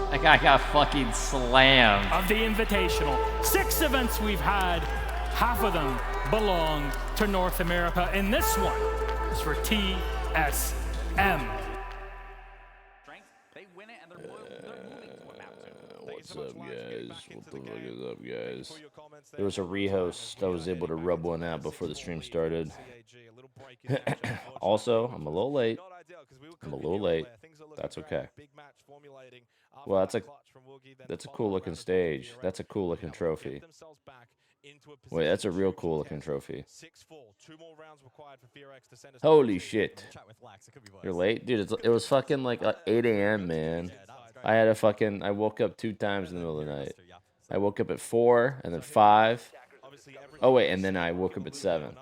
That guy got fucking slammed. Of the Invitational, 6 events we've had, half of them belong to North America, and this one is for TSM. What's up, guys? What the fuck is up, guys? There was a rehost. I was able to rub one out before the stream started. Also, I'm a little late. That's okay. Well, that's a cool looking stage. That's a cool looking trophy. Wait, that's a real cool looking trophy. Holy shit. You're late? Dude, it was fucking like 8 a.m., man. I woke up 2 times in the middle of the night. I woke up at 4 and then 5. Oh, wait, and then I woke up at 7.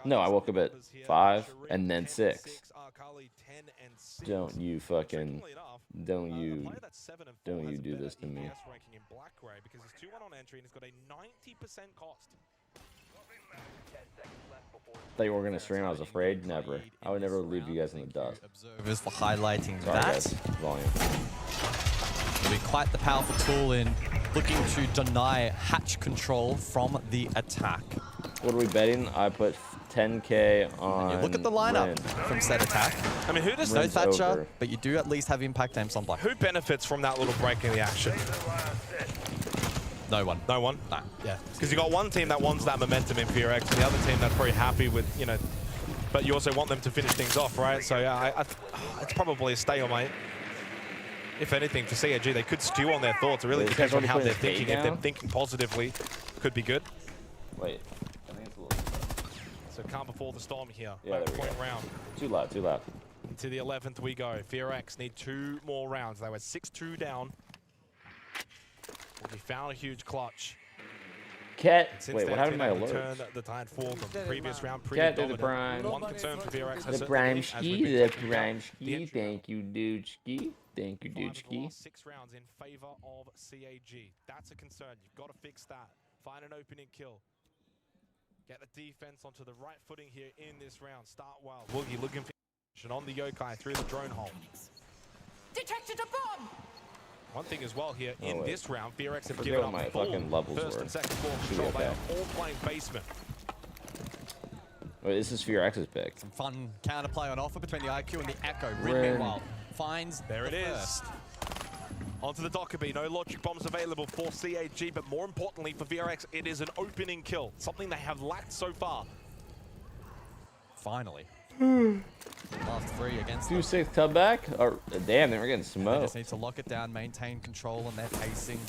No, I woke up at 5 and then 6. Don't you do this to me. Thought you were gonna stream. I was afraid. Never. I would never leave you guys in the dust. Observers for highlighting Sorry, that. guys. Volume. It'll be quite the powerful tool in looking to deny hatch control from the attack. What are we betting? I put 10K on. You look at the lineup Rin. from said attack. I mean, who does No Rin's Thatcher, over. but you do at least have impact aims on block. who benefits from that little break in the action? No one. No one. Nah. Yeah. Because you got one team that wants that momentum in FEARX, and the other team that's very happy with, you know, but you also want them to finish things off, right? So yeah, it's probably a stalemate. If anything, for CAG, they could stew on their thoughts. It really depends on how they're thinking. If they're thinking positively, could be good. Wait, I think it's a little... So calm before the storm here. Yeah, there we point go. round. Too loud, too loud. To the 11th we go. FEARX need 2 more rounds. They were 6-2 down. We found a huge clutch. Cat, Since wait, what happened to my then, alerts? turned the tide for them. Previous round, pretty Cat did dominant. the prime. One concern for FEARX. The prime ski, the prime ski. Thank you, dude ski. Thank you, dude ski. 6 rounds in favor of CAG. That's a concern. You've got to fix that. Find an opening kill. Get the defense onto the right footing here in this round. Start well. Woogie looking for on the yokai through the drone hole. Detected a bomb! One thing as well here in this round, FEARX have Forget given what up my full fucking levels first were. and second floor Should be control. They okay. are all playing basement. Wait, this is FEARX's pick. Some fun counterplay on offer between the IQ and the Echo. Rin, Rin. meanwhile, finds There it the is. first. Onto the Dockerby. No logic bombs available for CAG, but more importantly for FEARX, it is an opening kill. Something they have lacked so far. Finally. Last 3 against 2-6 comeback? Or, damn, they were getting They smoked. just need to lock it down, maintain control on their pacing.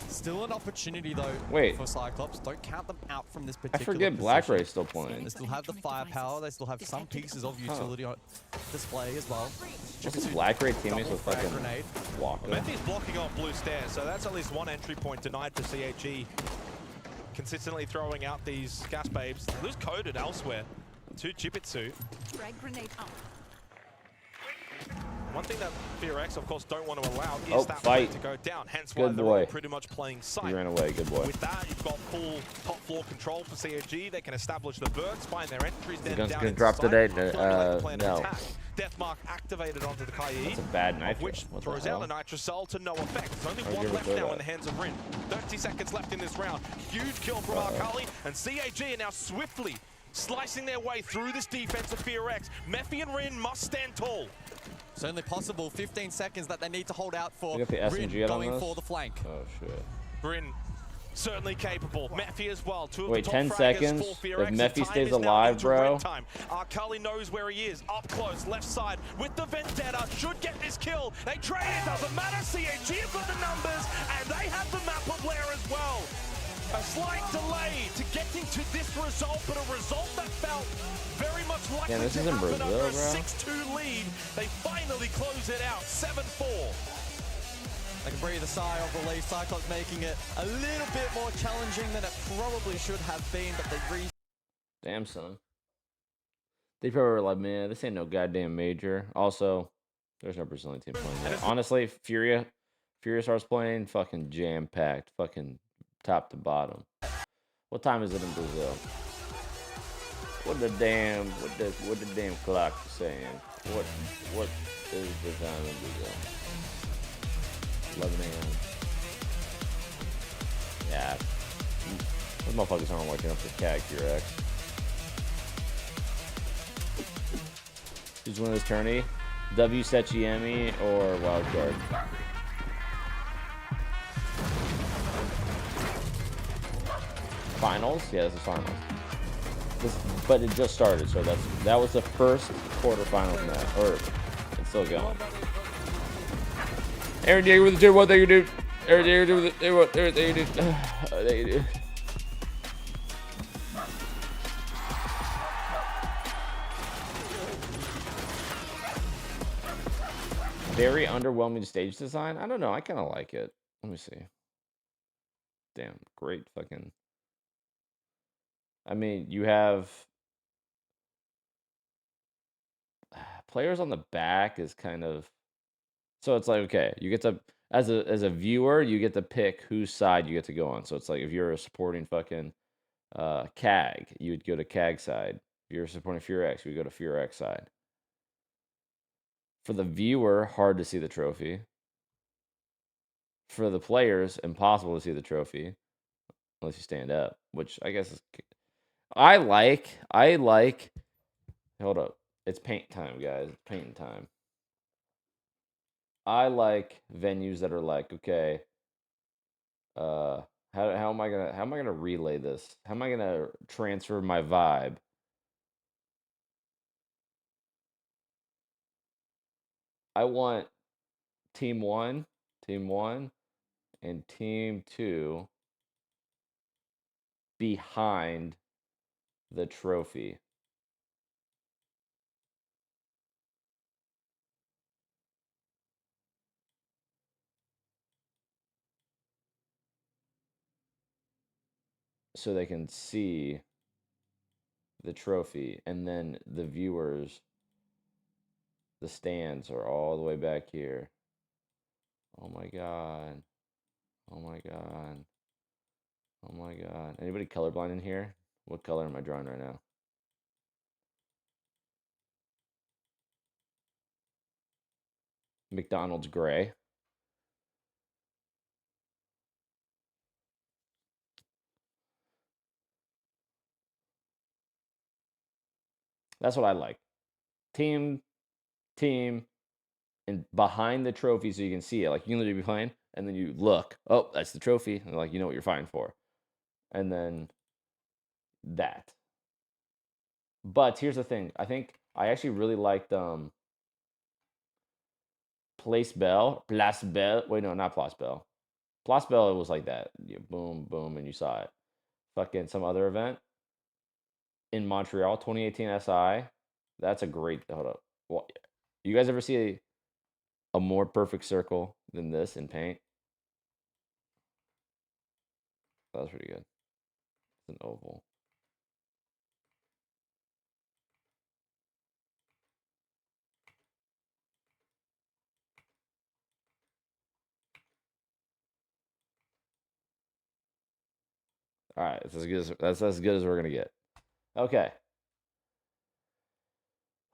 Still an opportunity though for Cyclops. Don't count them out from this I particular forget Black position. Ray's still playing. They still have the firepower. They still have some pieces of utility on display as well. What's this Black Ray teammates with fucking grenade. Walker? Memphi's blocking off blue stairs, so that's at least one entry point denied for CAG. Consistently throwing out these gas babes. Loose coded elsewhere. 2 Jibitsu. Frag grenade out. One thing that FEARX, of course, don't want to allow is that fight. fight to go down. Hence Good why they're boy. all pretty much playing sight. He ran away, good boy. With that, you've got full top floor control for CAG. They can establish the birds, find their entries, then gun's down gonna into drop sight. today? Plan an No. attack. Deathmark activated onto the Kaid. That's a bad Of nitro. which What the throws hell? out a nitrocell to no effect. There's only I'll one give it left to now that. in the hands of Rin. 30 seconds left in this round. Huge kill from Arcali, and CAG are now swiftly slicing their way through this defense of FEARX. Mephi and Rin must stand tall. Certainly possible. 15 seconds that they need to hold out for. You got the Rin SMG on going this? for the flank. Oh shit. Rin certainly capable. Mephi as well. Two of Wait, the top 10 fraggers seconds? for FEARX. If The Mephi time stays is now alive, into bro. red time. Arcali knows where he is. Up close, left side with the Vendetta. Should get this kill. They trade it. Doesn't matter. CAG have got the numbers, and they have the map of Blair as well. A slight delay to getting to this result, but a result that felt very much likely Yeah, this to is in happen Brazil, under a bro. 6-2 lead. They finally close it out, 7-4. They can breathe a sigh of relief. Cyclops making it a little bit more challenging than it probably should have been, but they Damn, son. They probably were like, man, this ain't no goddamn major. Also, there's no Brazilian team playing that. Honestly, Furia starts playing fucking jam-packed, fucking top to bottom. What time is it in Brazil? What the damn clock saying? What is the time in Brazil? 11 a.m. Yeah. Those motherfuckers aren't waking up for CAG FEARX. Who's winning this tourney? W Sechiemi or WILDCARD? Finals? Yeah, this is finals. But it just started, so that was the first quarterfinals match. Or it's still going. Aaron Diego with the tier 1, thank you, dude. Aaron Diego with the tier 1, thank you, dude. Thank you, dude. Very underwhelming stage design. I don't know. I kind of like it. Let me see. Damn, great fucking. I mean, you have players on the back is kind of. So it's like, okay, you get to as a viewer, you get to pick whose side you get to go on. So it's like if you're supporting fucking CAG, you would go to CAG side. If you're supporting FEARX, you would go to FEARX side. For the viewer, hard to see the trophy. For the players, impossible to see the trophy unless you stand up, which I guess is. I like. Hold up, it's paint time, guys. It's painting time. I like venues that are like, okay, how am I gonna relay this? How am I gonna transfer my vibe I want team 1, and team 2 behind the trophy. So they can see the trophy, and then the viewers, the stands are all the way back here. Oh my god. Oh my god. Oh my god. Anybody colorblind in here? What color am I drawing right now? McDonald's gray. That's what I like. Team, and behind the trophy so you can see it. Like, you can literally be playing, and then you look. Oh, that's the trophy. And, like, you know what you're fighting for. And then that. But here's the thing. I think I actually really liked Place Bell. Wait, no, not Place Bell. Place Bell, it was like that. Boom, boom, and you saw it. Fucking some other event in Montreal, 2018 SI. That's a great. Hold up. What? You guys ever see a more perfect circle than this in paint? That was pretty good. It's an oval. All right, that's as good as we're gonna get. Okay.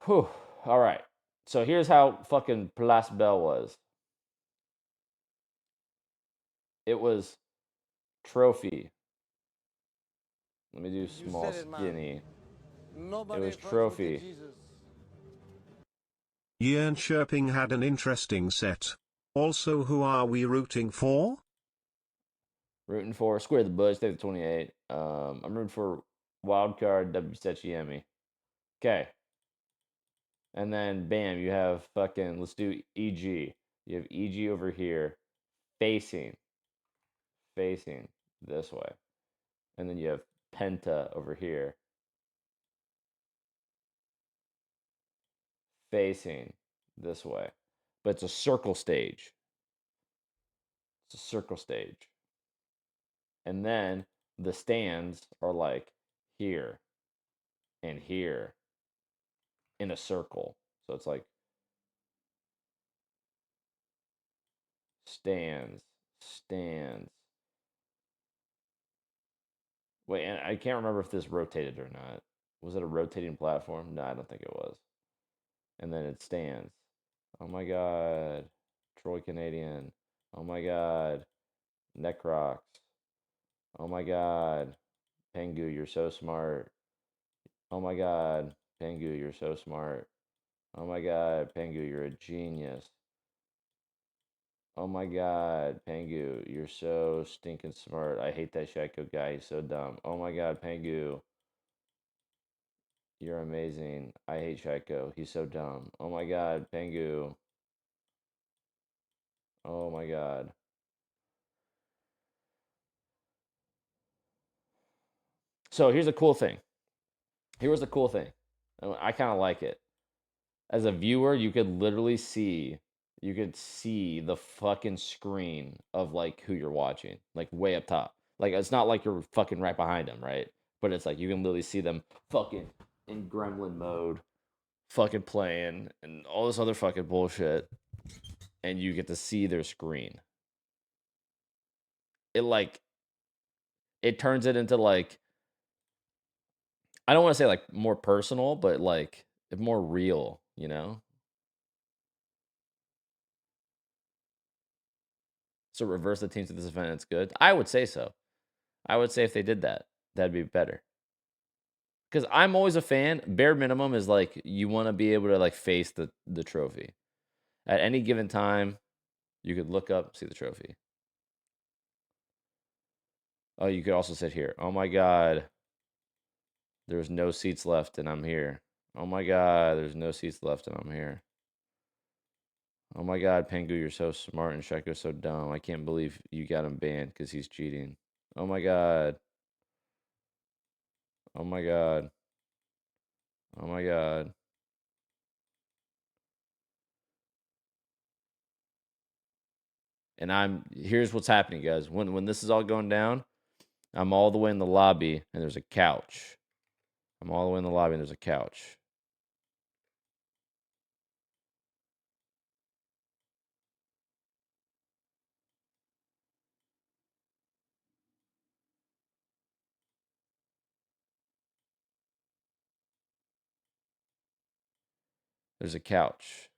Whew. All right. So here's how fucking Place Bell was. It was trophy. Let me do small skinny. It was trophy. Jern Chirping had an interesting set. Also, who are we rooting for? Rooting for Square the Bush, take the 28. I'm rooting for Wildcard WCHEME. Okay. And then bam, you have fucking, let's do EG. You have EG over here facing this way. And then you have Penta over here facing this way. But it's a circle stage. It's a circle stage. And then the stands are like here and here in a circle. So it's like stands. Wait, and I can't remember if this rotated or not. Was it a rotating platform? No, I don't think it was. And then it stands. Oh my god. Troy Canadian. Oh my god. Necrox. Oh my god. Pengu, you're so smart. Oh my god. Pengu, you're so smart. Oh my god, Pengu, you're a genius. Oh my god, Pengu, you're so stinking smart. I hate that Shaco guy. He's so dumb. Oh my god, Pengu. You're amazing. I hate Shaco. He's so dumb. Oh my god, Pengu. Oh my god. So here's the cool thing. Here's the cool thing. I kind of like it. As a viewer, you could literally see, the fucking screen of like who you're watching, like way up top. Like, it's not like you're fucking right behind them, right? But it's like you can literally see them fucking in gremlin mode, fucking playing and all this other fucking bullshit, and you get to see their screen. It turns it into like, I don't want to say like more personal, but like more real, you know? So reverse the teams to this event, it's good. I would say so. I would say if they did that, that'd be better. Because I'm always a fan. Bare minimum is like you want to be able to like face the trophy. At any given time, you could look up, see the trophy. Oh, you could also sit here. Oh my god. There's no seats left and I'm here. Oh my god, there's no seats left and I'm here. Oh my god, Pengu, you're so smart and Sheko's so dumb. I can't believe you got him banned because he's cheating. Oh my god. Oh my god. Oh my god. And here's what's happening, guys. When this is all going down, I'm all the way in the lobby and there's a couch. I'm all the way in the lobby and there's a couch. There's a couch.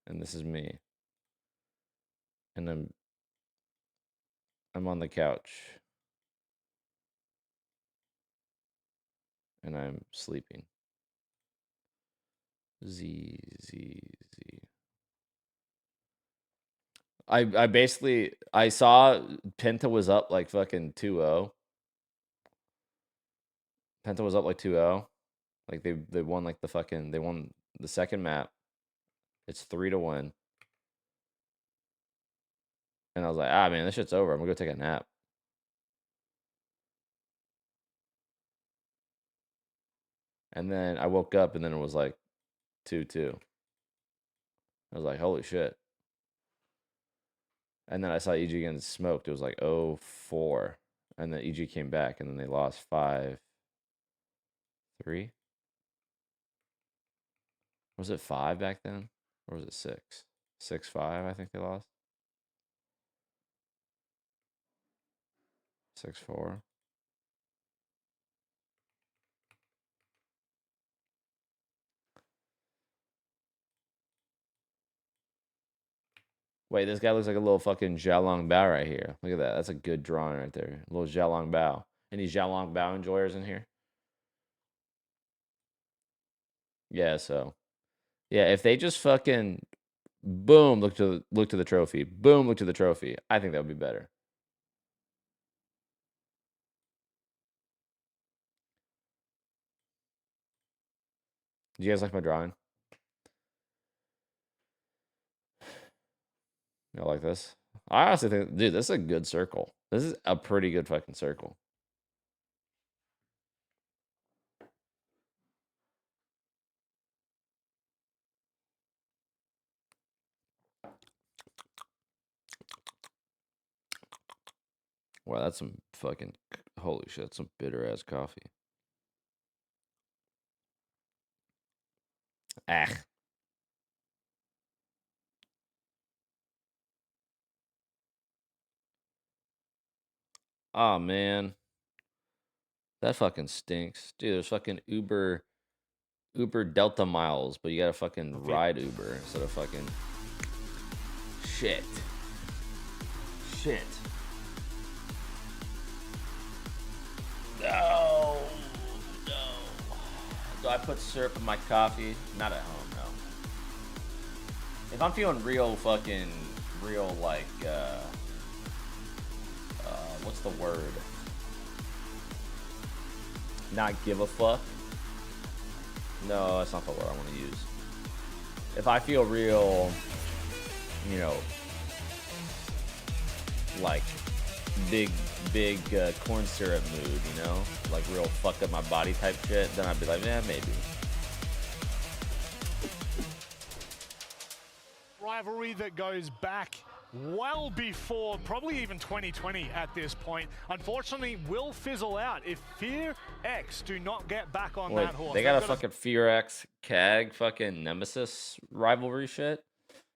And this is me. And I'm on the couch. And I'm sleeping. Z. I basically I saw Penta was up like fucking 2-0. Penta was up like 2-0. Like they won like they won the second map. It's 3-1. And I was like, ah man, this shit's over. I'm gonna go take a nap. And then I woke up and then it was like 2-2. I was like, holy shit. And then I saw EG getting smoked. It was like 0-4. And then EG came back and then they lost 5-3. Was it 5 back then? Or was it 6? 6-5, I think they lost. 6-4. Wait, this guy looks like a little fucking Xiaolong Bao right here. Look at that. That's a good drawing right there. A little Xiaolong Bao. Any Xiaolong Bao enjoyers in here? Yeah, so. Yeah, if they just fucking boom, look to the trophy. Boom, look to the trophy. I think that would be better. Do you guys like my drawing? You like this? I honestly think, dude, this is a good circle. This is a pretty good fucking circle. Wow, that's some fucking, holy shit, that's some bitter ass coffee. Ah. Oh man. That fucking stinks. Dude, there's fucking Uber Delta miles, but you gotta fucking ride Uber instead of fucking shit. Shit. No. Do I put syrup in my coffee? Not at home, no. If I'm feeling real like, what's the word? Not give a fuck? No, that's not the word I want to use. If I feel real, you know, like big corn syrup mood, you know, like real fuck up my body type shit, then I'd be like, yeah, maybe. Rivalry that goes back well before probably even 2020 at this point, unfortunately will fizzle out if FEARX do not get back on that horse. They got a fucking FEARX CAG fucking Nemesis rivalry shit?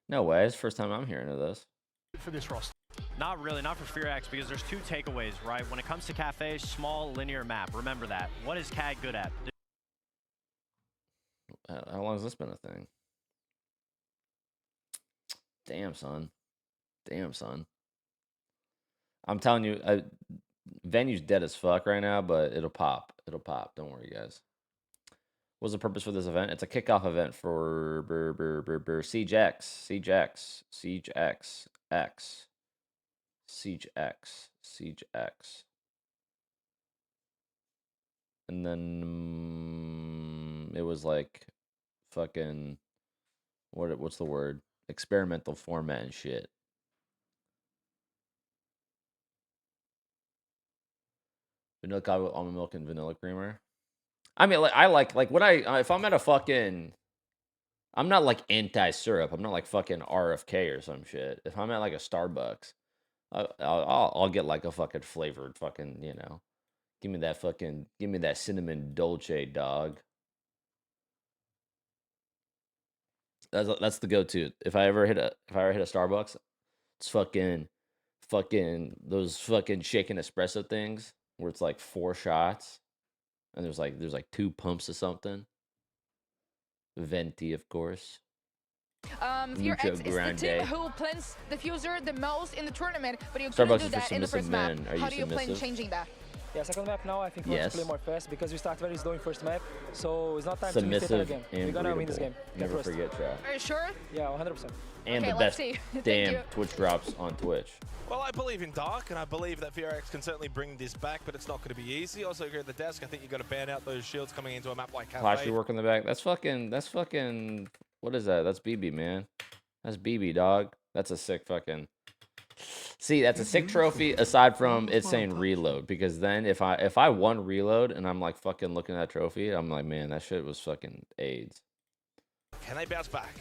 No way, it's the first time I'm hearing of this. For this roster. Not really, not for FEARX, because there's two takeaways, right? When it comes to Cafe, small linear map. Remember that. What is CAG good at? How long has this been a thing? Damn, son. I'm telling you, venue's dead as fuck right now, but it'll pop. Don't worry, guys. What's the purpose for this event? It's a kickoff event for Siege X. And then it was like fucking what's the word? experimental format and shit. Vanilla coffee with almond milk and vanilla creamer. I mean, like I like when if I'm at a fucking, I'm not like anti-syrup. I'm not like fucking RFK or some shit. If I'm at like a Starbucks, I'll get like a fucking flavored fucking, you know, give me that cinnamon dolce, dog. That's the go-to. If I ever hit a Starbucks, it's fucking those fucking shaken espresso things where it's like 4 shots and there's like 2 pumps of something. Venti, of course. FEARX is the team who plans the fuser the most in the tournament, but you Starbucks couldn't do that in the first map. How do you plan changing that? Yeah, second map now, I think we want to play more fast because we start very slow in first map, so it's not time to mistake it again. We're gonna win this game. Never forget, chat. Are you sure? Yeah, 100%. And the best damn Twitch drops on Twitch. Well, I believe in Dark, and I believe that FEARX can certainly bring this back, but it's not going to be easy. Also, here at the desk, I think you've got to ban out those shields coming into a map like Cafe. Flashy work in the back. That's fucking, what is that? That's BB, man. That's BB, dog. That's a sick fucking... See, that's a sick trophy aside from it saying reload, because then if I won reload and I'm like fucking looking at that trophy, I'm like, man, that shit was fucking AIDS. Can they bounce back?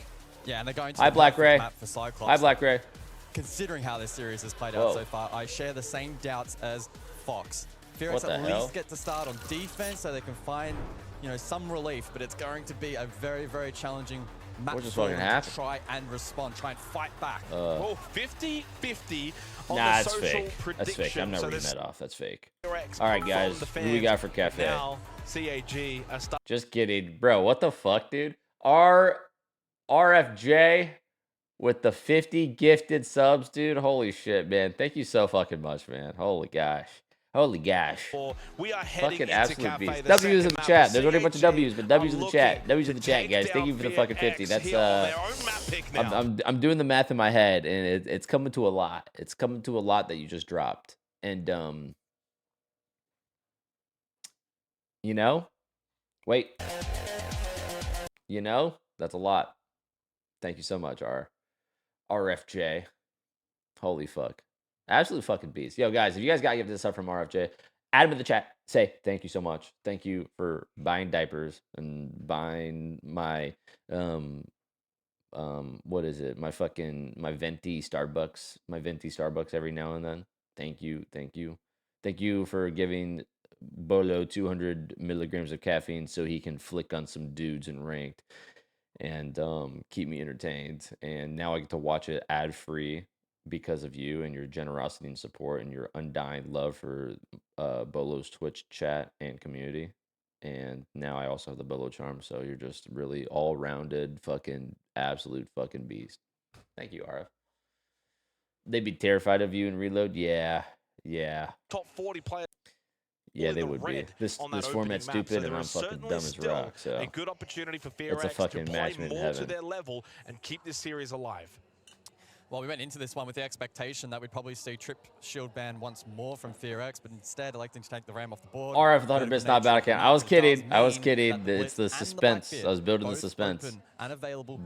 Yeah, and they're going to Hi, Black Ray. map for Cyclops. Hi, Black Ray. Considering how this series has played out so far, I share the same doubts as Fox. FEARX at least get to start on defense so they can find, you know, some relief, but it's going to be a very, very challenging map for them to try and respond, try and fight back. Well, 50-50 on Nah, the social fake. prediction. That's fake. I'm not so reading that off. That's fake. FEARX All right, guys. Who we got for Cafe? Now, CAG Just kidding. Bro, what the fuck, dude? RFJ with the 50 gifted subs, dude. Holy shit, man. Thank you so fucking much, man. Holy gosh. Holy gosh. We are heading fucking into absolute Cafe, beast. the W's in the second chat. map. There's already a bunch of W's, but W's in the chat. looking W's in the chat, guys. Thank you for the fucking 50. That's I'm doing the math in my head, and it's coming to a lot. It's coming to a lot that you just dropped. And you know? Wait. You know? That's a lot. Thank you so much, RFJ. Holy fuck. Absolute fucking beast. Yo, guys, if you guys got to give this up from RFJ, add him in the chat. Say thank you so much. Thank you for buying diapers and buying my, what is it? My venti Starbucks every now and then. Thank you. Thank you. Thank you for giving Beaulo 200 milligrams of caffeine so he can flick on some dudes in ranked and keep me entertained. And now I get to watch it ad-free because of you and your generosity and support and your undying love for Beaulo's Twitch chat and community. And now I also have the Beaulo charm, so you're just really all-rounded fucking absolute fucking beast. Thank you, RF. They'd be terrified of you in reload? Yeah. Top 40 players. Yeah, they would be. This format's stupid, and I'm fucking dumb as rock. So a good opportunity for FEARX it's a fucking to match play made in more to heaven. their level and keep this series alive. Well, we went into this one with the expectation that we'd probably see Trip Shield ban once more from FEARX, but instead electing to take the Ram off the board. RF with 100 bits, not bad account. I was kidding. It's the suspense. I was building the suspense. Building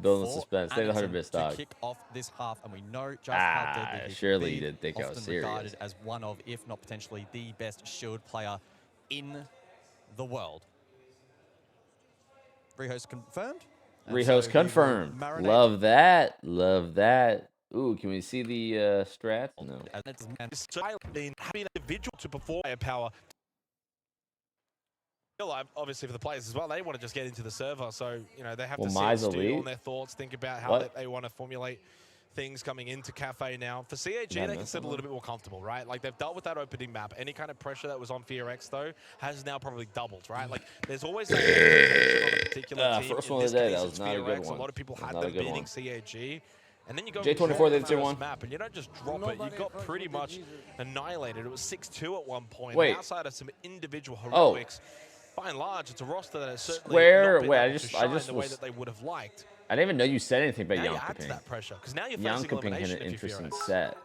the suspense. Take the 100 bits, dog. Kick off this half, and we know just how deadly he surely can you be, didn't think I was often serious. regarded as one of, if not potentially, the best Shield player in the world. Rehost confirmed. Rehost confirmed. Love that. Love that. Ooh, can we see the strats? No. Having an individual to perform power. Obviously for the players as well, they want to just get into the server, so you know they have to sit still on their thoughts, think about how they want to formulate things coming into Cafe now. For CAG, they can sit a little bit more comfortable, right? Like they've dealt with that opening map. Any kind of pressure that was on FEARX though has now probably doubled, right? Like there's always that tension on a particular team. First In one this of the day, case, that was it's not a good FEARX. one. A lot of people had them beating CAG. And then you go J24, they did one. map, and you don't just drop it. You got pretty much annihilated. It was 6-2 at one point. Wait. And outside of some individual heroics, by and large, it's a roster that has certainly Swear. not been able to shine the way that they would have liked. I didn't even know you said anything about Now you add to Yonkaping. that pressure, because now you're facing Yonkaping had elimination an if you're interesting FEARX. set.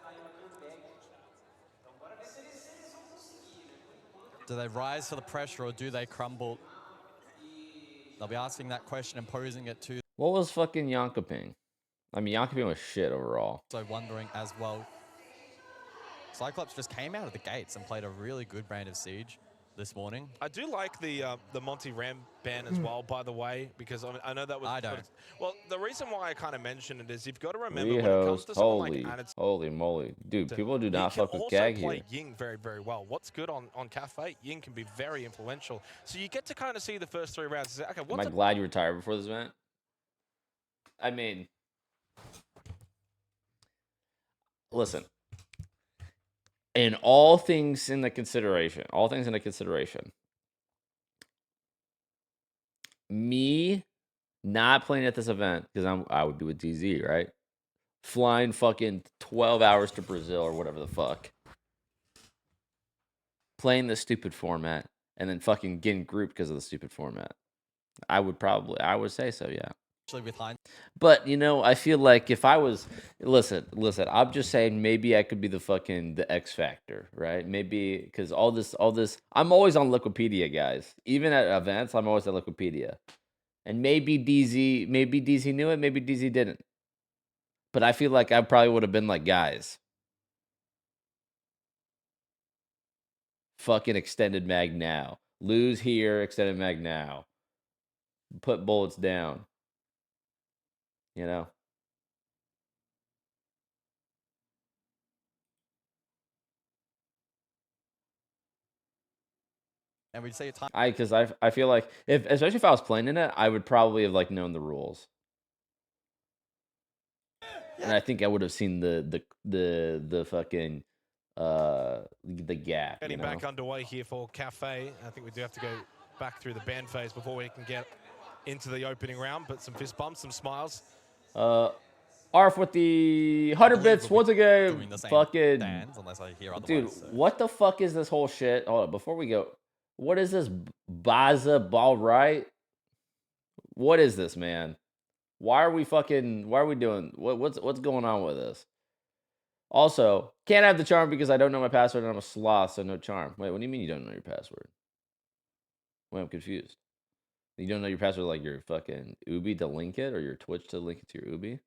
Do they rise to the pressure or do they crumble? They'll be asking that question and posing it to. What was fucking Yonkaping? I mean, Yankee was shit overall. So wondering as well. Cyclops just came out of the gates and played a really good brand of Siege this morning. I do like the Monty Ram ban as well, by the way, because I know that was... I don't. Well, the reason why I kind of mentioned it is you've got to remember when it comes to someone like Anti-Aliasing, holy moly. Dude, people do not fuck with Gag here. He can also play Ying very, very well. What's good on Cafe, Ying can be very influential. So you get to kind of see the first 3 rounds and say, okay, what's... Am I glad you retired before this event? I mean... Listen. In all things in the consideration, me not playing at this event, because I would be with DZ, right? Flying fucking 12 hours to Brazil or whatever the fuck. Playing this stupid format, and then fucking getting grouped because of the stupid format. I would say so, yeah. But you know, I feel like if I was listen, I'm just saying maybe I could be the X factor, right? Maybe because all this I'm always on Liquipedia, guys. Even at events, I'm always at Liquipedia. And maybe DZ knew it, maybe DZ didn't. But I feel like I probably would have been like, guys, fucking extended mag now. Lose here, extended mag now. Put bullets down. You know? And we'd say time. Because I feel like especially if I was playing in it, I would probably have like known the rules. And I think I would have seen the fucking the gap. Getting back underway here for Cafe. I think we do have to go back through the ban phase before we can get into the opening round, but some fist bumps, some smiles. Arf with the 100 bits once again. Fucking dance, unless I hear dude, what the fuck is this whole shit? Hold on, before we go, what is this Baza ball right? What is this, man? Why are we doing what's going on with this? Also, can't have the charm because I don't know my password and I'm a sloth, so no charm. Wait, what do you mean you don't know your password? Wait, I'm confused. You don't know your password like your fucking Ubi to link it or your Twitch to link it to your Ubi?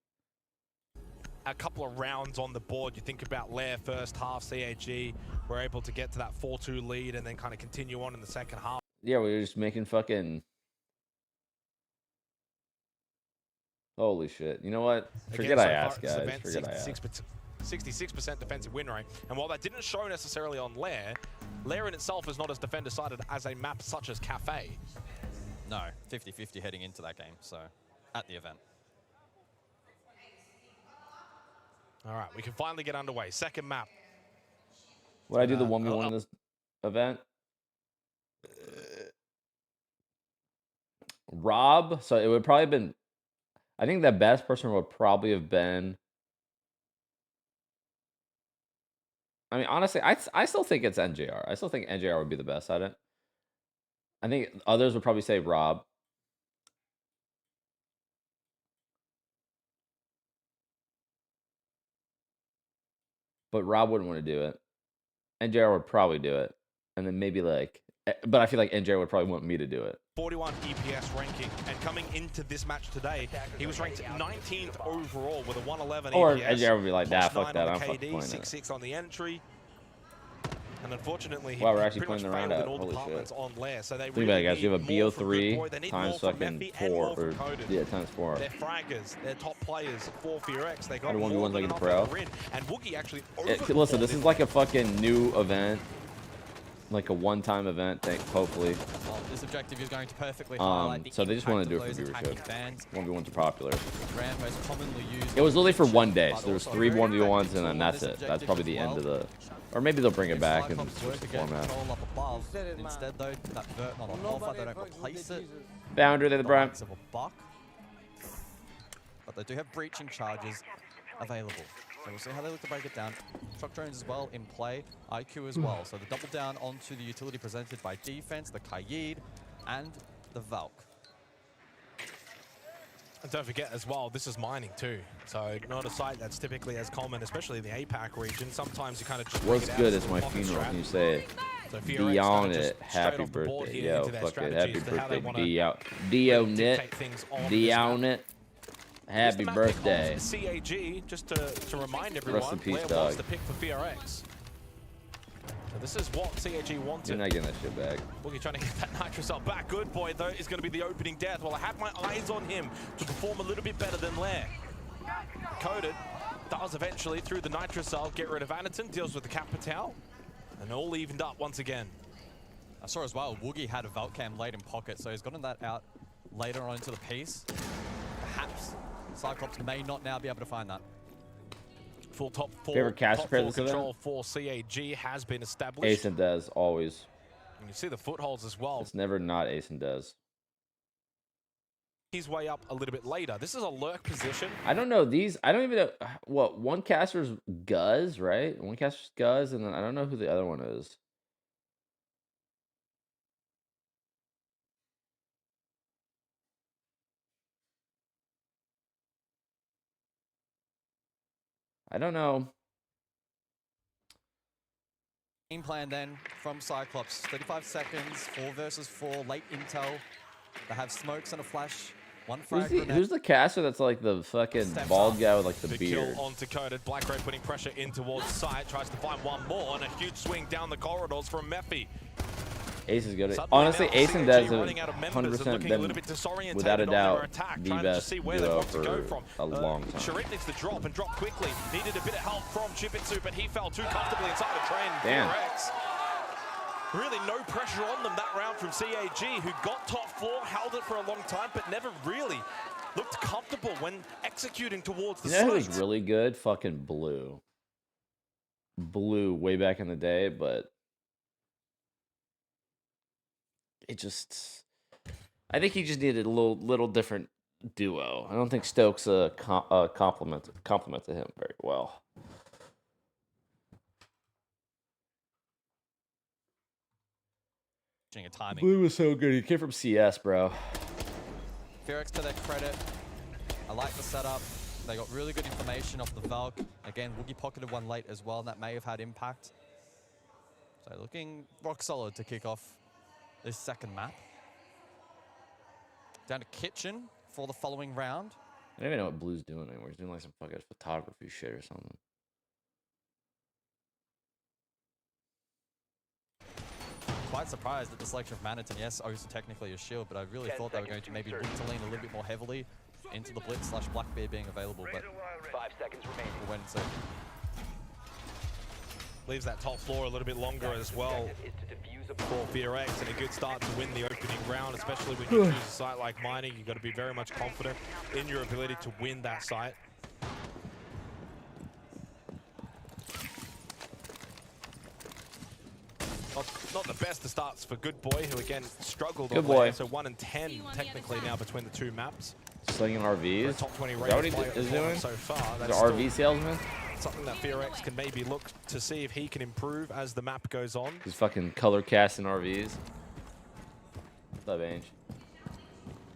A couple of rounds on the board. You think about Lair first half, CAG. We're able to get to that 4-2 lead and then kind of continue on in the second half. Yeah, we were just making fucking... Holy shit. You know what? Forget I asked, guys. Forget I asked. 66% defensive win rate. And while that didn't show necessarily on Lair, Lair in itself is not as defender-sided as a map such as Cafe. No, 50-50 heading into that game, so at the event. All right, we can finally get underway. Second map. Would I do the 1v1 in this event? Rob, so it would probably have been... I think the best person would probably have been... I mean, honestly, I still think it's NJR. I still think NJR would be the best at it. I think others would probably say Rob. But Rob wouldn't want to do it. NJR would probably do it. And then maybe like... But I feel like NJR would probably want me to do it. 41 EPS ranking. And coming into this match today, he was ranked 19th overall with a 111 EPS. Or NJR would be like, nah, fuck that. I'm fucking playing it. 6-6 on the entry. And unfortunately, wow, we're actually playing the round out. Holy shit. On Lair, so they think about it, guys. You have a BO3 times fucking 4. Or, yeah, times 4. They're fraggers. They're top players for FEARX. They got 1v1 like in the pro. And Woogie actually listen, this is like a fucking new event. Like a one-time event, hopefully. Well, this objective is going to perfectly highlight the so they just want to do it for viewership. 1v1s are popular. Most commonly used it was literally for one day, so there was 3 1v1s and then that's it. That's probably the end of the... Or maybe they'll bring it back and switch the format. Instead, though, that vert not on offer, they don't replace it. Boundary there, the Brian. But they do have breaching charges available. So we'll see how they look to break it down. Shock drones as well in play, IQ as well. So the double down onto the utility presented by defense, the Kaid, and the Valk. And don't forget as well, this is mining too. So not a site that's typically as common, especially in the APAC region. Sometimes you kind of just... What's good is my funeral, can you say it? So be on it. Happy birthday. Yo, fuck it. Happy birthday. D on it. Happy birthday. CAG, just to remind everyone, Rest in peace, Blair dog. wants to pick for FEARX. So this is what CAG wanted. You're not getting that shit back. Boogie trying to get that nitrocell back. Good boy, though, is going to be the opening death. Well, I had my eyes on him to perform a little bit better than Lair. Coded does eventually, through the nitrocell, get rid of Anaton, deals with the Capitao, and all evened up once again. I saw as well, Woogie had a Valcam late in pocket, so he's gotten that out later on into the piece. Perhaps Cyclops may not now be able to find that. Full top four, Favorite caster top four credits of control for CAG has been established. Ace and Dez, always. And you see the footholds as well. It's never not Ace and Dez. His way up a little bit later. This is a lurk position. I don't know these. I don't even know what one caster's Guz, right? One caster's Guz, and then I don't know who the other one is. I don't know. Game plan then from Cyclops. 35 seconds, 4 versus 4, late intel. They have smokes and a flash. One frag. Who's the caster that's like the fucking bald guy with like the beard? Kill onto Coded. Blackray putting pressure in towards side. Tries to find one more, and a huge swing down the corridors from Mephi. Ace is good. Suddenly Honestly, now Ace and CAG Dez running out of have members and 100% looking a little bit been, disorientated without a on their doubt, attack, the trying to best see where they duo want to go for from. a long time. Sharit needs to drop and drop quickly. Needed a bit of help from Chibitsu, but he fell too comfortably inside the train. Damn. FEARX. Really no pressure on them that round from CAG, who got top floor, held it for a long time, but never really looked comfortable when executing towards the You know who site. was really good? Fucking Blue. Blue way back in the day, but it just... I think he just needed a little different duo. I don't think Stokes complement to him very well. A timing. Blue was so good. He came from CS, bro. FEARX to their credit. I like the setup. They got really good information off the Valk. Again, Woogie pocketed one late as well, and that may have had impact. So looking rock solid to kick off this second map. Down to Kitchen for the following round. I don't even know what Blue's doing anymore. He's doing like some fucking photography shit or something. Quite surprised at the selection of Maniton. Yes, obviously technically a shield, but I really thought they were going to maybe look to lean a little bit more heavily into the Blitz / Blackbeard being available, but 5 seconds remaining. we'll wait and see. Leaves that top floor a little bit longer as well for FEARX, and a good start to win the opening round, especially when you choose a site like mining. You've got to be very much confident in your ability to win that site. Not the best of starts for Good Boy, who again struggled on there. So 1 and 10 technically now between the two maps. Slinging RVs. Top 20 Is that what he is doing? so far. The RV salesman? Something that FEARX can maybe look to see if he can improve as the map goes on. He's fucking color casting RVs. What's up, Ange?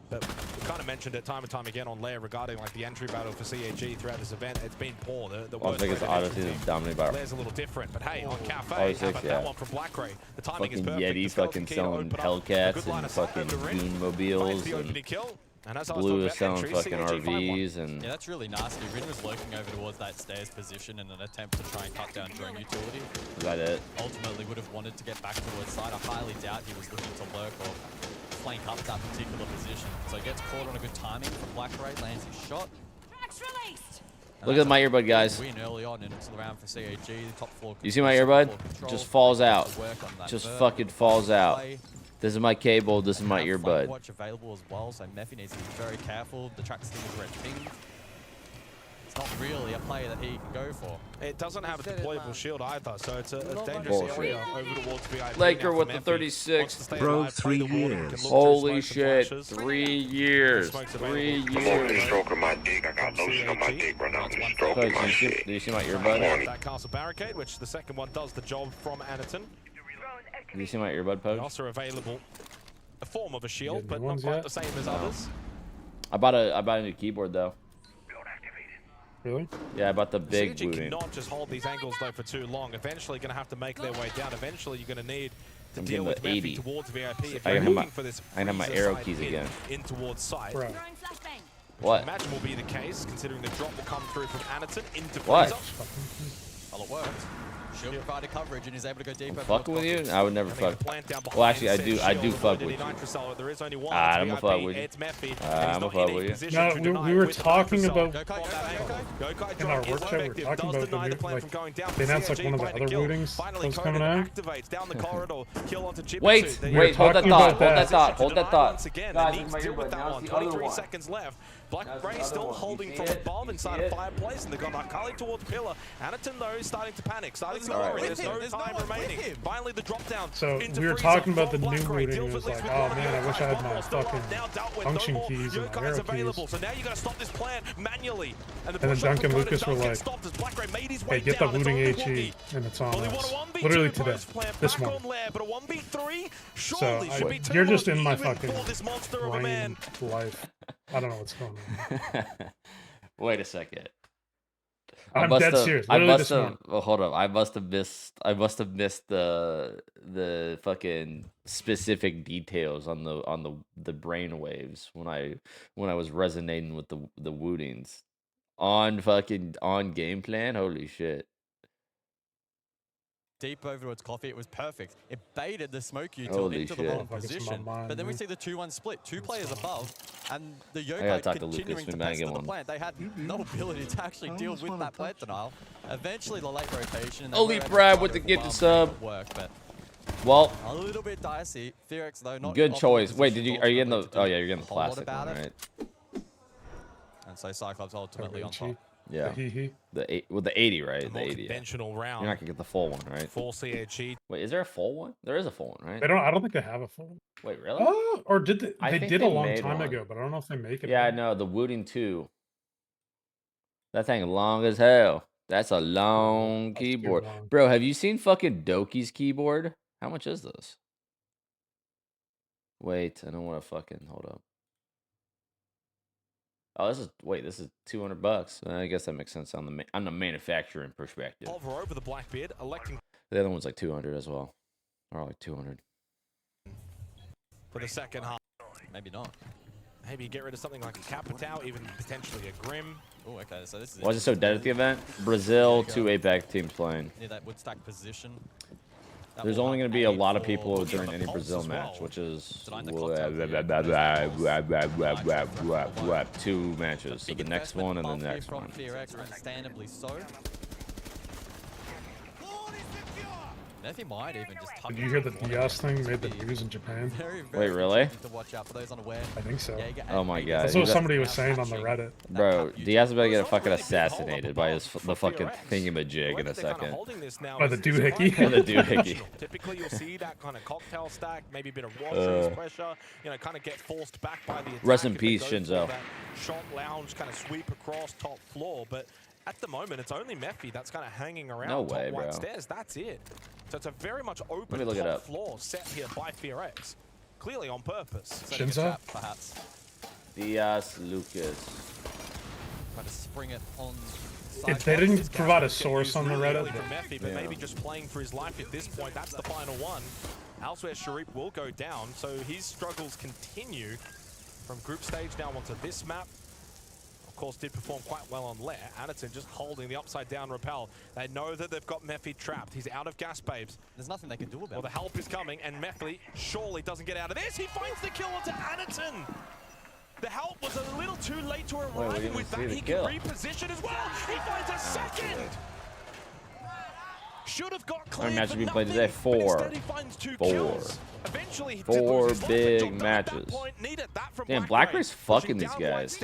But we kind of mentioned it time and time again on Lair regarding like the entry battle for CAG throughout this event. It's been poor. The Las Vegas Odyssey is dominated by Lair's a little different, but hey, on Cafe, how about that one from Blackray? The timing is fucking perfect. Yeti fucking selling Hellcats and fucking Goon mobiles, and Blue is selling fucking RVs, and yeah, that's really nasty. Rin was lurking over towards that stairs position in an attempt to try and cut down drone utility. Is that it? Ultimately would have wanted to get back towards side. I highly doubt he was looking to lurk or flank up that particular position. So he gets caught on a good timing from Blackray, lands his shot. Look at my earbud, guys. Win early on into the round for CAG. Top floor. You see my earbud? Just falls out. Just fucking falls out. This is my cable. This is my earbud. Watch available as well, so Mephi needs to be very careful. The track still is red ping. It's not really a play that he can go for. It doesn't have a deployable shield either, so it's a dangerous area over towards VIP. Laker with the 36. Bro, 3 years. Holy shit. 3 years. 3 years. Stroking my dick. I got lotion on my dick right now. I'm just stroking my shit. Do you see my earbud? That castle barricade, which the second one does the job from Anaton. Do you see my earbud, Poach? Also available a form of a shield, but not quite the same as others. I bought a new keyboard though. Really? Yeah, I bought the big CG booting. cannot just hold these angles though for too long. Eventually going to have to make their way down. Eventually you're going to need to deal with Mephi towards VIP. If you're looking for this I have my arrow keys again. in towards sight. Right. What? Imagine will be the case, considering the drop will come through from Aniton into What? Well, it worked. Shield provided coverage and is able to go deeper. Fucking with you? I would never fuck. Well, actually, I do fuck with you. I'm gonna fuck with you. I'm gonna fuck with you. No, we were talking about in our workshop. We were talking about the new, like, they announced like one of the other lootings that was coming out. Wait, hold that thought. Guys, in my earbud, now's the other one. Seconds left. BlackBray still holding from above inside a fireplace, and they've got Akali towards Pillar. Aniton, though, starting to panic, starting to worry. There's no time remaining. Finally, the drop down. So we were talking about the new looting. It was like, oh man, I wish I had my fucking function keys and my arrow keys. So now you got to stop this plan manually. And then Dunk and Lucas were like, hey, get the looting HE, and it's on us. Literally today, this morning. So you're just in my fucking brain life. I don't know what's going on. Wait a second. I'm dead serious. Well, hold up. I must have missed the fucking specific details on the brain waves when I was resonating with the wootings on game plan. Holy shit. Deep over towards Coffee, it was perfect. It baited the smoke util into the wrong position. But then we see the 2-1 split, 2 players above, and the Yokai continuing to pester the plant. They had no ability to actually deal with that plant denial. Eventually, the late rotation. Elite Brad with the gifted sub. Well, a little bit dicey. FEARX though, not good choice. Wait, are you getting the? Oh yeah, you're getting the plastic one, right? And so Cyclops ultimately on top. Yeah, the 80, right? The 80. Conventional round. You're not gonna get the full one, right? Full CHE. Wait, is there a full one? There is a full one, right? I don't think they have a full one. Wait, really? Oh, or did they? They did a long time one. ago, but I don't know if they make it. Yeah, I know the Wooting 2. That thing long as hell. That's a long keyboard, bro. Have you seen fucking Doki's keyboard? How much is this? Wait, I don't want to fucking hold up. Oh, this is $200. I guess that makes sense on the manufacturing perspective. Over the Blackbeard, electing. The other one's like 200 as well, or like 200. For the second half. Maybe not. Maybe get rid of something like a Capitao, even potentially a Grim. Oh, okay. So this is. Why is it so dead at the event? Brazil, 2 APAC teams playing. Near that woodstack position. There's only going to be a lot of people during any Brazil match, which is 2 matches. So the next one and the next one. Understandably so. Nephi might even just Did you hear the Diaz thing made the news in Japan? Wait, really? To watch out for those unaware. I think so. Oh my god. That's what somebody was saying on the Reddit. Bro, Diaz is about to get fucking assassinated by the fucking thingamajig in a second. By the doohickey? By the doohickey. Typically, you'll see that kind of cocktail stack, maybe a bit of Rogers pressure, kind of get forced back by the attack. Rest in peace, Shinzo. Shot lounge kind of sweep across top floor, but at the moment, it's only Mephi that's kind of hanging around top white stairs. That's it. So it's a very much open top floor set here by FEARX. Clearly on purpose. Shinzo? Perhaps. Diaz Lucas. Try to spring it on. If they didn't provide a source on the Reddit. But maybe just playing for his life at this point. That's the final one. Elsewhere, Sharif will go down. So his struggles continue from group stage now onto this map. Of course, did perform quite well on Lair. Aniton just holding the upside down rappel. They know that they've got Mephi trapped. He's out of gas babes. There's nothing they can do about it. Well, the help is coming, and Mephi surely doesn't get out of this. He finds the kill onto Aniton. The help was a little too late to arrive, and with that, he can reposition as well. He finds a second. Should have got clear. How many matches have we played today? 4. 4 big matches. Damn, BlackBerry's fucking these guys.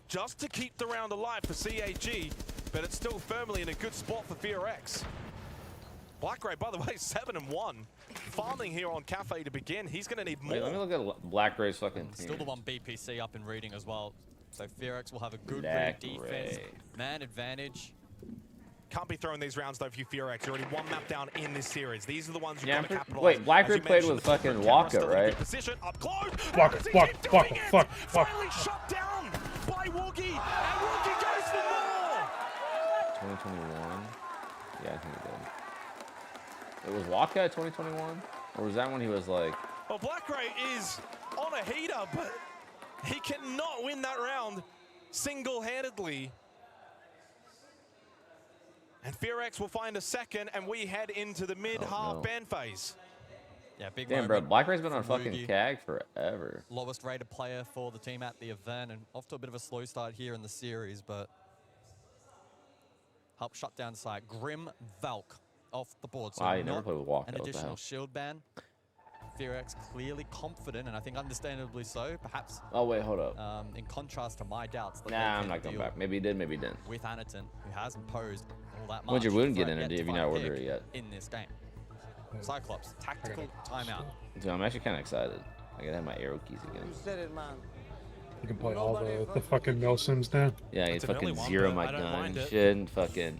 Just to keep the round alive for CAG, but it's still firmly in a good spot for FEARX. BlackBerry, by the way, 7-1. Farming here on Cafe to begin. He's going to need more. Wait, let me look at BlackBerry's fucking team. Still the one BPC up and reading as well. So FEARX will have a good read defense. Man advantage. Can't be throwing these rounds though for you, FEARX. You're already 1 map down in this series. These are the ones you've got to capitalize. Wait, BlackBerry played with fucking Waka, right? Waka. Finally shut down by Woogie, and Woogie goes for more. 2021. Yeah, I think it did. It was Waka at 2021, or was that when he was like? Well, BlackBerry is on a heater, but He cannot win that round single-handedly. And FEARX will find a second, and we head into the mid-half ban phase. Yeah, big damn, bro. Blackray's been on fucking CAG forever. Lowest rated player for the team at the event, and off to a bit of a slow start here in the series, but help shut down site. Grim Valk off the board. So you never play with Walker. An additional shield ban. FEARX clearly confident, and I think understandably so. Perhaps. Oh wait, hold up. In contrast to my doubts. Nah, I'm not going back. Maybe he did, maybe he didn't. With Anaton, who hasn't posed all that much. When's your wound get in if you're not ordered it yet? In this game. Cyclops, tactical timeout. So I'm actually kind of excited. I gotta have my arrow keys again. You said it, man. You can play all the fucking Milsims now. Yeah, I can fucking zero my gun and shit and fucking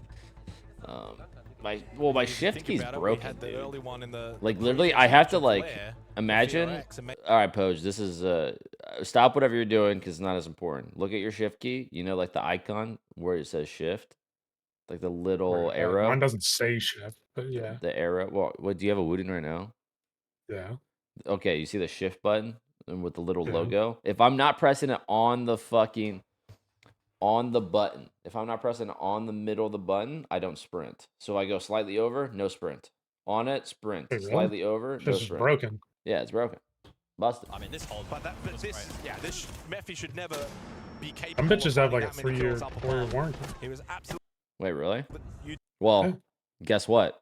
my shift key's broken, dude. Like literally I have to like imagine. All right, Poge, this is stop whatever you're doing because it's not as important. Look at your shift key. You know, like the icon where it says shift, like the little arrow. Mine doesn't say shift, but yeah. The arrow. Well, what do you have a Wooten right now? Yeah. Okay, you see the shift button and with the little logo. If I'm not pressing it on the fucking button, if I'm not pressing it on the middle of the button, I don't sprint. So I go slightly over, no sprint. On it, sprint. Hey, really? Slightly over, no This is sprint. broken. Yeah, it's broken. Busted. I mean, this hold, but this Mephi should never be capable. Some bitches have like a 3-year, 4-year warranty. He was absolutely. Wait, really? Well, guess what?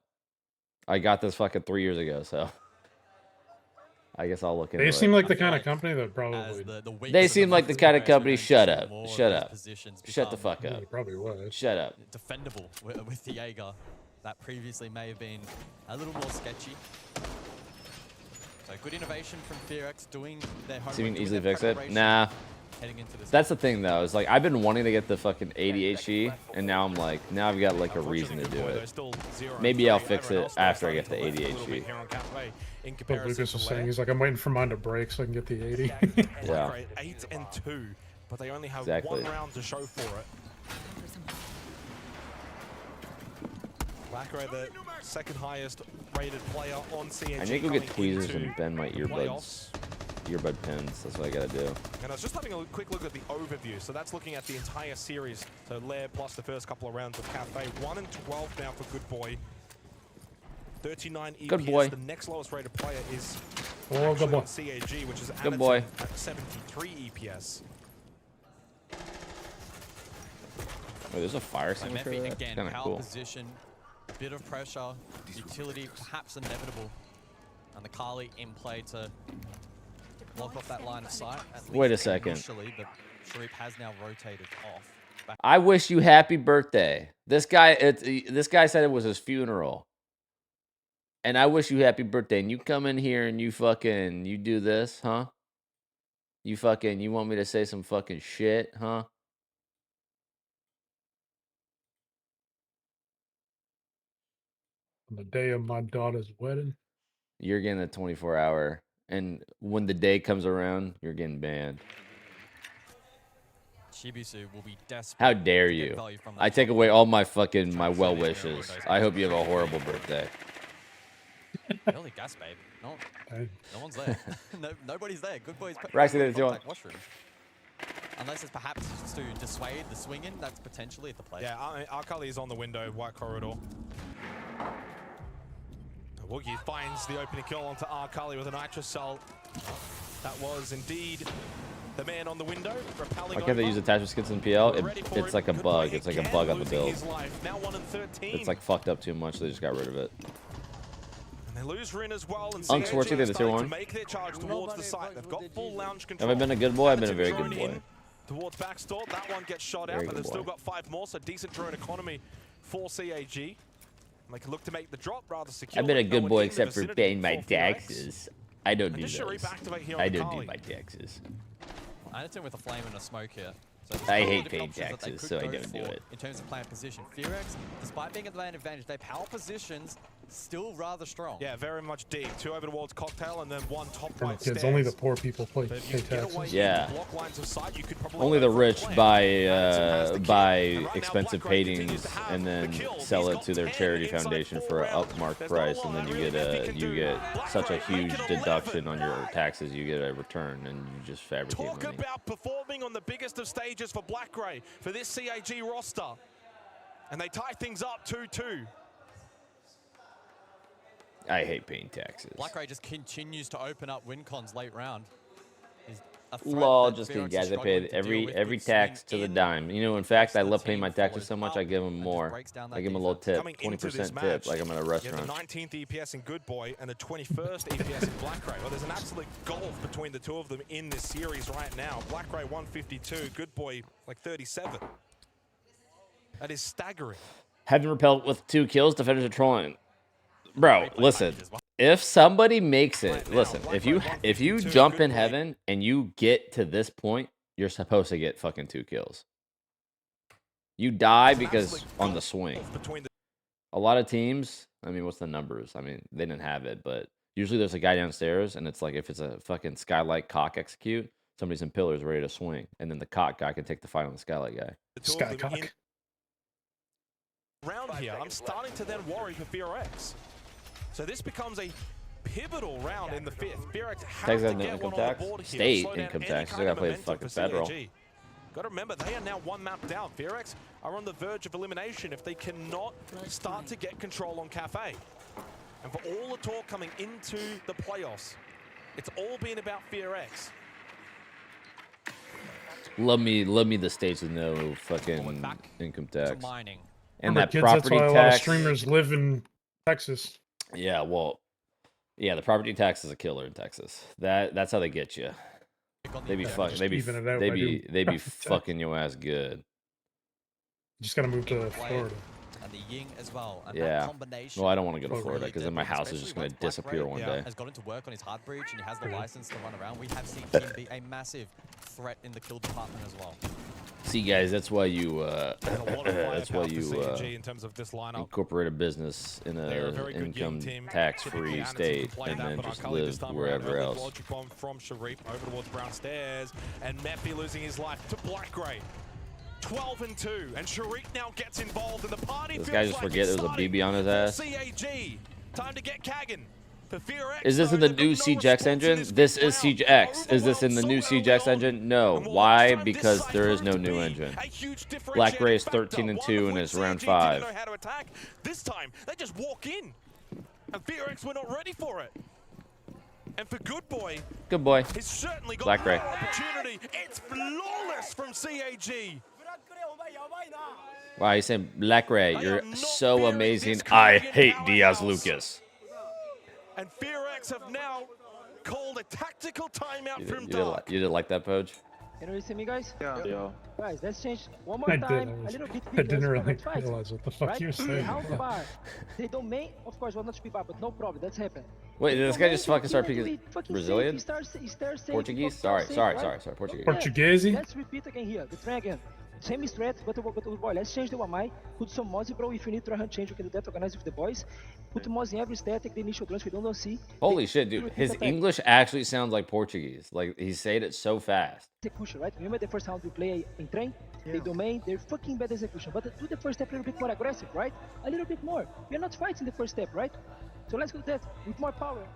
I got this fucking 3 years ago, so I guess I'll look into it. They seem like the kind of company that probably. They seem like the kind of company. Shut up. Shut up. Shut the fuck up. Probably would. Shut up. Defendable with the Jaeger. That previously may have been a little more sketchy. So good innovation from FEARX doing their homework. So you can easily fix it? Nah. That's the thing though. Is like I've been wanting to get the fucking ADHD, and now I'm like, now I've got like a reason to do it. Maybe I'll fix it after I get the ADHD. But Lucas was saying he's like, I'm waiting for mine to break so I can get the 80. Yeah. 8 and 2, but they only have Exactly. 1 round to show for it. Blackrey, the second highest rated player on CNG. I need to go get tweezers and bend my earbuds. Earbud pins. That's what I gotta do. And I was just having a quick look at the overview. So that's looking at the entire series. So Lair plus the first couple of rounds of Cafe. 1 and 12 now for Good Boy. 39 EPS. Good boy. The next lowest rated player is Good boy. CAG, which is Good boy. at 73 EPS. Oh, there's a fire extinguisher. Mephi That's again, kind of power cool. position, bit of pressure, utility perhaps inevitable, and the Kali in play to block off that line of sight. Wait a second. Initially, but Sharif has now rotated off. I wish you happy birthday. This guy said it was his funeral. And I wish you happy birthday. And you come in here and you do this, huh? You want me to say some fucking shit, huh? On the day of my daughter's wedding. You're getting a 24-hour. And when the day comes around, you're getting banned. Shibisu will be desperate. How dare you? I take away all my well wishes. I hope you have a horrible birthday. Really gas, babe. No one's there. Nobody's there. Good boys. Washroom. Unless it's perhaps to dissuade the swinging, that's potentially at the play. Yeah, Arkali is on the window, white corridor. Woogie finds the opening kill onto Arkali with a Nitrocell. That was indeed the man on the window, repelling. Why can't they use attachment skins in PL? It's like a bug. It's like a bug on the build. It's like fucked up too much. So they just got rid of it. They lose Rin as well, and Unks, what's your tier 1? make their charge towards the site. They've got full lounge control. Have I been a good boy? I've been a very good boy. Towards backstore, that one gets shot out, but they've still got 5 more, so decent drone economy for CAG. And they can look to make the drop rather secure. I've been a good boy except for paying my taxes. I don't do those. I don't do my taxes. Anaton with a flame and a smoke here. So I hate paying taxes, so I don't do it. In terms of playing position, FEARX, despite being at the advantage, they power positions still rather strong. Yeah, very much deep. 2 over towards Cocktail and then 1 top right Kids, stairs. only the poor people pay taxes. Yeah. Only the rich buy expensive paintings and then sell it to their charity foundation for an upmarked price, and then you get such a huge deduction on your taxes. You get a return, and you just fabricate money. Talk about performing on the biggest of stages for Black Grey for this CAG roster, and they tie things up 2-2. I hate paying taxes. Black Grey just continues to open up win cons late round. Lol, just kidding, guys. I paid every tax to the dime. You know, in fact, I love paying my taxes so much, I give them more. I give them a little tip, 20% tip, like I'm at a restaurant. The 19th EPS in Good Boy and the 21st EPS in Black Grey. Well, there's an absolute gulf between the 2 of them in this series right now. Black Grey 152, Good Boy like 37. That is staggering. Having repelled with 2 kills, defenders are trolling. Bro, listen. If somebody makes it, listen. If you jump in heaven and you get to this point, you're supposed to get fucking 2 kills. You die because on the swing. A lot of teams. I mean, what's the numbers? I mean, they didn't have it, but usually there's a guy downstairs, and it's like if it's a fucking skylight cock execute, somebody's in pillars ready to swing, and then the cock guy can take the fight on the skylight guy. Skycock. Round here, I'm starting to then worry for FEARX. So this becomes a pivotal round in the 5th. FEARX has to get one on the board here. State income tax. They gotta play the fucking federal. Got to remember, they are now 1 map down. FEARX are on the verge of elimination if they cannot start to get control on Cafe. And for all the talk coming into the playoffs, it's all been about FEARX. Love me the states with no fucking income tax. And Remember, that kids, property that's why tax. A lot of streamers live in Texas. Yeah, well, yeah, the property tax is a killer in Texas. That's how they get you. They be fucking fucking your ass good. You just gotta move to Florida. And the Ying as well. And yeah. Well, I don't want to go to Florida because then my house is just going to disappear one day. Has gotten to work on his hard breach and he has the license to run around. We have seen him be a massive threat in the kill department as well. See, guys, that's why you incorporate a business in a income tax-free state and then just live wherever else. From Sharif over towards Brown Stairs, and Mephi losing his life to Black Grey. 12-2, and Sharif now gets involved in the party. This guy just forget there's a BB on his ass. CAG, time to get Kagan. Is this in the new CGX engine? This is CGX. Is this in the new CGX engine? No. Why? Because there is no new engine. Black Grey is 13-2 and it's round 5. This time they just walk in, and FEARX were not ready for it. And for Good Boy, he's certainly got Black Grey. Opportunity. It's flawless from CAG. Wow, he's saying Black Grey, you're so amazing. I hate Diaz Lucas. And FEARX have now called a tactical timeout from Dark. You didn't like that, Poach? Can you see me, guys? Yeah. Guys, let's change one more I time. A little bit I didn't really realize what the fuck you were saying. Half bar. They domain, of course, will not speak up, but no problem. That's happened. Wait, did this guy just fucking start picking Brazilian? Portuguese? Sorry, Portuguese. Portuguese? Let's repeat again here. The try again. Same strat, but boy, let's change the Wamai. Put some Mozi, bro. If you need to run change, you can do that. Organize with the boys. Put Mozi in every stat, take the initial drones we don't see. Holy shit, dude. His English actually sounds like Portuguese. Like, he's saying it so fast. Execution, right? Remember the first round we play in train? They domain, they're fucking bad execution. But do the first step a little bit more aggressive, right? A little bit more. We're not fighting the first step, right? So let's do that with more power.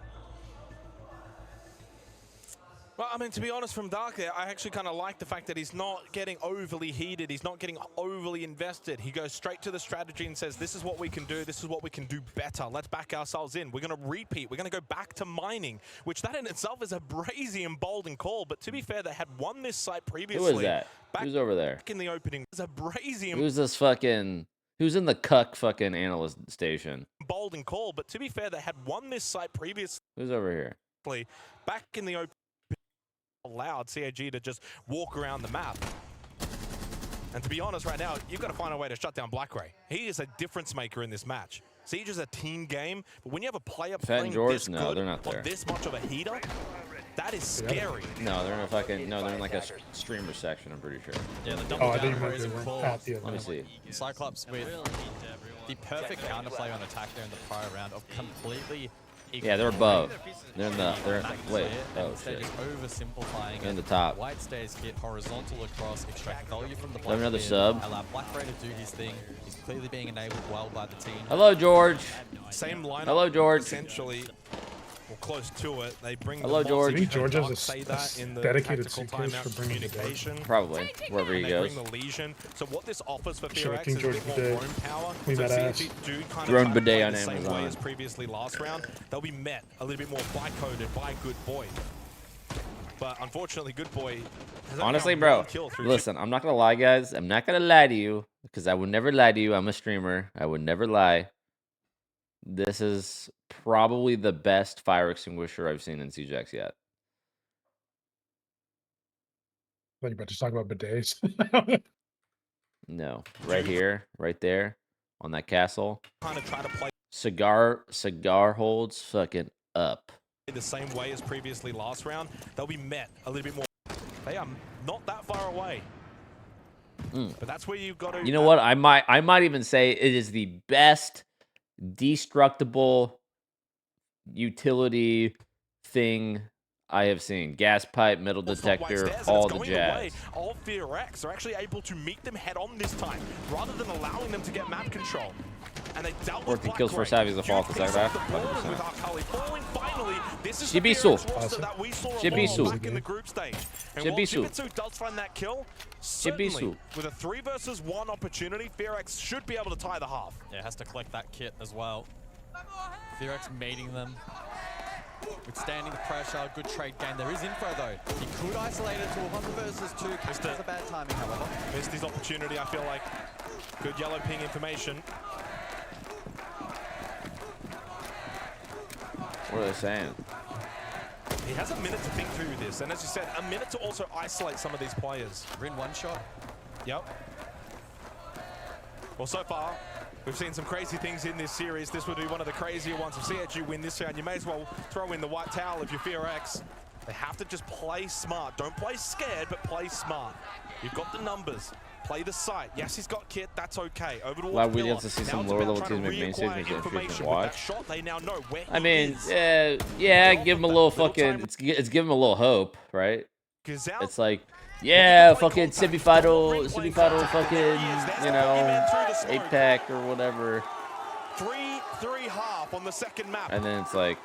Well, I mean, to be honest, from Dark there, I actually kind of like the fact that he's not getting overly heated. He's not getting overly invested. He goes straight to the strategy and says, this is what we can do. This is what we can do better. Let's back ourselves in. We're going to repeat. We're going to go back to mining, which that in itself is a brazy and bold and call. But to be fair, they had won this site previously. Who is that? Who's over there? Back in the opening, it's a brazy and who's this fucking... Who's in the cuck fucking analyst station? Bold and call. But to be fair, they had won this site previously. Who's over here? Back in the opening. Allowed CAG to just walk around the map. And to be honest right now, you've got to find a way to shut down Black Grey. He is a difference maker in this match. Siege is a team game, but when you have a player playing this good they're not there. on this much of a heater, that is scary. No, they're in a fucking they're in like a streamer section, I'm pretty sure. Yeah, the double down Let me see. Cyclops with the perfect counterplay on attack there in the prior round of completely. Yeah, they're above. They're in the. They're wait. Oh Instead shit. just oversimplifying In the top. White stairs hit horizontal across, extract value from the Have black. another sub. Allow Blackray to do his thing. He's clearly being enabled well by the team. Hello, George. Same lineup. Hello, George. Essentially, or close to it. They bring. Hello, the George. I think George has say that in the dedicated tactical suitcase timeout for bringing the communication. Probably wherever he They goes. bring the lesion. So what this offers for Sure, FEARX King is a George bit more bidet. roam power. Clean So that ass. CFG do kind Drone of bidet play on the same Amazon. way as previously last round. They'll be met a little bit more by-coded by Good Boy. But unfortunately, Good Boy has only Honestly, got bro, one kill through listen, I'm not gonna lie, guys. I'm not gonna lie to you because I would never lie to you. I'm a streamer. I would never lie. This is probably the best fire extinguisher I've seen in CJX yet. Like you about to talk about bidets. No, right here, right there, on that castle. kind of try to play Cigar holds fucking up. the same way as previously last round. They'll be met a little bit more. They are not that far away. But that's where you've got to. You know what? I might even say it is the best destructible utility thing I have seen. Gas pipe, metal detector, all the jazz. All FEARX are actually able to meet them head on this time, rather than allowing them to get map control. And they dealt with 14 kills first half is a fall for second half. Shibisu. Shibisu. Back in the group stage. And Shibisu. while Shibisu does find that kill, certainly with a 3 versus 1 opportunity, FEARX should be able to tie the half. Yeah, has to collect that kit as well. FEARX mating them. Withstanding the pressure, good trade game. There is info though. He could isolate it to a 1 versus 2. Missed it. A bad timing, however. Missed his opportunity, I feel like. Good yellow ping information. What are they saying? He has a minute to think through this, and as you said, a minute to also isolate some of these players. Rin one shot. Yep. Well, so far, we've seen some crazy things in this series. This would be one of the crazier ones. If CHG win this round, you may as well throw in the white towel if you're FEARX. They have to just play smart. Don't play scared, but play smart. You've got the numbers. Play the site. Yes, he's got kit. That's okay. Over towards Glad we get to see some lower level teams make main stages and interesting to watch. I mean, yeah, give him a little fucking. It's give him a little hope, right? It's like, yeah, fucking semifinal, fucking, you know, 8-pack or whatever. 3-3-half on the second map. And then it's like,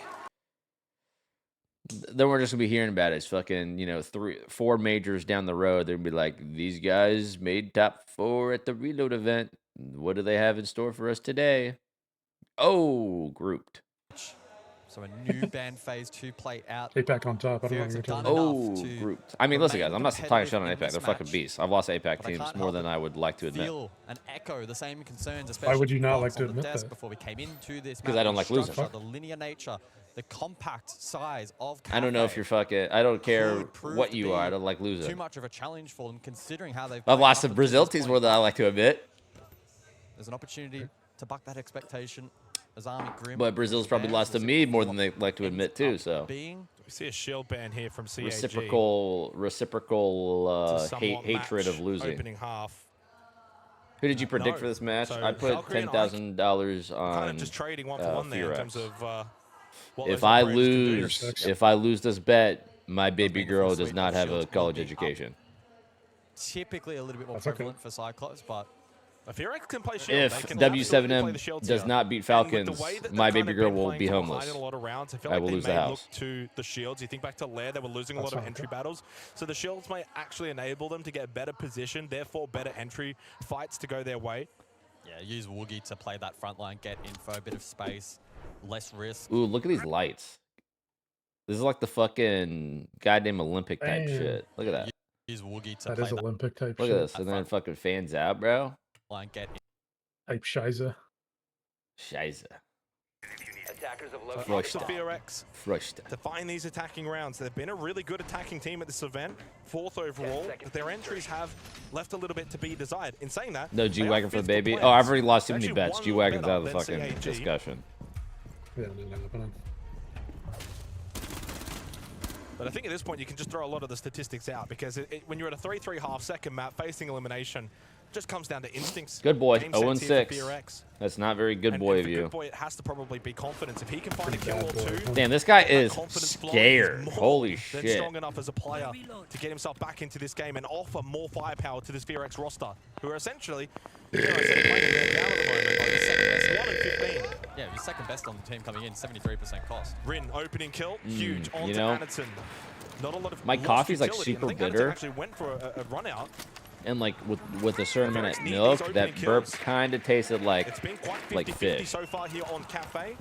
then we're just gonna be hearing about it. It's fucking, you know, 4 majors down the road. They're gonna be like, these guys made top 4 at the reload event. What do they have in store for us today? Oh, grouped. So a new ban phase 2 play out. 8-pack on top. I don't know what you're talking about. Oh, grouped. I mean, listen, guys, I'm not talking shit on 8-pack. They're fucking beasts. I've lost 8-pack teams more than I would like to admit. And echo the same concerns, especially why would you not like to admit that? Before we came into this, because I don't like losing. The linear nature, the compact size of I don't know if you're fucking. I don't care what you are. I don't like losing. Too much of a challenge for them, considering how they've. I've lost to Brazil teams more than I like to admit. There's an opportunity to buck that expectation. As Army Grim, but Brazil's probably lost to me more than they like to admit too. So we see a shield ban here from CHG. Reciprocal hatred of losing. Opening half. Who did you predict for this match? So I put $10,000 on kind of just trading 1-for-1 there in terms of if I lose this bet, my baby girl does not have a college education. Typically a little bit more prevalent for Cyclops, but FEARX can play shield. If W7M does not beat Falcons, my baby girl will be homeless. I will lose the house. To the shields, you think back to Lair, they were losing a lot of entry battles, so the shields may actually enable them to get better position, therefore better entry fights to go their way. Yeah, use Woogie to play that front line, get info, a bit of space, less risk. Ooh, look at these lights. This is like the fucking goddamn Olympic type shit. Look at that. Use Woogie to that play is Olympic type Look shit. at this, and then it fucking fans out, bro. Line get type Shiza. Shiza. Attackers of FEARX to find these attacking rounds. They've been a really good attacking team at this event, 4th overall, but their entries have left a little bit to be desired. In saying that, no G-Wagon for the baby. Oh, I've already lost too many bets. G-Wagon's out of the fucking discussion. Yeah, not happening. But I think at this point you can just throw a lot of the statistics out because when you're at a 3-3 half second map facing elimination, just comes down to instincts. Good boy. Game sense here for 0-6. FEARX. That's not very good boy of you. Good boy, it has to probably be confidence. If he can find a kill or two. Damn, this guy is scared. Holy shit. Then strong enough as a player to get himself back into this game and offer more firepower to this FEARX roster, who are essentially, you know, playing man down at the moment. Like the second best, 1 in 15. Yeah, he's second best on the team coming in, 73% cost. Rin, opening kill, huge on you to know, Anderson. Not a lot of my coffee's like utility, super and I think bitter. Anderson actually went for a run out. And like with a certain amount of milk, that burp kind of tasted like It's been quite 50-50 fish. so far here on Cafe.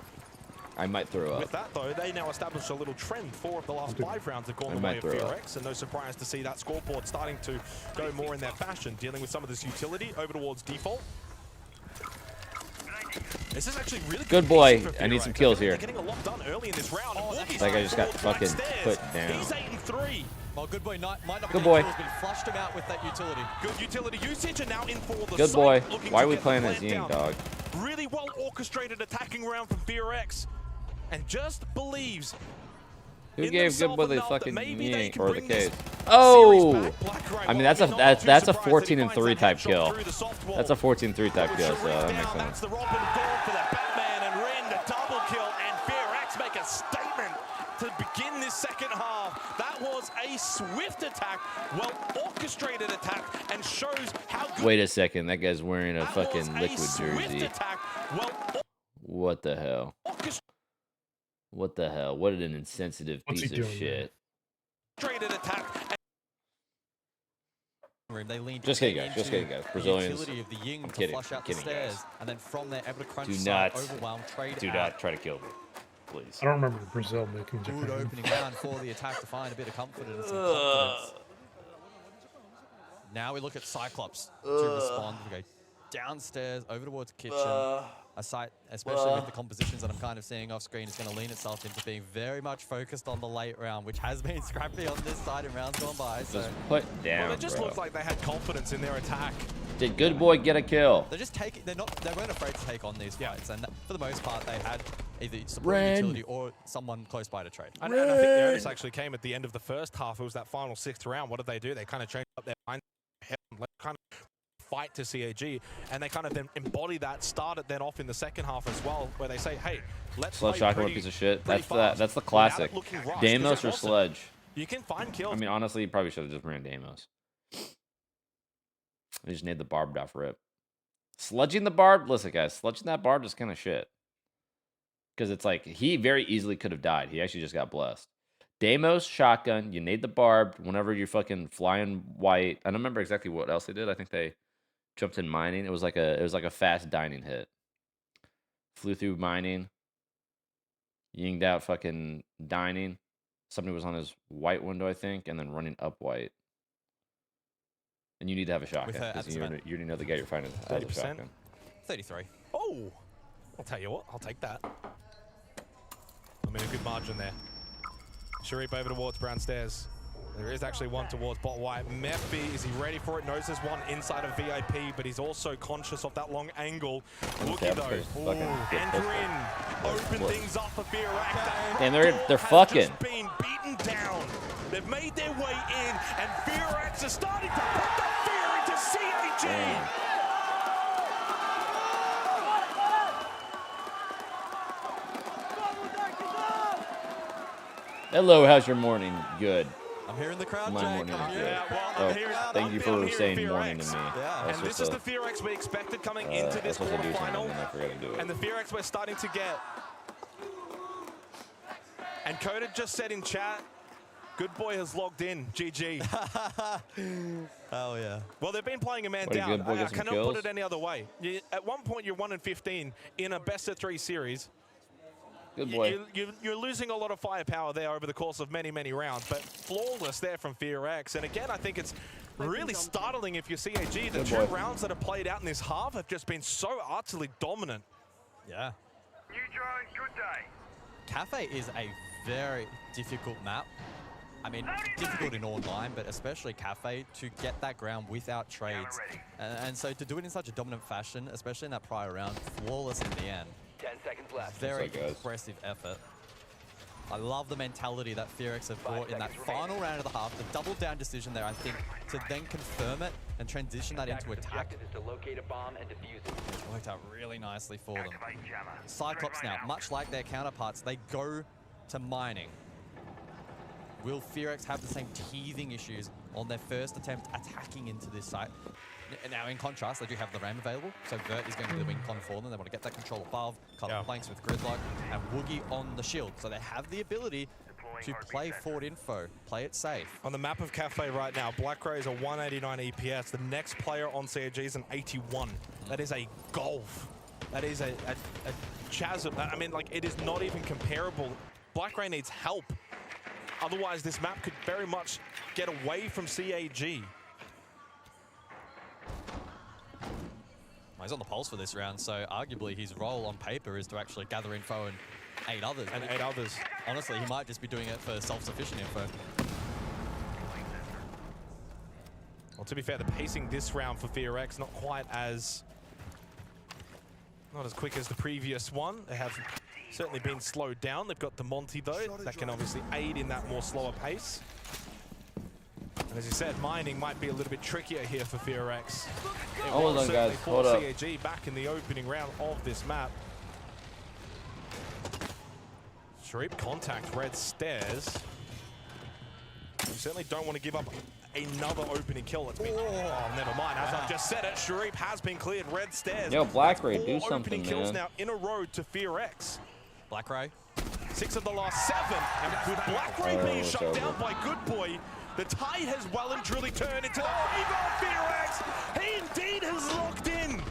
I might throw up. With that though, they now established a little trend. 4 of the last 5 rounds have gone the way of FEARX, and no surprise to see that scoreboard starting to go more in their fashion, dealing with some of this utility over towards default. This is actually really good boy. I need some kills here. Getting a lot done early in this round. That guy just got fucking put down. He's 8-3. Well, good boy might not be good boy. Kills, but he flushed him out with that utility. Good utility usage, and now in for the good boy. site, Why are we playing as Ying, dog? Really well orchestrated attacking round from FEARX, and just believes. Who gave good boy the fucking Ying or the case? Oh! I mean that's a 14-3 type kill. That's a 14-3 type kill, so that makes sense. That's the Robin Ball for the Batman and Rin, the double kill, and FEARX make a statement to begin this second half. That was a swift attack, well orchestrated attack, and shows how good. Wait a second, that guy's wearing a fucking liquid jersey. Attack, what the hell? What the hell? What an insensitive piece of shit. Orchestrated attack. They leaned just kidding, guys. Just kidding, guys. Brazilians. Of the Ying I'm kidding. Flush out I'm kidding, the stairs, guys. and then from there, able to crunch do side, not, overwhelm, trade do out. not try to kill me, please. I don't remember Brazil making Japan. Good opening round for the attack to find a bit of comfort and some confidence. Now we look at Cyclops to respond. We go downstairs, over towards kitchen. A site, especially with the compositions that I'm kind of seeing off screen, is going to lean itself into being very much focused on the late round, which has been scrappy on this side in rounds gone by. So. Just put down, well, it just looked like they had confidence in their attack. Did good boy get a kill? They're just taking. They weren't afraid to take on these fights, and for the most part, they had either support utility or someone close by to trade. And I think the onus actually came at the end of the first half. It was that final 6th round. What did they do? They kind of changed up their mind, kind of fight to CAG, and they kind of then embody that, start it then off in the second half as well, where they say, hey, let's play Sledge piece of shit. That's the classic. Deimos or Sledge. You can find kills. I mean, honestly, you probably should have just ran Deimos. I just need the barbed off rip. Sludging the barb, listen guys, sludging that barb is kind of shit. Because it's like, he very easily could have died. He actually just got blessed. Deimos, shotgun, you need the barb whenever you're fucking flying white. I don't remember exactly what else they did. I think they jumped in mining. It was like a fast dining hit. Flew through mining. Yinged out fucking dining. Somebody was on his white window, I think, and then running up white. And you need to have a shotgun because you already know the guy you're fighting has a shotgun. 33. Oh, I'll tell you what, I'll take that. I mean, a good margin there. Sharif over towards brown stairs. There is actually one towards bot white. Mephi, is he ready for it? Knows there's one inside of VIP, but he's also conscious of that long angle. Looky though. And Grin open things up for FEARX. And they're fucking. Just been beaten down. They've made their way in, and FEARX are starting to put the fear into CAG. Hello, how's your morning? Good. I'm hearing the crowd. My Jake. morning is good. Yeah, thank you for saying morning to me. Yeah. And this is the FEARX we expected coming into this quarterfinal. And the FEARX we're starting to get. And Coda just said in chat, good boy has logged in. GG. Oh yeah. Well, they've been playing a man down. I cannot put it any other way. At one point, you're 1 in 15 in a best of 3 series. Good boy. You're losing a lot of firepower there over the course of many, many rounds, but flawless there from FEARX. And again, I think it's really startling if you're CAG. The 2 rounds that have played out in this half have just been so utterly dominant. Yeah. New drone, good day. Cafe is a very difficult map. I mean, difficult in online, but especially Cafe, to get that ground without trades. And so to do it in such a dominant fashion, especially in that prior round, flawless in the end. 10 seconds left. Very impressive effort. I love the mentality that FEARX have brought in that final round of the half, the double down decision there, I think, to then confirm it and transition that into attack. It worked out really nicely for them. Cyclops now, much like their counterparts, they go to mining. Will FEARX have the same teething issues on their first attempt attacking into this site? Now, in contrast, they do have the RAM available, so Vert is going to be the win con for them. They want to get that control above, cover flanks with Gridlock, and Woogie on the shield. So they have the ability to play forward info, play it safe. On the map of Cafe right now, BlackRay is a 189 EPS. The next player on CAG is an 81. That is a gulf. That is a chasm. I mean, like, it is not even comparable. BlackRay needs help. Otherwise, this map could very much get away from CAG. He's on the pulse for this round, so arguably his role on paper is to actually gather info and aid others. Honestly, he might just be doing it for self-sufficient info. Well, to be fair, the pacing this round for FEARX not quite as... not as quick as the previous one. They have certainly been slowed down. They've got the Monty, though, that can obviously aid in that more slower pace. And as you said, mining might be a little bit trickier here for FEARX. Hold on, guys. Hold up. CAG back in the opening round of this map. Sharip contact red stairs. You certainly don't want to give up another opening kill. It's been, oh, never mind. As I've just said it, Sharip has been cleared. Red stairs. Yo, BlackRay, do something, opening kills now in a row to FEARX. BlackRay. 6 of the last 7. And with BlackRay being shut down by Good Boy, the tide has well and truly turned into the favor of FEARX. He indeed has locked in.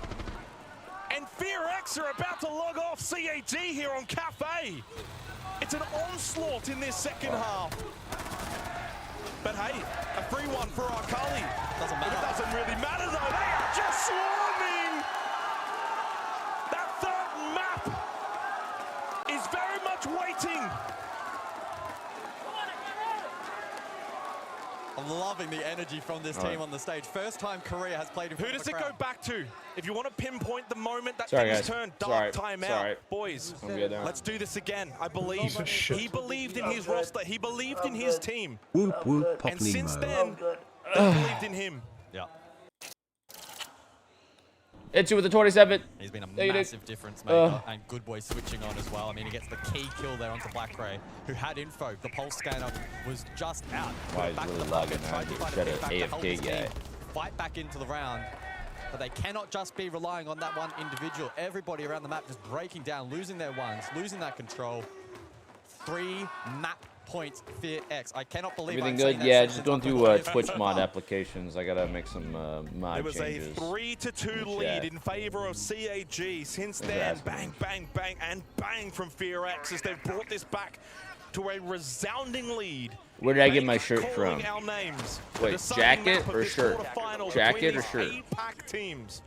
And FEARX are about to log off CAG here on Cafe. It's an onslaught in this second half. But hey, a free one for Akali. Doesn't matter. It doesn't really matter though. They are just swarming. That third map is very much waiting. I'm loving the energy from this team on the stage. First time Korea has played in front Who of does a it crowd. go back to? If you want to pinpoint the moment that Sorry, things guys. turn dark, timeout. Boys, I'm good now. let's do this again. I believe he believed in his roster. He believed in his team. Whoop whoop pop And since Nemo. then, they believed in him. Yeah. Hit you with the 27. He's been a massive difference maker, and Good Boy switching on as well. I mean, he gets the key kill there onto BlackRay, who had info. The pulse scanner was just out. Why is really lagging now? Got an AFK guy. Fight back into the round, but they cannot just be relying on that one individual. Everybody around the map just breaking down, losing their ones, losing that control. 3 map points FEARX. I cannot believe Everything good? Yeah, just don't do Twitch mod applications. I gotta make some mod changes. It was a 3-2 lead in favor of CAG. Since then, bang, bang, bang, and bang from FEARX as they've brought this back to a resounding lead. Where did I get my shirt from? Our names. Wait, jacket or shirt? Jacket or shirt? 8-pack teams.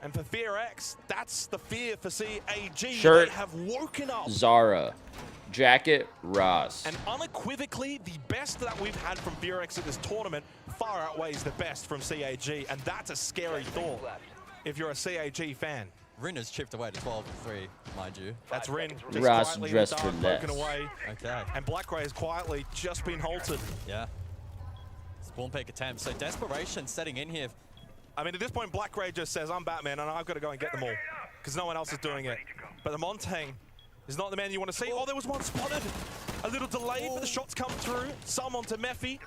And for FEARX, that's the fear for CAG. Shirt, they have woken up. Zara. Jacket, Ross. And unequivocally, the best that we've had from FEARX at this tournament far outweighs the best from CAG, and that's a scary thought if you're a CAG fan. Rin has chipped away to 12-3, mind you. That's Rin. Ross dressed for less. Away. Okay. And BlackRay has quietly just been halted. Yeah. Spawn peek attempt. So desperation setting in here. I mean, at this point, BlackRay just says, I'm Batman, and I've got to go and get them all, because no one else is doing it. But the Montang is not the man you want to see. Oh, there was one spotted. A little delayed, but the shots come through. Some onto Mephi.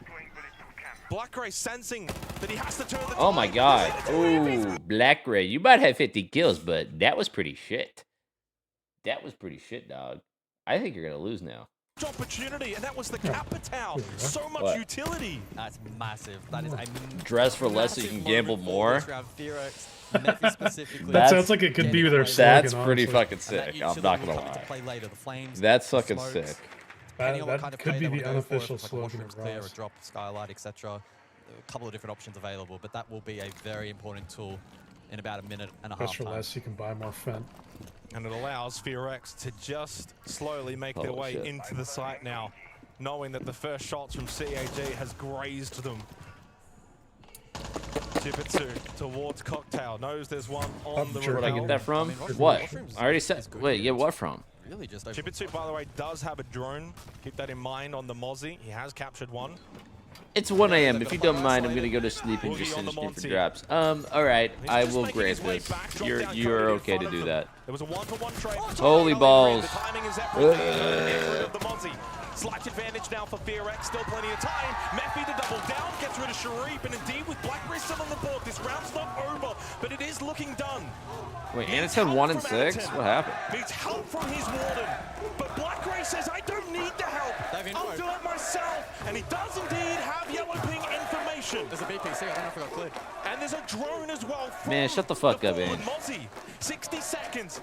BlackRay sensing that he has to turn the Oh my god. Ooh, BlackRay. You might have 50 kills, but that was pretty shit. That was pretty shit, dog. I think you're going to lose now. Opportunity, and that was the Capital. So much utility. That's massive. That is a dress for less so you can gamble more. That sounds like it could be their slogan. That's pretty fucking sick. I'm not gonna lie. That's fucking sick. That could be the unofficial slogan of clear, a Ross. drop, skylight, etc. A couple of different options available, but that will be a very important tool in about a minute and a half. Dress for less, you can buy more Fent. And it allows FEARX to just slowly make their way into the site now, knowing that the first shots from CAG has grazed them. 2 Chipitsu towards Cocktail. Knows there's one on the Where'd I get that from? I mean, What? mushrooms I already said. Wait, get what from? Really just Chipitsu, by the way, does have a drone. Keep that in mind on the Mozzie. He has captured one. It's 1 a.m. If you don't mind, I'm gonna go to sleep and just finish game for drops. All right, I will grant this. You're okay to do that. There was a one-for-one trade. Holy balls! The timing is everything. Of the Mozzie. Slight advantage now for FEARX. Still plenty of time. Mephi to double down, gets rid of Sharif, and indeed with Blackberry still on the board, this round's not over, but it is looking done. Wait, Anatone 1 and 6? What happened? Needs help from his warden, but Blackberry says, I don't need the help. I'll do it myself, and he does indeed have yellow ping information. There's a BPC, I don't know if I got cleared. And there's a drone as well. Man, shut the fuck up, man. Mozzie, 60 seconds.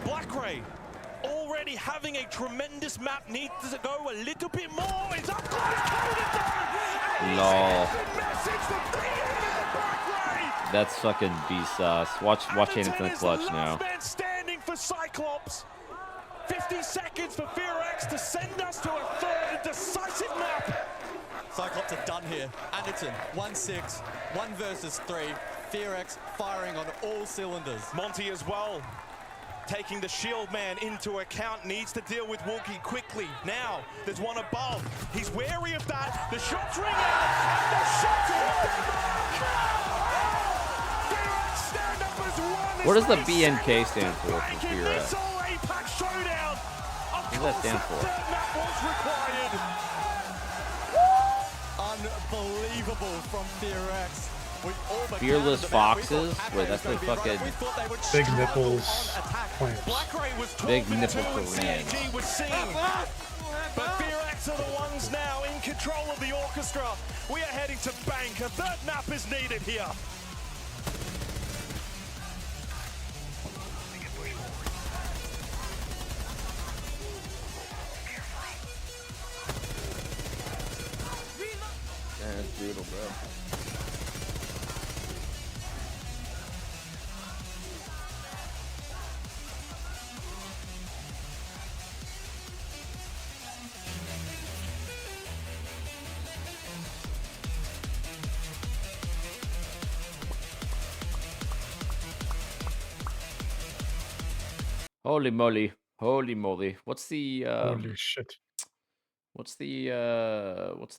Blackray already having a tremendous map, needs to go a little bit more. It's up close, Lol. That's fucking B-sauce. Watch Anatone clutch now. Man standing for Cyclops. 50 seconds for FEARX to send us to a third decisive map. Cyclops are done here. Anderton, 1-6, 1 versus 3. FEARX firing on all cylinders. Monty as well. Taking the shield man into account, needs to deal with Wookie quickly. Now, there's one above. He's wary of that. The shots ring out, and the shots stand up as one. What does the BNK stand for FEARX? What does that stand for? Unbelievable from FEARX. Fearless Foxes? Wait, that's the fucking... Big nipples clamps. Big nipple Korean. But FEARX are the ones now in control of the orchestra. We are heading to Bank. A third map is needed here. That's brutal, bro. Holy moly. Holy moly. What's the Holy shit. What's the what's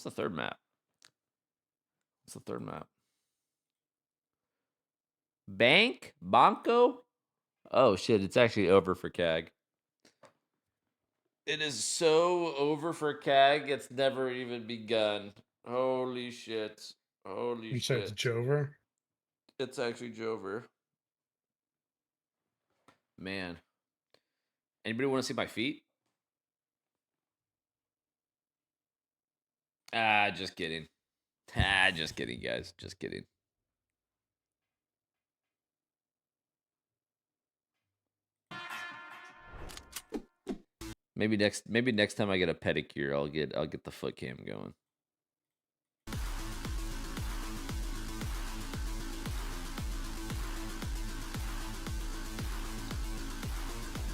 the third map? What's the third map? Bank? Banco? Oh shit, it's actually over for CAG. It is so over for CAG, it's never even begun. Holy shit. Holy You shit. said it's Jover? It's actually Jover. Man. Anybody want to see my feet? Ah, just kidding. Ah, just kidding, guys. Just kidding. Maybe next time I get a pedicure, I'll get the foot cam going.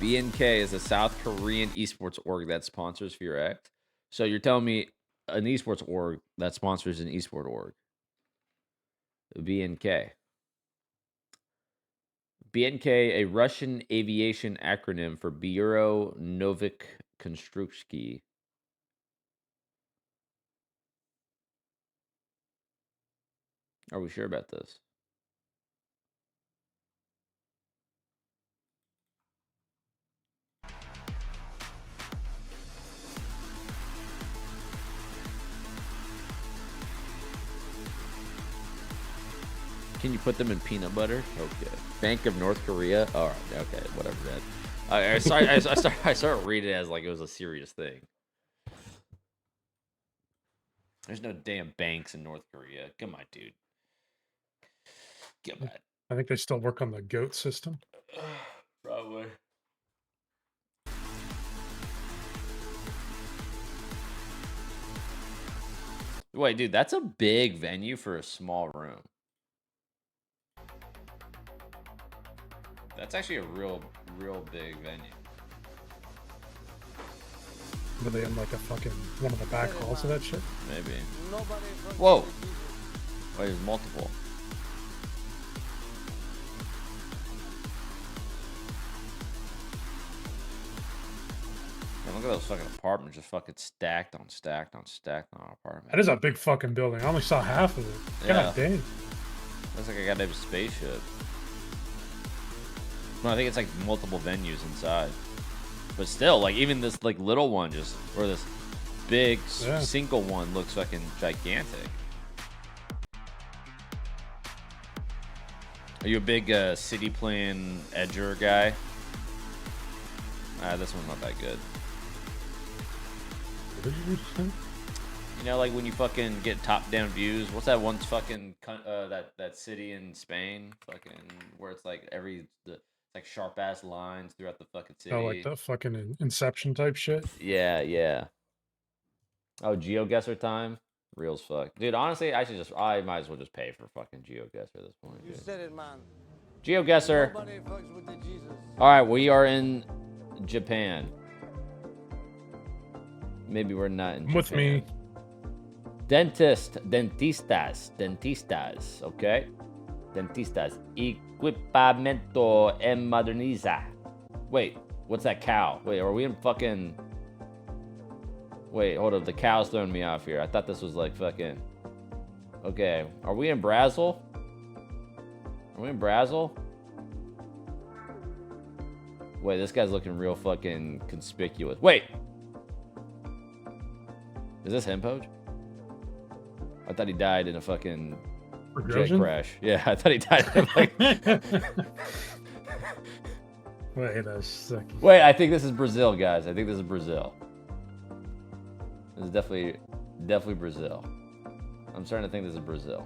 BNK is a South Korean esports org that sponsors FEARX. So you're telling me an esports org that sponsors an esport org? BNK. BNK, a Russian aviation acronym for Beaulo Novik Konstruksky. Are we sure about this? Can you put them in peanut butter? Okay. Bank of North Korea? All right. Okay. Whatever, man. I started reading it as like it was a serious thing. There's no damn banks in North Korea. Come on, dude. Come on. I think they still work on the GOAT system. Probably. Wait, dude, that's a big venue for a small room. That's actually a real big venue. Were they in like a fucking one of the back halls of that shit? Maybe. Whoa! Wait, there's multiple. Man, look at those fucking apartments just fucking stacked on apartments. That is a big fucking building. I only saw half of it. Yeah. God dang. Looks like a goddamn spaceship. No, I think it's like multiple venues inside. But still, like even this like little one just, or this big single one looks fucking gigantic. Are you a big city plan edger guy? This one's not that good. You know, like when you fucking get top-down views. What's that one fucking that city in Spain, fucking where it's like like sharp ass lines throughout the fucking city. Oh, like the fucking Inception type shit. Yeah, yeah. Oh, GeoGuessr time. Real as fuck, dude. Honestly, I might as well just pay for fucking GeoGuessr at this point. You said it, man. GeoGuessr. Nobody fucks with the Jesus. All right, we are in Japan. Maybe we're not in Japan. With me. Dentistas, okay? Dentistas. Equipamiento en moderniza. Wait, what's that cow? Wait, are we in fucking... Wait, hold up. The cow's throwing me off here. I thought this was like fucking... Okay, are we in Brazil? Are we in Brazil? Wait, this guy's looking real fucking conspicuous. Wait! Is this him, Poach? I thought he died in a fucking jet crash. Yeah, I thought he died in a Wait a second. Wait, I think this is Brazil, guys. I think this is Brazil. This is definitely Brazil. I'm starting to think this is Brazil.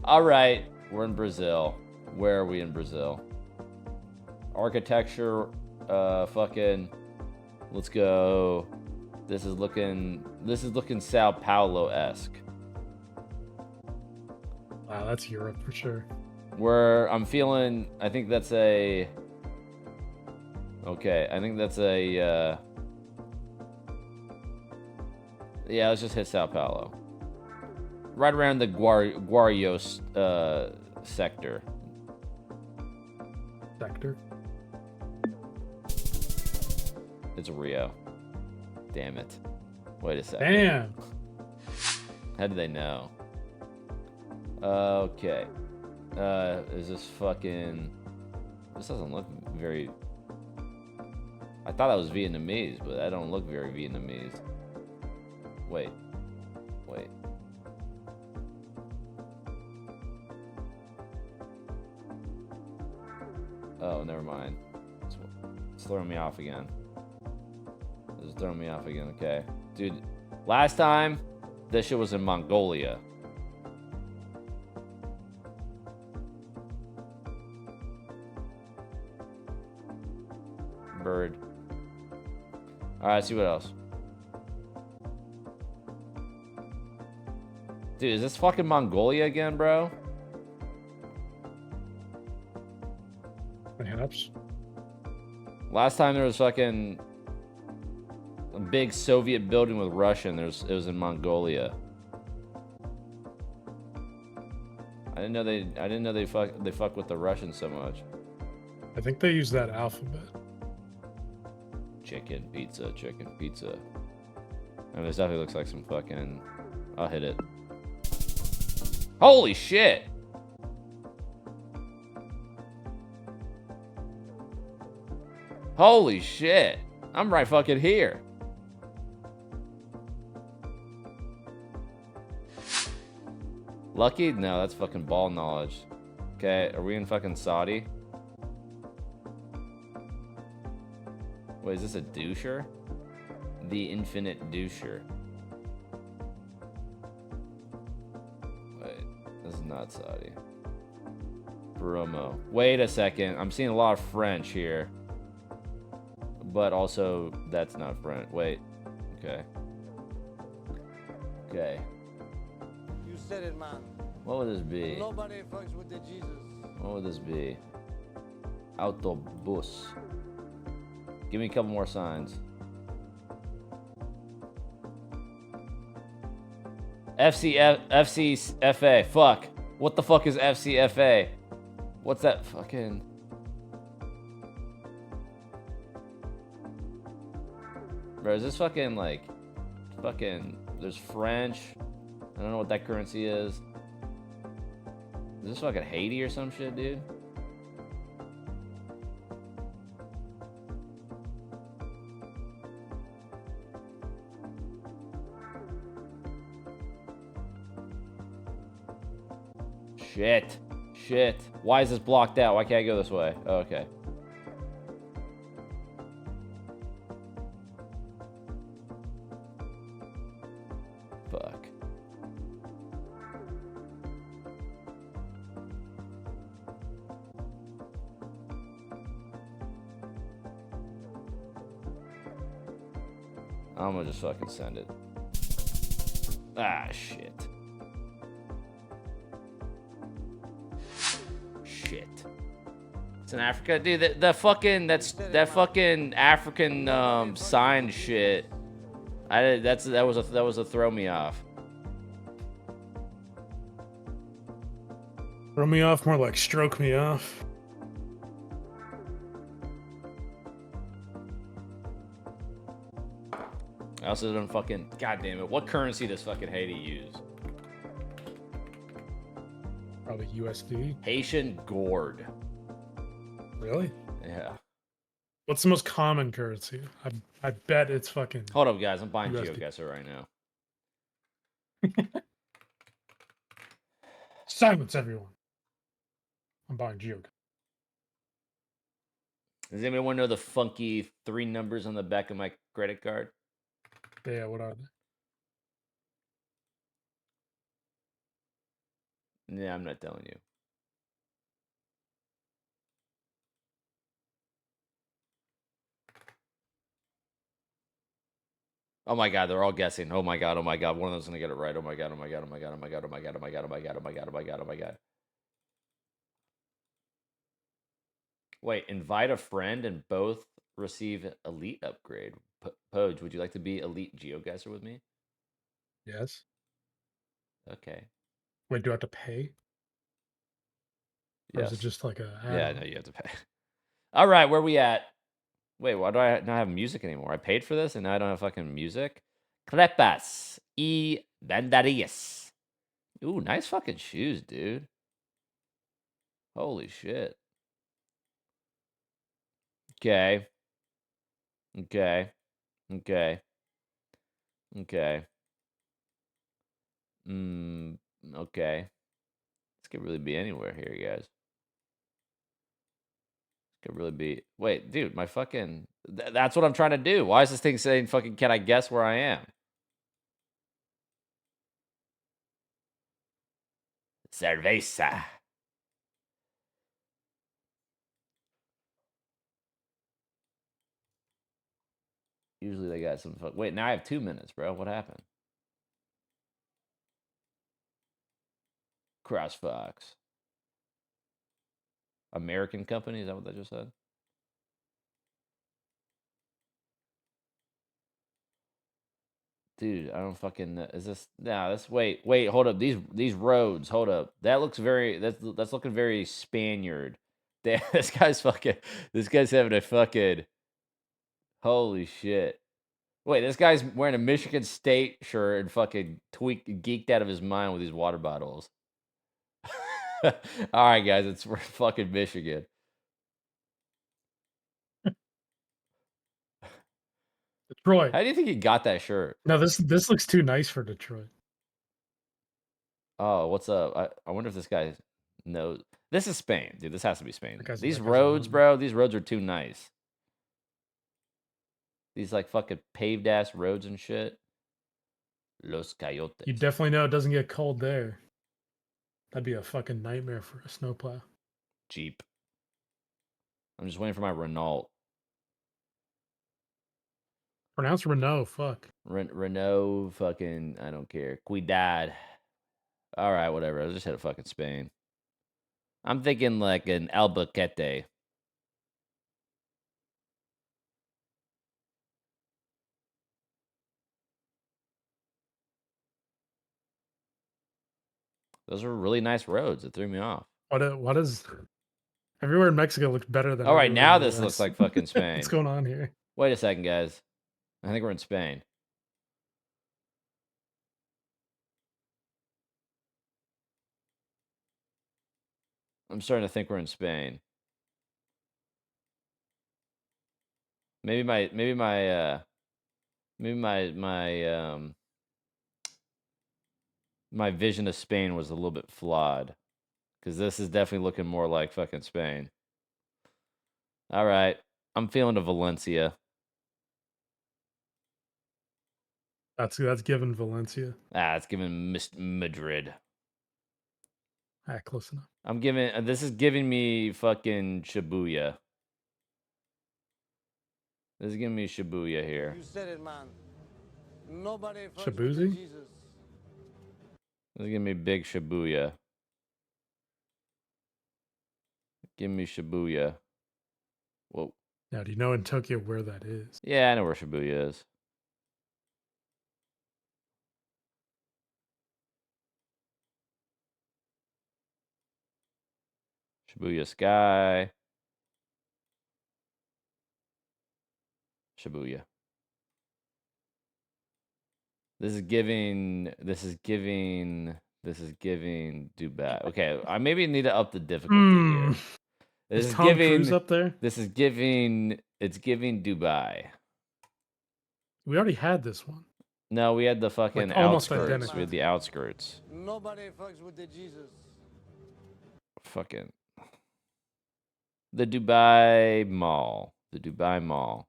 All right, we're in Brazil. Where are we in Brazil? Architecture, fucking, let's go. This is looking Sao Paulo-esque. Wow, that's Europe for sure. I'm feeling, I think that's a, okay, I think that's a, yeah, let's just hit Sao Paulo. Right around the Guarulhos sector. Sector? It's Rio. Damn it. Wait a second. Damn. How do they know? Okay. Is this fucking... This doesn't look very... I thought that was Vietnamese, but that don't look very Vietnamese. Wait. Oh, never mind. It's throwing me off again. It's throwing me off again, okay. Dude, last time, this shit was in Mongolia. Bird. Alright, see what else. Dude, is this fucking Mongolia again, bro? Perhaps. Last time there was fucking a big Soviet building with Russia, and it was in Mongolia. I didn't know they fuck with the Russians so much. I think they use that alphabet. Chicken pizza. I mean, this definitely looks like some fucking... I'll hit it. Holy shit! Holy shit! I'm right fucking here. Lucky? No, that's fucking ball knowledge. Okay, are we in fucking Saudi? Wait, is this a doucher? The infinite doucher. Wait, this is not Saudi. Bromo. Wait a second. I'm seeing a lot of French here. But also, that's not French. Wait. Okay. Okay. You said it, man. What would this be? Nobody fucks with the Jesus. What would this be? Autobus. Give me a couple more signs. FCFA. Fuck. What the fuck is FCFA? What's that fucking... Bro, is this fucking like... Fucking... There's French. I don't know what that currency is. Is this fucking Haiti or some shit, dude? Shit. Shit. Why is this blocked out? Why can't I go this way? Oh, okay. Fuck. I'm gonna just fucking send it. Ah, shit. Shit. It's in Africa, dude. The fucking that fucking African sign shit. That was a throw me off. Throw me off, more like stroke me off. I also don't fucking... God damn it. What currency does fucking Haiti use? Probably USD. Haitian gourd. Really? Yeah. What's the most common currency? I bet it's fucking... Hold up, guys. I'm buying USD. GeoGuessr right now. Silence, everyone. I'm buying GeoGuessr. Does anyone know the funky 3 numbers on the back of my credit card? Yeah, what are they? Yeah, I'm not telling you. Oh my god, they're all guessing. Oh my god, oh my god. One of them's gonna get it right. Oh my god, oh my god, oh my god, oh my god, oh my god, oh my god, oh my god, oh my god, oh my god, oh my god. Wait, invite a friend and both receive elite upgrade. Poj, would you like to be elite GeoGuessr with me? Yes. Okay. Wait, do I have to pay? Or Yes. is it just like a... Yeah, no, you have to pay. All right, where we at? Wait, why do I not have music anymore? I paid for this and now I don't have fucking music? Crepas y bandarillas. Ooh, nice fucking shoes, dude. Holy shit. Okay. Okay. Okay. Okay. Okay. This could really be anywhere here, guys. Could really be... Wait, dude, my fucking... That's what I'm trying to do. Why is this thing saying fucking, can I guess where I am? Cerveza. Usually they got some... Wait, now I have 2 minutes, bro. What happened? CrossFox. American company? Is that what they just said? Dude, I don't fucking... Is this... Nah, this... Wait, hold up. These roads, hold up. That looks very... That's looking very Spaniard. Damn, this guy's fucking... This guy's having a fucking... Holy shit. Wait, this guy's wearing a Michigan State shirt and fucking geeked out of his mind with these water bottles. All right, guys, it's fucking Michigan. Detroit. How do you think he got that shirt? No, this looks too nice for Detroit. Oh, what's up? I wonder if this guy knows. This is Spain, dude. This has to be Spain. That These guy's roads, bro. These roads are too nice. These like fucking paved ass roads and shit. Los Coyotes. You definitely know it doesn't get cold there. That'd be a fucking nightmare for a snowplow. Jeep. I'm just waiting for my Renault. Pronounce Renault, fuck. Renault, fucking, I don't care. Cuidad. All right, whatever. I just hit a fucking Spain. I'm thinking like an Albuquerque. Those were really nice roads. It threw me off. What is... Everywhere in Mexico looks better than... All right, everywhere now in the this looks US. like fucking Spain. What's going on here? Wait a second, guys. I think we're in Spain. I'm starting to think we're in Spain. Maybe my vision of Spain was a little bit flawed, because this is definitely looking more like fucking Spain. All right, I'm feeling to Valencia. That's given Valencia. Ah, it's giving Madrid. Ah, close enough. I'm giving. This is giving me fucking Shibuya. This is giving me Shibuya here. You said it, man. Nobody Shibuya? Jesus. This is giving me big Shibuya. Give me Shibuya. Whoa. Now, do you know in Tokyo where that is? Yeah, I know where Shibuya is. Shibuya Sky. Shibuya. This is giving Dubai. Okay, I maybe need to up the difficulty here. This is Tom Cruise up there? It's giving Dubai. We already had this one. No, we had the fucking like almost outskirts. Identical. We had the outskirts. Nobody fucks with the Jesus. Fucking the Dubai Mall. The Dubai Mall.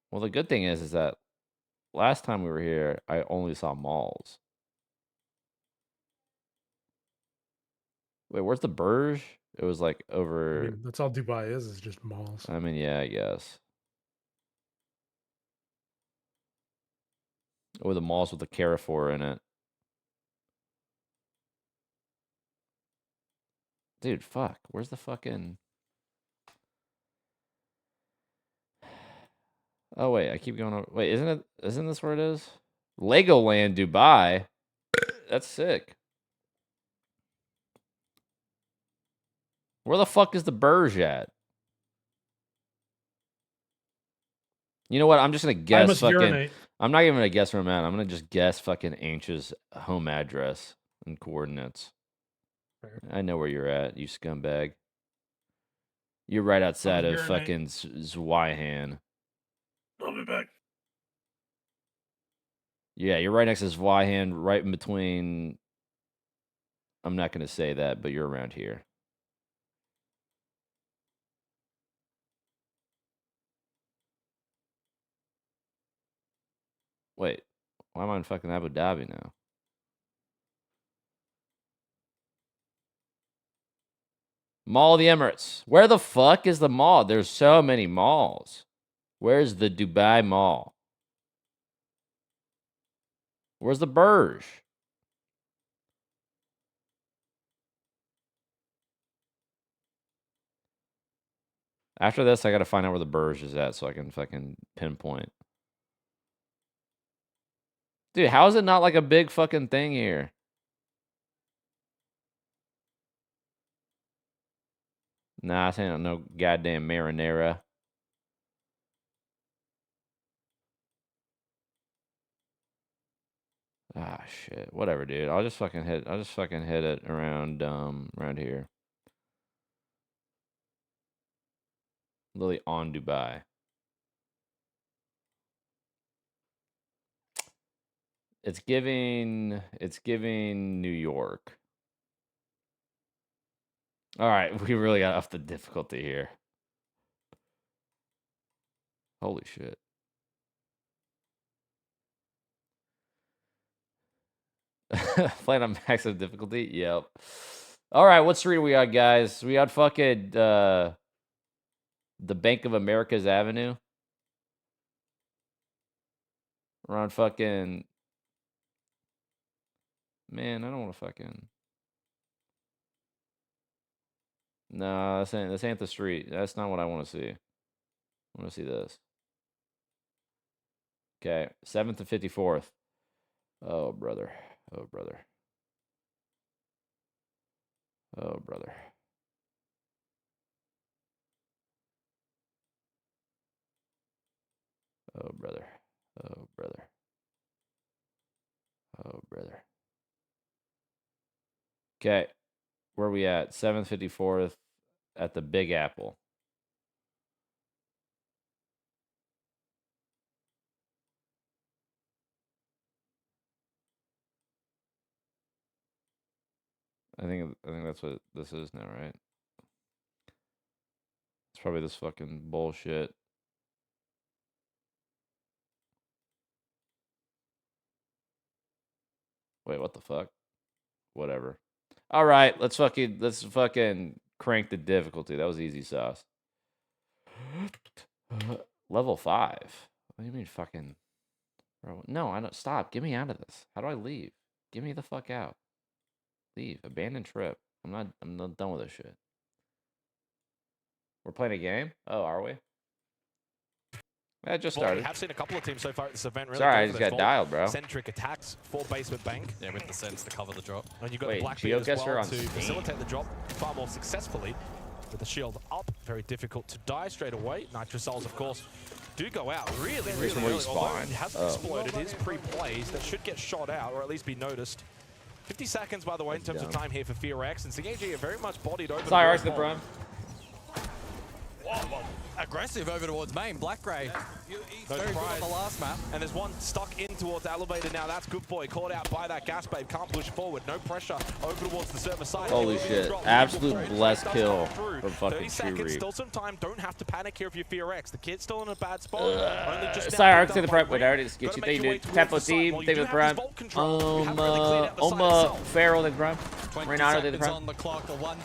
Well, the good thing is that last time we were here, I only saw malls. Wait, where's the Burj? It was like over... I mean, that's all Dubai is just malls. I mean, yeah, I guess. Or the malls with the Carrefour in it. Dude, fuck. Where's the fucking... Oh, wait, I keep going over... Wait, isn't this where it is? Legoland, Dubai? That's sick. Where the fuck is the Burj at? You know what? I'm just gonna guess fucking... Urinate. I'm not even gonna guess where I'm at. I'm gonna just guess fucking Ainch's home address and coordinates. Fair. I know where you're at, you scumbag. You're right outside of fucking Zweihan. I'll be back. Yeah, you're right next to Zweihan, right in between... I'm not gonna say that, but you're around here. Wait, why am I in fucking Abu Dhabi now? Mall of the Emirates. Where the fuck is the mall? There's so many malls. Where's the Dubai Mall? Where's the Burj? After this, I gotta find out where the Burj is at so I can fucking pinpoint. Dude, how is it not like a big fucking thing here? Nah, this ain't no goddamn marinara. Ah, shit. Whatever, dude. I'll just fucking hit it around around here. Literally on Dubai. It's giving New York. All right, we really got up the difficulty here. Holy shit. Playing on maximum difficulty? Yep. All right, what street we got, guys? We got fucking the Bank of America's Avenue. We're on fucking... Man, I don't want to fucking... No, this ain't the street. That's not what I want to see. I want to see this. Okay, 7th and 54th. Oh, brother. Oh, brother. Oh, brother. Oh, brother. Oh, brother. Oh, brother. Okay. Where are we at? 754th at the Big Apple. I think that's what this is now, right? It's probably this fucking bullshit. Wait, what the fuck? Whatever. All right, let's fucking crank the difficulty. That was easy sauce. Level 5. What do you mean fucking? Bro, no, I don't. Stop. Get me out of this. How do I leave? Get me the fuck out. Leave. Abandon trip. I'm not done with this shit. We're playing a game? Oh, are we? I just started. We have seen a couple of teams so far at this event. Really sorry, I just got dialed, bro. Centric attacks for basement bank. Yeah, with the Sens to cover the drop. And you've got the Black Beard as well to facilitate the drop far more successfully. With the shield up, very difficult to die straight away. Nitro Souls, of course, do go out really early. Although he hasn't exploded his pre-plays, that should get shot out or at least be noticed. 50 seconds, by the way, in terms of time here for FEARX, and CAG are very much bodied over. Sorry, the prime. Whoa. Aggressive over towards main. Black Grey. Very good on the last map. And there's one stuck in towards Elevator now. That's Good Boy. Caught out by that gas babe. Can't push forward. No pressure over towards the server side. Holy shit. Absolute blessed kill from fucking 30 seconds. Still some time. Don't have to panic here if you're FEARX. The kid's still in a bad spot. Sorry, to the prime. Wait, I already just get you. Thank you, dude. Tempo team. Thank you for the prime. Oma, Farrell, the prime. Renato, the prime.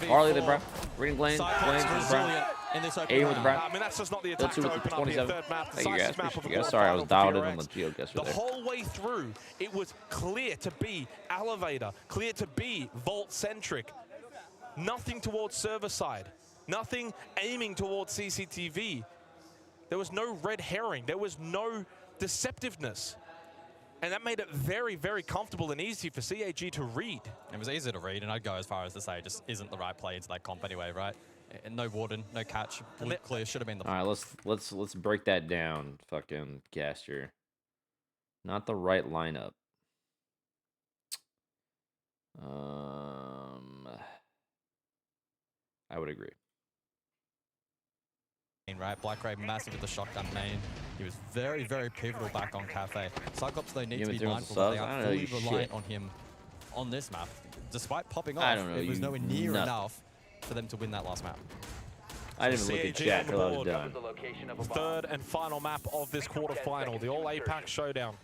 Harley, the prime. Reading Blaine. Blaine, the prime. Aiden with the prime. I mean, that's just not the attack to open up the third map. Thank you guys. Appreciate you guys. Sorry, I was dialed in on the geo guess the whole way through, it was clear to be Elevator, clear to be Vault-centric. Nothing towards server side. Nothing aiming towards CCTV. There was no red herring. There was no deceptiveness. And that made it very, very comfortable and easy for CAG to read. It was easy to read, and I'd go as far as to say it just isn't the right play into that comp anyway, right? And no warden, no catch, clear, should have been the. All right, let's break that down, fucking caster. Not the right lineup. I would agree. Right, Black Grey massive with the shotgun main. He was very, very pivotal back on Cafe. Cyclops though need to be mindful that they are fully reliant on him on this map. Despite popping off, it was nowhere near enough for them to win that last map. I didn't even look at chat till I was done. Third and final map of this quarterfinal, the All APAC Showdown.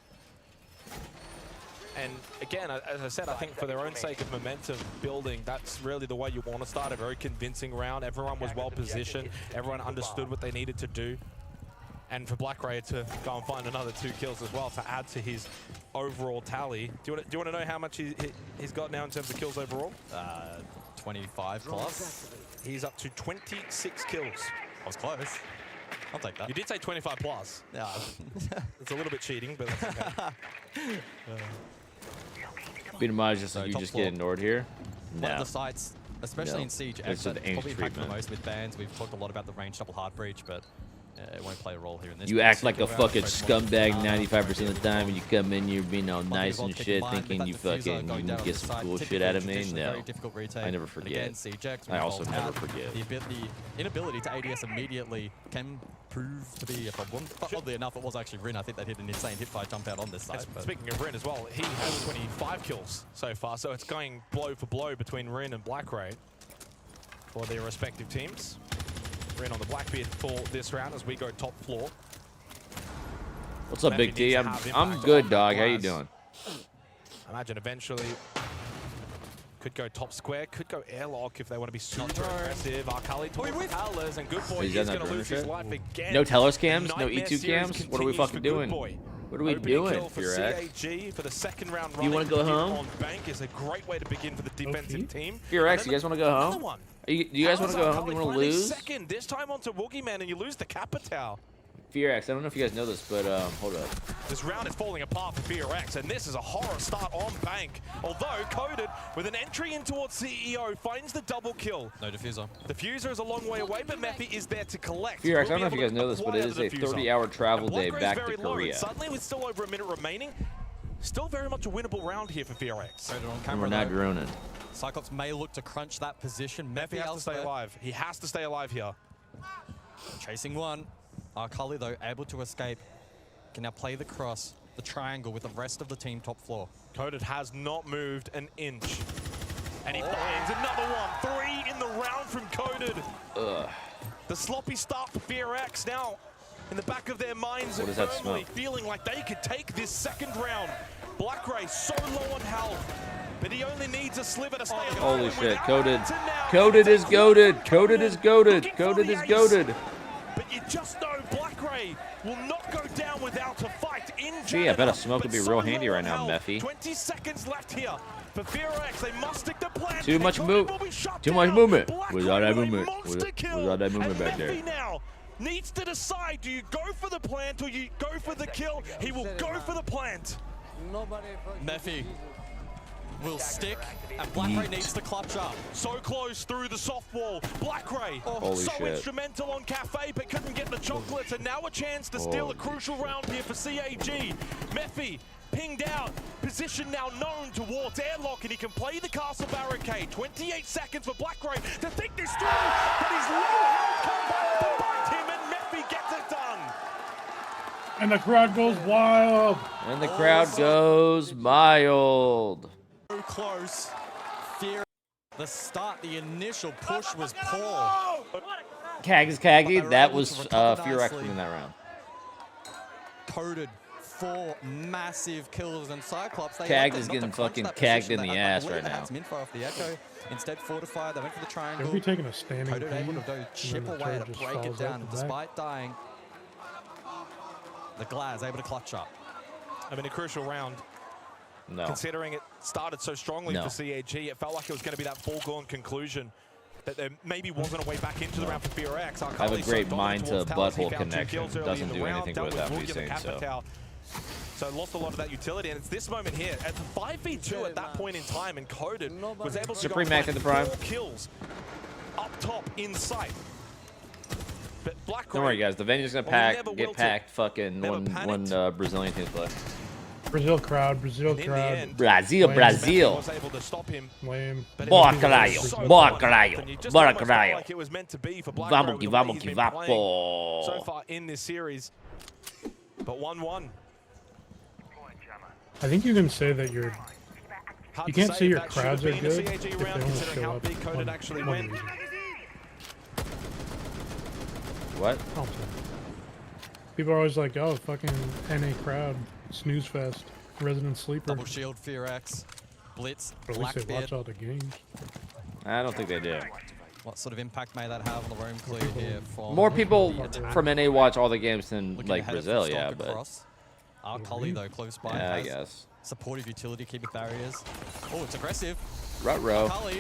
And again, as I said, I think for their own sake of momentum building, that's really the way you want to start a very convincing round. Everyone was well positioned. Everyone understood what they needed to do. And for Black Grey to go and find another 2 kills as well to add to his overall tally. Do you want to know how much he's got now in terms of kills overall? 25 plus. He's up to 26 kills. I was close. I'll take that. You did say 25 plus. Yeah. It's a little bit cheating, but that's okay. Beat him out just like you just get ignored here. One of the sites, especially in Siege, X, that probably impacted the most with bans. We've talked a lot about the range double hard breach, but it won't play a role here in this. You act like a fucking scumbag 95% of the time, and you come in, you're being all nice and shit, thinking you fucking you can get some cool shit out of me. No, I never forget. I also never forget. The inability to ADS immediately can prove to be a problem. But oddly enough, it was actually Rin. I think that hit an insane hit by jump out on this side. Speaking of Rin as well, he has 25 kills so far, so it's going blow for blow between Rin and Black Grey for their respective teams. Rin on the Blackbeard for this round as we go top floor. What's up, Big T? I'm good, dog. How you doing? I imagine eventually could go top square, could go airlock if they want to be super aggressive. Arcali towards Tellers, and Good Boy is going to lose his life again. No Tellers cams? No E2 cams? What are we fucking doing? What are we doing, FEARX? For the second round you want to go home? On bank is a great way to begin for the defensive team. FEARX, you guys want to go home? Do you guys want to go home? You want to lose? Second, this time onto Woogieman, and you lose the Capitao. FEARX, I don't know if you guys know this, but hold up. This round is falling apart for FEARX, and this is a horror start on bank. Although Coded, with an entry in towards CEO, finds the double kill. No diffuser. Diffuser is a long way away, but Mephi is there to collect. FEARX, I don't know if you guys know this, but it is a 30-hour travel day back to Korea. Suddenly, with still over a minute remaining, still very much a winnable round here for FEARX. And we're not droning. Cyclops may look to crunch that position. Mephi has to stay alive. He has to stay alive here. Chasing one. Kali, though, able to escape. Can now play the cross, the triangle with the rest of the team top floor. Coded has not moved an inch. And he finds another one. 3 in the round from Coded. Ugh. The sloppy start for FEARX now in the back of their minds and that firmly smoke? feeling like they could take this second round. Blackray so low on health, but he only needs a sliver to stay alive. Holy shit, Coded. Coded is goated. Coded is goated. Coded is goated. But you just know Blackray will not go down without a fight in Canada. Gee, I bet a smoke would be real handy right now, health. Mephi. 20 seconds left here for FEARX. They must stick to plan. Too much movement. Too much movement. Without that movement. Without that movement back there. Now needs to decide, do you go for the plant or you go for the kill? He will go for the plant. Mephi will stick, and Blackray needs to clutch up. So close through the soft wall. Blackray, so shit. instrumental on Cafe, but couldn't get the chocolates, and now a chance to steal a crucial round here for CAG. Mephi pinged out, position now known towards airlock, and he can play the castle barricade. 28 seconds for Blackray to think this through, but his low health come back to bite him, and Mephi gets it done. And the crowd goes wild. And the crowd goes mild. So close. Fear. The start, the initial push was poor. Kaggy, that was FEARX winning that round. Coded 4 massive kills, and Cyclops. Kag is getting fucking cagged in the ass right now. Minfire off the Echo. Instead, fortified. They went for the triangle. They'll be taking a standing Coded able to lead, chip and then the away turret to just break it falls down, out the despite dying. The Glaz able to clutch up. I mean, a crucial round. No. Considering it started so strongly for CAG, it felt like it was going to be that foregone conclusion. That there maybe wasn't a way back into the round for FEARX. I have a great mind to butthole connection. Doesn't do anything with that, he's saying so. So lost a lot of that utility, and it's this moment here at the 5v2 at that point in time, and Coded was able to Supreme Mac at the prime. 4 kills up top in sight. But Blackray, don't worry, guys. The venue's gonna get packed. Fucking when Brazilian teams play. Brazil crowd. Brazil crowd. Brazil. was able to stop him. Lame. Boa caralho. Boa caralho. Bora caralho. Like it was meant to be for Blackray. Vamos que vamos que vapo. So far in this series, but 1-1. I think you can say that you can't say your crowds are good if they round, don't considering show how up big Coded actually went. What? Oh, people are always like, oh, fucking NA crowd, snooze fest, resident sleeper. Double shield, FEARX, Blitz, But at least they watch all the games. I don't think they do. What sort of impact may that have on the roam clear here? From More people from NA watch all the games than like ahead of Brazil, Stalker yeah, but Cross. Kali, though, close by. yeah, I has guess. Supportive utility, keeping barriers. Oh, it's aggressive. Ruh-roh. Kali.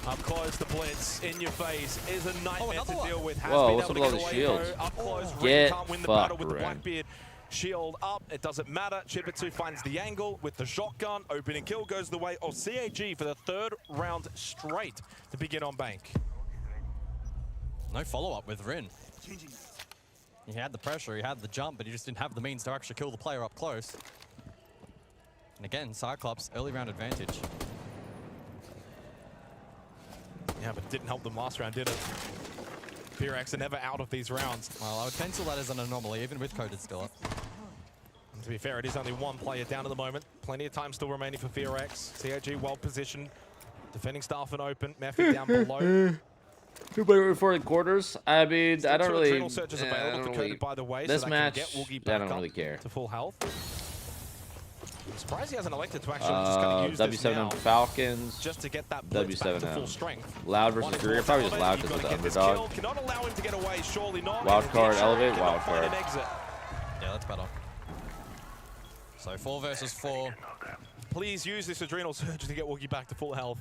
Up close, the blitz in your face is a nightmare to deal with. Whoa, what's with all the shields? Up close, Get can't win the battle fucked, with the Ren. Blackbeard. Shield up, it doesn't matter. Chibitsu finds the angle with the shotgun. Opening kill goes the way of CAG for the 3rd round straight to begin on bank. No follow-up with Rin. He had the pressure, he had the jump, but he just didn't have the means to actually kill the player up close. And again, Cyclops, early round advantage. Yeah, but it didn't help them last round, did it? FEARX are never out of these rounds. Well, I would pencil that as an anomaly, even with Coded still up. And to be fair, it is only 1 player down at the moment. Plenty of time still remaining for FEARX. CAG well positioned. Defending staff and open. Mephi down below. For the quarters, I mean, Still I don't 2 really. adrenal surges available to Coded, by the way, This so match, get Woogie I back don't really up care. to full health. I'm surprised he hasn't elected to actually just kind of use this W7 now, on Falcons. just to get that blitz back to full strength. Loud versus FURIA, probably just Loud because of the underdog. Cannot allow him to get away, surely not. Wildcard, elevate, Cannot find wildcard. an exit. Yeah, that's better. So 4 versus 4. Please use this adrenal surge to get Woogie back to full health.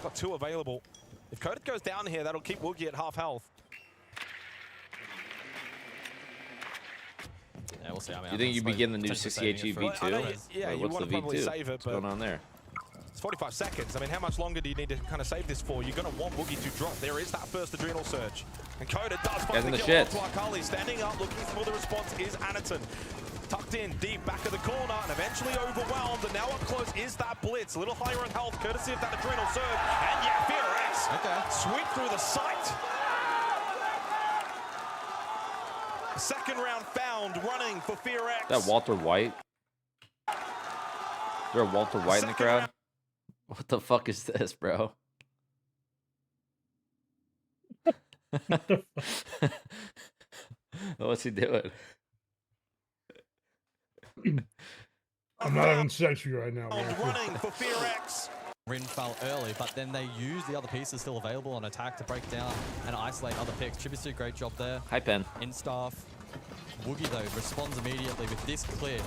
Got 2 available. If Coded goes down here, that'll keep Woogie at half health. we'll see. I mean, You think you begin the new 68G V2? Yeah, what's the probably V2? save it, What's going on there? It's 45 seconds. I mean, how much longer do you need to kind of save this for? You're going to want Woogie to drop. There is that first adrenal surge. And Coda does finally kill off to Akali. Standing up, looking for the response is Aniton. Tucked in deep back of the corner and eventually overwhelmed. And now up close is that blitz. A little higher in health, courtesy of that adrenal surge. And yeah, FEARX sweep through the sight. Second round found running for FEARX. That Walter White? Is there a Walter White in the crowd? What the fuck is this, bro? What's he doing? I'm not having sex with you right now, bro. Running for FEARX. Rin fell early, but then they use the other pieces still available on attack to break down and isolate other picks. Tributes do a great job there. Hi, Pen. Instaff. Woogie, though, responds immediately with this clear.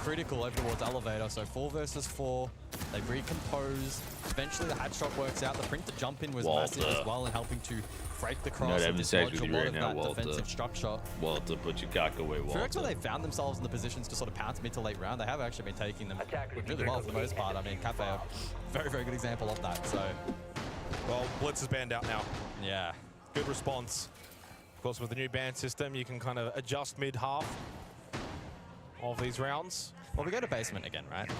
Critical over towards elevator, so 4 versus 4. They recompose. Eventually, the hatch shot works out. The print to jump in was massive as well in helping to break the cross and dislodge a lot of that defensive structure. Walter, put your cock away, Walter. FEARX, when they found themselves in the positions to sort of pounce mid to late round, they have actually been taking them really well for the most part. I mean, Cafe, a very, very good example of that. So, well, Blitz is banned out now. Yeah. Good response. Of course, with the new ban system, you can kind of adjust mid-half of these rounds. Well, we go to basement again, right?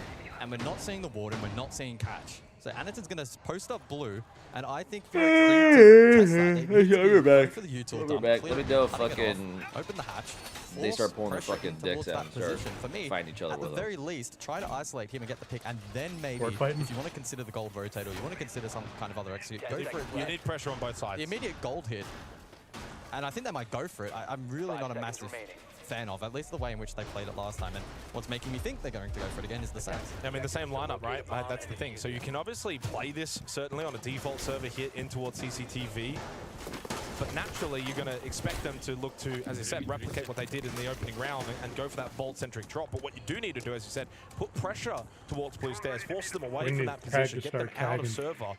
And we're not seeing the ward and we're not seeing catch. So Aniton's going to post up blue, and I think FEARX test that. We're back. For the util We're back. Let me go fucking... Open the hatch. They start pulling their fucking dicks out and start For me, fighting each other at with the them. very least, try to isolate him and get the pick, and then maybe, if you want to consider the gold rotate or you want to consider some kind of other execute, go for it. You need pressure on both sides. The immediate gold hit, and I think they might go for it. I'm really not a massive fan of, at least the way in which they played it last time. And what's making me think they're going to go for it again is the Sens. I mean, the same lineup, right? That's the thing. So you can obviously play this, certainly, on a default server hit in towards CCTV. But naturally, you're going to expect them to look to, as I said, replicate what they did in the opening round and go for that vault-centric drop. But what you do need to do, as you said, put pressure towards Blue Stairs, force them away from that position, get them out of server,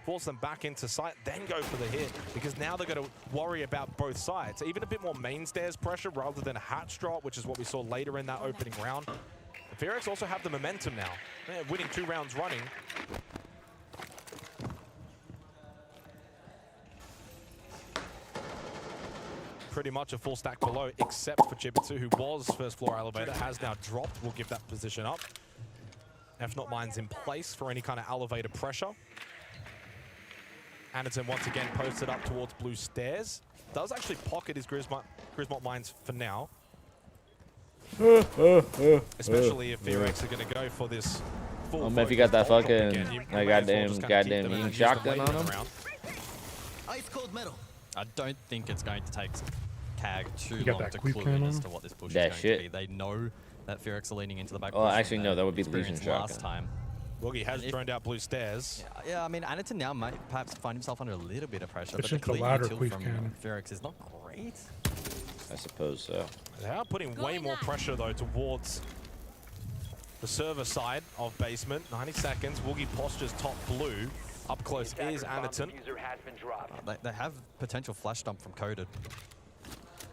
force them back into sight, then go for the hit, because now they're going to worry about both sides. Even a bit more main stairs pressure rather than a hatch drop, which is what we saw later in that opening round. The FEARX also have the momentum now. They're winning 2 rounds running. Pretty much a full stack below, except for Jibitsu, who was first floor elevator, has now dropped. We'll give that position up. If not, mine's in place for any kind of elevator pressure. Aniton once again posted up towards blue stairs. Does actually pocket his Grismont mines for now. Especially if FEARX are going to go for this full if you got that fucking goddamn Ying shotgun on him. Ice cold metal. I don't think it's going to take CAG too long to clue in as to what this push is going to be. They know that FEARX are leaning into the back. Oh, actually, no, that would be Legion shotgun. Last time. Woogie has droned out blue stairs. Yeah, I mean, Aniton now might perhaps find himself under a little bit of pressure, but the clear ladder util from FEARX is not great. I suppose so. They are putting way more pressure, though, towards the server side of basement. 90 seconds. Woogie postures top blue. Up close is Aniton. They have potential flash dump from Coded.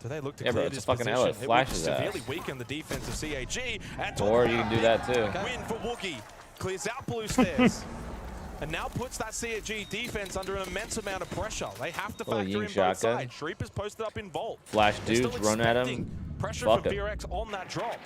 So they look to clear this fucking position. It flashes severely weaken the defense of CAG. And or you can do that too. Win for Woogie. Clears out blue stairs. And now puts that CAG defense under an immense amount of pressure. They have to factor in both sides. Shreep is posted up in Vault. Flash dudes, run at him. Pressure from FEARX on that drop.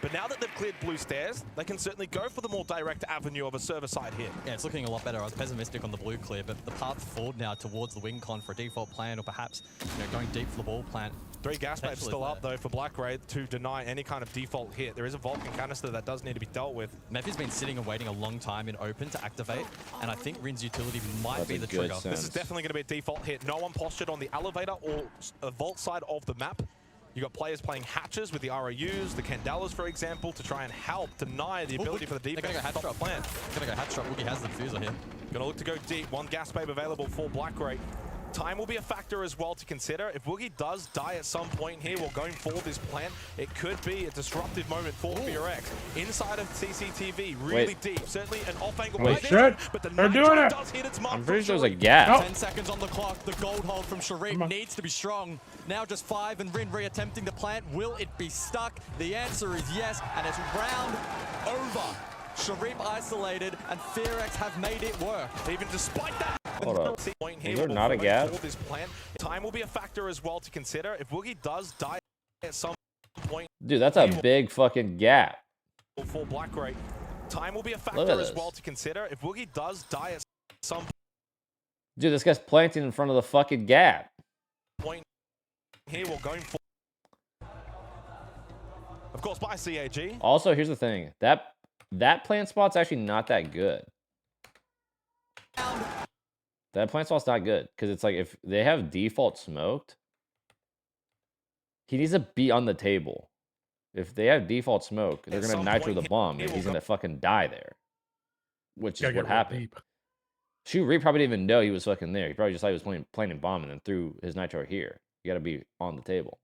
But now that they've cleared blue stairs, they can certainly go for the more direct avenue of a server-side hit. Yeah, it's looking a lot better. I was pessimistic on the blue clear, but the path forward now towards the wing con for a default plan, or perhaps going deep for the wall plant. 3 gas babes still up, though, for Black Raid to deny any kind of default hit. There is a Vulcan canister that does need to be dealt with. Mephi's been sitting and waiting a long time in open to activate, and I think Rin's utility might be the trigger. This is definitely going to be a default hit. No one postured on the elevator or a vault side of the map. You got players playing hatches with the ROUs, the Candelas, for example, to try and help deny the ability for the defense to stop the plan. They're going to go hatch drop. Woogie has the diffuser here. Going to look to go deep. 1 gas babe available for Black Raid. Time will be a factor as well to consider. If Woogie does die at some point here while going for this plant, it could be a disruptive moment for FEARX. Inside of CCTV, really deep. Certainly an off-angle shit. but the They're doing it. does hit its mark. I'm pretty sure there's a gap. 10 seconds on the clock. The gold hold from Sharif needs to be strong. Now just 5 and Rin re-attempting the plant. Will it be stuck? The answer is yes, and it's round over. Sharif isolated, and FEARX have made it work. Even despite that. Hold up. Is there not a gap? This plant. Time will be a factor as well to consider. If Woogie does die at some point. Dude, that's a big fucking gap. For Black Ray. Time will be a factor as well to consider. If Woogie does die at some Dude, this guy's planting in front of the fucking gap. point here, we're going for. Of course, by CAG. Also, here's the thing. That plant spot's actually not that good. That plant spot's not good. Because it's like, if they have default smoked, he needs to be on the table. If they have default smoke, they're going to nitro the bomb, and he's going to fucking die there. Which is what happened. Shu probably didn't even know he was fucking there. He probably just thought he was planting bomb and then threw his nitro here. You got to be on the table.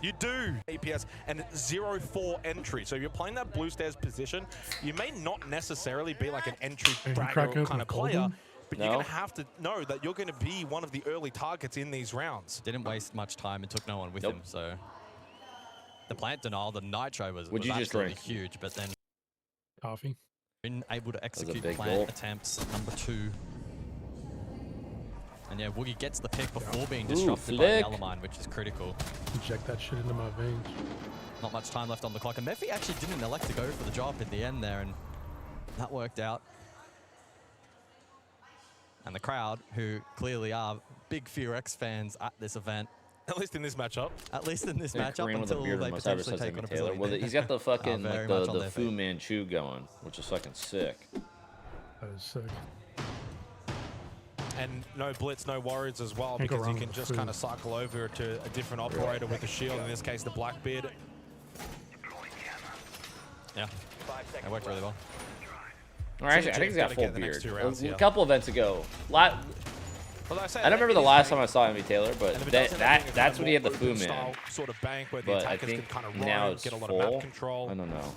You do APS and 0-4 entry. So if you're playing that blue stairs position, you may not necessarily be like an entry bragger kind of player, but you're going to have to know that you're going to be one of the early targets in these rounds. Didn't waste much time and took no one with him, so the plant denial, the nitro was absolutely huge, but then coffee. Been able to execute plant attempts number 2. And yeah, Woogie gets the pick before being disrupted by the yellow mine, which is critical. Inject that shit into my veins. Not much time left on the clock. And Mephi actually didn't elect to go for the drop at the end there, and that worked out. And the crowd, who clearly are big FEARX fans at this event. At least in this matchup. At least in this matchup until they potentially take on a Brazilian. Well, he's got the fucking like the Fu Manchu going, which is fucking sick. That is sick. And no blitz, no worries as well, because you can just kind of cycle over to a different operator with a shield, in this case the Blackbeard. Yeah, that worked really well. Or actually, I think he's got full beard. A couple events ago. I don't remember the last time I saw Envy Taylor, but that's when he had the Fu Man. Sort of bank where the but I attackers think can kind of now roam, it's get a lot full. of map control. I don't know.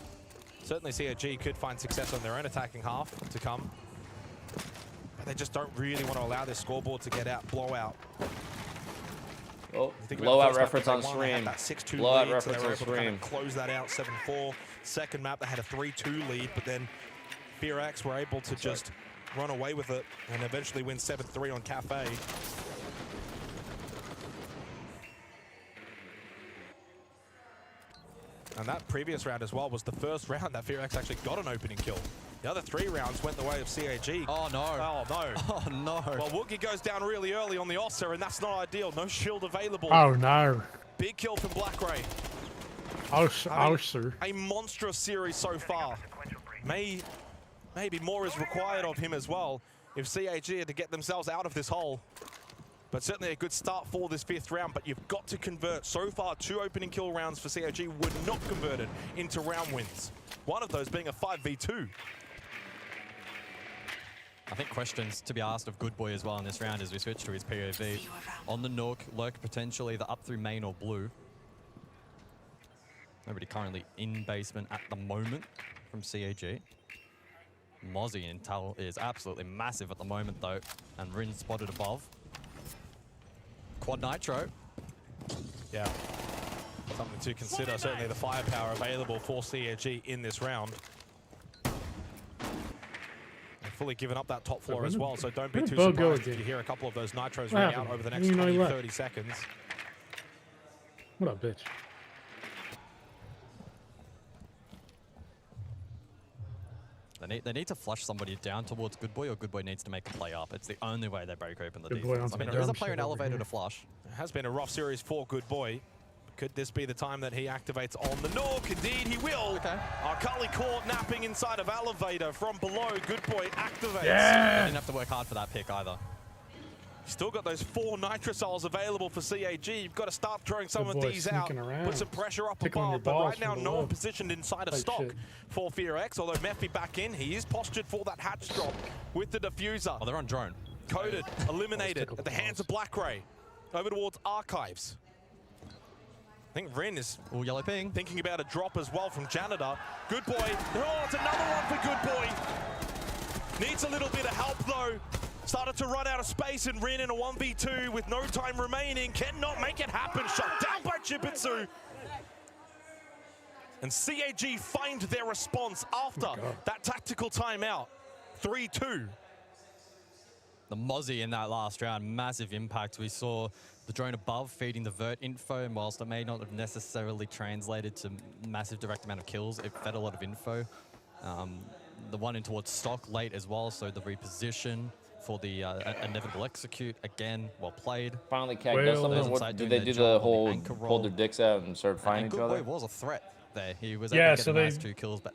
Certainly CAG could find success on their own attacking half to come. But they just don't really want to allow their scoreboard to get out, blowout. Oh, blowout reference on stream. Blowout reference on stream. Kind of close that out, 7-4. Second map, they had a 3-2 lead, but then FEARX were able to just run away with it and eventually win 7-3 on Cafe. And that previous round as well was the first round that FEARX actually got an opening kill. The other 3 rounds went the way of CAG. Oh no. Oh no. Oh no. Well, Woogie goes down really early on the Ossa, and that's not ideal. No shield available. Oh no. Big kill from Black Ray. Sir. A monstrous series so far. Maybe more is required of him as well if CAG are to get themselves out of this hole. But certainly a good start for this 5th round, but you've got to convert. So far, 2 opening kill rounds for CAG were not converted into round wins. One of those being a 5v2. I think questions to be asked of Good Boy as well in this round as we switch to his POV. On the Nook, lurk potentially either up through main or blue. Nobody currently in basement at the moment from CAG. Mozzie intel is absolutely massive at the moment though, and Rin spotted above. Quad Nitro. Yeah, something to consider. Certainly the firepower available for CAG in this round. They've fully given up that top floor as well, so don't be too surprised if you hear a couple of those nitros ring out over the next 20-30 seconds. What up, bitch? They need to flush somebody down towards Good Boy, or Good Boy needs to make a play up. It's the only way they break open the defense. I mean, there is a player in elevator to flush. It has been a rough series for Good Boy. Could this be the time that he activates on the Nook? Indeed, he will. Okay. Akali caught napping inside of elevator from below. Good Boy activates. Yeah. They didn't have to work hard for that pick either. Still got those 4 nitrosols available for CAG. You've got to start throwing some of these out. Put some pressure up above. But right now, no one positioned inside of stock for FEARX. Although Mephi back in, he is postured for that hatch drop with the diffuser. Oh, they're on drone. Coded, eliminated at the hands of Black Ray. Over towards Archives. I think Rin is yellow ping. Thinking about a drop as well from Janitor. Good boy. Oh, it's another one for Good Boy. Needs a little bit of help though. Started to run out of space, and Rin in a 1v2 with no time remaining. Cannot make it happen. Shut down by Jibitsu. And CAG find their response after that tactical timeout. 3-2. The Mozzie in that last round, massive impact. We saw the drone above feeding the vert info, and whilst it may not have necessarily translated to massive direct amount of kills, it fed a lot of info. The one in towards stock late as well, so the reposition for the inevitable execute, again, well played. Finally, CAG does something. What, did they do the whole pull their dicks out and start fighting each other? Good Boy was a threat there. He was able to get a nice 2 kills, but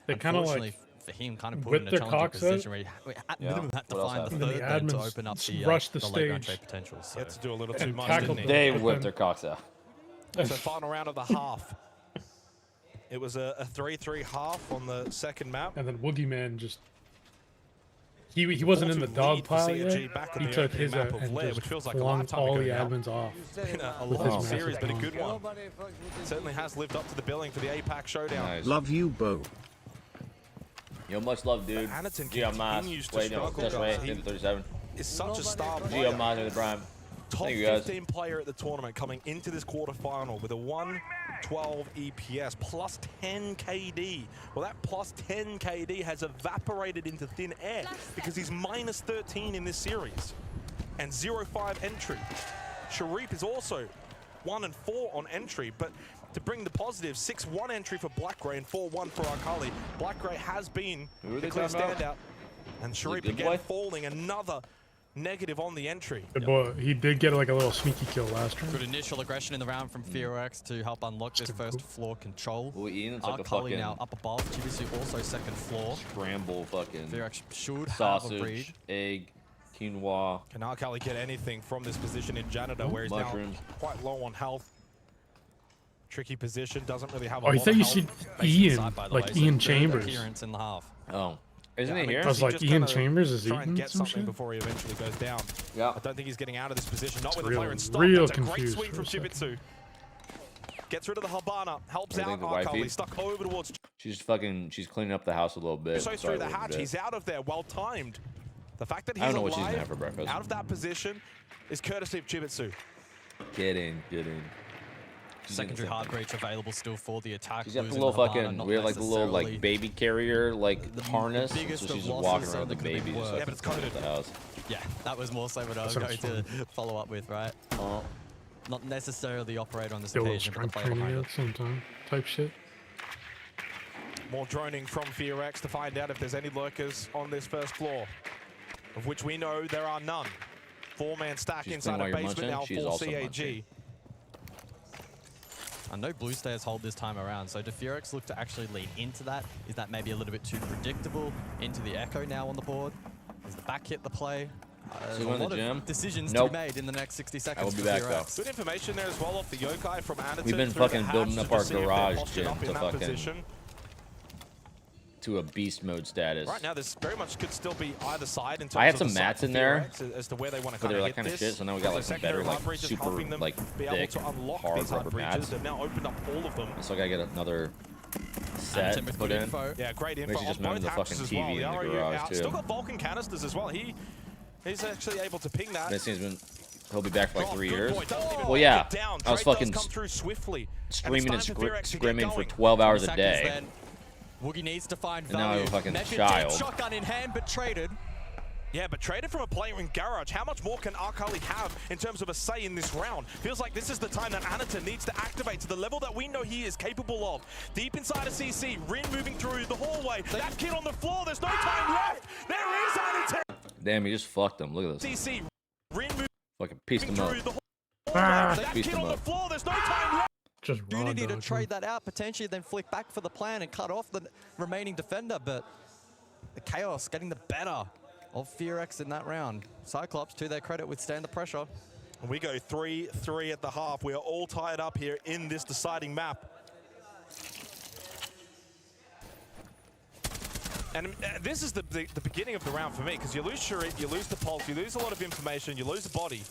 they kind of like, for him, kind of put in a challenging position where he at minimum had to find the third then to open up the late round trade potential. So. Had to do a little too much, didn't he? They whipped their cocks out. So final round of the half. It was a 3-3 half on the second map. And then Woogie Man just... He wasn't in the dog pile yet. He took his out and just flung all the admins off. Been a long series, but a good one. Certainly has lived up to the billing for the APAC showdown. Nice. Love you, Bo. Yo, much love, dude. Geo Mas. Wait, no, just wait. 37. Is such a star player. Geo Mas in the prime. Top 15 player at the tournament coming into this quarterfinal with a 112 EPS plus 10 KD. Well, that plus 10 KD has evaporated into thin air because he's minus 13 in this series and 0-5 entry. Sharif is also 1-4 on entry, but to bring the positive, 6-1 entry for Black Ray and 4-1 for Akali. Black Ray has been the clear standout, and Sharif again falling another negative on the entry. Good boy. He did get like a little sneaky kill last round. Good initial aggression in the round from FEARX to help unlock this first floor control. Well, Ian's like Akali now up above. Jibitsu also second floor. Scramble fucking FEARX should sausage, have a breed. egg, quinoa. Can Akali get anything from this position in Janitor where he's now quite low on health? Tricky position, doesn't really have a lot of health. I thought you said Ian, like Ian Chambers. Appearance in the half. Oh. Isn't he here? I was like, Ian Chambers is try and eating get some something shit? before he eventually goes down. Yeah. I don't think he's getting out of this position. Not It's with the player in stock. real That's a great confused swing from for a Jibitsu. Gets rid of the Habana. Helps What do you out think, the wifey? Akali. Stuck over towards... She's cleaning up the house a little bit. So through the hatch. He's out of there. Well timed. The fact that he's I don't know what she's alive gonna have for breakfast. out of that position is courtesy of Jibitsu. Get in, get in. Secondary hard breach available still for the attack. She's got the little fucking, we have like the little like baby carrier like harness, so she's just walking around with the baby just like at the house. Yeah, that was more so what I was going to follow up with, right? Not necessarily the operator on this occasion, but the player behind it. Sometime type shit. More droning from FEARX to find out if there's any lurkers on this first floor, of which we know there are none. 4-man stack inside a basement now for CAG. I know blue stairs hold this time around, so do FEARX look to actually lean into that? Is that maybe a little bit too predictable? Into the Echo now on the board? Is the back hit the play? There's a lot of decisions to be made in the next 60 seconds. I will be back though. Good information there as well off the yokai from Anaton. We've been fucking building up our garage gym to fucking to a beast mode status. Right now, this very much could still be either side. In terms I have of some mats in there, as to where they want to but they're like kind of shit. So now we got like some better, like super, like thick, hard rubber mats. They've now opened up all of them. So I gotta get another set put in. Yeah, great info. Maybe just mounted the fucking TV in the garage too. Still got Vulcan canisters as well. He's actually able to ping that. This thing's been. He'll be back for like 3 years. Well, yeah, I was fucking screaming and scrimming for 12 hours a day. Woogie needs to find value. And now I'm a fucking Measured child. Shotgun in hand, but traded. Yeah, but traded from a player in Garage. How much more can Akali have in terms of a say in this round? Feels like this is the time that Anaton needs to activate to the level that we know he is capable of. Deep inside of CC, Rin moving through the hallway. That kid on the floor, there's no time left. There is Anaton. Damn, he just fucked him. Look at this. CC, Rin moving fucking pieced him up. through the hallway. That kid on the floor, there's no time left. Just opportunity to trade that out, potentially then flick back for the plan and cut off the remaining defender, but the chaos getting the better of FEARX in that round. Cyclops, to their credit, withstand the pressure. We go 3-3 at the half. We are all tied up here in this deciding map. And this is the beginning of the round for me, because you lose Sharif, you lose the pulse, you lose a lot of information, you lose the body.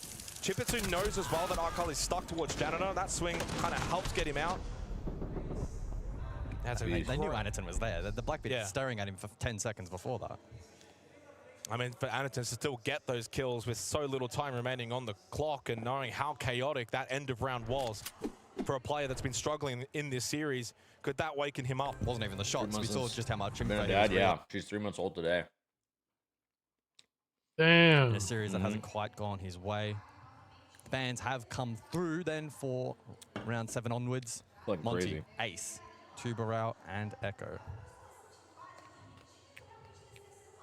Chipitsu knows as well that Arcol is stuck towards Janitor. That swing kind of helps get him out. They knew Aniton was there. The Blackbeard was staring at him for 10 seconds before that. I mean, for Aniton to still get those kills with so little time remaining on the clock and knowing how chaotic that end of round was for a player that's been struggling in this series, could that waken him up? Wasn't even the shots. We saw just how much impact. Dad, yeah, she's 3 months old today. Damn. In a series that hasn't quite gone his way. Bans have come through then for round 7 onwards. Like Monty, crazy. Ace, Tubarão, and Echo.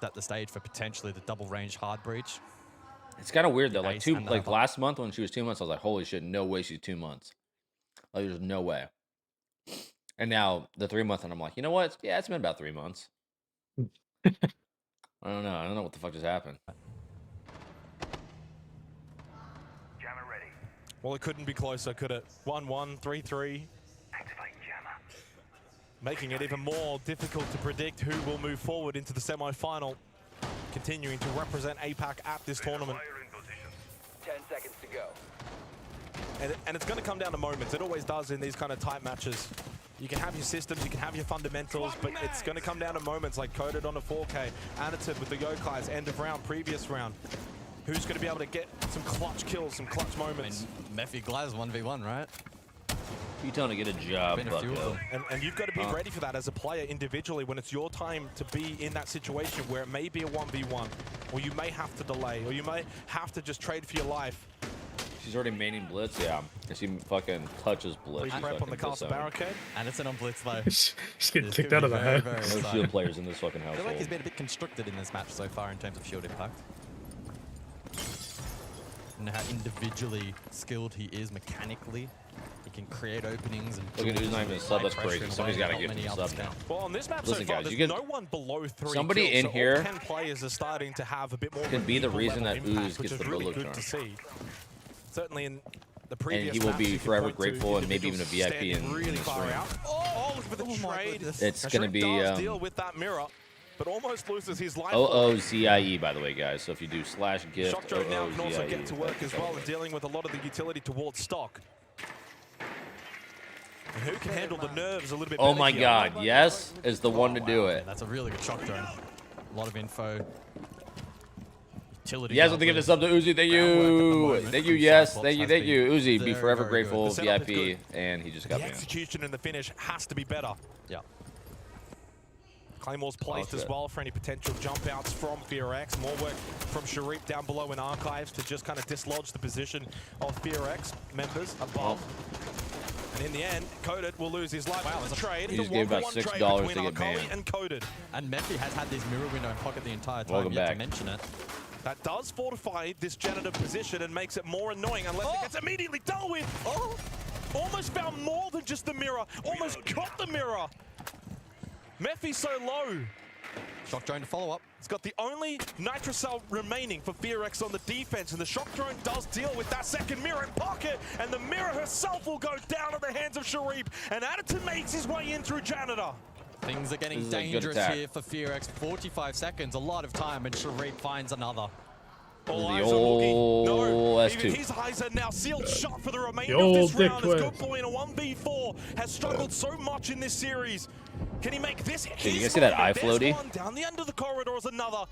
Set the stage for potentially the double range hard breach. It's kind of weird though. Like last month when she was 2 months, I was like, holy shit, no way she's 2 months. Like there's no way. And now the 3 month, and I'm like, you know what? Yeah, it's been about 3 months. I don't know. I don't know what the fuck just happened. Well, it couldn't be closer, could it? 1-1, 3-3. Making it even more difficult to predict who will move forward into the semi-final. Continuing to represent APAC at this tournament. 10 seconds to go. And it's going to come down to moments. It always does in these kind of tight matches. You can have your systems, you can have your fundamentals, but it's going to come down to moments like Coded on a 4K, Aniton with the Yokai's end of round, previous round. Who's going to be able to get some clutch kills, some clutch moments? Mephi Glaz 1v1, right? You telling to get a job, Bucko. And you've got to be ready for that as a player individually when it's your time to be in that situation where it may be a 1v1, or you may have to delay, or you may have to just trade for your life. She's already maining Blitz, yeah. She fucking touches Blitz. Prep on the castle barricade. And it's an on Blitz though. She's getting kicked out of the head. No shield players in this fucking I household. feel like he's been a bit constricted in this match so far in terms of shield impact. And how individually skilled he is mechanically. He can create openings and look at who's not even a sub. That's crazy. Somebody's got to give him a sub now. Well, on this map Listen, so far, guys, there's no one below 3 somebody kills, in so here all 10 players are starting to have a bit more could be the reason that impact, Ooze which gets is the really Beaulo good charm. to see. Certainly in the previous And he will maps, be you can forever point to grateful and maybe even a VIP standing in really this far room. out. Oh, look for the trade. It's Now, going to Sharif be does deal with that mirror, but almost loses his life. OOZIE, by the way, guys. So if you do /gift Shock Drone now can also OOZIE, get to work as well and dealing with a lot of the utility towards stock. And who can handle the nerves a little bit better? Oh my god, yes is the one to do it. That's a really good shock drone. A lot of info. Utility. Yes, want to give this up to Uzi. Thank you. Thank you, yes. Thank you, Uzi, be forever grateful, VIP. And he just got the banned. execution and the finish has to be better. Yeah. Claymores placed as well for any potential jump outs from FEARX. More work from Sharif down below in archives to just kind of dislodge the position of FEARX members above. And in the end, Coded will lose his life. Wow, it's a trade. He just gave about $6 to get banned. And Coded. And Mephi has had this mirror window in pocket the entire time. Welcome back. To mention it. That does fortify this janitor position and makes it more annoying unless it gets immediately dealt with. Oh, almost found more than just the mirror. Almost got the mirror. Mephi's so low. Shock drone to follow up. It's got the only nitro cell remaining for FEARX on the defense, and the shock drone does deal with that second mirror in pocket, and the mirror herself will go down at the hands of Sharif, and Aniton makes his way in through janitor. Things are getting dangerous here for FEARX. 45 seconds, a lot of time, and Sharif finds another. All the eyes are looking. No, S2. even his eyes are now sealed shut for the remainder of this round. As Good Boy in a 1v4 has struggled so much in this series. Can he make this his? Did you guys see that eye floaty? One down the end of the corridor is another.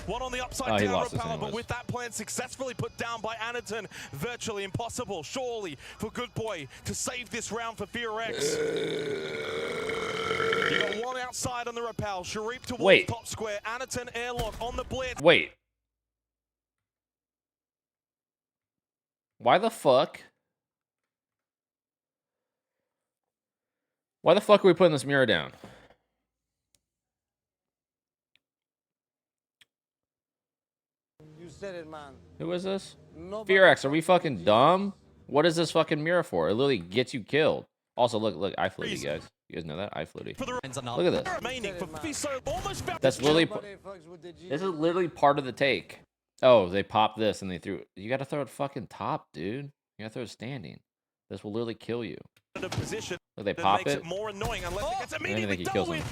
One on the upside down repel, but with that plan successfully put down by Aniton, virtually impossible, surely, for Good Boy to save this round for FEARX. You got one outside on the repel, Sharif towards top square, Aniton airlock on the blitz. Wait. Why the fuck? Why the fuck are we putting this mirror down? You said it, man. Who is this? Nobody. FEARX, are we fucking dumb? What is this fucking mirror for? It literally gets you killed. Also, look, eye floaty, guys. You guys know that? Eye floaty. Look at this. That's literally... This is literally part of the take. Oh, they popped this and they threw it. You gotta throw it fucking top, dude. You gotta throw it standing. This will literally kill you. Look, they pop it. More annoying unless it gets I don't even think he kills him.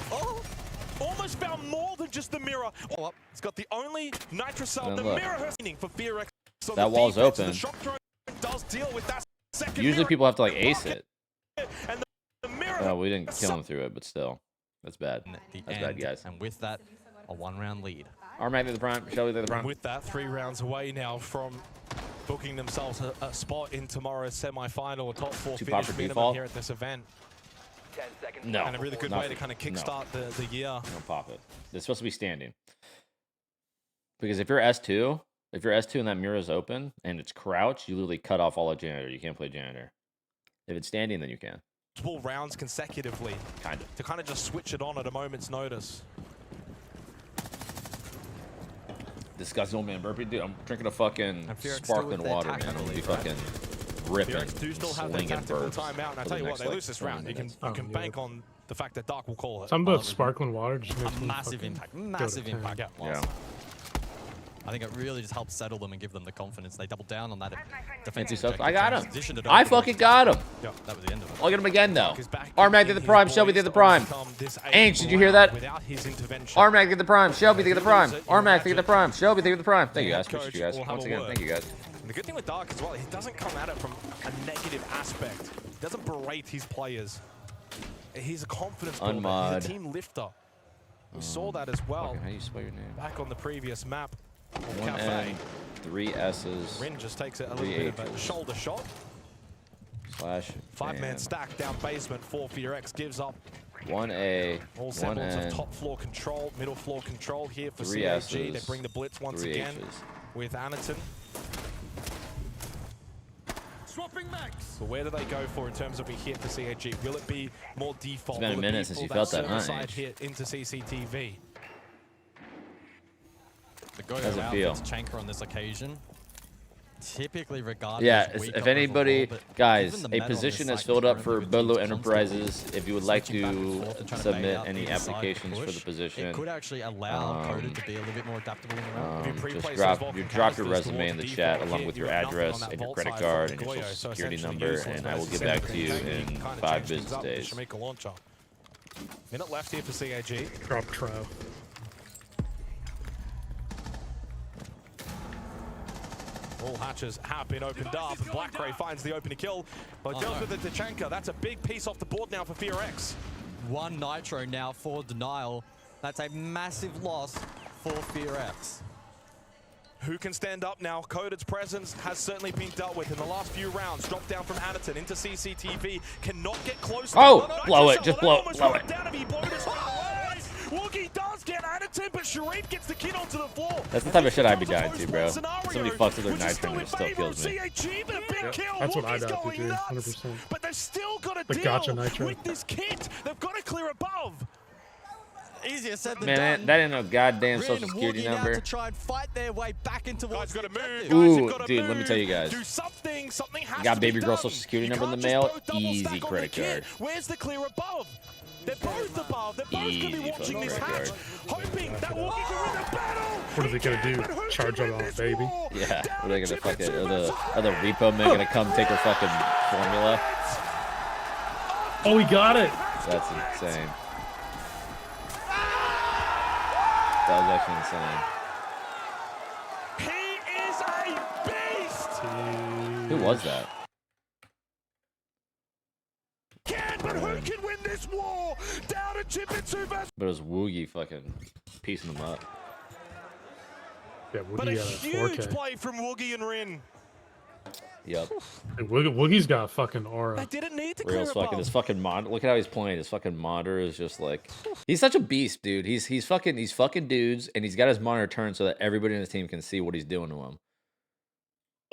almost found more than just the mirror. Oh, it's got the only nitro cell. The mirror has meaning for FEARX. So that wall's open. The shock drone does deal with that second Usually mirror. people have to like ace it. And the mirror. Oh, we didn't kill him through it, but still, that's bad. That's bad, guys. And with that, a 1-round lead. Armac to the prime. Shelby to the prime. With that, 3 rounds away now from booking themselves a spot in tomorrow's semi-final, a top 4 finish minimum here at this event. 10 seconds. No. And a really good way to kind of kickstart the year. Don't pop it. It's supposed to be standing. Because if you're S2, and that mirror is open and it's crouched, you literally cut off all the janitor. You can't play janitor. If it's standing, then you can. Multiple rounds consecutively. Kind of. To kind of just switch it on at a moment's notice. Disgusting old man burpee. Dude, I'm drinking a fucking sparkling water, man. I'm gonna be fucking ripping, FEARX do still have their slinging tactical burps. timeout, and I tell you what, they lose this round. You can bank on the fact that Dark will call it. Something about sparkling water just makes me Massive fucking impact. go to Massive 10. impact. Yeah. I think it really just helps settle them and give them the confidence. They double down on that defensive stuff. objective. I got him. Transitioned it I over. fucking got him. Yeah. That was the end of it. I'll get him again, though. Armac to the prime. Shelby to the prime. Ainge, did you hear that? Armac to the prime. Shelby to the prime. Armac to the prime. Shelby to the prime. Thank you, guys. Appreciate you guys. Once again, thank you, guys. And the good thing with Dark as well, he doesn't come at it from a negative aspect. He doesn't berate his players. He's a confidence builder. Unmod. He's a team lifter. We saw that as well. How do you spell your name? Back on the previous map. 1 N, 3 S's. Rin just takes it a little bit of a shoulder shot. Slash. 5-man stack down basement for FEARX gives up 1 A. all 1 semblance N. of top floor control, middle floor control here for 3 CAG. S's, They bring the blitz once 3 again H's. with Anaton. Swapping max. So where do they go for in terms of a hit for CAG? Will it be more default? It's been a Will it minute be since for you felt that, huh, suicide Ange? hit into CCTV? The go How's it out feel? against Chanker on this occasion. Typically regarded Yeah, as weak if up anybody, overall, but guys, given the a meta on this position has site filled up for currently with Beaulo teams Enterprises. If you would like switching back and to forth and trying to submit bait out any either side of the applications for the push, position, it could actually allow Coded to be a little bit more adaptable in the round. just drop your resume in the chat along with your address and your credit card and your social security number, and I will get back to you in 5 business days. Minute left here for CAG. Drop trap. All hatches have been opened up, and Black Ray finds the opening kill. But deals with the Tachanka. That's a big piece off the board now for FEARX. 1 Nitro now for Denial. That's a massive loss for FEARX. Who can stand up now? Coded's presence has certainly been dealt with in the last few rounds. Drop down from Anaton into CCTV. Cannot get close. Oh, blow it. Just blow it. Woogie does get Anaton, but Sharif gets the kid onto the floor. That's the type of shit I'd be dying to, bro. Somebody fucks with their nitro and it still kills me. That's what I'd have to do, 100%. But they've still got to The gotcha deal nitro. with this kit. They've got to clear above. Easier said than Man, done. that ain't no goddamn Rin social security walking out number. to try and fight their way back into Guys got to move. Ooh, dude, let me tell you guys. Do something. Something has Got to baby be girl done. social security You number in the can't mail. just go double Easy stack on credit the kid. card. Where's the clear above? They're both above. They're both going to be Easy watching this fucking hatch, credit hoping that Woogie can win the battle. What are they gonna do? Charge it on a baby? Yeah, what are they gonna fucking, are the repo men gonna come take her fucking formula? Oh, he got it! That's insane. That was actually insane. He is a beast. Who was that? But who can win this war? Down to Chipitsu versus. But it was Woogie fucking piecing them up. Yeah, But a Woogie got a huge 4K. play from Woogie and Rin. Yep. Hey, Woogie's got a fucking aura. They didn't need to Real clear fucking above. his fucking mod. Look at how he's playing. His fucking monitor is just like he's such a beast, dude. He's fucking dudes, and he's got his monitor turned so that everybody in his team can see what he's doing to him.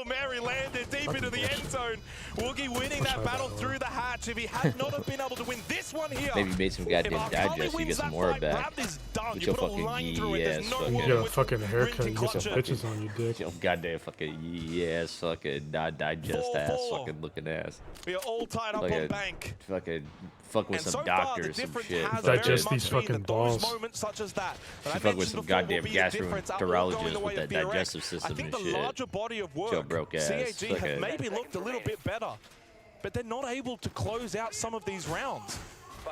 Mary landed deep into the end zone. Woogie winning that battle through the hatch. If he had not have been able to win this one here, Maybe made some goddamn digest. You get some more back. is done. Get You your put a fucking line through it. There's yes, no fucking. You one got a with fucking haircut, you get some clutch it. bitches on you, dick. Your goddamn fucking yes, fucking not digest 4-4. ass, fucking looking ass. We are all tied up Fucking- on bank. Fucking fuck with And some so far, the doctors, some difference shit. has Fucking- very Digest much these been fucking that those balls. moments such as that. She I fuck with mentioned some before will goddamn be the difference. Are all going the gastroenterologist way with of that FEARX. digestive system I think and the shit. larger body of work, Joe broke ass. CAG have Fucking- maybe looked a little bit better, but they're not able to close out some of these rounds.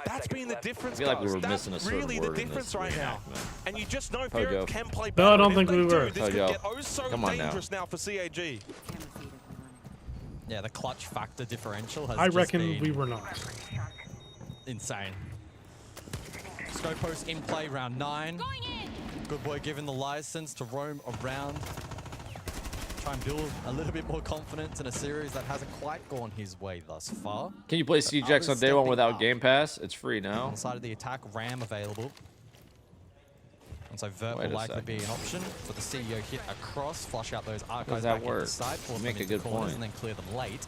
That's been the difference, I feel like we guys. were missing a That's certain really word the in difference this right now. reenactment. And you just know Pogo. FEARX can play No, better. I don't And think if we they were. do, this could Pogo. get oh so Come on now. dangerous now for CAG. Yeah, the clutch factor differential has I just reckon been we were not. insane. Scope post in play, round 9. Good boy given the license to roam around. Try and build a little bit more confidence in a series that hasn't quite gone his way thus far. Can you play CJX on day 1 without Game Pass? It's free now. On the side of the attack, RAM available. And so Vert Wait will a likely be second. an option for the CEO hit across, flush out those How archives does that back into work? the side, force You make them a into good corners, point. and then clear them late.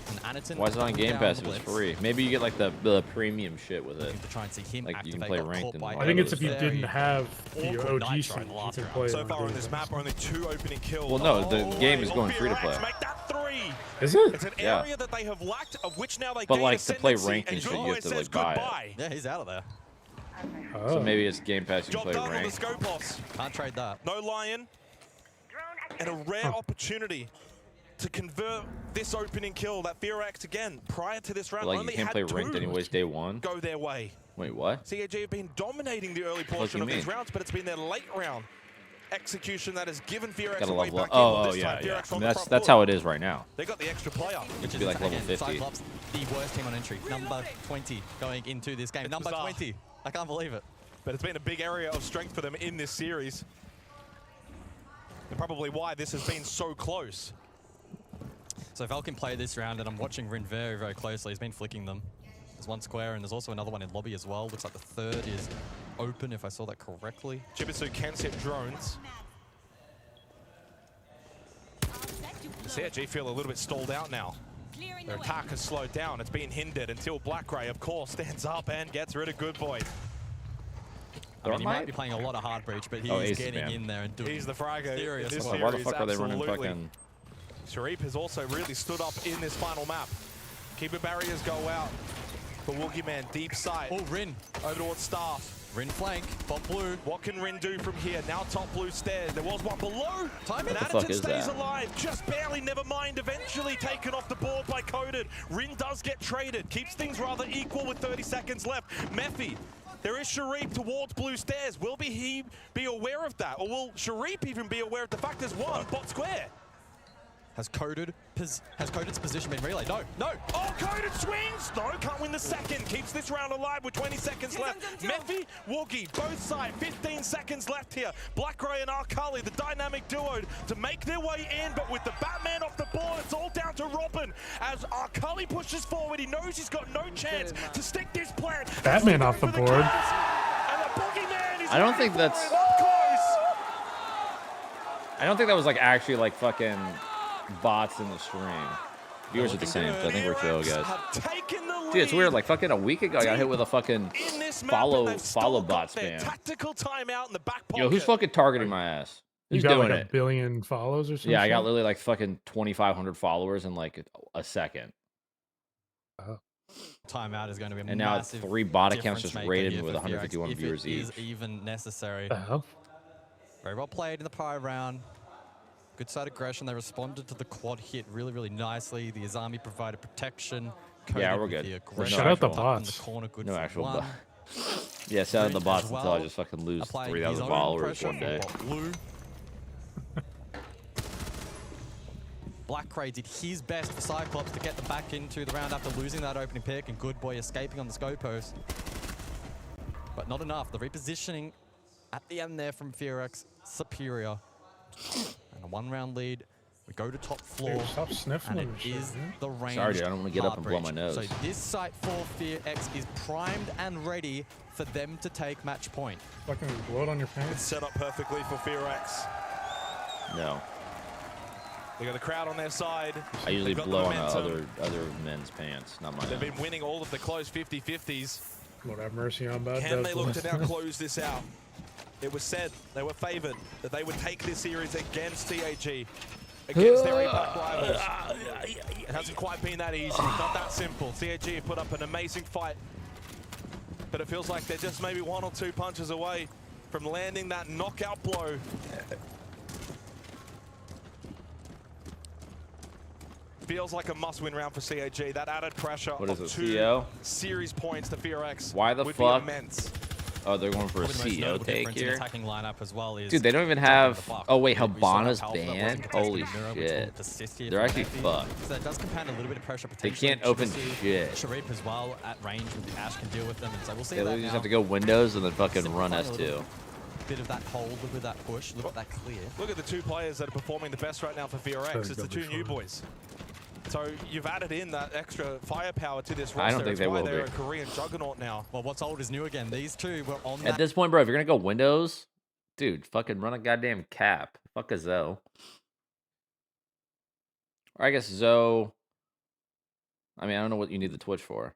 And Anaton Why is it on pulled Game down Pass the if it's blitz. free? Maybe you get like the premium shit with it. Looking to try and see him Like you can activate, play got ranked caught and by all I think that it's if other you stuff. didn't have the awkward OG nitro seat, in the you last can round. play it So on far on Game this Pass. map, only 2 opening kills. Well, no, the Oh, game is wait, going on free to FEARX, play. Make that 3. Is it? It's an Yeah. area that they have lacked, of which now they But gain like to play ascendancy, ranked and shit, you Beaulo have to says like buy it. goodbye. Yeah, he's out of there. So Oh. maybe it's Game Pass. You Job can play done on the ranked. Scopos. Can't trade that. No Lion. And a rare opportunity to convert this opening kill that FEARX again prior to this round. But like you only can't had play ranked 2 anyways day 1. go their way. Wait, what? CAG have been dominating the early What portion you of these mean? rounds, but it's been their late round execution that has given FEARX Gotta a way level up. back in. Oh, This yeah, time, yeah. FEARX I on mean, the front that's foot. how it is right now. They got the extra player. Which Be like level 50. Cyclops, the worst team on entry. Number 20 going into this game. It's Number bizarre. 20. I can't believe it. But it's been a big area of strength for them in this series. And probably why this has been so close. So Falcon played this round, and I'm watching Rin very, very closely. He's been flicking them. There's one square, and there's also another one in lobby as well. Looks like the third is open, if I saw that correctly. Chibitsu can set drones. The CAG feel a little bit stalled out now. Their attack has slowed down. It's been hindered until Blackray, of course, stands up and gets rid of Good Boy. I mean, he might be playing a lot of hard breach, but he's getting in there and doing He's the fragger. serious This work. Why the series, fuck are they running absolutely. fucking? Sharif has also really stood up in this final map. Keeper barriers go out for Woogie Man, deep sight. Oh, Rin. Over towards Staff. Rin flank, top blue. What can Rin do from here? Now top blue stairs. There was one below. Time and What the fuck Anaton is stays that? alive. Just barely, never mind. Eventually taken off the board by Coded. Rin does get traded. Keeps things rather equal with 30 seconds left. Mephi. There is Sharif towards blue stairs. Will he be aware of that? Or will Sharif even be aware of the fact there's one bot square? Has Coded's position been relayed? No, no. Oh, Coded swings! No, can't win the second. Keeps this round alive with 20 seconds left. Mephi, Woogie, both sides. 15 seconds left here. Blackray and Arkali, the dynamic duo, to make their way in, but with the Batman off the board, it's all down to Robin. As Arkali pushes forward, he knows he's got no chance to stick this plan. Batman off the board. And the Boogeyman is I don't ready think for that's. it, up close. I don't think that was like actually like fucking bots in the stream. Viewers are the same, so I think we're chill, guys. Dude, it's weird. Like fucking a week ago, I got hit with a fucking follow bot spam. Tactical timeout in the back pocket. Yo, who's fucking targeting my ass? You Who's got doing like it? 1 billion follows or something? Yeah, I got literally like fucking 2,500 followers in like a second. Timeout is going to be a And now massive 3 bot accounts difference just maker rated here me with for 151 FEARX, viewers if it each. is even necessary. Oh. Very well played in the prior round. Good side aggression. They responded to the quad hit really, really nicely. The Azami provided protection. Yeah, Coded we're with good. the No aggression. Shout out the Up bots. In the corner, good No for actual one. bot. Yeah, shout out the Rin bots as until I well, just fucking lose applying 3,000 his own followers pressure one for day. bot blue. Blackray did his best for Cyclops to get them back into the round after losing that opening pick, and Good Boy escaping on the scope post. But not enough. The repositioning at the end there from FEARX, superior. And a 1-round lead. We go to top floor. Dude, stop sniffling and and it shit, is man. the range. Sorry, dude, I don't want to get up and blow my nose. So this site for FEARX is primed and ready for them to take match point. Fucking blood on your It's pants. set up perfectly for FEARX. No. They got the crowd on their side. I usually They've got the blow on momentum. other men's pants, not mine. They've been winning all of the close 50-50s. Lord have mercy on bad Can they devs look to now listening. close this out? It was said, they were favored, that they would take this series against TAG, against their APAC rivals. It hasn't quite been that easy, not that simple. TAG have put up an amazing fight, but it feels like they're just maybe 1 or 2 punches away from landing that knockout blow. Feels like a must-win round for CAG. That added pressure of 2 series points to FEARX. Why the would fuck? Be immense. Oh, they're going for a CO take here. Attacking lineup as well is dude, they don't even have. Oh wait, Habana's banned. Holy shit! They're actually fucked. So that does compound a little bit of pressure. They can't open shit. Sharif as well at range with the Ash can deal with them, and so we'll see. They just have to go Windows and then fucking run S2. Bit of that hold, look at that push, look at that clear. Look at the two players that are performing the best right now for FEARX. It's the two new boys. So you've added in that extra firepower to this roster. I don't think they will be. They're a Korean juggernaut now. Well, what's old is new again. These two were on that. At this point, bro, if you're gonna go Windows, dude, fucking run a goddamn cap. Fuck a Zoe. Or I guess Zoe. I mean, I don't know what you need the Twitch for.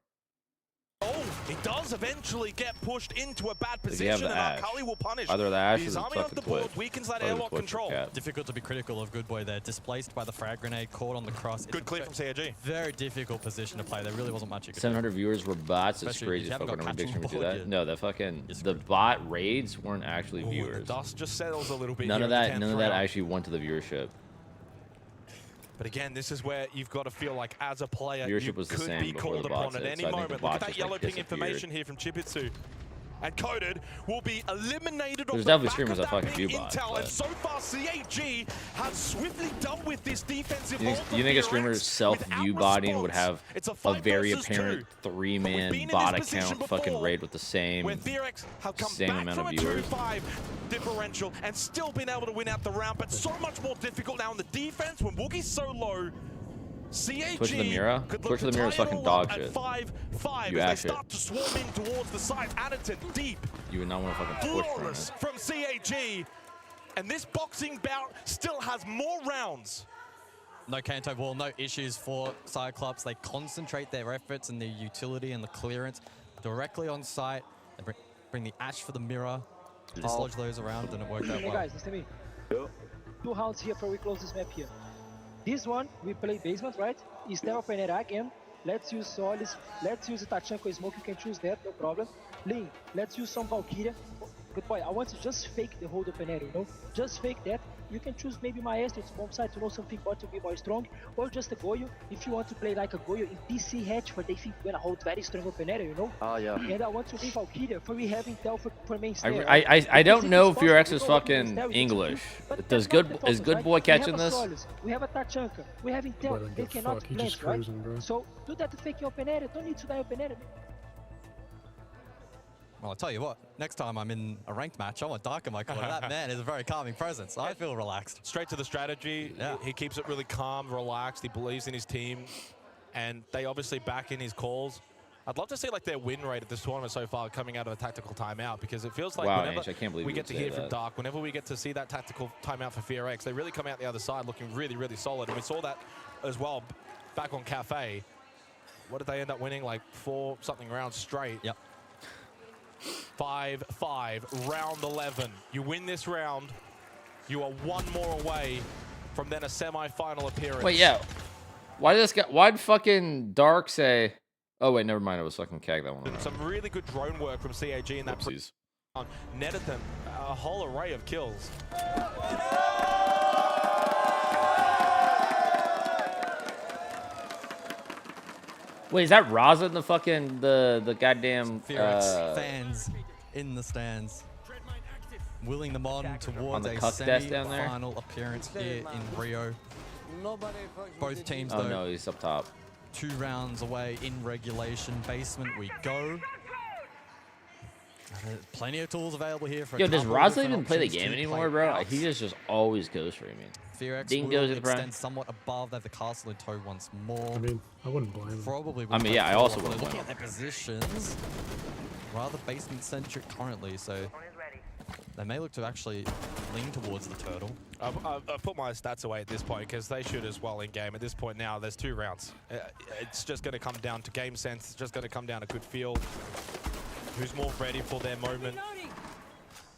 Oh, he does eventually get pushed into a bad position, and Akali will punish. Either the Ash his or army the off the fucking board Twitch. weakens that airlock control. Difficult to be critical of Good Boy there. Displaced by the frag grenade, caught on the cross. Good clear from CAG. Very difficult position to play. There really wasn't much you could 700 viewers were bots. It's crazy. Fucking no big streamer do that. No, the fucking bot raids weren't actually viewers. The dust just settles a little bit. None of that actually went to the viewership. But again, this is where you've got to feel like, as a player, viewership you was the could same be before called the bots upon at hit, any so I think the moment. Look at bots that just, yellow like, ping information here from Chipitsu. And Coded will be eliminated There's off definitely the streamers back that of fucking that do bots, intel, but- and so far CAG has swiftly dealt with this defensive hold You think a for streamer FEARX self-view botting would have It's a a 5 very versus apparent 2. 3-man bot account fucking raid with the same Where FEARX have come same back amount from of a viewers? 2-5 differential and still been able to win out the round, but so much more difficult now on the defense when Woogie's so low. CAG Twitch of the Mira? Twitch of the Mira is fucking dog shit. 5-5 You as they ash start to swarm in towards the side. Addington deep. You would not want to fucking Twitch from Flawless it. from CAG. And this boxing bout still has more rounds. No Kanto ball, no issues for Cyclops. They concentrate their efforts and their utility and the clearance directly on site. They bring the Ash for the Mirror, dislodge those around, and it worked out Hey well. guys, listen to me. 2 rounds here before we close this map here. This one, we play basement, right? Instead of an era again, let's use Solis, let's use Tachanko Smoke, you can choose that, no problem. Lin, let's use some Valkyria. Good boy, I want to just fake the hold of an area, you know? Just fake that. You can choose maybe Maestro to bomb side to know something more to be more strong, or just a Goyo if you want to play like a Goyo in PC hatch where they think we're gonna hold very strong open area, you know? Oh yeah. And I want to leave Valkyria for we have Intel for main stair. I don't know if FEARX is fucking English. Is Good Boy catching this? We have a Tachanka, we have Intel, they cannot plant, right? So do that to fake your open area, don't need to die open area. Well, I'll tell you what, next time I'm in a ranked match, I want Dark in my corner. That man is a very calming presence. I feel relaxed. Straight to the strategy. Yeah. He keeps it really calm, relaxed. He believes in his team. And they obviously back in his calls. I'd love to see like their win rate at this tournament so far coming out of a tactical timeout, because it feels like whenever I can't believe we get to hear that. from Dark, whenever we get to see that tactical timeout for FEARX, they really come out the other side looking really, really solid. And we saw that as well back on Cafe. What did they end up winning? Like 4-something rounds straight. Yep. 5-5, round 11. You win this round, you are one more away from then a semi-final appearance. Wait, yeah. Why'd fucking Dark say? Oh wait, never mind. It was fucking Kag that one. Some really good drone work from CAG in that. Oopsies. Netted them a whole array of kills. Wait, is that Raza in the fucking the goddamn FEARX fans in the stands, willing them on towards the a cuck desk down there? semi-final appearance here in Rio. Both teams, Oh though, no, he's up top. 2 rounds away in regulation. Basement we go. Plenty of tools available here for. Yo, does Raza even play the options game to anymore, play bro? out. He just always goes for me. FEARX Dingoes will at the prime. extend somewhat above. They have the castle in tow once more. I mean, I wouldn't blame him. Probably. I mean, yeah, I also wouldn't Looking blame at their positions, rather basement-centric currently, so they may look to actually lean towards the turtle. I've put my stats away at this point because they shoot as well in game. At this point now, there's 2 rounds. It's just going to come down to game sense. It's just going to come down to good feel. Who's more ready for their moment?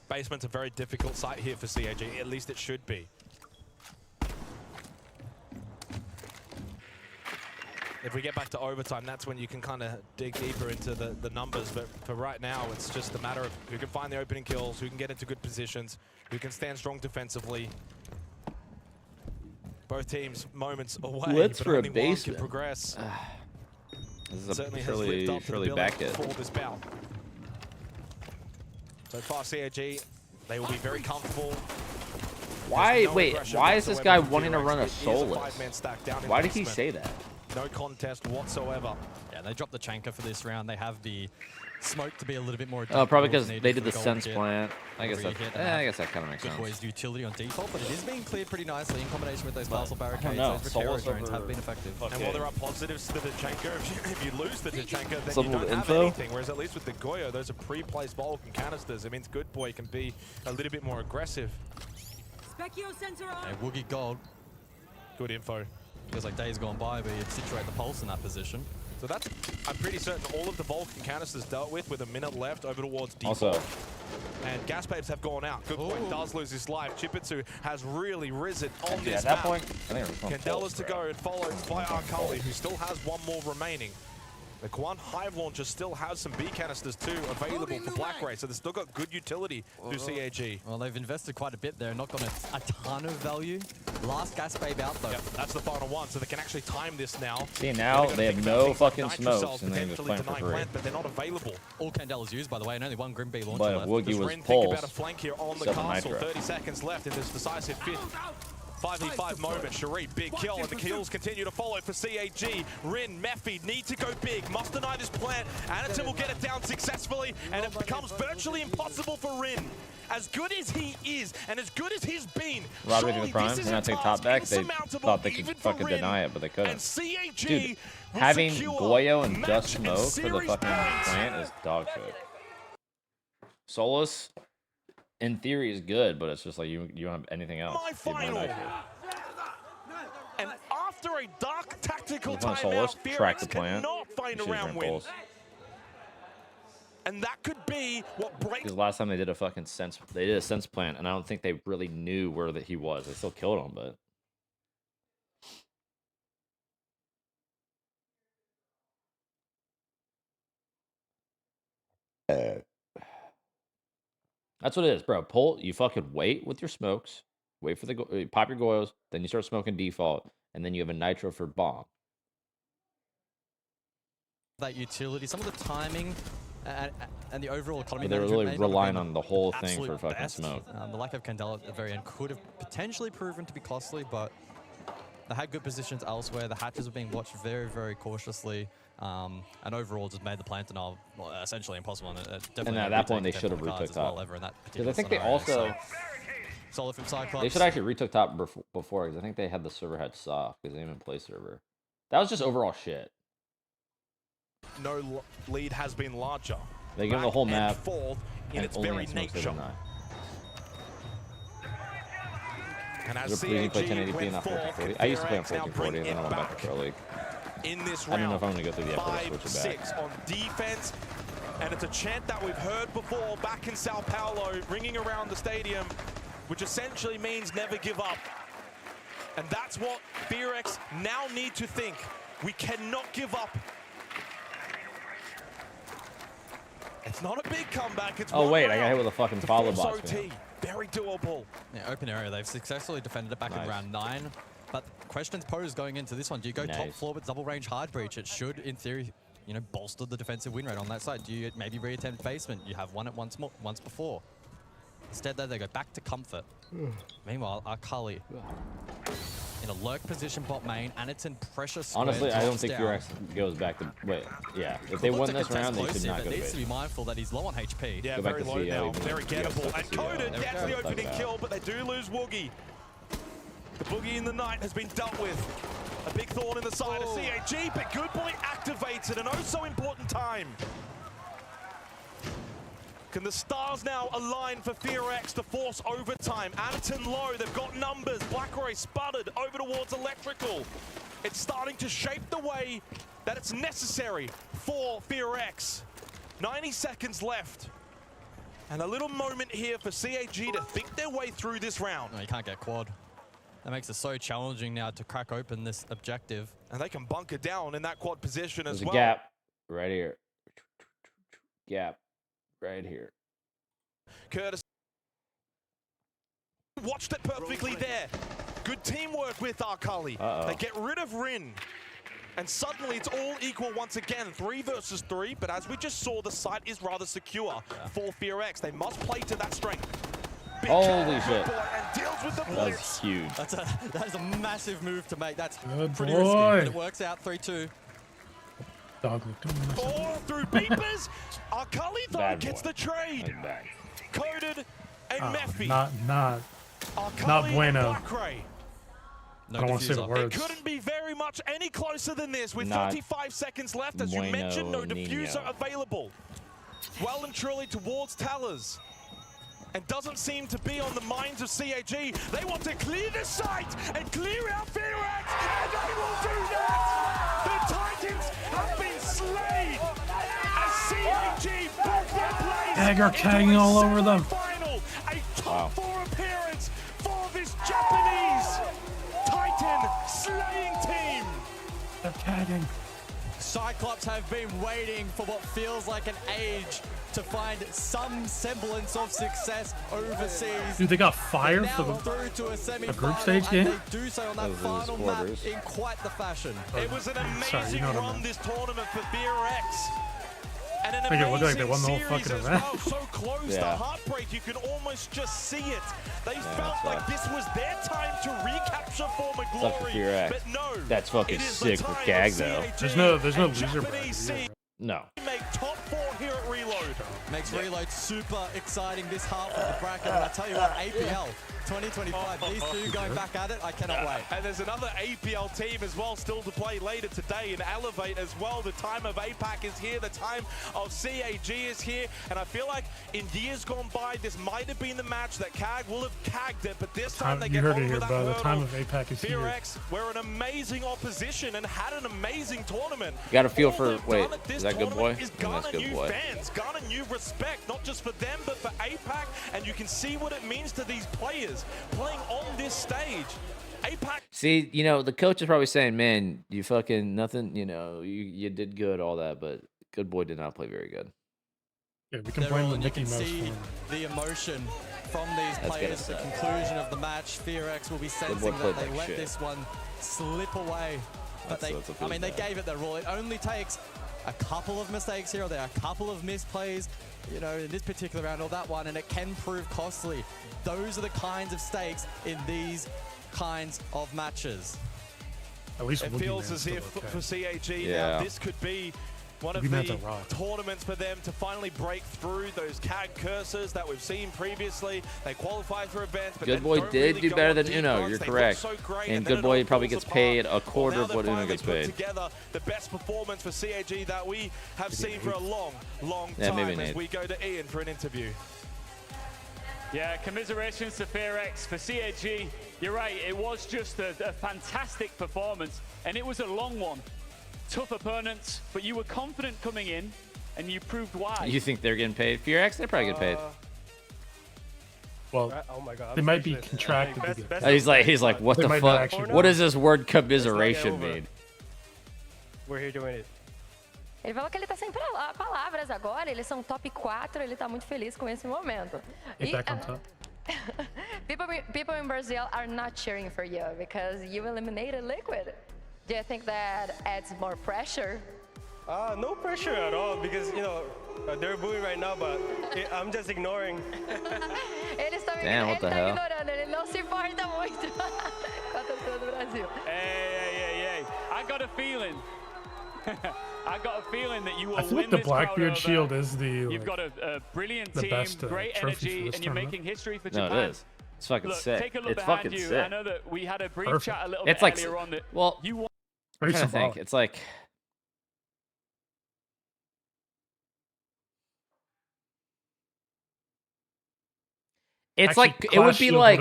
Basement's a very difficult site here for CAG. At least it should be. If we get back to overtime, that's when you can kind of dig deeper into the numbers. But for right now, it's just a matter of who can find the opening kills, who can get into good positions, who can stand strong defensively. Both teams moments away. Blitz but for a only one can basement. progress. This is a Certainly has surely lived up to the back billing hit. for this bout. So far, CAG, they will be very comfortable. Why? No Wait, aggression why is this guy whatsoever wanting to from run a FEARX. It is soulless? five-man stack down in Why did he basement. say that? No contest whatsoever. Yeah, they dropped the Chanka for this round. They have the smoke to be a little bit more. Oh, probably because needed they for did the gold Sense kit. plant. I guess that. Re-hit and I have guess that kind of makes sense. Turquoise utility on default, but it is being cleared pretty nicely in combination with those parcel barricades. know. Those Soulless Vaquero drones over- have been effective. And while there are positives to the Tachanka, if you lose the Tachanka, then Some you of don't the have info? anything. Whereas at least with the Goyo, those are pre-placed Vulcan canisters. It means Good Boy can be a little bit more aggressive. Specchio sensor on. And Woogie Gold. Good info. Feels like days gone by where you'd situate the pulse in that position. So that's, I'm pretty certain all of the Vulcan canisters dealt with a minute left over towards default. Also, And Gas Babes have gone out. Good Boy does lose his life. Chipitsu has really risen on at this that map. point, I think it was Candela's to go and followed by Arcali, who still has one more remaining. The Quan Hive Launcher still has some B canisters too available for Black Ray, so they've still got good utility through CAG. Well, they've invested quite a bit there, not gotten a ton of value. Last Gas Babe out though. Yep, that's the final one, so they can actually time this now. see now they have no fucking smokes and they just potentially plant for denying free. plant, but they're not available. All Candela's used, by the way, and only one Grim Bee launcher But left. if Woogie Does was Rin think about a pulse, flank here on the seven castle? nitro. 30 seconds left in this decisive fifth. 5v5 moment, Sharif, big kill, and the kills continue to follow for CAG. Rin, Mephi need to go big, must deny this plant. Anaton will get it down successfully, and it becomes virtually impossible for Rin. As good as he is, and as good as he's been, Rob reaching surely the prime, this is and a I take task top back. They insurmountable thought they could even for fucking Rin. deny it, but they And couldn't. CAG Dude, will having secure Goyo and match Just and Smoke for the series fucking points. plant is dog shit. Solus, in theory, is good, but it's just like you don't have anything else. My You have no final. nitro. And after a dark tactical Just wanna Solus, timeout, track the FEARX plant. cannot find a Should round run win. pulse. And that could be what breaks. Because last time they did a fucking sense plant, and I don't think they really knew where that he was. They still killed him, but that's what it is, bro. Pull, you fucking wait with your smokes, wait for the pop your Goyos, then you start smoking default, and then you have a nitro for bomb. That utility, some of the timing and the overall economy. But they were management really may not have relying been on the whole the thing for absolute fucking best. smoke. The lack of Candela at the very end could have potentially proven to be costly, but they had good positions elsewhere. The hatches were being watched very, very cautiously, and overall just made the plant denial essentially impossible. And, And at that point, they should have retook top. Because I think they also Solid from Cyclops. they should actually retook top before, because I think they had the server had soft because they didn't even play server. That was just overall shit. No lead has been larger. They give them the whole map Fourth in and its only very in smokes they nature. deny. And They're as pleasing to play CAG 1080p went and not fourth, 1440. I used to play on FEARX now 1440 and then I bring went it back to Pro League. in this I round. don't know if I'm going to go through the effort to switch it back. 5-6 on defense. And it's a chant that we've heard before back in Sao Paulo, ringing around the stadium, which essentially means never give up. And that's what FEARX now need to think. We cannot give up. It's not a big comeback. It's Oh one wait, I round got hit with a fucking to follow force box. OT. Very doable. Yeah, open area. They've successfully defended it back in round 9. But questions posed going into this one. Do you go top floor with double range hard breach? It should, in theory, you know, bolster the defensive win rate on that side. Do you maybe reattempt basement? You have won it once before. Instead, though, they go back to comfort. Meanwhile, Arcali in a lurk position bot main, and it's in pressure square. Honestly, I don't drops think down. FEARX goes back to wait. Yeah, if they win this round, they should not go to needs to base. be mindful that he's low on HP. Yeah, Go back very to low CO, now, even very though gettable. CS And is CO. Coded gets the Thug opening out. kill, but they do lose Woogie. The Boogie in the night has been dealt with. A big thorn in the side of CAG, but Good Boy activates at an oh so important time. Can the stars now align for FEARX to force overtime? Anaton low, they've got numbers. Black Ray sputtered over towards electrical. It's starting to shape the way that it's necessary for FEARX. 90 seconds left. And a little moment here for CAG to think their way through this round. No, you can't get quad. That makes it so challenging now to crack open this objective. And they can bunker down in that quad position as There's well. a gap right here. Gap right here. Curtis watched it perfectly there. Good teamwork with Akali. They get rid of Rin. And suddenly it's all equal once again, 3 versus 3. But as we just saw, the site is rather secure for FEARX. They must play to that strength. Holy shit. And deals with the That's huge. That is a massive move to make. That's Good pretty boy. risky, but it works out 3-2. Dog looked all through beepers. Akali though gets the trade. Coded and Mephi. Not bueno. I don't want to say the words. It couldn't be very much any closer than this with 35 seconds left. As you mentioned, no diffuser available. Well and truly towards Towers. And doesn't seem to be on the minds of CAG. They want to clear the site and clear out FEARX, and they will do that! The Titans have been slain as CAG book their place. Dagger tagging all over them. Final, a top 4 appearance for this Japanese Titan slaying team. They're tagging. Cyclops have been waiting for what feels like an age to find some semblance of success overseas. Dude, they got fired for a group stage game? They do so on that final map in quite the fashion. It was an amazing run this tournament for FEARX. And an Make it look like they won the whole series fucking as event. well. So close to heartbreak, you can almost just see it. They felt like this was their time to recapture former glory, but no. That's fucking sick for Gag though. There's no loser bracket. No. Make top 4 here at Reload. Makes Reload super exciting this half of the bracket. And I tell you what, APL 2025, these two going back at it, I cannot wait. And there's another APL team as well still to play later today and Elevate as well. The time of APAC is here, the time of CAG is here, and I feel like in years gone by, this might have been the match that CAG will have cagged it, but this time they get over that hurdle. The time of APAC is here. FEARX were an amazing opposition and had an amazing tournament. You got a feel for, wait, is that good boy? Is that's good boy. Fans, garner new respect, not just for them, but for APAC, and you can see what it means to these players playing on this stage. APAC. See, you know, the coach is probably saying, man, you fucking nothing, you know, you did good, all that, but good boy did not play very good. Yeah, we can blame the You Mickey can Mouse see the emotion from these players. The conclusion of the match, FEARX will be sensing that they let this one slip away. But I mean, they gave it their all. It only takes a couple of mistakes here or there, a couple of misplays, you know, in this particular round or that one, and it can prove costly. Those are the kinds of stakes in these kinds of matches. At least it feels as if for CAG now this could be one of the tournaments for them to finally break through those CAG curses that we've seen previously. They qualified for events, but Good boy did do better than Uno, you're correct. And Good boy probably gets paid a quarter of what Uno gets paid. Together the best performance for CAG that we have seen for a long time as we go to Ian for an interview. Yeah, commiserations to FEARX. For CAG, you're right, it was just a fantastic performance, and it was a long one. Tough opponents, but you were confident coming in, and you proved why. You think they're getting paid? FEARX, they're probably getting paid. Well, oh my God, they might be contracted to get paid. He's like, what the fuck? What does this word commiseration mean? We're here doing it. Ele falou que ele tá sem palavras agora, eles são top 4, ele tá muito feliz com esse momento. People in Brazil are not cheering for you because you eliminated Liquid. Do you think that adds more pressure? No pressure at all because, you know, they're booing right now, but I'm just ignoring. Damn, what the hell? Ignorando, ele não se importa muito com a torcida do Brasil. Hey, I got a feeling. I got a feeling that you will I feel win like the this Blackbeard crowd Shield over. is the You've got a brilliant team, best, great energy, and you're making history for Japan. No, it is. It's fucking Look, sick. Take a look It's behind fucking you. sick. I know that we had a brief chat a little It's bit like, earlier on that well, you want. I'm trying to think. It's like, it's actually, like it would be like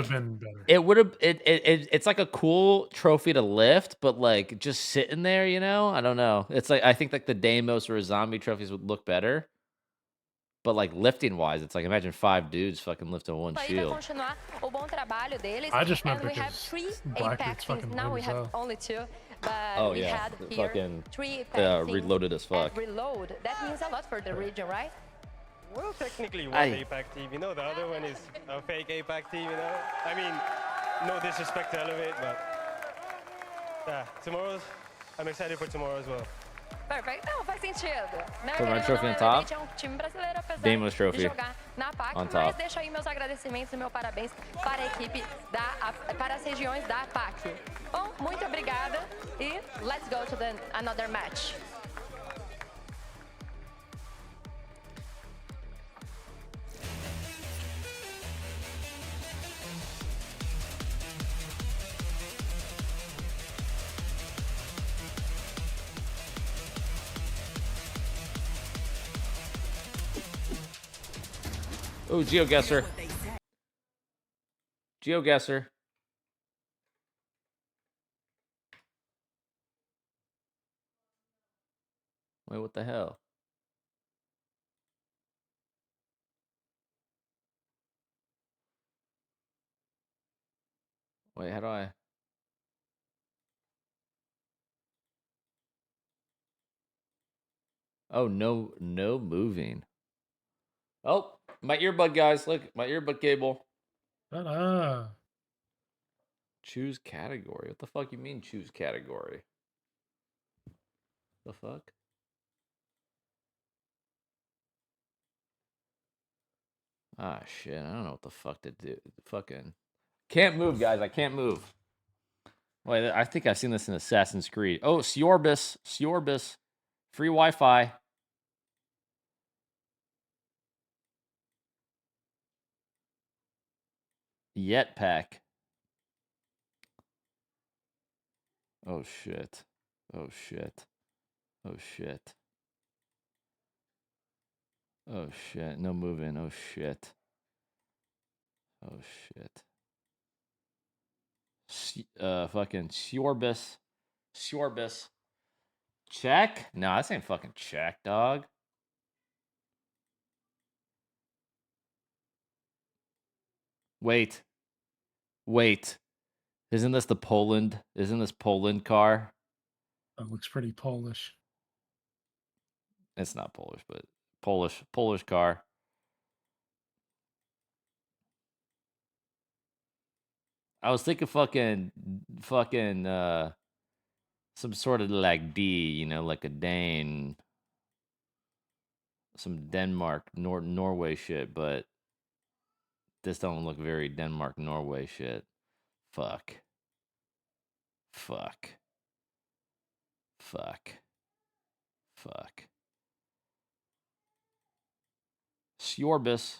it's like a cool trophy to lift, but like just sitting there, you know. I don't know. It's like I think like the Deimos or zombie trophies would look better. But like lifting wise, it's like imagine 5 dudes fucking lifting one shield. I just remember we have 3 Apex teams. Now we have only 2. But we had here fucking 3 Apex teams. reloaded as fuck. Reload. That means a lot for the region, right? Well, technically one APAC team, you know, the other one is a fake APAC team, you know. I mean, no disrespect to Elevate, but yeah, I'm excited for tomorrow as well. Perfeito. Não, faz sentido. Né? Put my Querendo ou trophy não, on top. Elevate é um time brasileiro, apesar Damon's de trophy jogar na PAC, on mas top. deixo aí meus agradecimentos e meu parabéns para a equipe para as regiões da PAC. Bom, muito obrigada e let's go to another match. Oh, GeoGuessr. GeoGuessr. Wait, what the hell? Wait, how do I? Oh, no moving. Oh, my earbud, guys. Look, my earbud cable. Choose category. What the fuck you mean choose category? The fuck? Ah, shit. I don't know what the fuck to do. Fucking. Can't move, guys. I can't move. Wait, I think I've seen this in Assassin's Creed. Oh, Siorbis. Free Wi-Fi. Jetpack. Oh, shit. Oh, shit. Oh, shit. Oh, shit. No moving. Oh, shit. Oh, shit. Fucking Siorbis. Check? No, this ain't fucking check, dog. Wait. Isn't this Poland car? That looks pretty Polish. It's not Polish, but Polish car. I was thinking fucking some sort of like D, you know, like a Dane. Some Denmark, Norway shit, but this don't look very Denmark, Norway shit. Fuck. Siorbis.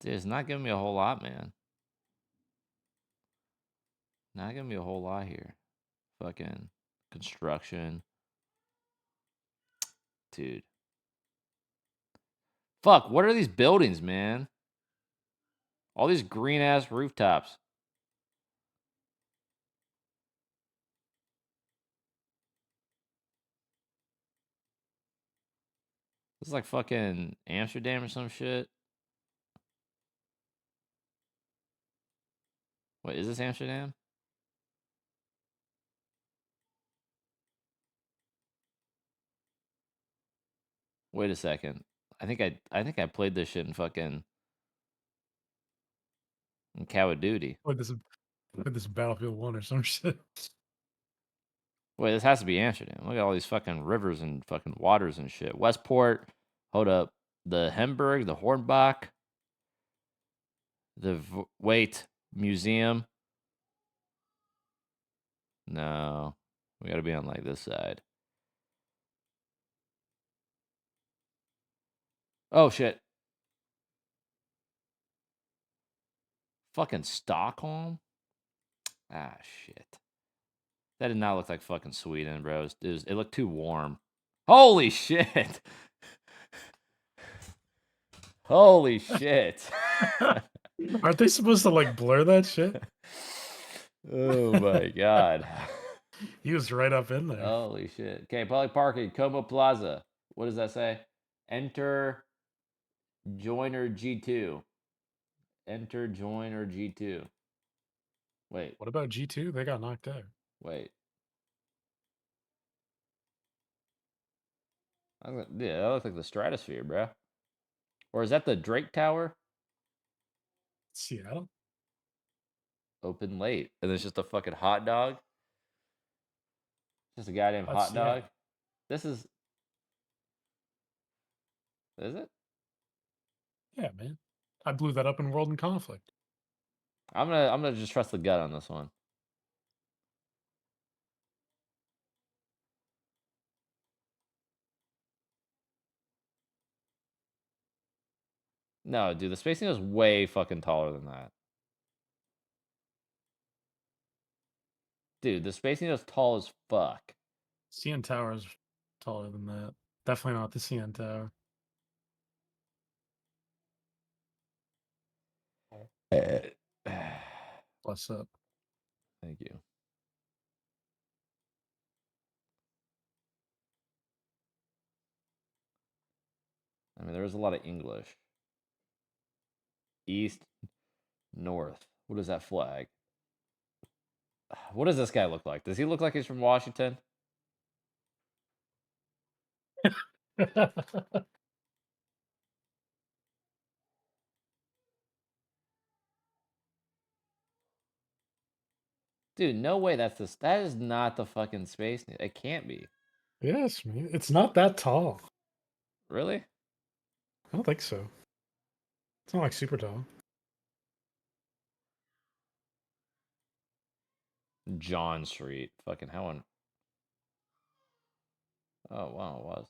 Dude, it's not giving me a whole lot, man. Not giving me a whole lot here. Fucking construction. Dude. Fuck, what are these buildings, man? All these green-ass rooftops. This is like fucking Amsterdam or some shit. Wait, is this Amsterdam? Wait a second. I think I played this shit in fucking Call of Duty. What this Battlefield 1 or some shit. Wait, this has to be Amsterdam. Look at all these fucking rivers and fucking waters and shit. Westport. Hold up. The Hamburg, the Hornbach. The Museum. No. We gotta be on like this side. Oh shit. Fucking Stockholm? Ah shit. That did not look like fucking Sweden, bro. It looked too warm. Holy shit. Holy shit. Aren't they supposed to like blur that shit? Oh my god. He was right up in there. Holy shit. Okay, public parking, Como Plaza. What does that say? Enter joiner G2. Enter joiner G2. Wait. What about G2? They got knocked out. Wait. Yeah, that looks like the Stratosphere, bro. Or is that the Drake Tower? Seattle. Open late, and it's just a fucking hot dog. Just a goddamn hot dog. This is. Is it? Yeah, man. I blew that up in World in Conflict. I'm gonna just trust the gut on this one. No, dude, the Space Needle is way fucking taller than that. Dude, the Space Needle is tall as fuck. CN Tower is taller than that. Definitely not the CN Tower. What's up? Thank you. I mean, there is a lot of English. East, north. What is that flag? What does this guy look like? Does he look like he's from Washington? Dude, no way that is not the fucking Space Needle. It can't be. Yes, man. It's not that tall. Really? I don't think so. It's not like super tall. John Street. Fucking hell. Oh, wow, it was.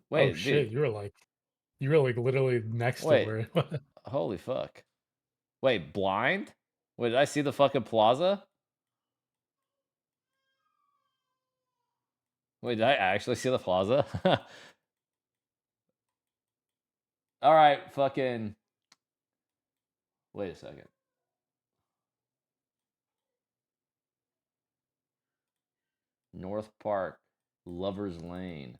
Wait, oh shit, dude. you were like literally next to where it was. Holy fuck. Wait, blind? Wait, did I see the fucking plaza? Wait, did I actually see the plaza? All right, fucking. Wait a second. North Park, Lover's Lane.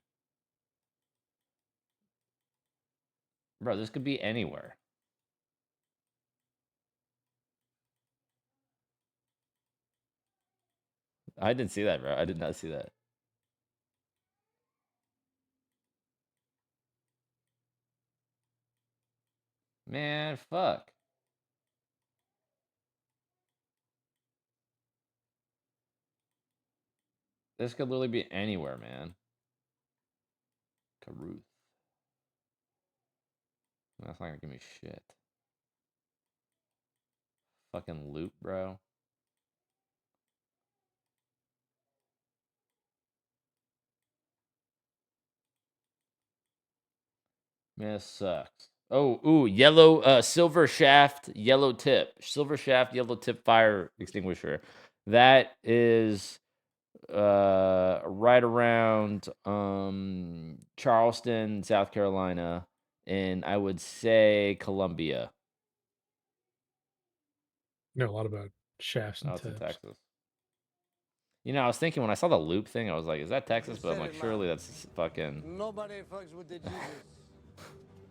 Bro, this could be anywhere. I didn't see that, bro. I did not see that. Man, fuck. This could literally be anywhere, man. Caruth. That's not gonna give me shit. Fucking loop, bro. Man, this sucks. Oh, ooh, yellow, silver shaft, yellow tip. Silver shaft, yellow tip fire extinguisher. That is right around Charleston, South Carolina, and I would say Columbia. Know a lot about shafts and No, it's in tips. Texas. You know, I was thinking when I saw the loop thing, I was like, is that Texas? But I'm like, surely that's fucking. Nobody fucks with the Jesus.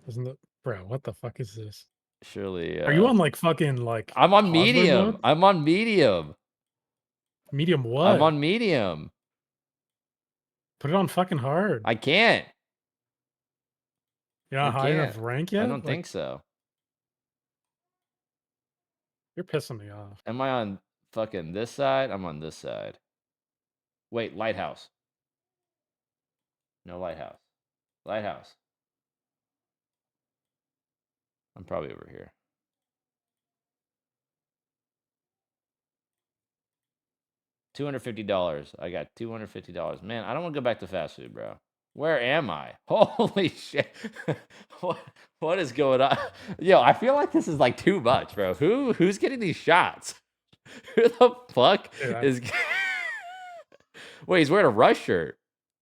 Isn't it, bro? What the fuck is this? Surely. Are you on like fucking like? I'm on Cosmo medium. mode? I'm on medium. Medium what? I'm on medium. Put it on fucking hard. I can't. You're not high enough rank yet? I don't think so. You're pissing me off. Am I on fucking this side? I'm on this side. Wait, lighthouse. No lighthouse. Lighthouse. I'm probably over here. $250. I got $250. Man, I don't want to go back to fast food, bro. Where am I? Holy shit. What is going on? Yo, I feel like this is like too much, bro. Who's getting these shots? Who the fuck is Wait, he's wearing a Rush shirt.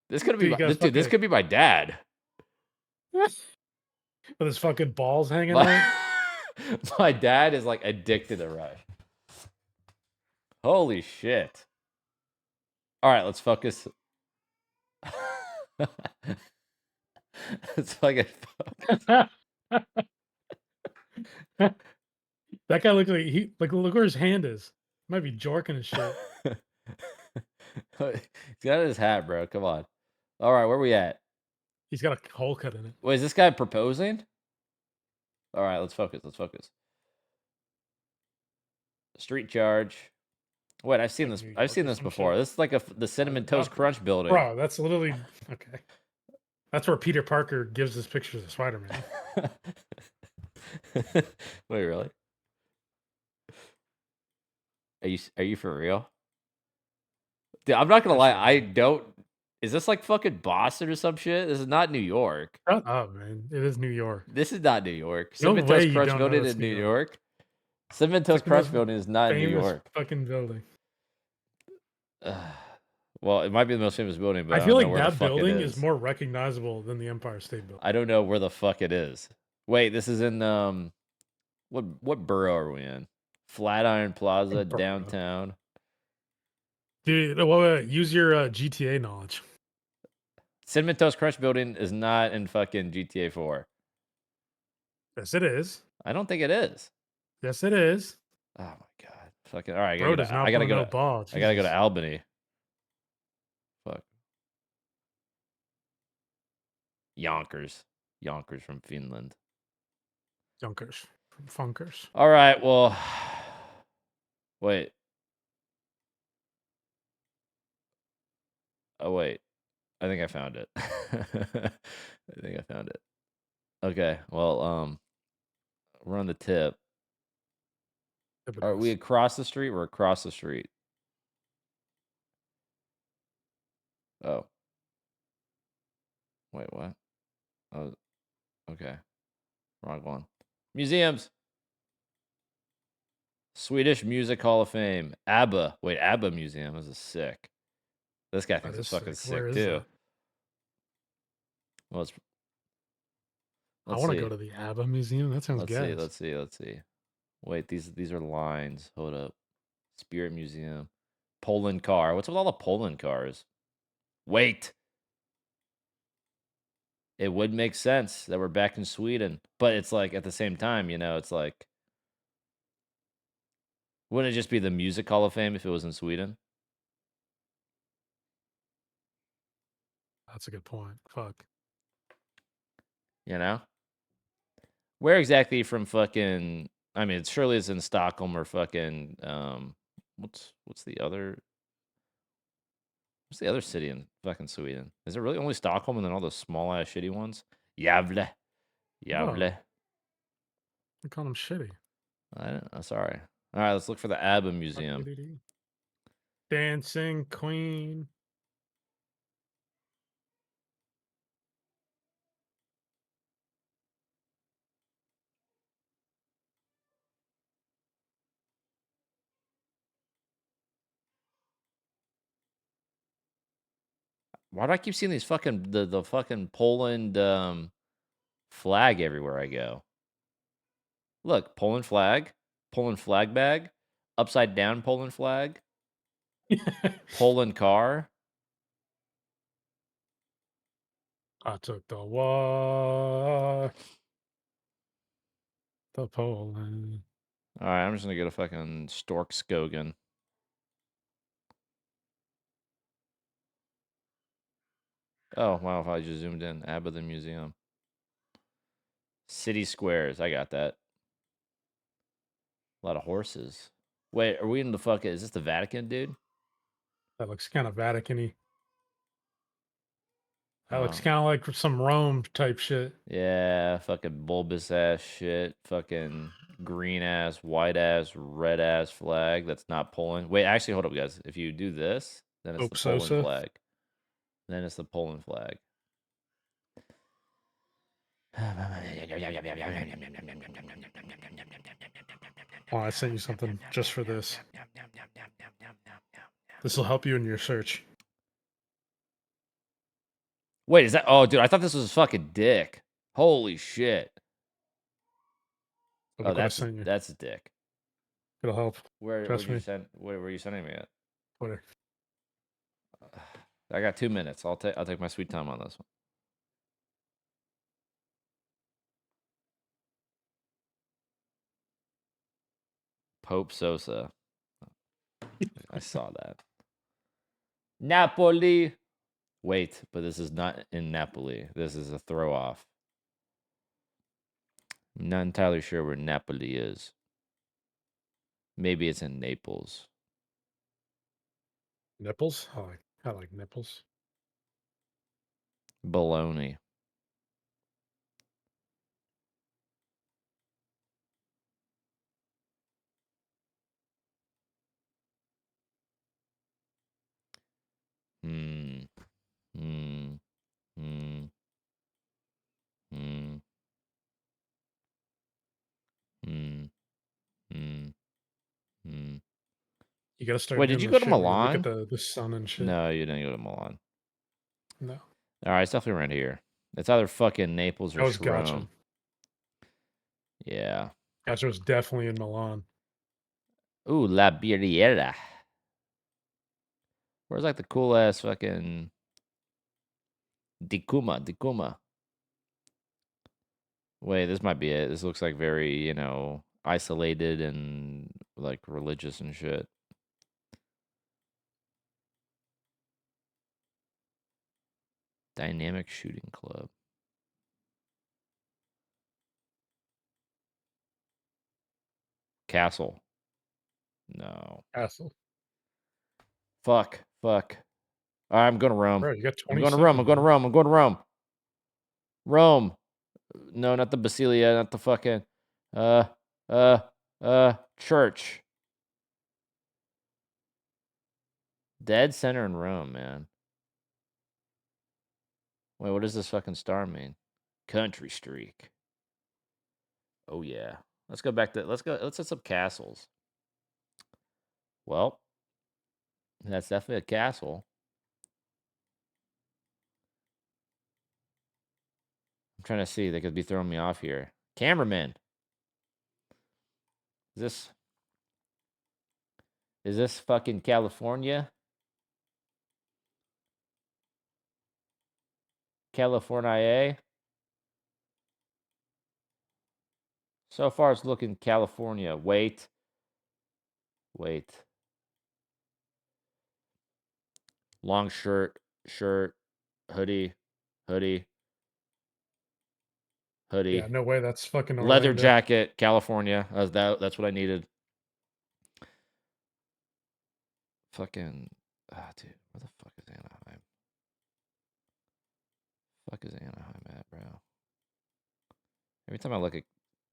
This could be this could be my dad. With his fucking balls hanging out. My dad is like addicted to Rush. Holy shit. All right, let's focus. It's fucking. That guy looks like look where his hand is. Might be jorking his shit. He's got his hat, bro. Come on. All right, where we at? He's got a hole cut in it. Wait, is this guy proposing? All right, let's focus. Let's focus. Street charge. Wait, I've seen this. I've seen this before. This is like the Cinnamon Toast Crunch building. Bro, that's literally okay. That's where Peter Parker gives his pictures of Spider-Man. Wait, really? Are you for real? Dude, I'm not gonna lie. I don't. Is this like fucking Boston or some shit? This is not New York. Shut up, man. It is New York. This is not New York. No Cinnamon way Toast you Crunch don't know building it's in New New York. York. Cinnamon Toast Crunch building is not in New Famous York. fucking building. Well, it might be the most famous building, but I feel don't know like where the that fuck building it is more recognizable than the Empire State Building. I don't know where the fuck it is. Wait, this is in what borough are we in? Flatiron Plaza, downtown. Dude, wait, use your GTA knowledge. Cinnamon Toast Crunch building is not in fucking GTA 4. Yes, it is. I don't think it is. Yes, it is. Oh my god. Fucking all right, Bro does not put no ball. I gotta go to Jesus. Albany. Fuck. Yonkers. Yonkers from Finland. Yonkers. From Funkers. All right, well, wait. Oh, wait. I think I found it. I think I found it. Okay, well, we're on the tip. Are we across the street? We're across the street. Oh. Wait, what? Oh, okay. Wrong one. Museums. Swedish Music Hall of Fame. ABBA. Wait, ABBA Museum. This is sick. This guy thinks it's fucking sick, too. Well, I want to go to the ABBA Museum. That sounds good. Let's see. Wait, these are lines. Hold up. Spirit Museum. Poland car. What's with all the Poland cars? Wait. It would make sense that we're back in Sweden, but it's like at the same time, you know, it's like, wouldn't it just be the Music Hall of Fame if it was in Sweden? That's a good point. Fuck. You know? Where exactly from fucking, I mean, surely it's in Stockholm or fucking, what's the other city in fucking Sweden? Is it really only Stockholm and then all those small ass shitty ones? Gävle. I call them shitty. I don't know. Sorry. All right, let's look for the ABBA Museum. Dancing Queen. Why do I keep seeing these fucking the fucking Poland flag everywhere I go? Look, Poland flag bag, upside down Poland flag, Poland car. I took the walk to Poland. All right, I'm just gonna go to fucking Storkskogen. Oh wow! If I just zoomed in, ABBA the museum, city squares. I got that. A lot of horses. Wait, are we in the fucking? Is this the Vatican, dude? That looks kind of Vatican-y. That looks kind of like some Rome type shit. Yeah, fucking bulbous ass shit. Fucking green ass, white ass, red ass flag. That's not Poland. Wait, actually, hold up, guys. If you do this, then it's the Poland flag. Then it's the Poland flag. Oh, I sent you something just for this. This will help you in your search. Wait, is that? Oh, dude, I thought this was a fucking dick. Holy shit. Oh, that's a dick. It'll help. Where were you sending me at? Twitter. I got 2 minutes. I'll take my sweet time on this one. Pope Sosa. I saw that. Napoli. Wait, but this is not in Napoli. This is a throw off. I'm not entirely sure where Napoli is. Maybe it's in Naples. Nipples? I like nipples. Bologna. Hmm. Hmm. Hmm. Hmm. Hmm. Hmm. Hmm. You gotta start Wait, did doing you the go to shit where you look Milan? at the sun and shit. No, you didn't go to Milan. No. All right, it's definitely around here. It's either fucking Naples or That was Rome. Gotcha. Yeah. Gotcha was definitely in Milan. Ooh, La Birriera. Where's like the cool ass fucking Dicuma. Wait, this might be it. This looks like very, you know, isolated and like religious and shit. Dynamic Shooting Club. Castle. No. Castle. Fuck. All right, I'm going to Rome. Bro, you got I'm going to Rome. 27, I'm going to Rome. I'm going to Rome. Rome. No, not the Basilia, not the fucking church. Dead center in Rome, man. Wait, what does this fucking star mean? Country streak. Oh yeah. Let's go back to let's set some castles. Well, that's definitely a castle. I'm trying to see. They could be throwing me off here. Cameraman. Is this fucking California? California? So far it's looking California. Wait. Long shirt, hoodie. Yeah, no way. That's fucking Leather Orlando. jacket, California. That's what I needed. Fucking, dude, where the fuck is Anaheim? Fuck is Anaheim at, bro? Every time I look at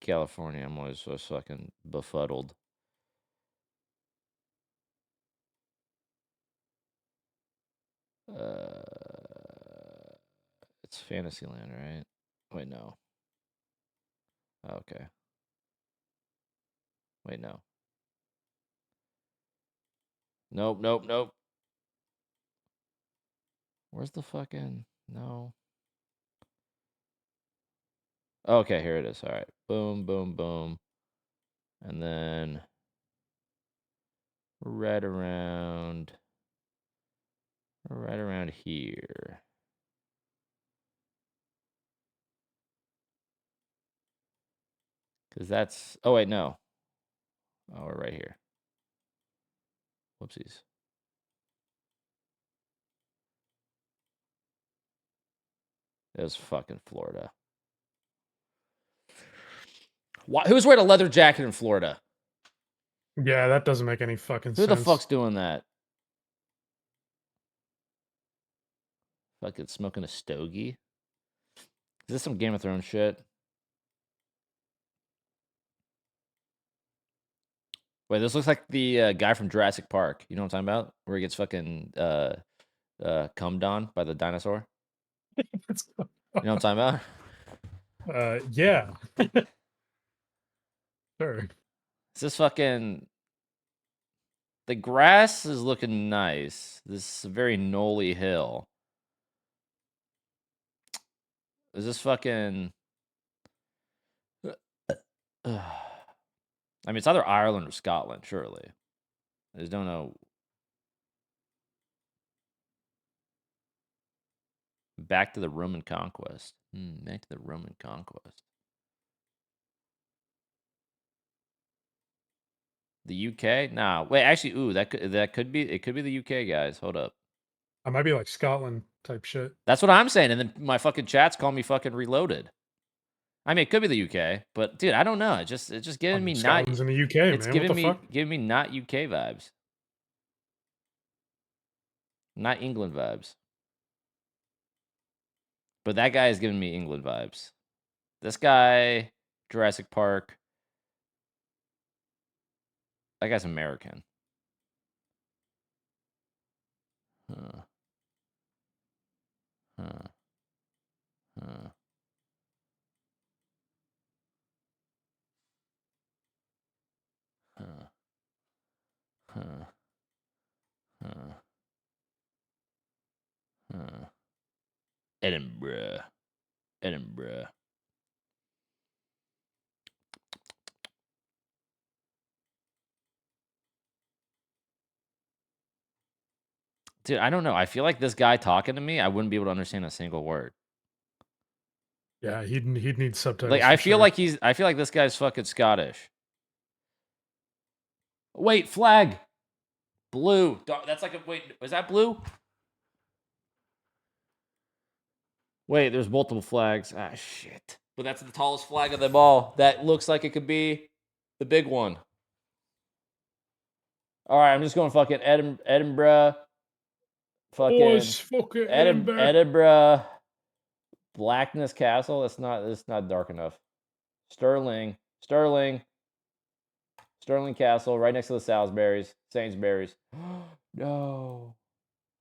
California, I'm always so fucking befuddled. It's Fantasyland, right? Wait, no. Okay. Wait, no. Nope. Where's the fucking... No. Okay, here it is. All right. Boom. And then... right around here. Because that's... Oh, wait, no. Oh, we're right here. Whoopsies. It was fucking Florida. Who's wearing a leather jacket in Florida? Yeah, that doesn't make any fucking sense. Who the fuck's doing that? Fucking smoking a stogie? Is this some Game of Thrones shit? Wait, this looks like the guy from Jurassic Park. You know what I'm talking about? Where he gets fucking cummed on by the dinosaur? You know what I'm talking about? Yeah. Sure. Is this fucking... The grass is looking nice. This is a very knolly hill. Is this fucking... I mean, it's either Ireland or Scotland, surely. I just don't know. Back to the Roman conquest. Back to the Roman conquest. The UK? Nah. Wait, actually, ooh, that could be. It could be the UK, guys. Hold up. I might be like Scotland type shit. That's what I'm saying. And then my fucking chat's calling me fucking reloaded. I mean, it could be the UK, but dude, I don't know. It's just giving me not. Scotland's in the UK, It's man. What the fuck? giving me not UK vibes, not England vibes. But that guy is giving me England vibes. This guy, Jurassic Park. That guy's American. Huh. Huh. Huh. Huh. Huh. Huh. Huh. Edinburgh. Edinburgh. Dude, I don't know. I feel like this guy talking to me, I wouldn't be able to understand a single word. Yeah, he'd need subtitles. Like I feel like this guy's fucking Scottish. Wait, flag. Blue. That's like a wait, was that blue? Wait, there's multiple flags. Ah, shit. But that's the tallest flag of them all. That looks like it could be the big one. All right, I'm just going fucking Edinburgh. Fucking Edinburgh. Blackness Castle. That's not dark enough. Stirling Castle, right next to the Sainsbury's. No.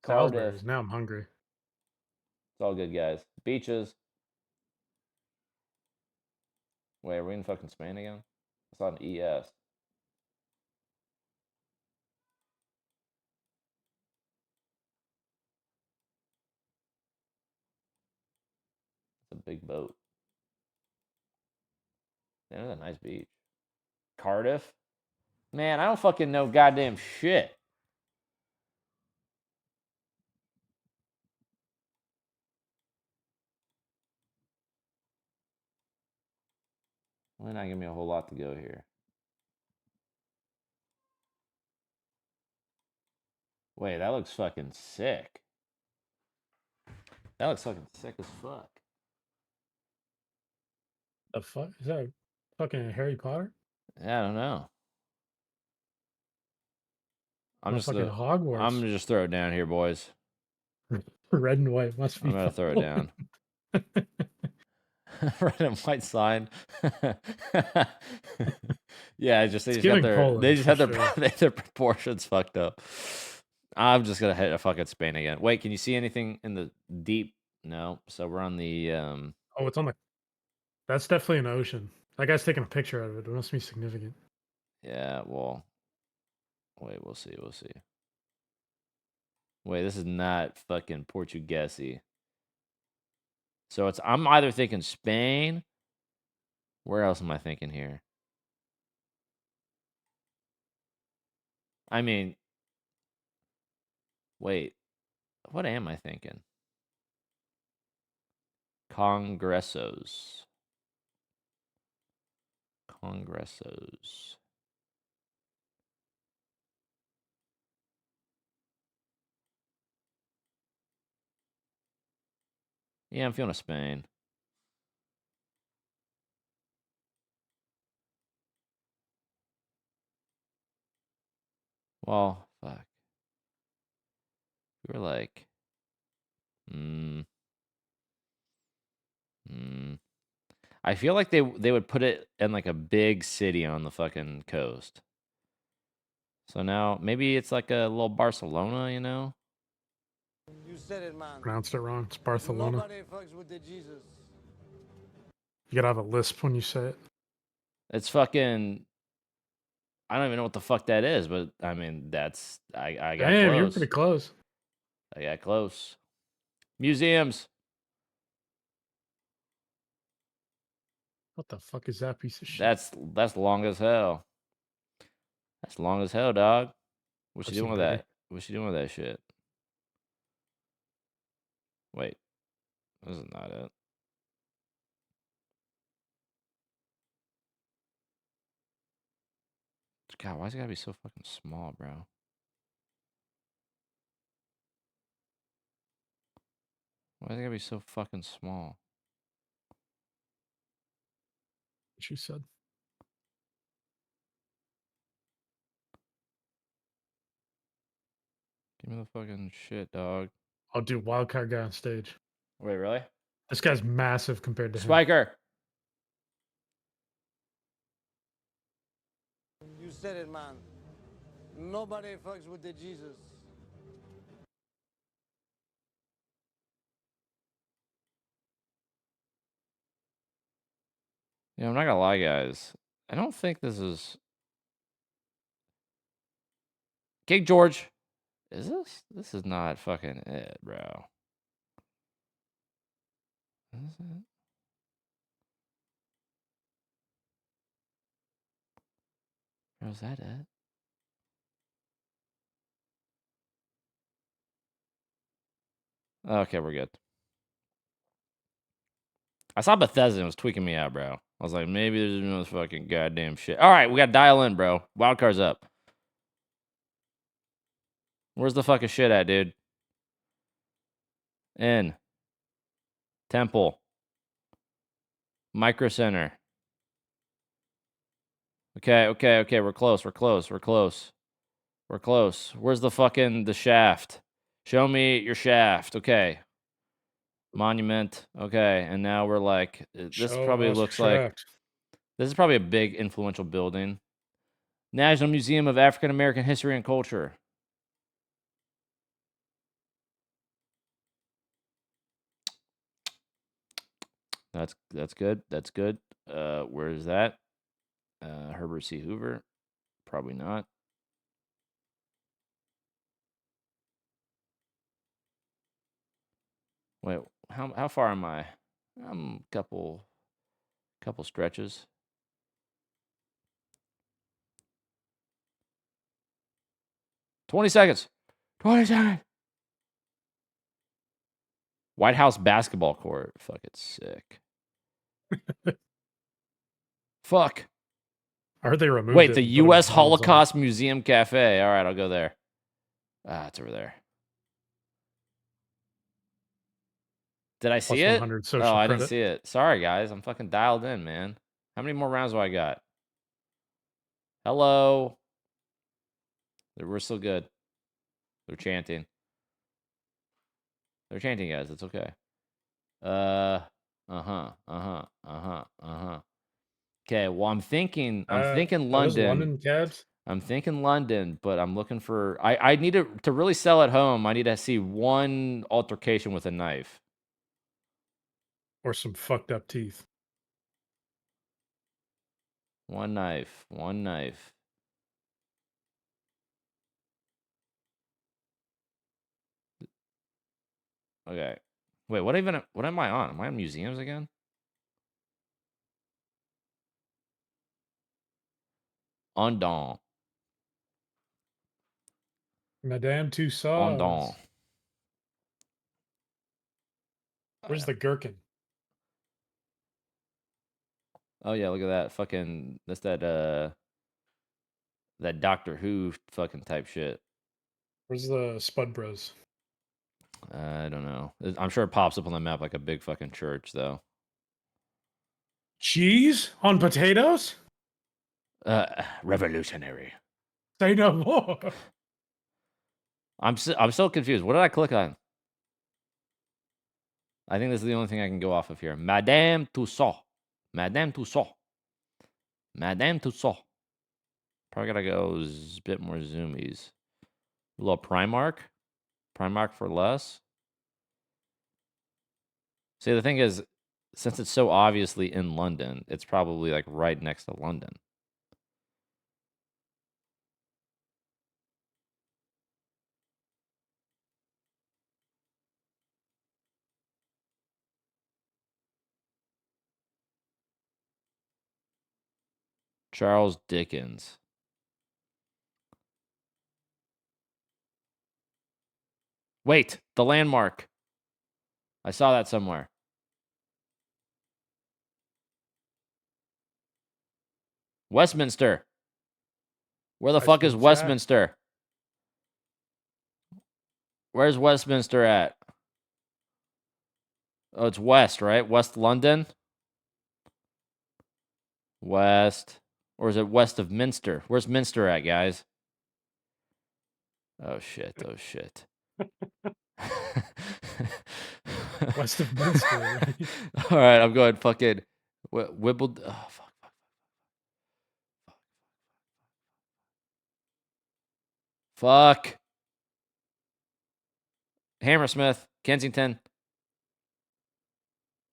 Salisbury's. Now I'm hungry. It's all good, guys. Beaches. Wait, are we in fucking Spain again? It's on ES. It's a big boat. That is a nice beach. Cardiff? Man, I don't fucking know goddamn shit. Why not give me a whole lot to go here? Wait, that looks fucking sick. That looks fucking sick as fuck. The fuck? Is that fucking Harry Potter? Yeah, I don't know. I'm just Hogwarts. I'm gonna just throw it down here, boys. Red and white must be. I'm gonna throw it down. Red and white sign. Yeah, they just have their proportions fucked up. I'm just gonna hit a fucking Spain again. Wait, can you see anything in the deep? No. So we're on the Oh, it's on the. That's definitely an ocean. That guy's taking a picture of it. It must be significant. Yeah, well. Wait, we'll see. Wait, this is not fucking Portuguese. So I'm either thinking Spain. Where else am I thinking here? I mean, wait. What am I thinking? Congressos. Yeah, I'm feeling a Spain. Well, fuck. We were like, I feel like they would put it in like a big city on the fucking coast. So now maybe it's like a little Barcelona, you know? You said it, man. Pronounced it wrong. It's Barcelona. Nobody fucks with the Jesus. You gotta have a lisp when you say it. It's fucking. I don't even know what the fuck that is, but I mean that's I got Damn, close. you're pretty close. I got close. Museums. What the fuck is that piece of shit? That's long as hell. That's long as hell, dog. What's she doing with that? What's she doing with that shit? Wait, this is not it. God, why's it gotta be so fucking small, bro? Why's it gotta be so fucking small? what you said. Give me the fucking shit, dog. I'll do wildcard guy on stage. Wait, really? This guy's massive compared to him. Spiker. You said it, man. Nobody fucks with the Jesus. Yeah, I'm not gonna lie, guys. I don't think this is... King George. Is this? This is not fucking it, bro. Is it? Bro, is that it? Okay, we're good. I saw Bethesda and it was tweaking me out, bro. I was like, maybe there's no fucking goddamn shit. All right, we got to dial in, bro. Wildcard's up. Where's the fucking shit at, dude? In. Temple. Micro Center. Okay. We're close. We're close. Where's the fucking the shaft? Show me your shaft. Okay. Monument. Okay. And now we're like, this probably looks like, this is probably a big influential building. National Museum of African American History and Culture. That's good. That's good. Where is that? Herbert C. Hoover. Probably not. Wait, how far am I? I'm a couple stretches. $20 seconds. 20 seconds. White House basketball court. Fuck, it's sick. Fuck. I heard they removed Wait, it the and put U.S. it on Holocaust Museum Cafe. All right, I'll go there. Ah, it's over there. Did I see it? Oh, I didn't see it. Sorry, guys. I'm fucking dialed in, man. How many more rounds do I got? Hello. We're still good. They're chanting. They're chanting, guys. It's okay. Okay, well, I'm thinking London. London cabs? I'm thinking London, but I'm looking for... I need to really sell at home. I need to see one altercation with a knife. Or some fucked up teeth. One knife. One knife. Okay. Wait, what am I on? Am I on museums again? Undon. Madame Tussauds. Undon. Where's the gherkin? Oh yeah, look at that. Fucking that's that Doctor Who fucking type shit. Where's the Spud Bros? I don't know. I'm sure it pops up on the map like a big fucking church, though. Cheese on potatoes? Revolutionary. Say no more. I'm so confused. What did I click on? I think this is the only thing I can go off of here. Madame Tussauds. Madame Tussauds. Madame Tussauds. Probably gotta go a bit more zoomies. A little Primark. Primark for less. See, the thing is, since it's so obviously in London, it's probably like right next to London. Charles Dickens. Wait, the landmark. I saw that somewhere. Westminster. Where the fuck is Westminster? Where's Westminster at? Oh, it's west, right? West London? West. Or is it west of Minster? Where's Minster at, guys? Oh, shit. Oh, shit. West of Minster. All right, I'm going fucking Wibbled. Oh, fuck. Fuck. Hammersmith, Kensington.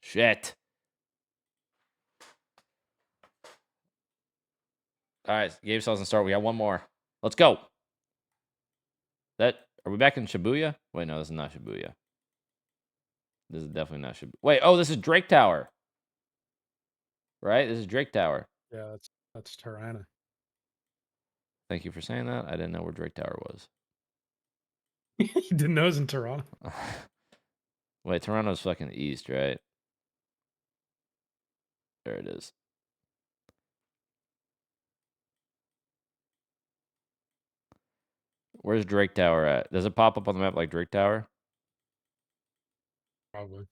Shit. All right, game still doesn't start. We got one more. Let's go. Are we back in Shibuya? Wait, no, this is not Shibuya. This is definitely not Shibuya. Wait, oh, this is Drake Tower. Right? This is Drake Tower. Yeah, that's Tirana. Thank you for saying that. I didn't know where Drake Tower was. You didn't know it was in Toronto. Wait, Toronto's fucking east, right? There it is. Where's Drake Tower at? Does it pop up on the map like Drake Tower? Probably.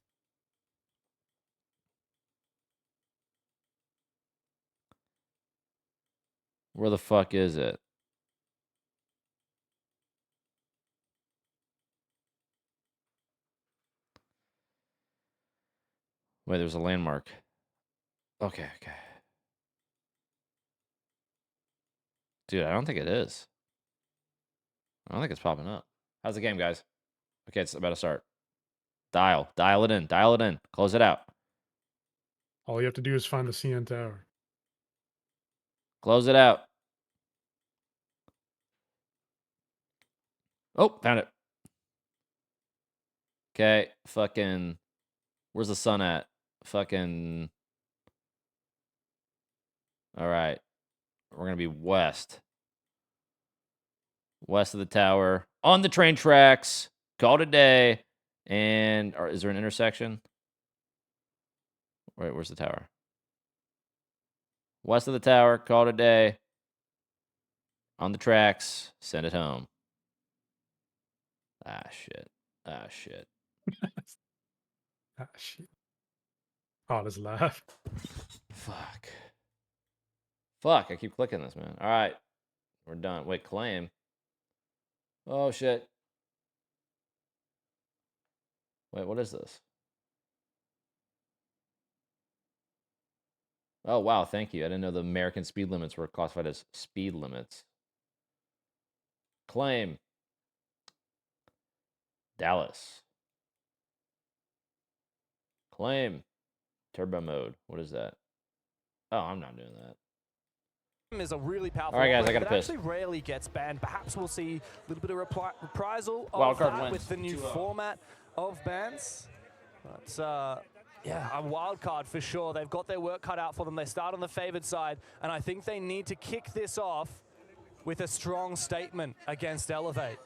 Where the fuck is it? Wait, there's a landmark. Okay. Dude, I don't think it is. I don't think it's popping up. How's the game, guys? Okay, it's about to start. Dial it in. Close it out. All you have to do is find the CN Tower. Close it out. Oh, found it. Okay, fucking. Where's the sun at? Fucking. All right. We're going to be west. West of the tower. On the train tracks. Call it a day. And is there an intersection? Wait, where's the tower? West of the tower. Call it a day. On the tracks. Send it home. Ah, shit. Ah, shit. Oh, there's laugh. Fuck, I keep clicking this, man. All right. We're done. Wait, claim. Oh, shit. Wait, what is this? Oh, wow, thank you. I didn't know the American speed limits were classified as speed limits. Claim. Dallas. Claim. Turbo mode. What is that? Oh, I'm not doing that. Is a really powerful. All right, guys, I got a piss. Actually, rarely gets banned. Perhaps we'll see a little bit of reprisal Wild of card that wins. with the new format of bans. But yeah, a wild card for sure. They've got their work cut out for them. They start on the favored side, and I think they need to kick this off with a strong statement against Elevate.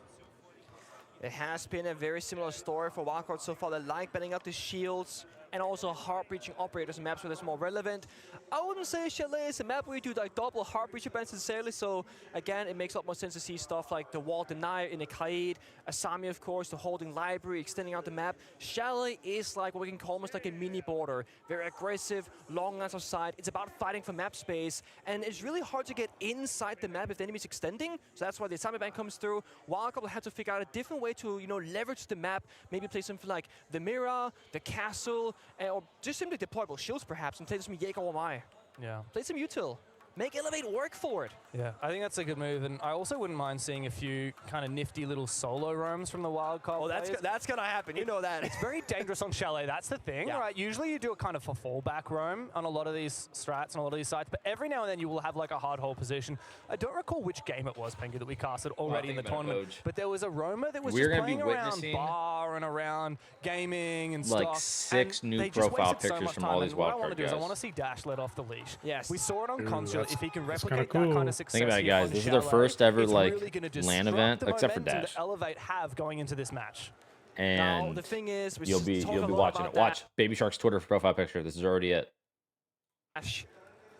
It has been a very similar story for Wildcard so far. They like banning up the shields and also hard-breaching operators in maps where that's more relevant. I wouldn't say Chalet is a map where you do like double hard-breacher bans necessarily, so again, it makes a lot more sense to see stuff like the Wall Denier in the Kaid, Asami of course, the Holding Library, extending out the map. Chalet is like what we can call almost like a mini border. Very aggressive, long lines of sight. It's about fighting for map space, and it's really hard to get inside the map if the enemy's extending, so that's why the Asami ban comes through. Wildcard will have to figure out a different way to, you know, leverage the map, maybe play something like the Mirror, the Castle, or just simply deployable shields perhaps, and play some Jaeger or Mai. Yeah. Play some util. Make Elevate work for it. Yeah, I think that's a good move, and I also wouldn't mind seeing a few kind of nifty little solo roams from the wildcard. Oh, that's gonna happen. You know that. It's very dangerous on Chalet. That's the thing, right? Usually you do a kind of a fallback roam on a lot of these strats and a lot of these sites, but every now and then you will have like a hard hold position. I don't recall which game it was, Pengu, that we casted already in the tournament, but there was a roamer that was just playing around bar and around gaming and like stuff. 6 new profile pictures from all these wildcard guys. What I want to do is I want to see Dash let off the leash. Yes. We saw it on console. If he can replicate cool. that kind of success. Think about it, guys. This is their first ever like LAN event, except for Dash. Elevate have going into this match. And now, the thing is, you'll be watching it. Watch Baby Shark's Twitter profile picture. This is already it.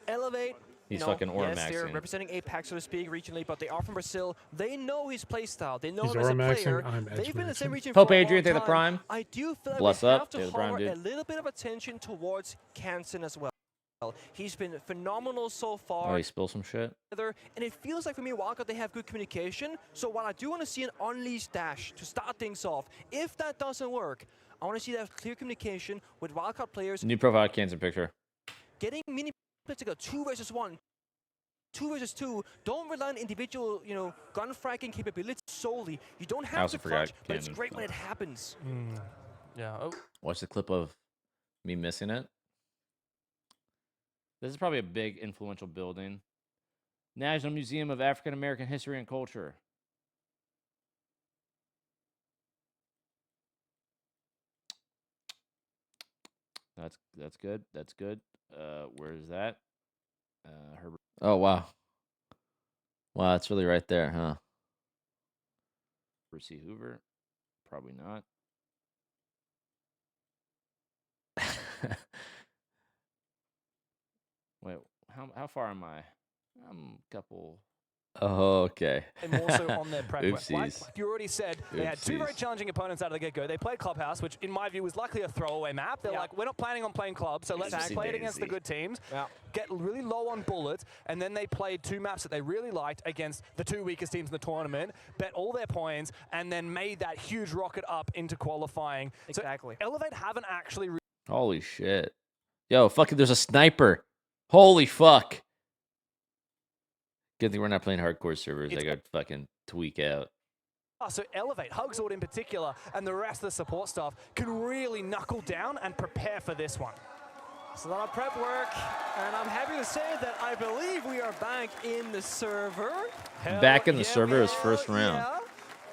Elevate. He's fucking aura yes, maxing. they're representing Apex, so to speak, regionally, but they are from Brazil. They know his playstyle. They know He's him as a aura player. maxing, They've been in the same region Hope for a Adrian, long take the time. prime. I do feel like Bless we up. have to Take the prime, hover dude. a little bit of attention towards Kansen as well. He's been phenomenal so far. Oh, he spilled some shit? And it feels like for me, WILDCARD, they have good communication. So while I do want to see an unleashed dash to start things off, if that doesn't work, I want to see that clear communication with WILDCARD players. New profile cancer picture. Getting mini players to go 2 versus 1, 2 versus 2. Don't rely on individual, gun fracking capabilities solely. You don't have to clutch, but it's great when it happens. Yeah. Oh. Watch the clip of me missing it. This is probably a big influential building. National Museum of African American History and Culture. That's good. That's good. Where is that? Herbert. Oh wow. Wow, it's really right there, huh? Percy Hoover? Probably not. Wait, how far am I? I'm a couple. Oh, okay. And more so on their prep. Oopsies. Like you already said, they had 2 very challenging opponents out of the get-go. They played Clubhouse, which in my view was luckily a throwaway map. They're like, we're not planning on playing Club, so let's just play it against the good teams, get really low on bullets, and then they played 2 maps that they really liked against the 2 weakest teams in the tournament, bet all their points, and then made that huge rocket up into qualifying. Exactly. So Elevate haven't actually... Holy shit. Yo, fucking there's a sniper. Holy fuck. Good thing we're not playing hardcore servers. I got fucking tweak out. So Elevate, Hugsword in particular, and the rest of the support staff can really knuckle down and prepare for this one. It's a lot of prep work, and I'm happy to say that I believe we are back in the server. Back in the server is first round. Yeah.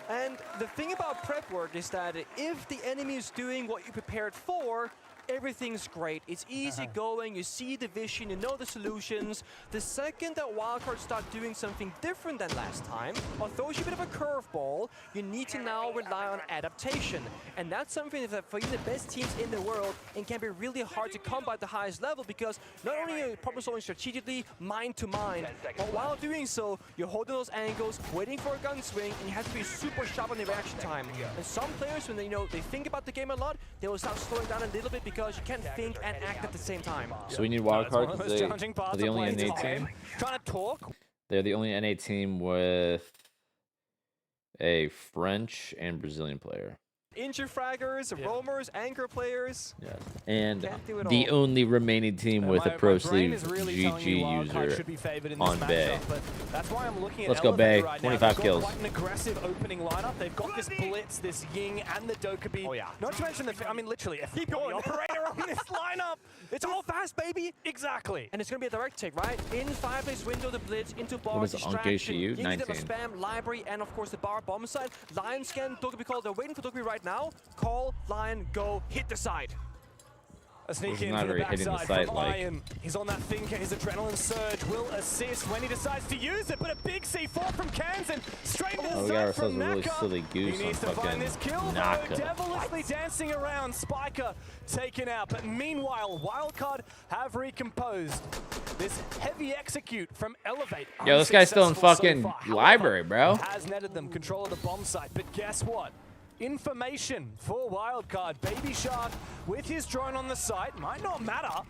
And the thing about prep work is that if the enemy is doing what you prepared for, everything's great. It's easy going. You see the vision. You know the solutions. The second that WILDCARD start doing something different than last time, or throws you a bit of a curveball, you need to now rely on adaptation. And that's something that for you, the best teams in the world, it can be really hard to combat at the highest level because not only are you problem solving strategically, mind to mind, but while doing so, you're holding those angles, waiting for a gun swing, and you have to be super sharp on the reaction time. And some players, when they think about the game a lot, they will start slowing down a little bit because you can't think and act at the same time. So we need WILDCARD because they're the only NA team. Trying to talk. They're the only NA team with a French and Brazilian player. Injure fraggers, roamers, anchor players. Yes. And the only remaining team with a pro sleeve GG user on Bay. That's why I'm looking at Let's go Bay, 25 kills. Quite an aggressive opening lineup. They've got this Blitz, this Ying, and the Dokkaebi. Oh yeah. Not to mention literally a keep going operator on this lineup. It's all fast, baby. Exactly. And it's gonna be a direct take, right? In fireplace window, the Blitz into bar what is distraction. Ying 19. Spam library, and of course the bar bomb side. Lion scan, Dokkaebi call. They're waiting for Dokkaebi right now. Call, Lion, go, hit the side. A sneak in from the backside from Lion. He's on that thinker, his adrenaline surge will assist when he decides to use it, but a big C4 from Kansan straight into the side from Naka. Really silly goose he needs to find this kill, though, devilishly dancing around. Spiker taken out, but meanwhile, WILDCARD have recomposed. This heavy execute from Elevate. Yo, this guy's still in fucking library, bro. Has netted them control of the bomb site, but guess what? Information for WILDCARD. Baby Shark with his drone on the site. Might not matter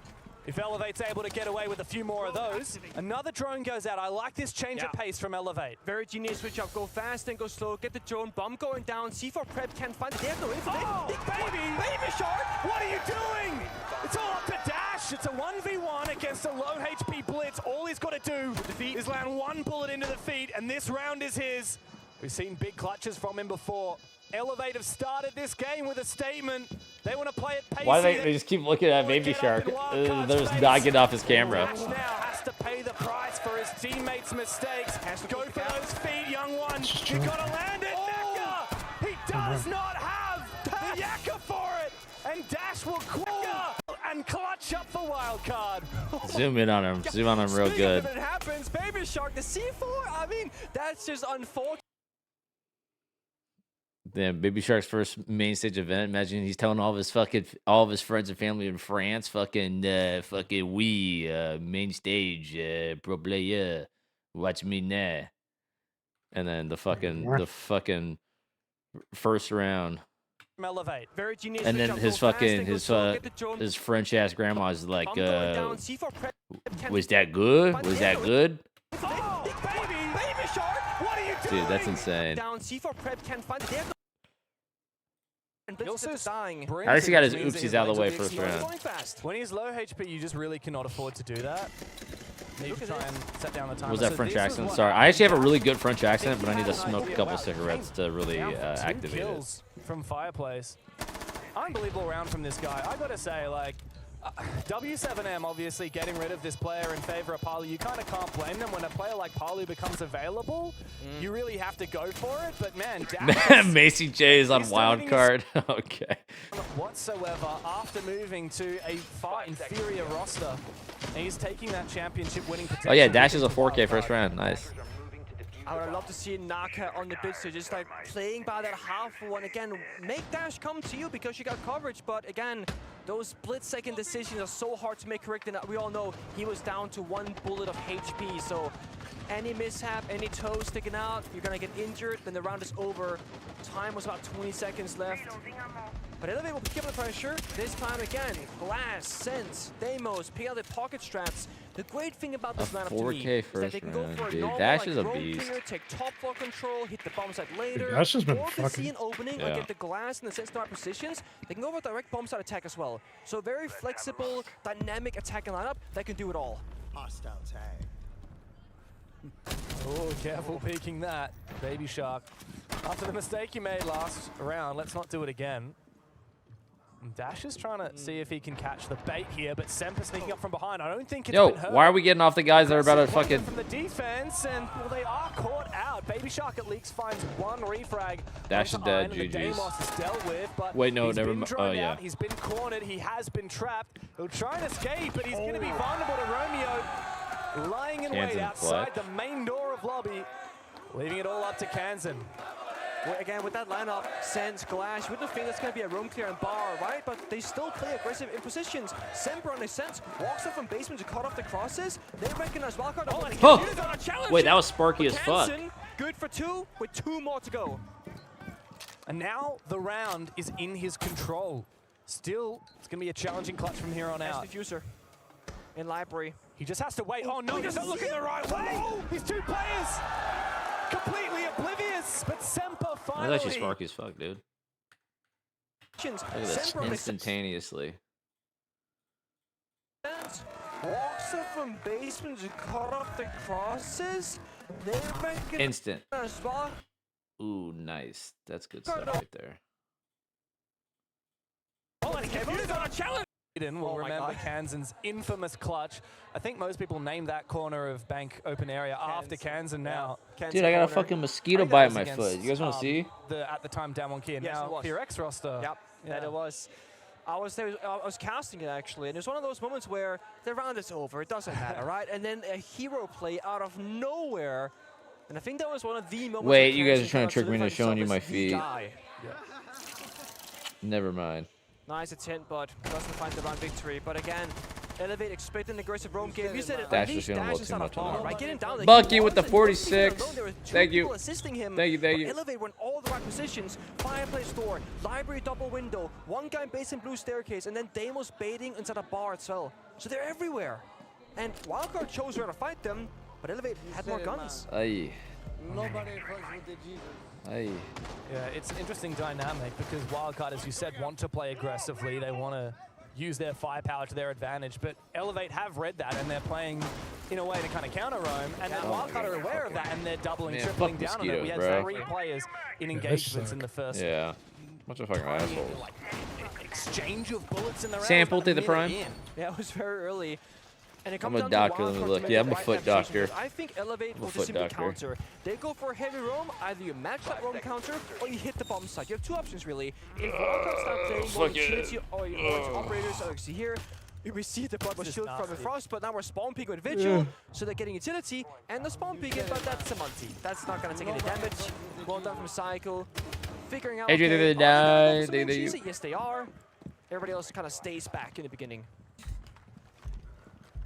if Elevate's able to get away with a few more of those. Another drone goes out. I like this change of pace from Elevate. Very genius switch up. Go fast and go slow. Get the drone. Bomb going down. C4 prep can't find it. They have no info. Oh, baby Shark! What are you doing? It's all up to Dash. It's a 1v1 against a low HP Blitz. All he's got to do is land one bullet into the feet, and this round is his. We've seen big clutches from him before. Elevate have started this game with a statement. They want to play it pacey. Why do they just keep looking at Baby Shark? They're just not getting off his camera. Now has to pay the price for his teammates' mistakes. Go for those feet, young one. You gotta land it, Naka. He does not have the Yaka for it. And Dash will claw and clutch up for WILDCARD. Zoom in on him. Zoom on him real good. If it happens, Baby Shark, the C4, I mean, that's just unfortunate. Damn, Baby Shark's first main stage event. Imagine he's telling all of his friends and family in France, we main stage, pro player, watch me now. And then the fucking first round, Elevate. Very genius. And then his fucking his French ass grandma's like, was that good? Was that good? Dude, that's insane. Down C4 prep can't find it. Dying. At least he got his oopsies out of the way first round. When he's low HP, you just really cannot afford to do that. Need to try and set down the timer. Was that French accent? Sorry, I actually have a really good French accent, but I need to smoke a couple cigarettes to really activate it. From Fireplace. Unbelievable round from this guy. I gotta say, like, W7M obviously getting rid of this player in favor of Palu. You kind of can't blame them. When a player like Palu becomes available, you really have to go for it. But man, Macy J is on wildcard. Okay. Whatsoever after moving to a far inferior roster, and he's taking that championship winning potential. Oh yeah, Dash is a 4K first round. Nice. I would love to see Naka on the bit, so just like playing by that half one again. Make Dash come to you because you got coverage, but again, those split-second decisions are so hard to make correct, and we all know he was down to 1 bullet of HP, so any mishap, any toe sticking out, you're gonna get injured, then the round is over. Time was about 20 seconds left. But Elevate will pick up the pressure. This time again, Glass, Sens, Deimos, pick out the pocket strats. The great thing about this lineup to me is that they can go for a normal, Dash is a roam beast. clear, take top floor control, hit the bomb site later, Dash has been or if they see an opening yeah. or get the Glass and the Sens to our positions, they can go for a direct bomb site attack as well. So very flexible, dynamic attacking lineup that can do it all. Hostile tag. Oh, careful peeking that, Baby Shark. After the mistake you made last round, let's not do it again. And Dash is trying to see if he can catch the bait here, but Semper sneaking up from behind. I don't think it's been hurt. Why are we getting off the guys that are about to fucking... From the defense, and well, they are caught out. Baby Shark at least finds 1 refrag. Dash is dead, GG's. Deimos is dealt with, but wait, no, never mind. Oh, yeah. He's been cornered. He has been trapped. He'll try and escape, but he's going to be vulnerable to Romeo. Lying in wait outside the main door of lobby, leaving it all up to Kansan. Again, with that lineup, Sens, Glash, with the thing that's going to be a room clear and bar, right? But they still play aggressive in positions. Semper on his Sens walks up from basement to cut off the crosses. They recognize Wildcard. Oh, wait, that was sparky as fuck. Good for 2, with 2 more to go. And now the round is in his control. Still, it's going to be a challenging clutch from here on out. Diffuser in library. He just has to wait. Oh no, he's not looking the right way. He's 2 players. Completely oblivious, but Semper finally. That's actually sparky as fuck, dude. Look at this, instantaneously. Walks up from basement to cut off the crosses. Instant. Ooh, nice. That's good stuff right there. Oh, and he's on a challenge. Will remember Kansan's infamous clutch. I think most people name that corner of Bank open area after Kansan now. Dude, I got a fucking mosquito bite in my foot. You guys want to see? At the time, Damwon Key, and yes, now FEARX roster. Yep, that it was. I was casting it actually, and it was one of those moments where the round is over. It doesn't matter, right? And then a hero play out of nowhere, and I think that was one of the moments. Wait, you guys are trying to trick me into showing you my feet. Never mind. Nice attempt, but doesn't find the round victory. But again, Elevate expecting an aggressive roam game. You said it. Dash is feeling a little too much on that. Right, get him down. Bucky with the 46. Thank you. Assisting him. Thank you. Elevate went all the right positions. Fireplace door, library double window, 1 guy base in blue staircase, and then Deimos baiting inside a bar as well. So they're everywhere. And Wildcard chose where to fight them, but Elevate had more guns. Nobody fucks with the Jesus. Yeah, it's an interesting dynamic because Wildcard, as you said, want to play aggressively. They want to use their firepower to their advantage, but Elevate have read that and they're playing in a way to kind of counter roam, and then Wildcard are aware of that and they're doubling, tripling down on it. We had 3 players in engagements in the first. Yeah. Bunch of fucking assholes. Exchange of bullets in the round. Sample to the prime. Yeah, it was very early. And it I'm comes a doctor, let me look. Yeah, I'm a right foot doctor. I think Elevate will just simply counter. They go for a heavy roam, either you match that roam counter or you hit the bomb site. You have 2 options really. If Wildcard start playing more utility or operators, you see here, we see the bot was shield from the frost, but now we're spawn peeking with Vigil, so they're getting utility and the spawn peeking, but that's a multi. That's not gonna take any damage. Well done from Cycle. Figuring out. Adrian, Yes, they are. Everybody else kind of stays back in the beginning.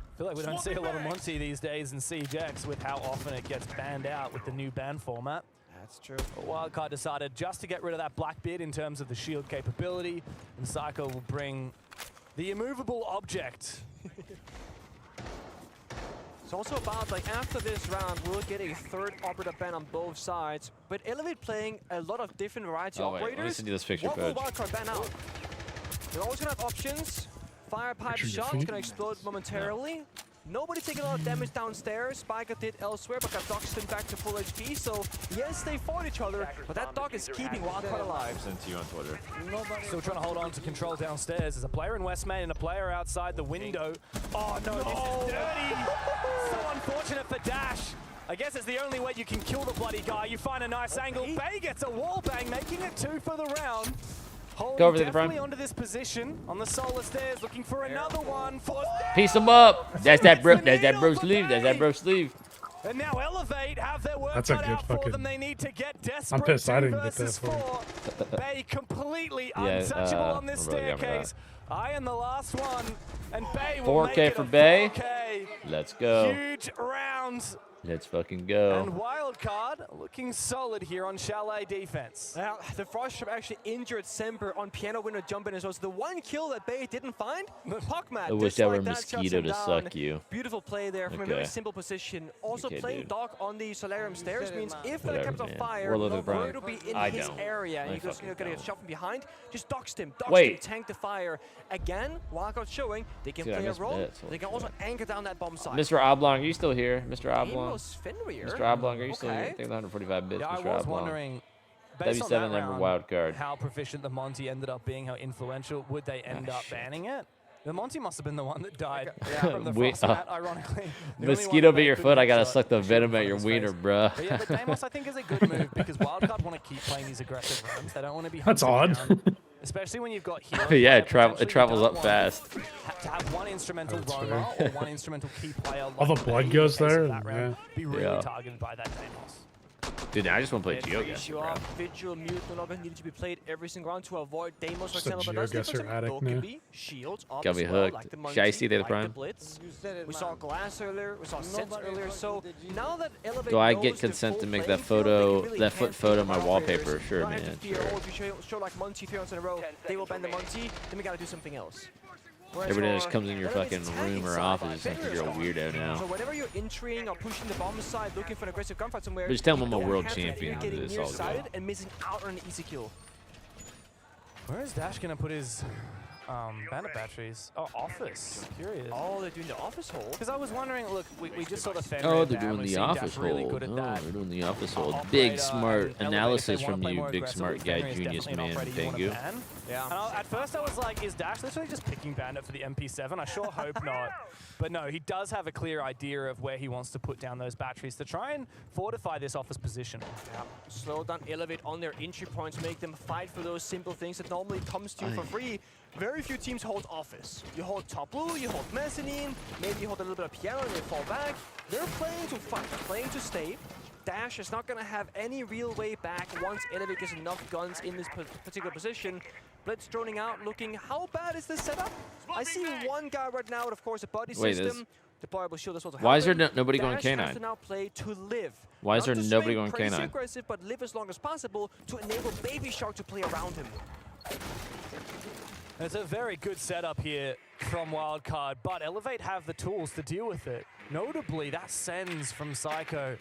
I feel like we don't see a lot of Monty these days in CJX with how often it gets banned out with the new ban format. That's true. Wildcard decided just to get rid of that Blackbeard in terms of the shield capability, and Psycho will bring the immovable object. It's also about, like, after this round, we'll get a third operator ban on both sides. But Elevate playing a lot of different variety of operators. Let me send you this picture, what will Coach. Wildcard ban out? They're always going to have options. Fire pipe shot is going to explode momentarily. Nobody taking a lot of damage downstairs. Spiker did elsewhere, but got Doxton back to full HP. So, yes, they fought each other, but that dog is keeping Wildcard alive. Send to you on Twitter. Still trying to hold on to control downstairs. There's a player in West Main and a player outside the window. Oh, no, this is dirty. So unfortunate for Dash. I guess it's the only way you can kill the bloody guy. You find a nice angle. Bay gets a wall bang, making it 2 for the round. Go over to the definitely front. onto this position on the solar stairs, looking for another one. Piece him up. That's that bro. That's that bro sleeve. That's that bro sleeve. And now Elevate have their work That's a cut good out for fucking- them. They need to get desperate. I'm pissed I 2 didn't get that versus for him. 4. Bay completely Yeah, untouchable on this I'm really good for staircase. I am the last one, and Bay will 4K make it for a Bay. 4K. Let's go. Huge rounds. Let's fucking go. And Wildcard looking solid here on Chalet defense. Now, the Frost Trap actually injured Semper on piano window jumping as well. So the one kill that Bay didn't find, Puckmat. I wish that were a mosquito to suck you. Beautiful play there from a very simple position. Also Okay, playing dude. Doc on the Solarium stairs means if that Whatever, comes on man. fire, We're looking where for- it'll be in I his don't. area, and I he's just fucking gonna get don't. shot from behind. Just doxed him, Wait. tank the fire. Again, Wildcard showing they can Dude, I play a missed role. bits. They can also anchor down that bomb site. Mr. Oblong, are you still here? Mr. Oblong? Amos Fenrir. Mr. Oblong, are you still here? I Okay. think 145 bits, Yeah, I Mr. was Oblong. wondering, based on W7 that number round, wild card. how proficient the Monty ended up being, how influential, would they end up banning it? The Monty must have been the one that died from the We- frost mat, ironically. The only Mosquito one bit that your couldn't foot, I gotta shot. suck the venom at in your his wiener, face. bruh. But yeah, but Deimos I think is a good move because Wildcard want to keep playing these aggressive rounds. They don't want to be That's hunted odd. down, especially when you've got healing. Yeah, player it potentially. You travels don't up want fast. To have one instrumental That's roamer fair. or one instrumental key player. All the like blood Bay goes in case of there, that round, yeah. Be really Yeah. targeted by that Deimos. Dude, I just want to play It Geoguessr, frees you bro. off. Vigil, Mute, no longer needed to be played every single round to avoid Deimos, for Just a example. But that's Geoguessr addict now. Dokkaebi, Shields, up Got as me well, hooked. like the Munchie, Shiesty, they the like the prime. Blitz. You said it, We saw man. Glass earlier, we saw Sens earlier. So now that Elevate Do I knows get the consent full to make playing that field, they photo, can really that foot hand photo pick my out wallpaper? players. Sure, Don't have to man. fear, Sure. oh, if you show like Munchie 3 rounds in a row, they will ban the Munchie, then we gotta do something else. Whereas Everybody for just comes in your Elevate's fucking room attacking or side, office and thinks you're a Fenrir's weirdo So now. whenever you're entering or pushing the bomb side, looking for an aggressive gunfight somewhere, But just tell you them I'm a don't world have to fear champion. getting It's all nearsighted good. and missing out on an easy kill. Where is Dash going to put his banner batteries? Oh, office. Curious. Oh, they're doing the office hole. Because I was wondering, look, we just saw the Fenrir Oh, they're ban. doing We've the seen office Dash really hold. good at Oh, that. they're doing the office hold. Operator Big and smart Elevate, if they analysis wanna from play you, more big aggressive, smart guy, Fenrir is genius definitely an man, operator you wanna Tengu. ban. Yeah. And at first I was like, is Dash literally just picking Bandit for the MP7? I sure hope not. But no, he does have a clear idea of where he wants to put down those batteries to try and fortify this office position. Yeah. Slow down Elevate on their entry points, make them fight for those simple things that normally comes to you for free. Very few teams hold office. You hold top blue, you hold mezzanine, maybe you hold a little bit of piano and they fall back. They're playing to fight, playing to stay. Dash is not going to have any real way back once Elevate gets enough guns in this particular position. Blitz droning out, looking, how bad is this setup? I see one guy right now, and of course a body system. Deployable shield as well to Why is there help him. nobody going Dash K9? has to now play to live. Why is Not there to nobody swing going crazy K9? aggressive, but live as long as possible to enable Baby Shark to play around him. It's a very good setup here from Wildcard, but Elevate have the tools to deal with it. Notably, that Sens from Psycho.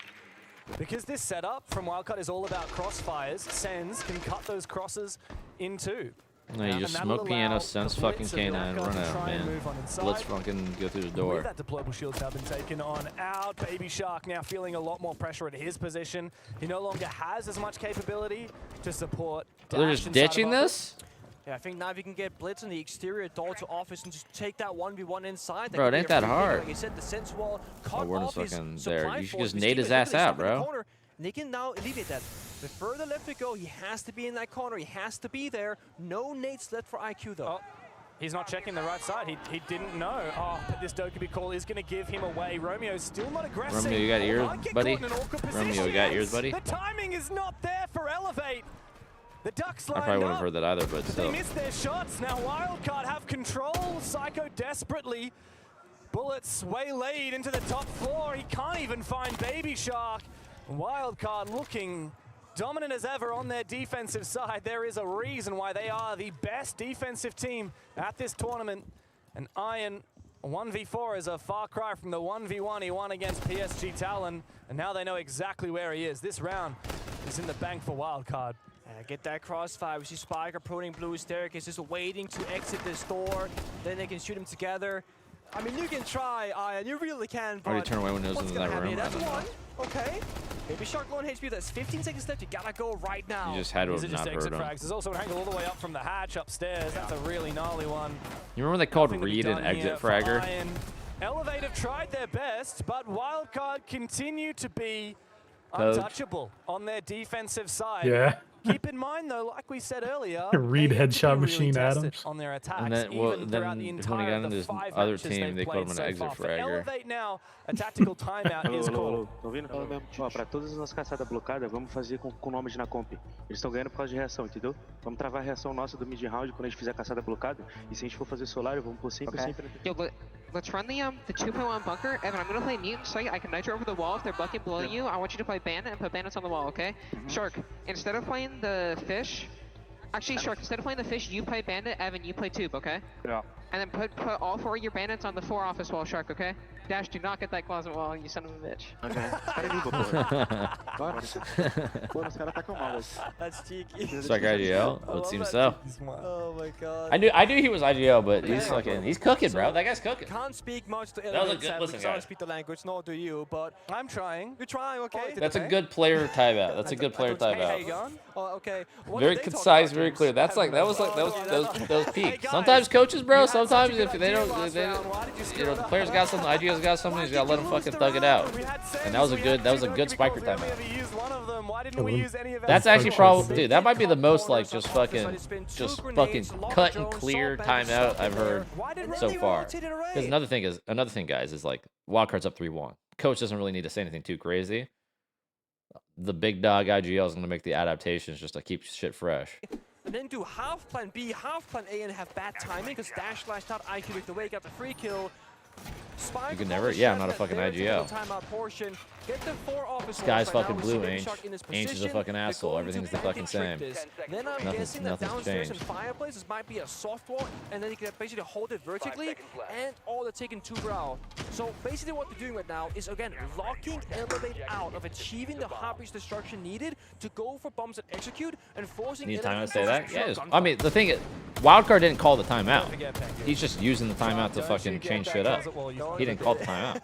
Because this setup from Wildcard is all about crossfires, Sens can cut those crosses in two. No, you just smoke piano, sense fucking K9, run out, man. Let's fucking go through the With door. that deployable shield's now been taken on out. Baby Shark now feeling a lot more pressure at his position. He no longer has as much capability to support Oh, they're Dash just inside of ditching office. this? Yeah, I think now if you can get Blitz on the exterior door to office and just take that 1v1 inside. Bro, it could be ain't a that free kill. hard. Like you said, the sense wall Oh, cut we're off just his fucking supply there. You should force. just nade his ass out, bro. And they can now alleviate that. The further left we go, he has to be in that corner. He has to be there. No nades left for IQ, though. Oh, he's not checking the right side. He didn't know. Oh, but this Dokkaebi call is going to give him away. Romeo's still not aggressive. Romeo, you got ears, Might get buddy? caught in an awkward Romeo, position. you got ears, buddy? The timing is not there for Elevate. The Ducks I lined probably wouldn't up. have heard that either, but They still. missed their shots. Now Wildcard have control. Psycho desperately. Bullets waylaid into the top floor. He can't even find Baby Shark. Wildcard looking dominant as ever on their defensive side. There is a reason why they are the best defensive team at this tournament. And Iron 1v4 is a far cry from the 1v1 he won against PSG Talon. And now they know exactly where he is. This round is in the bank for Wildcard. Get that crossfire. We see Spike approaching Blue Staircase, just waiting to exit this door. Then they can shoot him together. I mean, you can try, Iron. You really can. Or you turn away when it was what's in gonna that happen? room. That's one. Okay. Baby Shark low on HP. That's 15 seconds left. You gotta go right now. You just had to These have are just not exit heard him. frags. There's also an angle all the way up from the hatch upstairs. That's a really gnarly one. You remember when they called Nothing to be Reed an done exit here for fragger? Iron. Elevate have tried their best, but Wildcard continue to be untouchable on their defensive side. Yeah. Keep in mind, though, like we said earlier, Reed they have to headshot be machine tested Adams. on their attacks, And then, well, even throughout the when he entire got into this other team, they called him an exit For fragger. Elevate now, a tactical timeout is called. Tô ouvindo? Fala mesmo. Ó, pra todas as nossas caçadas blocadas, vamos fazer com nomes na comp. Eles estão ganhando por causa de reação, entendeu? Vamos travar a reação nossa do mid round quando a gente fizer a caçada blocada. E se a gente for fazer solar, vamos pôr sempre, sempre. Yo, let's run the 2.1 bunker. Evan, I'm gonna play Mutant, so I can nitro over the wall. If they're bucking below you, I want you to play Bandit and put bandits on the wall, okay? Shark, instead of playing the fish, actually, Shark, instead of playing the fish, you play Bandit. Evan, you play Tube, okay? Yeah. And then put all 4 of your bandits on the 4 office wall, Shark, okay? Dash, do not get that closet wall, you son of a bitch. Okay. Pô, os caras atacam mal. That's cheeky. Strike IGL? Would seem so. Oh my god. I knew he was IGL, but he's cooking, bro. That guy's cooking. Can't speak much to That was a Elevate, good Sam, listen, because I don't guys. speak the language, nor do you, but I'm trying. You're trying, okay? That's a good player timeout. That's a good player timeout. Oh, okay. What Very did they talk concise, about, very James? clear. That was peak. Sometimes coaches, bro. Sometimes if they don't, you know, the players got something, IGL's got something. You gotta let them fucking thug it out. And that was a good spiker timeout. That's actually probably, dude. That might be the most like just fucking cut and clear timeout I've heard so far. Because another thing, guys, is like Wildcard's up 3-1. Coach doesn't really need to say anything too crazy. The big dog IGL is going to make the adaptations just to keep shit fresh. And then do half plan B, half plan A, and have bad timing because Dash lashed out, IQ with the way, got the free kill. Spike You can never, yeah, I'm not a fucking IGL. Get the 4 office This guy's walls fucking right blue, now. Ainge. Ainge is a fucking asshole. Everything's the fucking same. Then I'm guessing that Nothing's downstairs changed. and fireplaces might be a soft wall, and then you can basically hold it vertically, and all the taking 2 brow. So basically what they're doing right now is, again, locking Elevate out of achieving the hard breach destruction needed to go for bombs that execute, and forcing Need time to Elevate say that? to Yeah. gunfire. I mean, the thing is, Wildcard didn't call the timeout. He's just using the timeout to fucking change shit up. He didn't call the timeout.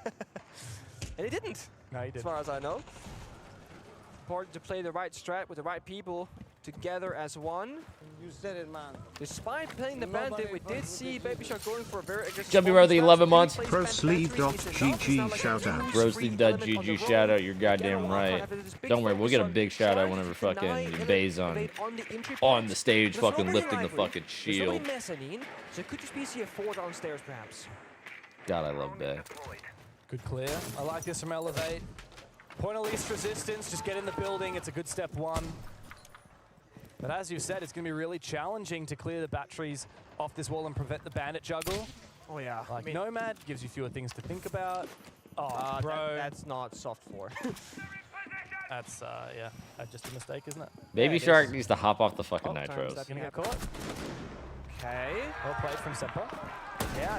And he didn't. No, he didn't. As far as I know. Important to play the right strat with the right people together as one. You said it, man. Despite playing the Bandit, we did see Baby Shark going for a very aggressive. Jumpy Row the 11 months. Prosleeve.gg shout out. Prosleeve.gg shout out. You're goddamn right. Don't worry, we'll get a big shout out whenever fucking Bay's on the stage fucking lifting the fucking shield. Mezzanine, so it could just be a 4 downstairs perhaps. God, I love Bay. Good clear. I like this from Elevate. Point of least resistance, just get in the building. It's a good step 1. But as you said, it's going to be really challenging to clear the batteries off this wall and prevent the bandit juggle. Oh yeah. Like Nomad gives you fewer things to think about. Oh, bro. That's not soft 4. That's, yeah, just a mistake, isn't it? Baby Yeah, Shark needs to hop off the fucking That's nitros. going to get caught. Okay. Well played from Seppa. Yeah.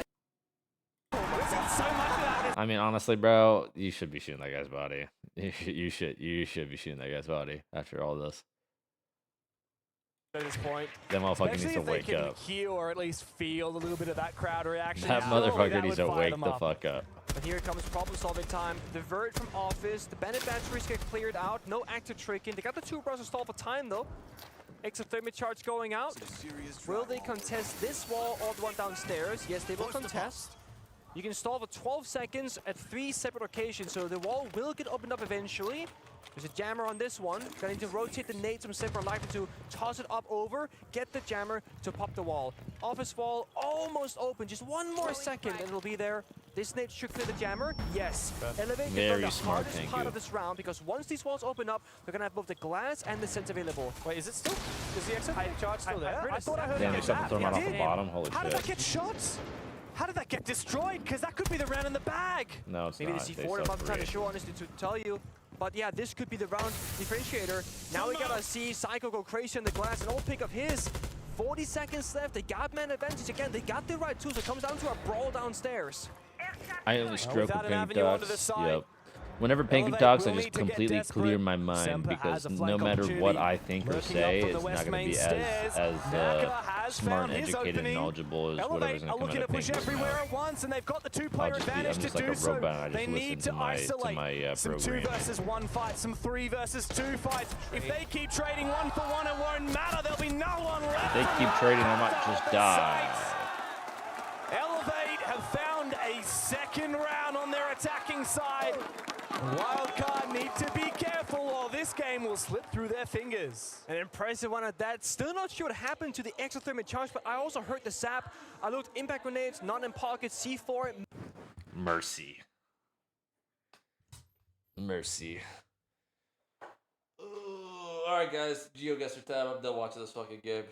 I mean, honestly, bro, you should be shooting that guy's body. You should be shooting that guy's body after all this. At this point. That motherfucker needs to wake Especially if they up. can hear or at least feel a little bit of that crowd reaction. That surely motherfucker that needs would to fire wake them the up. fuck up. But here comes problem-solving time. The Vert from office. The Bandit batteries get cleared out. No active tricking. They got the 2 bros to stall for time, though. Extra thermite charge going out. Will they contest this wall or the one downstairs? Yes, they will contest. You can stall for 12 seconds at 3 separate occasions, so the wall will get opened up eventually. There's a jammer on this one. Gonna need to rotate the nades from Sepper, likely to toss it up over, get the jammer to pop the wall. Office wall almost open, just 1 more second and it'll be there. This nade should clear the jammer. Yes. Elevate Very the smart, hardest thank part you. of this round, because once these walls open up, they're gonna have both the glass and the Sens available. Wait, is it still? Is the exit charge still there? I thought I heard Damn, it they shot the thermite off the bottom. Holy How did that shit. get shot? How did that get destroyed? Because that could be the round in the bag. No, it's Maybe not. the They C4 suck about the time to great. show, honestly, to tell you. But yeah, this could be the round differentiator. Now we gotta see Psycho go crazy on the glass and all pick up his. 40 seconds left. They got man advantage again. They got the right tools. It comes down to a brawl downstairs. I only stroke with pink dots. Yep. Whenever pink talks, I just completely clear my mind because no matter what I think or say, it's not going to be as smart, educated, and knowledgeable as whatever's going to come out of pink's mouth. And they've got the two-player advantage I'm just to like do a so. robot. I They just need listen to my some program. 2 versus 1 fights, some 3 versus 2 fights. If they keep trading 1 for 1, it won't matter. There'll be no one left. If they keep trading, I might just die. Elevate have found a second round on their attacking side. Wildcard need to be careful or this game will slip through their fingers. An impressive one at that. Still not sure what happened to the exothermic charge, but I also heard the sap. I looked impact grenades, not in pocket, C4. Mercy. Mercy. Alright guys, GeoGuessr time. I'm done watching this fucking game.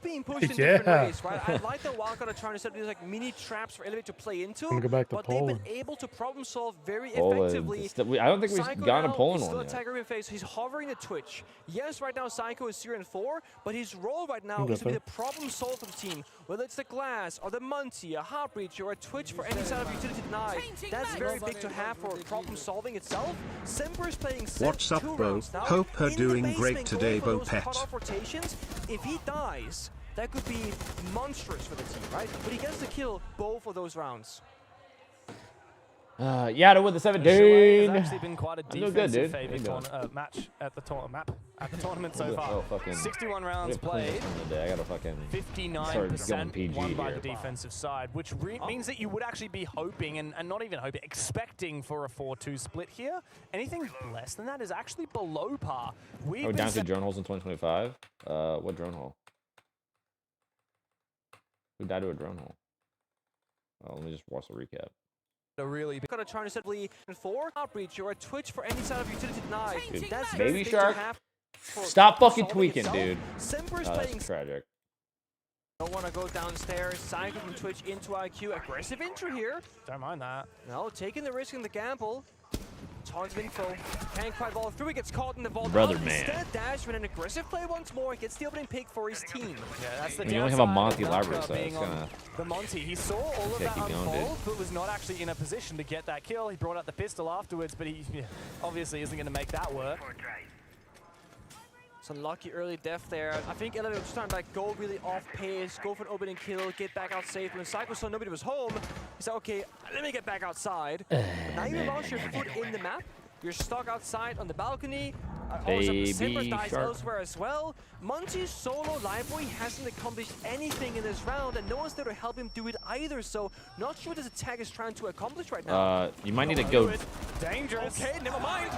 Being pushed in different ways, right? I like that Wildcard are trying to set these like mini traps for Elevate to play into, I'm gonna go back to but Poland. they've been able to problem solve very Poland. effectively. I don't think we've Psycho gotten a now Poland is still one yet. attacker in face. He's hovering the Twitch. Yes, right now Psycho is 0-4, but his role right now is to be the problem solver for the team. Whether it's the glass or the Munty, a Heartbreach, or a Twitch for any side of utility denied. That's very big to have for problem solving itself. Semper is playing What's up, bro? Hope her doing great today, Bo Pet. Rotations. If he dies, that could be monstrous for the team, right? But he gets to kill both of those rounds. Yada with the 17. It's actually been quite a I'm good, dude. defensive match at the tournament so far. 61 rounds played. I gotta fucking 59% won by the defensive side, which means that you would actually be hoping, and not even hoping, expecting for a 4-2 split here. Anything less than that is actually below par. We're down to drone holes in 2025. What drone hole? Who died to a drone hole? Oh, let me just watch the recap. Really got to try to set 4 Outreach or a Twitch for any side of utility denied. Dude, That's Baby Shark, stop fucking tweaking, dude. Semper's That's playing tragic. Don't want to go downstairs. Psycho from Twitch into IQ. Aggressive entry here. Don't mind that. No, taking the risk in the gamble. Tons of info. Can't quite vault through. He gets caught in the vault. Brother, man. Instead, dash with an aggressive play once more. He gets the opening pick for his team. Yeah, that's the You only have a Monty library, so it's gonna. The Monty, he saw all of that unfold, but was not actually in a position to get that kill. He brought out the pistol afterwards, but he obviously isn't going to make that work. Some lucky early death there. I think Elevate was trying to like go really off pace, go for an opening kill, get back out safe. When Psycho saw nobody was home, he said, okay, let me get back outside. But now you lost your foot in the map. You're stuck outside on the balcony. Baby dies Shark. elsewhere as well. Monty's solo library hasn't accomplished anything in this round, and no one's there to help him do it either. So, not sure what this attack is trying to accomplish right now. You might need to go. Dangerous. Okay, never mind.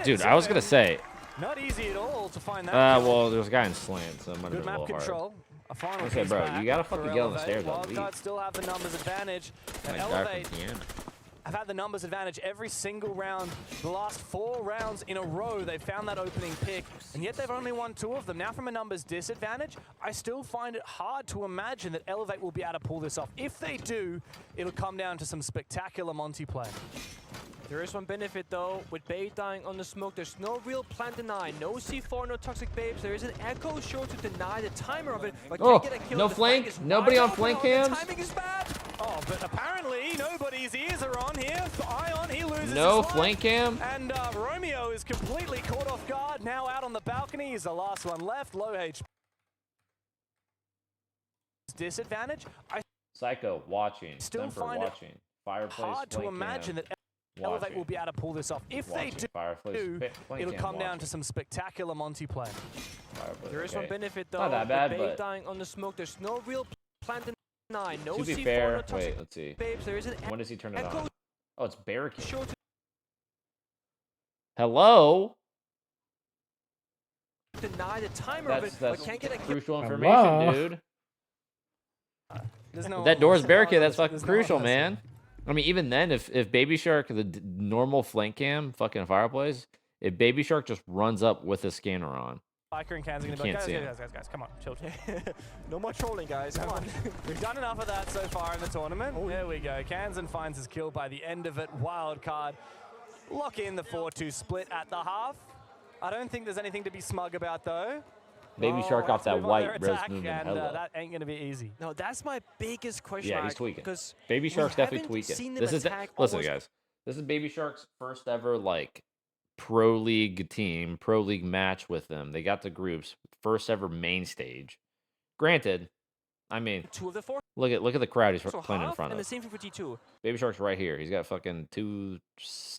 Dude, I was gonna say. Not easy at all to find that. Well, there's a guy in slant, so it might have Good been a map little control. hard. A final Okay, bro, you gotta fucking get on the stairs. Wildcard still have the numbers advantage. And Elevate have had the numbers advantage every single round. The last 4 rounds in a row, they've found that opening pick, and yet they've only won 2 of them. Now from a numbers disadvantage, I still find it hard to imagine that Elevate will be able to pull this off. If they do, it'll come down to some spectacular Monty play. There is one benefit though, with Babe dying on the smoke, there's no real plant deny, no C4, no toxic babes, there is an echo sure to deny the timer of it, but can't get a kill. No flank, nobody on flank cam. The timing is bad. Oh, but apparently nobody's ears are on here. Ion, he loses no his flank cam. And Romeo is completely caught off guard, now out on the balcony. He's the last one left, low HP. Disadvantage. Psycho watching, still find watching. it Fireplace, hard to imagine that Elevate will be able to pull this off. If they do, it'll come down to some spectacular Monty play. There is one benefit though, not that bad, with but Babe dying on the smoke, there's no real plant deny, no to be C4, fair, no toxic wait, let's see. babes, there is an When does he turn it echo on? Oh, it's barricade. sure to Hello? deny the timer of it, but can't get a kill. Crucial information, dude. There's no, That door's barricade, that's fucking crucial, man. I mean, even then, if Baby Shark, the normal flank cam, fucking Fireplace, if Baby Shark just runs up with a scanner on, Biker and Cans are you gonna be can't like, see him. guys, come on, chill. No more trolling, guys, come on. We've done enough of that so far in the tournament. There we go. Kansan finds his kill by the end of it. Wildcard lock in the 4-2 split at the half. I don't think there's anything to be smug about, though. Baby Shark off that white res attack, movement. and that ain't going to be easy. No, that's my biggest question. Yeah, he's tweaking. Because Baby Shark's definitely tweaking. This is listen, guys. This is Baby Shark's first ever like pro league team, pro league match with them. They got the groups, first ever main stage. Granted, I mean, 2 of the 4. look at the crowd he's So playing in half, front and of. the same thing for T2. Baby Shark's right here. He's got fucking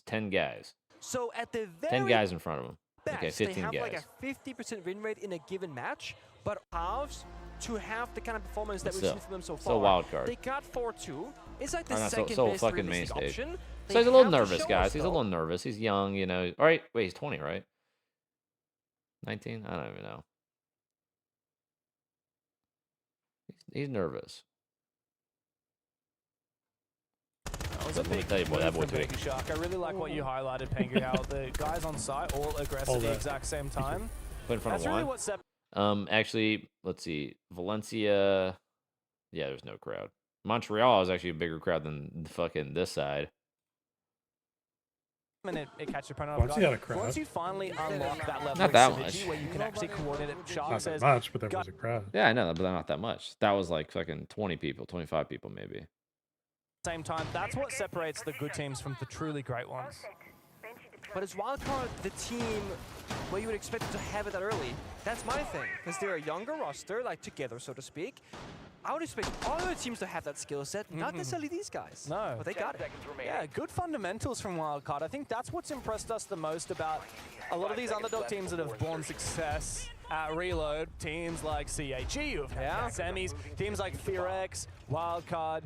10 guys. So at the 10 very guys in front of him. best, Okay, 15 they have guys. like a 50% win rate in a given match, but halves to have the kind of performance that we've Still- seen from them so still far. wild card. They got 4-2. It's like the Or not, second still best fucking main realistic stage. option. So They he's a little have to nervous, show guys. us, He's a though. little nervous. He's young, you know. All right, wait, he's 20, right? 19? I don't even know. He's nervous. That was Let me tell you, boy, that boy from tweaked. Baby Shark. I really like what you highlighted, Pengu, how the guys on site all aggressive at the exact same time. Put in front That's of really one. what separates. Actually, let's see. Valencia. Yeah, there's no crowd. Montreal is actually a bigger crowd than fucking this side. And it catches your opponent Once off you guard. got a crowd. Once you finally unlock that level Not of that synergy much. where you can actually coordinate it, Shark Not says, that much, but there was a crowd. Yeah, I know, but not that much. That was like fucking 20 people, 25 people maybe. same time, that's what separates the good teams from the truly great ones. But is Wildcard the team where you would expect them to have it that early? That's my thing, because they're a younger roster, like together, so to speak. I would expect other teams to have that skill set, not necessarily these guys. No. But they got it. Yeah, good fundamentals from Wildcard. I think that's what's impressed us the most about a lot of these underdog teams that have borne success at Reload. Teams like CHE, who have had semis, teams like FEARX, Wildcard.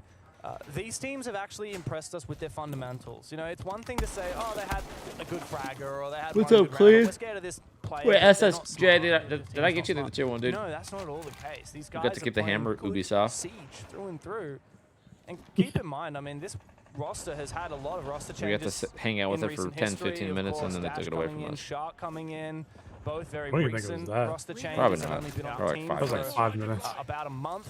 These teams have actually impressed us with their fundamentals. You know, it's one thing to say, oh, they had a good fragger or they had What's one up, good round, Cleve? but we're scared of this player. Wait, because they're not SSJ, smart. did I get you the tier 1, dude? No, that's not at all the case. These guys got to are keep the playing hammer, good Ubisoft. Siege through and through. And keep in mind, I mean, this roster has had a lot of roster We got changes. to hang out with in her for recent 10, history. 15 Of minutes, and course, then they Dash took it away coming from in, us. Shark coming in, both very What do you think it recent was that? roster changes. Probably have not. only been on Probably the team like That was like for 5 minutes. about a month.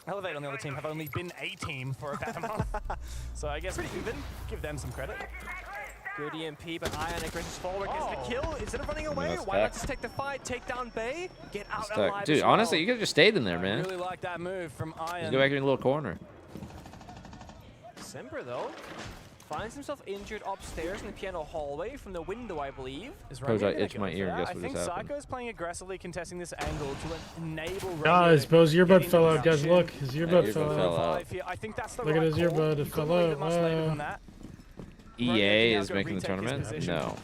Elevate on the other team have only been a team for about a month. So I guess we even give them some credit. Good EMP, but Ion aggresses forward, gets the kill. Instead of running away, that's why not tech. just take the fight, take down Bay, get out Stuck. alive Dude, as well. honestly, you could have just stayed in there, I man. really like that move from Ion. Just go back in the little corner. Semper, though, finds himself injured upstairs in the piano hallway from the window, I believe. Is Suppose Romeo I gonna itch go my for ear and that? guess I what think just happened. Psycho's playing aggressively contesting this angle to enable Romeo Guys, to Bo's get earbud into fell out. Guys, position. look. His earbud fell out. Here. I think that's the Look at right his call. earbud. It You fell couldn't leave it out. much later Wow. than that. EA now is go making the retake his tournament? position. No.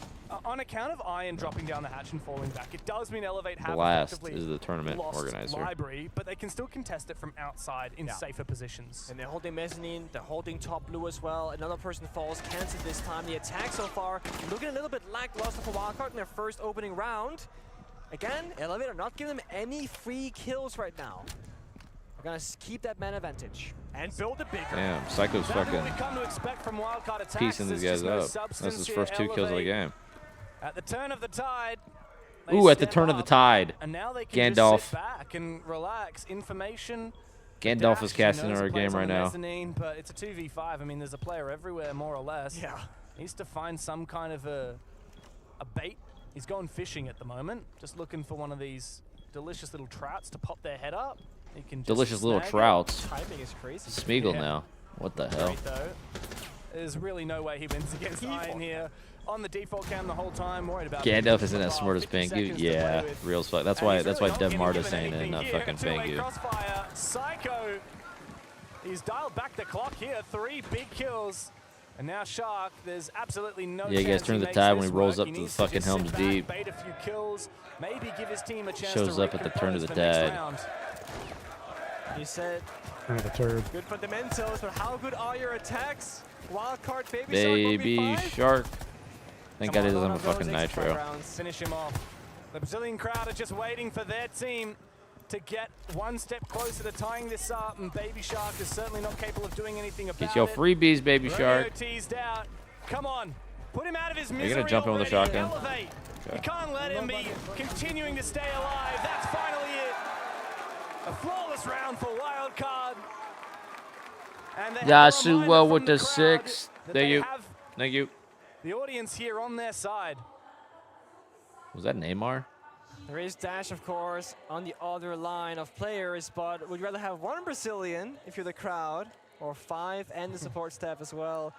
On account of Iron dropping down the hatch and falling back, it does mean Elevate have Blast effectively is the tournament lost organizer. library, but they can still contest it from outside in safer positions. And they're holding mezzanine, they're holding top blue as well. Another person falls, cancels this time. The attack so far looking a little bit lackluster for Wildcard in their first opening round. Again, Elevate are not giving them any free kills right now. We're gonna keep that man advantage and build it bigger. Damn, Psycho's Exactly what fucking we've come to expect from Wildcard attacks. piecing these There's guys just no up. That's substance his here. first 2 kills of the Elevate, game. at the turn of the tide. they Ooh, at the step turn of the up, tide. And now they can Gandalf. just sit back and relax. Information. Gandalf Dash, is casting knows our he plays game on right the now. mezzanine, but it's a 2v5. I mean, there's a player everywhere, more or less. Yeah. Needs to find some kind of a bait. He's going fishing at the moment, just looking for one of these delicious little trouts to pop their head up. He can just Delicious little snag it. trouts. Timing is crazy. Smeagol Yeah. now. What the hell? Great, though. There's really no way he wins against Iron here. On the default cam the whole time, worried about Gandalf isn't as smart as Pengu. Yeah, real as fuck. That's why Dev Marta's saying it, and not fucking Pengu. Crossfire, Psycho. He's dialed back the clock here. 3 big kills. And now Shark, there's absolutely no Yeah, you guys chance turn he the makes tide when this he rolls work. up to the needs fucking just sit Helm's back, Deep. Bait a few kills, maybe give his team a chance Shows to up at the turn of the recompose for next tide. round. You said Kind of a turd. good fundamentals, but how good are your attacks? Wildcard, Baby, Baby Shark 1v5? Shark. Thank God he doesn't have a Those fucking extra nitro. rounds. Finish him off. The Brazilian crowd are just waiting for their team to get one step closer to tying this up, and Baby Shark is certainly not capable of doing anything about Get your it. freebies, Baby Romeo Shark. teased out. Come on, put him out of his Are misery. you gonna jump in with a already. shotgun? Elevate. Okay. You can't let him be continuing to stay alive. That's finally it. A flawless round for Wildcard. And they have a reminder Yasuo from with the crowd 6. that Thank they you. have Thank you. the audience here on their side. Was that Neymar? There is Dash, of course, on the other line of players, but would you rather have one Brazilian if you're the crowd, or 5 and the support staff as well?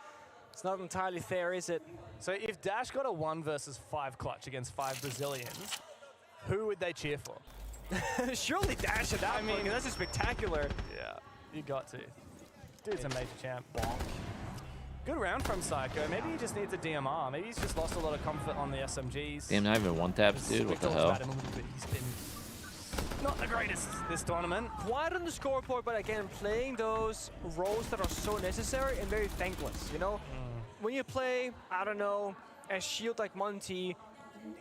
It's not entirely fair, is it? So if Dash got a 1 versus 5 clutch against 5 Brazilians, who would they cheer for? Surely Dash at that point, that's just spectacular. Yeah, you got to. Dude's a major champ. Bonk. Good round from Psycho. Maybe he just needs a DMR. Maybe he's just lost a lot of comfort on the SMGs. Damn, not even 1-taps, dude. What the hell? He's been not the greatest this tournament. Quiet on the scoreboard, but again, playing those roles that are so necessary and very thankless, you know? When you play, I don't know, a shield like Monty,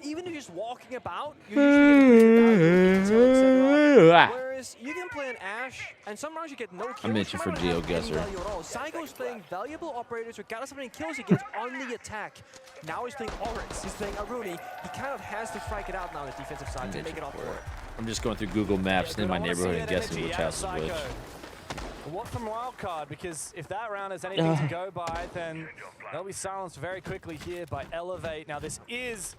even if you're just walking about, you usually get etc. Whereas you can play an Ashe, and some rounds you get no kills. I'm itching for GeoGuessr. Psycho's playing valuable operators regardless of how many kills he gets on the attack. Now he's playing Oryx, he's playing Aruni. He kind of has to strike it out now on the defensive side to make it up for it. I'm just going through Google Maps in my neighborhood and guessing which house is which. What from WILDCARD? Because if that round has anything to go by, then they'll be silenced very quickly here by Elevate. Now this is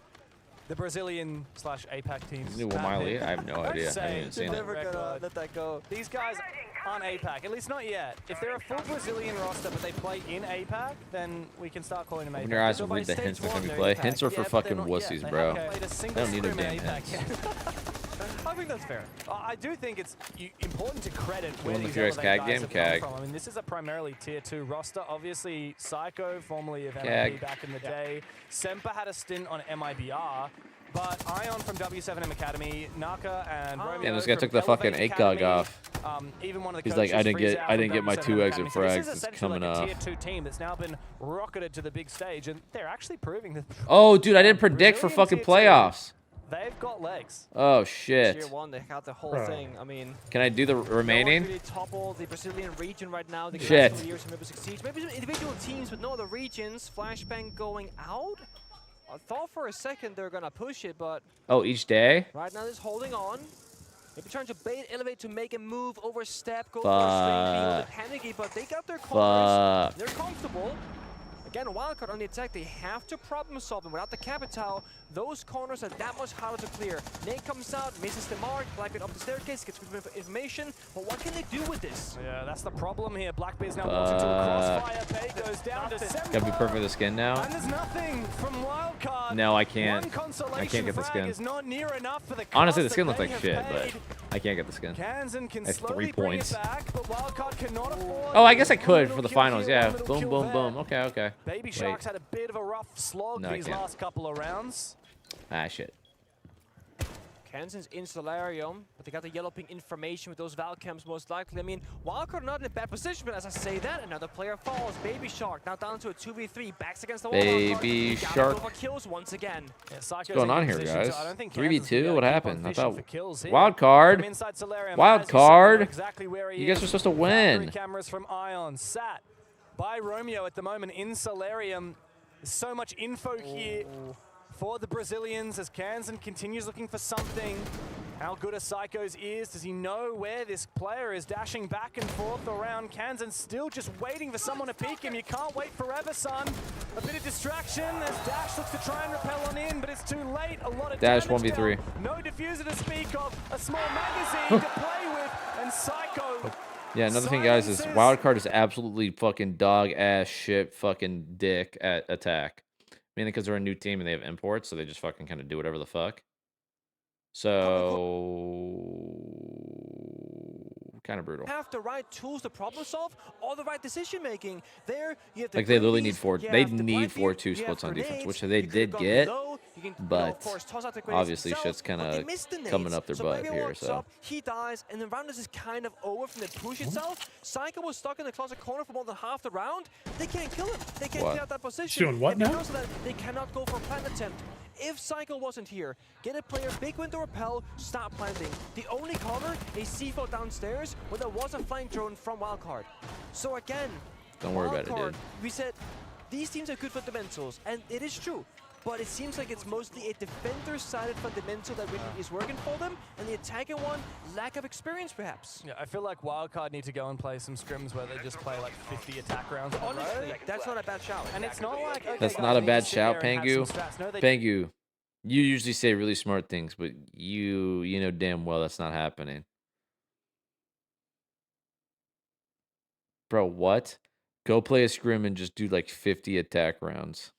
the Brazilian / APAC teams. Miley? I have no idea. I haven't even seen it. Never gonna let that go. These guys aren't APAC, at least not yet. If they're a full Brazilian roster but they play in APAC, then we can start calling them APAC. Open your eyes and read the hints before you play. Hints are for fucking wussies, bro. They don't need no damn hints. I think that's fair. I do think it's important to credit where the these FEARX Elevate CAG guys game? have come from. I mean, this is a primarily tier 2 roster. Obviously, Psycho, formerly of MIB back in the day. Semper had a stint on MIBR. But Ion from W7M Academy, Naka and Romeo. Damn, this guy took the fucking ACOG off. Even one of the He's like, I didn't get my 2 exit frags. It's coming like a off. tier 2 team that's now been rocketed to the big stage, and they're actually proving that. Oh, dude, I didn't predict for fucking playoffs. They've got legs. Oh shit. Tier 1, they got the whole thing. I mean, can I do the remaining? Really topple the Brazilian region right now. They shit. Maybe some individual teams, but no other regions. Flashbang going out. I thought for a second they're gonna push it, but oh, each day. Right now, they're holding on. Maybe trying to bait Elevate to make a move, overstep, go for a straight panicky, but they got their corners. They're comfortable. Again, WILDCARD on the attack, they have to problem solve them. Without the Capital, those corners are that much harder to clear. Nate comes out, misses the mark, Blackbeard up the staircase, gets information, but what can they do with this? Yeah, that's the problem here. Blackbeard's now walking to a crossfire, Bay goes down to Semper. Gotta be perfect with the skin now. And there's nothing from WILDCARD. No, I can't. I can't get the skin. Is not near enough for the honestly, the skin looks like shit, but I can't get the skin. Kansan can That's slowly 3 points. bring it back, but WILDCARD cannot afford. Oh, I guess I could for the finals. Yeah. Boom, boom, boom. Okay, okay. Baby Shark's had a bit of a rough slog these last couple of rounds. Ah, shit. Kansan's in Solarium, but they got the yellow ping information with those Valcams most likely. I mean, WILDCARD not in a bad position, but as I say that, another player falls. Baby Shark now down to a 2v3, backs against the wall. Baby Shark. Over kills once again. Yeah, what's going on here, guys? 3v2? What happened? I thought WILDCARD. WILDCARD. Exactly where he you guys are supposed to win. Cameras from Ion sat by Romeo at the moment in Solarium. There's so much info here for the Brazilians as Kansan continues looking for something. How good are Psycho's ears? Does he know where this player is dashing back and forth around? Kansan still just waiting for someone to peek him. You can't wait forever, son. A bit of distraction as Dash looks to try and repel on in, but it's too late. A lot of Dash damage 1v3. down. No diffuser to speak of. A small magazine to play with, and Psycho. Yeah, another thing, guys, is WILDCARD is absolutely fucking dog-ass shit fucking dick at attack. Mainly because they're a new team and they have imports, so they just fucking kind of do whatever the fuck. So, kind of brutal. Have the right tools to problem solve or the right decision making. There, you have like they literally need 4. They need 4-2 splits on defense, which they did get. But obviously, shit's kind of coming up their butt here. So he dies, and the round is kind of over from the push itself. Psycho was stuck in the closet corner for more than half the round. They can't kill him. They can't clear out that position. Doing what now? Because of that, they cannot go for a plant attempt. If Psycho wasn't here, get a player big window repel, stop planting. The only cover is C4 downstairs, where there was a flank drone from WILDCARD. So again, don't worry about it, dude. We said these teams are good fundamentals, and it is true. but it seems like it's mostly a defender-sided fundamental that really is working for them, and the attacking one, lack of experience perhaps. Yeah, I feel like Wildcard need to go and play some scrims where they just play like 50 attack rounds. Honestly, that's not a bad shout. And it's not like, okay, That's guys, not a we bad need to sit shout, there and have Pangu. some strats. No, they Pangu, you usually say really smart things, but you know damn well that's not happening. Bro, what? Go play a scrim and just do like 50 attack rounds.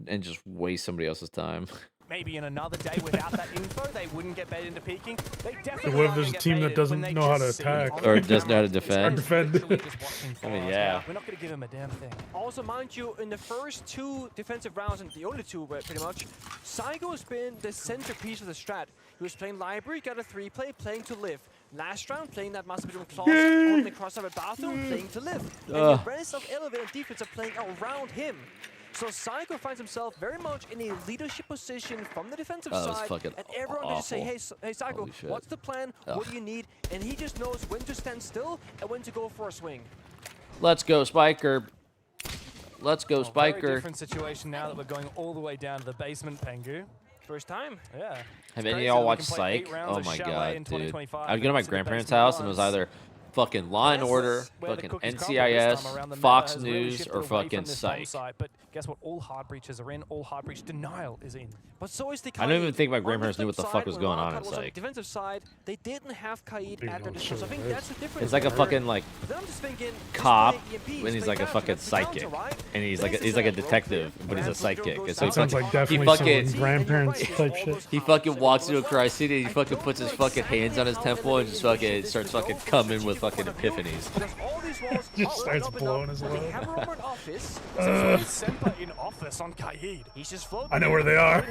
And just waste somebody else's time. maybe in another day without that info, they wouldn't get baited into peeking. They definitely So what if there's a team that doesn't know how to attack? Or doesn't know how to defend? I mean, yeah. We're not going to give him a damn thing. Also, mind you, in the first two defensive rounds, and the only two pretty much, Psycho has been the centerpiece of the strat. He was playing library, got a 3-play, playing to live. Last round, playing that Master Bedroom Closet on the crossover bathroom, playing to live. And the rest of Elevate and defense are playing around him. So Psycho finds himself very much in a leadership position from the defensive side, and everyone can just say, hey Psycho, what's the plan? What do you need? And he just knows when to stand still and when to go for a swing. Let's go, Spiker. Let's go, Spiker. Very different situation now that we're going all the way down to the basement, Pengu. First time. Yeah. Have any of y'all watched Psych? Oh my god, dude. I would go to my grandparents' house and it was either fucking Law and Order, fucking NCIS, Fox News, or fucking Psych. But guess what? All hard breaches are in. All hard breach denial is in. But so is the I don't even think my grandparents knew what the fuck was going on in Psych. Psych. Defensive side, they didn't have Kaid at their disposal. So I think that's the difference. It's like a fucking like cop when he's like a fucking psychic, and he's like a detective, but he's a psychic. And so That sounds like definitely some grandparents type shit. He fucking walks into a crime scene and he fucking puts his fucking hands on his temple and just fucking starts fucking coming with fucking epiphanies. Just starts blowing his load. Semper in office on Kaid. He's just floating. I know where they are.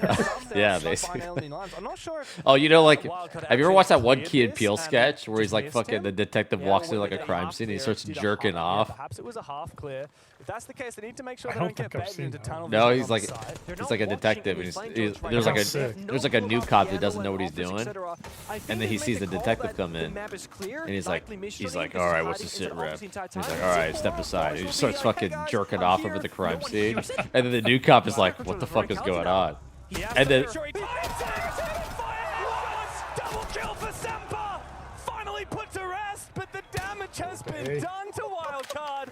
Yeah, basically. I'm not sure. Oh, you know, like, have you ever watched that one Key and Peele sketch where he's like fucking the detective walks through like a crime scene and he starts jerking off? Perhaps it was a half clear. If that's the case, they need to make sure they don't get baited into tunnel. No, he's like a detective, and there's like a new cop who doesn't know what he's doing, and then he sees the detective come in, and he's like, all right, what's the sit rep? He's like, all right, step aside. He just starts fucking jerking off over the crime scene, and then the new cop is like, what the fuck is going on? And then. Double kill for Semper! Finally put to rest, but the damage has been done to Wildcard.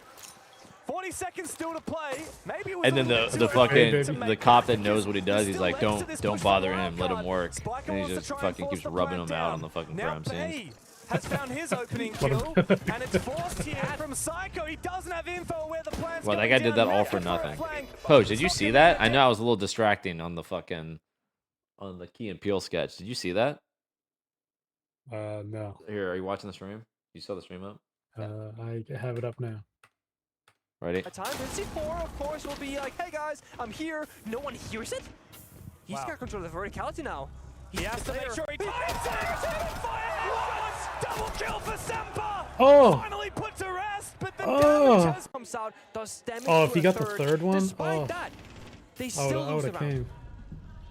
40 seconds still to play. Maybe it was and then the fucking the cop that knows what he does, he's like, don't bother him, let him work, and he just fucking keeps rubbing him out on the fucking crime scene. Has found his opening kill, and it's forced here from Psycho. He doesn't have info where the plan's Well, that guy did that all for nothing. Poach, did you see that? I know I was a little distracting on the fucking Key and Peele sketch. Did you see that? No. Here, are you watching the stream? You saw the stream up? I have it up now. Ready? A time C4, of course, will be like, hey guys, I'm here. No one hears it. He's got control of the verticality now. He has to make sure he double kill for Semper. Finally put to rest, but the damage has comes out. Does damage if he got the third one, despite that, they still lose the round.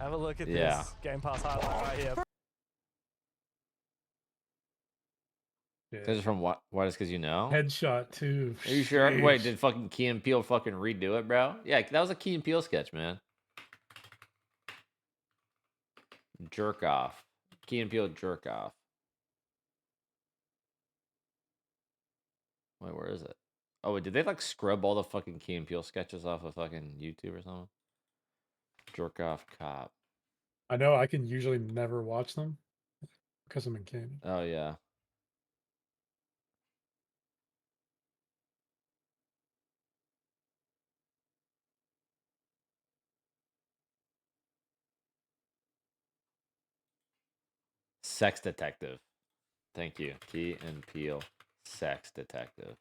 Have a look at this Game Pass highlight right here. This is from what? Why? Just because you know? Headshot too. Are you sure? Sheesh. Wait, did fucking Key and Peele fucking redo it, bro? Yeah, that was a Key and Peele sketch, man. Jerk off. Key and Peele jerk off. Wait, where is it? Oh, wait, did they like scrub all the fucking Key and Peele sketches off of fucking YouTube or something? Jerk off cop. I know I can usually never watch them because I'm in Canada. Oh yeah. Sex detective. Thank you. Key and Peele. Sex detective.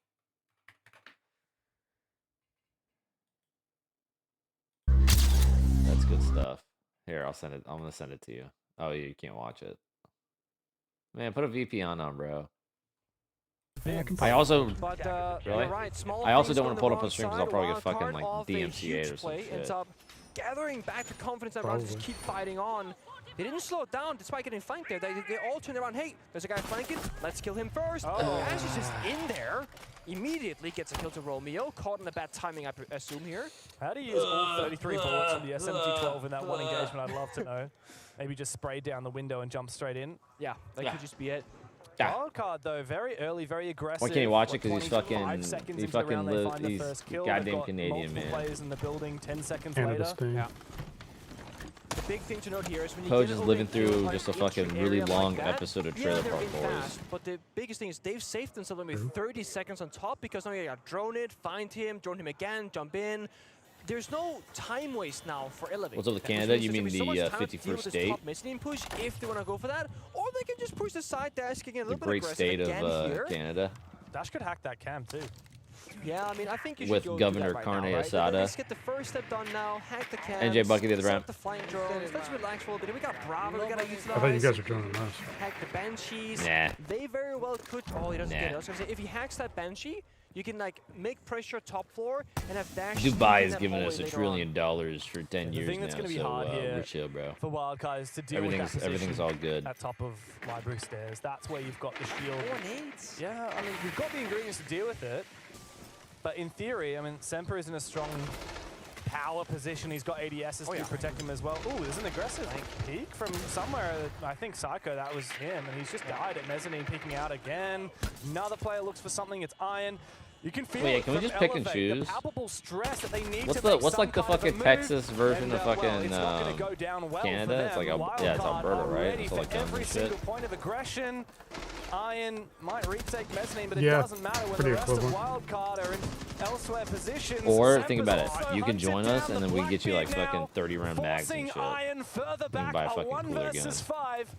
That's good stuff. Here, I'll send it. I'm gonna send it to you. Oh, you can't watch it. Man, put a VPN on, bro. I also really. I also don't want to pull it up on stream because I'll probably get fucking like DMCA'd or some shit. gathering back the confidence and rather just keep fighting on. They didn't slow down despite getting flanked there. They all turned around. Hey, there's a guy flanking. Let's kill him first. Ash is just in there. Immediately gets a kill to Romeo. Caught in a bad timing, I assume, here. How do you use all 33 bullets from the SMG-12 in that one engagement? I'd love to know. Maybe just spray down the window and jump straight in. Yeah, that could just be it. Wildcard though, very early, very aggressive. Why can't you watch it? Because he's fucking he's goddamn Canadian, man. Players in the building. 10 seconds Canada's later. yeah. The big thing to note here is when you Poe get just it living over into, through like, just a fucking entry really area long like that, episode of yeah, Trailer they're Park in Boys. fast, but the biggest thing is they've saved themselves with 30 seconds on top because now you got drone it, find him, drone him again, jump in. There's no time waste now for Elevate. What's up with Canada? You mean the 51st state? Missing push if they want to go for that, or they can just push the side dash again a little The bit great aggressive state again of here. Canada. Dash could hack that cam too. Yeah, I mean, I think you With should go Governor do that right Carne now, right? Asada. Let's get the first step done now, hack the cams, NJ Bucky the other set round. up the flying drones, let's relax for a little bit. We got Bravo, we gotta utilize. I thought you guys were joining us. Hack the Banshees. Nah. They very well could. Oh, he doesn't Nah. get it. I was gonna say, if he hacks that Banshee, you can like make pressure top floor and have Dash. Dubai sneak in is that giving hallway us $1 later trillion for 10 The years thing now, that's going to be so hard here we're chill, bro. for Wildcard is to deal with that position. Everything's all good. At top of library stairs. That's where you've got the shield. 4 nades. Yeah, I mean, you've got the ingredients to deal with it. But in theory, I mean, Semper is in a strong power position. He's got ADSs to protect him as well. Ooh, there's an aggressive peek from somewhere. I think Psycho, that was him. And he's just died at Mezzanine, peeking out again. Another player looks for something. It's Iron. You can feel Wait, it can we from just pick and Elevate, choose? the palpable stress that they need What's to make what's some like the kind of a fucking move. Texas version And, of fucking well, it's not gonna go down well Canada? for It's like them. yeah, it's Wildcard Alberta, are right? ready It's for like every shit. single point of aggression. Iron might retake Mezzanine, but it Yeah, doesn't matter when pretty the rest equivalent. of Wildcard are in elsewhere positions. Or Semper's think about also it, you can join hunted us down and the then we can get you like Blackbeard fucking now, 30-round mags and forcing shit. Iron further You can back, buy a fucking 1 cooler versus guns. 5.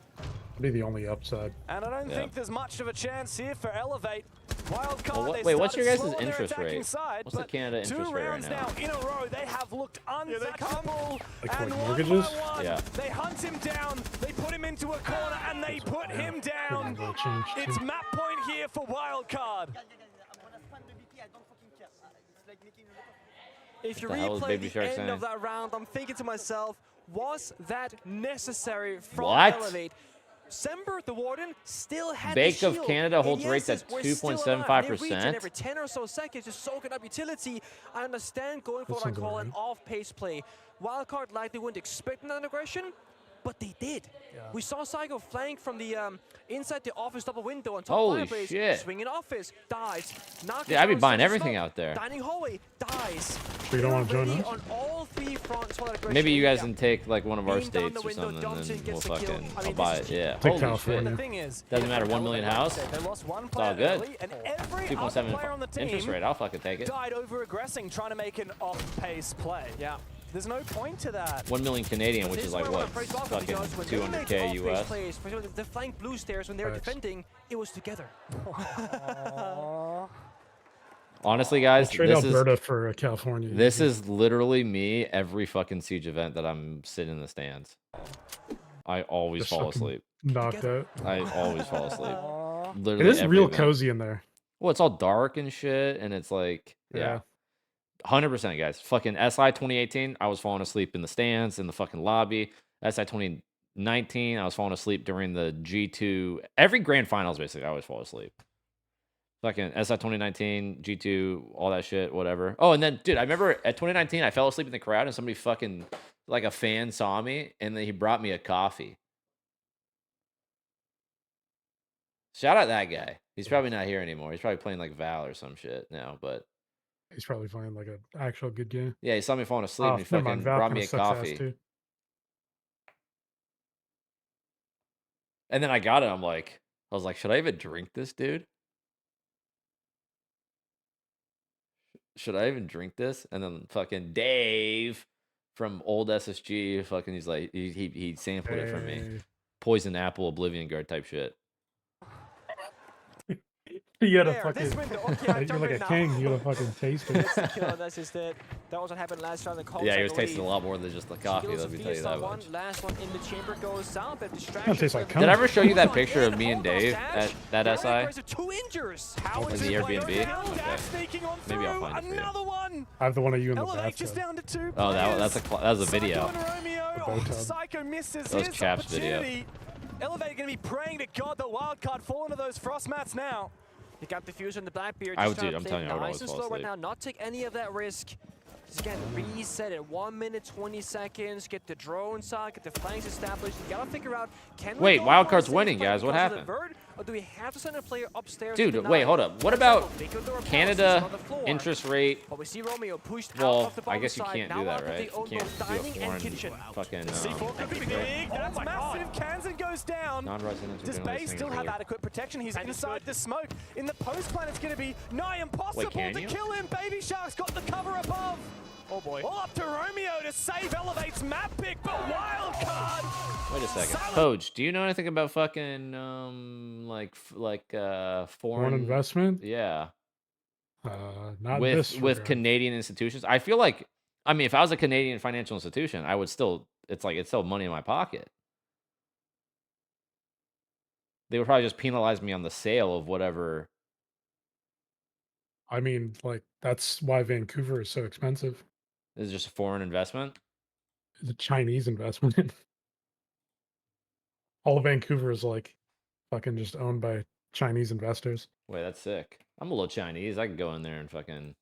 Be the only upside. And I don't Yeah. think there's much of a chance here for Elevate. Wildcard, Well, they wait, what's your started guys' slow on their interest attacking rate? Side, What's the but Canada two interest rate right rounds now? in a row, they have looked untouchable. Like And what, one mortgages? by one, Yeah. they hunt him down, they put him into a corner, and they put him down. Will change It's too. map point here for Wildcard. If you What the hell is replay Baby the Shark end saying? of that round, I'm thinking to myself, was that necessary from What? Elevate? Semper, the Warden, still had Bake the of shield. Canada holds ADSs rates at were still alive. 2.75%. They reach in every 10 or so seconds, just soaking up utility. I understand going for That what I sounds call alright. an off-pace play. Wildcard likely wouldn't expect an aggression, but they did. We saw Psycho flank from the inside the office double window on top Holy of fireplace. shit. Swinging office, dies. Yeah, I'd be buying Central everything smoke, out there. Dining hallway, dies. So you don't want to join Ready us? on all 3 fronts for that aggression. Maybe you guys Yeah. can take like one of our Beam down states the or window, something, dumps and it, then we'll gets the kill. fucking, I I'll mean, buy this it. is Yeah, Take holy California. shit. The thing is, Doesn't here matter, from 1 million Elevate, house. They lost one It's all player good. early, and every 2.7 other player on the team interest rate. I'll fucking take it. died over aggressing, trying to make an off-pace play. Yeah. There's no point to that. 1 million Canadian, which This is where like I wanna what, praise Valkyrie fucking because when they make 200K off-base US. plays, for example, the flank blue stairs when they were Facts. defending, it was together. Honestly, guys, Trade this Alberta is for California. this is literally me every fucking Siege event that I'm sitting in the stands. I always Just fall fucking asleep. knocked out. I always fall asleep. It Literally is every real event. cozy in there. Well, it's all dark and shit, and it's like, yeah. 100%, guys. Fucking SI 2018, I was falling asleep in the stands, in the fucking lobby. SI 2019, I was falling asleep during the G2. Every grand finals, basically, I always fall asleep. Fucking SI 2019, G2, all that shit, whatever. Oh, and then, dude, I remember at 2019, I fell asleep in the crowd, and somebody fucking, like a fan saw me, and then he brought me a coffee. Shout out that guy. He's probably not here anymore. He's probably playing like Val or some shit now, but He's probably playing like an actual good game. yeah, he saw me falling asleep Oh, and he never fucking mind. Val brought kinda me a sucks ass coffee. too. And then I got it. I was like, should I even drink this, dude? Should I even drink this? And then fucking Dave from old SSG, fucking, he's like, he sampled it from me. Hey. Poison apple, Oblivion Guard type shit. You gotta There, fucking. this window. Okay, You're like a king. You gotta fucking taste it. That's the kill. That's just it. That was what happened last round. The Yeah, he was tasting a lot more than just the coffee. Kills Let me the tell you that one. much. Last one in the chamber goes south. But That tastes like Did I ever show you that picture of me and Dave at that SI? Two injures. In the Airbnb? Okay. Maybe I'll find it for you. Another one. I have the one of you in the Elevate just bathtub. down to 2 Oh, that was a video. Psycho misses That was his Chap's video. opportunity. Elevate going to be praying to God the wild card fall into those frost mats now. He got the fuse in the Blackbeard. I would, dude, I'm telling you, I would nice always and fall slow right asleep. now. Not take any of that risk. Just get reset at 1 minute 20 seconds. Get the drone side. Get the flanks established. You gotta figure out. Can we Wait, go wildcard's for a winning, safe guys. play What because of the happened? vert, or do we have to send a player upstairs? Dude, to wait, deny? hold up. What about Canada interest rate? But we see Romeo pushed out Well, of the I bottom guess you side. can't Now do that, out of right? the You can't do a dining and foreign kitchen. fucking That's massive. Kansan goes down. non-residential. Does Bay still have adequate protection? He's inside the smoke. In the post plan, it's going to be nigh impossible can to you? kill him. Baby Shark's got the cover above. Oh boy. All up to Romeo to save Elevate's map pick, but wildcard. Wait a second, Coach. Do you know anything about fucking foreign investment? Yeah. Not with regard. Canadian institutions. I feel like, I mean, if I was a Canadian financial institution, I would still. It's still money in my pocket. They would probably just penalize me on the sale of whatever. I mean, like, that's why Vancouver is so expensive. Is it just a foreign investment? It's a Chinese investment. All of Vancouver is like fucking just owned by Chinese investors. Wait, that's sick. I'm a little Chinese. I could go in there and fucking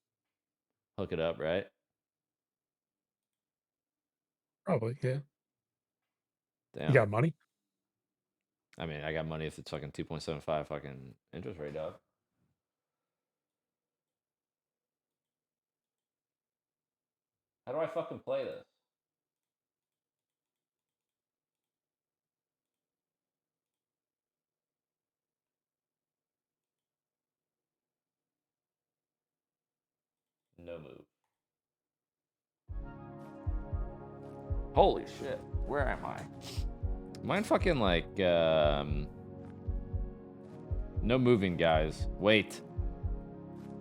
hook it up, right? Probably, yeah. Damn. You got money? I mean, I got money if it's fucking 2.75 fucking interest rate, dog. How do I fucking play this? No move. Holy shit. Where am I? Mine fucking no moving, guys. Wait.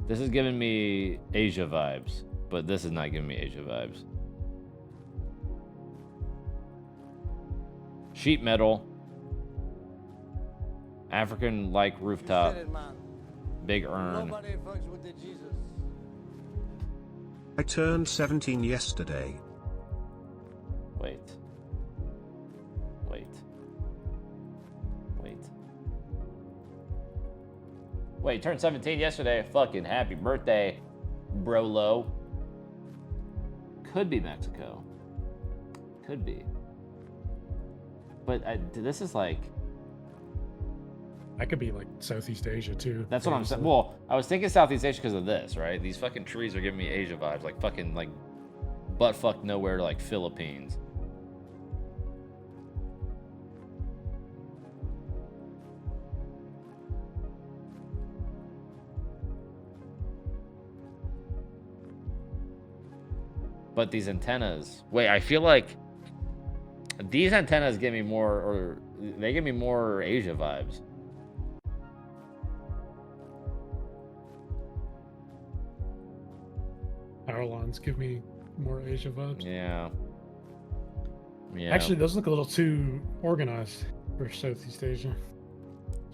This is giving me Asia vibes, but this is not giving me Asia vibes. Sheet metal. African-like rooftop. Big urn. Nobody fucks with the Jesus. I turned 17 yesterday. Wait. Wait, turned 17 yesterday. Fucking happy birthday, Brolo. Could be Mexico. Could be. But this is like... That could be like Southeast Asia too. That's what I'm saying. Well, I was thinking Southeast Asia because of this, right? These fucking trees are giving me Asia vibes. Like fucking like butt fuck nowhere to like Philippines. But these antennas, wait, I feel like these antennas give me more, or they give me more Asia vibes. Power lines give me more Asia vibes. Yeah. Yeah. Actually, those look a little too organized for Southeast Asia.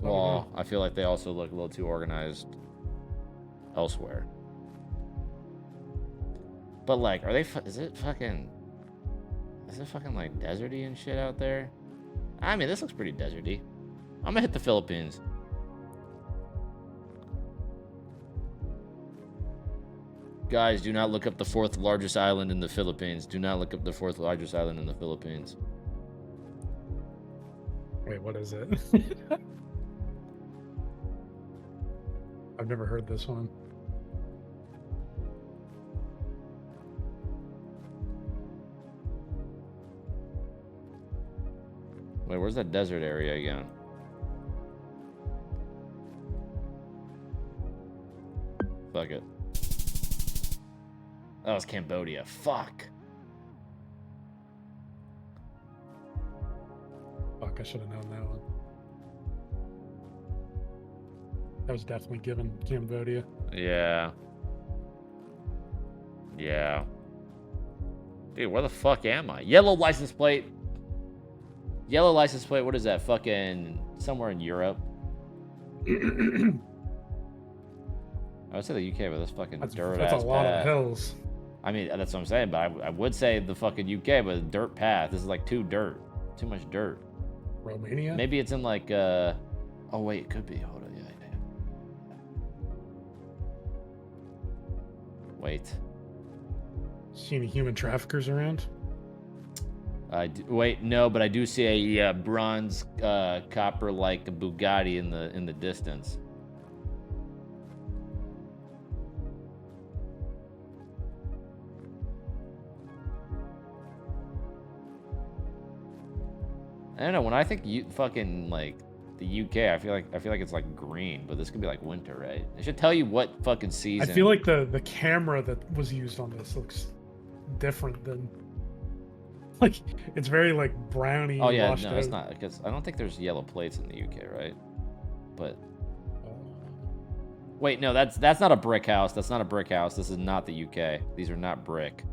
So Well, I feel like they also look a little too organized elsewhere. But like, are they? Is it fucking like deserty and shit out there? I mean, this looks pretty deserty. I'm gonna hit the Philippines. Guys, do not look up the 4th largest island in the Philippines. Do not look up the 4th largest island in the Philippines. Wait, what is it? I've never heard this one. Wait, where's that desert area again? Fuck it. That was Cambodia. Fuck. Fuck, I should have known that one. That was definitely given Cambodia. Yeah. Yeah. Dude, where the fuck am I? Yellow license plate. Yellow license plate. What is that? Fucking somewhere in Europe. I would say the UK, but this fucking dirt ass That's a lot path. of hills. I mean, that's what I'm saying, but I would say the fucking UK, but a dirt path. This is like too much dirt. Romania? Maybe it's in like, oh wait, it could be. Hold on, yeah. Wait. See any human traffickers around? Wait, no, but I do see a bronze, copper like a Bugatti in the distance. I don't know. When I think fucking like the UK, I feel like it's like green, but this could be like winter, right? It should tell you what fucking season. I feel like the camera that was used on this looks different than, like, it's very like browny. Oh yeah, washed no, it's out. not, because I don't think there's yellow plates in the UK, right? But wait, no, that's not a brick house. That's not a brick house. This is not the UK. These are not brick.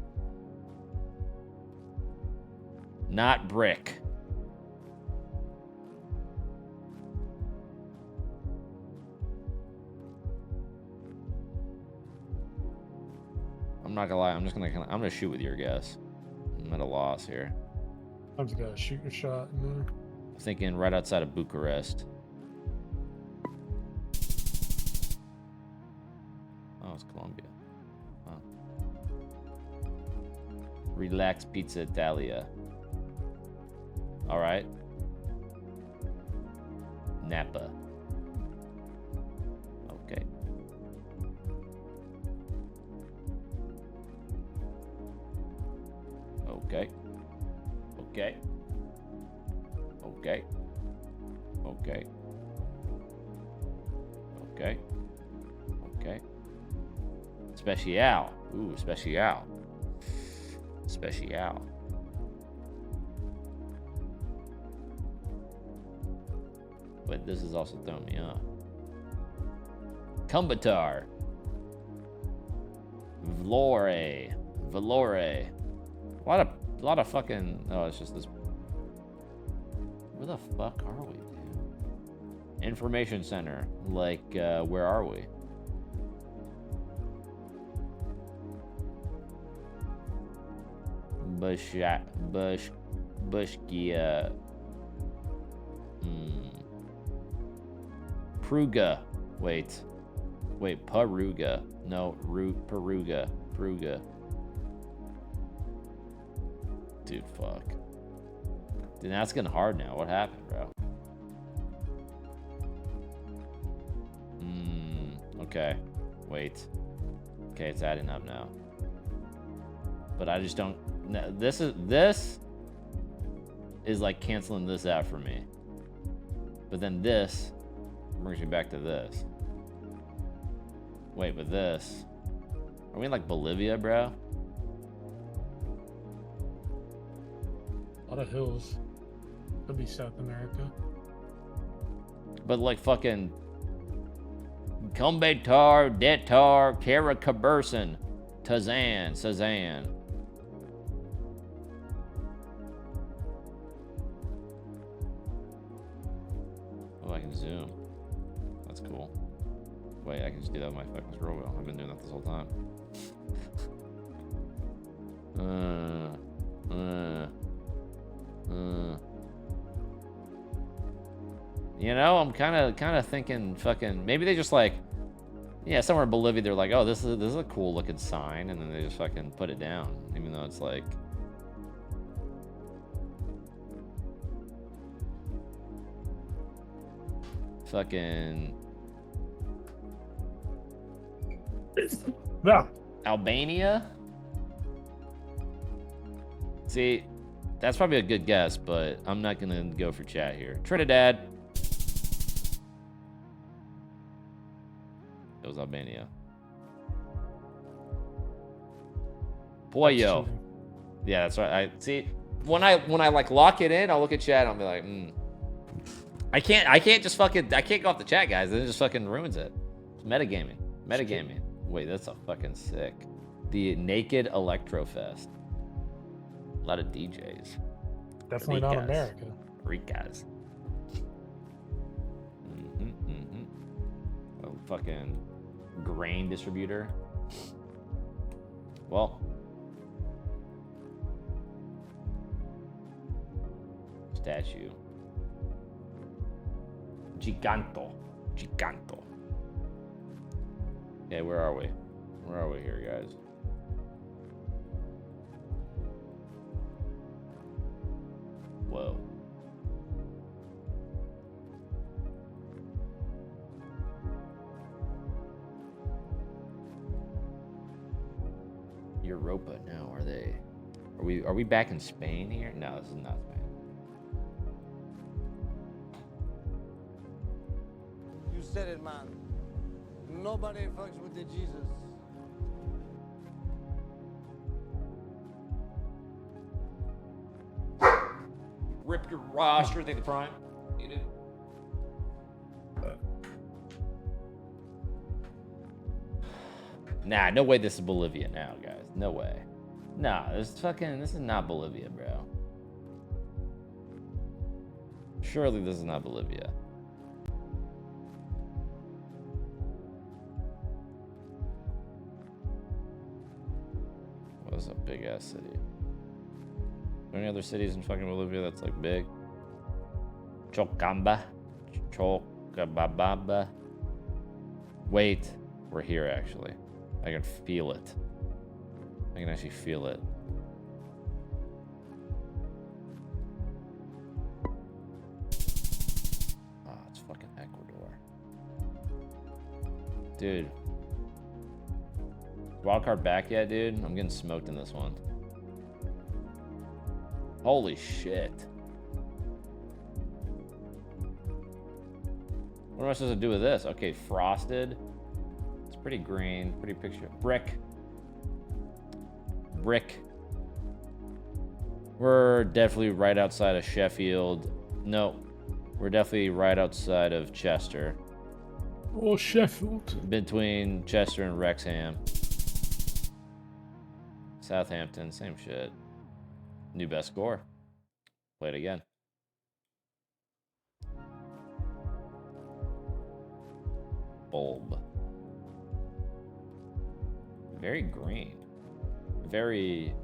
Not brick. I'm not gonna lie. I'm gonna shoot with your guess. I'm at a loss here. I'm just gonna shoot a shot in there. I'm thinking right outside of Bucharest. Oh, it's Colombia. Huh. Relax Pizza Italia. All right. Napa. Okay. Okay. Okay. Okay. Okay. Okay. Okay. Special. Ooh, special. Special. But this is also throwing me off. Kumbatar. Vlore. Valore. A lot of fucking. Oh, it's just this. Where the fuck are we, dude? Information center. Like, where are we? Bushkia. Pruga. Wait, Peruga. No, Peruga. Pruga. Dude, fuck. Dude, that's getting hard now. What happened, bro? Okay. Wait. Okay, it's adding up now. But I just don't. No, this is like canceling this out for me. But then this brings me back to this. Wait, but this. Are we in like Bolivia, bro? A lot of hills. Could be South America. But like fucking Kumbetar, Detar, Karakabursan, Sazan. Oh, I can zoom. That's cool. Wait, I can just do that with my fucking scroll wheel. I've been doing that this whole time. You know, I'm kind of thinking fucking maybe they just like, yeah, somewhere in Bolivia they're like, oh, this is a cool looking sign, and then they just fucking put it down, even though it's like. Fucking. Yeah. Albania? See, that's probably a good guess, but I'm not gonna go for chat here. Trinidad. It was Albania. Pollo. Yeah, that's right. I see when I like lock it in, I'll look at chat and I'll be like, I can't just fucking, I can't go off the chat, guys. Then it just fucking ruins it. It's metagaming. Metagaming. Wait, that's a fucking sick. The Naked Electrofest. A lot of DJs. Definitely not America. Ricas. A fucking grain distributor. Well. Statue. Giganto. Giganto. Okay, where are we? Where are we here, guys? Whoa. Europa now, are they? Are we back in Spain here? No, this is not Spain. You said it, man. Nobody fucks with the Jesus. Rip your roster, take the prime. You do. Nah, no way this is Bolivia now, guys. No way. Nah, this is not Bolivia, bro. Surely this is not Bolivia. What is a big ass city? Are there any other cities in fucking Bolivia that's like big? Chocamba. Chocabamba. Wait, we're here actually. I can feel it. I can actually feel it. Ah, it's fucking Ecuador. Dude. Wildcard back yet, dude? I'm getting smoked in this one. Holy shit. What am I supposed to do with this? Okay, frosted. It's pretty green, pretty picture. Brick. Brick. We're definitely right outside of Sheffield. No, we're definitely right outside of Chester. Oh, Sheffield. Between Chester and Wrexham. Southampton, same shit. New best score. Play it again. Bulb. Very green. Very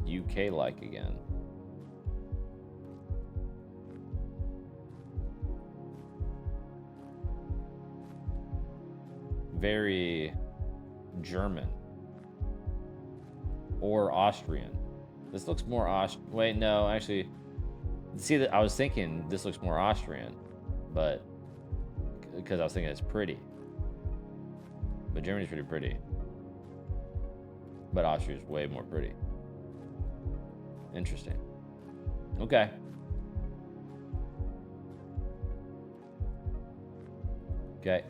UK-like again. Very German. Or Austrian. This looks more wait, no, actually. See, that I was thinking this looks more Austrian, but because I was thinking it's pretty. But Germany's pretty pretty. But Austria's way more pretty. Interesting. Okay. Okay.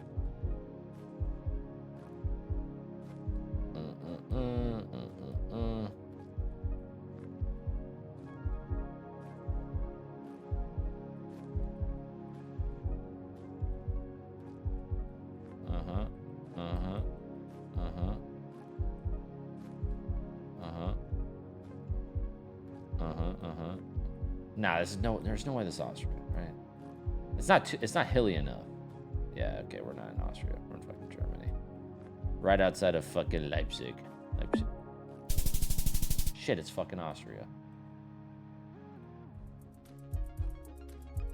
Nah, there's no way this is Austria, right? It's not hilly enough. Yeah, okay, we're not in Austria. We're in fucking Germany. Right outside of fucking Leipzig. Shit, it's fucking Austria.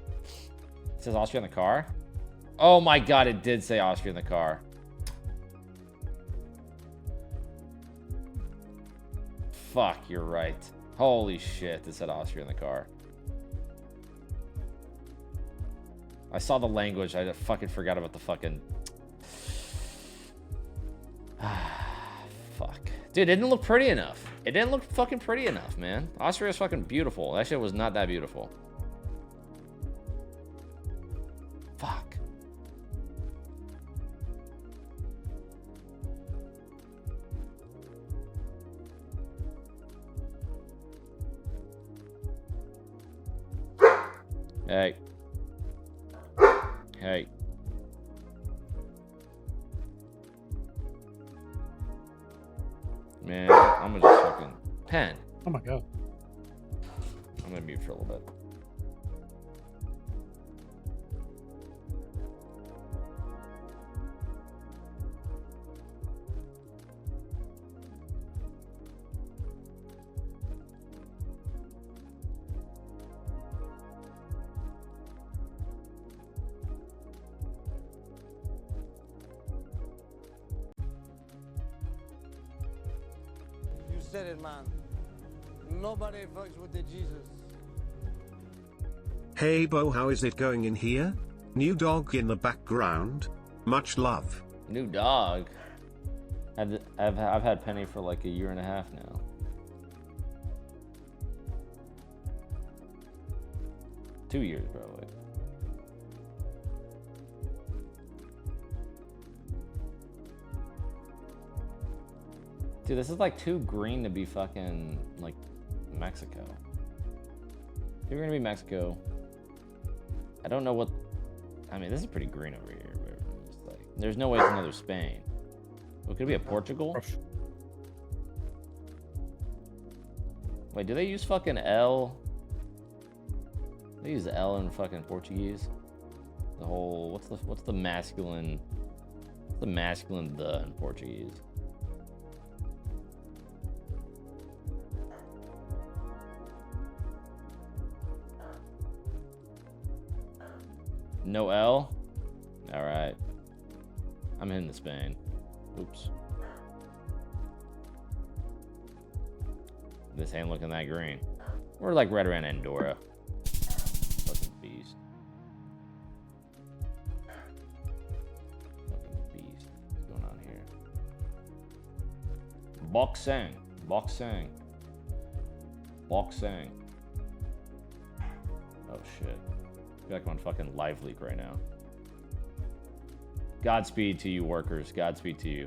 It says Austria in the car? Oh my god, it did say Austria in the car. Fuck, you're right. Holy shit, it said Austria in the car. I saw the language. I fucking forgot about the fucking... Fuck. Dude, it didn't look pretty enough. It didn't look fucking pretty enough, man. Austria is fucking beautiful. That shit was not that beautiful. Fuck. Hey. Hey. Man, I'm gonna just fucking pen. Oh my god. I'm gonna mute for a little bit. You said it, man. Nobody fucks with the Jesus. Hey Bo, how is it going in here? New dog in the background. Much love. New dog. I've had Penny for like a year and a half now. Two years probably. Dude, this is like too green to be fucking like Mexico. If you're gonna be Mexico, I don't know what. I mean, this is pretty green over here. But it's like, there's no way it's another Spain. What could it be, a Portugal? Wait, do they use fucking L? They use L in fucking Portuguese. The whole what's the masculine? What's the masculine the in Portuguese? No L? Alright. I'm heading to Spain. Oops. This ain't looking that green. We're like right around Andorra. Fucking beast. Fucking beast. What's going on here? Boxing. Boxing. Boxing. Oh shit. I feel like I'm on fucking live leak right now. Godspeed to you workers. Godspeed to you.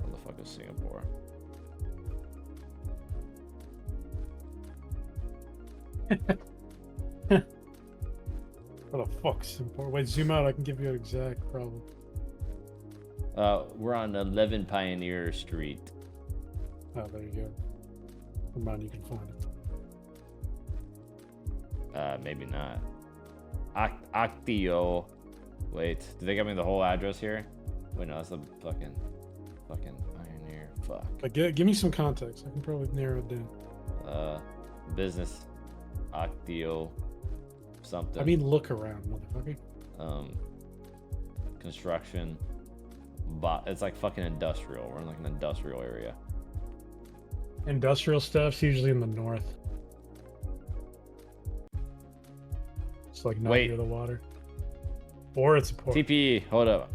Where the fuck is Singapore? Where the fuck's Singapore? Wait, zoom out. I can give you an exact problem. We're on 11 Pioneer Street. Oh, there you go. Never mind, you can find it. Maybe not. Actio. Wait, did they give me the whole address here? Wait, no, that's the fucking Pioneer. Fuck. But give me some context. I can probably narrow it down. Business. Actio. Something. I mean, look around, motherfucker. Construction. But it's like fucking industrial. We're in like an industrial area. Industrial stuff's usually in the north. It's like not near the water. Or it's a port. TPE, hold up.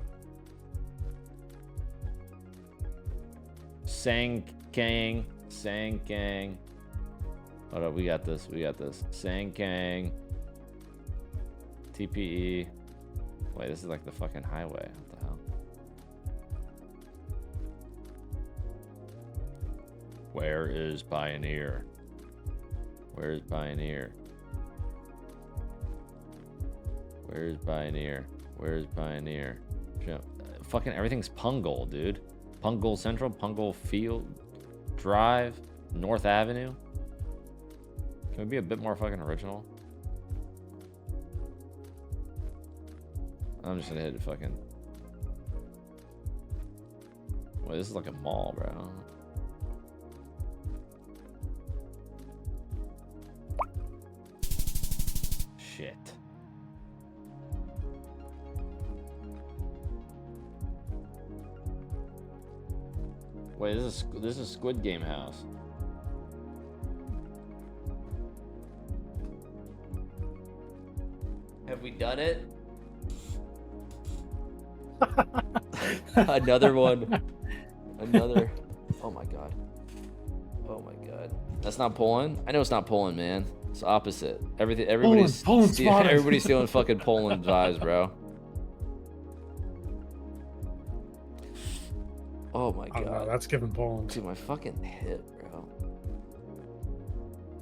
Sangkang. Hold up, we got this. Sangkang. TPE. Wait, this is like the fucking highway. What the hell? Where is Pioneer? Where is Pioneer? Where is Pioneer? Where is Pioneer? Fucking everything's Pungle, dude. Pungle Central, Pungle Field, Drive, North Avenue. Can we be a bit more fucking original? I'm just gonna hit fucking. Wait, this is like a mall, bro. Shit. Wait, this is Squid Game House. Have we done it? Another one. Another. Oh my god. Oh my god. That's not Poland? I know it's not Poland, man. It's opposite. Everybody's stealing fucking Poland vibes, bro. Oh my god. No, that's giving Poland. Dude, my fucking hip, bro.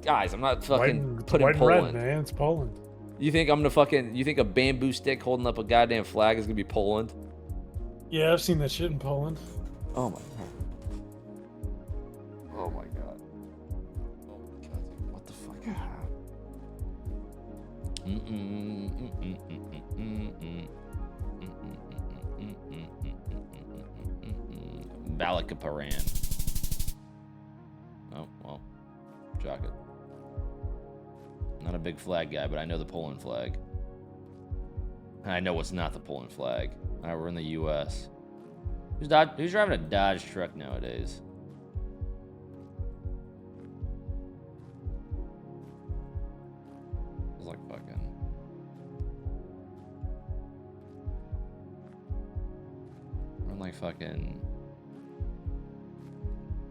Guys, I'm not fucking putting white and Poland. red, man. It's Poland. You think I'm gonna fucking? You think a bamboo stick holding up a goddamn flag is gonna be Poland? Yeah, I've seen that shit in Poland. Oh my god. Oh my god. Oh my god. What the fuck? Balakaparan. Oh well, chalk it. Not a big flag guy, but I know the Poland flag. And I know what's not the Poland flag. All right, we're in the U.S. Who's driving a Dodge truck nowadays? It's like fucking. We're in like fucking.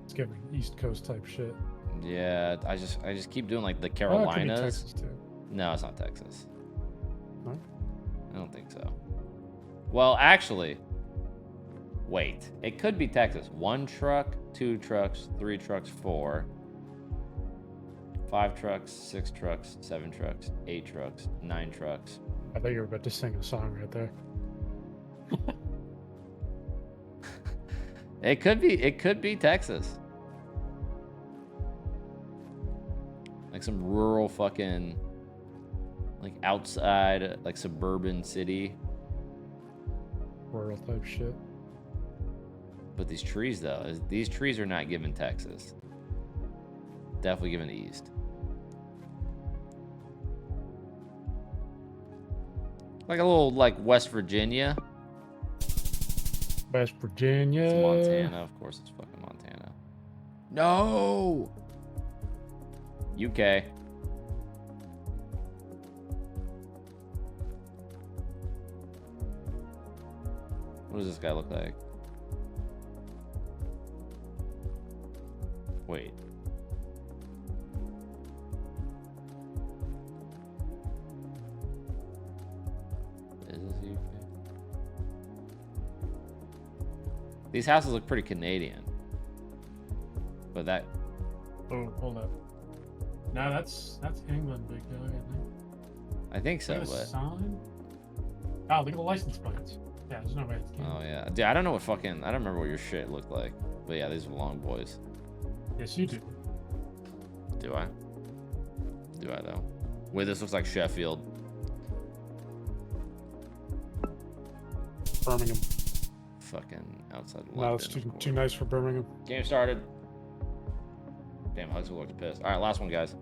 It's giving East Coast type shit. Yeah, I just keep doing like the Oh, it Carolinas. could be Texas too. No, it's not Texas. No? I don't think so. Well, actually, wait. It could be Texas. 1 truck, 2 trucks, 3 trucks, 4. 5 trucks, 6 trucks, 7 trucks, 8 trucks, 9 trucks. I thought you were about to sing a song right there. It could be Texas. Like some rural fucking, like outside, like suburban city. Rural type shit. But these trees though, these trees are not given Texas. Definitely given the East. Like a little like West Virginia. West Virginia. It's Montana, of course it's fucking Montana. No! UK. What does this guy look like? Wait. Is this UK? These houses look pretty Canadian. But that... Oh, hold up. No, that's England, big dog, I think. I think so, Look at the but... sign. Oh, look at the license plates. Yeah, there's no way it's Canada. Oh, yeah. Dude, I don't know what fucking... I don't remember what your shit looked like. But yeah, these are long boys. Yes, you do. Do I? Do I, though? Wait, this looks like Sheffield. Birmingham. Fucking outside London. No, it's too nice for Birmingham. Game started. Damn, Hugs will look pissed. All right, last one, guys.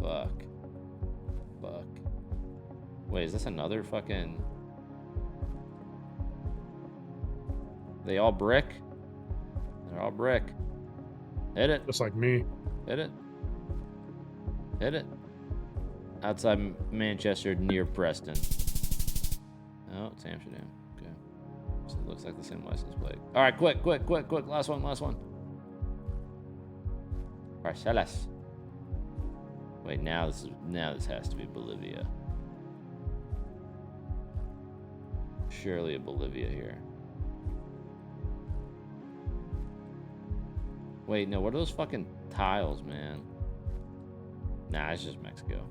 Fuck. Fuck. Wait, is this another fucking... They all brick? They're all brick. Hit it. Just like me. Hit it. Hit it. Outside Manchester near Preston. Oh, it's Amsterdam. Okay. So it looks like the same license plate. All right, quick. Last one. Parcelas. Wait, now this has to be Bolivia. Surely a Bolivia here. Wait, no, what are those fucking tiles, man? Nah, it's just Mexico.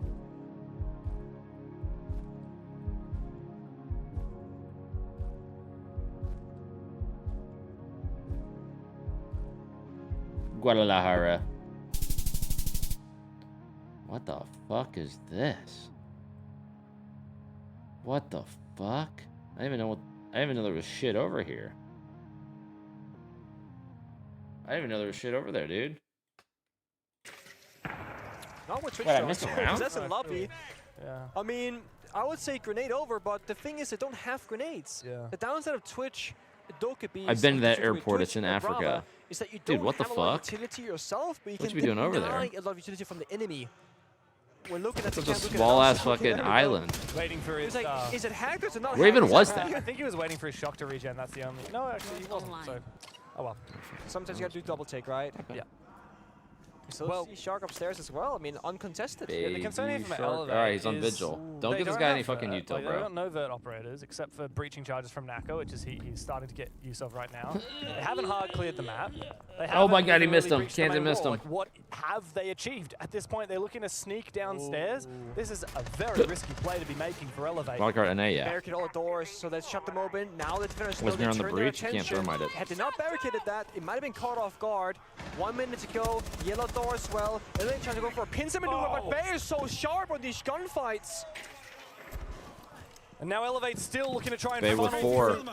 Guadalajara. What the fuck is this? What the fuck? I didn't even know there was shit over here. I didn't even know there was shit over there, dude. Not with Twitch Wait, I missed a round? That's a lobby. Yeah. I mean, I would say grenade over, but the thing is they don't have grenades. Yeah. The downside of Twitch, Doty, I've been to that airport. It's in Africa. Is that you Dude, don't what the have a lot of fuck? utility yourself, but you What can you be doing over there? deny a lot of utility from the enemy. We're looking at It's the a cam, looking at small us. ass fucking island. Waiting for his. It's like, is it hacked or is it not Where even hacked? was Is that? I think he was waiting for his shock to regen. That's the only. No, actually, he wasn't. So, oh well. Sometimes you gotta do double take, right? Yeah. So see Shark upstairs as well. I mean, uncontested. Baby Yeah, the concern from Shark. Elevate Alright, he's on is vigil. Don't they give this don't guy any have fucking vert. util, Like, bro. They got no vert operators except for breaching charges from Nako, which is he's starting to get use of right now. They haven't hard cleared the map. They Oh my haven't god, he even missed really him. breached the Kansan main missed wall. him. Like, what have they achieved? At this point, they're looking to sneak downstairs. This is a very risky play to be making for Elevate. Wildcard NA, yeah. Barricade all the doors, so let's shut them open. Now the defenders Was know they near on the turn their breach, you can't attention. thermite it. Had they not barricaded that, it might have been caught off guard. 1 minute to go, yellow door as well. And then trying to go for a pincer maneuver, but Bay is so sharp on these gunfights. And now Elevate's still looking to try and Bay with funnel 4. through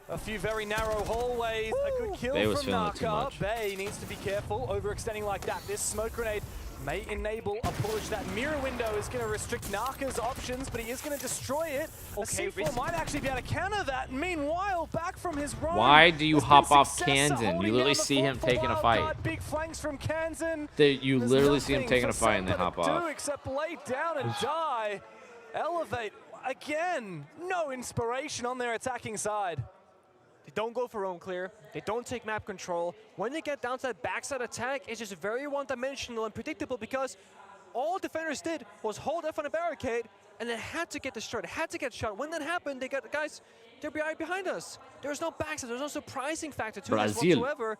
a few very narrow hallways. A good kill Bay was from feeling it too Naka. much. Bay needs to be careful, overextending like that. This smoke grenade may enable a push. That mirror window is going to restrict Naka's options, but he is going to destroy it. Okay, a C4 might actually be able to counter that. Meanwhile, back from his run. Why do you there's hop been off success at Kansan? You holding literally down the see him fort for taking a WILDCARD. fight. Big flanks from Kansan. You There's literally see him nothing taking a for fight and then Semper hop to off. do except lay down and die. Elevate, again, no inspiration on their attacking side. They don't go for own clear. They don't take map control. When they get down to that backside attack, it's just very one-dimensional and predictable because all defenders did was hold F on a barricade and then had to get destroyed, had to get shot. When that happened, they got, guys, they're behind us. There's no backside, there's no surprising factor to this Brazil. whatsoever.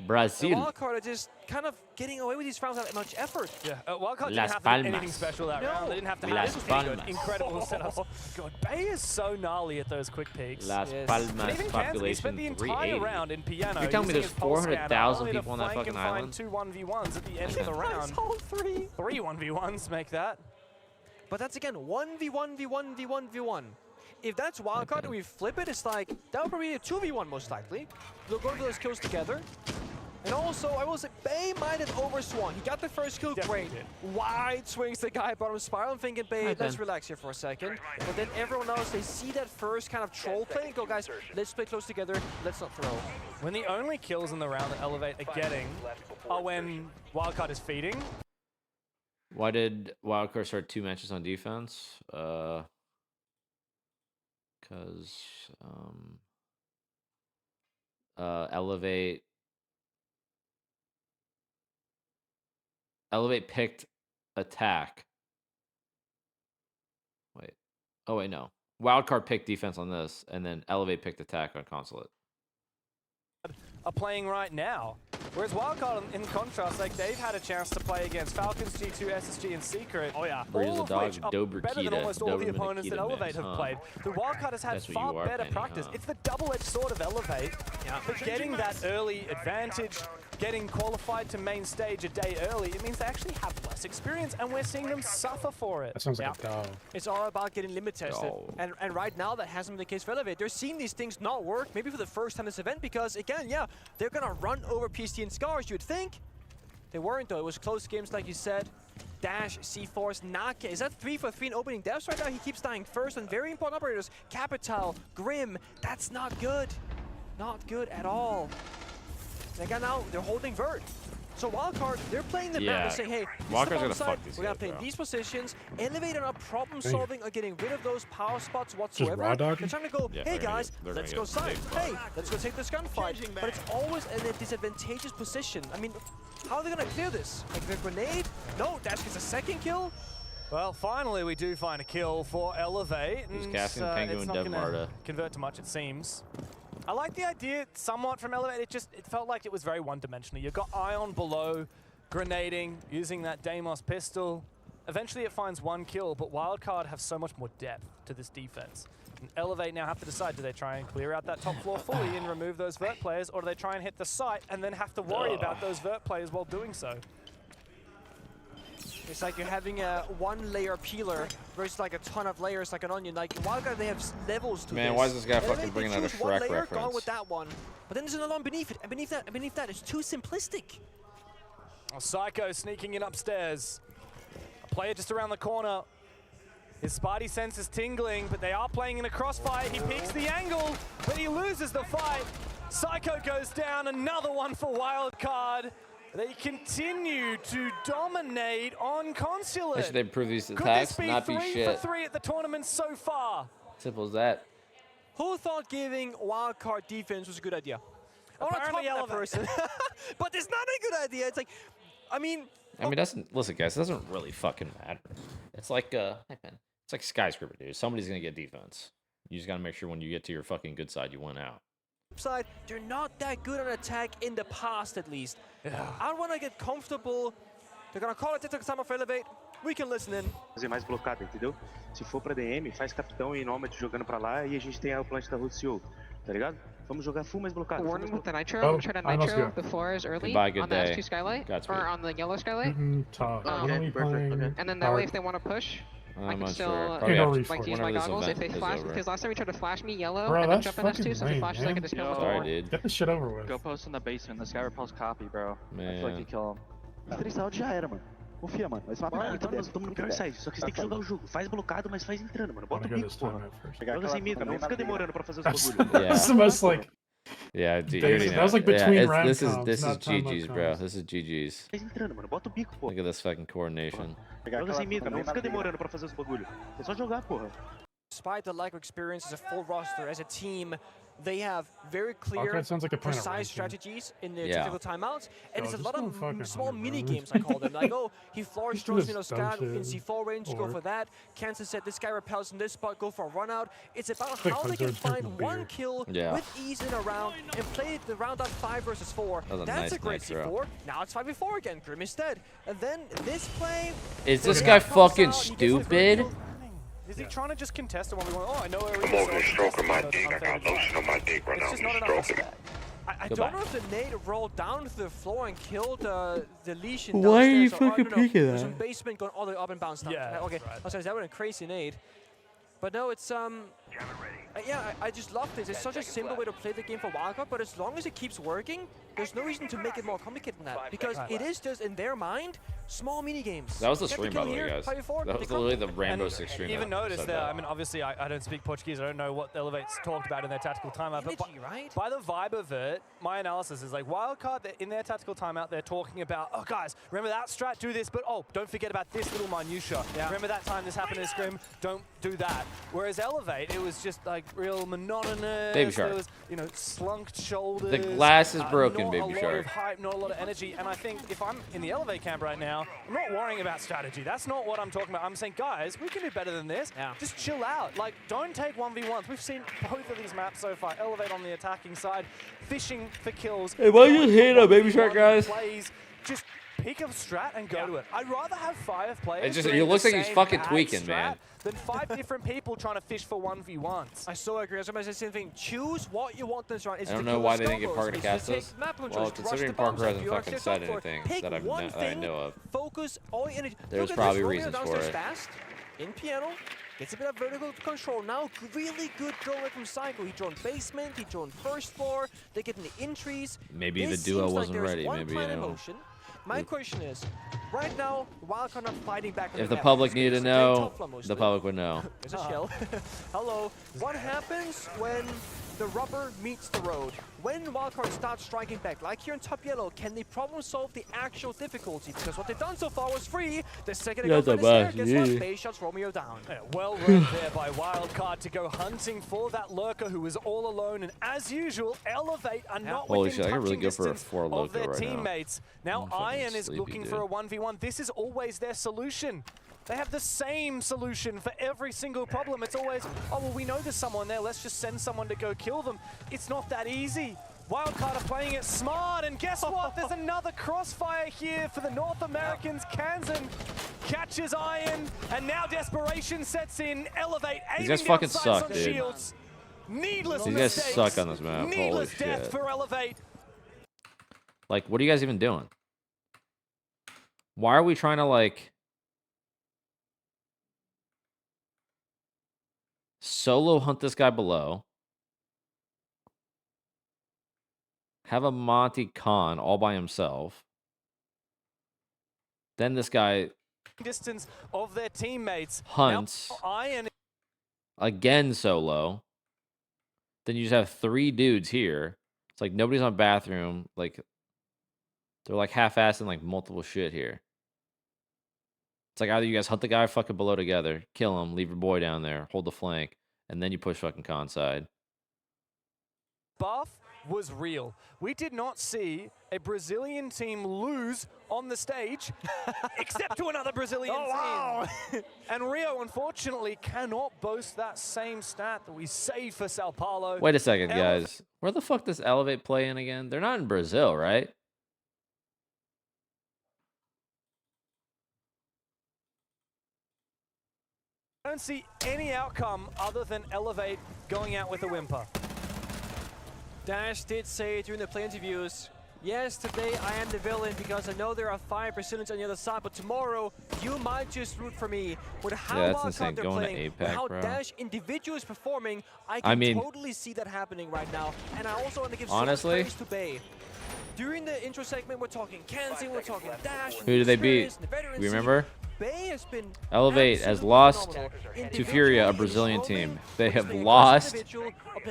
Brazil. WILDCARD are just kind of getting away with these rounds without much effort. Yeah, WILDCARD Las didn't have to do anything Palmas. special that round. They didn't have to Las have this pretty good. Palmas. Incredible setups. God, Bay is so gnarly at those quick peaks. Las Yes. Palmas And even Kansan, he population spent the entire 380. round in piano. You're telling me using there's his pulse scanner 400,000 only to people on that flank fucking and find island? 2 1v1s at the end of the round. Three. 3 1v1s make that. But that's again 1v1v1v1v1. If that's WILDCARD and we flip it, it's like that would probably be a 2v1 most likely. They'll go for those kills together. And also, I will say, Bay might have overswung. He got the first kill, great. Wide swings the guy bottom spiral. I'm thinking, Bay, let's relax here for a second. But then everyone else, they see that first kind of troll play and go, guys, let's play close together. Let's not throw. When the only kills in the round that Elevate are getting are when WILDCARD is feeding. Why did WILDCARD start 2 matches on defense? Because Elevate picked attack. Wait. Oh, wait, no. WILDCARD picked defense on this, and then Elevate picked attack on Consulate. Are playing right now. Whereas WILDCARD, in contrast, like they've had a chance to play against Falcons, G2, SSG, and Secret. Oh yeah. Breeze All the of dog, which are Dober better than Kita, almost all the Doberman opponents that Akita Elevate mix, have huh? played. The WILDCARD has had That's what far you are, better Penny, practice. huh? It's the double-edged sword of Elevate. Yeah. But getting that early advantage, getting qualified to main stage a day early, it means they actually have less experience, and we're seeing them suffer for it. That sounds like a dog. It's all about getting limit tested. Oh. And right now, that hasn't been the case for Elevate. They're seeing these things not work, maybe for the first time this event, because again, yeah, they're gonna run over PST and Scars, you'd think. They weren't though, it was close games like you said. Dash, C-Force, Naka. Is that 3 for 3 in opening deaths right now? He keeps dying first, and very important operators. Capital, Grim, that's not good. Not good at all. And again now, they're holding Vert. So WILDCARD, they're playing the map and saying, hey, WILDCARD's this gonna is the fuck these we're gonna guys, play in bro. these positions, Elevate are not problem solving or getting rid of those power spots whatsoever. raw dogging? They're trying to go, Yeah, hey they're gonna guys, get- let's they're go gonna get side. big Hey, bucks. let's go take this gunfight. But it's always in a disadvantageous position. I mean, how are they gonna clear this? Like the grenade? No, Dash gets a second kill. Well, finally we do find a kill for Elevate. Who's and, casting Pengu it's and not Dev gonna Marta? convert to much, it seems. I like the idea somewhat from Elevate. It felt like it was very one-dimensional. You've got Ion below, grenading, using that Deimos pistol. Eventually it finds 1 kill, but WILDCARD have so much more depth to this defense. And Elevate now have to decide, do they try and clear out that top floor fully and remove those Vert players, or do they try and hit the site and then have to worry about those Vert players while doing so? It's like you're having a 1-layer peeler versus like a ton of layers like an onion. Like WILDCARD, they have levels to Man, this. why is this guy Elevate, fucking they bringing out a choose one Shrek layer, reference? gone with that one. But then there's another one beneath it, and beneath that, and beneath that. It's too simplistic. Oh, Psycho sneaking in upstairs. A player just around the corner. His Spidey sense is tingling, but they are playing in a crossfire. He peeks the angle, but he loses the fight. Psycho goes down, another one for WILDCARD. They continue to dominate on Consulate. Should they improve these Could attacks? this be Not be 3 shit. for 3 at the tournament so far? Simple as that. Who thought giving WILDCARD defense was a good idea? Apparently I want to talk to that person. But it's not a good idea. It's like, I mean, doesn't listen, guys. It doesn't really fucking matter. It's like hey man, it's like skyscraper, dude. Somebody's gonna get defense. You just gotta make sure when you get to your fucking good side, you win out. Side, they're not that good on attack in the past, at least. I want to get comfortable. They're gonna call it the time of elevate. We can listen in. Fazer mais blocada, entendeu? Se for pra DM, faz capitão e Nomad jogando pra lá e a gente tem a plant da Root CO, tá ligado? Vamos jogar full mais blocada. Warning with the nitro. I'm trying to nitro the floors early on the S2 skylight or on the yellow skylight. And then that way, if they want to push, I can still like use my goggles if they flash. Because last time he tried to flash me yellow and then jump in S2, so if he flashes, I can just kill him. Sorry, dude. Get this shit over with. Go post in the basement. This guy repels copy, bro. Man. I feel like you kill him. Já era, mano. Confia, mano. Esse mapa então nós estamos no pior side. Só que você tem que jogar o jogo. Faz blocado, mas faz entrando, mano. Bota o bico, porra. Joga sem medo, não fica demorando pra fazer os bagulhos. This is the most like. Yeah, dude, that was like between round this is comms, GG's, bro. This is GG's. Faz entrando, mano. Bota o bico, porra. Look at this fucking coordination. Joga sem medo, não fica demorando pra fazer os bagulhos. É só jogar, porra. Despite the lack of experience as a full roster, as a team, they have very clear, sounds like a plan of precise ranking. strategies in their technical timeouts, and it's a lot of small mini bro. games, I call them. Like, oh, he floors throws me no just scan dumb in shit. C4 range, go for that. Kansas said this guy repels in this spot, go for a run out. It's about Quick how they can Blizzard's find drinking one beer. kill Yeah. with ease in a round and play the round out 5 versus 4. That was a That's nice a great nitro. C4. Now it's 5v4 again, Grim is dead. And then this play. Is this guy fucking stupid? Is he trying to just contest it when we want? Oh, I know where I'm over here stroking my dick. I got lotion on my dick right now. It's I'm just not just enough. stroking. I don't know if the nade rolled down to the floor and killed the lesion. Why are you downstairs, or, fucking no, peeking there's that? some basement going all the way up and bounced down. Yeah, Okay, right. oh, sorry, that was a crazy nade. But no, it's yeah, I just love this. It's such a simple way to play the game for WildCard, but as long as it keeps working, there's no reason to make it more complicated than that. Because it is just, in their mind, small mini games. That was the stream, by the way, guys. That was literally the Rambo 6 stream. Even noticed there, I mean, obviously, I don't speak Portuguese. I don't know what Elevate's talked about in their tactical timeout. But by the vibe of it, my analysis is like WildCard, in their tactical timeout, they're talking about, oh, guys, remember that strat, do this, but oh, don't forget about this little minutia. Remember that time this happened in Scrim, don't do that. Whereas Elevate, it was just like real monotonous. Baby Shark. There was, you know, slunked shoulders. The glass is broken, not Baby a lot Shark. of hype, not a lot of energy. And I think if I'm in the Elevate camp right now, I'm not worrying about strategy. That's not what I'm talking about. I'm saying, guys, we can do better than this. Just chill out. Like, don't take 1v1s. We've seen both of these maps so far. Elevate on the attacking side, fishing for kills. Hey, why you hate on Baby Shark, guys? Plays, just pick a strat and go to it. I'd rather have 5 players. It just, doing it looks the like he's same fucking bad tweaking, strat man. than 5 different people trying to fish for 1v1s. I so agree. I was going to say the same thing. Choose what you want this round. I don't know why they didn't get Parker to cast this. Well, considering Parker hasn't fucking said anything that I know of, focus all your energy. There's probably reasons for it. Fast, in piano, gets a bit of vertical control. Now, really good drawing from Psycho. He drawn basement, he drawn first floor, they get in the entries. Maybe the duo wasn't ready. Maybe, you know. My question is, right now, WildCard not fighting back on If the the map. public needed to know, mostly. the public would know. There's a shell. Hello. What happens when the rubber meets the road? When WildCard starts striking back, like here in top yellow, can they problem solve the actual difficulty? Because what they've done so far was free. The second they go for this air, guess what? Base shots Romeo down. Yeah, well read there by WildCard to go hunting for that lurker who was all alone. And as usual, Elevate are not Holy within shit, I can really touching go for a distance 4 of loco their right now. teammates. Now Iron is sleepy, looking dude. for a 1v1. This is always their solution. They have the same solution for every single problem. It's always, oh, well, we know there's someone there. Let's just send someone to go kill them. It's not that easy. WildCard are playing it smart, and guess what? There's another crossfire here for the North Americans. Kansan catches Iron, and now desperation sets in. Elevate, These guys aiming fucking down sights suck, on dude. Shields. Needless These guys mistakes. suck on this map. Holy Needless shit. death for Elevate. Like, what are you guys even doing? Why are we trying to, like, solo hunt this guy below? Have a Monty Khan all by himself. Then this guy Distance of their teammates. hunts Now, Iron again solo. Then you just have 3 dudes here. It's like nobody's on bathroom. Like, they're like half-assing like multiple shit here. It's like either you guys hunt the guy fucking below together, kill him, leave your boy down there, hold the flank, and then you push fucking con side. buff was real. We did not see a Brazilian team lose on the stage, except to another Brazilian team. And Rio, unfortunately, cannot boast that same stat that we saved for Sao Paulo. Wait a second, guys. Where the fuck does Elevate play in again? They're not in Brazil, right? I don't see any outcome other than Elevate going out with a whimper. Dash did say during the play interviews, yes, today I am the villain because I know there are 5 Brazilians on the other side, but tomorrow you might just root for me. With how WILDCARD they're playing, with how Dash individual is performing, I mean, totally see that happening right now. And I also want to give so much praise to Bay. During the intro segment, we're talking Kenzie, we're talking Dash. Who did they beat? We remember? Bay has been Elevate has lost to FURIA, a Brazilian team. They have lost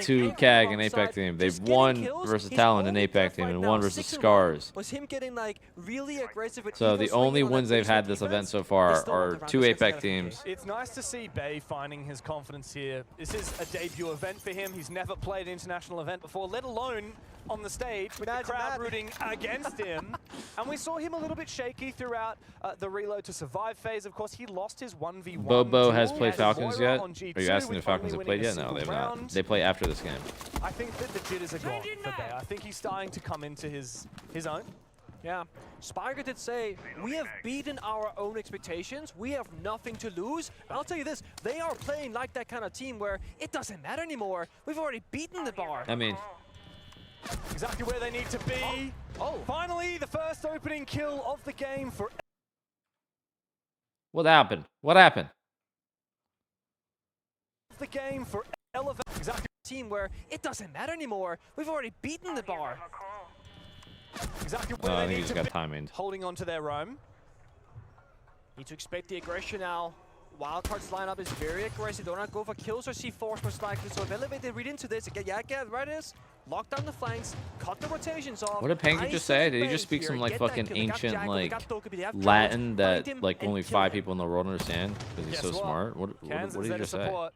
to CAG, an APAC team. They've won versus Talon, an APAC team, and won versus Scars. Was him getting like really aggressive. So the only wins they've had this event so far are 2 APAC teams. It's nice to see Bay finding his confidence here. This is a debut event for him. He's never played an international event before, let alone on the stage with the crowd rooting against him. And we saw him a little bit shaky throughout the reload to survive phase. Of course, he lost his 1v1. Bobo has played Falcons yet? Are you asking if Falcons have played yet? No, they have not. They play after this game. I think that the jitters are gone for Bay. I think he's starting to come into his own. Yeah, Spiker did say, we have beaten our own expectations. We have nothing to lose. I'll tell you this, they are playing like that kind of team where it doesn't matter anymore. We've already beaten the bar. I mean, exactly where they need to be. Finally, the first opening kill of the game for... What happened? What happened? The game for Elevate. Exactly team where it doesn't matter anymore. We've already beaten the bar. Exactly where I they think need he just to got timed. Holding on to their roam. Need to expect the aggression now. WILDCARD's lineup is very aggressive. They don't go for kills or C4s most likely. So if Elevate they read into this, get right is, lock down the flanks, cut the rotations off. What did Panky just say? Did he just speak some like fucking ancient like Latin that like only 5 people in the world understand because he's so smart? What did he just say?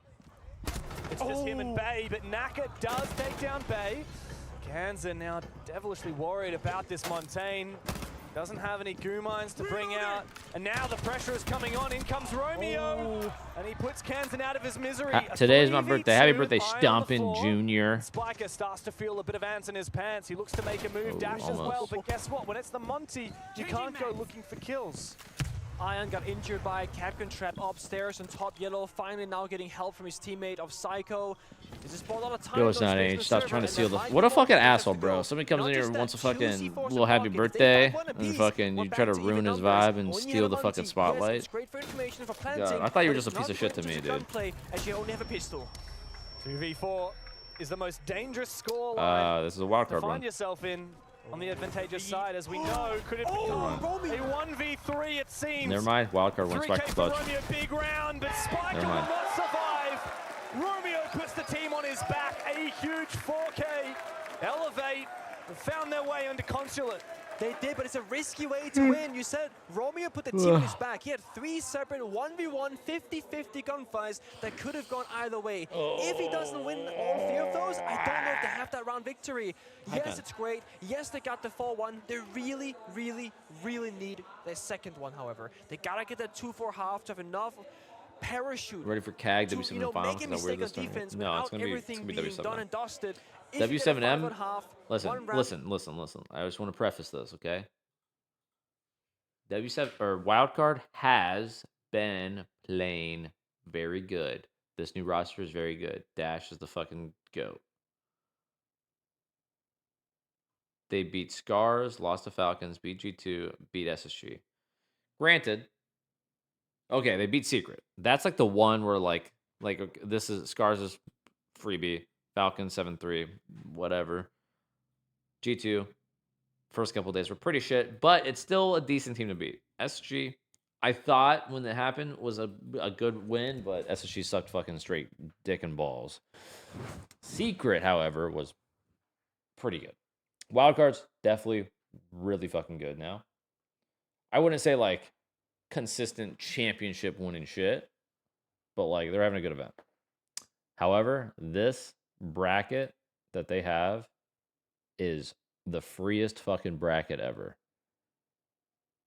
It's just him and Bay, but Naka does take down Bay. Kanza now devilishly worried about this Montaigne. Doesn't have any goo mines to bring out. And now the pressure is coming on. In comes Romeo. And he puts Kansan out of his misery. Today's my birthday. Happy birthday, Stompin' Jr. Spiker starts to feel a bit of ants in his pants. He looks to make a move, dash as well. But guess what? When it's the Monty, you can't go looking for kills. Ion got injured by a Capcan trap upstairs on top yellow. Finally now getting help from his teammate of Psycho. This is for a lot of time. Yo, it's not age. Stop trying to steal the... What a fucking asshole, bro. Somebody comes in here and wants a fucking little happy birthday, and fucking you try to ruin his vibe and steal the fucking spotlight. God, I thought you were just a piece of shit to me, dude. 2v4 is the most dangerous score this is a wildcard run. Find yourself in on the advantageous side, as we know. Could it become a 1v3, it seems? Never mind. Wildcard wins back to clutch. Romeo, big round, but Spiker will not survive. Romeo puts the team on his back. A huge 4K. Elevate found their way under Consulate. They did, but it's a risky way to win. You said Romeo put the team on his back. He had 3 separate 1v1 50-50 gunfights that could have gone either way. If he doesn't win all 3 of those, I don't know if they have that round victory. Yes, it's great. Yes, they got the 4-1. They really, really, really need their second one, however. They gotta get that 2-4 half to have enough parachute. Ready for CAG, W7 finals? Is that weird this time? No, it's gonna be W7. W7M. Listen. I just want to preface this, okay? W7 or WildCard has been playing very good. This new roster is very good. Dash is the fucking GOAT. They beat Scars, lost to Falcons, beat G2, beat SSG. Granted, okay, they beat Secret. That's like the one where like this is Scars is freebie. Falcons 7-3, whatever. G2, first couple days were pretty shit, but it's still a decent team to beat. SSG, I thought when it happened was a good win, but SSG sucked fucking straight dick and balls. Secret, however, was pretty good. Wildcards, definitely really fucking good now. I wouldn't say like consistent championship winning shit, but like they're having a good event. However, this bracket that they have is the freest fucking bracket ever.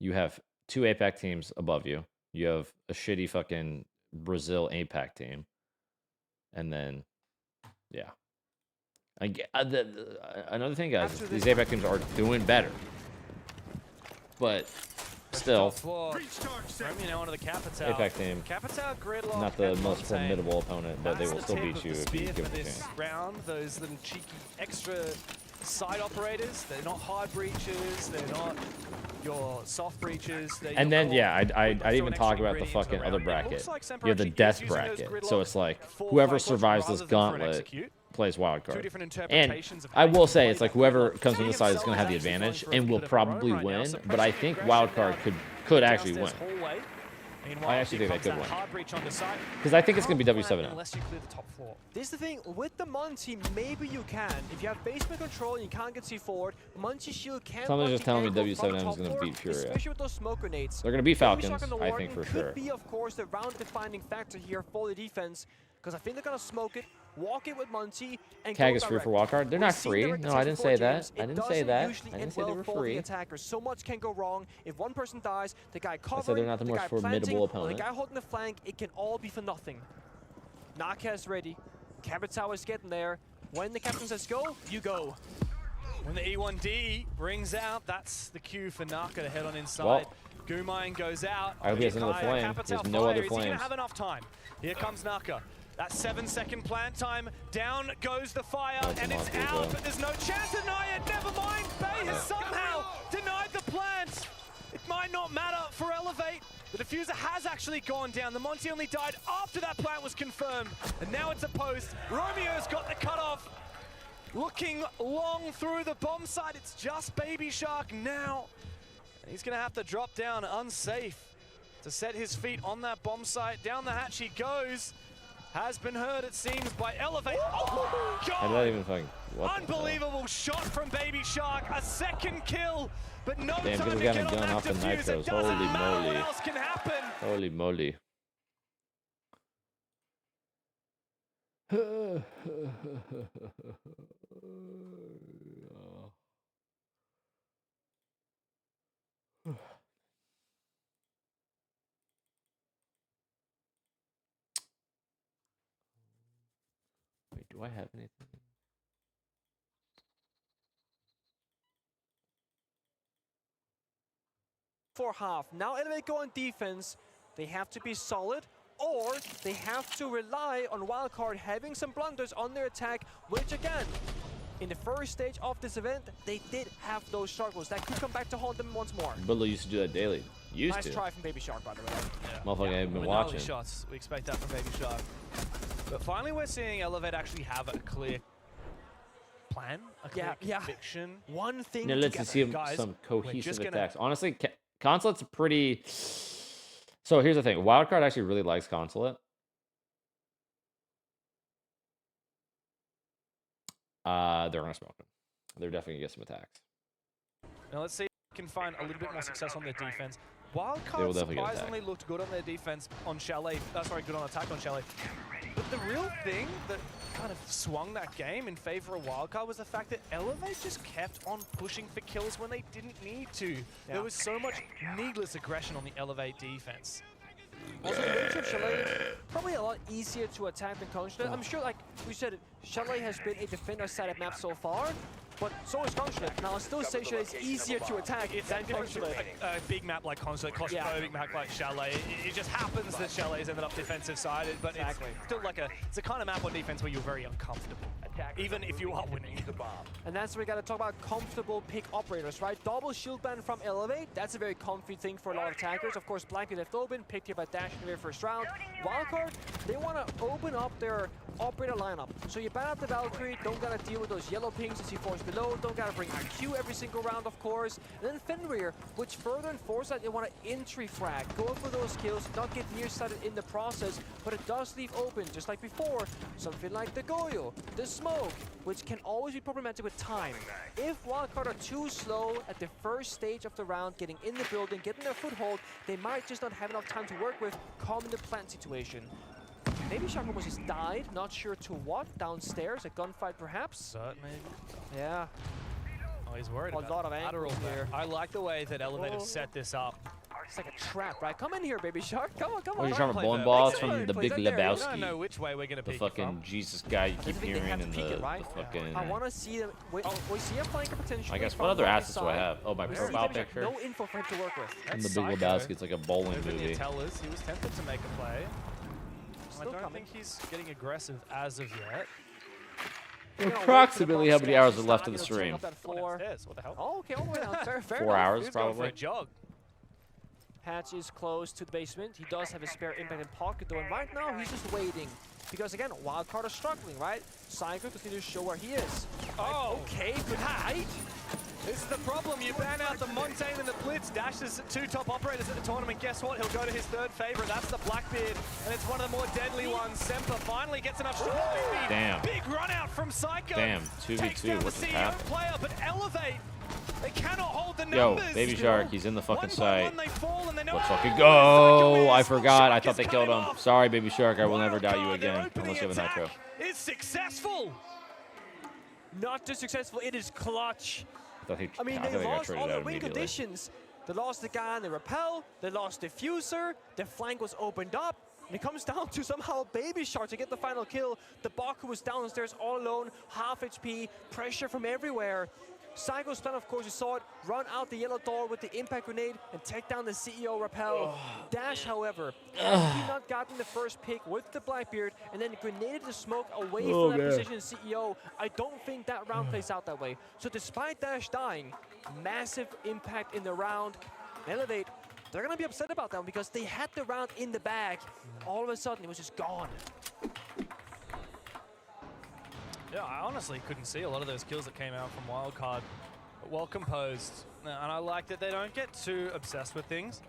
You have 2 APAC teams above you. You have a shitty fucking Brazil APAC team. And then, yeah. Another thing, guys, these APAC teams are doing better. But still, APAC team, not the most formidable opponent, but they will still beat you if you give them a chance. Round, those little cheeky extra side operators, they're not hard breaches, they're not your soft breaches. And then, yeah, I'd even talk about the fucking other bracket. You have the death bracket, so it's like whoever survives this gauntlet plays wildcard. And I will say, it's like whoever comes from this side is going to have the advantage and will probably win, but I think wildcard could actually win. I actually think they could win. Because I think it's going to be W7. Unless you clear the top floor. This is the thing, with the Monty, maybe you can. If you have basement control and you can't get C forward, Monty shield can. Somebody's just telling me W7M is going to beat FURIA. Especially with those smoke grenades. They're going to beat Falcons, I think, for sure. Could be, of course, the round-defining factor here for the defense. Because I think they're going to smoke it, walk it with Monty, and CAG is free for wildcard. They're not free. No, I didn't say that. I didn't say that. I didn't say they were free. Attackers. So much can go wrong. If one person dies, the guy covering, I said they're not the most formidable opponent. The guy holding the flank, it can all be for nothing. Naka is ready. Capital is getting there. When the captain says go, you go. When the E1D brings out, that's the cue for Naka to head on inside. Well, Gumine goes out. I hope he has another flame. He has no other flames. Is he going to have enough time? Here comes Naka. That 7-second plant time. Down goes the fire, and it's out, but there's no chance to deny it. Never mind. Bay has somehow denied the plant. It might not matter for Elevate. The diffuser has actually gone down. The Monty only died after that plant was confirmed. And now it's a post. Romeo's got the cutoff. Looking long through the bomb site. It's just Baby Shark now. And he's going to have to drop down unsafe to set his feet on that bomb site. Down the hatch he goes. Has been heard, it seems, by Elevate. Oh my God! Not even fucking, unbelievable shot from Baby Shark. A second kill, but no damn, time to get get a gun off the nitros. Holy moly. What else can happen? Holy moly. Wait, do I have anything? For half. Now Elevate go on defense. They have to be solid, or they have to rely on Wildcard having some blunders on their attack, which again, in the first stage of this event, they did have those struggles. That could come back to haunt them once more. Beaulo used to do that daily. Nice try from Baby Shark, by the way. Yeah. Motherfucker, I've been watching. Shots. We expect that from Baby Shark. But finally, we're seeing Elevate actually have a clear plan, a clear conviction. One thing. Now let's see some cohesive attacks. Honestly, Consulate's pretty. So here's the thing: Wildcard actually really likes Consulate. They're gonna smoke him. They're definitely gonna get some attacks. Now let's see if we can find a little bit more success on their defense. Wildcard surprisingly looked good on their defense on Chalet. Sorry, good on attack on Chalet. But the real thing that kind of swung that game in favor of Wildcard was the fact that Elevate just kept on pushing for kills when they didn't need to. Yeah. There was so much needless aggression on the Elevate defense. Also, the nature of Chalet, probably a lot easier to attack than Consulate. I'm sure, like we said, Chalet has been a defender-sided map so far, but so is Consulate. Now, I'll still say Chalet is easier to attack than Consulate. A big map like Consulate, claustrophobic map like Chalet. It just happens that Chalet's ended up defensive-sided, but it's still like it's a kind of map on defense where you're very uncomfortable, even if you are winning. And that's where we got to talk about comfortable pick operators, right? Double shield ban from Elevate, that's a very comfy thing for a lot of attackers. Of course, Blanket left open, picked here by Dash in the very first round. Wildcard, they want to open up their operator lineup. So you ban out the Valkyrie, don't gotta deal with those yellow pings as he falls below, don't gotta bring IQ every single round, of course. And then Fenrir, which further enforces that they want to entry frag, go for those kills, not get nearsighted in the process, but it does leave open, just like before, something like the Goyo, the smoke, which can always be problematic with time. If Wildcard are too slow at the first stage of the round, getting in the building, getting their foothold, they might just not have enough time to work with, calming the plant situation. Maybe Shark almost just died, not sure to what, downstairs, a gunfight perhaps? Certainly. Yeah. he's worried A about lot of lateral angles there. here. I like the way that Elevate have set this up. It's like a trap, right? Come in here, baby shark. Come on, come What are on. you talking about? Bowling balls from the Big Lebowski. I don't know which way we're gonna The peek fucking from. Jesus guy you keep I think they hearing have to in peek the, it, right? fucking. I want to see them. We see a flanker potentially. I guess from what other the assets do I side. have? Oh, my We see profile Baby Shark, picture. No info for him to work with. In the Big Psycho. Lebowski, it's like a bowling Over near movie. Tellers, he was tempted to make a play. I don't coming. think he's getting aggressive as of yet. Approximately how many hours are left of the stream? What the hell? Oh, okay, all the way down. Fair 4 enough. hours, He's going for probably. a jog. Hatch is close to the basement. He does have a spare impact in pocket though, and right now he's just waiting. Because again, Wildcard are struggling, right? Psycho continues to show where he is. Oh, okay, good height. This is the problem. You ban out the Montaigne and the Blitz. Dash's 2 top operators at the tournament. Guess what? He'll go to his 3rd favorite. That's the Blackbeard, and it's one of the more deadly ones. Semper finally gets enough supply speed. Damn. Big run out from Psycho. Damn, Takes 2v2, down the what just CEO happened? player, but Elevate. They cannot hold the Yo, numbers. Baby Shark, he's in the fucking One by site. one they fall, and they know, Let's oh, fucking Psycho go! is. I forgot. I Shark thought is they killed cutting him. off. Sorry, Baby Shark. I will never doubt you Wildcard, their again opening unless you have a attack nitro. is successful. Not just successful, it is clutch. I mean, thought they they got lost traded all out their win immediately. conditions. They lost the guy on the rappel, they lost the diffuser, the flank was opened up, and it comes down to somehow Baby Shark to get the final kill. The Baku was downstairs all alone, half HP, pressure from everywhere. Psycho's plan, of course, you saw it, run out the yellow door with the impact grenade and take down the CEO rappel. Dash, however, had he not gotten the first pick with the Blackbeard and then grenaded the smoke away from that position CEO, I don't think that round plays out that way. So despite Dash dying, massive impact in the round. Elevate, they're going to be upset about that because they had the round in the bag. All of a sudden, it was just gone. Yeah, I honestly couldn't see a lot of those kills that came out from Wildcard. Well composed, and I like that they don't get too obsessed with things.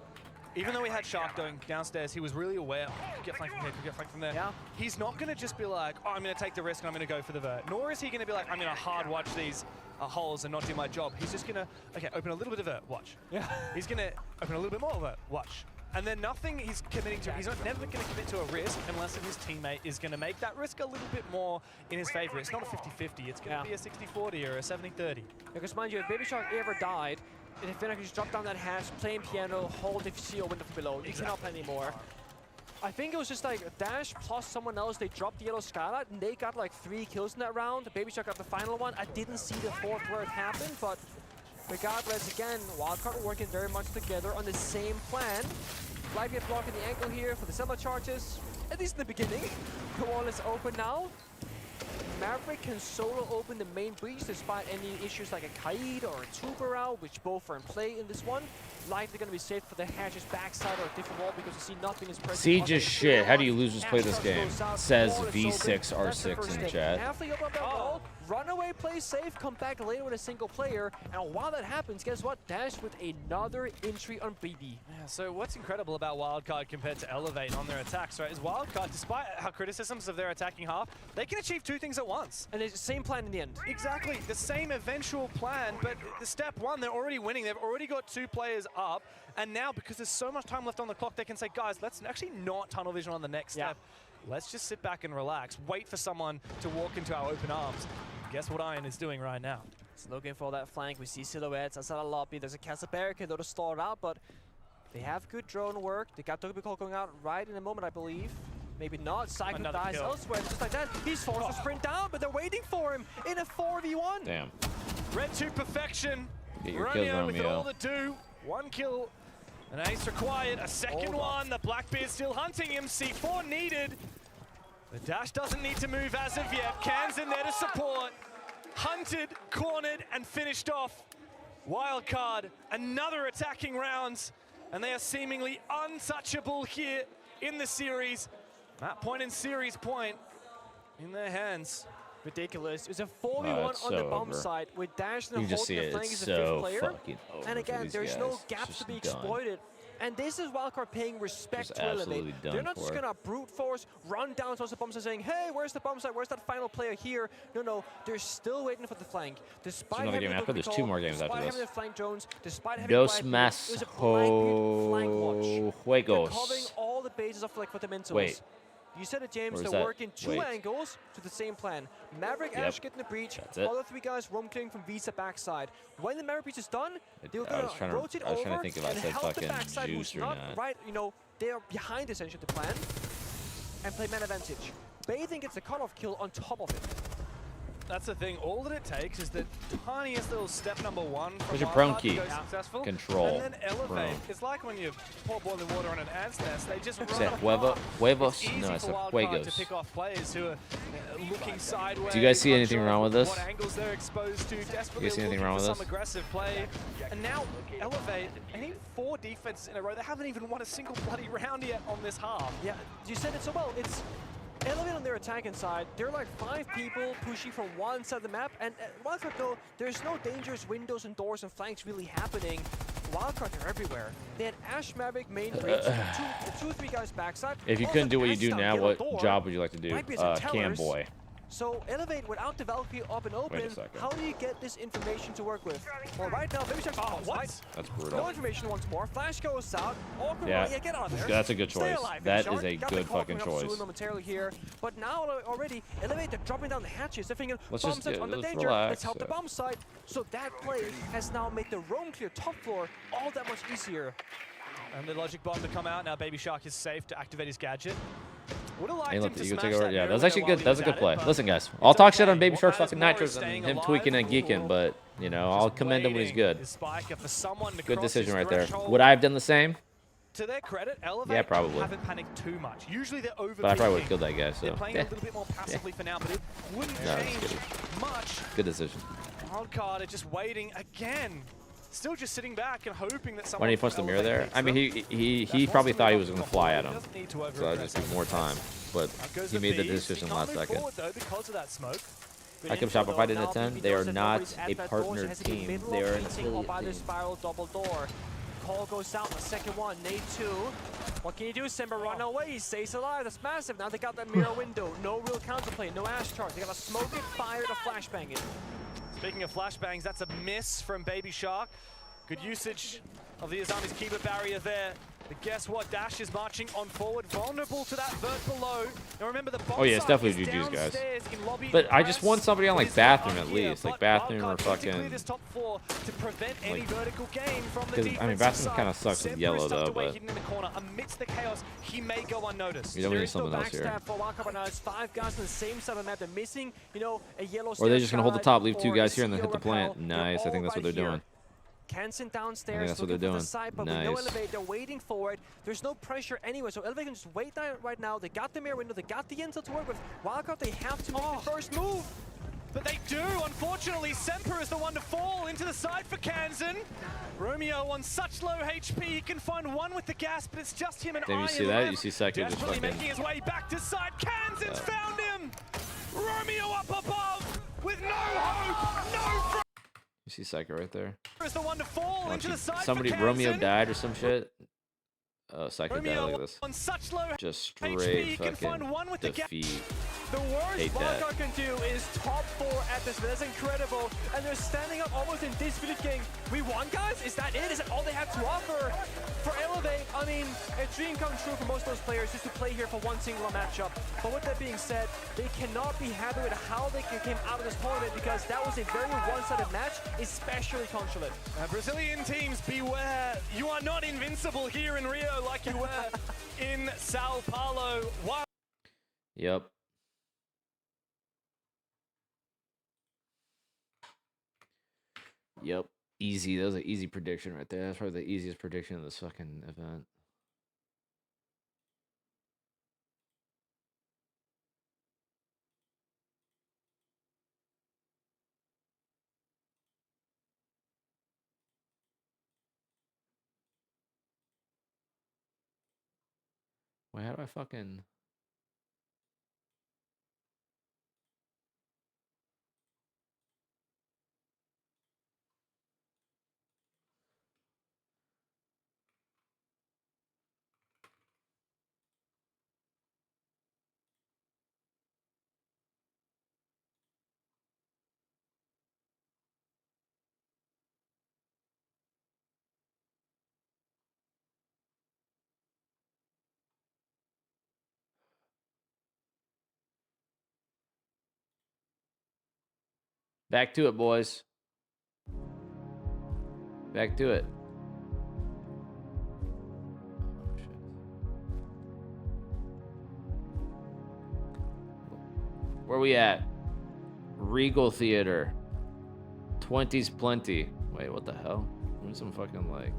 Even though we had Shark going downstairs, he was really aware, get flanked from here, get flanked from there. Yeah. He's not going to just be like, oh, I'm going to take the risk and I'm going to go for the vert. Nor is he going to be like, I'm going to hard watch these holes and not do my job. He's just going to, okay, open a little bit of vert, watch. Yeah. He's going to open a little bit more vert, watch. And then nothing he's committing to, he's never going to commit to a risk unless his teammate is going to make that risk a little bit more in his favor. It's not a 50-50, it's going to be a 60-40 or a 70-30. Because mind you, if Baby Shark ever died, and if Finna could just drop down that hatch, playing piano, hold the CO window from below, you cannot play anymore. I think it was just like Dash plus someone else, they dropped the yellow skylight and they got like 3 kills in that round. Baby Shark got the final one. I didn't see the 4th where it happened, but regardless, again, Wildcard working very much together on the same plan. Blackbeard blocking the ankle here for the semi charges, at least in the beginning. The wall is open now. Maverick can solo open the main breach despite any issues like a Kaid or a Trooper out, which both are in play in this one. Likely going to be safe for the hatch's backside or a different wall because you see nothing is present. Siege is shit. How do you losers play this game? Says V6R6 in the chat. After you open up that wall, run away, play safe, come back later with a single player. And while that happens, guess what? Dash with another entry on BB. Yeah, so what's incredible about Wildcard compared to Elevate on their attacks, right, is Wildcard, despite our criticisms of their attacking half, they can achieve 2 things at once. And it's the same plan in the end. Exactly, the same eventual plan, but the step 1, they're already winning. They've already got 2 players up, and now because there's so much time left on the clock, they can say, guys, let's actually not tunnel vision on the next step. Let's just sit back and relax, wait for someone to walk into our open arms. Guess what Iron is doing right now? It's looking for that flank. We see silhouettes outside the lobby. There's a castle barricade though to start out, but they have good drone work. They got Togepi call going out right in a moment, I believe. Maybe not. Psycho Another dies kill. elsewhere. Just like that, he's forced to sprint down, but they're waiting for him in a 4v1. Damn. Red to perfection. Get your kills, Romeo with it all Romeo. to do. 1 kill. An ace required. A second one. The Blackbeard still hunting him. C4 needed. The dash doesn't need to move as of yet. Can's in there to support. Hunted, cornered, and finished off. Wildcard, another attacking round, and they are seemingly untouchable here in the series. That point in series point in their hands. Ridiculous. It was a 4v1 on the bomb side with Dash and You just see holding it. the flank It's as a 5th so player. fucking over And for again, these there's guys. no It's gaps just to be done. exploited. And this is Wildcard paying respect Just to Elevate. absolutely done They're not just for. gonna brute force, run down towards the bomb site saying, hey, where's the bomb site? Where's that final player here? No, they're still waiting for the flank. Despite another having game the after. There's Togepi 2 call, more games after despite this. having the flank drones, despite having Dos Blackbeard, más it was a Blackbeard flank watch. They're juegos. covering all the bases of like fundamentals. Wait. You said it, James. Or is They're that- working two wait. angles to the same plan. Maverick, Yep. Ash get in the breach. That's it. Other three guys roam clearing from Visa backside. When the Maverick breach is done, they're I was gonna trying rotate to over think if I and said help the fucking backside juice who's or not not. right. You know, they are behind essentially the plan and play man advantage. Bathing gets the cutoff kill on top of it. That's the thing. All that it takes is the tiniest little step number one from Where's your Wildcard prone to key? go successful, Control. and then elevate. Prone. It's like when you pour boiling water on an ant's nest. They just Is run that huevos? It's easy No, it's for a Wildcard juegos. to pick off players who are looking sideways. Do you guys see anything unsure wrong with this? What angles they're exposed to? Desperately see anything looking wrong for with some this? aggressive play. And now elevate. I think 4 defenses in a row. They haven't even won a single bloody round yet on this half. Yeah, you said it so well. It's Elevate on their attacking side. There are like 5 people pushing from one side of the map, and Wildcard though, there's no dangerous windows and doors and flanks really happening. Wildcard are everywhere. They had Ash Maverick main breach, two or three guys backside. If you Also couldn't do what you Ash do down now, yellow what door. job would you like to do? Might be some Cam tellers. boy. So Elevate without the Valkyrie up and open, Wait a second. how do you get this information to work with? Well, right now, Baby Shark's right? That's brutal. No information once more. Flash goes out. Awkward Yeah, yeah, get out of there. that's a good Stay choice. alive, That Baby is a Shark. Got the good call fucking coming up soon choice. momentarily here, but now already Elevate, they're dropping down the hatches. They're thinking, Let's bomb just- site yeah, on the let's danger. relax, Let's help the yeah. bomb site. So that play has now made the roam clear top floor all that much easier. And the logic bomb to come out. Now Baby Shark is safe to activate his gadget. Would have liked Ain't him let to the Eagle smash take over. that Yeah, mirror that's window actually while good. he That's a was good at play. it, but Listen, guys, I'll talk shit on Baby What Shark's matters fucking more is nitros staying and him alive. tweaking and geeking, but you know, I'll commend him when he's good. Is Spiker for someone to Good cross decision his right there. threshold. Would I have done the same? To their credit, Elevate Yeah, probably. haven't panicked too much. Usually they're over. But I probably would have killed that guy. So They're playing yeah. a little bit more passively for now, but it wouldn't No, just change kidding. much. Good decision. Wildcard are just waiting again. Still just sitting back and hoping that someone When he from punched the mirror Elevate there, hits I mean, them. he probably thought he was going to fly at him. Doesn't need to So I just need more time. But Goes he the made the bees. decision He can't last move second. forward, though, because of that smoke. I kept Shopify in a 10. They are not a partner team. They are an By affiliate the team. spiral double door. Call goes out. The second one. Nade 2. What can you do, Simba? Run away. He stays alive. That's massive. Now they got that mirror window. No real counterplay. No Ash charge. They got to smoke it, fire to flashbang it. Speaking of flashbangs, that's a miss from Baby Shark. Good usage of the Azami's keeper barrier there. But guess what? Dash is marching on forward, vulnerable to that vert below. Now remember the bomb Oh yeah, it's site definitely is GG's, guys. downstairs in lobby But I just press. want somebody on What like is that bathroom up at here? least, like But bathroom or Wildcard need to clear fucking. this top 4 to prevent any Like- vertical gain from the Because, defensive I mean, bathroom side. kind of sucks with Semper yellow is tucked though, away, but hidden in the corner. Amidst the chaos, he may go unnoticed. you know we There need is no something else here. backstab for Wildcard now. It's 5 guys on the same side of the map. They're missing, you know, a yellow. Or are they just gonna hold the top, leave or 2 a guys here, and then hit the CEO repel. plant? Nice. I think that's what they're doing. Kansen downstairs that's what looking they're for doing. the side, but with no Nice. Elevate, they're waiting for it. There's no pressure anyway, so Elevate can just wait there right now. They got the mirror window, they got the intel to work with. Wildcard, they have to make the first move. But they do, unfortunately. Semper is the one to fall into the side for Kansen. Romeo on such low HP, he can find one with the gas, but it's just him and Damn, you Iron see that? left. You see Seku just Desperately fucking- making his way back to side. Kansen's found him! Romeo up above with no hope, no You see Psycho right there? is the one to fall Watch into you- the side somebody, for Romeo Kansen. died or some shit. Psycho died. Romeo Look at this. on such low Just HP, straight he can find one with the defeat. The worst Hate that. Wildcard can do is top 4 at this, but that's incredible. And they're standing up almost in disbelief game. We won, guys? Is that it? Is that all they have to offer? For Elevate, I mean, a dream come true for most of those players is to play here for one single matchup. But with that being said, they cannot be happy with how they came out of this tournament because that was a very one-sided match, especially Consulate. Brazilian teams, beware. You are not invincible here in Rio like you were in Sao Paulo. Yep. Yep. Easy. That was an easy prediction right there. That's probably the easiest prediction of this fucking event. Wait, how do I fucking... Back to it, boys. Back to it. Oh, shit. Where we at? Regal Theater. 20's plenty. Wait, what the hell? Give me some fucking like.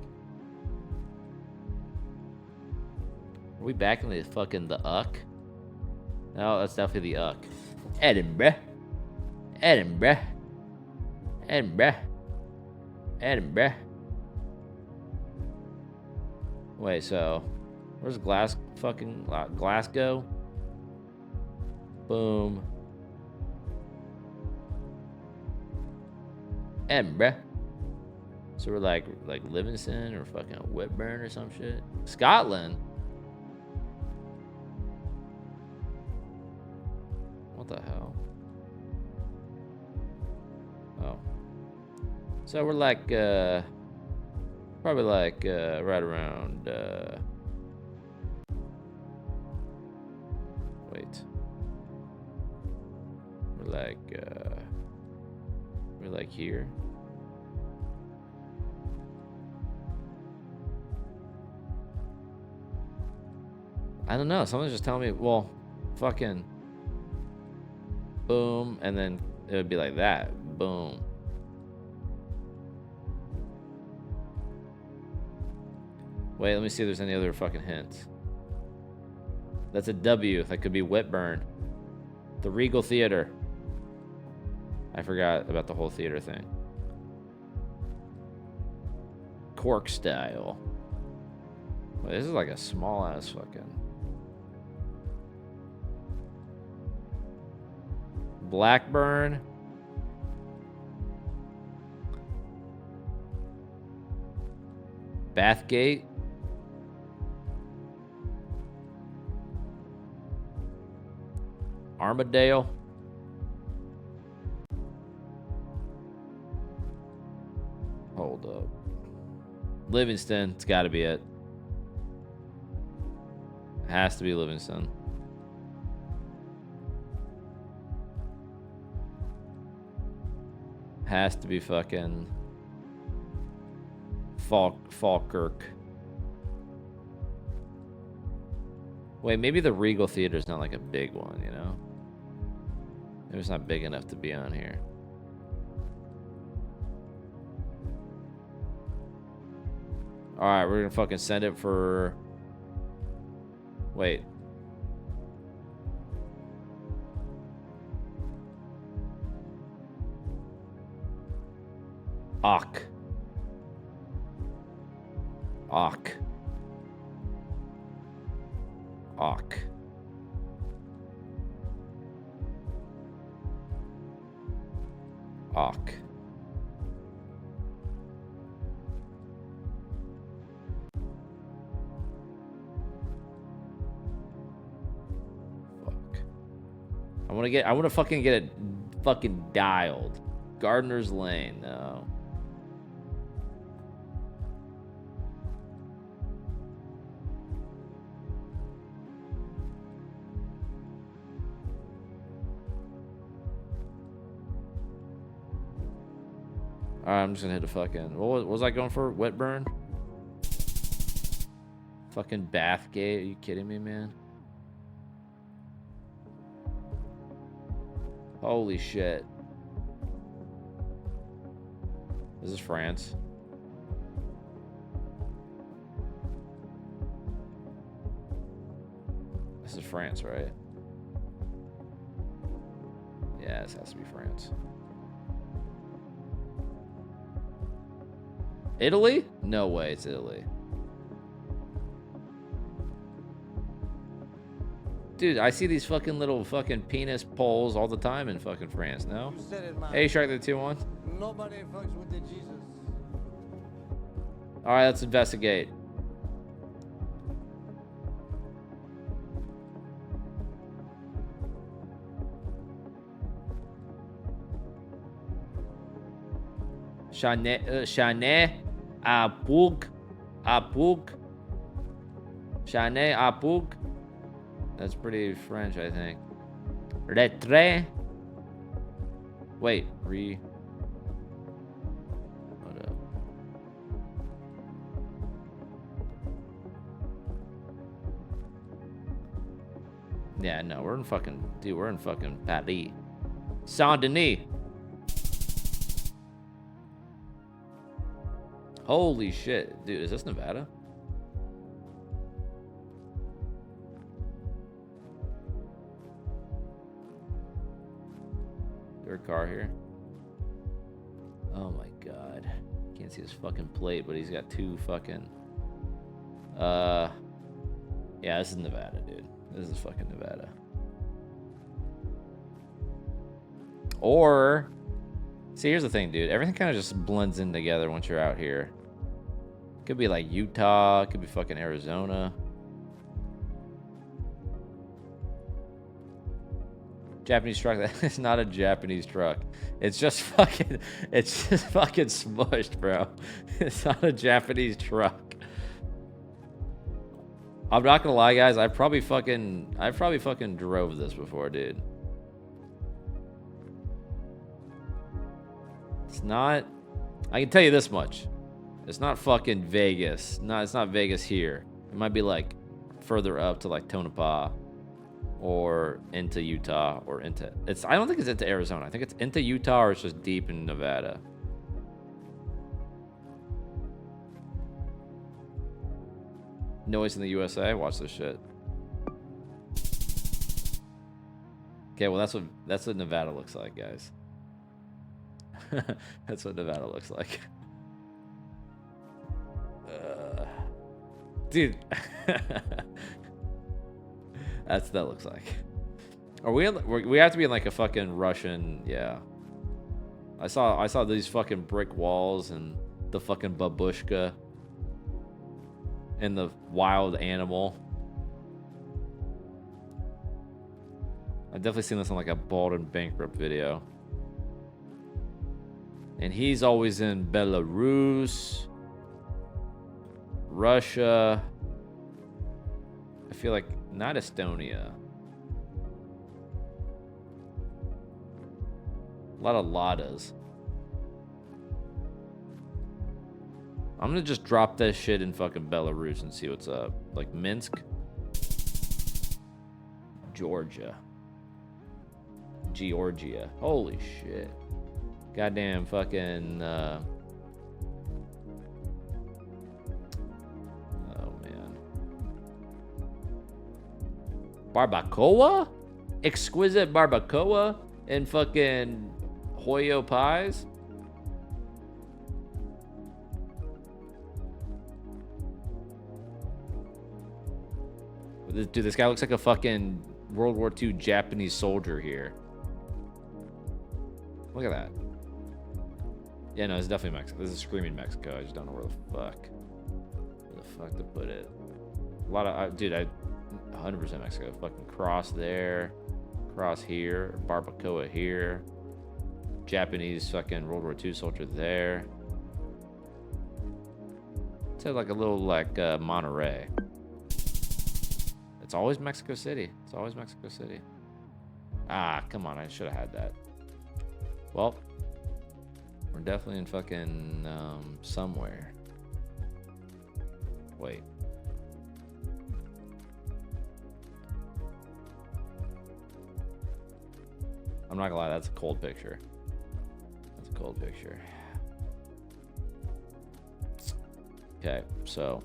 Are we back in the fucking the Uck? No, that's definitely the Uck. Edinburgh. Edinburgh. Edinburgh. Edinburgh. Wait, so where's Glasgow? Boom. Edinburgh. So we're like Livingston or fucking Whitburn or some shit. Scotland. What the hell? Oh. So we're like probably like right around wait. We're like here. I don't know. Someone's just telling me, well, fucking boom, and then it would be like that. Boom. Wait, let me see if there's any other fucking hints. That's a W. That could be Whitburn. The Regal Theater. I forgot about the whole theater thing. Cork style. Wait, this is like a small ass fucking. Blackburn. Bathgate. Armadale. Hold up. Livingston. It's got to be it. Has to be Livingston. Has to be fucking Falkirk. Wait, maybe the Regal Theater is not like a big one, you know? Maybe it's not big enough to be on here. Alright, we're gonna fucking send it for... Wait. Ock. Ock. Ock. Ock. I want to fucking get it fucking dialed. Gardner's Lane, no. Alright, I'm just gonna hit a fucking... What was I going for? Whitburn? Fucking Bathgate? Are you kidding me, man? Holy shit. This is France. This is France, right? Yeah, this has to be France. Italy? No way it's Italy. Dude, I see these fucking little fucking penis poles all the time in fucking France, no? Hey, Shark the 2-1. Nobody fucks with the Jesus. Alright, let's investigate. Chanet, Apug, Chanet, Apug. That's pretty French, I think. Retre. Wait, Yeah, no, we're in fucking, dude, we're in fucking Paris. Saint-Denis. Holy shit. Dude, is this Nevada? Is there a car here? Oh my god. Can't see his fucking plate, but he's got two fucking... Yeah, this is Nevada, dude. This is fucking Nevada. Or... See, here's the thing, dude. Everything kind of just blends in together once you're out here. Could be like Utah. Could be fucking Arizona. Japanese truck. That is not a Japanese truck. It's just fucking... It's just fucking smushed, bro. It's not a Japanese truck. I'm not gonna lie, guys. I probably fucking drove this before, dude. It's not... I can tell you this much. It's not fucking Vegas. No, it's not Vegas here. It might be like further up to like Tonopah or into Utah or into... I don't think it's into Arizona. I think it's into Utah or it's just deep in Nevada. Noise in the USA. Watch this shit. Okay, well that's what Nevada looks like, guys. That's what Nevada looks like. Dude. That looks like. Are we have to be in like a fucking Russian, yeah. I saw these fucking brick walls and the fucking babushka and the wild animal. I've definitely seen this on like a Bald and Bankrupt video. And he's always in Belarus, Russia. I feel like not Estonia. A lot of Ladas. I'm gonna just drop that shit in fucking Belarus and see what's up. Like Minsk, Georgia. Holy shit. Goddamn fucking, oh man. Barbacoa? Exquisite barbacoa and fucking Hoyo pies? Dude, this guy looks like a fucking World War II Japanese soldier here. Look at that. Yeah, no, it's definitely Mexico. This is screaming Mexico. I just don't know where the fuck to put it. A lot of, dude, 100% Mexico. Fucking cross there, cross here, barbacoa here, Japanese fucking World War II soldier there. It's like a little like Monterey. It's always Mexico City. It's always Mexico City. Ah, come on, I should have had that. Well, we're definitely in fucking somewhere. Wait. I'm not gonna lie, that's a cold picture. That's a cold picture. Okay, so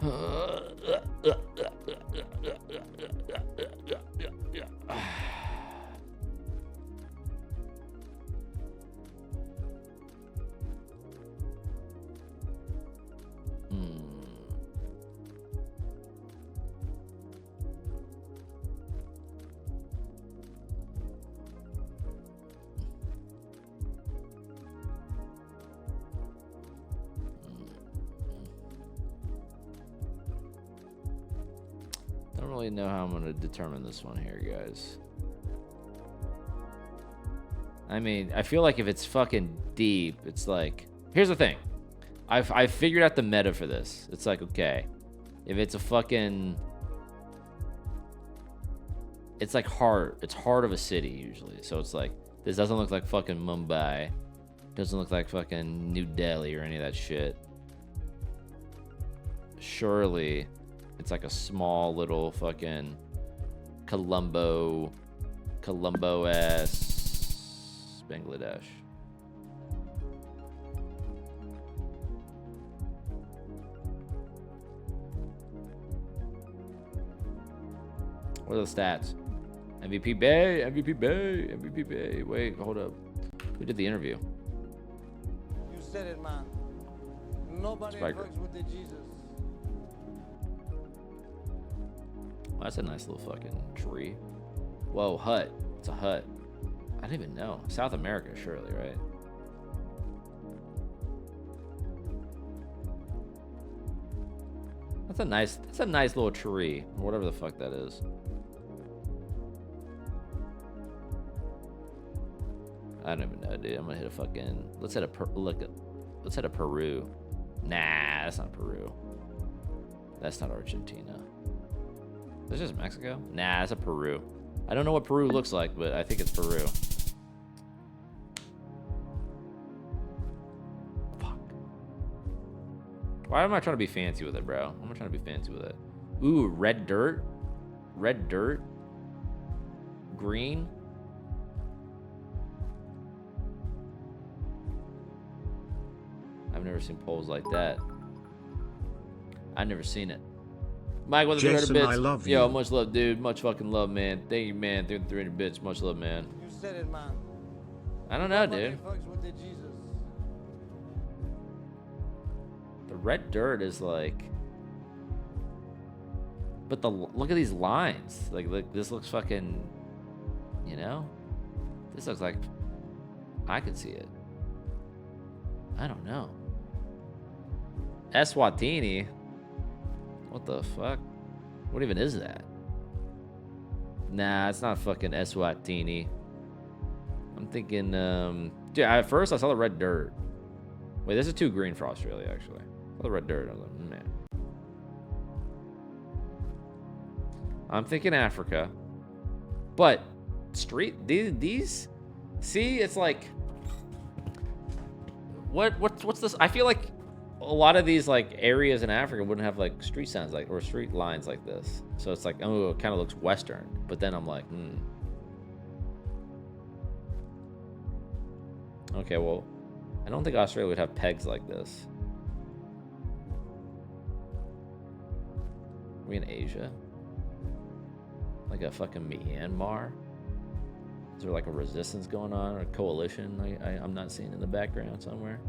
I don't really know how I'm going to determine this one here, guys. I mean, I feel like if it's fucking deep, it's like... Here's the thing. I've figured out the meta for this. It's like, okay, if it's a fucking... It's like heart. It's heart of a city, usually. So it's like, this doesn't look like fucking Mumbai. Doesn't look like fucking New Delhi or any of that shit. surely it's like a small little fucking Colombo-ass Bangladesh. What are the stats? MVP Bay, MVP Bay, MVP Bay. Wait, hold up. Who did the interview? You said it, man. Nobody fucks with the Jesus. Well, that's a nice little fucking tree. Whoa, hut. It's a hut. I didn't even know. South America, surely, right? That's a nice little tree, or whatever the fuck that is. I don't even know, dude. I'm gonna hit a fucking. Let's hit a let's hit a Peru. Nah, that's not Peru. That's not Argentina. Is this just Mexico? Nah, that's a Peru. I don't know what Peru looks like, but I think it's Peru. Fuck. Why am I trying to be fancy with it, bro? I'm not trying to be fancy with it. Ooh, red dirt. Red dirt. Green. I've never seen polls like that. I've never seen it. Mike with the 300 bits. I love you. Yo, much love, dude. Much fucking love, man. Thank you, man. 300 bits. Much love, man. You said it, man. I don't know, dude. Fucks with the Jesus. The red dirt is like, but look at these lines. Like, look, this looks fucking, you know, this looks like I could see it. I don't know. Eswatini. What the fuck? What even is that? Nah, it's not fucking Eswatini. I'm thinking, dude, at first I saw the red dirt. Wait, this is too green for Australia, actually. I saw the red dirt. I was like, man. I'm thinking Africa. But, these, see, it's like, what's this? I feel like a lot of these like areas in Africa wouldn't have like street signs like or street lines like this. So it's like, oh, it kind of looks Western. But then I'm like, okay, well, I don't think Australia would have pegs like this. Are we in Asia? Like a fucking Myanmar? Is there like a resistance going on or a coalition I'm not seeing in the background somewhere?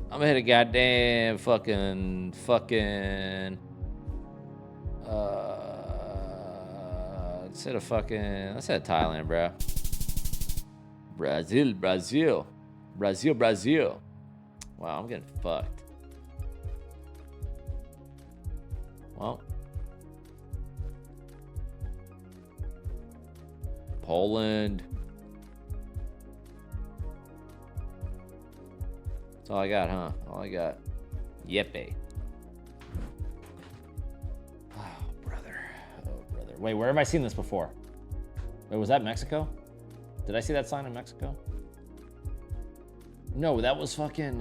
I'm gonna hit a goddamn fucking let's hit Thailand, bro. Brazil. Wow, I'm getting fucked. Well, Poland. That's all I got, huh? All I got. Yepe. Oh, brother. Oh, brother. Wait, where have I seen this before? Wait, was that Mexico? Did I see that sign in Mexico? No, that was fucking,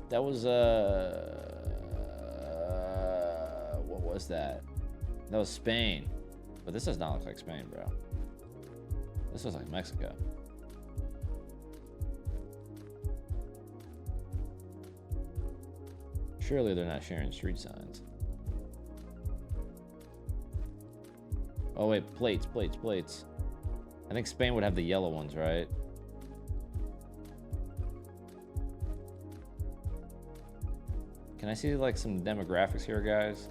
that was, what was that? That was Spain. But this does not look like Spain, bro. This looks like Mexico. Surely they're not sharing street signs. Oh wait, plates. I think Spain would have the yellow ones, right? Can I see like some demographics here, guys?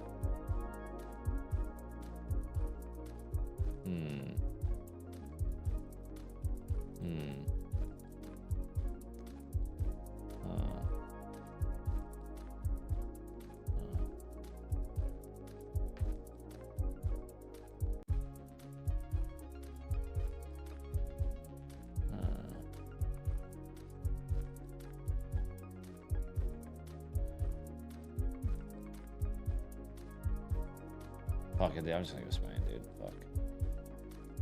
Fuck it, I'm just gonna go Spain, dude. Fuck.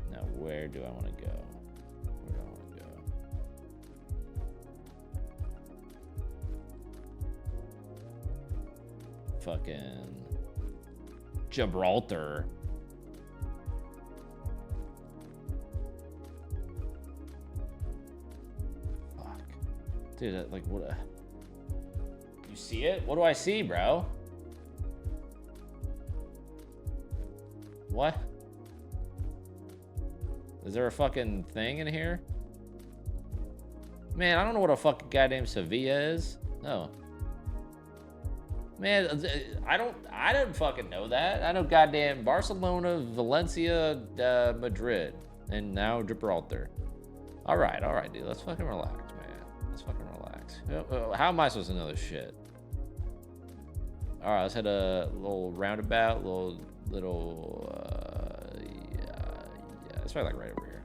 Now, where do I want to go? Where do I want to go? Fucking Gibraltar. Fuck. Dude, like, what? You see it? What do I see, bro? What? Is there a fucking thing in here? Man, I don't know what a fucking goddamn Sevilla is. No. Man, I don't fucking know that. I know goddamn Barcelona, Valencia, Madrid, and now Gibraltar. All right, dude. Let's fucking relax, man. Let's fucking relax. How am I supposed to know this shit? All right, let's hit a little roundabout, yeah, it's probably like right over here.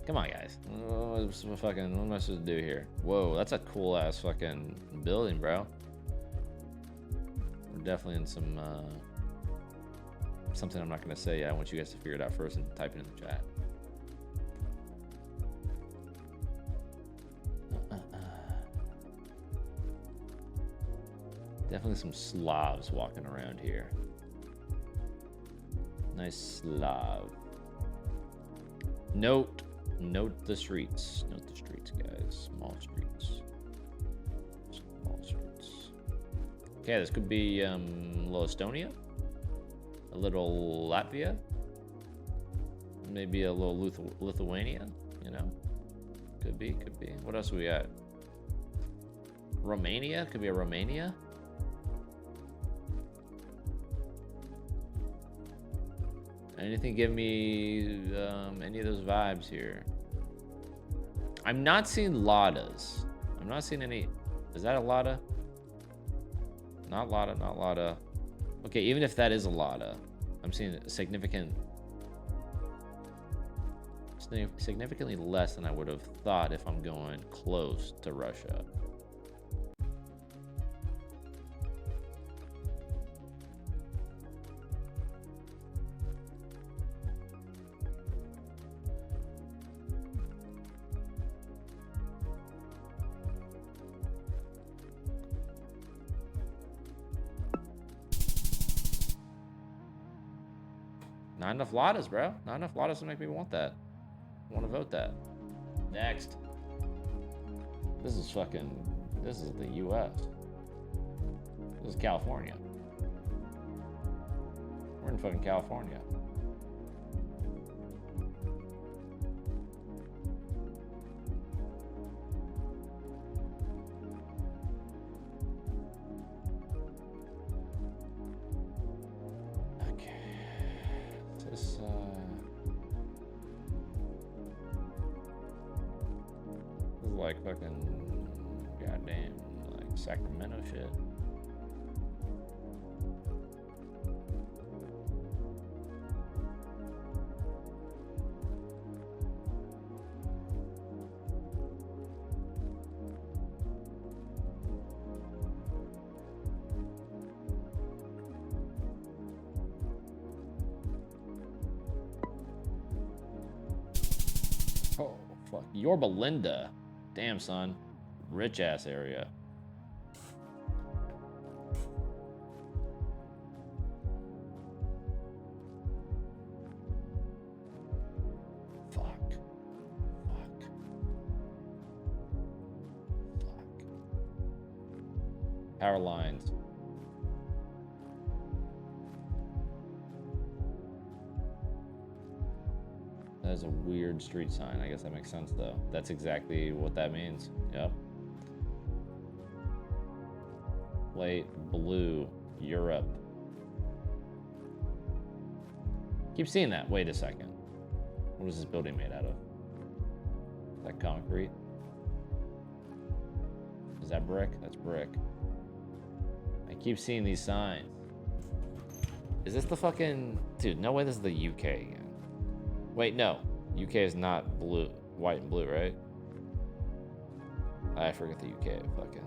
Come on, guys. What am I supposed to do here? Whoa, that's a cool ass fucking building, bro. We're definitely in some something I'm not gonna say. I want you guys to figure it out first and type it in the chat. Definitely some Slavs walking around here. Nice Slav. Note the streets. Note the streets, guys. Small streets. Small streets. Okay, this could be a little Estonia. A little Latvia. Maybe a little Lithuania, you know? Could be. What else we got? Romania? Could be a Romania. Anything give me any of those vibes here? I'm not seeing Ladas. I'm not seeing any. Is that a Lada? Not Lada. Okay, even if that is a Lada, I'm seeing significantly less than I would have thought if I'm going close to Russia. Not enough Ladas, bro. Not enough Ladas to make me want that. I want to vote that. Next. This is the US. This is California. We're in fucking California. Like fucking goddamn like Sacramento shit. Oh fuck, Yorba Linda. Damn, son. Rich ass area. Fuck. Power lines. That is a weird street sign. I guess that makes sense, though. That's exactly what that means. Yep. Light blue, Europe. Keep seeing that. Wait a second. What is this building made out of? Is that concrete? Is that brick? That's brick. I keep seeing these signs. Is this the fucking... Dude, no way this is the UK again. Wait, no. UK is not blue, white and blue, right? I forget the UK. Fucking.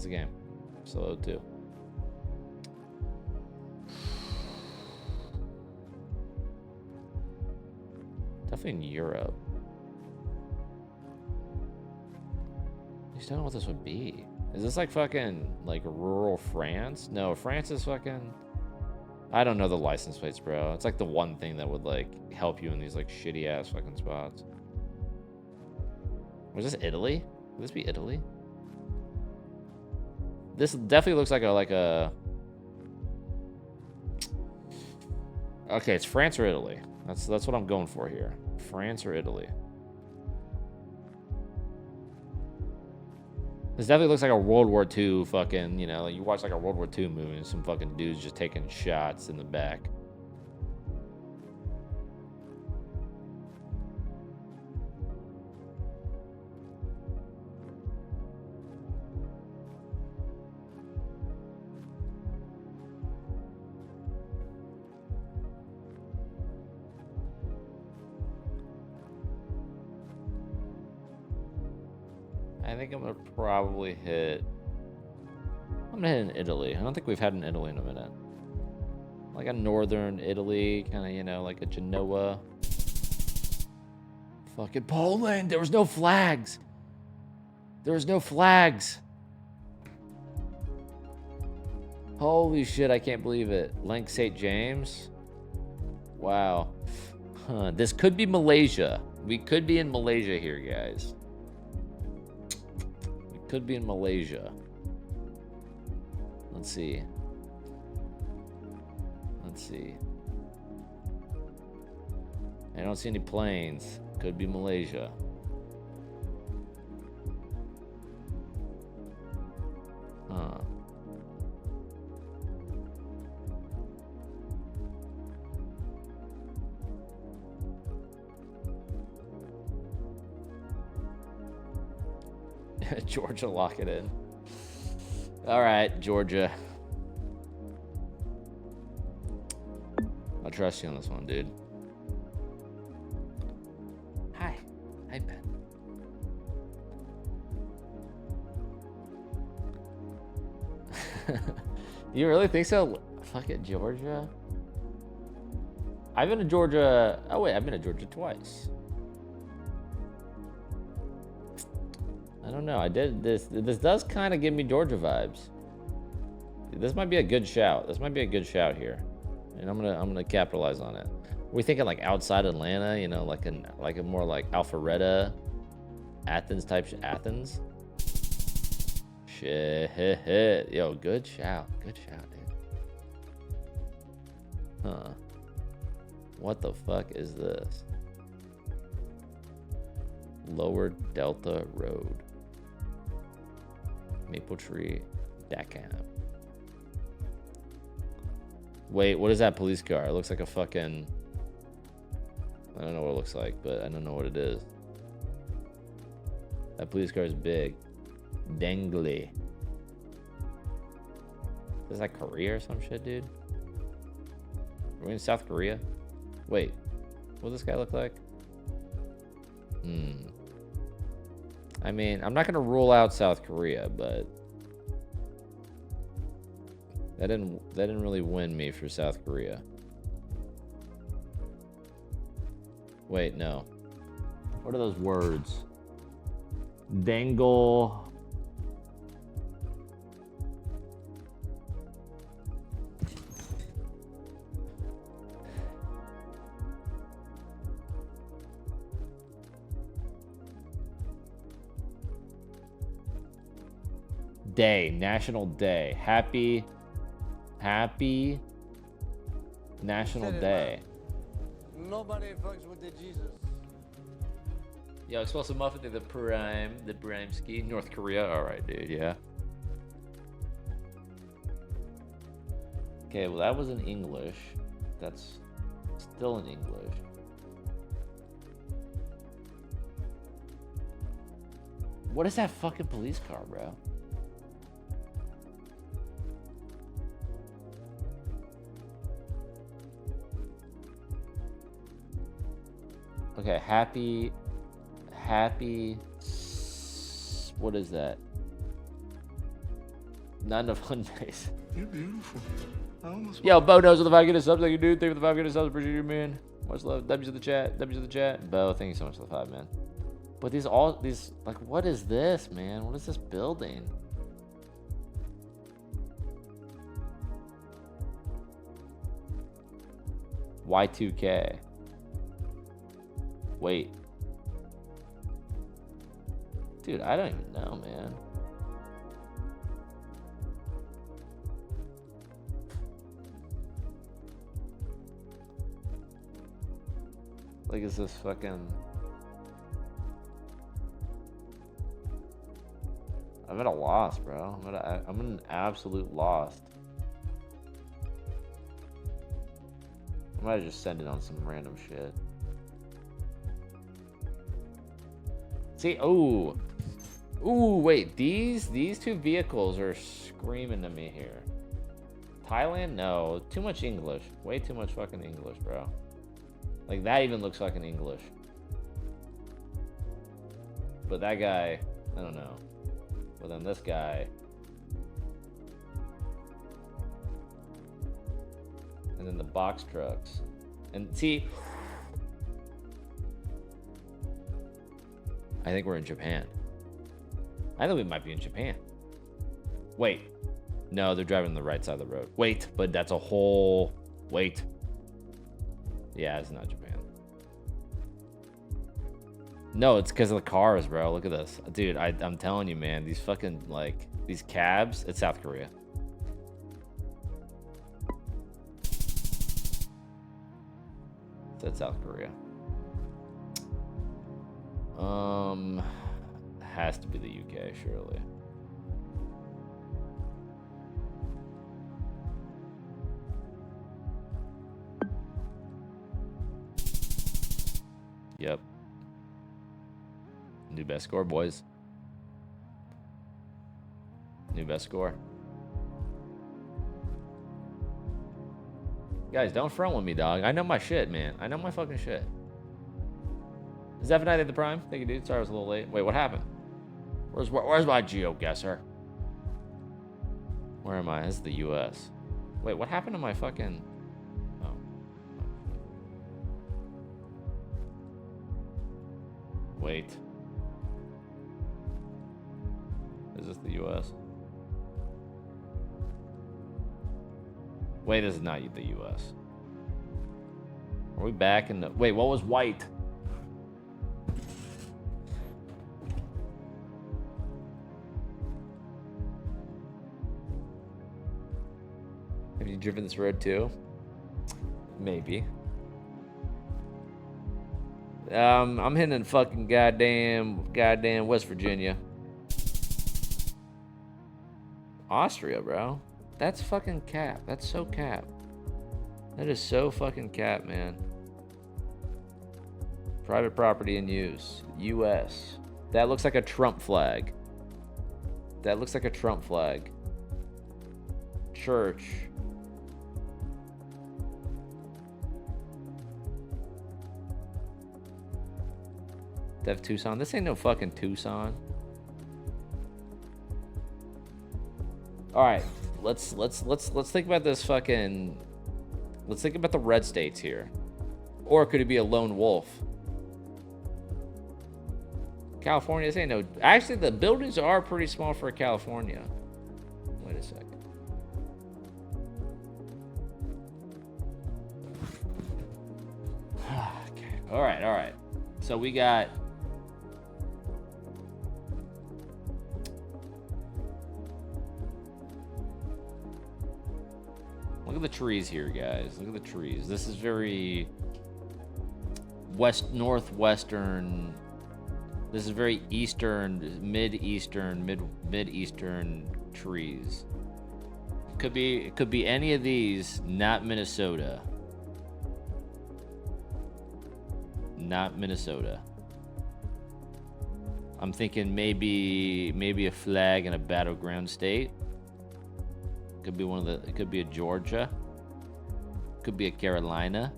How's the game? Slow too. Definitely in Europe. I just don't know what this would be. Is this like fucking like rural France? No, France is fucking. I don't know the license plates, bro. It's like the one thing that would like help you in these like shitty ass fucking spots. Was this Italy? Would this be Italy? This definitely looks like a Okay, it's France or Italy. That's what I'm going for here. France or Italy. This definitely looks like a World War II fucking, you know, like you watch like a World War II movie and some fucking dudes just taking shots in the back. I think I'm gonna probably hit. I'm gonna hit in Italy. I don't think we've had an Italy in a minute. Like a northern Italy, kind of, you know, like a Genoa. Fucking Poland. There was no flags. There was no flags. Holy shit! I can't believe it. Link St. James. Wow. Huh. This could be Malaysia. We could be in Malaysia here, guys. Could be in Malaysia. Let's see. Let's see. I don't see any planes. Could be Malaysia. Huh. Georgia, lock it in. All right, Georgia. I'll trust you on this one, dude. Hi. Hi, Ben. You really think so? Fuck it, Georgia. I've been to Georgia. Oh, wait, I've been to Georgia twice. I don't know. I did this. This does kind of give me Georgia vibes. This might be a good shout. This might be a good shout here, and I'm gonna capitalize on it. We're thinking like outside Atlanta, you know, like a more like Alpharetta, Athens type Athens. Shit, yo, good shout, dude. Huh? What the fuck is this? Lower Delta Road. Maple Tree, Deckham. Wait, what is that police car? It looks like a fucking... I don't know what it looks like, but I don't know what it is. That police car is big. Dangly. Is that Korea or some shit, dude? Are we in South Korea? Wait, what does this guy look like? I mean, I'm not gonna rule out South Korea, but that didn't really win me for South Korea. Wait, no. What are those words? Dangle. Day, National Day. Happy National Day. Nobody fucks with the Jesus. Yo, explosive muffin to the prime ski. North Korea. All right, dude. Yeah. Okay, well that was in English. That's still in English. What is that fucking police car, bro? Okay, happy, what is that? Not enough Hyundais. You're beautiful. Yo, Bo knows what the 5 get subs like you do. Thank you for the 5 get subs. Appreciate you, man. Much love. W's in the chat. W's in the chat. Bo, thank you so much for the 5, man. But these like, what is this, man? What is this building? Y2K. Wait. Dude, I don't even know, man. Like, is this fucking... I'm at a loss, bro. I'm at an absolute loss. I might just send it on some random shit. See, oh. Ooh, wait, these two vehicles are screaming to me here. Thailand? No, too much English. Way too much fucking English, bro. Like, that even looks fucking English. But that guy, I don't know. But then this guy. And then the box trucks. And see, I think we're in Japan. I think we might be in Japan. Wait. No, they're driving on the right side of the road. Wait, but that's a whole... Wait. Yeah, it's not Japan. No, it's because of the cars, bro. Look at this. Dude, I'm telling you, man. These fucking, like... These cabs... It's South Korea. It's South Korea. Has to be the UK, surely. Yep. New best score, boys. New best score. Guys, don't front with me, dog. I know my shit, man. I know my fucking shit. Zephaniah the Prime? Thank you, dude. Sorry I was a little late. Wait, what happened? Where's my GeoGuessr? Where am I? This is the US. Wait, what happened to my fucking... Oh. Wait. Is this the US? Wait, this is not the US. Are we back in the... Wait, what was white? Have you driven this road too? Maybe. I'm hitting fucking goddamn West Virginia. Austria, bro. That's fucking cap. That's so cap. That is so fucking cap, man. Private property in use. US. That looks like a Trump flag. That looks like a Trump flag. Church. Dev Tucson. This ain't no fucking Tucson. All right, let's think about this fucking. Let's think about the red states here, or could it be a lone wolf? California. This ain't no. Actually, the buildings are pretty small for California. Wait a second. Okay. All right. All right. So we got. Look at the trees here, guys. Look at the trees. This is very northwestern. This is very eastern, mid-eastern trees. It could be any of these, not Minnesota. Not Minnesota. I'm thinking maybe a flag in a battleground state. Could be it could be a Georgia. Could be a Carolina.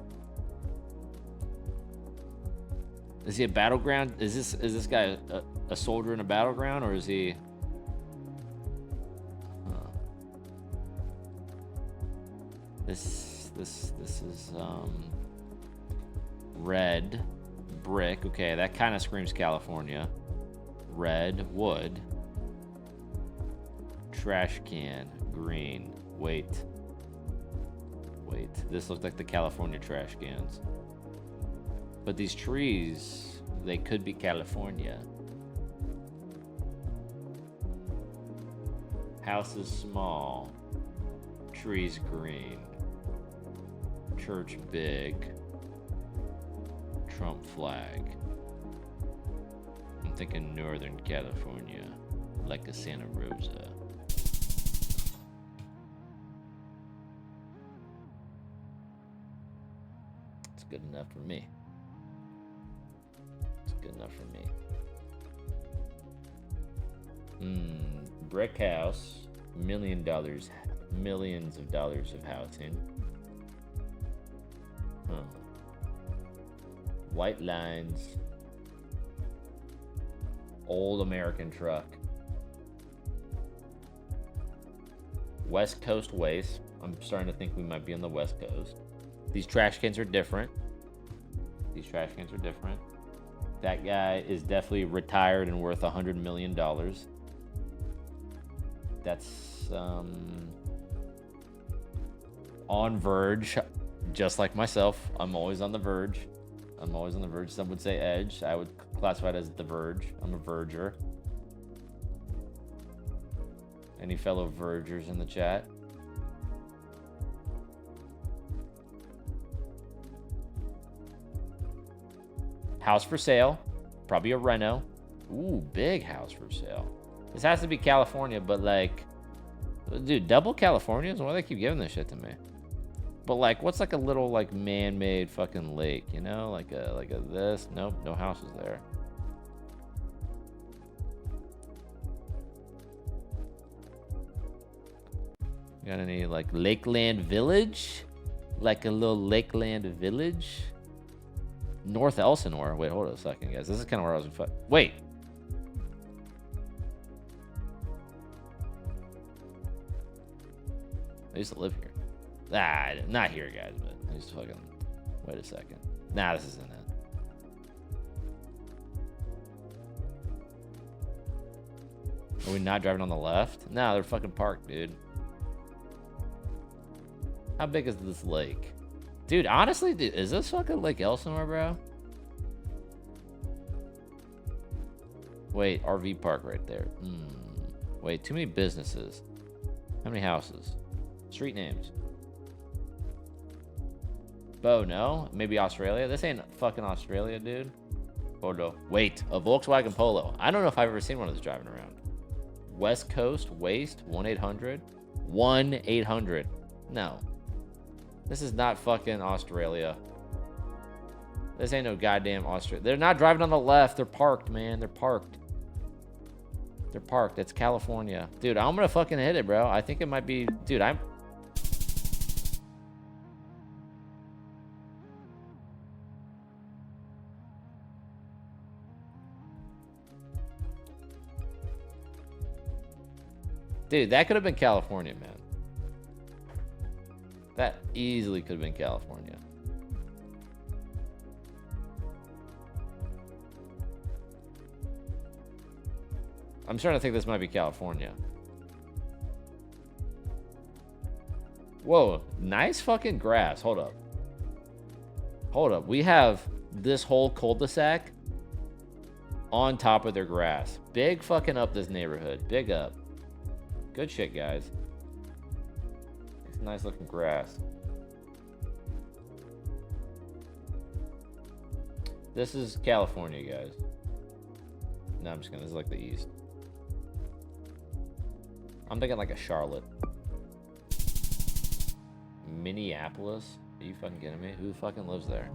Is he a battleground? Is this guy a soldier in a battleground, or is he? This is red brick. Okay, that kind of screams California. Red wood. Trash can green. Wait. This looks like the California trash cans. But these trees, they could be California. House is small. Trees green. Church big. Trump flag. I'm thinking Northern California, like a Santa Rosa. It's good enough for me. It's good enough for me. Brick house, millions of dollars of housing. White lines. Old American truck. West Coast waste. I'm starting to think we might be on the West Coast. These trash cans are different. That guy is definitely retired and worth $100 million. That's on verge, just like myself. I'm always on the verge. Some would say edge. I would classify it as the verge. I'm a verger. Any fellow vergers in the chat? House for sale. Probably a reno. Ooh, big house for sale. This has to be California, but like, dude, double Californias? Why do they keep giving this shit to me? But like, what's like a little like man-made fucking lake, you know? Like a this? Nope, no houses there. Got any like Lakeland Village? Like a little Lakeland Village? North Elsinore. Wait, hold on a second, guys. This is kind of where I was. Wait. I used to live here. Ah, not here, guys, but I used to fucking. Wait a second. Nah, this isn't it. Are we not driving on the left? Nah, they're fucking parked, dude. How big is this lake? Dude, honestly, dude, is this fucking Lake Elsinore, bro? Wait, RV park right there. Wait, too many businesses. How many houses? Street names. Bo, no? Maybe Australia? This ain't fucking Australia, dude. Polo. Wait, a Volkswagen Polo. I don't know if I've ever seen one of those driving around. West Coast Waste 1-800. 1-800. No. This is not fucking Australia. This ain't no goddamn Australia. They're not driving on the left. They're parked, man. They're parked. They're parked. It's California. Dude, I'm gonna fucking hit it, bro. I think it might be... Dude, I'm... Dude, that could have been California, man. That easily could have been California. I'm starting to think this might be California. Whoa, nice fucking grass. Hold up. Hold up. We have this whole cul-de-sac on top of their grass. Big fucking up this neighborhood. Big up. Good shit, guys. It's nice looking grass. This is California, guys. No, I'm just gonna, this is like the east. I'm thinking like a Charlotte. Minneapolis? Are you fucking kidding me? Who fucking lives there?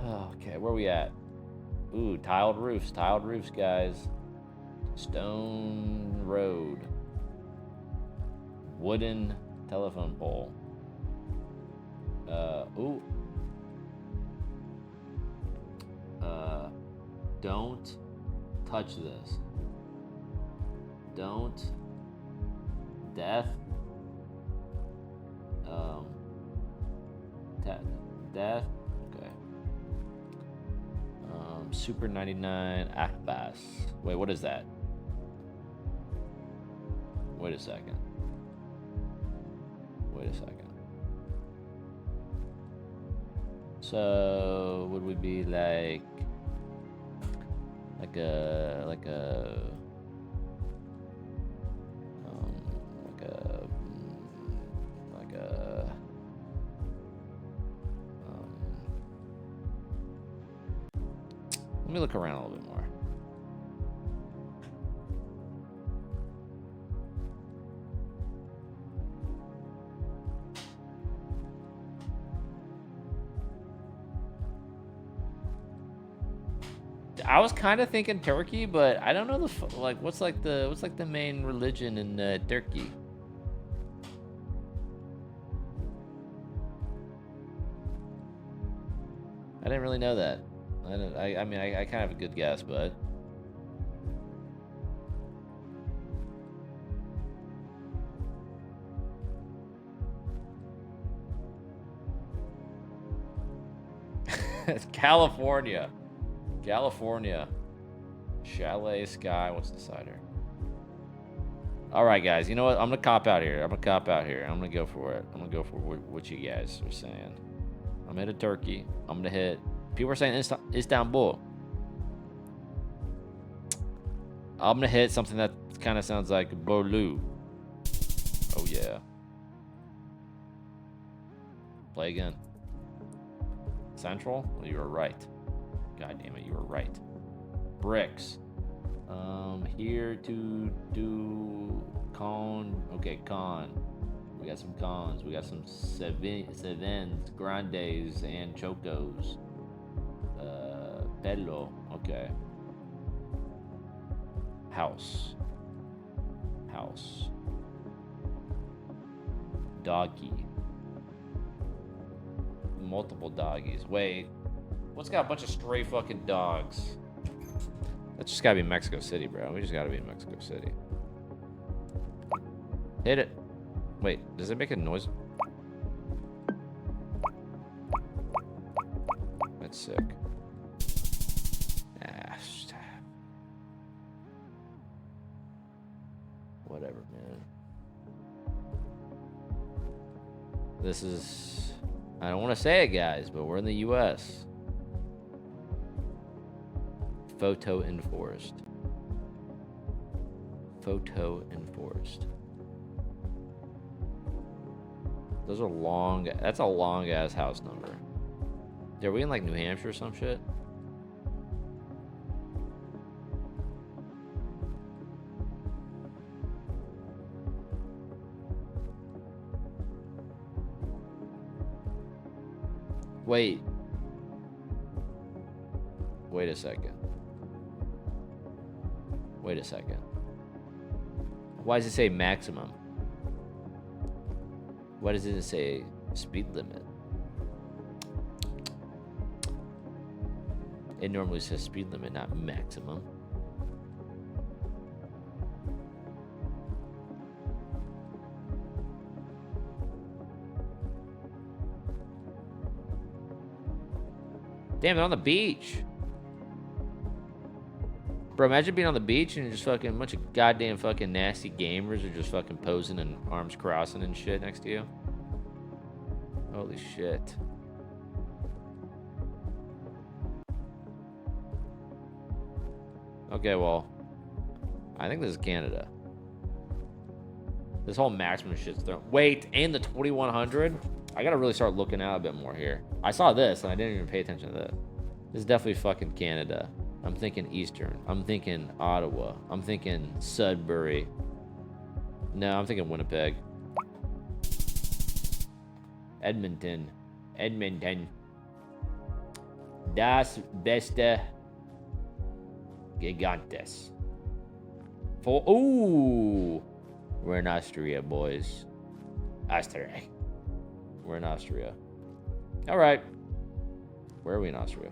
Okay, where are we at? Ooh, tiled roofs, guys. Stone road. Wooden telephone pole. Ooh. Don't touch this. Don't Death. Death. Okay. Super 99 Akbas. Wait, what is that? Wait a second. Wait a second. So would we be like a let me look around a little bit more. I was kind of thinking Turkey, but I don't know what's the main religion in Turkey. I didn't really know that. I mean, I kind of have a good guess, but it's California. California. Chalet Sky. What's the cider? All right, guys. You know what? I'm gonna cop out here. I'm gonna go for it. I'm gonna go for what you guys are saying. I'm gonna hit Turkey. I'm gonna hit. People are saying Istanbul. I'm gonna hit something that kind of sounds like Bolu. Oh yeah. Play again. Central? Well, you were right. God damn it, you were right. Bricks. Here to do con. Okay, con. We got some cons. We got some Sevens, Grandes, and Chocos. Bello. Okay. House. Doggy. Multiple doggies. Wait. What's got a bunch of stray fucking dogs? That's just gotta be Mexico City, bro. We just gotta be in Mexico City. Hit it. Wait, does it make a noise? That's sick. Whatever, man. This is... I don't want to say it, guys, but we're in the U.S. Photo enforced. Photo enforced. Those are long. That's a long ass house number. Are we in like New Hampshire or some shit? Wait. Wait a second. Wait a second. Why does it say maximum? Why does it say speed limit? It normally says speed limit, not maximum. Damn, they're on the beach. Bro, imagine being on the beach and just fucking a bunch of goddamn fucking nasty gamers are just fucking posing and arms crossing and shit next to you. Holy shit. Okay, well, I think this is Canada. This whole maximum shit's thrown. Wait, and the 2100? I gotta really start looking out a bit more here. I saw this and I didn't even pay attention to that. This is definitely fucking Canada. I'm thinking Eastern. I'm thinking Ottawa. I'm thinking Sudbury. No, I'm thinking Winnipeg. Edmonton. Das Beste Gigantes. Ooh. We're in Austria, boys. Austria. We're in Austria. All right. Where are we in Austria?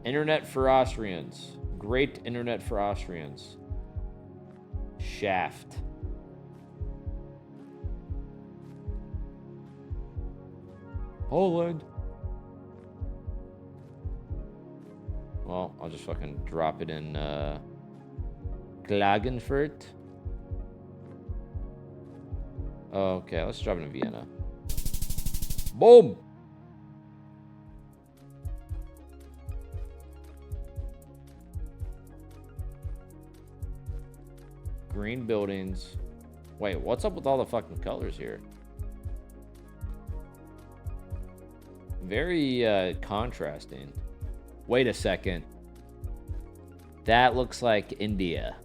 Internet for Austrians. Great internet for Austrians. Shaft. Poland. Well, I'll just fucking drop it in Klagenfurt. Okay, let's drop it in Vienna. Boom! Green buildings. Wait, what's up with all the fucking colors here? Very contrasting. Wait a second. That looks like India.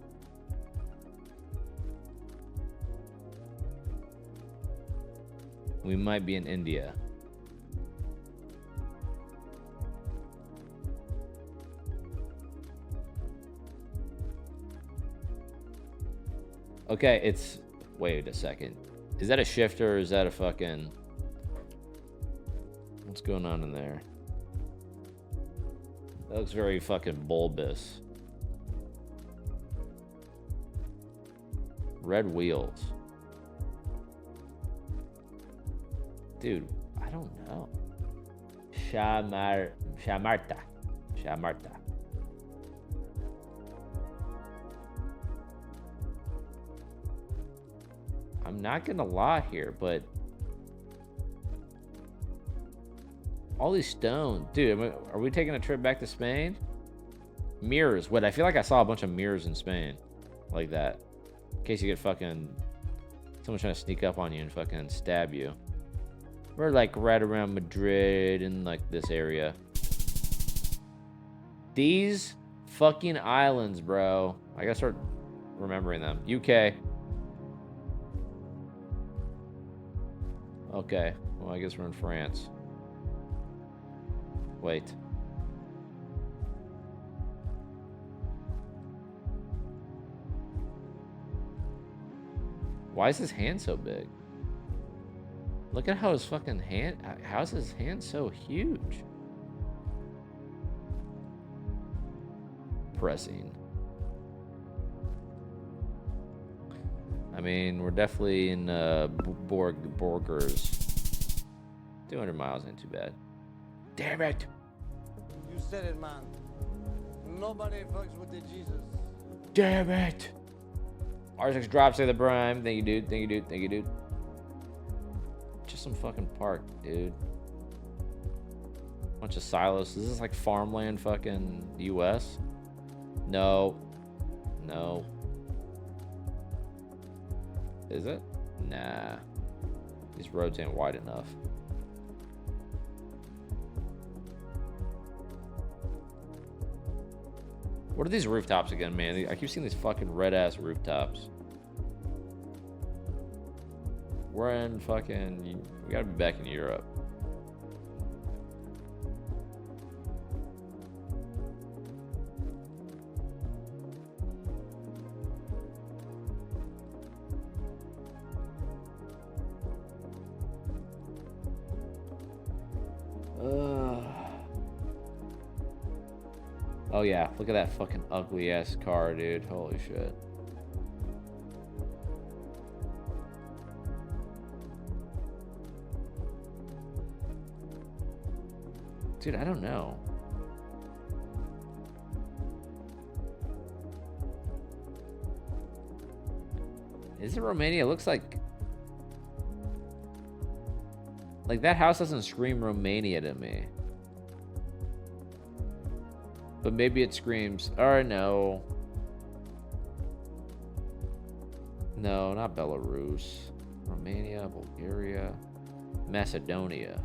We might be in India. Okay, it's... Wait a second. Is that a shifter or is that a fucking... What's going on in there? That looks very fucking bulbous. Red wheels. Dude, I don't know. Shamarta. I'm not gonna lie here, but all these stones, dude. Are we taking a trip back to Spain? Mirrors. What? I feel like I saw a bunch of mirrors in Spain, like that. In case you get fucking someone trying to sneak up on you and fucking stab you. We're like right around Madrid and like this area. These fucking islands, bro. I gotta start remembering them. UK. Okay. Well, I guess we're in France. Wait. Why is his hand so big? Look at how his fucking hand... How's his hand so huge? Pressing. I mean, we're definitely in Borgers. 200 miles ain't too bad. Damn it! You said it, man. Nobody fucks with the Jesus. Damn it! R6 drops to the prime. Thank you, dude. Thank you, dude. Thank you, dude. Just some fucking park, dude. Bunch of silos. Is this like farmland fucking US? No. No. Is it? Nah. These roads ain't wide enough. What are these rooftops again, man? I keep seeing these fucking red-ass rooftops. We're in fucking... We gotta be back in Europe. Oh yeah, look at that fucking ugly ass car, dude. Holy shit. Dude, I don't know. Is it Romania? It looks like that house doesn't scream Romania to me. But maybe it screams, or no. No, not Belarus. Romania, Bulgaria, Macedonia.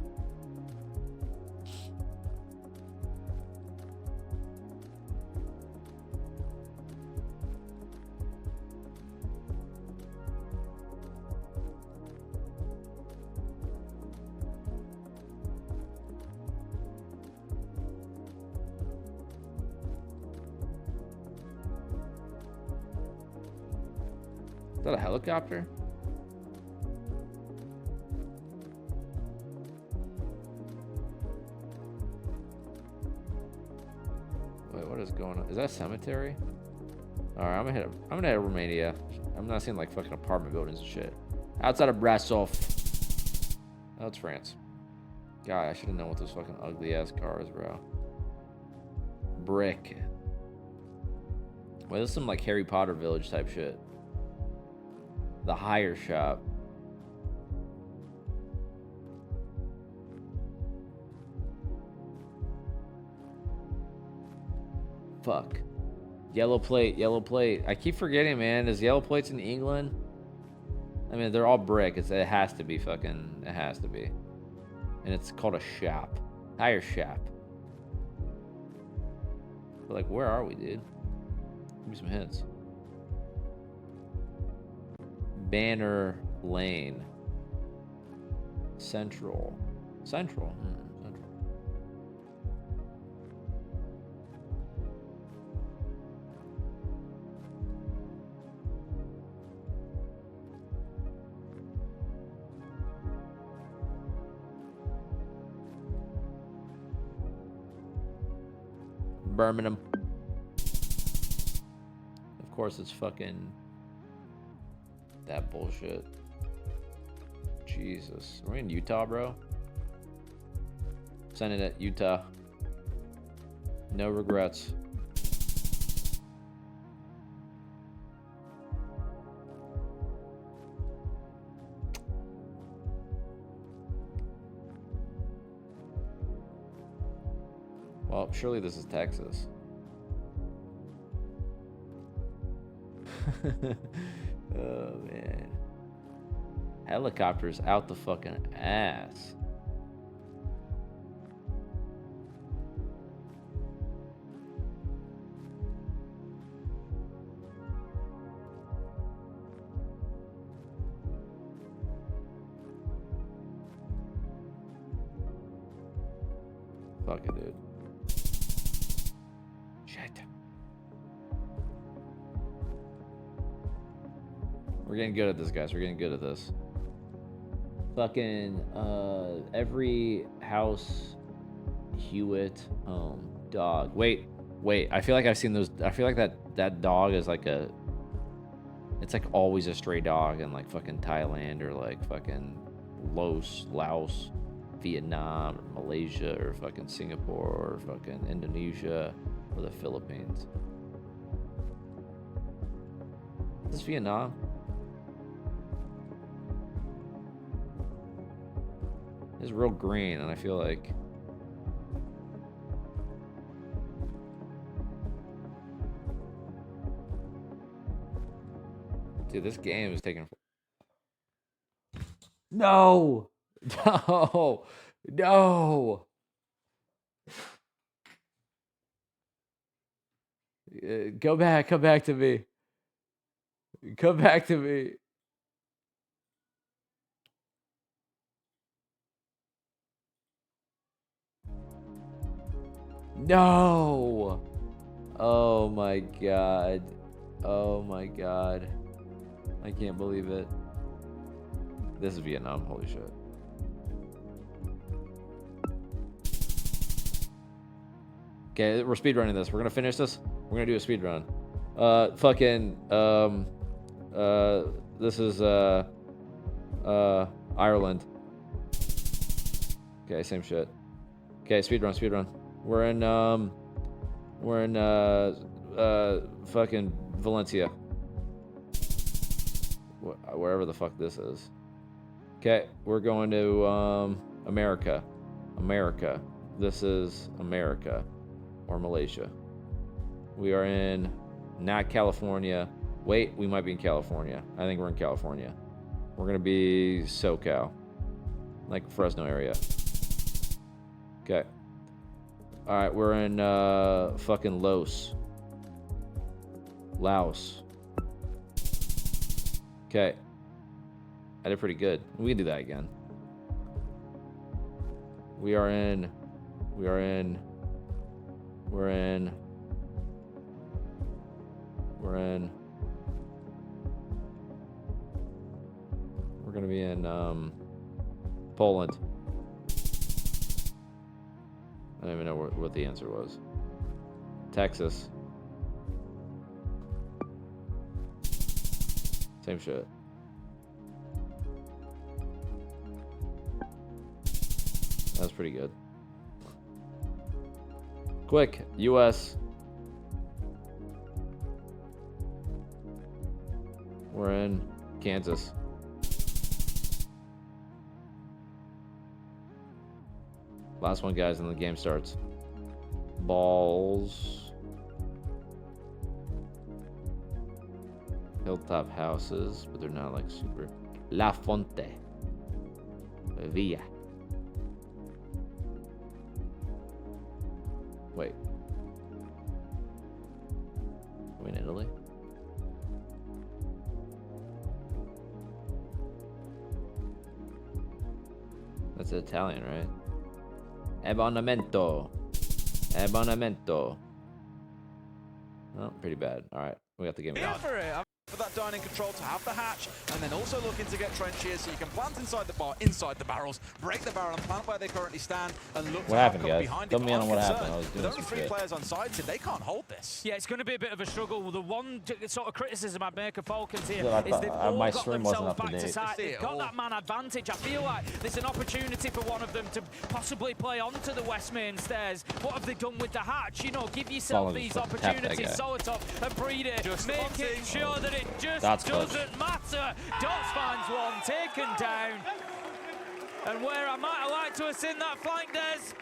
Is that a helicopter? Wait, what is going on? Is that a cemetery? Alright, I'm gonna hit Romania. I'm not seeing like fucking apartment buildings and shit. Outside of Brasov. Oh, it's France. God, I should have known what those fucking ugly ass cars, bro. Brick. Well, this is some like Harry Potter village type shit. The hire shop. Fuck. Yellow plate, yellow plate. I keep forgetting, man. Is yellow plates in England? I mean, they're all brick. It has to be fucking. It has to be. And it's called a shop. Hire shop. But like, where are we, dude? Give me some hints. Banner Lane. Central. Central. Central. Birmingham. Of course, it's fucking that bullshit. Jesus. Are we in Utah, bro? Sending it, Utah. No regrets. Well, surely this is Texas. Oh, man. Helicopters out the fucking ass. Fuck it, dude. We're getting good at this, guys. We're getting good at this. Fucking, every house, Hewitt, home, dog. Wait. I feel like I've seen those. I feel like that dog is like a, it's like always a stray dog in like fucking Thailand or like fucking Laos, Vietnam, or Malaysia, or fucking Singapore, or fucking Indonesia, or the Philippines. Is this Vietnam? It's real green, and I feel like dude, this game is taking no. Come back to me. Come back to me. No! Oh my god. Oh my god. I can't believe it. This is Vietnam, holy shit. Okay, we're speedrunning this. We're gonna finish this. We're gonna do a speedrun. This is Ireland. Okay, same shit. Okay, speedrun. We're in fucking Valencia. Wherever the fuck this is. Okay, we're going to America. This is America or Malaysia. We are in not California. Wait, we might be in California. I think we're in California. We're gonna be SoCal, like Fresno area. Okay. All right, we're in fucking Laos. Okay. I did pretty good. We can do that again. We're gonna be in Poland. I don't even know what the answer was. Texas. Same shit. That's pretty good. Quick, US. We're in Kansas. Last one, guys, and the game starts. Balls. Hilltop houses, but they're not like super. La Fonte. Villa. Wait. Are we in Italy? That's Italian, right? Abbonamento. Abbonamento. Oh, pretty bad. All right, we got the game. For that dining control to have the hatch, and then also looking to get trench here so you can plant inside the barrels, break the barrel and plant where they currently stand, and look what to happened, come guys? behind Fill it. me in on what happened. I was doing with only some 3 shit. players on side, so they can't hold this. Yeah, it's going to be a bit of a struggle. The one sort of criticism I'd make of Falcons here Yeah, is they've all my got stream wasn't themselves up to back to date. side. They've got that man advantage. I feel like there's an opportunity for one of them to possibly play onto the West Main stairs. What have they done with the hatch? You know, give yourself these opportunities. Solotop and Breeder, making sure that it just doesn't matter. Dots finds one, taken down. And where I might have liked to have seen that flank,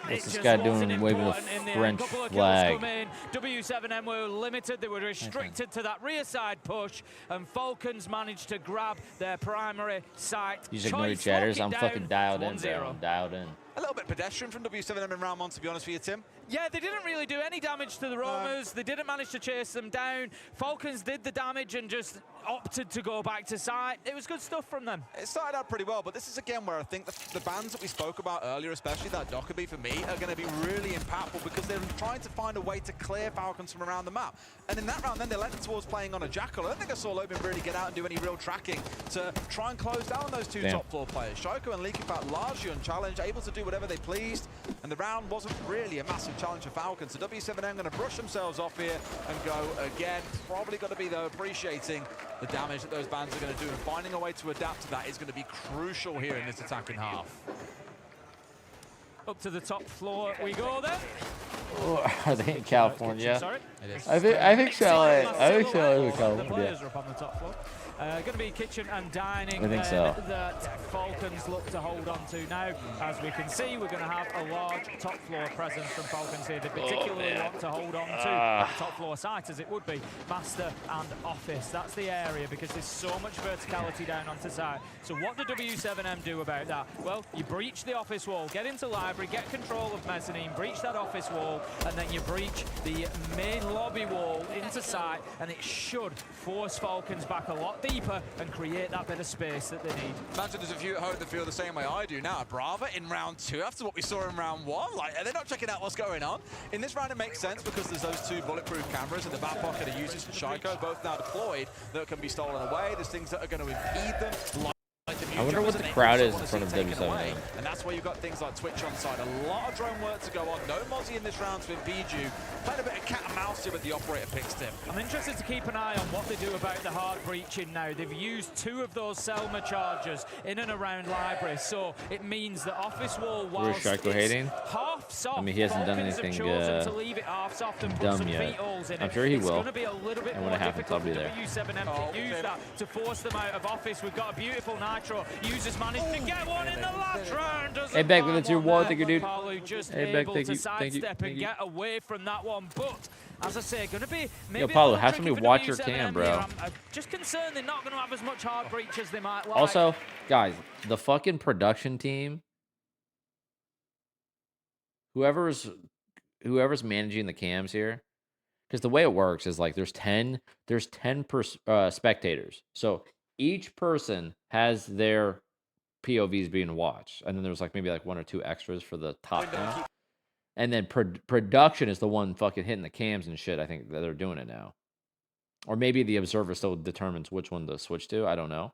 What's this guy doing, waving a French flag? W7M were limited, they were restricted to that rear side push, and Falcons managed to grab their primary site. You just ignore your chatters. I'm fucking dialed in, bro. I'm dialed in. A little bit pedestrian from W7M in round 1, to be honest with you, Tim. Yeah, they didn't really do any damage to the roamers. They didn't manage to chase them down. Falcons did the damage and just opted to go back to site. It was good stuff from them. It started out pretty well, but this is again where I think the bans that we spoke about earlier, especially that Dockerby for me, are going to be really impactful because they're trying to find a way to clear Falcons from around the map. And in that round, then they led towards playing on a Jackal. I don't think I saw Lobin really get out and do any real tracking to try and close down those 2 top floor players. Shoko and Leakyfat largely unchallenged, able to do whatever they pleased, and the round wasn't really a massive challenge for Falcons. So W7M going to brush themselves off here and go again. Probably got to be, though, appreciating the damage that those bans are going to do, and finding a way to adapt to that is going to be crucial here in this attacking half. Up to the top floor we go then. Oh, are they in California? Sorry? It is. I think Chalet. I think Chalet is in The California. players are up on the top floor. Going to be kitchen and dining. I think so. That Falcons look to hold on to now. As we can see, we're going to have a large top floor presence from Falcons here. They particularly want to hold on to that top floor site, as it would be master and office. That's the area because there's so much verticality down onto site. So what do W7M do about that? Well, you breach the office wall, get into library, get control of mezzanine, breach that office wall, and then you breach the main lobby wall into site, and it should force Falcons back a lot deeper and create that bit of space that they need. Imagine there's a few at home that feel the same way I do now. Brava in round 2 after what we saw in round 1. Like, are they not checking out what's going on? In this round, it makes sense because there's those 2 bulletproof cameras in the back pocket of users for Shiko, both now deployed, that can be stolen away. There's things that are going to impede them. I wonder what the crowd is in front of W7M. And that's where you've got things like Twitch on side. A lot of drone work to go on. No Mozzie in this round to impede you. Playing a bit of cat and mouse here with the operator picks, Tim. I'm interested to keep an eye on what they do about the hard breaching now. They've used 2 of those Selma chargers in and around library, so it means that office wall, whilst it's half soft, I mean, he hasn't done anything to leave it half soft and put some feet holes in I'm it. sure he It's will. going to be a little bit And more when it happens, I'll difficult be for there. W7M to use that to force them out of office. We've got a beautiful nitro. Users managed to get one in the last round. Hey, Beck, that's your wall. Thank you, dude. Just Hey, Beck, able thank to you. Thank you. sidestep and get away from that one, but as I say, going to be maybe Yo, Paulo, a have little somebody tricky for watch your W7M cam, here. bro. I'm just concerned they're not going to have as much hard breach as they might like. Also, guys, the fucking production team, whoever's managing the cams here, because the way it works is like there's 10 spectators, so each person has their POVs being watched, and then there's like maybe like 1 or 2 extras for the top cam. And then production is the one fucking hitting the cams and shit. I think that they're doing it now. Or maybe the observer still determines which one to switch to. I don't know.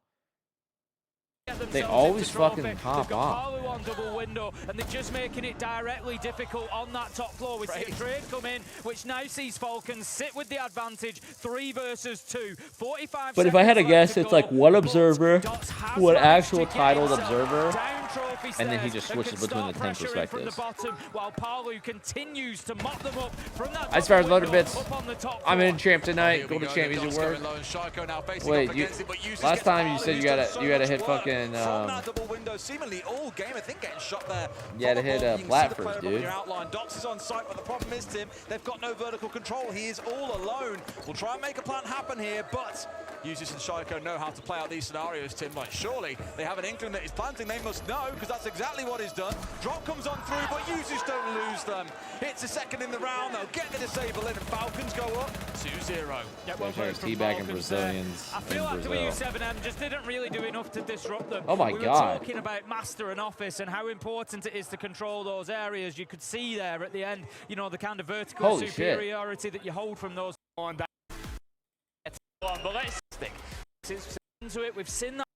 They always fucking pop off. Paulo on double window, and they're just making it directly difficult on that top floor. We see a trade come in, which now sees Falcons sit with the advantage, 3 versus 2. 45 But if I had to guess, it's like one observer, one actual titled observer, and then he just switches between the 10 perspectives. While Palu continues to mop them up from that. I swear, loaded bits. I'm in champ tonight. Go to champ, use your word. Wait, last time you said you gotta hit fucking you had to hit flat first, dude. Dots is on site, but the problem is, Tim, they've got no vertical control. He is all alone. We'll try and make a plant happen here, but Usus and Shaiko know how to play out these scenarios, Tim. Like, surely they have an inkling that he's planting. They must know, because that's exactly what he's done. Drop comes on through, but Usus don't lose them. Hits a second in the round. They'll get the disable in, and Falcons go up 2-0. Teabagging Brazilians I feel like W7M just didn't really do enough to disrupt them. Oh my God. We were talking about Master and Office and how important it is to control those areas. You could see there at the end, you know, the kind of vertical superiority that you hold from those. But let's stick into it. We've seen that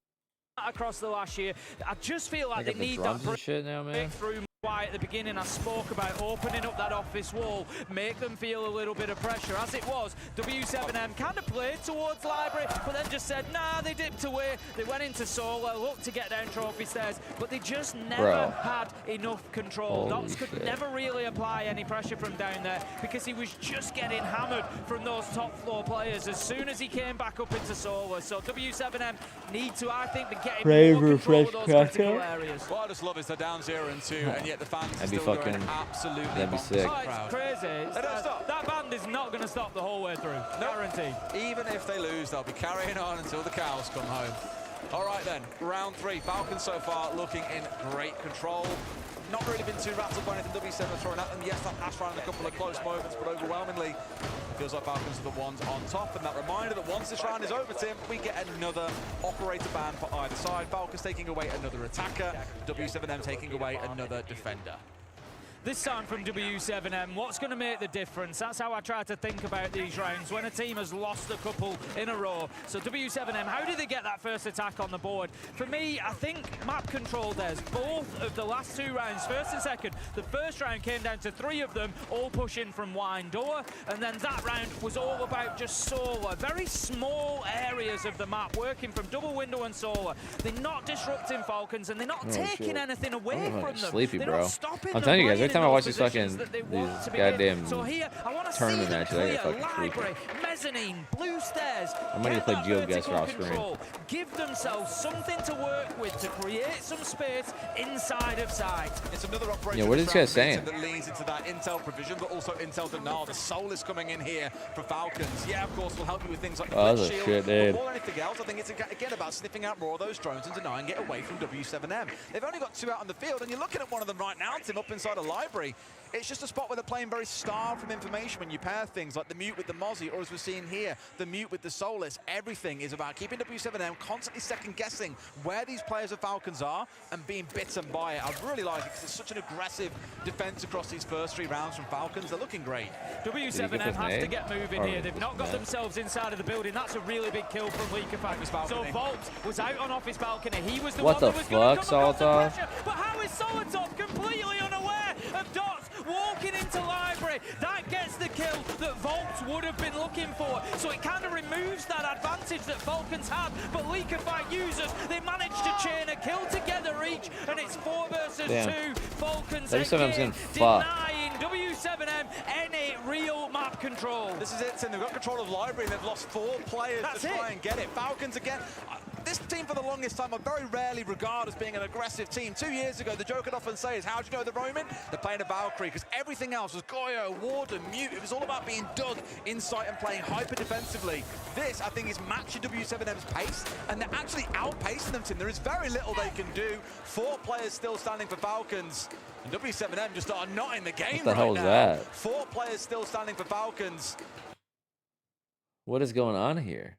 across the last year. I just feel like they need that breakthrough. Why at the beginning I spoke about opening up that office wall, make them feel a little bit of pressure. As it was, W7M kind of played towards Library, but then just said, nah, they dipped away. They went into solo, looked to get down trophy stairs, but they just never had enough control. Dots could never really apply any pressure from down there because he was just getting hammered from those top floor players as soon as he came back up into solo. So W7M need to, I think, be getting more control of those critical areas. What I just love is they're down 0-2, and yet the fans that'd be still fucking going absolutely that'd be sick. Oh, it's crazy. That band is not going to stop the whole way through. Guaranteed. Even if they lose, they'll be carrying on until the cows come home. All right then, round 3. Falcons so far looking in great control. Not really been too rattled by anything W7 throwing at them. Yes, that passed around a couple of close moments, but overwhelmingly feels like Falcons are the ones on top. And that reminder that once this round is over, Tim, we get another operator ban for either side. Falcons taking away another attacker, W7M taking away another defender. This time from W7M, what's going to make the difference? That's how I try to think about these rounds. When a team has lost a couple in a row. So W7M, how did they get that first attack on the board? For me, I think map control does. Both of the last 2 rounds, first and second, the first round came down to 3 of them, all pushing from wine door. And then that round was all about just solar. Very small areas of the map, working from double window and solar. They're not disrupting Falcons, and they're not taking anything away from them. Sleepy, they're bro. not stopping I'm telling you guys, every time I watch these goddamn so here, I want to tournament see matches, I get fucking Library, mezzanine, blue stairs. I'm ready to play GeoGuessr off screen. Give themselves something to work with to create some space inside of sight. It's another operation. Yeah, what is this guy saying? That leans into that intel provision, but also intel denial. The soul is coming in here for Falcons. Yeah, of course, will help you with things like the shield. Shit, but more than anything else, I think it's again about sniffing out more of those drones and denying it away from W7M. They've only got 2 out on the field, and you're looking at one of them right now, Tim, up inside a library. It's just a spot where they're playing very starved from information when you pair things like the mute with the Mozzie, or as we're seeing here, the mute with the Solus. Everything is about keeping W7M constantly second-guessing where these players of Falcons are and being bitten by it. I really like it because it's such an aggressive defense across these first 3 rounds from Falcons. They're looking great. W7M have to get moving here. They've not got themselves inside of the building. That's a really big kill from LOD. So Volt was out on Office Balcony. He was the one that was going to come across the pressure. But how is Solotov completely unaware of Dots walking into Library? That gets the kill that Volt would have been looking for. So it kind of removes that advantage that Falcons had. But Liquify users, they managed to chain a kill together each, and it's 4 versus 2. Falcons again denying W7M any real map control. This is it, Tim. They've got control of Library, and they've lost 4 players to try and get it. Falcons again. This team for the longest time I very rarely regard as being an aggressive team. 2 years ago, the joke I'd often say is, how do you know the Roman? They're playing a Valkyrie, because everything else was Goyo, Warden, Mute. It was all about being dug inside and playing hyper defensively. This, I think, is matching W7M's pace, and they're actually outpacing them, Tim. There is very little they can do. 4 players still standing for Falcons. And W7M just are not in the game right now. What the hell is that? 4 players still standing for Falcons. What is going on here?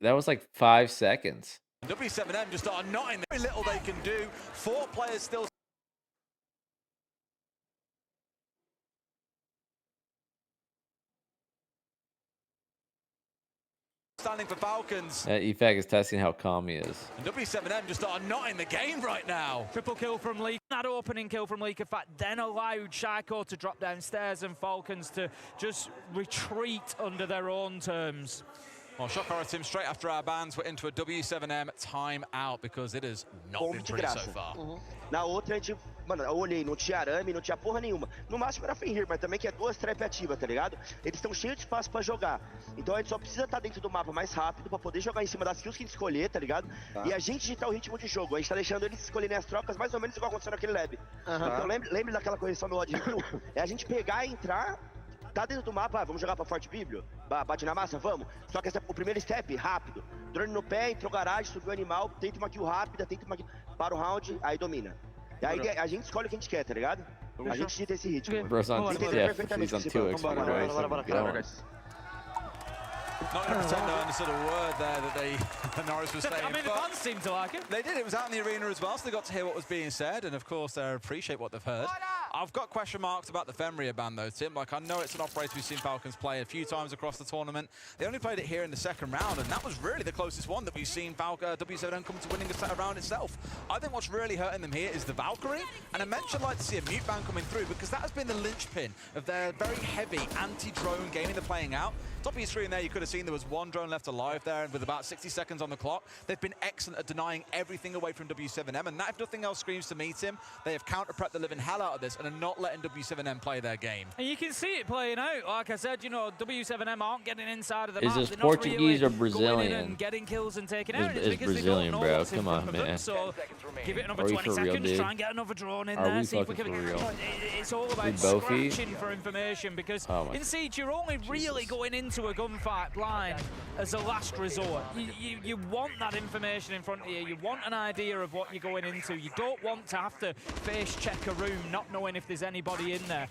That was like 5 seconds. W7M just are not in there. Very little they can do. 4 players still standing for Falcons. EFAC is testing how calm he is. And W7M just are not in the game right now. Triple kill from Leak. That opening kill from Leak, in fact, then allowed Shaiko to drop downstairs and Falcons to just retreat under their own terms. Well, shock horror team, straight after our bans, we're into a W7M timeout because it has not been pretty so far. Na outra, a gente, mano, eu olhei, não tinha arame, não tinha porra nenhuma. No máximo era free here, mas também que é 2 trap ativas, tá ligado? Eles estão cheios de espaço pra jogar. Então a gente só precisa estar dentro do mapa mais rápido pra poder jogar em cima das kills que a gente escolher, tá ligado? E a gente digitar o ritmo de jogo. A gente tá deixando eles escolherem as trocas mais ou menos igual aconteceu naquele lab. Então lembre daquela correção no LOD Quality? É a gente pegar e entrar. Tá dentro do mapa, vamos jogar pra Forte Bíblio? Bate na massa, vamos. Só que o primeiro step, rápido. Drone no pé, entrou garagem, subiu o animal, tenta uma kill rápida, tenta uma kill, para o round, aí domina. E aí a gente escolhe o que a gente quer, tá ligado? A gente digita esse ritmo. Bro's on, yeah, he's on 2x. Not going to pretend I understood a word there that Norris was saying. I mean, the fans seemed to like it. They did. It was out in the arena as well, so they got to hear what was being said, and of course, they appreciate what they've heard. I've got question marks about the FEMRIA ban, though, Tim. Like, I know it's an operator we've seen Falcons play a few times across the tournament. They only played it here in the second round, and that was really the closest one that we've seen W7M come to winning a round itself. I think what's really hurting them here is the Valkyrie, and I mentioned I'd like to see a mute ban coming through because that has been the linchpin of their very heavy anti-drone gaming they're playing out. Top of your screen there, you could have seen there was one drone left alive there, and with about 60 seconds on the clock, they've been excellent at denying everything away from W7M, and that, if nothing else, screams to me, Tim, they have counter-prepped the living hell out of this and are not letting W7M play their game. And you can see it playing out. Like I said, you know, W7M aren't getting inside of the map. Is this Portuguese or Brazilian? And getting kills and taking out. It's Brazilian, bro. Come on, man. So give it another 20 seconds, try and get another drone in there. See if we can. It's all about scratching for information because in Siege, you're only really going into a gunfight blind as a last resort. You want that information in front of you. You want an idea of what you're going into. You don't want to have to face check a room not knowing if there's anybody in there.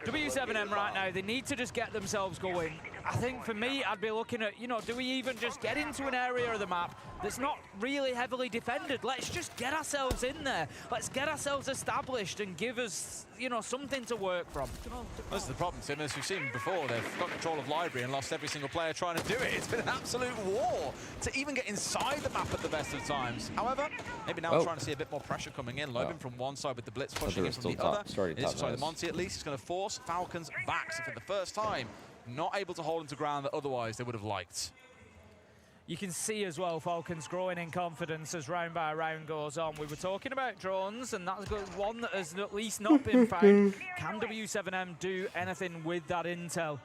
W7M right now, they need to just get themselves going. I think for me, I'd be looking at, you know, do we even just get into an area of the map that's not really heavily defended? Let's just get ourselves in there. Let's get ourselves established and give us, you know, something to work from. This is the problem, Tim. As we've seen before, they've got control of library and lost every single player trying to do it. It's been an absolute war to even get inside the map at the best of times. However, maybe now we're trying to see a bit more pressure coming in. Logan from one side with the blitz pushing in from the other. Sorry, the Monty at least is going to force Falcons back. So for the first time, not able to hold them to ground that otherwise they would have liked. You can see as well Falcons growing in confidence as round by round goes on. We were talking about drones, and that's one that has at least not been found. Can W7M do anything with that intel?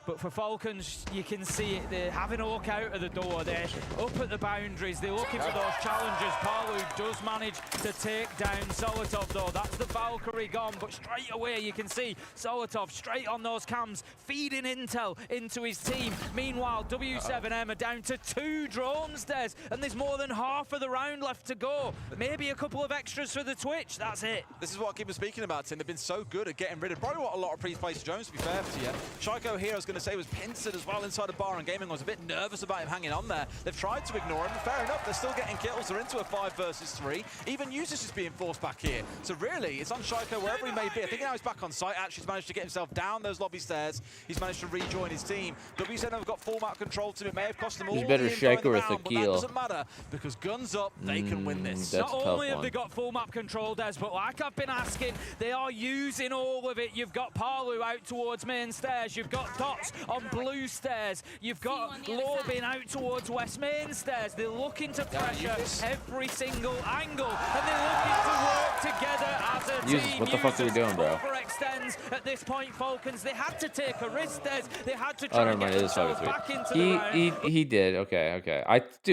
But for Falcons, you can see it. They're having a look out of the door. They're up at the boundaries. They're looking for those challenges. Palu does manage to take down Solotov, though. That's the Valkyrie gone. But straight away, you can see Solotov straight on those cams, feeding intel into his team. Meanwhile, W7M are down to 2 drones, Des. And there's more than half of the round left to go. Maybe a couple of extras for the Twitch. That's it. This is what I keep speaking about, Tim. They've been so good at getting rid of probably what a lot of pre-placed drones, to be fair to you. Shaiko here, I was going to say, was pincered as well inside of Bar and Gaming. I was a bit nervous about him hanging on there. They've tried to ignore him. Fair enough, they're still getting kills. They're into a 5 versus 3. Even Usus is being forced back here. So really, it's on Shaiko wherever he may be. I think now he's back on site. Actually, he's managed to get himself down those lobby stairs. He's managed to rejoin his team. W7 have got full map control to him. It may have cost them all the Shaiko or round, but that doesn't matter because guns up, they can win this. Not only have they got full map control, Des, but like I've been asking, they are using all of it. You've got Palu out towards main stairs. You've got Dots on blue stairs. You've got Lobin out towards west main stairs. They're looking to pressure every single angle, and they're looking to work together as a team. What the fuck are we doing, bro? Overextends at this point, Falcons. They had to take a risk, Des. They had to try and get themselves back into the round. He did. Okay.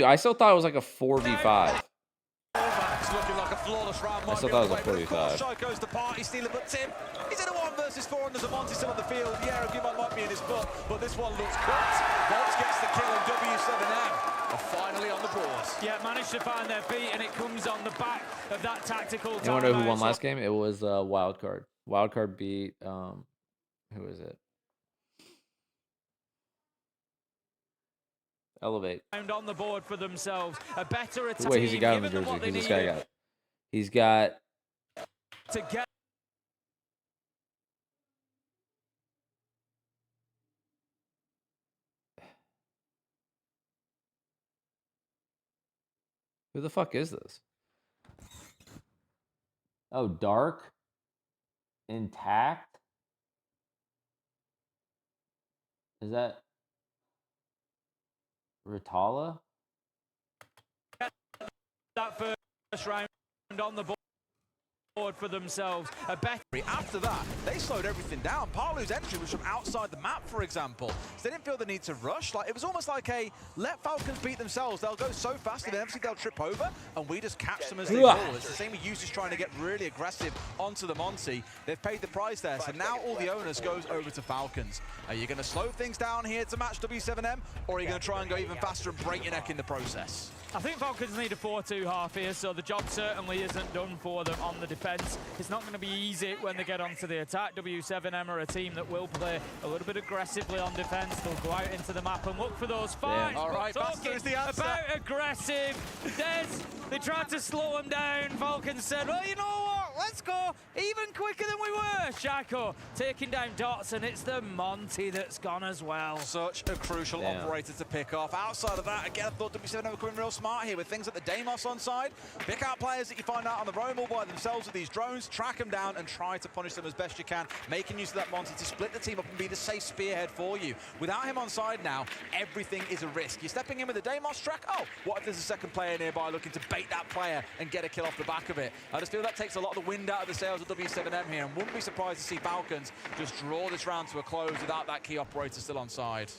I still thought it was like a 4v5. Looking like a flawless round. I still thought it was a 45. Shaiko's the party stealer, but Tim, he's in a 1 versus 4 and there's a Monty still on the field. Yeah, a Gimon might be in his butt, but this one looks cooked. Bolts gets the kill and W7M are finally on the board. Yeah, managed to find their beat, and it comes on the back of that tactical time. You want to know who won last game? It was WILDCARD. WILDCARD beat, who is it? Elevate. On the board for themselves. A better attack. Wait, he's got him in jersey. Who's this guy got? He's got. To get. Who the fuck is this? Oh, Dark. Intact. Is that Ritala? That first round on the board for themselves. A better. After that, they slowed everything down. Palu's entry was from outside the map, for example. So they didn't feel the need to rush. Like, it was almost like a let Falcons beat themselves. They'll go so fast and eventually they'll trip over, and we just catch them as they fall. It's the same with users trying to get really aggressive onto the Monty. They've paid the price there, so now all the onus goes over to Falcons. Are you going to slow things down here to match W7M, or are you going to try and go even faster and break your neck in the process? I think Falcons need a 4-2 half here, so the job certainly isn't done for them on the defense. It's not going to be easy when they get onto the attack. W7M are a team that will play a little bit aggressively on defense. They'll go out into the map and look for those fights. All right, faster is the answer. About aggressive. They tried to slow them down. Falcons said, well, you know what? Let's go even quicker than we were. Shaco taking down Dots, and it's the Monty that's gone as well. Such a crucial operator to pick off. Outside of that, again, I thought W7M were coming real smart here with things like the Deimos on side. Pick out players that you find out on the roam all by themselves with these drones, track them down and try to punish them as best you can, making use of that Monty to split the team up and be the safe spearhead for you. Without him on side now, everything is a risk. You're stepping in with a Deimos track. Oh, what if there's a second player nearby looking to bait that player and get a kill off the back of it? I just feel that takes a lot of the wind out of the sails of W7M here, and wouldn't be surprised to see Falcons just draw this round to a close without that key operator still on side.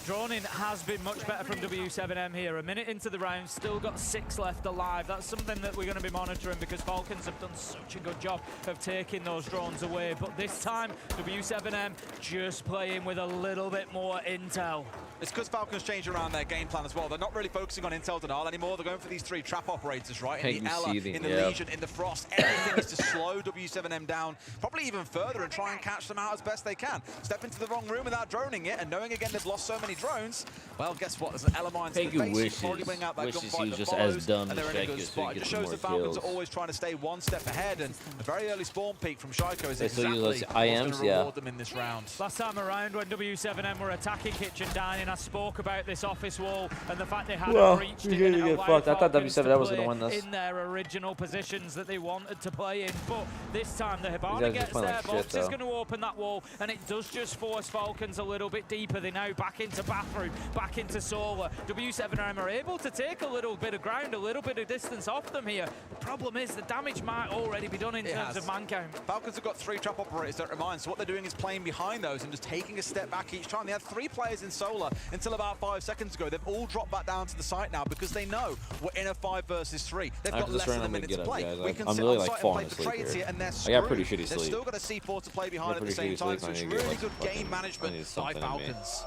Droning has been much better from W7M here. A minute into the round, still got 6 left alive. That's something that we're going to be monitoring because Falcons have done such a good job of taking those drones away. But this time, W7M just playing with a little bit more intel. It's because Falcons changed around their game plan as well. They're not really focusing on intel denial anymore. They're going for these 3 trap operators, right? In the Ella, in the Legion, in the Frost. Everything is to slow W7M down, probably even further, and try and catch them out as best they can. Step into the wrong room without droning it, and knowing again they've lost so many drones, well, guess what? There's an Ella mine to the face. Probably bring out that gunfight that follows, and they're in a good spot. It just shows the Falcons are always trying to stay one step ahead, and a very early spawn peak from Shaiko is exactly what's going to reward them in this round. Last time around when W7M were attacking Kitchen Dining, I spoke about this office wall and the fact they hadn't reached it and allowed I thought Falcons W7M was to going to win play this. in their original positions that they wanted to play in. But this time the Hibana gets there, Box is going to open that wall, and it does just force Falcons a little bit deeper. They now back into Bathroom, back into Solar. W7M are able to take a little bit of ground, a little bit of distance off them here. The problem is the damage might already be done in terms of man count. Falcons have got 3 trap operators, don't remind, so what they're doing is playing behind those and just taking a step back each time. They had 3 players in Solar until about 5 seconds ago. They've all dropped back down to the site now because they know we're in a 5 versus 3. They've got less than a minute to play. We can sit on site and play the trades here, and they're screwed. I got pretty shitty sleep. They've still got a C4 to play behind at the same time, so it's really good game management by Falcons.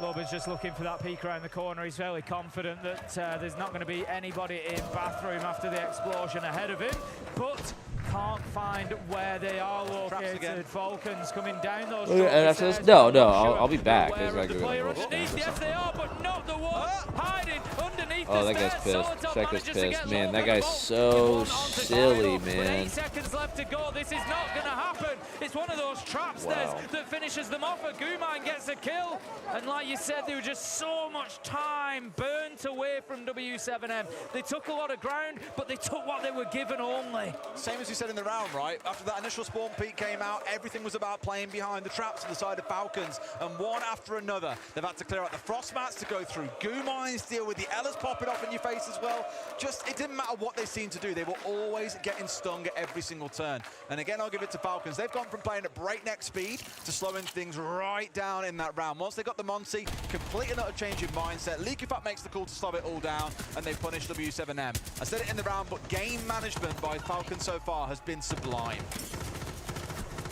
Loba's just looking for that peek around the corner. He's fairly confident that there's not going to be anybody in Bathroom after the explosion ahead of him, but can't find where they are located. Falcons coming down those stairs. No, I'll be back. There's like the player underneath, yes they are, but not the one hiding underneath the that guy's stairs. pissed. Shaco's pissed. Man, that guy's so silly, man. 8 seconds left to go. This is not going to happen. It's one of those trap stairs that finishes them off. Gumine gets a kill. And like you said, there was just so much time burnt away from W7M. They took a lot of ground, but they took what they were given only. Same as you said in the round, right? After that initial spawn peak came out, everything was about playing behind the traps to the side of Falcons, and one after another, they've had to clear out the frost mats to go through Gumines, deal with the Ellas popping off in your face as well. Just, it didn't matter what they seemed to do. They were always getting stung at every single turn. And again, I'll give it to Falcons. They've gone from playing at breakneck speed to slowing things right down in that round. Once they got the Monty, complete and utter change in mindset. Leakifat makes the call to slow it all down, and they punish W7M. I said it in the round, but game management by Falcons so far has been sublime.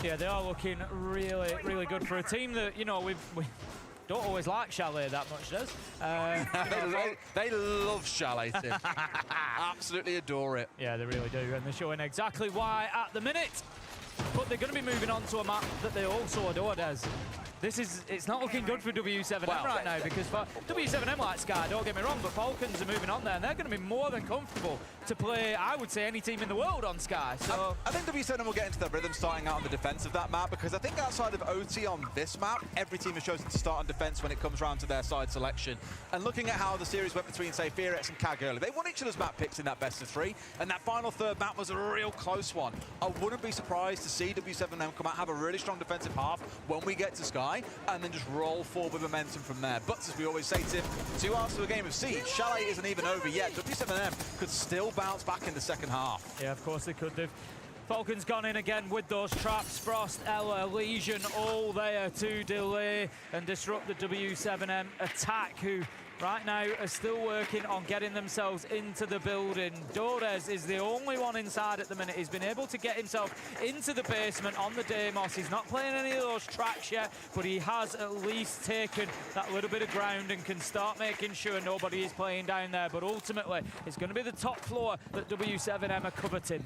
Yeah, they are looking really, really good for a team that, you know, we don't always like Chalet that much, does? They love Chalet, Tim. Absolutely adore it. Yeah, they really do, and they're showing exactly why at the minute. But they're going to be moving on to a map that they also adore, Des. It's not looking good for W7M right now, because W7M like Sky, don't get me wrong, but Falcons are moving on there, and they're going to be more than comfortable to play, I would say, any team in the world on Sky. So I think W7M will get into their rhythm starting out on the defense of that map, because I think outside of OT on this map, every team has chosen to start on defense when it comes around to their side selection. And looking at how the series went between, say, FEARX and CAG earlier, they won each other's map picks in that best of 3, and that final third map was a real close one. I wouldn't be surprised to see W7M come out, have a really strong defensive half when we get to Sky. high and then just roll forward with momentum from there. But as we always say, Tim, 2 hours to a game of Siege. Chalet isn't even over yet. W7M could still bounce back in the second half. Yeah, of course they could do. Falcons gone in again with those traps. Frost, Ella, Legion, all there to delay and disrupt the W7M attack, who right now are still working on getting themselves into the building. Dores is the only one inside at the minute. He's been able to get himself into the basement on the Deimos. He's not playing any of those tracks yet, but he has at least taken that little bit of ground and can start making sure nobody is playing down there. But ultimately, it's going to be the top floor that W7M are coveting.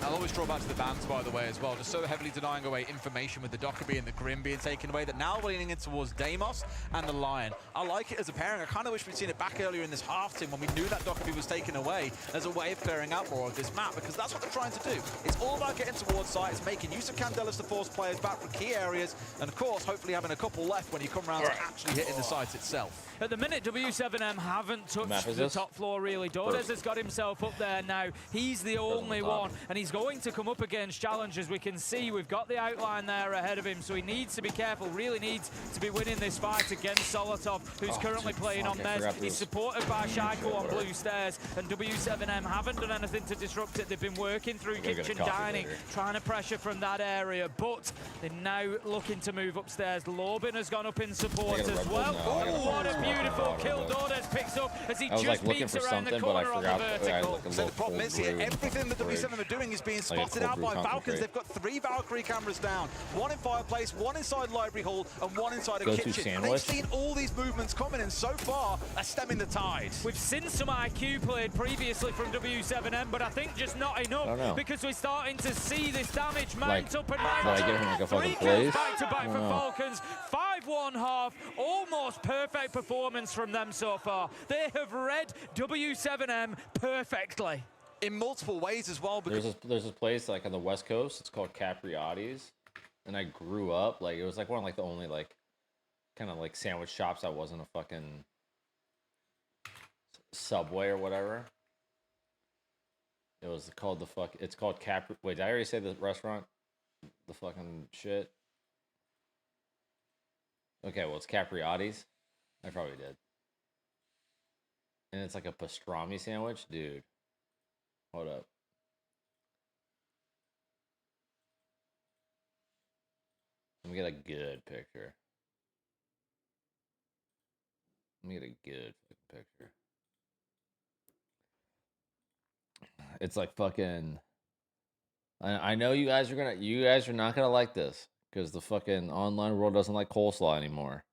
I'll always draw back to the bans, by the way, as well. Just so heavily denying away information with the Dockerby and the Grim being taken away that now we're leaning in towards Deimos and the Lion. I like it as a pairing. I kind of wish we'd seen it back earlier in this half, Tim, when we knew that Dockerby was taken away as a way of clearing out more of this map, because that's what they're trying to do. It's all about getting towards sites, making use of Candelas to force players back from key areas, and of course, hopefully having a couple left when you come around to actually hitting the site itself. At the minute, W7M haven't touched the top floor, really. Dores has got himself up there now. He's the only one, and he's going to come up against challengers. We can see we've got the outline there ahead of him, so he needs to be careful, really needs to be winning this fight against Solotov, who's currently playing on Mez. He's supported by Shaiko on blue stairs, and W7M haven't done anything to disrupt it. They've been working through kitchen dining, trying to pressure from that area, but they're now looking to move upstairs. Lobin has gone up in support as well. Oh, what a beautiful kill Dores picks up as he just beats around the corner on the vertical. So the problem is here, everything that W7 are doing is being spotted out by Falcons. They've got 3 Valkyrie cameras down, 1 in Fireplace, 1 inside Library Hall, and 1 inside a kitchen. They've seen all these movements coming, and so far, they're stemming the tide. We've seen some IQ played previously from W7M, but I think just not enough, because we're starting to see this damage mount up and mount up. 3 kills back-to-back for Falcons, 5-1 half, almost perfect performance from them so far. They have read W7M perfectly. In multiple ways as well. Because there's this place like on the West Coast. It's called Capriati's, and I grew up like it was like one of like the only like kind of like sandwich shops that wasn't a fucking Subway or whatever. It was called It's called Capri. Wait, did I already say the restaurant? The fucking shit. Okay, well it's Capriati's. I probably did. And it's like a pastrami sandwich, dude. Hold up. Let me get a good picture. Let me get a good picture. It's like fucking. I know you guys are not gonna like this because the fucking online world doesn't like coleslaw anymore.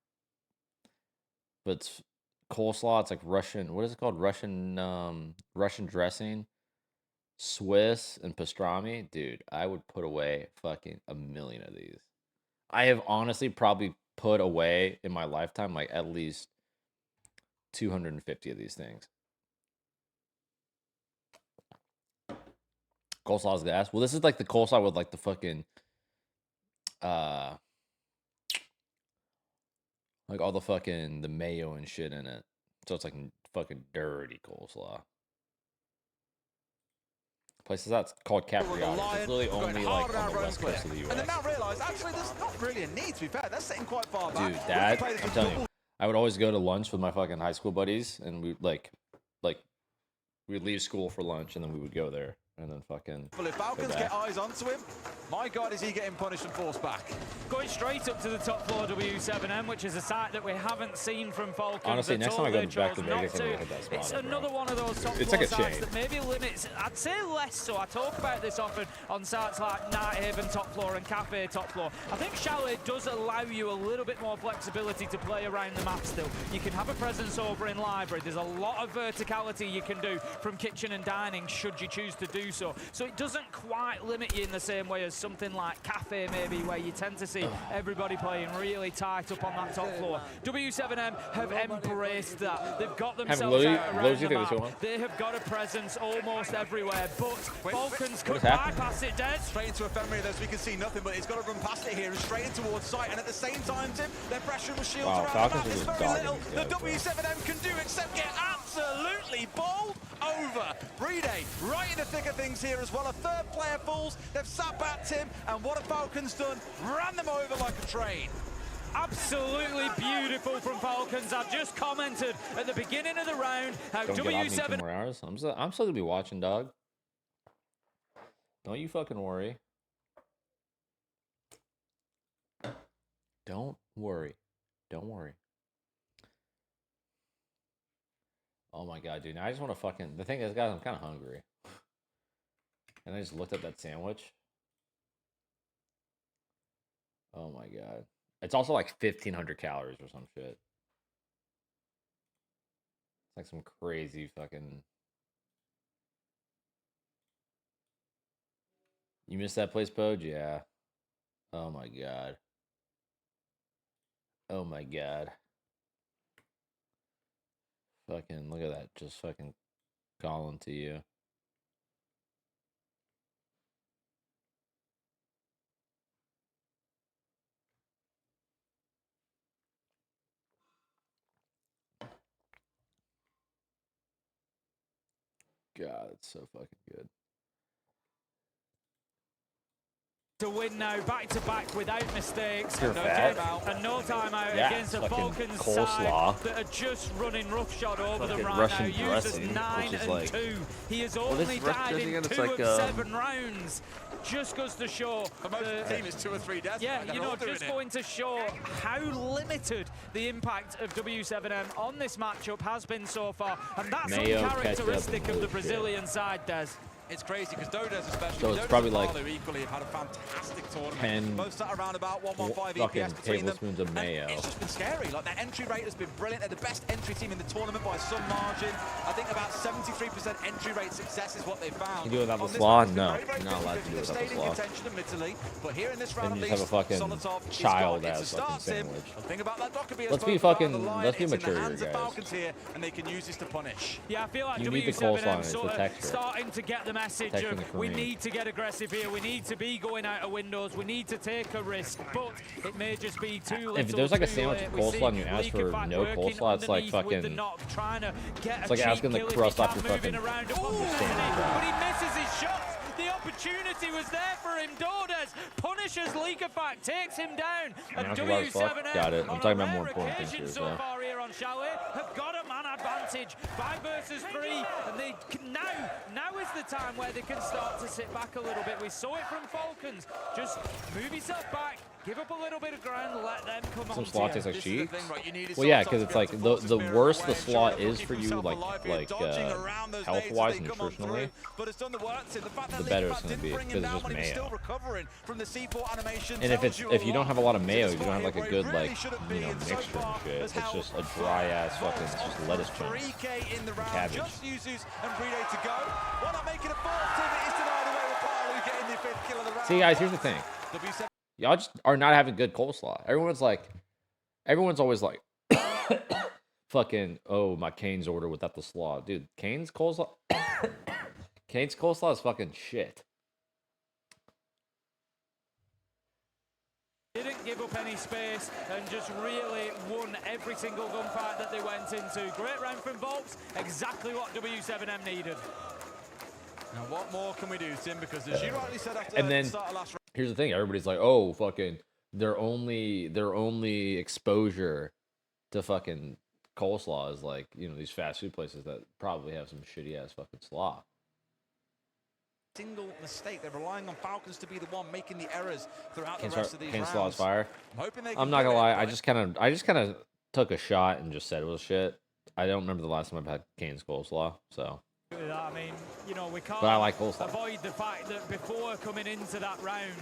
But it's coleslaw. It's like Russian. What is it called? Russian dressing. Swiss and pastrami, dude, I would put away fucking a million of these. I have honestly probably put away in my lifetime like at least 250 of these things. Coleslaw's gas. Well, this is like the coleslaw with like the fucking like all the fucking the mayo and shit in it. So it's like fucking dirty coleslaw. Places that's called Capriati's. It's literally only like on the west coast of the US. And then now realize actually there's not really a need to be fair. They're sitting quite far back. Dude, that I'm telling you, I would always go to lunch with my fucking high school buddies, and we'd we'd leave school for lunch, and then we would go there. And then fucking. Well, if Falcons get eyes onto him, my God, is he getting punished and forced back? Going straight up to the top floor W7M, which is a site that we haven't seen from Falcons. Honestly, next time I go back to Vegas, I'm gonna hit that spot. It's another one of those top floor sites that maybe limits. I'd say less so. I talk about this often on sites like Night Haven top floor and Cafe top floor. I think Chalet does allow you a little bit more flexibility to play around the map still. You can have a presence over in Library. There's a lot of verticality you can do from kitchen and dining should you choose to do so. So it doesn't quite limit you in the same way as something like Cafe maybe, where you tend to see everybody playing really tight up on that top floor. W7M have embraced that. They've got themselves out around the map. They have got a presence almost everywhere, but Falcons could bypass it dead. Straight into Ephemeria, as we can see nothing, but he's got to run past it here and straight in towards sight. And at the same time, Tim, they're pressuring with shields around the map. It's very little the W7M can do except get absolutely bowled over. Brede right in the thick of things here as well. A third player falls. They've sat back Tim, and what have Falcons done? Ran them over like a train. Absolutely beautiful from Falcons. I've just commented at the beginning of the round how Don't get off me 2 W7... more hours. I'm still gonna be watching, dog. Don't you fucking worry. Don't worry. Don't worry. Oh my god, dude. Now I just want to fucking... The thing is, guys, I'm kind of hungry. And I just looked at that sandwich. Oh my god. It's also like 1,500 calories or some shit. It's like some crazy fucking... You missed that place, Poj? Yeah. Oh my god. Oh my god. Fucking, look at that. Just fucking calling to you. God, it's so fucking good. To win now, back to back without mistakes. You're fat. And no timeout Yeah, against the fucking Falcons coleslaw. side that are just running roughshod over them Fucking right Russian now. Uses dressing, 9 which is and like... 2. He has What is only Russian died dressing in again? It's 2 like, of 7 rounds. Just goes to show... For most of the team, it's 2 or 3 deaths. Yeah, you know, just going to show how limited the impact of W7M on this matchup has been so far. And that's Mayo uncharacteristic of the bullshit. Brazilian side, Des. It's crazy because Dodes especially. So it's Dodes probably and like Marlo equally have had a fantastic tournament. 10 Both sat around about 115 fucking EPS between them. tablespoons of mayo. And it's just been scary. Like their entry rate has been brilliant. They're the best entry team in the tournament by some margin. I think about 73% entry rate success is what they found. You do it without the On this slaw? match, it's been No, very, very you're not allowed to do it difficult. without the Stayed in slaw. contention, admittedly, but here in this round Then at you just have a least, fucking Solotov is child got it. ass It's a fucking start, Tim. sandwich. The thing about that doc could be Let's be both fucking- down the line. let's be It's in the mature, hands of guys. Falcons here, and they can use this to punish. Yeah, I feel like You need the coleslaw, W7M it's the sort of texture. starting to get the message Texture of and the we cream. need to get aggressive here, we need to be going out of windows, we need to take a risk, but it may just be too little. If there's like a too sandwich late. of We see coleslaw and you ask for Leaker no working coleslaw, it's like underneath with the fucking... knock, trying to get It's a like cheap asking the kill if crust he off can't your move in fucking around sandwich, but he misses his shots. The opportunity was there for him. Dodes punishes Leakerfact, takes him down. And W7M Got it. I'm on talking a about more rare important things occasion here, so so. far here on Chalet have got a man advantage, 5 versus 3, and they can now is the time where they can start to sit back a little bit. We saw it from Falcons. Just move yourself back, give up a little bit of ground, let them come on. Some slaw tastes like This is the cheeks. thing, right? You need Well, yeah, Solotov because to it's be like able to force the Spirit worse away, the slaw ensure is he'll for keep you, himself alive here, dodging around those nades as health-wise they and come on nutritionally, through, but it's done the work. The fact that the better Leakerfact it's gonna didn't be, bring because him it's down just when he was mayo. still recovering from the C4 animation. And if tells it's you you don't have a lot of mayo, you don't have like a where he good really like shouldn't you be, know and so mixture far and shit. has It's held just a dry ass fucking Volts it's just on lettuce chunks. 3K in the round. Cabbage. Just Yuzus and Bride to go. Why not make it a fourth? Tim, it is denied away with Palu getting the 5th kill of the round. See, guys, here's the thing. W7 Y'all just are not having good coleslaw. Everyone's always like, fucking, oh, my Cane's order without the slaw. Dude, Cane's coleslaw, Cane's coleslaw is fucking shit. Didn't give up any space and just really won every single gunfight that they went into. Great round from Volks, exactly what W7M needed. Now, what more can we do, Tim? Because as you rightly said after And then the start of last round, here's the thing: everybody's like, oh, fucking, their only exposure to fucking coleslaw is like, you know, these fast food places that probably have some shitty ass fucking slaw. single mistake. They're relying on Falcons to be the one making the errors throughout the Cane's rest of these rounds. slaw's fire. Hoping they I'm can not do gonna it, lie, but I just kind of took a shot and just said it was shit. I don't remember the last time I've had Cane's coleslaw, so. I mean, you know, we can't But I like coleslaw. avoid the fact that before coming into that round,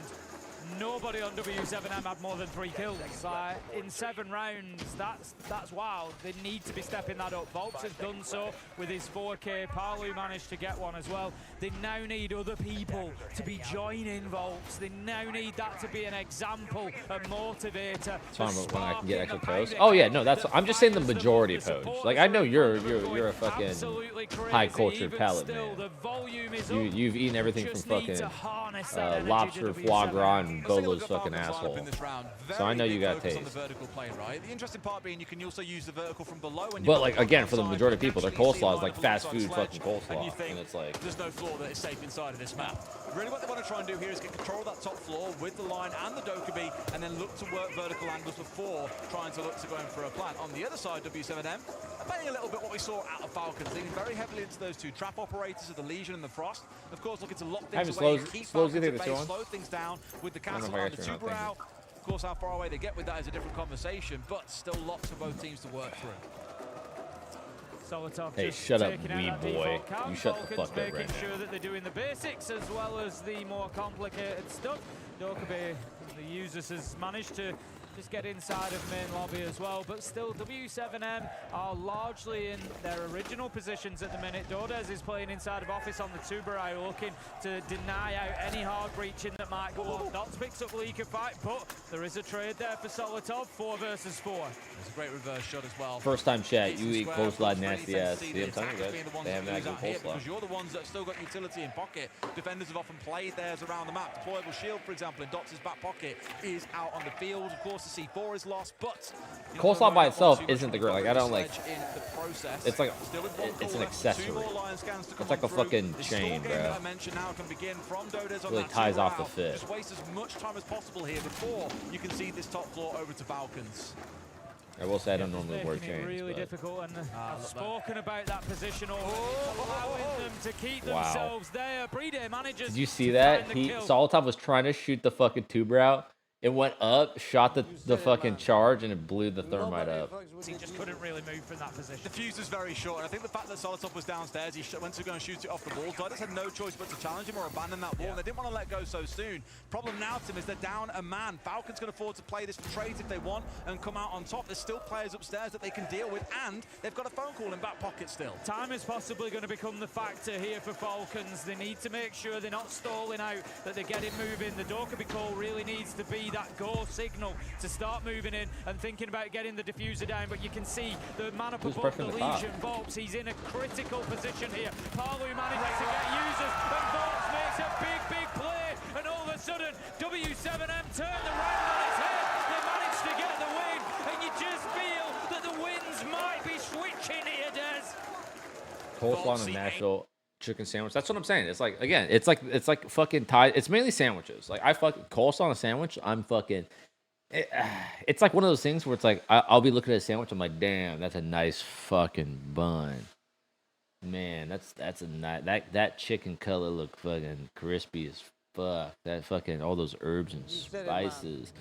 nobody on W7M had more than 3 kills. Like, in 7 rounds, that's wild. They need to be stepping that up. Volks has done so with his 4K. Palu managed to get one as well. They now need other people to be joining Volks. They now need that to be an example, a motivator. It's fine when I can get extra posts. Oh yeah, no, I'm just saying the majority posts. Like I know you're a fucking high cultured palate man. You've eaten everything from fucking lobster, foie gras, and fucking Beaulo's fucking asshole. So I know you got taste. The interesting part being you can also use the vertical from below. But like again, for the majority of people, their coleslaw is like fast food fucking coleslaw, and it's like there's no floor that is safe inside of this map. Really, what they want to try and do here is get control of that top floor with the line and the Dokkaebi, and then look to work vertical angles before trying to look to go in for a plant. On the other side, W7M are playing a little bit what we saw out of Falcons, leaning very heavily into those two trap operators of the Legion and the Frost. Of course, looking to lock things away and keep Falcons at bay, slow things down with the castle and the Tuber out. Of course, how far away they get with that is a different conversation, but still lots for both teams to work through. Hey, shut up, wee boy. You shut the fuck up right now. Making sure that they're doing the basics as well as the more complicated stuff. Dokkaebi, the users, has managed to just get inside of main lobby as well, but still W7M are largely in their original positions at the minute. Dordez is playing inside of office on the Tuberai, looking to deny out any hard breaching that might go on. Dots picks up Leaker fight, but there is a trade there for Solotov, 4 versus 4. There's a great reverse shot as well. First time chat, you eat coleslaw nasty ass. See, I'm telling you guys, they have not good coleslaw. Because you're the ones that have still got utility in pocket. Defenders have often played theirs around the map. Deployable shield, for example, in Dots' back pocket is out on the field. Of course, the C4 is lost, but coleslaw by itself isn't the great. Like I don't like. It's like it's an accessory. It's like a fucking chain, bro. Really ties off the fit. Just waste as much time as possible here before you can see this top floor over to Falcons. I will say I don't normally wear chains. Really difficult, and I've spoken about that position already, allowing them to keep themselves there. Brede manages. Did you see that? Solotov was trying to shoot the fucking tuber out. It went up, shot the fucking charge, and it blew the thermite up. He just couldn't really move from that position. The fuse is very short, and I think the fact that Solotov was downstairs, he went to go and shoot it off the wall. Dodgers had no choice but to challenge him or abandon that wall, and they didn't want to let go so soon. Problem now, Tim, is they're down a man. Falcons can afford to play this for trades if they want and come out on top. There's still players upstairs that they can deal with, and they've got a phone call in back pocket still. Time is possibly going to become the factor here for Falcons. They need to make sure they're not stalling out, that they're getting moving. The Dokkaebi call really needs to be that go signal to start moving in and thinking about getting the diffuser down, but you can see the man up above the Legion, Volps, he's in a critical position here. Palu manages to get users, and Volps makes a big play, and all of a sudden, W7M turn the round on its head. They managed to get the win, and you just feel that the winds might be switching here, Des. Coleslaw on a Nashville chicken sandwich. That's what I'm saying. It's like, again, it's like fucking Thai. It's mainly sandwiches. Like I fucking coleslaw on a sandwich. I'm fucking. It's like one of those things where it's like I'll be looking at a sandwich. I'm like, damn, that's a nice fucking bun. Man, that's a nice that chicken color look fucking crispy as fuck. That fucking all those herbs and spices.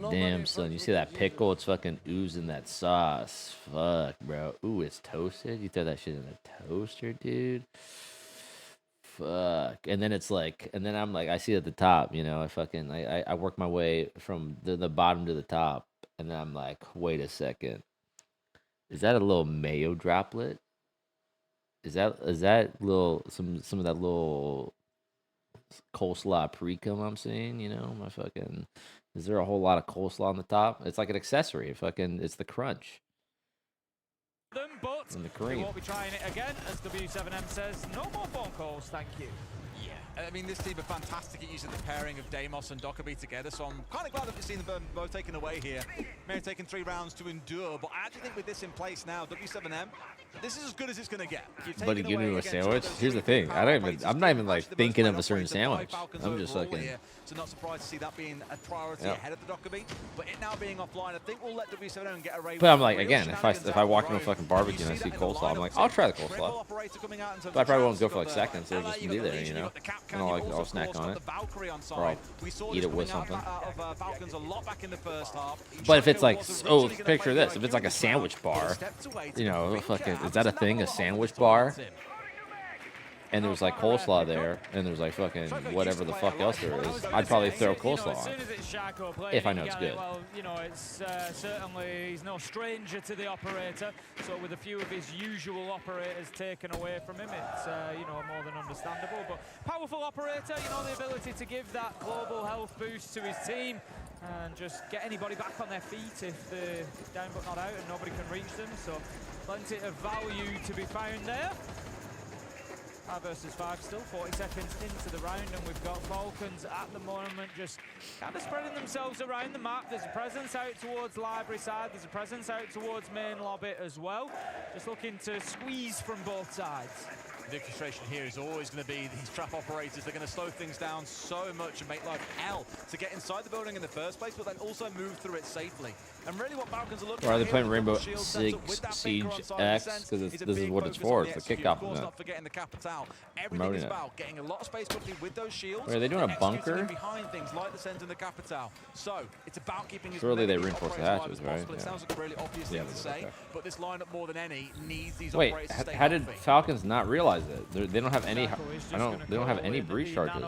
Damn, son, you see that pickle? It's fucking oozing that sauce. Fuck, bro. Ooh, it's toasted. You throw that shit in a toaster, dude. Fuck. And then it's like, and then I'm like, I see it at the top, you know, I work my way from the bottom to the top, and then I'm like, wait a second. Is that a little mayo droplet? Is that little some of that little coleslaw pre-cum I'm seeing, you know, my fucking. Is there a whole lot of coleslaw on the top? It's like an accessory. It's the crunch. But and the cream. We won't be trying it again, as W7M says. No more phone calls, thank you. Yeah, I mean, this team are fantastic at using the pairing of Deimos and Dokkaebi together, so I'm kind of glad that we've seen them both taken away here. May have taken 3 rounds to endure, but I actually think with this in place now, W7M, this is as good as it's going to get. But you give me a sandwich? Here's the thing. I'm not even like thinking of a certain sandwich. I'm just fucking. So not surprised to see that being a priority ahead of the Dokkaebi, but it now being offline, I think we'll let W7M get away. But I'm like, again, if I walk into a fucking barbecue and I see coleslaw, I'm like, I'll try the coleslaw. But I probably won't go for like seconds. It'll just be there, you know. And I'll snack on it, or I'll eat it with something. But if it's like, oh, picture this. If it's like a sandwich bar, you know, fucking, is that a thing? A sandwich bar? And there's like coleslaw there, and there's like fucking whatever the fuck else there is. I'd probably throw coleslaw on if I know it's good. Well, you know, it's certainly he's no stranger to the operator. So with a few of his usual operators taken away from him, it's you know, more than understandable. But powerful operator, you know, the ability to give that global health boost to his team and just get anybody back on their feet if they're down but not out and nobody can reach them. So plenty of value to be found there. 5 versus 5, still 40 seconds into the round, and we've got Falcons at the moment just kind of spreading themselves around the map. There's a presence out towards library side, there's a presence out towards main lobby as well. Just looking to squeeze from both sides. The frustration here is always going to be these trap operators. They're going to slow things down so much and make life hell to get inside the building in the first place, but then also move through it safely. And really what Falcons are looking Or are they at playing here Rainbow Siege Siege X? Because this is what it's for. It's the kickoff event. Not forgetting the Capitale. Everything is about getting a lot of space quickly with those shields. Wait, are they doing a bunker? Behind things like the Sens and the Capitale. So it's about keeping. Surely they reinforce the hatches, right? It sounds like a really obvious thing to say, but this lineup more than any needs these Wait, operators to stay how did healthy. Falcons not realize it? They don't have any. They don't have any breach charges.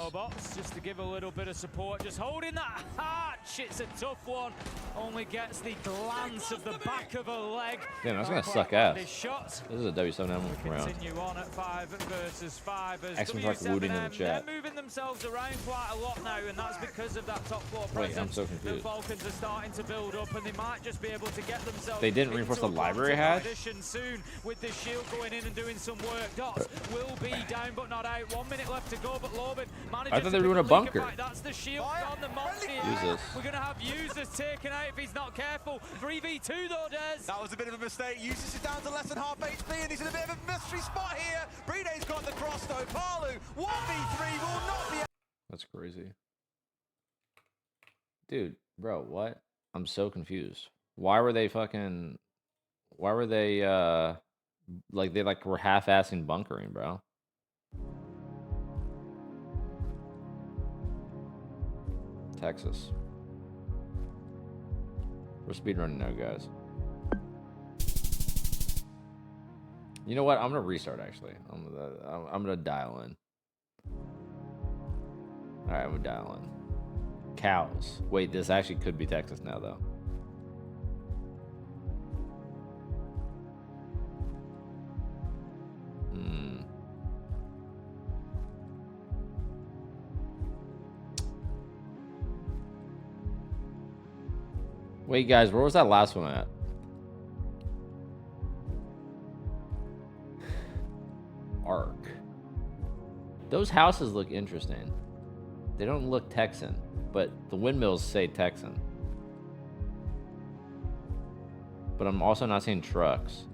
Just to give a little bit of support, just holding that hatch. It's a tough one. Only gets the glance of the back of a leg. Damn, that's gonna suck ass. This is a W7M round. Continue on at 5 versus 5. X-Men looting in the chat. They're moving themselves around quite a lot now, and that's because of that top floor presence. Wait, I'm so confused. The Falcons are starting to build up, and they might just be able to get themselves. They didn't reinforce the library hatch. Soon with the shield going in and doing some work. Dots will be down, but not out. 1 minute left to go, but Loban manages. I thought they were doing a bunker. That's the shield on the multi. We're gonna have users taken out if he's not careful. 3v2 though, Des. That was a bit of a mistake. Users is down to less than half HP, and he's in a bit of a mystery spot here. Breeday's got the cross though. Palu 1v3 will not be. That's crazy. Dude, bro, what? I'm so confused. Why were they fucking... Why were they, like, were half-assing bunkering, bro? Texas. We're speedrunning now, guys. You know what? I'm gonna restart, actually. I'm gonna dial in. Alright, I'm gonna dial in. Cows. Wait, this actually could be Texas now, though. Wait, guys, where was that last one at? Arc. Those houses look interesting. They don't look Texan, but the windmills say Texan. But I'm also not seeing trucks.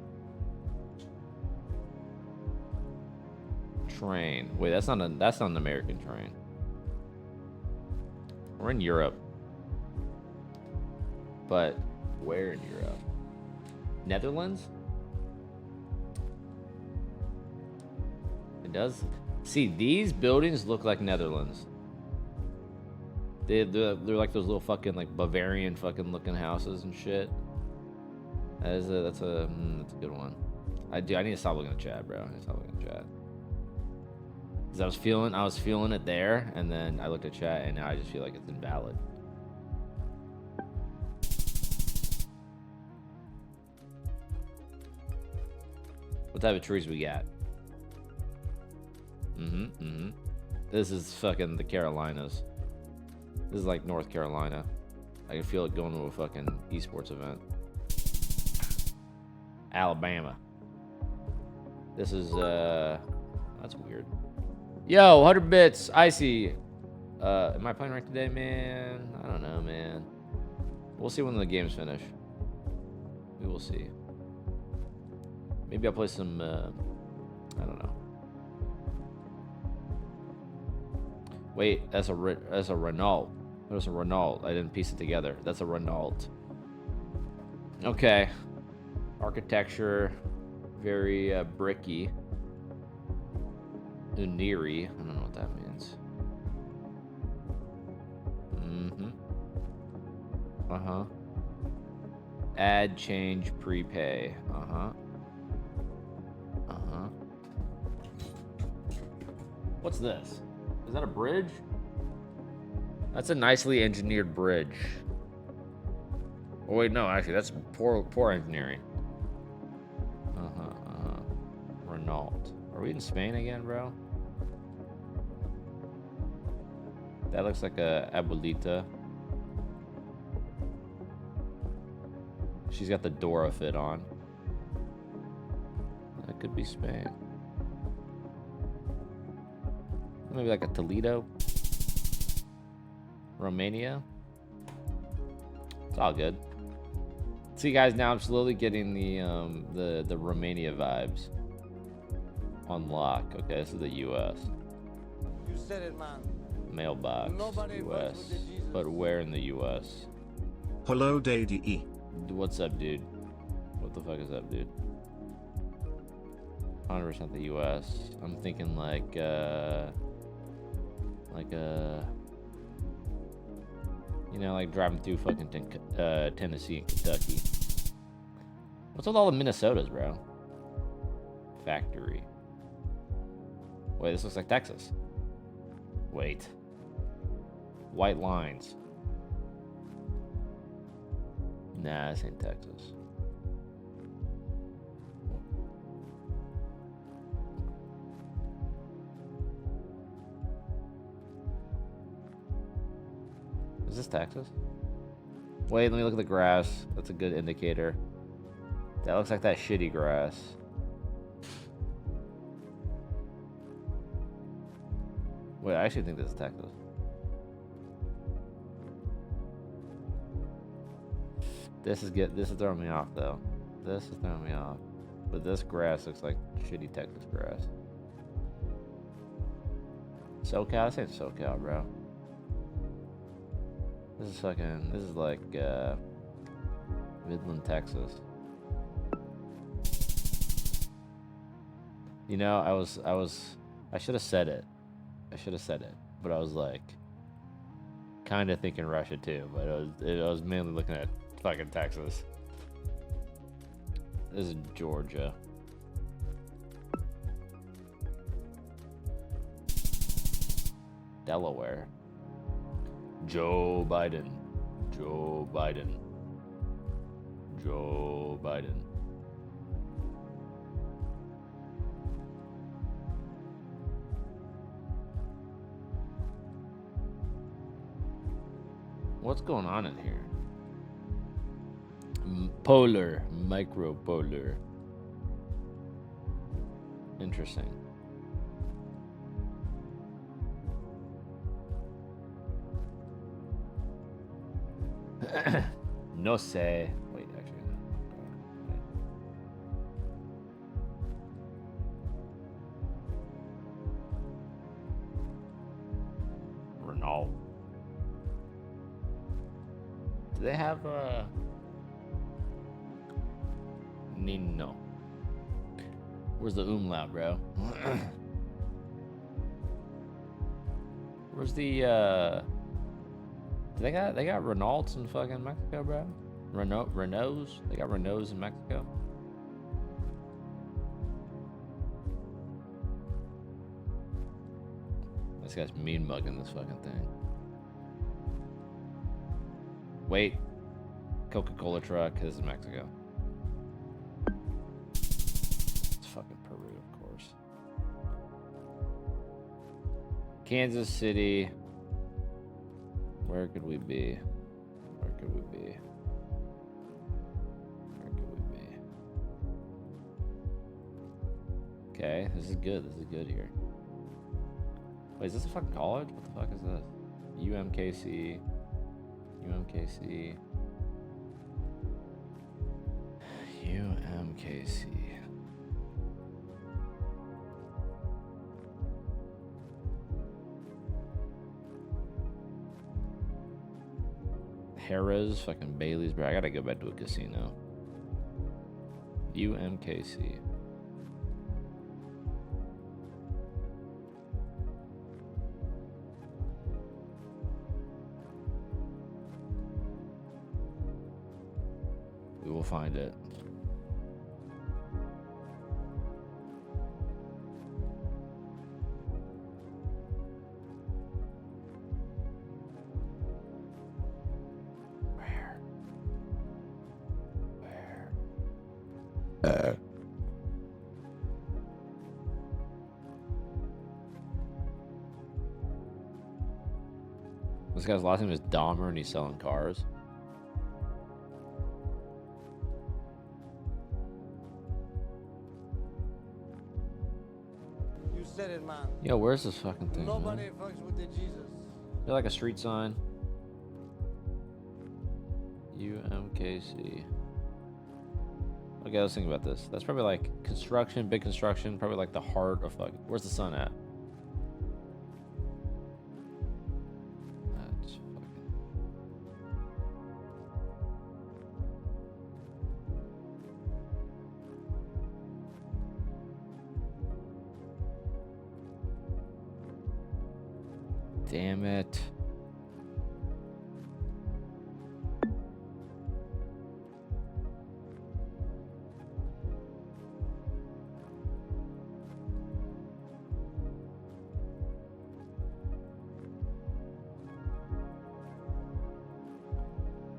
Train. Wait, that's not an American train. We're in Europe. But where in Europe? Netherlands? It does. See, these buildings look like Netherlands. They're like those little fucking like Bavarian fucking looking houses and shit. That's a good one. I need to stop looking at chat, bro. I need to stop looking at chat. Cause I was feeling it there, and then I looked at chat, and now I just feel like it's invalid. What type of trees we got? This is fucking the Carolinas. This is like North Carolina. I can feel it going to a fucking esports event. Alabama. This is that's weird. Yo, 100 bits, Icy. Am I playing right today, man? I don't know, man. We'll see when the games finish. We will see. Maybe I'll play some, I don't know. Wait, that's a Renault. There's a Renault. I didn't piece it together. That's a Renault. Okay. Architecture, very bricky. Uniri. I don't know what that means. Add, change, prepay. What's this? Is that a bridge? That's a nicely engineered bridge. Oh wait, no, actually, that's poor engineering. Renault. Are we in Spain again, bro? That looks like a abuelita. She's got the Dora fit on. That could be Spain. Maybe like a Toledo. Romania. It's all good. See, guys, now I'm slowly getting the Romania vibes on lock. Okay, this is the U.S. You said it, man. Mailbox, Nobody U.S. fucks with the Jesus. But where in the U.S.? Hello, Doty. What's up, dude? What the fuck is up, dude? 100% the U.S. I'm thinking like you know, like driving through fucking Tennessee and Kentucky. What's with all the Minnesotas, bro? Factory. Wait, this looks like Texas. Wait. White lines. Nah, this ain't Texas. Is this Texas? Wait, let me look at the grass. That's a good indicator. That looks like that shitty grass. Wait, I actually think this is Texas. This is throwing me off though. This is throwing me off. But this grass looks like shitty Texas grass. SoCal? This ain't SoCal, bro. This is like Midland, Texas. You know, I should have said it. But I was like kind of thinking Russia too, but I was mainly looking at fucking Texas. This is Georgia. Delaware. Joe Biden. What's going on in here? Polar, micropolar. Interesting. No say. Wait, actually, no. Renault. Do they have Nino? Where's the umlaut, bro? Where's the They got Renaults in fucking Mexico, bro. Renaults. They got Renaults in Mexico. This guy's mean mugging this fucking thing. Wait. Coca-Cola truck. This is Mexico. It's fucking Peru, of course. Kansas City. Where could we be? Okay, this is good. Here. Wait, is this a fucking college? What the fuck is this? UMKC. Harrah's, fucking Bailey's, bro. I gotta go back to a casino. UMKC. We will find it. This guy's last name is Dahmer and he's selling cars. said it, man. Yo, where's this fucking thing? Nobody Man? fucks with the Jesus. They're like a street sign. UMKC. Okay, let's think about this. That's probably like construction, big construction, probably like the heart of fucking. Where's the sun at? That's fucking. Damn it.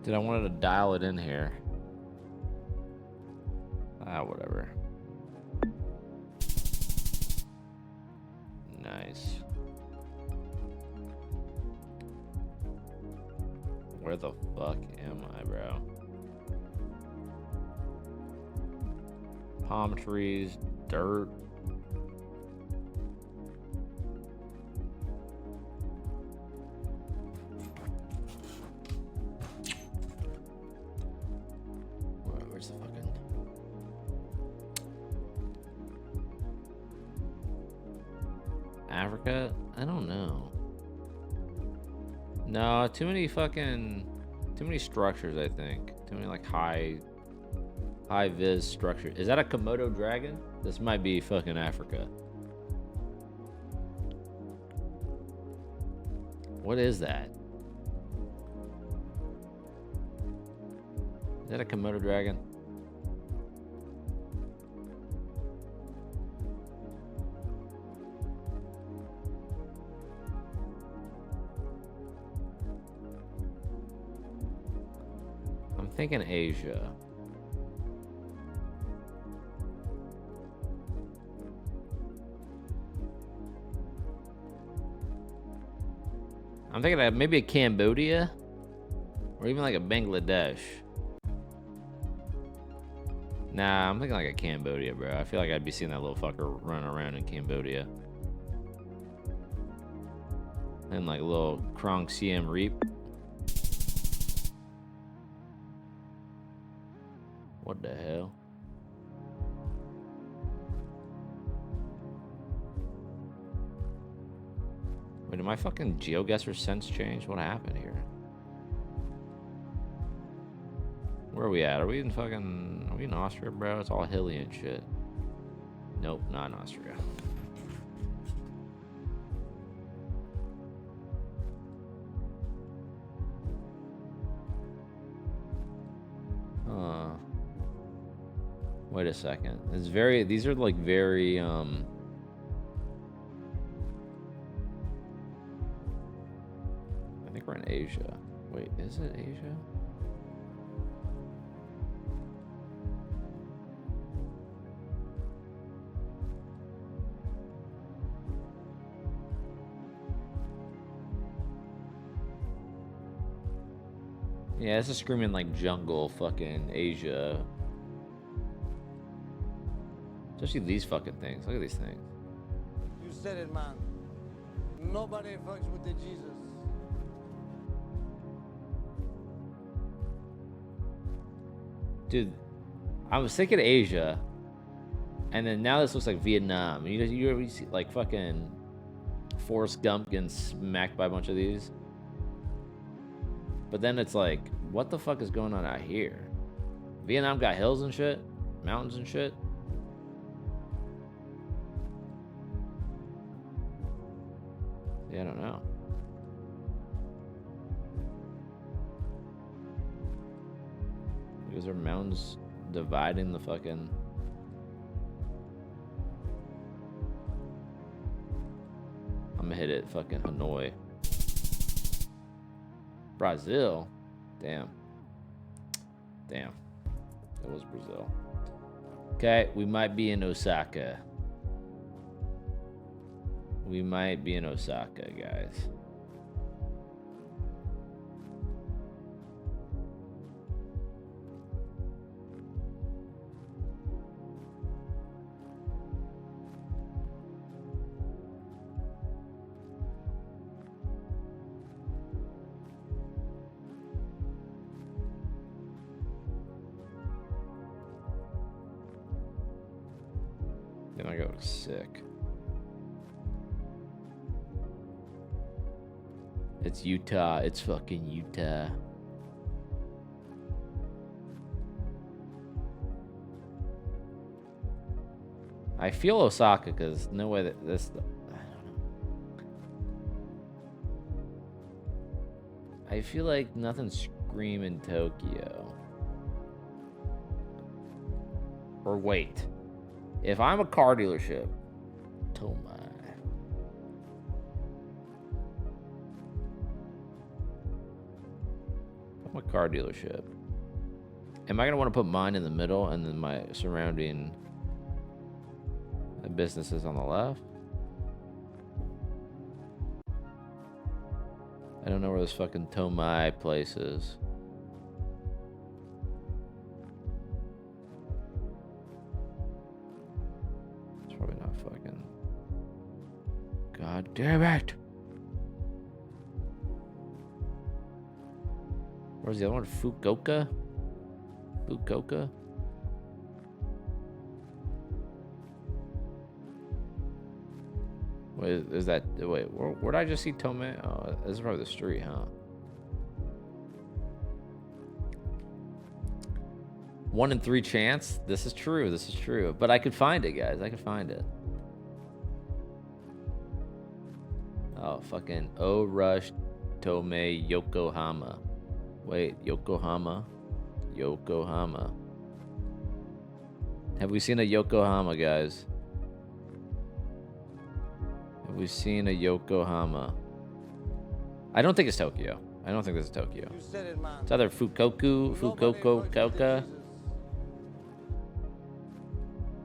Dude, I wanted to dial it in here. Ah, whatever. Nice. Where the fuck am I, bro? Palm trees, dirt. Where's the fucking... Africa? I don't know. No, too many structures, I think. Too many like high vis structures. Is that a Komodo dragon? This might be fucking Africa. What is that? Is that a Komodo dragon? I'm thinking Asia. I'm thinking maybe a Cambodia or even like a Bangladesh. Nah, I'm thinking like a Cambodia, bro. I feel like I'd be seeing that little fucker running around in Cambodia. And like a little Krong Siem Reap. What the hell? Wait, did my fucking GeoGuessr sense change? What happened here? Where are we at? Are we in Austria, bro? It's all hilly and shit. Nope, not in Austria. Wait a second. These are like very, I think we're in Asia. Wait, is it Asia? Yeah, this is screaming like jungle fucking Asia. Especially these fucking things. Look at these things. You said it, man. Nobody fucks with the Jesus. Dude, I was thinking Asia, and then now this looks like Vietnam. You ever see like fucking Forrest Gump getting smacked by a bunch of these? But then it's like, what the fuck is going on out here? Vietnam got hills and shit, mountains and shit. Yeah, I don't know. Because there are mountains dividing the fucking... I'm gonna hit it fucking Hanoi. Brazil? Damn. Damn. That was Brazil. Okay, we might be in Osaka. We might be in Osaka, guys. Damn, I go sick. It's Utah. It's fucking Utah. I feel Osaka because no way that this. I don't know. I feel like nothing's screaming Tokyo. Or wait, if I'm a car dealership, Tomai. I'm a car dealership. Am I gonna want to put mine in the middle and then my surrounding businesses on the left? I don't know where this fucking Tomai place is. It's probably not fucking. God damn it! Where's the other one? Fukuoka? Fukuoka? Wait, is that... Wait, where did I just see Tomei? Oh, this is probably the street, huh? 1 in 3 chance? This is true, this is true. But I could find it, guys. I could find it. Oh, fucking O-Rush Tomei Yokohama. Wait, Yokohama? Yokohama. Have we seen a Yokohama, guys? Have we seen a Yokohama? I don't think it's Tokyo. I don't think this is Tokyo. It's either Fukuoka.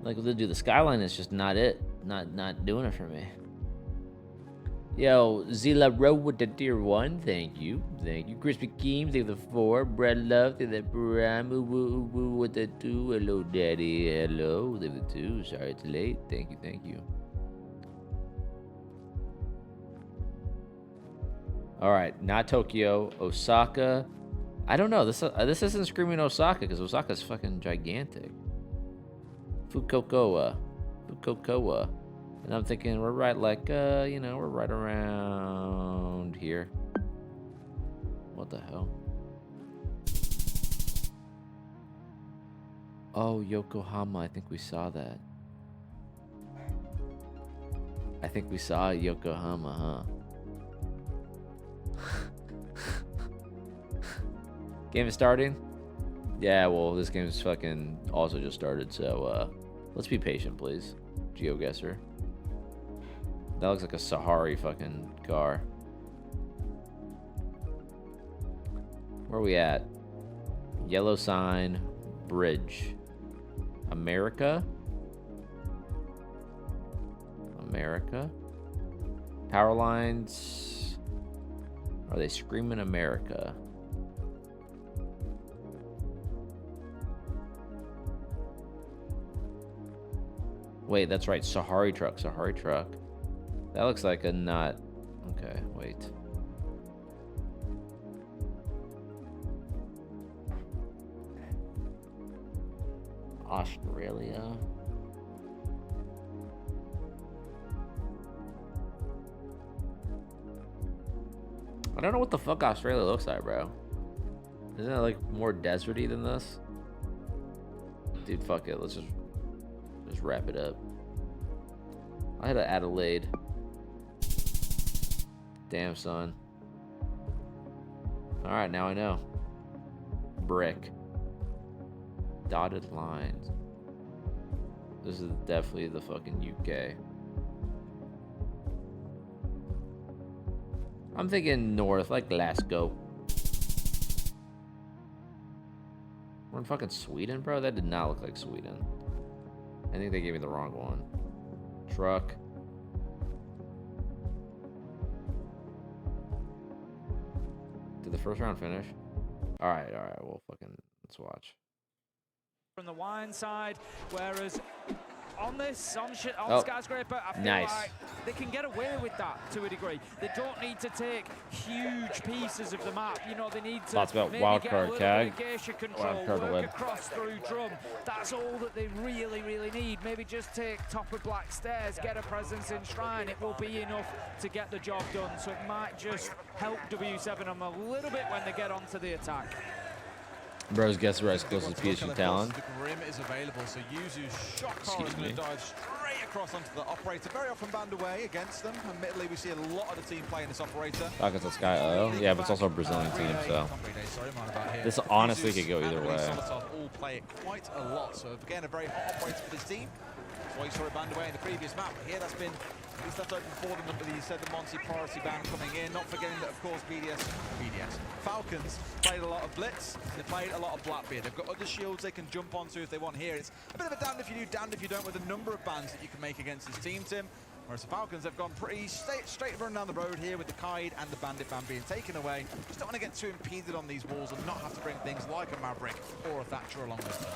Like, dude, the skyline is just not it. Not doing it for me. Yo, Zila Row with the tier 1. Thank you. Thank you. Crispy Keem, thank you the 4. Brad Love, thank you the Prime. Woo with the 2. Hello, Daddy. Hello. Thank you the 2. Sorry it's late. Thank you. Thank you. All right, not Tokyo. Osaka. I don't know. This isn't screaming Osaka because Osaka's fucking gigantic. Fukuoka. And I'm thinking we're right like, you know, we're right around here. What the hell? Oh, Yokohama. I think we saw that. I think we saw Yokohama, huh? Game is starting? Yeah, well, this game is fucking also just started, so, let's be patient, please. GeoGuessr. That looks like a Sahari fucking car. Where are we at? Yellow sign, bridge. America? America? Power lines. Are they screaming America? Wait, that's right. Sahari truck. Sahari truck. That looks like a not... Okay, wait. Australia. I don't know what the fuck Australia looks like, bro. Isn't it like more deserty than this? Dude, fuck it. Let's just wrap it up. I had an Adelaide. Damn, son. Alright, now I know. Brick. Dotted lines. This is definitely the fucking UK. I'm thinking north, like Glasgow. We're in fucking Sweden, bro? That did not look like Sweden. I think they gave me the wrong one. Truck. Did the first round finish? Alright, we'll fucking, let's watch. From the wine side, whereas on Oh, Skyscraper, I feel nice. like they can get away with that to a degree. They don't need to take huge pieces of the map. You know, they need to Thoughts about maybe wild get card, a little Cag? bit of geisha control, Wild card work led. across through drum. That's all that they really, really need. Maybe just take top of black stairs, get a presence in shrine. It will be enough to get the job done. So it might just help W7M a little bit when they get onto the attack. Bros, guess where I skills his PSG talent? The Grim is available, so Yuzu's shock horror is going to dive straight across onto the operator. Very often banned away against them. Admittedly, we see a lot of the team playing this operator. Falcons on Sky. Oh, yeah, but it's also a Brazilian team, so this honestly could go either way. All play it quite a lot. So again, a very hot operator for this team. That's why you saw it banned away in the previous map. But here, that's been at least that's open for them. You said the Monty priority ban coming in. Not forgetting that, of course, Falcons played a lot of Blitz. They played a lot of Blackbeard. They've got other shields they can jump onto if they want here. It's a bit of a damned if you do, damned if you don't with the number of bans that you can make against this team, Tim. Whereas the Falcons have gone pretty straight run down the road here with the Kaid and the Bandit ban being taken away. Just don't want to get too impeded on these walls and not have to bring things like a Maverick or a Thatcher along with them.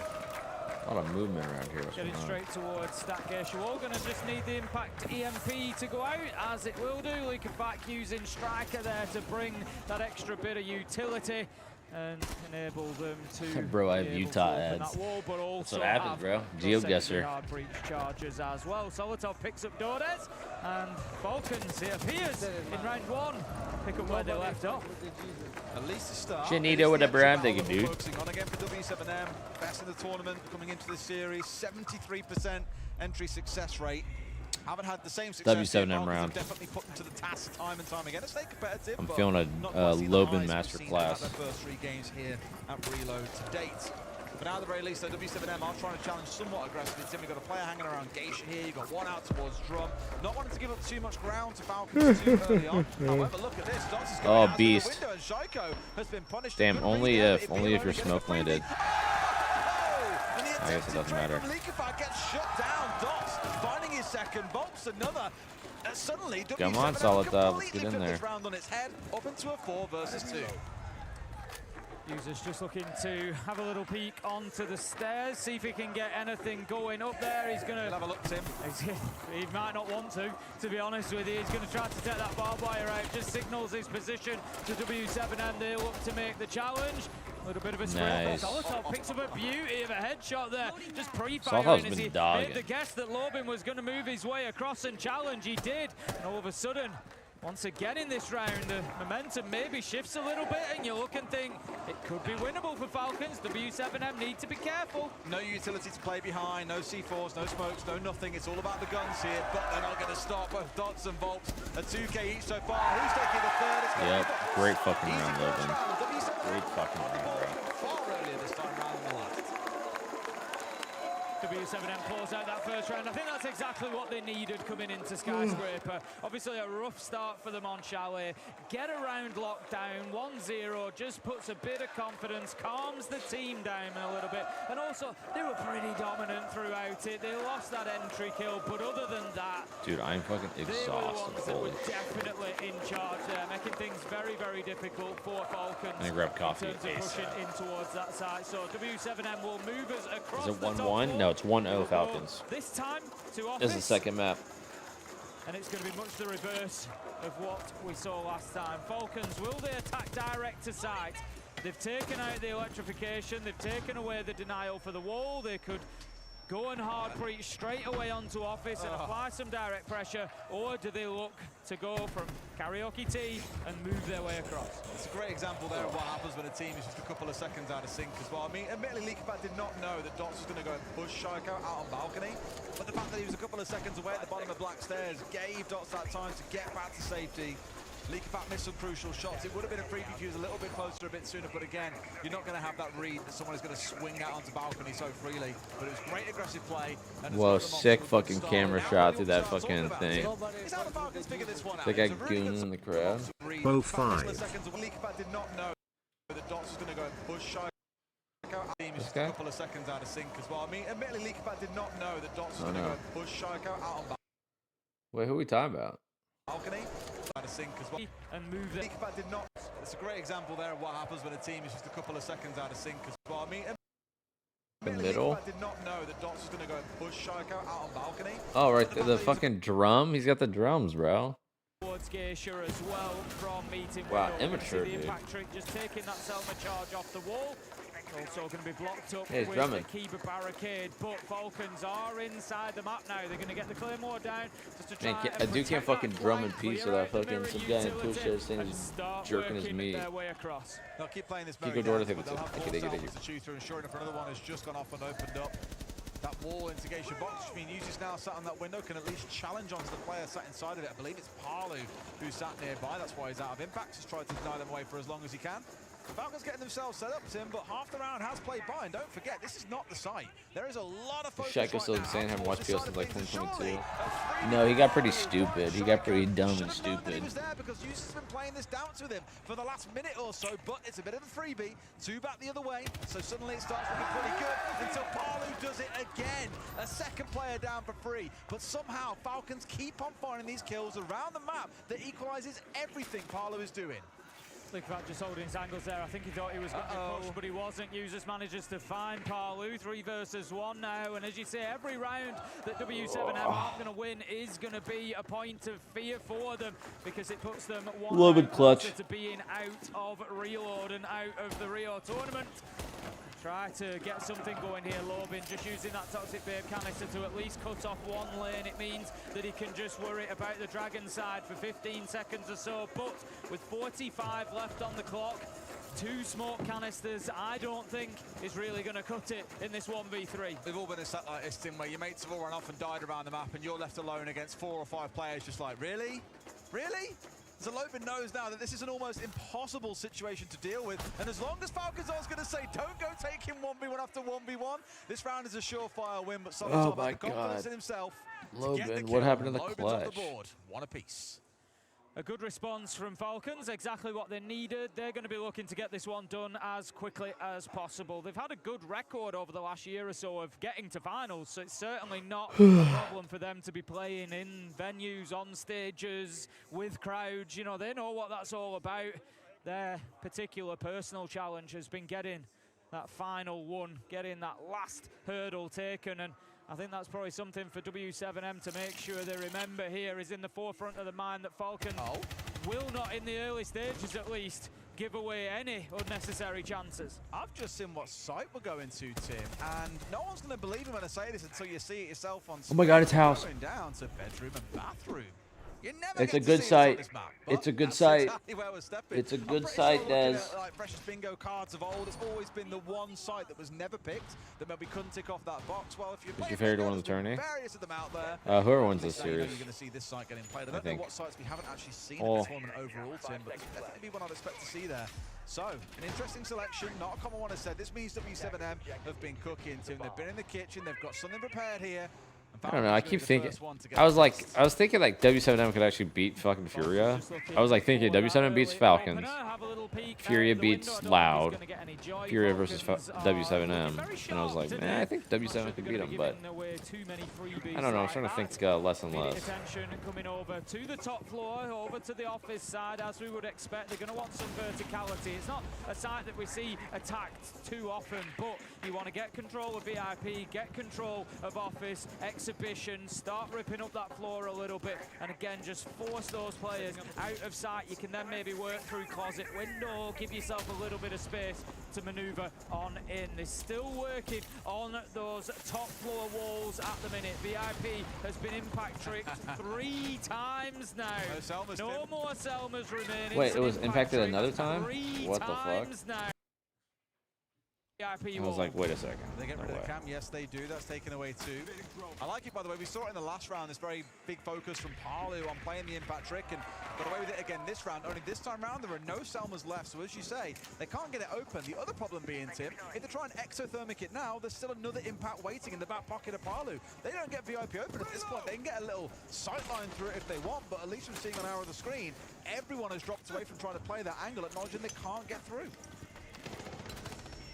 A lot of movement around here. Getting straight towards Stack Geisha Wall. Going to just need the impact EMP to go out, as it will do. Looking back using Striker there to bring that extra bit of utility and enable them to bro, I have Utah ads. Wall, but that's what happens, bro. GeoGuessr. Hard breach charges as well. Solotov picks up Dodes, and Falcons, it appears, in round one, pick up where they left off. At least to start. Chinito with a brand they can do. Focusing on again for W7M. Best in the tournament coming into this series. 73% entry success rate. Haven't had the same success. W7M round. Definitely put them to the task time and time again. To stay competitive. I'm feeling a Loban masterclass. Their first 3 games here at Reload to date. But at the very least, W7M are trying to challenge somewhat aggressively. Tim, we've got a player hanging around Geisha here. You've got one out towards Drum. Not wanting to give up too much ground to Falcons too early on. However, look at this. Dots is going out beast. the window, and Shaiko has been punished. Damn, only if your smoke landed. I guess it doesn't matter. Gets shut down. Dots finding his second, bumps another. Suddenly, come on, Solotov, let's get in there. Round on its head, up into a 4 versus 2. User's just looking to have a little peek onto the stairs, see if he can get anything going up there. He's going to have a look, Tim. He might not want to be honest with you. He's going to try to take that barbed wire out. Just signals his position to W7M. They look to make the challenge. A little bit of a spray. Nice. Solotov picks up a beauty of a headshot there. Just pre-firing as he made the guess that Lobin was going to move his way across and challenge. He did. And all of a sudden, once again in this round, the momentum maybe shifts a little bit, and you look and think it could be winnable for Falcons. W7M need to be careful. No utility to play behind, no C4s, no smokes, no nothing. It's all about the guns here, but they're not going to stop. Both Dots and Volts, a 2K each so far. Who's taking the third? Yep, great fucking round, Logan. Great fucking round, bro. Far earlier this time round than the last. W7M close out that first round. I think that's exactly what they needed coming into Skyscraper. Obviously a rough start for them on Chalet. Get a round locked down, 1-0, just puts a bit of confidence, calms the team down a little bit. And also, they were pretty dominant throughout it. They lost that entry kill, but other than that, dude, I'm fucking exhausted. They were the ones that were definitely in charge there, making things very, very difficult for Falcons. I grab coffee. In terms of pushing in towards that side. So W7M will move us across. Is it 1-1? No, it's 1-0 Falcons. This time to Office. This is the second map. And it's going to be much the reverse of what we saw last time. Falcons, will they attack direct to site? They've taken out the electrification. They've taken away the denial for the wall. They could go and hard breach straight away onto Office and apply some direct pressure, or do they look to go from karaoke tea and move their way across? It's a great example there of what happens when a team is just a couple of seconds out of sync as well. I mean, admittedly, Leakypat did not know that Dots was going to go and push Shaiko out on balcony, but the fact that he was a couple of seconds away at the bottom of Black Stairs gave Dots that time to get back to safety. Leakypat missed some crucial shots. It would have been a freak if he was a little bit closer, a bit sooner, but again, you're not going to have that read that someone is going to swing out onto balcony so freely. But it was great aggressive play. Whoa, sick fucking camera shot through that fucking thing. They got goons in the crowd. Bow 5. Leakypat did not know that Dots was going to go and push Shaiko. This guy? A couple of seconds out of sync as well. I mean, admittedly, Leakypat did not know that Dots was going to go and push Shaiko out on balcony. Wait, who are we talking about? Balcony, out of sync as well. And move it. Did not. It's a great example there of what happens when a team is just a couple of seconds out of sync as well. I mean, In the middle. I did not know that Dots was going to go and push Shaiko out on balcony. Oh, right, the fucking drum. He's got the drums, bro. As well from meeting wow, immature, the dude. impact trick, just taking that Selma charge off the wall. Also going to be blocked up with the Kiba barricade, but Falcons are inside the map now. They're going to get the Claymore down just to try man, I do can't fucking drum in peace without fucking some guy in Twitch there saying he's jerking his meat. They'll keep playing this Kiko Dorothy take the to choose through, and sure enough, another one has just gone off and opened up. That wall integration box, which means Uzi's now sat on that window, can at least challenge onto the player sat inside of it. I believe it's Parlu who sat nearby. That's why he's out of impact. He's tried to deny them away for as long as he can. Falcons getting themselves set up, Tim, but half the round has played by, and don't forget, this is not the site. There is a lot of focus Shaiko's still right insane, haven't watched PO since like 2022. now. No, he got pretty stupid. He got pretty dumb and stupid. He was there because Uzi's been playing this down to him for the last minute or so, but it's a bit of a freebie. Two back the other way, so suddenly it starts looking pretty good until Parlu does it again. A second player down for free, but somehow Falcons keep on finding these kills around the map that equalizes everything Parlu is doing. Lickvat just holding his angles there. I think he thought he was going to be pushed, but he wasn't. Users manages to find Parlu. 3 versus 1 now. And as you say, every round that W7M aren't going to win is going to be a point of fear for them, because it puts them one round closer to being out of Reload and out of the Rio tournament. Try to get something going here, Lobin, just using that Toxic Babe canister to at least cut off one lane. It means that he can just worry about the Dragon side for 15 seconds or so, but with 45 left on the clock, 2 smoke canisters, I don't think is really going to cut it in this 1v3. We've all been a set like this, Tim, where your mates have all run off and died around the map, and you're left alone against 4 or 5 players just like, really? Really? Zalobin knows now that this is an almost impossible situation to deal with, and as long as Falcons are going to say, don't go take him 1v1 after 1v1, this round is a surefire win, but Solitov has the confidence in himself to get the kill. What happened to the Lobin's clutch? on the board, one apiece. A good response from Falcons, exactly what they needed. They're going to be looking to get this one done as quickly as possible. They've had a good record over the last year or so of getting to finals, so it's certainly not a problem for them to be playing in venues, on stages, with crowds. You know, they know what that's all about. Their particular personal challenge has been getting that final one, getting that last hurdle taken, and I think that's probably something for W7M to make sure they remember here, is in the forefront of the mind that Falcon will not, in the early stages at least, give away any unnecessary chances. I've just seen what site we're going to, Tim, and no one's going to believe me when I say this until you see it yourself on screen. Oh my god, it's house. Going down to bedroom and bathroom. You never It's get a to good see site. this on this map, It's a good that's site. exactly where we're stepping. It's a I'm good pretty site, sure looking Des. at, like Precious Bingo cards of old, it's always been the one site that was never picked, that maybe couldn't tick off that box. Well, if you're Is your favorite to win the tourney? various of them out there. Whoever wins this So you know series. you're going to see this site getting played. I don't know what sites we haven't actually seen in Oh. the tournament overall, Tim, but it's definitely one I'd expect to see there. So, an interesting selection, not a common one, I said. This means W7M have been cooking, Tim. They've been in the kitchen, they've got something prepared here. I don't know, I keep thinking, I was thinking like W7M could actually beat fucking FURIA. I was like thinking W7M beats Falcons, FURIA beats Loud, FURIA versus W7M, and I was like, man, I think W7M could beat them, but I don't know, I'm starting to think less and less. Attention coming over to the top floor, over to the office side, as we would expect. They're going to want some verticality. It's not a site that we see attacked too often, but you want to get control of VIP, get control of office, exhibition, start ripping up that floor a little bit, and again, just force those players out of sight. You can then maybe work through closet window, give yourself a little bit of space to maneuver on in. They're still working on those top floor walls at the minute. VIP has been impact tricked 3 times now. No more Selmas remaining. Wait, it was impacted another time? 3 What the fuck? times now. I was like, wait a second. They get No rid of way. Cam, yes they do, that's taken away 2. I like it, by the way, we saw it in the last round, this very big focus from Parlu on playing the impact trick, and got away with it again this round. Only this time round, there are no Selmas left, so as you say, they can't get it open. The other problem being, Tim, if they try and exothermic it now, there's still another impact waiting in the back pocket of Parlu. They don't get VIP open at this point. They can get a little sightline through it if they want, but at least from seeing on our other screen, everyone has dropped away from trying to play that angle, acknowledging they can't get through.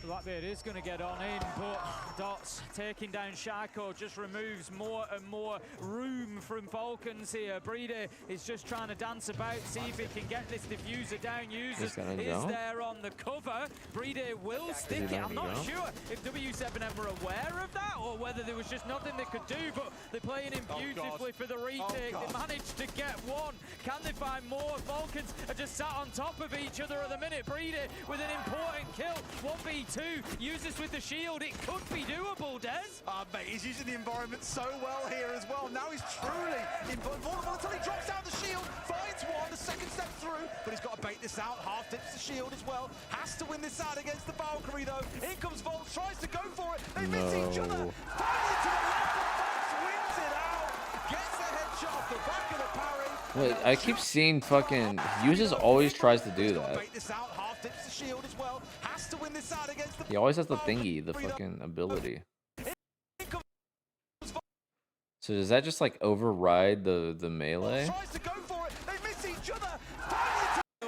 Blackbeard is going to get on in, but Dots taking down Shaiko just removes more and more room from Falcons here. Breeder is just trying to dance about, see if he can get this diffuser down. Users is there on the cover. Breeder will stick it. I'm not sure if W7M were aware of that or whether there was just nothing they could do, but they're playing in beautifully for the retake. They managed to get one. Can they find more? Falcons are just sat on top of each other at the minute. Breeder with an important kill. 1v2. Users with the shield. It could be doable, Des. Mate, he's using the environment so well here as well. Now he's truly invulnerable until he drops down the shield. Finds one, the second step through, but he's got to bait this out. Half dips the shield as well. Has to win this out against the Valkyrie, though. In comes Volt, tries to go for it. They miss each other. Finally to the left, and Fox wins it out. Gets the headshot off the back of the parry. Wait, I keep seeing fucking Uses always tries to do that. He always has the thingy, the fucking ability. So does that just like override the melee?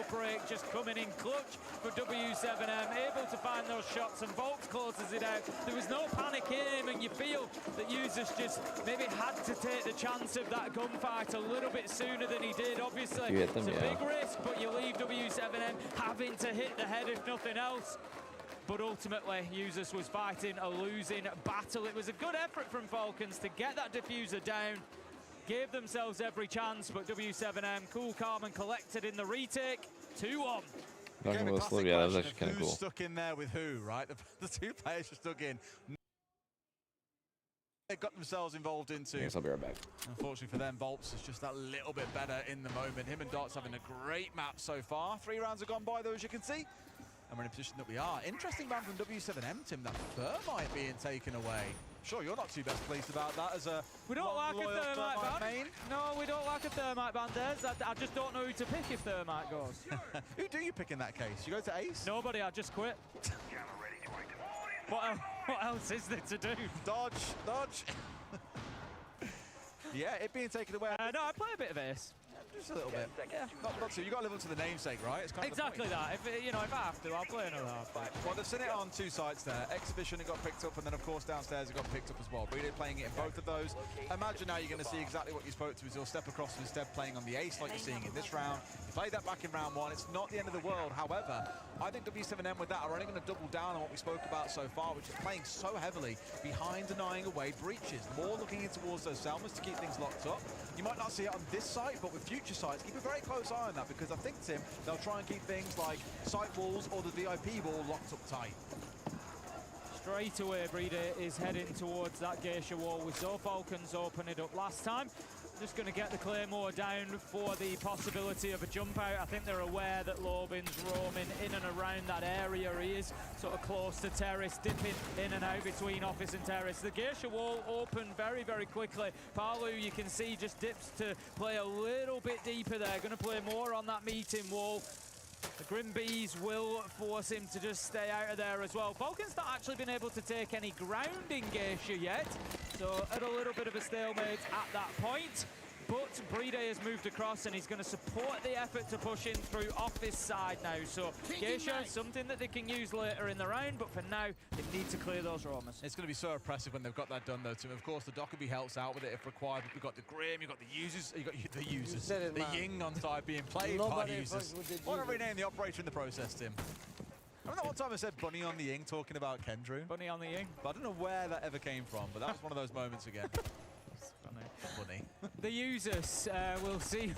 Break just coming in clutch for W7M, able to find those shots, and Volks closes it out. There was no panic in him, and you feel that Users just maybe had to take the chance of that gunfight a little bit sooner than he did. Obviously, it's a big risk, but you leave W7M having to hit the head if nothing else. But ultimately, Users was fighting a losing battle. It was a good effort from Falcons to get that diffuser down. Gave themselves every chance, but W7M cool, calm, and collected in the retake. 2-1. Yeah, that was actually kind of cool. Who's stuck in there with who, right? The two players are stuck in. They got themselves involved into. I guess I'll be right back. Unfortunately for them, Volps is just that little bit better in the moment. Him and Dots having a great map so far. 3 rounds have gone by, though, as you can see. And we're in a position that we are. Interesting ban from W7M, Tim, that Thermite being taken away. Sure, you're not too best pleased about that as a We don't like a Thermite ban. Main. No, we don't like a Thermite ban, Des. I just don't know who to pick if Thermite goes. Who do you pick in that case? You go to Ace? Nobody, I just quit. What else is there to do? Dodge, dodge. Yeah, it being taken away. No, I play a bit of Ace. Just a little bit. Yeah. Not too. You got to live up to the namesake, right? It's kind exactly of that. If I have to, I'll play another halfback. Well, they've seen it on 2 sites there. Exhibition, it got picked up, and then of course downstairs it got picked up as well. Breeder playing it in both of those. Imagine now you're going to see exactly what you spoke to. Is you'll step across and instead playing on the Ace like you're seeing in this round. You played that back in round 1. It's not the end of the world. However, I think W7M with that are only going to double down on what we spoke about so far, which is playing so heavily behind, denying away breaches. More looking in towards those Selmas to keep things locked up. You might not see it on this site, but with future sites, keep a very close eye on that, because I think, Tim, they'll try and keep things like site walls or the VIP wall locked up tight. Straight away, Breeder is heading towards that Geisha wall. We saw Falcons open it up last time. Just going to get the Claymore down for the possibility of a jump out. I think they're aware that Lobin's roaming in and around that area. He is sort of close to terrace, dipping in and out between office and terrace. The Geisha wall opened very, very quickly. Palu, you can see, just dips to play a little bit deeper there. Going to play more on that meeting wall. The Grim Bees will force him to just stay out of there as well. Falcon's not actually been able to take any ground in Geisha yet, so at a little bit of a stalemate at that point. But Breeder has moved across and he's going to support the effort to push in through off this side now. So Geisha, something that they can use later in the round, but for now, they need to clear those roamers. It's going to be so oppressive when they've got that done, though, Tim. Of course, the Dockerby helps out with it if required. We've got the Grim, you've got the Users, you've got the Users. The Ying on side being played by Users. Why not rename the operator in the process, Tim? I don't know what time I said Bunny on the Ying talking about Kendrew. Bunny on the Ying. But I don't know where that ever came from, but that was one of those moments again. Funny. The Users, we'll see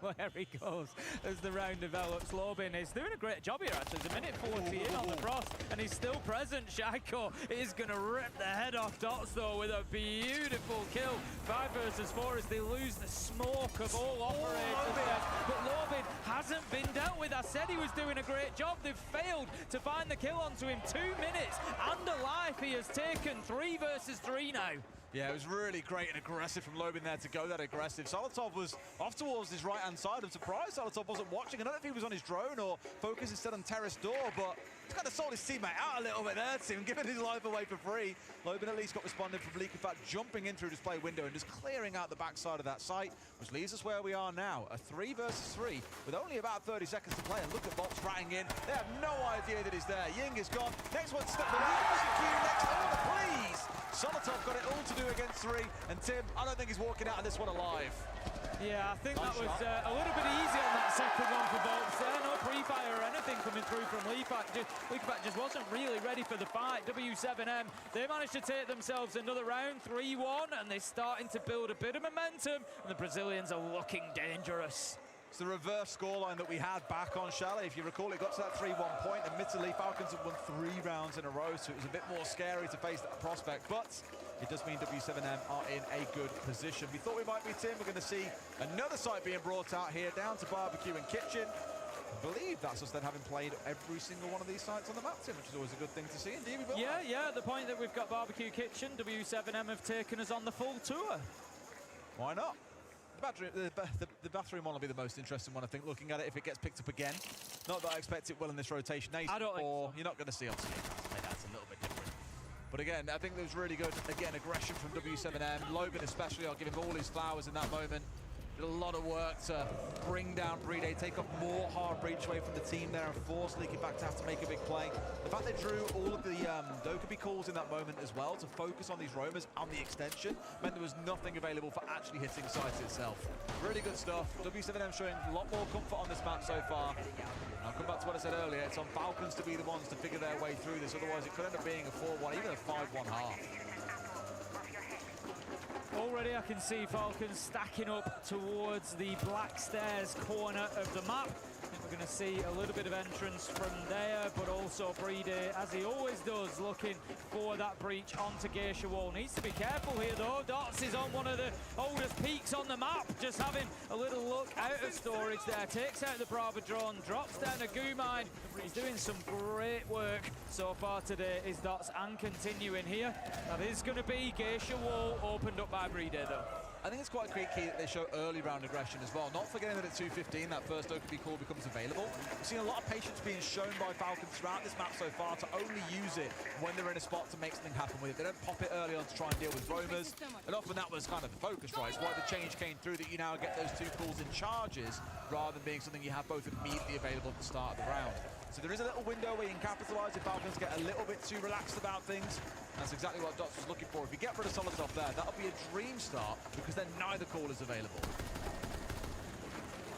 where he goes as the round develops. Lobin is doing a great job here, actually. There's a minute 40 in on the frost, and he's still present. Shaiko is going to rip the head off Dots, though, with a beautiful kill. 5 versus 4 as they lose the smoke of all operators. But Lobin hasn't been dealt with. I said he was doing a great job. They've failed to find the kill onto him. 2 minutes and a life. He has taken 3 versus 3 now. Yeah, it was really great and aggressive from Lobin there to go that aggressive. Solotov was off towards his right-hand side. I'm surprised Solotov wasn't watching. I don't know if he was on his drone or focused instead on terrace door, but he's kind of sold his teammate out a little bit there, Tim, giving his life away for free. Lobin at least got responded from Leak, in fact, jumping in through display window and just clearing out the backside of that site, which leaves us where we are now, a 3 versus 3, with only about 30 seconds to play. And look at Volts ratting in. They have no idea that he's there. Ying is gone. Next one stuck the next order, please. Solotov got it all to do against 3, and Tim, I don't think he's walking out of this one alive. Yeah, I think that was a little bit easy on that second one for Volts there. No pre-fire or anything coming through from Leafak. Leafak just wasn't really ready for the fight. W7M, they managed to take themselves another round, 3-1, and they're starting to build a bit of momentum, and the Brazilians are looking dangerous. It's the reverse scoreline that we had back on Chalet. If you recall, it got to that 3-1 point. Admittedly, Falcons have won 3 rounds in a row, so it was a bit more scary to face that prospect. But it does mean W7M are in a good position. We thought we might be, Tim. We're going to see another site being brought out here, down to Barbecue and Kitchen. I believe that's us then having played every single one of these sites on the map, Tim, which is always a good thing to see. Indeed, we will. Yeah, at the point that we've got Barbecue Kitchen, W7M have taken us on the full tour. Why not? The bathroom one will be the most interesting one, I think, looking at it if it gets picked up again. Not that I expect it will in this rotation. I don't think you're not going to see on Skate. That's a little bit different. But again, I think it was really good. Again, aggression from W7M. Lobin especially, I'll give him all his flowers in that moment. Did a lot of work to bring down Brede, take off more hard breach away from the team there and force Leaky back to have to make a big play. The fact they drew all of the Dokkaebi calls in that moment as well to focus on these roamers and the extension meant there was nothing available for actually hitting sites itself. Really good stuff. W7M showing a lot more comfort on this map so far. I'll come back to what I said earlier. It's on Falcons to be the ones to figure their way through this. Otherwise, it could end up being a 4-1, even a 5-1 half. Already I can see Falcons stacking up towards the black stairs corner of the map. I think we're going to see a little bit of entrance from there, but also Brede, as he always does, looking for that breach onto Geisha Wall. Needs to be careful here though. Dots is on one of the oldest peaks on the map, just having a little look out of storage there. Takes out the Brava drone, drops down a goo mine. He's doing some great work so far today, is Dots, and continuing here. That is going to be Geisha Wall opened up by Brede though. I think it's quite a great key that they show early round aggression as well. Not forgetting that at 2:15 that first Dokkaebi call becomes available. We've seen a lot of patience being shown by Falcons throughout this map so far to only use it when they're in a spot to make something happen with it. They don't pop it early on to try and deal with roamers. And often that was kind of the focus, right? It's why the change came through, that you now get those 2 calls in charges rather than being something you have both immediately available at the start of the round. So there is a little window where you can capitalize if Falcons get a little bit too relaxed about things. That's exactly what Dots was looking for. If you get rid of Solotov there, that'll be a dream start because then neither call is available.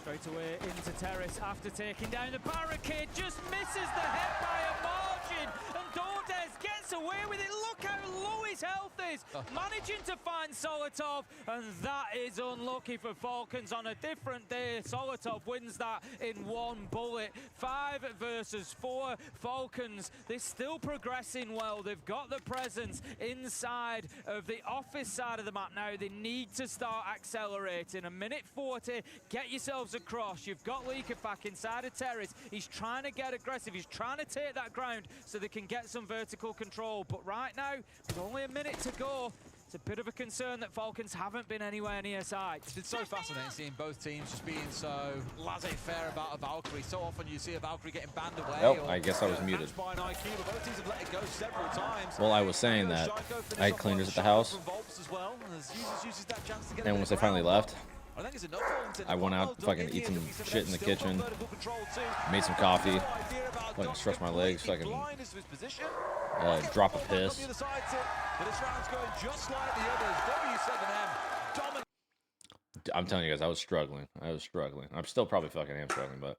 Straight away into terrace after taking down the barricade. Just misses the head by a margin. And Dordes gets away with it. Look how low his health is. Managing to find Solotov. And that is unlucky for Falcons on a different day. Solotov wins that in 1 bullet. 5 versus 4. Falcons, they're still progressing well. They've got the presence inside of the office side of the map now. They need to start accelerating. A minute 40. Get yourselves across. You've got Leakafak inside of terrace. He's trying to get aggressive. He's trying to take that ground so they can get some vertical control. But right now, with only a minute to go, it's a bit of a concern that Falcons haven't been anywhere near sight. It's so fascinating seeing both teams just being so laissez-faire about a Valkyrie. So often you see a Valkyrie getting banned away. Nope, I guess I was muted. By an IQ, but both teams have let it go several times. Well, I was saying that I had cleaners at the house, and once they finally left, I went out to fucking eat some shit in the kitchen, made some coffee, fucking stretch my legs, fucking drop a piss. I'm telling you guys, I was struggling. I'm still probably fucking am struggling, but.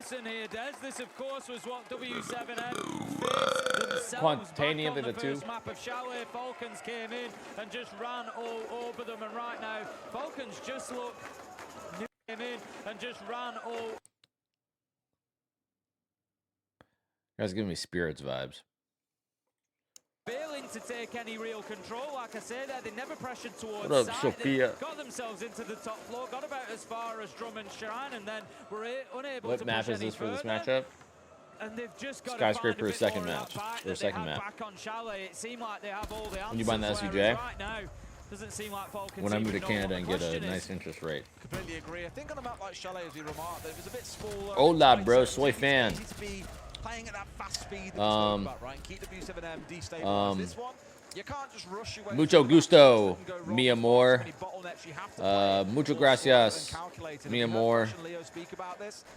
Here, Des. This, of course, was what W7M faced themselves back on the first map of Chalet. Falcons came in and just ran all over them, and right now, Falcons just look came in and just ran all. You guys giving me Spirits vibes. Failing to take any real control, like I said, they never pressured towards what up, side. Sophia? They got themselves into the top floor, got about as far as Drummond Shrine, and then were unable what to map push is this any for this further. matchup? And they've just got Skyscraper second match. Or second map. Back on Chalet, it seemed like they have all the When you buy the SUJ? right now. Doesn't seem like Falcons When I move to Canada and get a nice interest rate. Completely agree. I think on a map like Chalet, as you remarked, it was a bit smaller. Hola, bro. Soy fan. Playing at that fast speed that about, right? Keep W7M destabilized. This one, you can't just rush your way. Mucho gusto, mi amor. Mucho gracias, mi amor.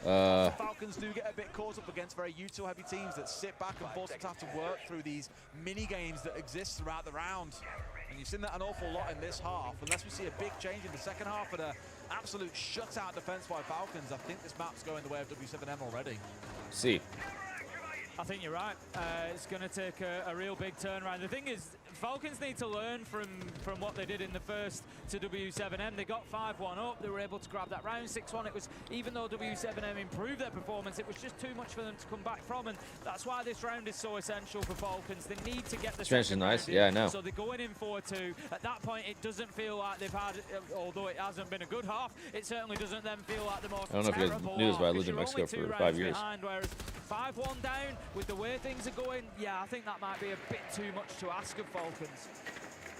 Falcons do get a bit caught up against very util-heavy teams that sit back and force them to have to work through these mini games that exist throughout the round. And you've seen that an awful lot in this half. Unless we see a big change in the second half and an absolute shutout defense by Falcons, I think this map's going the way of W7M already. See. I think you're right. It's going to take a real big turnaround. The thing is, Falcons need to learn from what they did in the first to W7M. They got 5-1 up. They were able to grab that round 6-1. It was, even though W7M improved their performance, it was just too much for them to come back from. And that's why this round is so essential for Falcons. They need to get the Spanish is nice. Yeah, I know. So they're going in 4-2. At that point, it doesn't feel like they've had, although it hasn't been a good half, it certainly doesn't then feel like the most I don't know if you guys knew this, but I lived in Mexico for 5 years. Behind, whereas 5-1 down, with the way things are going, yeah, I think that might be a bit too much to ask of Falcons.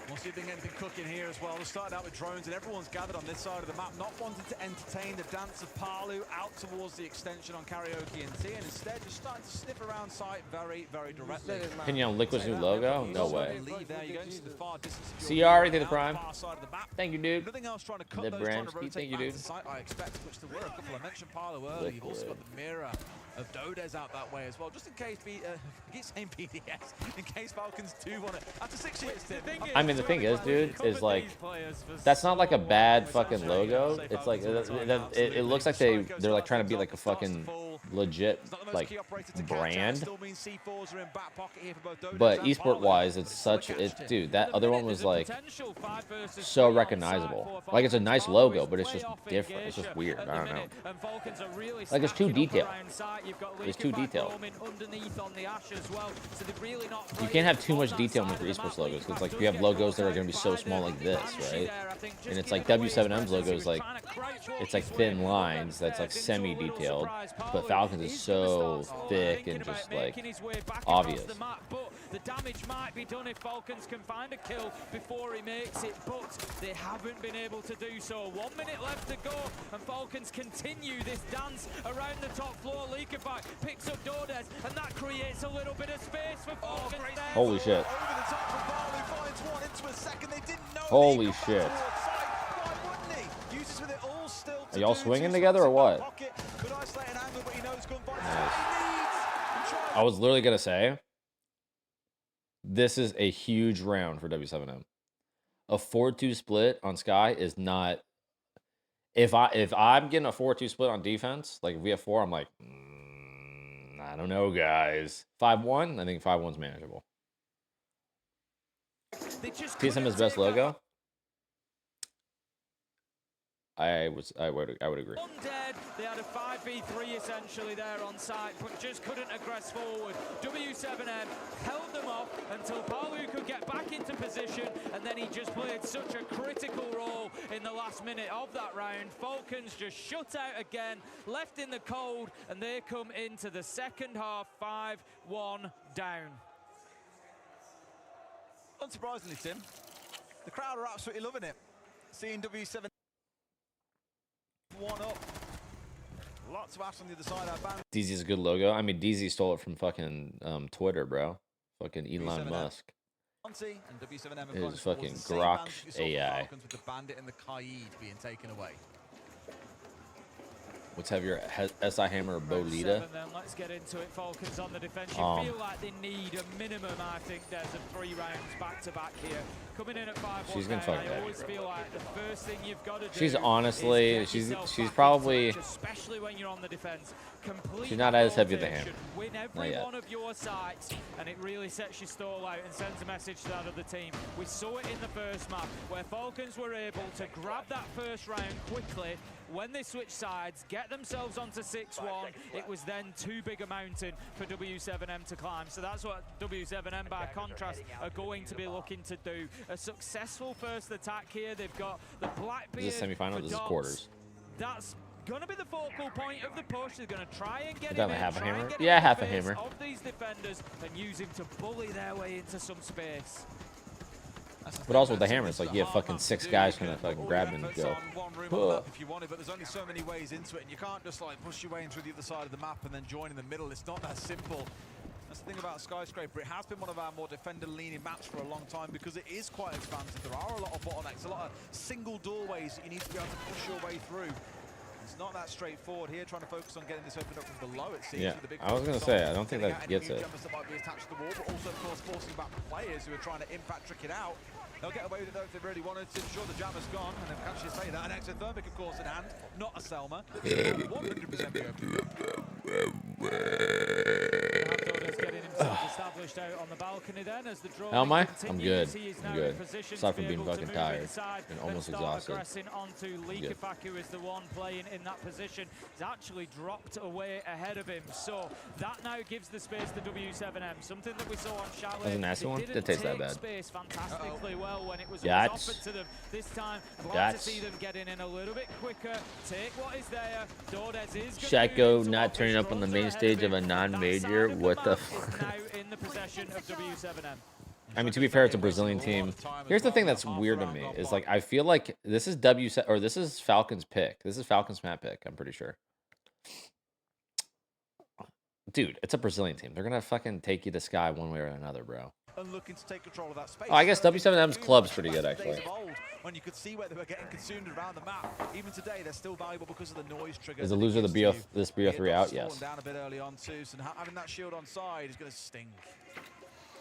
We'll see if they can get anything cooking here as well. We're starting out with drones, and everyone's gathered on this side of the map, not wanting to entertain the dance of Palu out towards the extension on Karaoke and T, and instead just starting to sniff around sight very, very directly. Opinion on Liquid's new logo? No way. CR, anything the prime. Thank you, dude. Nothing else trying to cut The those, brand. trying to rotate Thank you, back dude. to site, I expect, which there were a couple. I mentioned Palu earlier. You've also got the mirror of Dodes out that way as well, just in case I keep saying PDS, in case Falcons do want it. After 6 years, I mean, the thing is, dude, is like, that's not like a bad fucking logo. It's like, it looks like they're like trying to be like a fucking legit like brand. But esport wise, it's such, dude, that other one was like so recognizable. Like, it's a nice logo, but it's just different. It's just weird. I don't know. Like, it's too detailed. It's too detailed. You can't have too much detail in your esports logos. It's like you have logos that are going to be so small like this, right? And it's like W7M's logo is like, it's like thin lines that's like semi-detailed, but Falcons is so thick and just like obvious. The damage might be done if Falcons can find a kill before he makes it, but they haven't been able to do so. 1 minute left to go, and Falcons continue this dance around the top floor. Leakerback picks up Dodes, and that creates a little bit of space for Falcons. Holy shit. Holy shit. Are y'all swinging together or what? Nice. I was literally going to say, this is a huge round for W7M. A 4-2 split on Sky is not... If I'm getting a 4-2 split on defense, like if we have 4, I'm like, I don't know, guys. 5-1, I think 5-1's manageable. TSM is best logo. I would agree. Dead. They had a 5v3 essentially there on site, but just couldn't aggress forward. W7M held them off until Palu could get back into position, and then he just played such a critical role in the last minute of that round. Falcons just shut out again, left in the cold, and they come into the second half 5-1 down. Unsurprisingly, Tim, the crowd are absolutely loving it. Seeing W7 1 up. Lots of ash on the other side. DZ's a good logo. I mean, DZ stole it from fucking Twitter, bro. Fucking Elon Musk. It was fucking Grok AI. With the Bandit and the Kaid being taken away. Let's have your SI Hammer Bolita. Let's get into it. Falcons on the defense. You feel like they need a minimum, I think, there's a 3 rounds back-to-back here. Coming in at 5-1. She's gonna fucking I always feel like the first thing you've got to do. She's honestly, she's probably, especially when you're on the defense. She's not as heavy as the Hammer. Win every one of your sites, and it really sets your stall out and sends a message to that other team. We saw it in the first map, where Falcons were able to grab that first round quickly. When they switched sides, get themselves onto 6-1, it was then too big a mountain for W7M to climb. So that's what W7M, by contrast, are going to be looking to do. A successful first attack here. They've got the Blackbeard. Is this semifinal? This is quarters. That's gonna be the focal point of the push. They're gonna try and get Done him a in, half a try and hammer? get him Yeah, in the half a face hammer. of these defenders and use him to bully their way into some space. But also with the hammer, it's like you have fucking 6 guys trying to fucking grab him and go. If you want it, but there's only so many ways into it, and you can't just like push your way in through the other side of the map and then join in the middle. It's not that simple. That's the thing about Skyscraper. It has been one of our more defender-leaning maps for a long time because it is quite expansive. There are a lot of bottlenecks, a lot of single doorways that you need to be able to push your way through. It's not that straightforward here, trying to focus on getting this opened up from below, it seems. Yeah, with the big I was going to say, I don't think that gets it. That might be attached to the wall, but also, of course, forcing back players who are trying to impact trick it out. They'll get away with it though if they really wanted to. Sure, the jammer's gone, and I can actually say that. An exothermic, of course, in hand, not a Selma. 100% be Established out on the balcony then as the draw. How am I? I'm good. I'm good. Aside from being fucking tired and almost exhausted. Onto Leakafaku, who is the one playing in that position. He's actually dropped away ahead of him. So that now gives the space to W7M. Something that we saw on Chalet. That was a nasty one. Didn't taste that bad. Space fantastically well when it was offered to them. This time, I'd like to see them getting in a little bit quicker. Take what is there. Dordes is Shaco not turning up on the main stage of a non-major. What the fuck? In the possession of W7M. I mean, to be fair, it's a Brazilian team. Here's the thing that's weird to me is like I feel like this is this is Falcons pick. This is Falcons map pick. I'm pretty sure. Dude, it's a Brazilian team. They're gonna fucking take you to sky one way or another, bro. And looking to take control of that space. Oh, I guess W7M's club's pretty good actually. When you could see where they were getting consumed around the map. Even today, they're still valuable because of the noise triggers. Is the loser of the this BO3 out? Yes. Down a bit early on too, so having that shield on side is going to sting.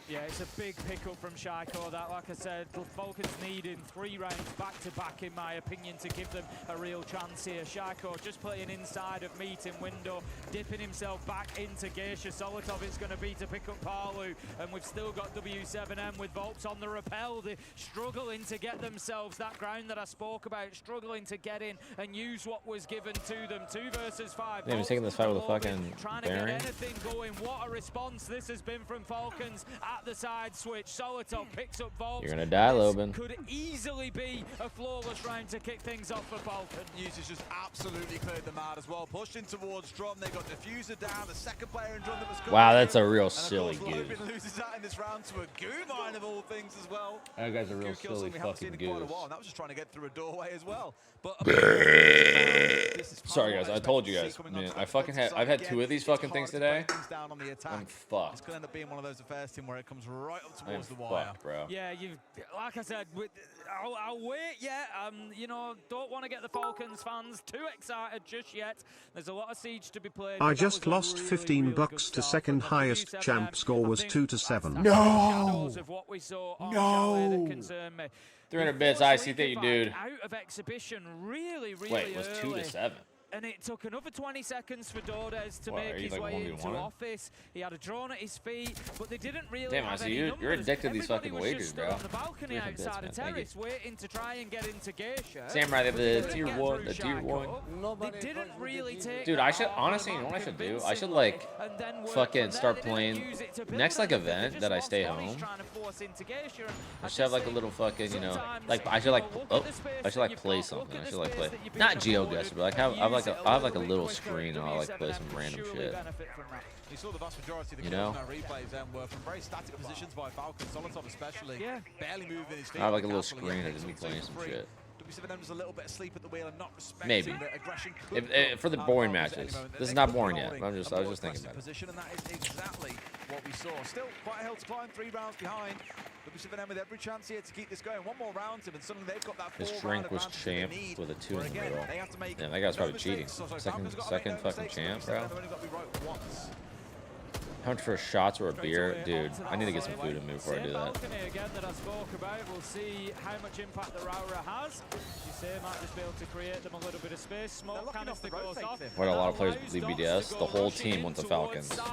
Yeah, it's a big pickup from Shaiko. That, like I said, the Falcons needing 3 rounds back-to-back, in my opinion, to give them a real chance here. Shaiko just playing inside of meeting window, dipping himself back into Geisha. Solotov is going to be to pick up Parlu, and we've still got W7M with Volps on the rappel. They're struggling to get themselves that ground that I spoke about, struggling to get in and use what was given to them. 2 versus 5. Yeah, he's taking this fight with a fucking trying bearing. to get anything going. What a response this has been from Falcons at the side switch. Solotov picks up Volps. You're gonna die, Loban. Could easily be a flawless round to kick things off for Falcon. Users just absolutely cleared them out as well. Pushed in towards Drum. They got Diffuser down. The second player in Drum that was coming. Wow, that's a real and silly of course, goose. Loban loses that in this round to a Goo mine of all things as well. That guy's a real silly fucking goose. That was just trying to get through a doorway as well. But sorry guys, I told you guys. Man, I've had 2 of these fucking things today. I'm fucked. It's gonna end up being one of those affairs, team, where it comes right up towards the fucked, wire. bro. Yeah, like I said, I'll wait. Yeah, you know, don't want to get the Falcons fans too excited just yet. There's a lot of siege to be played. I just lost $15 to second highest champ score was 2-7. No. No. 300 bits, I see that you dude. Out of exhibition really Wait, it was 2-7. And it took another 20 seconds for Dordes to make his way into office. He had a drone at his feet, but they didn't really Damn, I have see any you're addicted to these fucking wagers, bro. On the balcony outside of Terrace, waiting to try and get into Geisha. Samurai, the tier 1, the tier 1. They didn't really take. Dude, I should honestly, you know what I should do? I should like fucking start playing next like event that I stay home. I should have like a little fucking, you know, like I should like play something. I should like play not GeoGuessr, but like I have like a little screen and I'll like play some random shit. You saw the vast majority of the replays then were from very static positions by Falcons, Solotov especially. Barely moving his feet. I have like a little screen and just be playing some shit. W7M was a little bit asleep at the wheel and not respecting maybe the aggression. For the boring matches. This is not boring yet. I was just thinking about it. Position, and that is exactly what we saw. Still quite a hill to climb, 3 rounds behind. W7M with every chance here to keep this going. 1 more round, and suddenly they've got that 4 His shrink was champ with a 2 in the middle. Damn, that guy's probably cheating. Second fucking champ, bro. How much for shots or a beer? Dude, I need to get some food in me before I do that. Again that I spoke about. We'll see how much impact the Raura has. You say might just be able to create them a little bit of space. Smoke canister goes off. What a lot of players leave BDS. The whole team wants the Falcons. Now,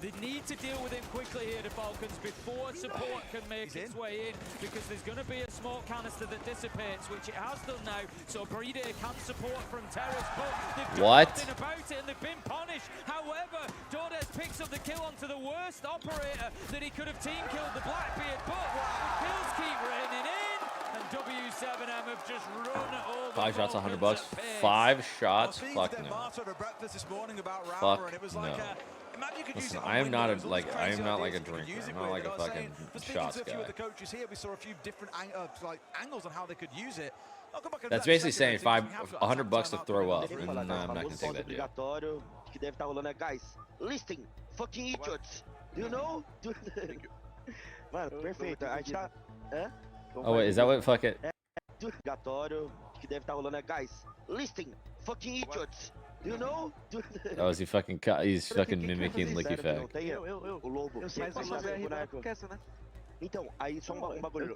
they need to deal with him quickly here, the Falcons, before support can make its way in, because there's going to be a smoke canister that dissipates, which it has done now. So Brede can support from Terrace, but they've done nothing about it and they've been punished. However, Dordes picks up the kill onto the worst operator that he could have team killed, the Blackbeard, but the kills keep raining in, and W7M have just run over 5 shots, $100. 5 shots? Fuck no. Fuck no. Listen, I am not a like a drinker. I'm not like a fucking shots guy. The coaches here, we saw a few different angles on how they could use it. That's basically saying $100 to throw up, and I'm not gonna take that deal. Que deve estar rolando, guys. Listen, fucking idiots. Do you know? Mano, perfeito. A gente tá. Oh wait, is that what fuck it? Obrigatório. Que deve estar rolando, guys. Listen, fucking idiots. Do you know? Oh, is he fucking he's fucking mimicking Licky Fact. O lobo. Então, aí só um bagulho.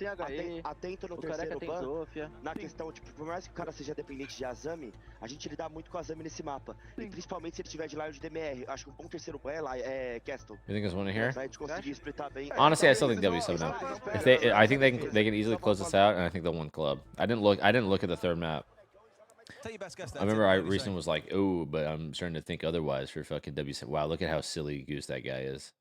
Atento no terceiro ban, na questão, tipo, por mais que o cara seja dependente de Azami, a gente lidar muito com Azami nesse mapa. E principalmente se ele tiver de Lion de DMR. Acho que um bom terceiro ban é Castle. You think there's one in here? Pra gente conseguir splitar bem. Honestly, I still think W7 now. If they, I think they can easily close this out, and I think they'll win club. I didn't look at the third map. I remember I recently was like, oh, but I'm starting to think otherwise for fucking W7. Wow, look at how silly goose that guy is.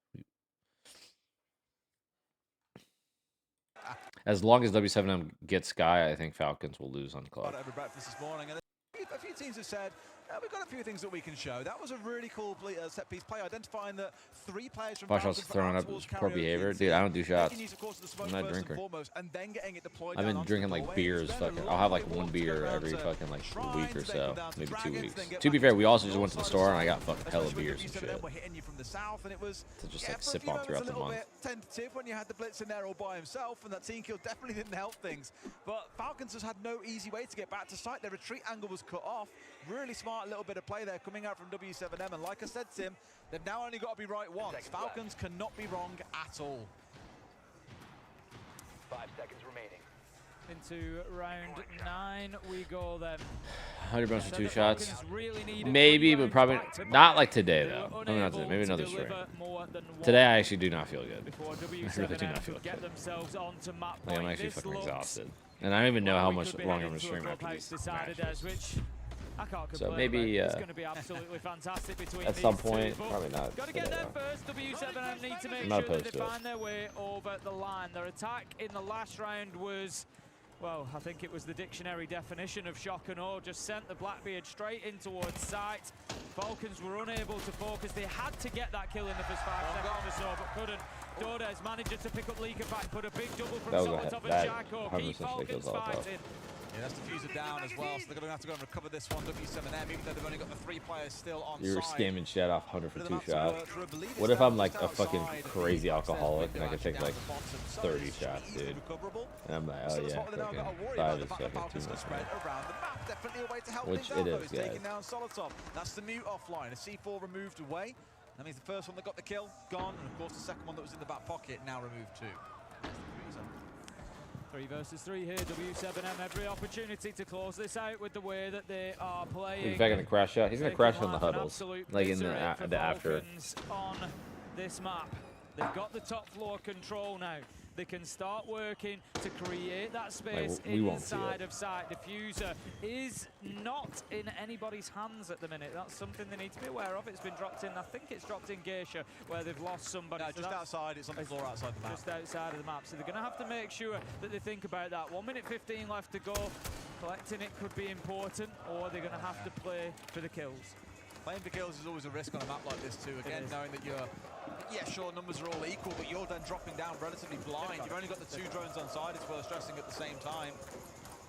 As long as W7M gets Sky, I think Falcons will lose on club. Over breakfast this morning, and a few teams have said, we've got a few things that we can show. That was a really cool set piece play, identifying that 3 players from 5 shots throwing up poor behavior. Dude, I don't do shots. I'm not a drinker. I've been drinking like beers. Fucking, I'll have like 1 beer every fucking like week or so, maybe 2 weeks. To be fair, we also just went to the store and I got fucking hella beers and shit to just like sip on throughout the month. Tentative when you had the Blitz in there all by himself, and that team kill definitely didn't help things. But Falcons has had no easy way to get back to site. Their retreat angle was cut off. Really smart little bit of play there coming out from W7M, and like I said, Tim, they've now only got to be right once. Falcons cannot be wrong at all. 5 seconds remaining. Into round 9 we go then. 100 bunch of 2 shots. Maybe, but probably not like today though. No, not today. Maybe another stream. Today I actually do not feel good. I really do not feel good. Like, I'm actually fucking exhausted. And I don't even know how much longer I'm going to stream after these matches. So maybe at some point, probably not. I'm not opposed to it. Their attack in the last round was, well, I think it was the dictionary definition of shock and awe. Just sent the Blackbeard straight in towards sight. Falcons were unable to focus. They had to get that kill in the first 5 seconds or so, but couldn't. Doty's managed to pick up Leaker back, put a big double from top of Jacko. Keep Falcons fighting. Yeah, that's diffuser down as well, so they're going to have to go and recover this one. W7M, even though they've only got the 3 players still on You're site. scamming shit off 100 for 2 shots. What if I'm like a fucking crazy alcoholic and I can take like 30 shots, dude? And I'm like, oh yeah, fucking 5 is fucking too much, man. Which it is, guys. That's the mute offline. A C4 removed away. That means the first one that got the kill, gone. And of course the second one that was in the back pocket, now removed too. 3 versus 3 here. W7M every opportunity to close this out with the way that they are playing. He's back in the crash shot. He's gonna crash on the huddles, like in the after. On this map, they've got the top floor control now. They can start working to create that space inside of site. Diffuser is not in anybody's hands at the minute. That's something they need to be aware of. It's been dropped in, I think it's dropped in Geisha, where they've lost somebody. No, just outside, it's on the floor outside the map. Just outside of the map. So they're going to have to make sure that they think about that. 1 minute 15 left to go. Collecting it could be important, or they're going to have to play for the kills. Playing for kills is always a risk on a map like this too. Again, knowing that you're, yeah, sure, numbers are all equal, but you're then dropping down relatively blind. You've only got the 2 drones on side, it's worth stressing at the same time.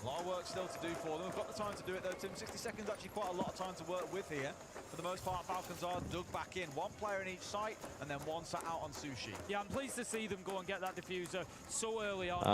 A lot of work still to do for them. We've got the time to do it though, Tim. 60 seconds, actually quite a lot of time to work with here. For the most part, Falcons are dug back in. 1 player in each site, and then 1 sat out on Sushi. Yeah, I'm pleased to see them go and get that diffuser so early on.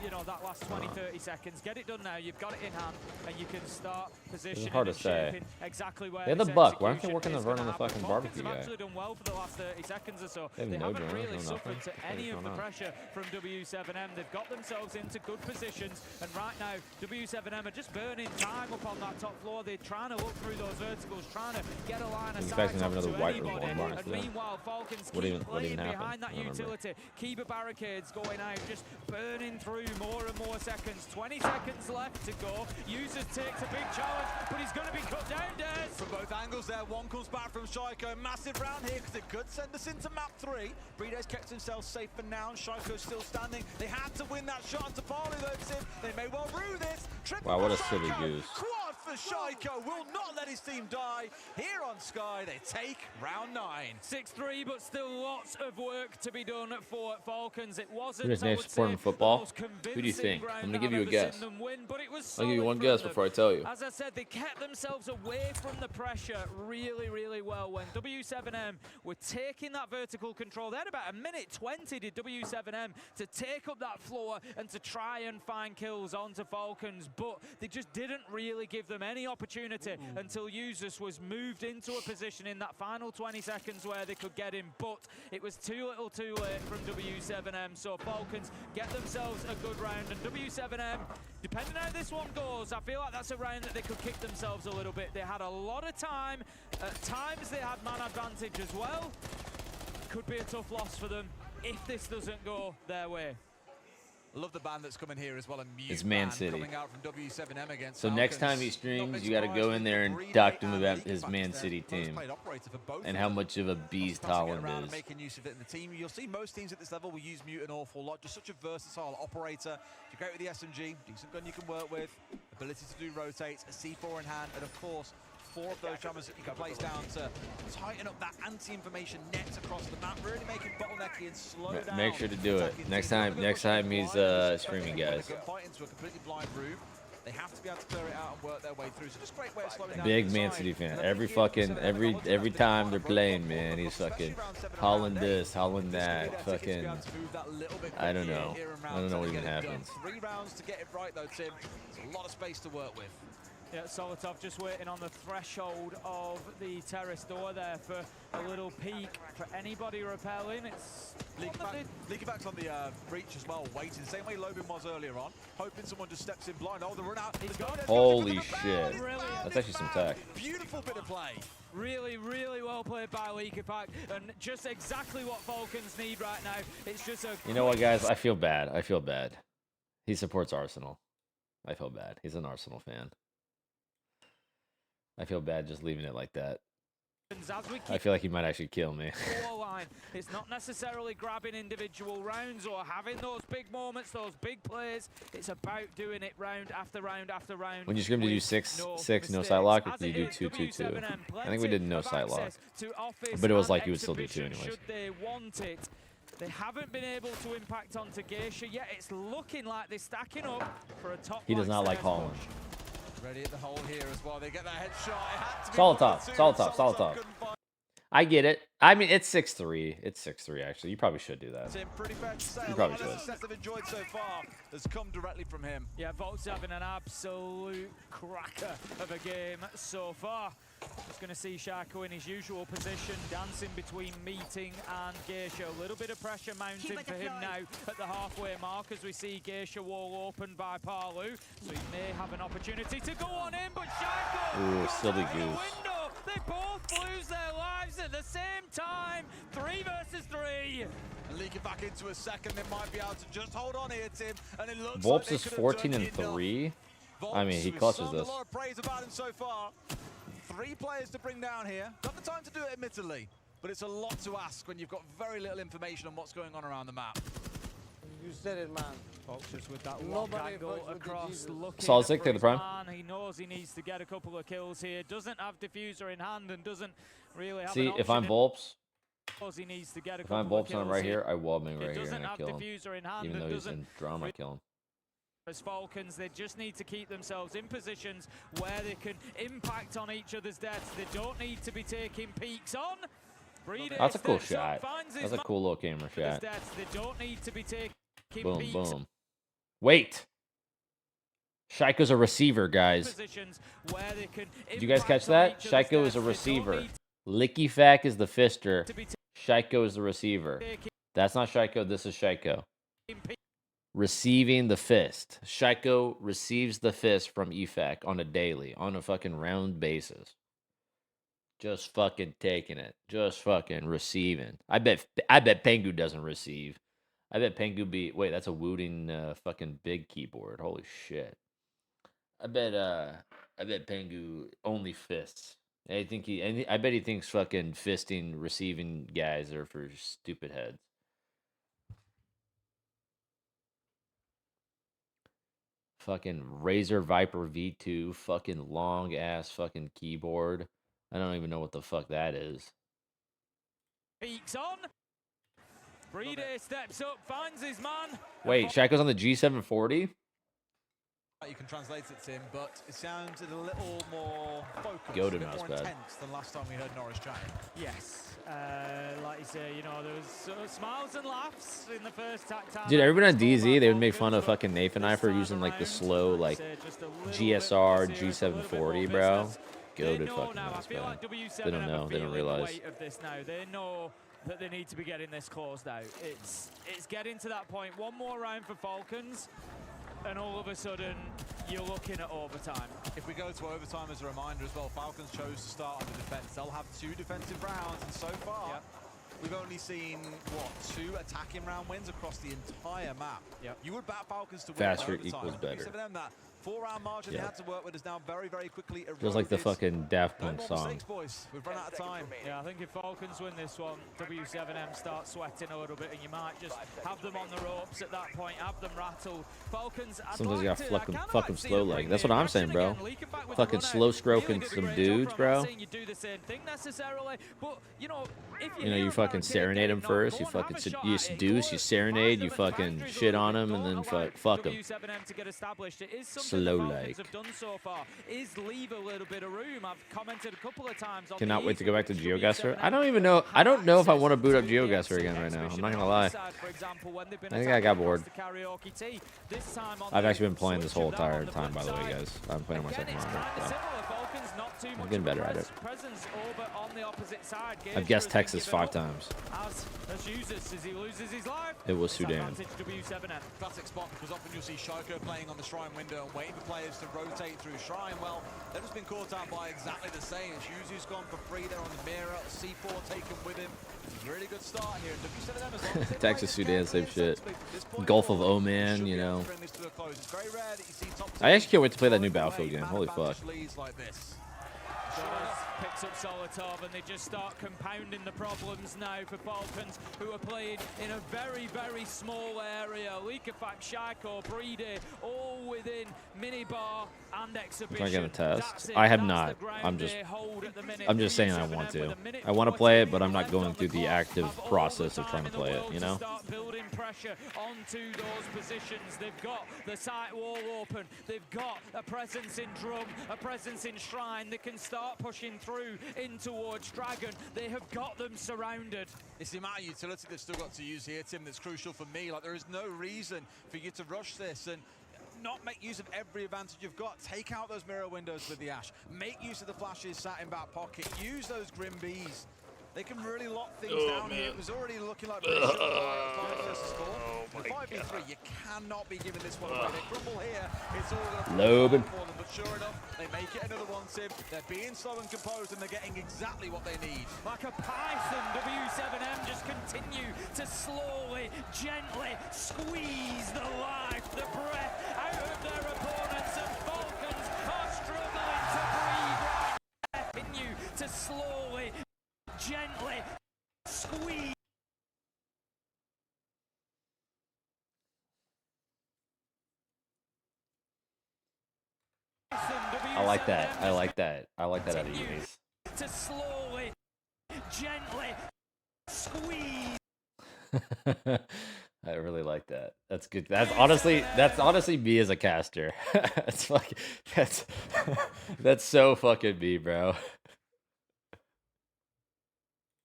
You know, that last 20, 30 seconds. Get it done now. You've got it in hand, and you can start positioning hard to and say. shaping exactly where They had the buck. Why aren't they working the Vern on the fucking barbecue guy? They've actually done well for the last 30 seconds or so. They haven't no really drones, no suffered nothing. to any of the pressure from W7M. They've got themselves into good positions, and right now, W7M are just burning time up on that top floor. They're trying to look through those verticals, trying to get a line of sight have another to white anybody. room And meanwhile, Falcons what keep even playing happened? behind that utility. Keep barricades going out, just burning through more and more seconds. 20 seconds left to go. Users takes a big challenge, but he's going to be cut down, Des. From both angles there, one comes back from Shaiko. Massive round here because it could send us into map 3. Breedo's kept himself safe for now. Shaiko's still standing. They had to win that shot onto Parley though, Tim. They may well rue this. Triple wow, what a Shaiko. silly goose. Quad for Shaiko. Will not let his team die. Here on Sky, they take round 9. 6-3, but still lots of work to be done for Falcons. It wasn't, Who's next supporting football? Who do you think? I'm going to give you a guess. I'll give you one guess before I tell you. As I said, they kept themselves away from the pressure really, really well. When W7M were taking that vertical control, they had about 1:20 did W7M to take up that floor and to try and find kills onto Falcons, but they just didn't really give them any opportunity until Users was moved into a position in that final 20 seconds where they could get him, but it was too little too late from W7M, so Falcons get themselves a good round, and W7M, depending on how this one goes, I feel like that's a round that they could kick themselves a little bit. They had a lot of time. At times they had man advantage as well. Could be a tough loss for them if this doesn't go their way. I love the band that's coming here as well. It's Man City. Coming out from W7M against so next time he streams, you got to go in there and talk to him about his Man City team and how much of a beast Holland is. Making use of it in the team. You'll see most teams at this level will use Mute an awful lot. Just such a versatile operator. If you're great with the SMG, decent gun you can work with, ability to do rotates, a C4 in hand, and of course, 4 of those jammers that you can place down to tighten up that anti-information net across the map, really making bottlenecky and slow down. Make sure to do it next time he's streaming, guys. Fight into a completely blind room. They have to be able to clear it out and work their way through. So just a great way of slowing down. Big Man City fan. Every time they're playing, man, he's fucking Holland this, Holland that, fucking. I don't know what even happens. 3 rounds to get it right though, Tim. There's a lot of space to work with. Yeah, Solotov just waiting on the threshold of the terrace door there for a little peek for anybody repelling. It's Leaky back's on the breach as well, waiting. Same way Lobin was earlier on, hoping someone just steps in blind. Oh, the run out. Holy shit. That's actually some tech. Beautiful bit of play. Really, really well played by Leaky Pack, and just exactly what Falcons need right now. It's just a... You know what, guys? I feel bad. He supports Arsenal. I feel bad. He's an Arsenal fan. I feel bad just leaving it like that. I feel like he might actually kill me. It's not necessarily grabbing individual rounds or having those big moments, those big plays. It's about doing it round after round after round. When you scrimmed, did you 6-6 no sight lock, or did you do 2-2-2? I think we did no sight lock, but it was like you would still do 2 anyways. Should they want it? They haven't been able to impact onto Geisha yet. It's looking like they're stacking up for a top. He does not like Holland. Ready at the hole here as well. They get that headshot. Solid top. I get it. I mean, it's 6-3. It's 6-3, actually. You probably should do that. Pretty fair to say. You probably should. The sets I've enjoyed so far has come directly from him. Yeah, Volt's having an absolute cracker of a game so far. Just going to see Shaiko in his usual position, dancing between Meeting and Geisha. A little bit of pressure mounting for him now at the halfway mark as we see Geisha wall opened by Parlu. So he may have an opportunity to go on in, but Shaiko... Ooh, silly goose. They both lose their lives at the same time. 3 versus 3. And leaking back into a second, they might be able to just hold on here, Tim. And it looks Volps like is 14-3. I mean, he clutches this. A lot of praise about him so far. 3 players to bring down here. Got the time to do it, admittedly, but it's a lot to ask when you've got very little information on what's going on around the map. You said it, man. Just with that long angle across, Solid stick, take the prime. He knows he needs to get a couple of kills here. Doesn't have diffuser in hand and doesn't really have. See, if I'm Volps, he needs to get a if I'm Volps and I'm right here, I wall bang right here and I kill him. Even though he's in drama, I kill him. As Falcons, they just need to keep themselves in positions where they can impact on each other's deaths. They don't need to be taking peeks on. That's a cool shot. That's a cool little camera shot. They don't need to be taking boom, peeks. boom. Wait. Shaiko's a receiver, guys. Did you guys catch that? Shaiko is a receiver. Licky Fack is the fister. Shaiko is the receiver. That's not Shaiko. This is Shaiko. Receiving the fist. Shaiko receives the fist from EFAC on a daily, on a fucking round basis. Just fucking taking it. Just fucking receiving. I bet Pengu doesn't receive. I bet Pengu wait, that's a Wooting fucking big keyboard. Holy shit. I bet Pengu only fists. I bet he thinks fucking fisting receiving guys are for stupid heads. Fucking Razer Viper V2, fucking long ass fucking keyboard. I don't even know what the fuck that is. Peeks on. Breeder steps up, finds his man. Wait, Shaco's on the G740? You can translate it, Tim, but it sounded a little more focused, Go to a bit mouse more pad. intense than last time we heard Norris chatting. Yes, like you say, you know, there was smiles and laughs in the first time. Dude, everybody on DZ, they would make fun of fucking Nathan and I for using like the slow like GSR G740, bro. Goated fucking mouse pad. They don't know. They don't realize. They know that they need to be getting this closed out. It's getting to that point. One more round for Falcons. And all of a sudden, you're looking at overtime. If we go to overtime as a reminder as well, Falcons chose to start on the defense. They'll have 2 defensive rounds, and so far, we've only seen, what, 2 attacking round wins across the entire map. You would bat Falcons to win Faster overtime. equals better. That 4-round margin they had to work with is now very, very quickly eroded. Feels like the fucking Daft Punk song. Mistakes, boys. We've run out of time. Yeah, I think if Falcons win this one, W7M start sweating a little bit, and you might just have them on the ropes at that point, have them rattle. Falcons, Sometimes you gotta fuck them slow leg. That's what I'm saying, bro. Fucking slow stroking some dudes, bro. You know, you fucking serenade them first. You fucking you seduce, you serenade, you fucking shit on them, and then fuck them. Slow like. Cannot wait to go back to GeoGuessr. I don't even know. I don't know if I want to boot up GeoGuessr again right now. I'm not gonna lie. I think I got bored. I've actually been playing this whole entire time, by the way, guys. I'm playing on my second round. So. I'm getting better at it. I've guessed Texas 5 times. It was Sudan. Classic spot, because often you'll see Shaiko playing on the Shrine window and waiting for players to rotate through Shrine. Well, they've just been caught out by exactly the same. Yuzu's gone for free there on the mirror. C4 taken with him. Really good start here. W7M as well. Texas, Sudan, same shit. Gulf of Oman, you know. I actually can't wait to play that new Battlefield game. Holy fuck. Picks up Solotov, and they just start compounding the problems now for Falcons, who are playing in a very, very small area. Likafak, Shaiko, Breeder, all within minibar and exhibition. Am I gonna test? I have not. I'm just saying I want to. I want to play it, but I'm not going through the active process of trying to play it, you know? Start building pressure onto those positions. They've got the site wall open. They've got a presence in Drum, a presence in Shrine. They can start pushing through in towards Dragon. They have got them surrounded. It's the amount of utility they've still got to use here, Tim, that's crucial for me. Like, there is no reason for you to rush this and not make use of every advantage you've got. Take out those mirror windows with the Ash. Make use of the flashes sat in back pocket. Use those Grim Bees. They can really lock things down here. It was already looking like 5 versus 4. The 5v3, you cannot be giving this one away. They crumble here. It's all going to for them, but sure enough, they make it another one, Tim. They're being slow and composed, and they're getting exactly what they need. Like a python, W7M just continue to slowly, gently squeeze the life, the breath out of their opponents, and Falcons are struggling to breathe right now. Continue to slowly, gently squeeze. I like that. I like that. I like that out of you, Ace. To slowly, gently squeeze. I really like that. That's good. That's honestly me as a caster. That's fucking that's so fucking me, bro.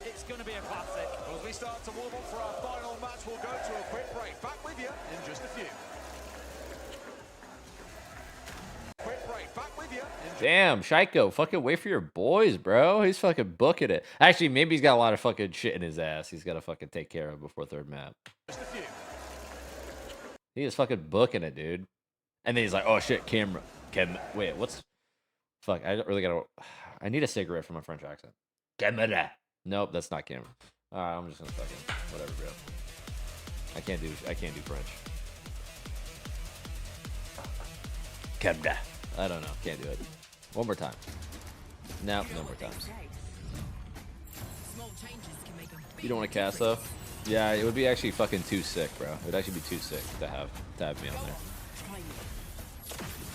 It's gonna be a classic. As we start to warm up for our final match, we'll go to a quick break. Back with you in just a few. Quick break. Back with you. Damn, Shaiko, fucking wait for your boys, bro. He's fucking booking it. Actually, maybe he's got a lot of fucking shit in his ass. He's got to fucking take care of before third map. Just a few. He is fucking booking it, dude. And then he's like, oh shit, camera. Wait, what's... Fuck, I don't really gotta... I need a cigarette for my French accent. Camera. Nope, that's not camera. Alright, I'm just gonna fucking... Whatever, bro. I can't do French. Camera. I don't know. Can't do it. One more time. No, no more times. You don't want to cast though? Yeah, it would be actually fucking too sick, bro. It would actually be too sick to have me on there.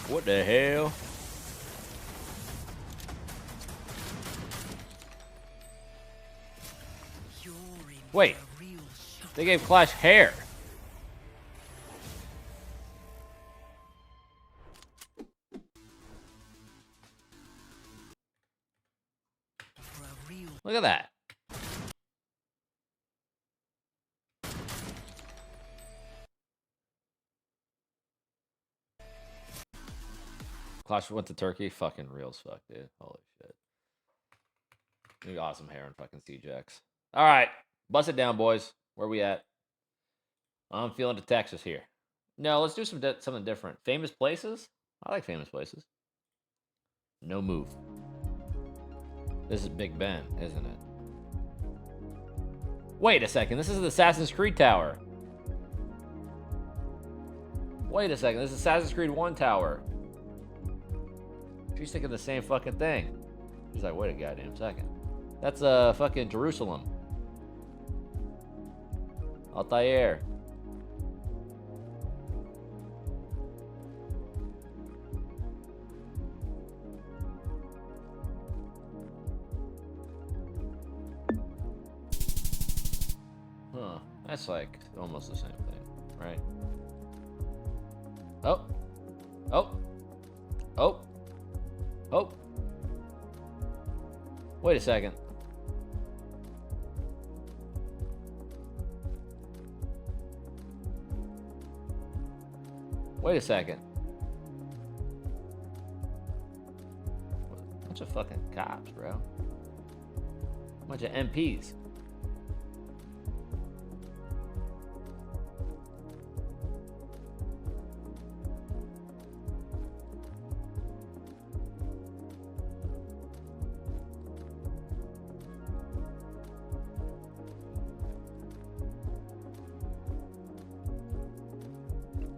What the hell? Wait. They gave Clash hair. Look at that. Clash went to Turkey. Fucking real as fuck, dude. Holy shit. New awesome hair and fucking CJX. All right. Bust it down, boys. Where we at? I'm feeling the Texas here. No, let's do something different. Famous places? I like famous places. No move. This is Big Ben, isn't it? Wait a second. This is the Assassin's Creed Tower. Wait a second. This is Assassin's Creed 1 Tower. She's thinking the same fucking thing. She's like, wait a goddamn second. That's fucking Jerusalem. Altair. Huh. That's like almost the same thing, right? Oh. Oh. Oh. Oh. Wait a second. Wait a second. Bunch of fucking cops, bro. Bunch of MPs.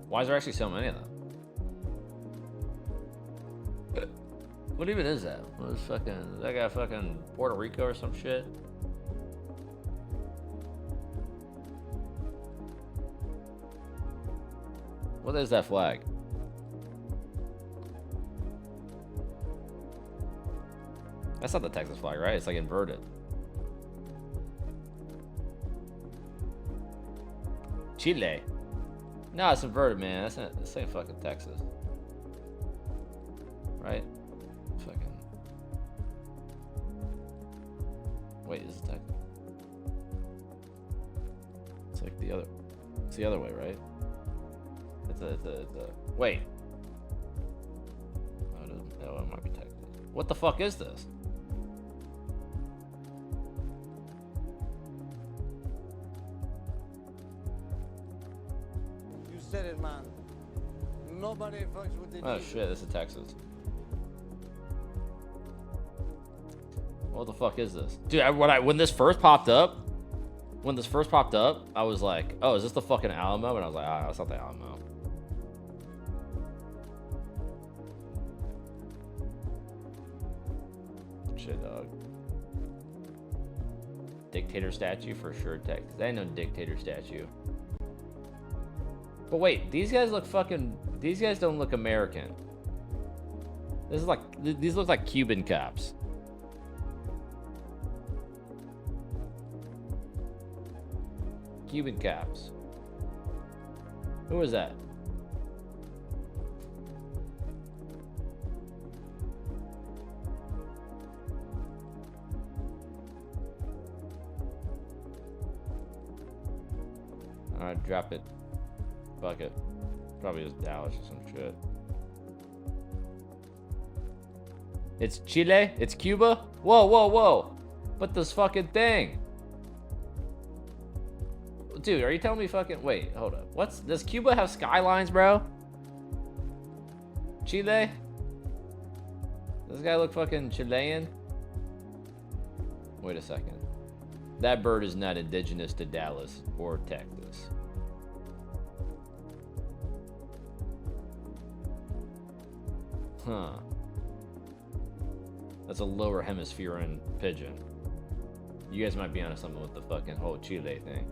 Why is there actually so many of them? What even is that? What is fucking... Is that guy fucking Puerto Rico or some shit? What is that flag? That's not the Texas flag, right? It's like inverted. Chile. No, it's inverted, man. That's not the same fucking Texas. Right? Fucking. Wait, is it Texas? It's like the other. It's the other way, right? It's a. Wait. Oh, it might be Texas. What the fuck is this? Said it, man. Nobody fucks with the Oh shit, this is Texas. What the fuck is this? Dude, when this first popped up, I was like, oh, is this the fucking Alamo? And I was like, ah, that's not the Alamo. Shit, dog. Dictator statue for sure, Texas. That ain't no dictator statue. But wait, these guys look fucking... These guys don't look American. This is like... These look like Cuban cops. Cuban cops. Who is that? Alright, drop it. Fuck it. Probably just Dallas or some shit. It's Chile? It's Cuba? Whoa, whoa, whoa. But this fucking thing. Dude, are you telling me fucking... Wait, hold up. Does Cuba have skylines, bro? Chile? Does this guy look fucking Chilean? Wait a second. That bird is not indigenous to Dallas or Texas. Huh. That's a lower hemispherean pigeon. You guys might be onto something with the fucking whole Chile thing.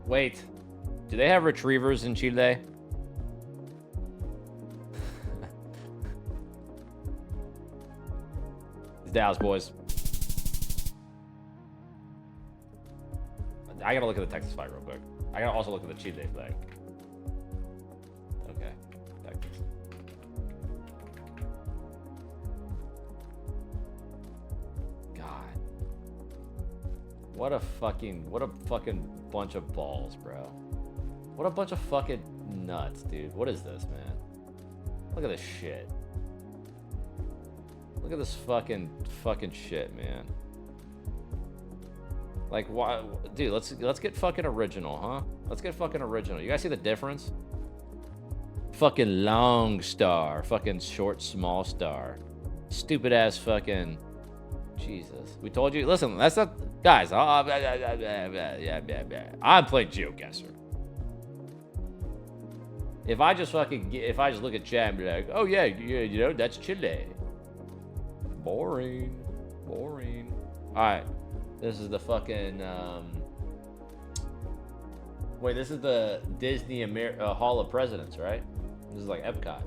Wait. Do they have retrievers in Chile? It's Dallas, boys. I gotta look at the Texas flag real quick. I gotta also look at the Chile flag. Okay. Texas. God. What a fucking bunch of balls, bro. What a bunch of fucking nuts, dude. What is this, man? Look at this shit. Look at this fucking shit, man. Like, why, dude? Let's get fucking original, huh? Let's get fucking original. You guys see the difference? Fucking long star, fucking short small star, stupid ass fucking. Jesus, we told you. Listen, that's not, guys. I'm playing GeoGuessr. If I just look at chat and be like, oh yeah, you know, that's Chile. Boring. All right. This is the fucking, wait, this is the Disney Hall of Presidents, right? This is like Epcot.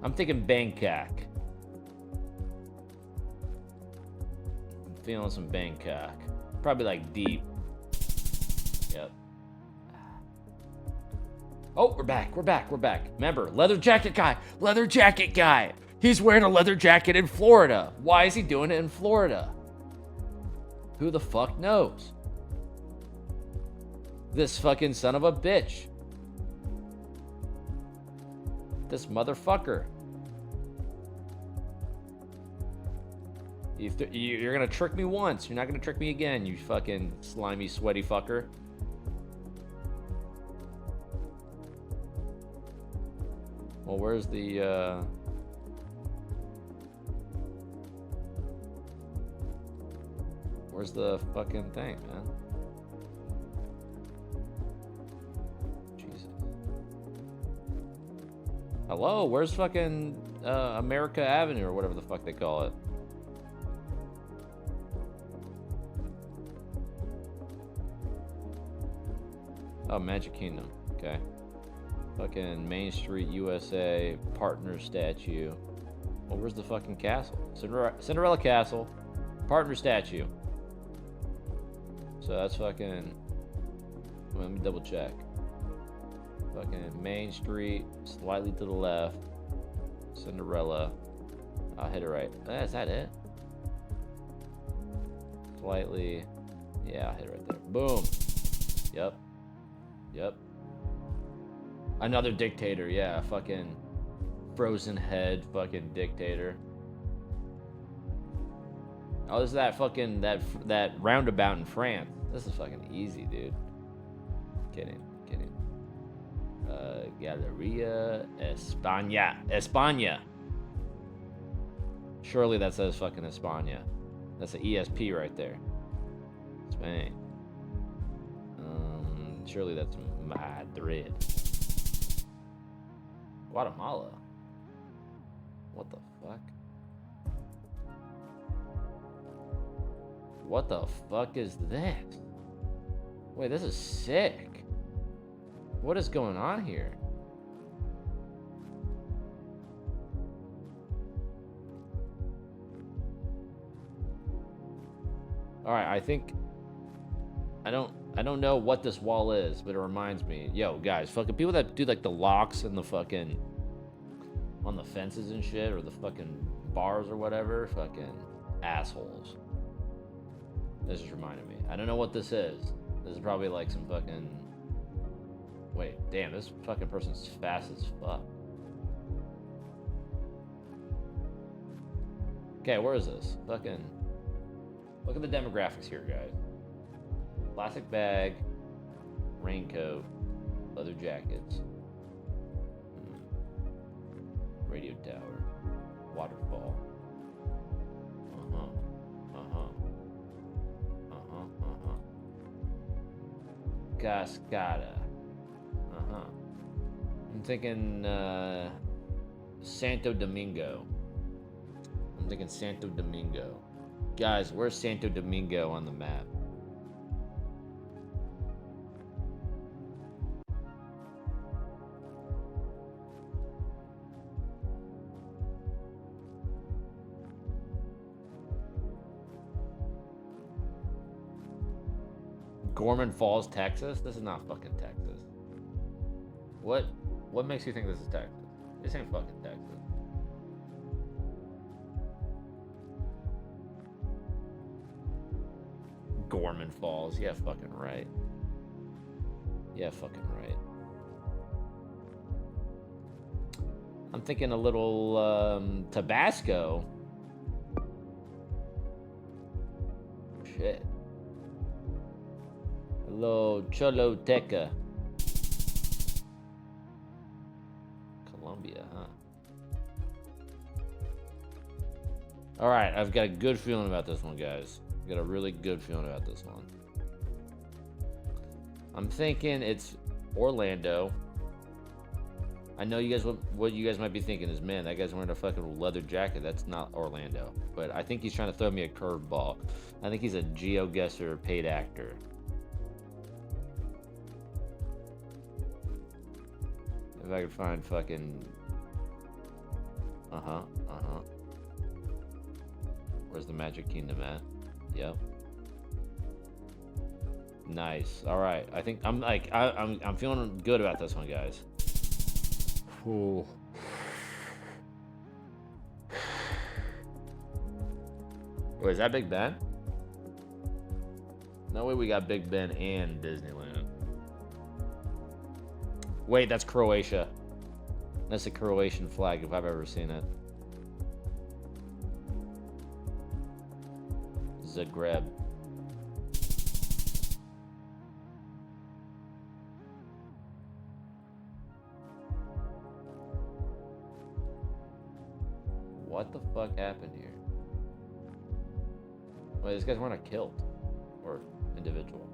I'm thinking Bangkok. Feeling some Bangkok. Probably like deep. Yep. Oh, we're back. Remember, leather jacket guy. He's wearing a leather jacket in Florida. Why is he doing it in Florida? Who the fuck knows? This fucking son of a bitch. This motherfucker. You're gonna trick me once. You're not gonna trick me again, you fucking slimy, sweaty fucker. Well, where's the, where's the fucking thing, man? Jesus. Hello, where's fucking, America Avenue or whatever the fuck they call it? Oh, Magic Kingdom. Okay. Fucking Main Street, USA, partner statue. Well, where's the fucking castle? Cinderella Castle, partner statue. So that's fucking... Let me double check. Fucking Main Street, slightly to the left. Cinderella. I'll hit it right. Is that it? Slightly. Yeah, I'll hit it right there. Boom. Yep. Another dictator, yeah, fucking frozen head fucking dictator. Oh, this is that fucking that roundabout in France. This is fucking easy, dude. Kidding. Galeria España. Surely that says fucking España. That's an ESP right there. Spain. Surely that's Madrid. Guatemala. What the fuck? What the fuck is this? Wait, this is sick. What is going on here? All right, I think I don't know what this wall is, but it reminds me. Yo, guys, fucking people that do like the locks and the fucking on the fences and shit, or the fucking bars or whatever, fucking assholes. This just reminded me. I don't know what this is. This is probably like some fucking... Wait, damn, this fucking person's fast as fuck. Okay, where is this? Fucking... Look at the demographics here, guys. Plastic bag, raincoat, leather jackets, radio tower, waterfall. Cascada. I'm thinking Santo Domingo. I'm thinking Santo Domingo. Guys, where's Santo Domingo on the map? Gorman Falls, Texas? This is not fucking Texas. What makes you think this is Texas? This ain't fucking Texas. Gorman Falls. Yeah, fucking right. Yeah, fucking right. I'm thinking a little Tabasco. Shit. Hello, Choloteca. Colombia, huh? Alright, I've got a good feeling about this one, guys. I've got a really good feeling about this one. I'm thinking it's Orlando. I know you guys, what you guys might be thinking is, man, that guy's wearing a fucking leather jacket. That's not Orlando. But I think he's trying to throw me a curveball. I think he's a GeoGuessr paid actor. If I could find fucking... Where's the Magic Kingdom at? Yep. Nice. All right. I think I'm like I'm feeling good about this one, guys. Ooh. Wait, is that Big Ben? No way we got Big Ben and Disneyland. Wait, that's Croatia. That's a Croatian flag if I've ever seen it. Zagreb. What the fuck happened here? Wait, this guy's wearing a kilt. Or individual.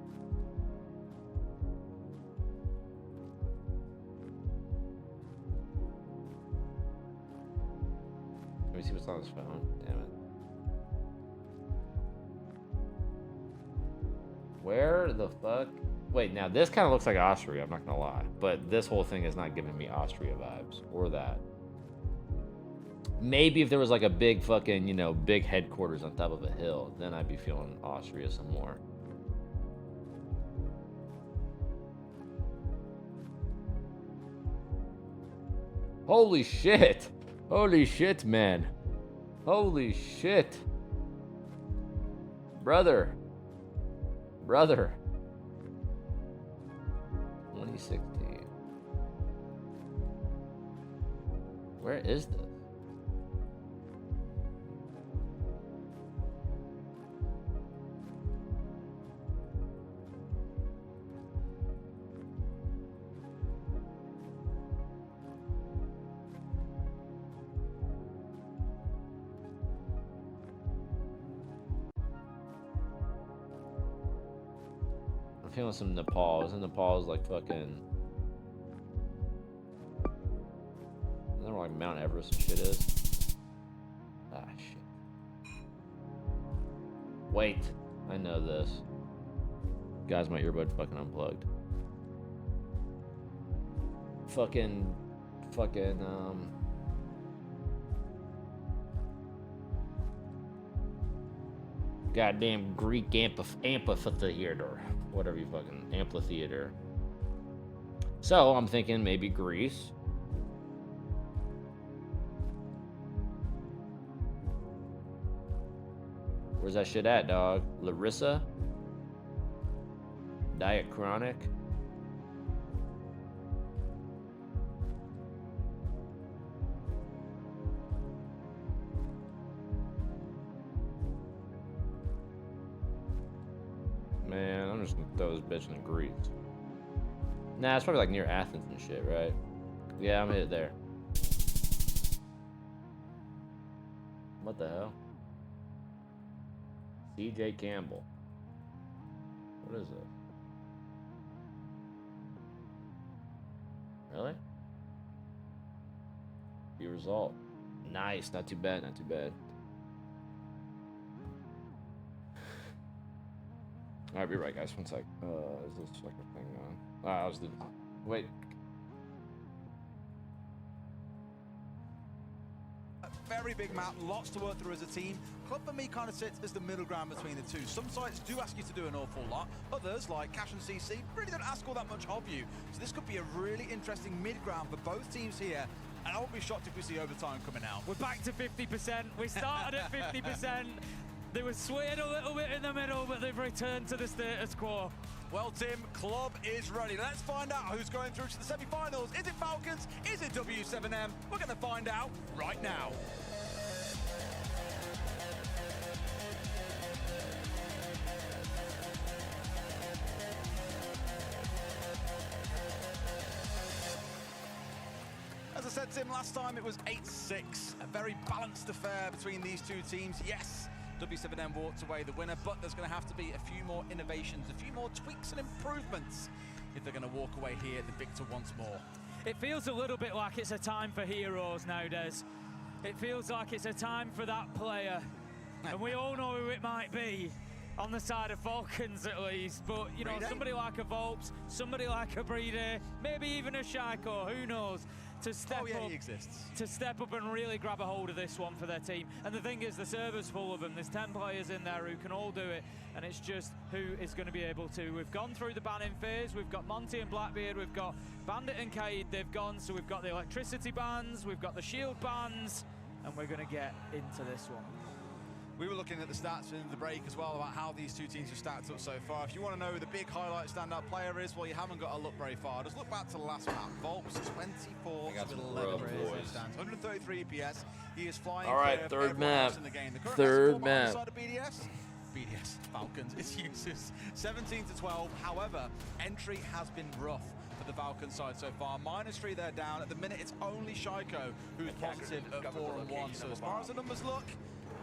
Let me see what's on his phone. Damn it. Where the fuck? Wait, now this kind of looks like Austria, I'm not gonna lie. But this whole thing is not giving me Austria vibes. Or that. Maybe if there was like a big fucking, you know, big headquarters on top of a hill, then I'd be feeling Austria some more. Holy shit! Holy shit, man. Holy shit. Brother. 2016. Where is this? I'm feeling some Nepal. Isn't Nepal's like fucking... Isn't that where like Mount Everest and shit is? Ah, shit. Wait. I know this. Guys, my earbud fucking unplugged. Fucking, goddamn Greek amphitheater. Whatever you fucking... Amphitheater. So, I'm thinking maybe Greece. Where's that shit at, dog? Larissa? Diet Chronic? Man, I'm just gonna throw this bitch in the Greece. Nah, it's probably like near Athens and shit, right? Yeah, I'm gonna hit it there. What the hell? CJ Campbell. What is it? Really? The result. Nice, not too bad, not too bad. Alright, be right, guys. One sec. Is this like a thing on? Alright, I'll just do this. Wait. Very big map, lots to work through as a team. Club for me kind of sits as the middle ground between the two. Some sites do ask you to do an awful lot. Others, like Cash and CC, really don't ask all that much of you. So this could be a really interesting mid-ground for both teams here. And I won't be shocked if we see overtime coming out. We're back to 50%. We started at 50%. They were swayed a little bit in the middle, but they've returned to the status quo. Well, Tim, Club is ready. Let's find out who's going through to the semi-finals. Is it Falcons? Is it W7M? We're going to find out right now. As I said, Tim, last time it was 8-6. A very balanced affair between these two teams. Yes, W7M walked away the winner, but there's going to have to be a few more innovations, a few more tweaks and improvements if they're going to walk away here the victor once more. It feels a little bit like it's a time for heroes nowadays. It feels like it's a time for that player. And we all know who it might be, on the side of Falcons at least. But, you know, somebody like a Volps, somebody like a Breeder, maybe even a Shaiko, who knows, to step up, he exists. To step up and really grab a hold of this one for their team. And the thing is, the server's full of them. There's 10 players in there who can all do it, and it's just who is going to be able to. We've gone through the banning phase. We've got Monty and Blackbeard. We've got Bandit and Kaid. They've gone, so we've got the electricity bans. We've got the shield bans, and we're going to get into this one. We were looking at the stats in the break as well about how these two teams have stacked up so far. If you want to know who the big highlight standout player is, well, you haven't got to look very far. Just look back to the last map. Volps, 24 with 11 stands, 133 EPS. He is flying. All right, third map. In the game. The third map. Side of BDS Falcons. Its uses 17 to 12. However, entry has been rough for the Falcons side so far. -3, they're down. At the minute, it's only Shaiko who's positive at 4-1. So as far as the numbers look,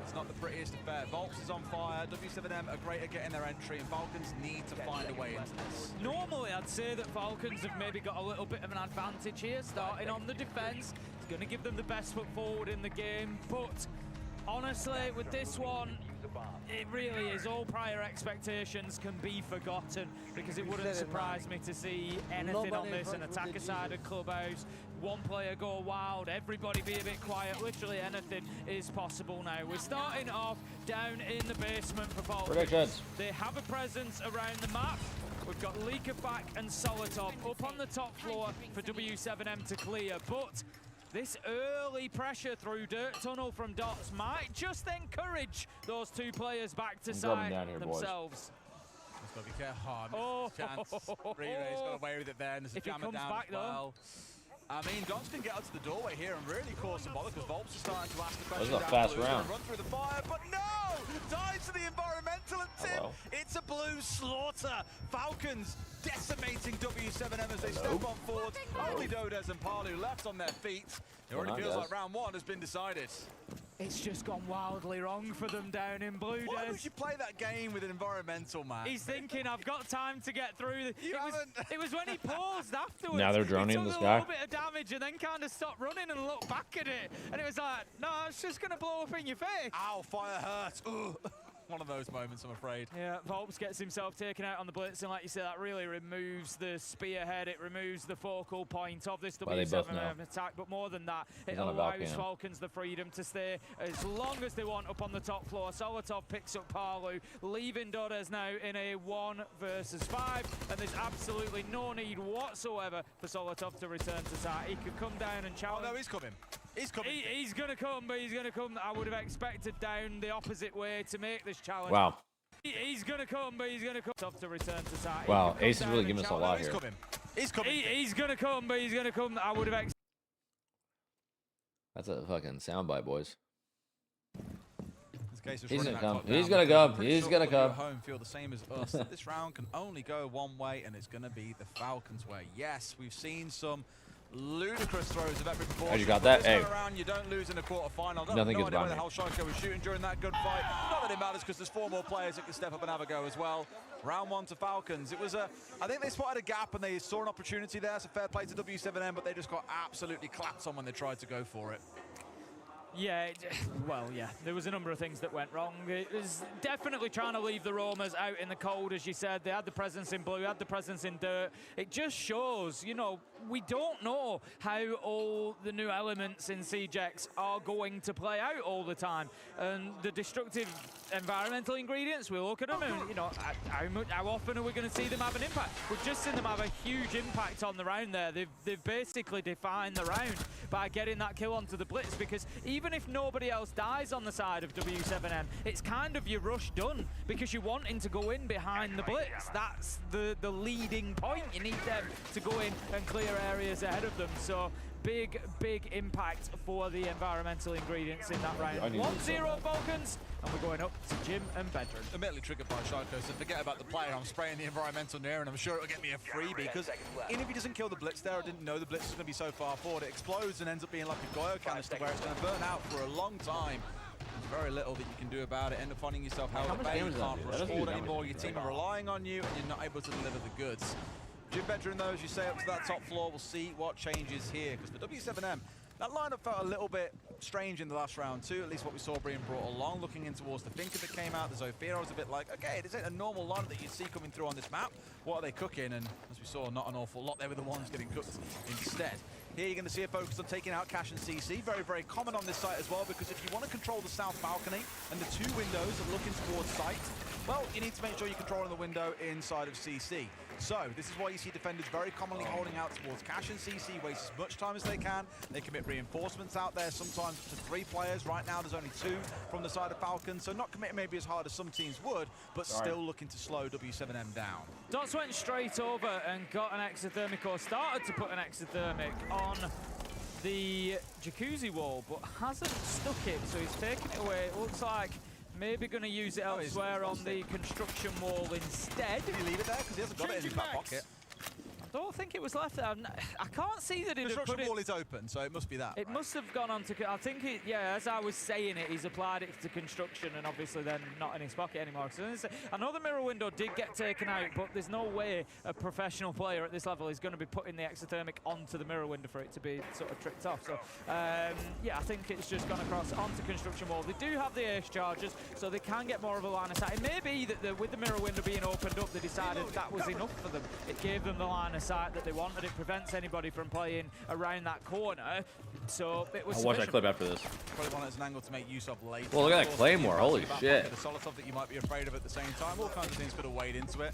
it's not the prettiest affair. Volps is on fire. W7M are great at getting their entry, and Falcons need to find a way into this. Normally, I'd say that Falcons have maybe got a little bit of an advantage here, starting on the defense. It's going to give them the best foot forward in the game, but honestly, with this one, it really is. All prior expectations can be forgotten, because it wouldn't surprise me to see anything on this, an attacker side of Clubhouse, one player go wild, everybody be a bit quiet. Literally anything is possible now. We're starting off down in the basement for Falcons. They have a presence around the map. We've got Leakerfack and Solotov up on the top floor for W7M to clear, but this early pressure through Dirt Tunnel from Dots might just encourage those two players back to side themselves. Just got to be careful. Chance. Reray's got away with it there, and there's a jammer down as well. I mean, Dots can get out to the doorway here and really cause some bother, because Volps is starting to ask the question. That was a fast round. Run through the fire, but no! Dies to the environmental, and Tim, it's a blue slaughter. Falcons decimating W7M as they step on forward. Only Dodes and Palu left on their feet. It already feels like round one has been decided. It's just gone wildly wrong for them down in blue. Why would you play that game with an environmental, man? He's thinking, I've got time to get through. It was when he paused afterwards. Now they're droning this guy. He took a little bit of damage and then kind of stopped running and looked back at it. And it was like, no, it's just going to blow up in your face. Ow, fire hurts. One of those moments, I'm afraid. Yeah, Volps gets himself taken out on the blitz, and like you said, that really removes the spearhead. It removes the focal point of this W7M attack, but more than that, it allows Falcons the freedom to stay as long as they want up on the top floor. Solotov picks up Palu, leaving Dodes now in a 1 versus 5, and there's absolutely no need whatsoever for Solotov to return to side. He could come down and challenge. Oh, no, he's coming. He's coming. He's going to come, but he's going to come. I would have expected down the opposite way to make this challenge. Wow. He's going to come, but he's going to come. Tough to return to side. Wow, Ace is really giving us a lot here. He's coming. He's going to come, but he's going to come. I would have expected. That's a fucking soundbite, boys. He's gonna come. He's gonna come. He's gonna come. Home feel the same as us. This round can only go one way, and it's gonna be the Falcons' way. Yes, we've seen some ludicrous throws of every proportion. Oh, you got that? This Hey. Around, you don't lose in a quarterfinal. Nothing no good idea where about the me. hell Sharko was shooting during that good fight. Not that it matters because there's 4 more players that can step up and have a go as well. Round 1 to Falcons. It was I think they spotted a gap and they saw an opportunity there. So fair play to W7M, but they just got absolutely clapped on when they tried to go for it. Yeah, well, yeah, there was a number of things that went wrong. It was definitely trying to leave the Roamers out in the cold, as you said. They had the presence in blue, had the presence in dirt. It just shows, you know, we don't know how all the new elements in CJX are going to play out all the time. And the destructive environmental ingredients, we look at them and, you know, how often are we going to see them have an impact? We've just seen them have a huge impact on the round there. They've basically defined the round by getting that kill onto the Blitz, because even if nobody else dies on the side of W7M, it's kind of your rush done, because you're wanting to go in behind the Blitz. That's the leading point. You need them to go in and clear areas ahead of them. So big impact for the environmental ingredients in that round. 1-0 Falcons, and we're going up to Jim and Bedron. Immediately triggered by Sharko, so forget about the player. I'm spraying the environmental near, and I'm sure it'll get me a freebie, because even if he doesn't kill the Blitz there, I didn't know the Blitz was going to be so far forward. It explodes and ends up being like a Goyo canister where it's going to burn out for a long time. There's very little that you can do about it. End up finding yourself held at bay. You can't rush forward anymore. Your team are relying on you, and you're not able to deliver the goods. Jim Bedron, though, as you say, up to that top floor. We'll see what changes here, because for W7M, that lineup felt a little bit strange in the last round too, at least what we saw being brought along. Looking in towards the Thinker that came out, the Zofira was a bit like, okay, this ain't a normal lineup that you'd see coming through on this map. What are they cooking? And as we saw, not an awful lot. They were the ones getting cooked instead. Here you're going to see a focus on taking out Cash and CC. Very, very common on this site as well, because if you want to control the south balcony and the 2 windows are looking towards site, well, you need to make sure you're controlling the window inside of CC. So this is why you see defenders very commonly holding out towards Cash and CC, waste as much time as they can. They commit reinforcements out there, sometimes up to 3 players. Right now there's only 2 from the side of Falcons, so not committing maybe as hard as some teams would, but still looking to slow W7M down. Dots went straight over and got an exothermic, or started to put an exothermic on the jacuzzi wall, but hasn't stuck it, so he's taken it away. It looks like maybe going to use it elsewhere on the construction wall instead. Did he leave it there? Because he hasn't got it in his back pocket. I don't think it was left there. I can't see that it. The construction wall is open, so it must be that. It must have gone on to. I think it. Yeah, as I was saying it, he's applied it to construction, and obviously then not in his pocket anymore. So I know the mirror window did get taken out, but there's no way a professional player at this level is going to be putting the exothermic onto the mirror window for it to be sort of tricked off. So yeah, I think it's just gone across onto construction wall. They do have the ace charges, so they can get more of a line of sight. It may be that with the mirror window being opened up, they decided that was enough for them. It gave them the line of sight that they wanted. It prevents anybody from playing around that corner, so it was. I'll watch that clip after this. Probably one as an angle to make use of later. Well, look at that Claymore, holy shit. The Solotov that you might be afraid of at the same time. All kinds of things could have weighed into it.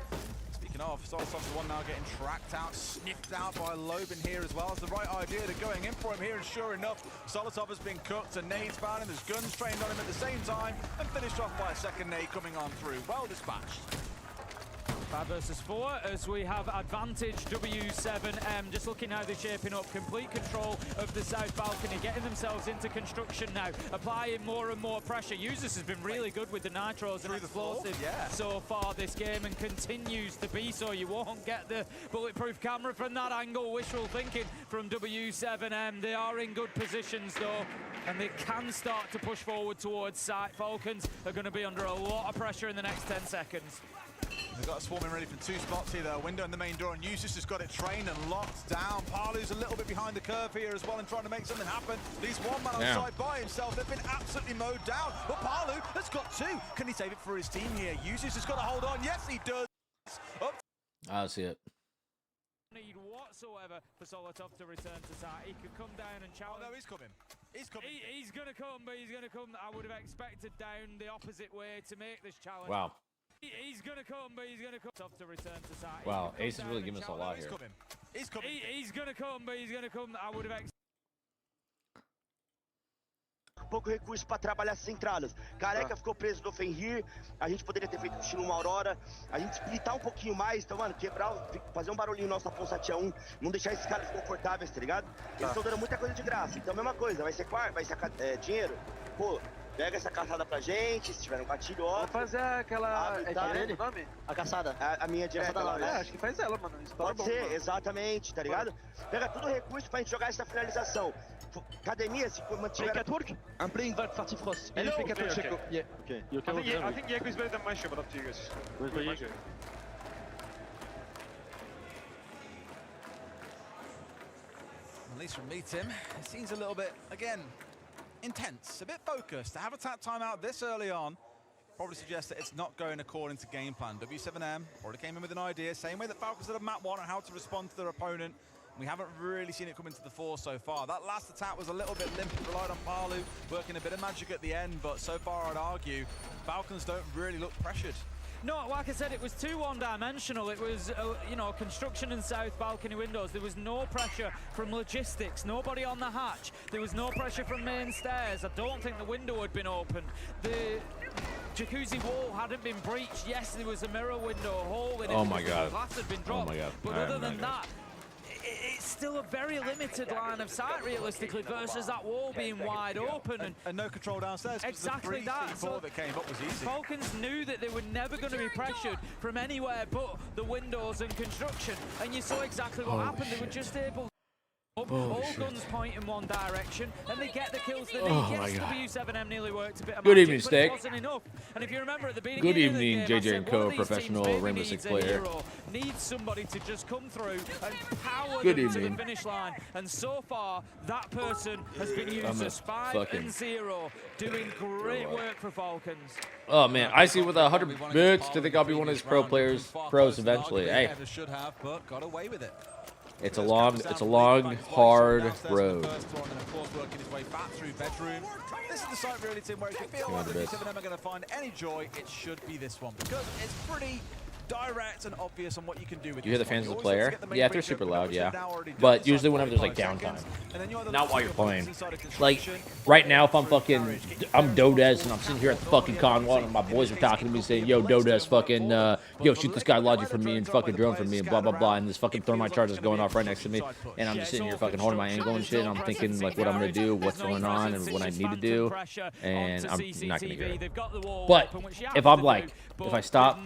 Speaking of, Solotov's the one now getting tracked out, sniffed out by Lobin here as well. It's the right idea. They're going in for him here, and sure enough, Solotov has been cooked, and nades found him. There's guns trained on him at the same time, and finished off by a second nade coming on through. Well dispatched. 5 versus 4 as we have advantage W7M. Just looking how they're shaping up. Complete control of the south balcony, getting themselves into construction now, applying more and more pressure. Users has been really good with the nitros and explosives so far this game, and continues to be so. You won't get the bulletproof camera from that angle. Wishful thinking from W7M. They are in good positions though, and they can start to push forward towards site. Falcons are going to be under a lot of pressure in the next 10 seconds. They've got a swarming ready from 2 spots here, though. Window in the main door, and Usus has got it trained and locked down. Palu's a little bit behind the curve here as well and trying to make something happen. Leaves one man on side by himself. They've been absolutely mowed down, but Palu has got 2. Can he save it for his team here? Usus has got to hold on. Yes, he does. Up. I see it. Need whatsoever for Solotov to return to site. He could come down and challenge. Oh, no, he's coming. He's coming. He's going to come, but he's going to come. I would have expected down the opposite way to make this challenge. Wow. He's going to come, but he's going to come. Tough to return to site. Wow, Ace is really giving us a lot here. He's coming. He's going to come, but he's going to come. I would have expected. pouco recurso para trabalhar essas entradas. Careca ficou preso no Fenrir, a gente poderia ter feito estilo uma Aurora, a gente splitar um pouquinho mais, então, mano, quebrar, fazer um barulhinho nosso na Ponça 1, não deixar esses caras confortáveis, tá ligado? Eles estão dando muita coisa de graça, então, mesma coisa, vai ser dinheiro, pô, pega essa caçada pra gente, se tiver um gatilho, ó. Vou fazer aquela... o nome? A caçada. A minha direta lá, né? Acho que faz ela, mano. Pode ser, exatamente, tá ligado? Pega todo o recurso pra gente jogar essa finalização. Academia, se mantiver... I'm playing Valk Party Frost. Hello? Okay. Yeah. Okay. I think Jaeger is better than Maestro, but up to you guys. Where's my Jaeger? At least from me, Tim, it seems a little bit, again, intense, a bit focused. To have a tap timeout this early on probably suggests that it's not going according to game plan. W7M already came in with an idea, same way that Falcons did on map 1 on how to respond to their opponent. We haven't really seen it come into the fore so far. That last attack was a little bit limp. It relied on Palu, working a bit of magic at the end, but so far I'd argue Falcons don't really look pressured. No, like I said, it was too one-dimensional. It was, you know, construction and south balcony windows. There was no pressure from logistics, nobody on the hatch. There was no pressure from main stairs. I don't think the window had been opened. The jacuzzi wall hadn't been breached. Yes, there was a mirror window hole in it. Oh my God. Glass had been dropped. Oh my God. But other than that, it's still a very limited line of sight, realistically, versus that wall being wide open. And no control downstairs. Exactly that. So that came up was easy. Falcons knew that they were never going to be pressured from anywhere but the windows and construction. And you saw exactly what happened. They were just able... all guns point in one direction, and they get the kills they need. Yes, W7M nearly worked a bit of Good magic, evening, but Steak. it wasn't enough. And if you remember at the beginning Good of the evening, game, JJ and Co, professional Rainbow Six player. Needs somebody to just come through and power Good them to evening. the finish line. And so far, that person has been used as 5-0, doing great work for Falcons. Oh man, I see with 100 bits to think I'll be one of these pros eventually. Hey, should have, but got away with it. it's a long, hard road. This is the site really, Tim, where if you feel like the W7M are going to find any joy, it should be this one, because it's pretty direct and obvious on what you can do with You hear the fans of the player? Yeah, they're super loud, yeah. But usually whenever there's like downtime. Not while you're playing. Like, right now if I'm Dodez and I'm sitting here at the fucking con wall and my boys are talking to me saying, yo, Dodez, fucking, yo, shoot this guy Logic for me and fucking drone for me and blah, blah, blah. And this fucking thermite charge is going off right next to me. And I'm just sitting here fucking holding my angle and shit. And I'm thinking like what I'm going to do, what's going on, and what I need to do. And I'm not going to hear it. But if I'm like, if I stop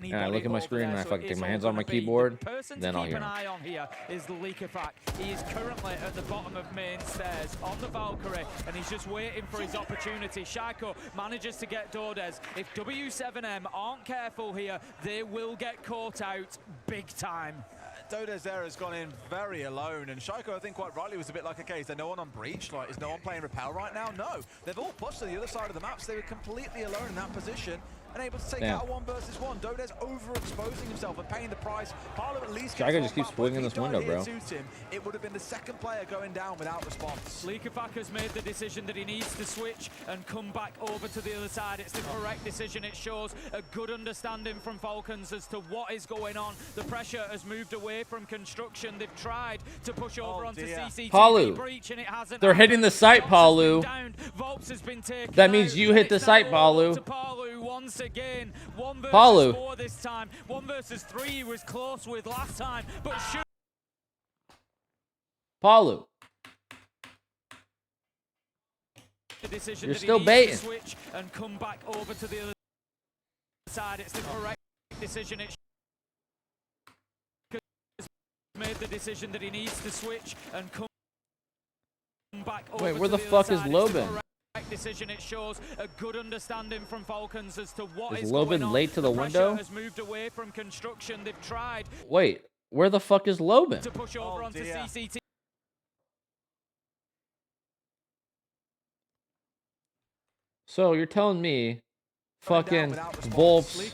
and I look at my screen and I fucking take my hands on my keyboard, then I'll hear him. Keep an eye on here is the Leakerfact. He is currently at the bottom of main stairs on the Valkyrie, and he's just waiting for his opportunity. Shaiko manages to get Dodez. If W7M aren't careful here, they will get caught out big time. Dodez there has gone in very alone, and Shaiko, I think quite rightly, was a bit like, okay, is there no one on breach? Like, is no one playing Repel right now? No. They've all pushed to the other side of the map, so they were completely alone in that position and able to take out a 1 versus 1. Dodez overexposing himself and paying the price. Parlo at least Shaiko just keeps swinging this window, bro. It would have been the second player going down without response. Leakerfact has made the decision that he needs to switch and come back over to the other side. It's the correct decision. It shows a good understanding from Falcons as to what is going on. The pressure has moved away from construction. They've tried to push over onto CCTV breach, and it hasn't. They're hitting the site, Palu. That means you hit the site, Palu. Once again, 1 versus Palu. 4 this time. 1 versus 3 he was close with last time, but Palu. You're still baiting. Switch and come back over to the other side. It's the correct decision. It made the decision that he needs to switch and come back over. Wait, where the to fuck other is side. Lobin? Decision. It shows a good understanding from Falcons as to what is Lobin late to the window? Has moved away from construction. They've tried. Wait, where the fuck is Lobin? To push over onto CCTV. So you're telling me fucking Volps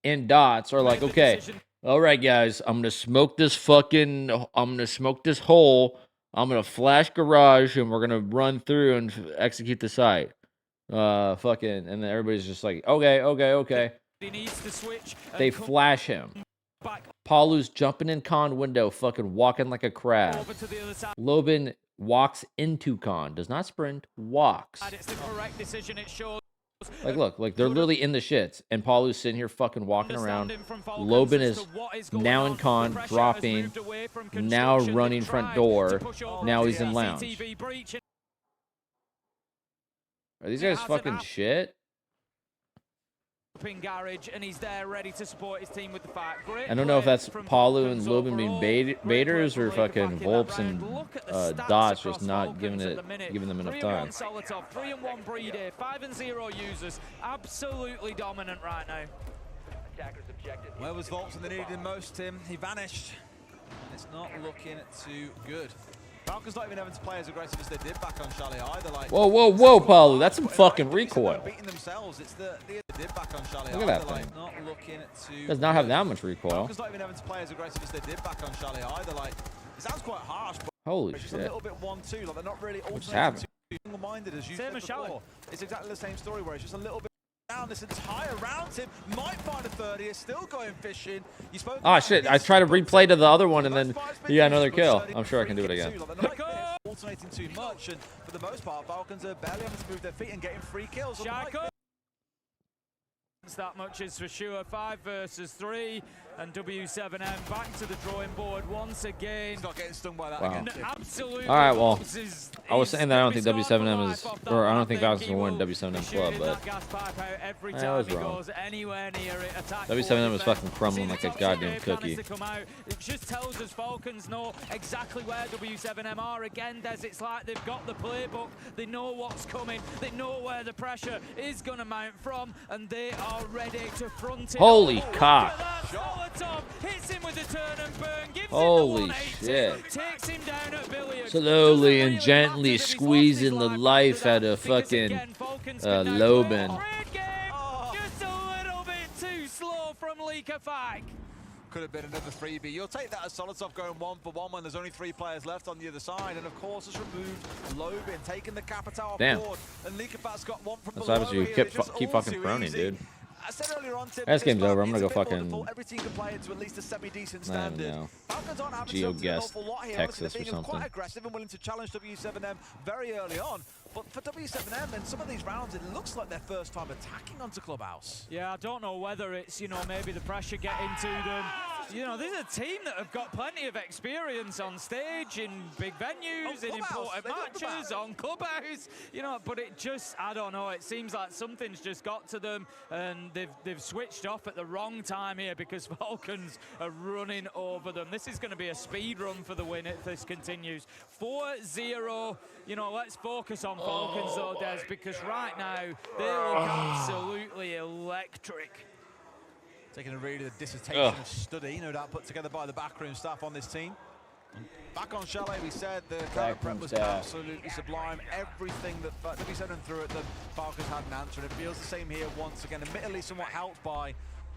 and Dots are like, okay, all right, guys, I'm gonna smoke this hole. I'm gonna flash garage, and we're gonna run through and execute the site. Fucking, and then everybody's just like, okay. He needs to switch. They flash him. Palu's jumping in con window, fucking walking like a crab. Lobin Walks into con. Does not sprint. Walks. It's the correct decision. It shows. Like, look, like they're literally in the shits, and Paulu's sitting here fucking walking around. Lobin is now in con, dropping, now running front door. Now he's in lounge. Are these guys fucking shit? Garage, and he's there ready to support his team with the fight. I don't know if that's Paulu and Lobin being baiters or fucking Volps and Dots just not giving them enough time. 3-1 breed here, 5-0 users, absolutely dominant right now. Where was Volps when they needed him most, Tim? He vanished. It's not looking too good. Falcons not even having to play as aggressive as they did back on Charlie either. Like, whoa, whoa, whoa, Paulu, that's some fucking recoil. Beating themselves. It's the did back on Charlie. Look at that thing. Not looking to Does not have that much recoil. Falcons not even having to play as aggressive as they did back on Charlie either. Like, it sounds quite harsh, but holy it's just shit. a little bit 1-2. Like, they're not really happening? single-minded as you said before. It's exactly the same story where it's just a little bit down this entire round. Tim might find a 30. It's still going fishing. You spoke. Oh shit! I tried to replay to the other one and then he got another kill. I'm sure I can do it again. Alternating too much, and for the most part, Falcons are barely having to move their feet and getting free kills. That much is for sure. 5 versus 3, and W7M back to the drawing board once again. He's not getting stung by that again. Absolutely. All right, well, I was saying that I don't think W7M is, or I don't think Falcons will win W7M club, but I was wrong. W7M is fucking crumbling like a goddamn cookie. It just tells us Falcons know exactly where W7M are. Again, Des, it's like they've got the playbook. They know what's coming. They know where the pressure is going to mount from, and they are ready to front it. Holy cock. Hits him with the turn and burn. Gives holy him the shit. Takes him down at billiards. Slowly and gently squeezing the life out of fucking Lobin. Just a little bit too slow from Leaker. Could have been another freebie. You'll take that as Solitov going 1-for-1 when there's only 3 players left on the other side, and of course has removed Lobin, taking the Capitao board, and Leakerfat's got one from below. That's what happens if you keep fucking proning, dude. I said earlier on, Tim, this game's over. I'm gonna go fucking, every team can play it to at least a semi-decent I don't standard. know, Falcons aren't having GeoGuess to an awful lot here. Texas They're or being something. quite aggressive and willing to challenge W7M very early on. But for W7M, in some of these rounds, it looks like their first time attacking onto Clubhouse. Yeah, I don't know whether it's, you know, maybe the pressure getting to them. You know, this is a team that have got plenty of experience on stage, in big venues, in important matches, on Clubhouse. You know, but it just, I don't know, it seems like something's just got to them, and they've switched off at the wrong time here because Falcons are running over them. This is going to be a speed run for the win if this continues. 4-0. You know, let's focus on Falcons though, Des, because right now they look absolutely electric. Taking a read of the dissertation of study, no doubt put together by the backroom staff on this team. Back on Chalet, we said the counter prep was absolutely sublime. Everything that W7M threw at the Falcons had an answer, and it feels the same here once again. Admittedly, somewhat helped by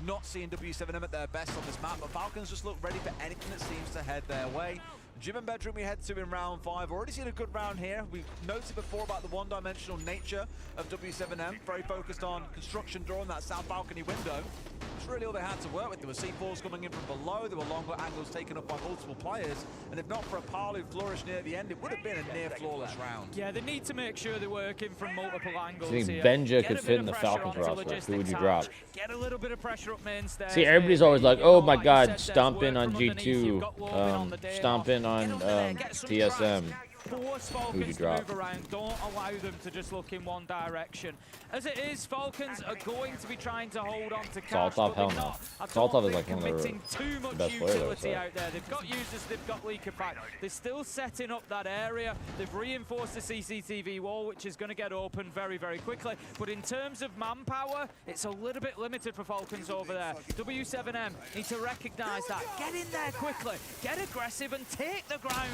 not seeing W7M at their best on this map, but Falcons just look ready for anything that seems to head their way. Gym and bedroom we head to in round 5. Already seen a good round here. We've noted before about the one-dimensional nature of W7M. Very focused on construction, drawing that south balcony window. That's really all they had to work with. There were C4s coming in from below. There were longer angles taken up by multiple players. And if not for a Palu flourish near the end, it would have been a near flawless round. Yeah, they need to make sure they're working from multiple angles. I think here. Benja could fit in the Falcons roster. Who would you drop? Get a little bit of pressure up main stairs. See, everybody's always like, oh my god, stomp in on G2, stomp in on TSM. Force Falcons to move around. Don't allow them to just look in one direction. As it is, Falcons are going to be trying to hold on to cash. Saltov, hell no. Saltov is like one of the best players out there. They've got users, they've got Leaker Pack. They're still setting up that area. They've reinforced the CCTV wall, which is going to get open very, very quickly. But in terms of manpower, it's a little bit limited for Falcons over there. W7M need to recognize that. Get in there quickly. Get aggressive and take the ground.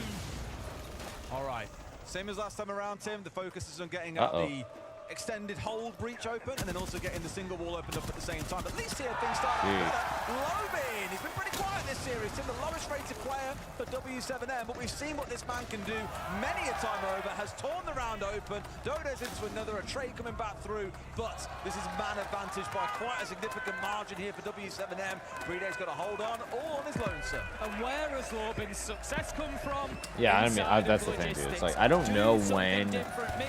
All right, same as last time around, Tim. The focus is on getting out the extended hold breach open, and then also getting the single wall opened up at the same time. At least here things start out better. Lobin, he's been pretty quiet this series. He's the lowest rated player for W7M, but we've seen what this man can do many a time over. Has torn the round open. Dodo's into another, a trade coming back through, but this is man advantage by quite a significant margin here for W7M. Breeday's got to hold on, all on his lonesome. And where has Lobin's success come from? Yeah, I mean, that's the thing, dude. It's like, I don't know when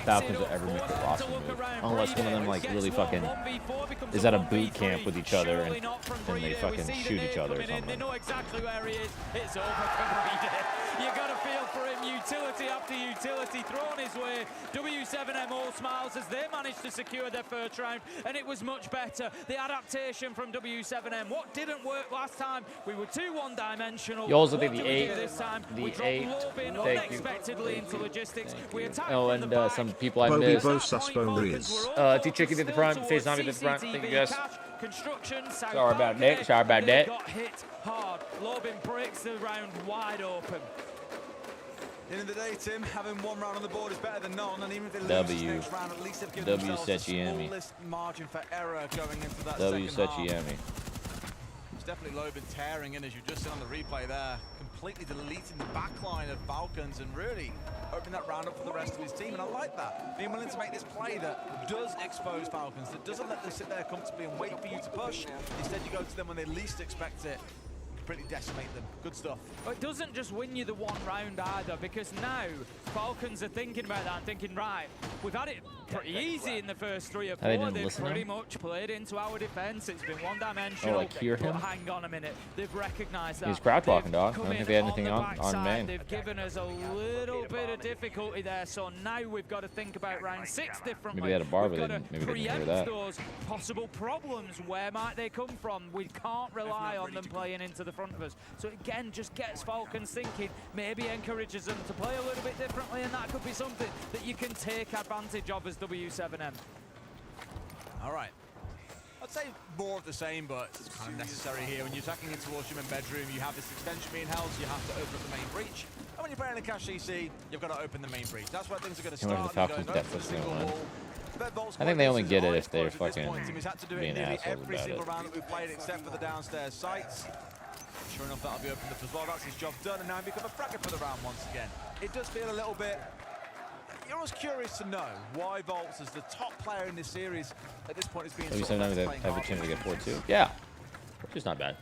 Falcons will ever make the roster move, unless one of them, like, really fucking is at a boot camp with each other and then they fucking shoot each other or something. They know exactly where he is. It's over for Breeday. You got to feel for him. Utility after utility thrown his way. W7M all smiles as they managed to secure their first round, and it was much better. The adaptation from W7M. What didn't work last time? We were too one-dimensional. You also think the 8, this time? the 8, unexpectedly into logistics. We attacked and some people I missed. T-Chicken did the front, Face Zombie did the front. Thank you guys. Sorry about that. Sorry about that. Got hit hard. Lobin breaks the round wide open. End of the day, Tim, having one round on the board is better than none, and even if they lose this next round, at least they've given themselves the smallest margin for error going into that second half. It's definitely Lobin tearing in, as you just seen on the replay there, completely deleting the backline of Falcons and really opening that round up for the rest of his team, and I like that. Being willing to make this play that does expose Falcons, that doesn't let them sit there comfortably and wait for you to push. Instead, you go to them when they least expect it. Pretty decimate them. Good stuff. But it doesn't just win you the one round either, because now Falcons are thinking about that and thinking, right, we've had it pretty easy in the first 3 or 4. They've pretty much played into our defense. It's been one-dimensional. Oh, like hear him? But hang on a minute. They've recognized that. He's crouch walking, dog. I don't think they had anything on main. They've given us a little bit of difficulty there, so now we've got to think about round 6 differently. Maybe they had a bar, but maybe they didn't hear that. Those possible problems. Where might they come from? We can't rely on them playing into the front of us. So again, just gets Falcons thinking, maybe encourages them to play a little bit differently, and that could be something that you can take advantage of as W7M. All right. I'd say more of the same, but it's kind of necessary here. When you're attacking into Washington bedroom, you have this extension being held, so you have to open up the main breach. And when you're playing a cash CC, you've got to open the main breach. That's where things are going to start. The Falcons I think they only get it if they're fucking being assholes every about single it. round that we've played, except for the downstairs sites. Sure enough, that'll be opened up as well. That's his job done, and now become a bracket for the round once again. It does feel a little bit... You're always curious to know why Volts, as the top player in this series, at this point is being They have a chance to get 4-2. Yeah, which is not bad.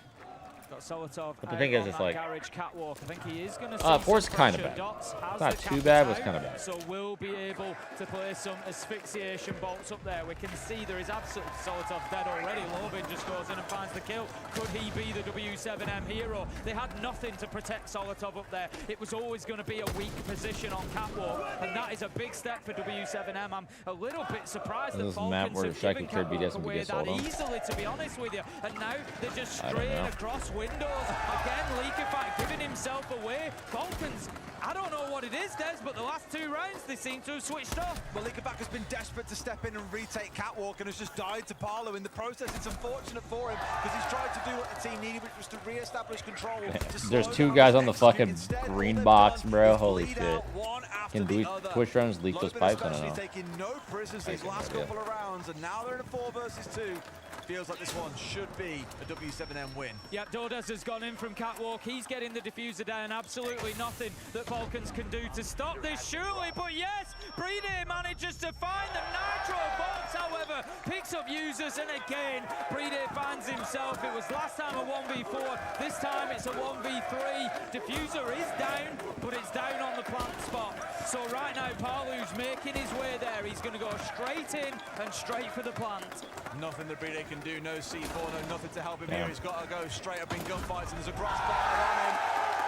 Got Solotov. But the thing is, it's like garage catwalk. I think he is going to 4's kind of bad. It's not too bad, but it's kind of bad. So we'll be able to play some asphyxiation bolts up there. We can see there is absolutely Solotov dead already. Lobin just goes in and finds the kill. Could he be the W7M hero? They had nothing to protect Solotov up there. It was always going to be a weak position on catwalk, and that is a big step for W7M. I'm a little bit surprised that Falcons have given catwalk away that easily, to be honest with you. And now they're just straying across windows. Again, Leakifight giving himself away. Falcons, I don't know what it is, Des, but the last 2 rounds they seem to have switched off. Well, Leakifight has been desperate to step in and retake catwalk and has just died to Parlo in the process. It's unfortunate for him because he's tried to do what the team needed, which was to re-establish control. There's 2 guys on the fucking green box, bro. Holy shit. Can Twitch runs leak those pipes? I don't know. Taking no prisoners these last couple of rounds, and now they're in a 4 versus 2. Feels like this one should be a W7M win. Yep, Dodas has gone in from catwalk. He's getting the diffuser down. Absolutely nothing that Falcons can do to stop this, surely. But yes, Breedé manages to find them. Nitro Bolts, however, picks up users, and again, Breedé finds himself. It was last time a 1v4. This time it's a 1v3. Diffuser is down, but it's down on the plant spot. So right now, Parlu's making his way there. He's going to go straight in and straight for the plant. Nothing that Breedé can do, no C4, no nothing to help him here. He's got to go straight up in gunfights, and there's a crossfire on him.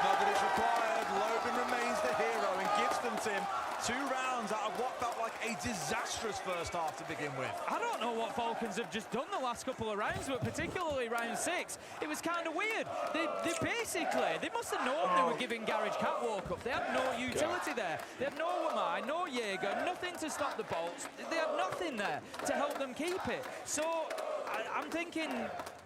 Not that it's required. Lobin remains the hero and gives them to him 2 rounds out of what felt like a disastrous first half to begin with. I don't know what Falcons have just done the last couple of rounds, but particularly round 6, it was kind of weird. They basically, they must have known they were giving Garage catwalk up. They had no utility there. They had no Wamai, no Jaeger, nothing to stop the bolts. They had nothing there to help them keep it. So I'm thinking,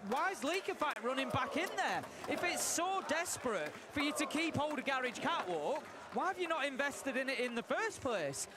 why is Leakifight running back in there? If it's so desperate for you to keep hold of Garage catwalk, why have you not invested in it in the first place?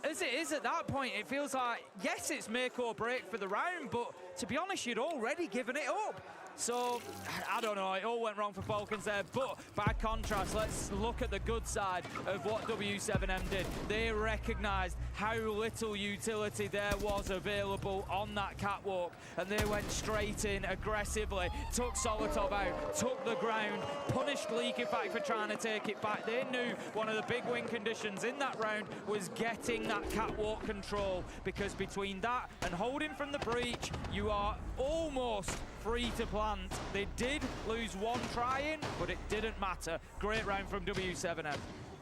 as it is at that point, it feels like, yes, it's make or break for the round, but to be honest, you'd already given it up. So, I don't know, it all went wrong for Falcons there, but by contrast, let's look at the good side of what W7M did. They recognized how little utility there was available on that catwalk, and they went straight in aggressively, took Solotov out, took the ground, punished Leakyfact for trying to take it back. They knew one of the big win conditions in that round was getting that catwalk control, because between that and holding from the breach, you are almost free to plant. They did lose one try-in, but it didn't matter. Great round from W7M.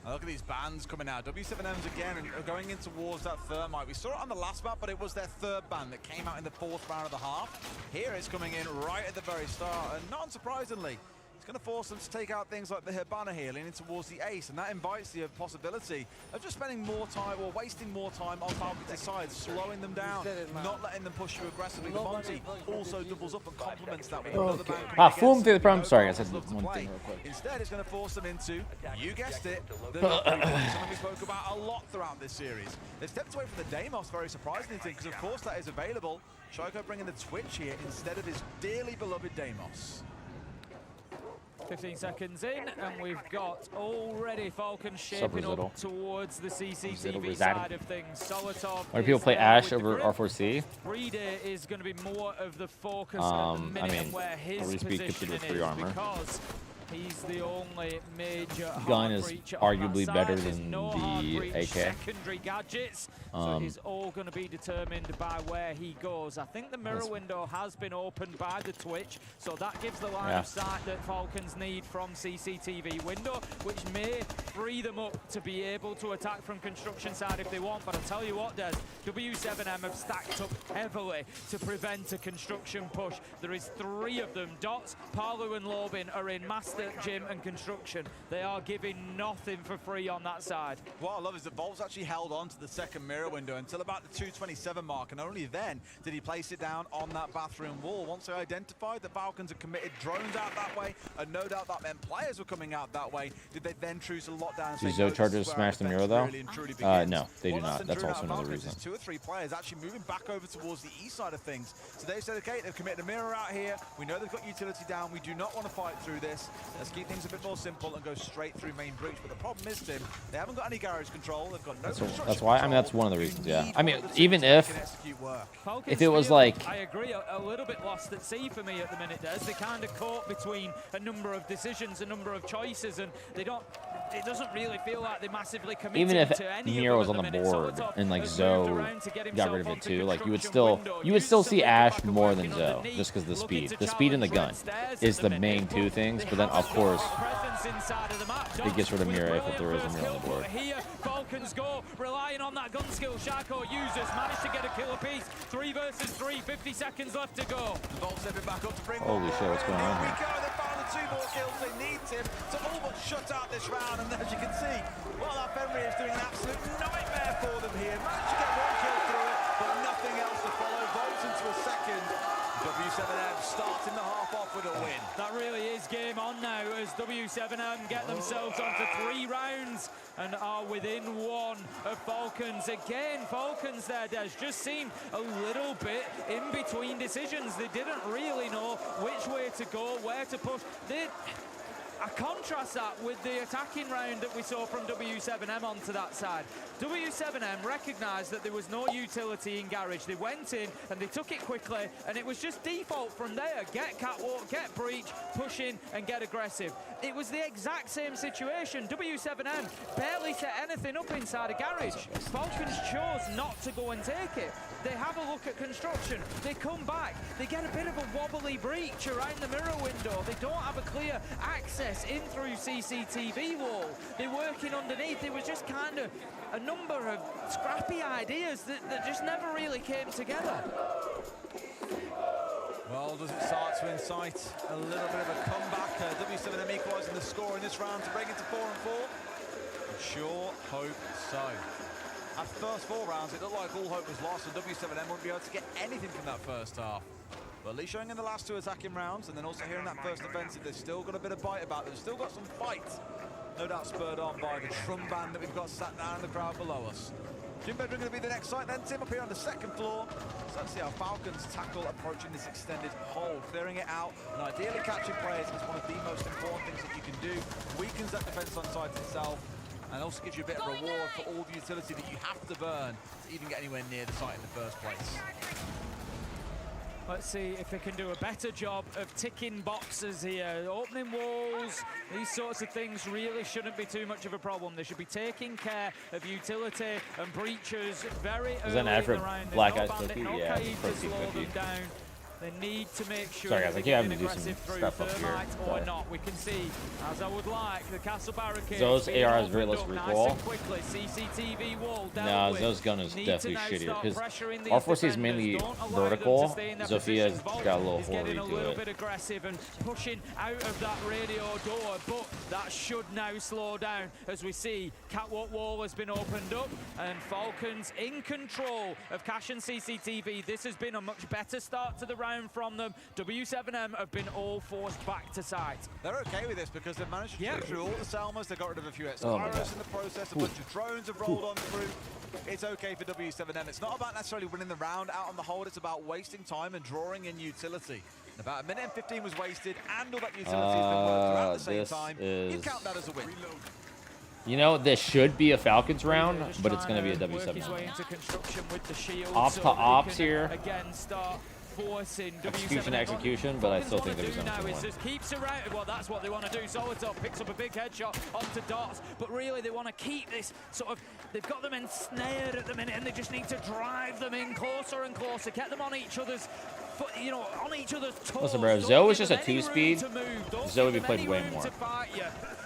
Look at these bans coming out. W7M's again are going in towards that thermite. We saw it on the last map, but it was their third ban that came out in the fourth round of the half. Here it's coming in right at the very start, and not unsurprisingly, it's going to force them to take out things like the Hibana here, leaning towards the ace, and that invites the possibility of just spending more time or wasting more time on Falcons' side, slowing them down, not letting them push you aggressively. The Monty also doubles up and complements that with another ban. Fool through the problem. Sorry, I said one thing real quick. Instead, it's going to force them into, you guessed it, the something we spoke about a lot throughout this series. They've stepped away from the Deimos, very surprisingly, because of course that is available. Shoiko bringing the Twitch here instead of his dearly beloved Deimos. 15 seconds in, and we've got already Falcons shaping up towards the CCTV side of things. Solotov. Why do people play Ash over R4C? Reader is going to be more of the focus at the minute, where his position is, because he's the only major gun is arguably better than the AK. Secondary gadgets, so it's all going to be determined by where he goes. I think the mirror window has been opened by the Twitch, so that gives the line of sight that Falcons need from CCTV window, which may free them up to be able to attack from construction side if they want. But I'll tell you what, Des, W7M have stacked up heavily to prevent a construction push. There is 3 of them. Dots, Palu and Lobin are in master gym and construction. They are giving nothing for free on that side. What I love is that Volt's actually held on to the second mirror window until about the 227 mark, and only then did he place it down on that bathroom wall. Once they identified the Falcons had committed drones out that way, and no doubt that meant players were coming out that way, did they then choose to lock down and say, do chargers smash the mirror though? No, they do not. That's also another reason. 2 or 3 players actually moving back over towards the east side of things. So they said, okay, they've committed a mirror out here. We know they've got utility down. We do not want to fight through this. Let's keep things a bit more simple and go straight through main breach. But the problem is, Tim, they haven't got any garage control. They've got no construction That's why. I mean, that's one of the reasons. Yeah. I mean, even if Falcons it was like, I agree, a little bit lost at sea for me at the minute, Des. They kind of caught between a number of decisions, a number of choices, and they don't. It doesn't really feel like they massively committed even if to any Mira was on the board and like Zoe got rid of it too, like you would still see Ash more than Zoe just because of the speed. The speed and the gun is the main 2 things, but then of course it gets rid of Mira if there is a Mira on the board. Here, Falcons go, relying on that gun skill. Shako uses, managed to get a kill apiece. 3 versus 3, 50 seconds left to go. Holy shit, what's going on here? They found the 2 more kills they need, Tim, to all but shut out this round. And as you can see, well, that Fenrir is doing an absolute nightmare for them here. Managed to get 1 kill through it, but nothing else to follow. Volts into a second. W7M starting the half off with a win. That really is game on now as W7M get themselves onto 3 rounds and are within 1 of Falcons. Again, Falcons there, Des, just seemed a little bit in between decisions. They didn't really know which way to go, where to push. I contrast that with the attacking round that we saw from W7M onto that side. W7M recognised that there was no utility in garage. They went in and they took it quickly, and it was just default from there. Get catwalk, get breach, push in and get aggressive. It was the exact same situation. W7M barely set anything up inside a garage. Falcons chose not to go and take it. They have a look at construction. They come back. They get a bit of a wobbly breach around the mirror window. They don't have a clear access in through CCTV wall. They're working underneath. It was just kind of a number of scrappy ideas that just never really came together. Well, does it start to incite a little bit of a comeback? W7M equalising the score in this round to bring it to 4-4? Sure hope so. After the first 4 rounds, it looked like all hope was lost, and W7M wouldn't be able to get anything from that first half. But at least showing in the last 2 attacking rounds, and then also here in that first offensive, they've still got a bit of bite about them. They've still got some fight. No doubt spurred on by the drum band that we've got sat down in the crowd below us. Gym bedroom going to be the next site, then Tim up here on the second floor. So let's see how Falcons tackle approaching this extended hold, clearing it out, and ideally catching players is one of the most important things that you can do. Weakens that defense on site itself, and also gives you a bit of reward for all the utility that you have to burn to even get anywhere near the site in the first place. Let's see if they can do a better job of ticking boxes here. Opening walls, these sorts of things really shouldn't be too much of a problem. They should be taking care of utility and breaches very early in the round. Black Eyes Cookie? Yeah, it's a protein cookie. They need to make sure. Sorry guys, I keep having to do some stuff up here. Or not. We can see, as I would like, the castle barricade. Zo's AR has very less recoil. CCTV wall No, Zo's gun is definitely shittier because R4C is mainly vertical. Zophia's got a little hoary to it. A little bit aggressive and pushing out of that radio door, but that should now slow down as we see catwalk wall has been opened up and Falcons in control of cache and CCTV. This has been a much better start to the round from them. W7M have been all forced back to site. They're okay with this because they've managed to get through all the Salmas. They got rid of a few extra virus in the process. A bunch of drones have rolled on through. It's okay for W7M. It's not about necessarily winning the round out on the hold. It's about wasting time and drawing in utility. About a minute and 15 was wasted, and all that utility has been worked throughout the same time. You count that as a win. You know, this should be a Falcons round, but it's going to be a W7M. Ops to ops here. Execution, but I still think there's something more. Keeps around. Well, that's what they want to do. Solitop picks up a big headshot onto Dots, but really they want to keep this sort of. They've got them ensnared at the minute, and they just need to drive them in closer and closer, get them on each other's. You know, on each other's toes. Listen, bro, Zoe was just a 2-speed. Zoe would be played way more.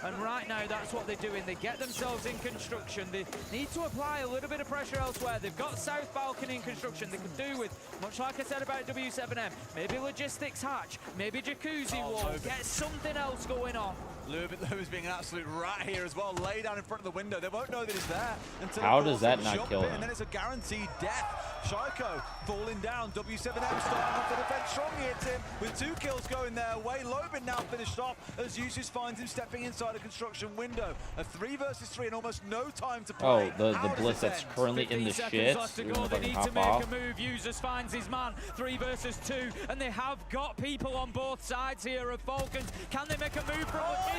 And right now, that's what they're doing. They get themselves in construction. They need to apply a little bit of pressure elsewhere. They've got South Balcony in construction. They could do with, much like I said about W7M, maybe logistics hatch, maybe jacuzzi wall, get something else going on. Lubit's being an absolute rat here as well. Lay down in front of the window. They won't know that it's there until how does that not kill him? And then it's a guaranteed death. Shaiko falling down. W7M starting off the defense strong here, Tim, with 2 kills going their way. Lobin now finished off as Usus finds him stepping inside a construction window. A 3 versus 3 and almost no time to play. Oh, the blitz that's currently in the shit. They need to make a move. Usus finds his man. 3 versus 2, and they have got people on both sides here of Falcons. Can they make a move from logistics?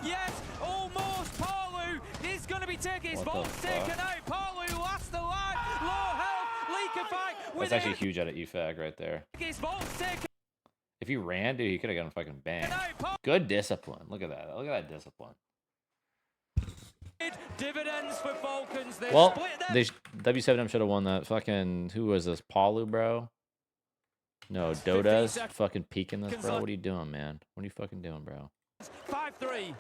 Yes, almost. Palu is going to be taken. His bolt's taken out. Palu last alive. Low health. That's actually huge out of EFAG right there. If he ran, dude, he could have gotten fucking banged. Good discipline. Look at that. Look at that discipline. Dividends for Falcons. Well, W7M should have won that. Fucking, who was this? Palu, bro? No, Dota's fucking peeking this, bro. What are you doing, man? What are you fucking doing, bro? 5-3.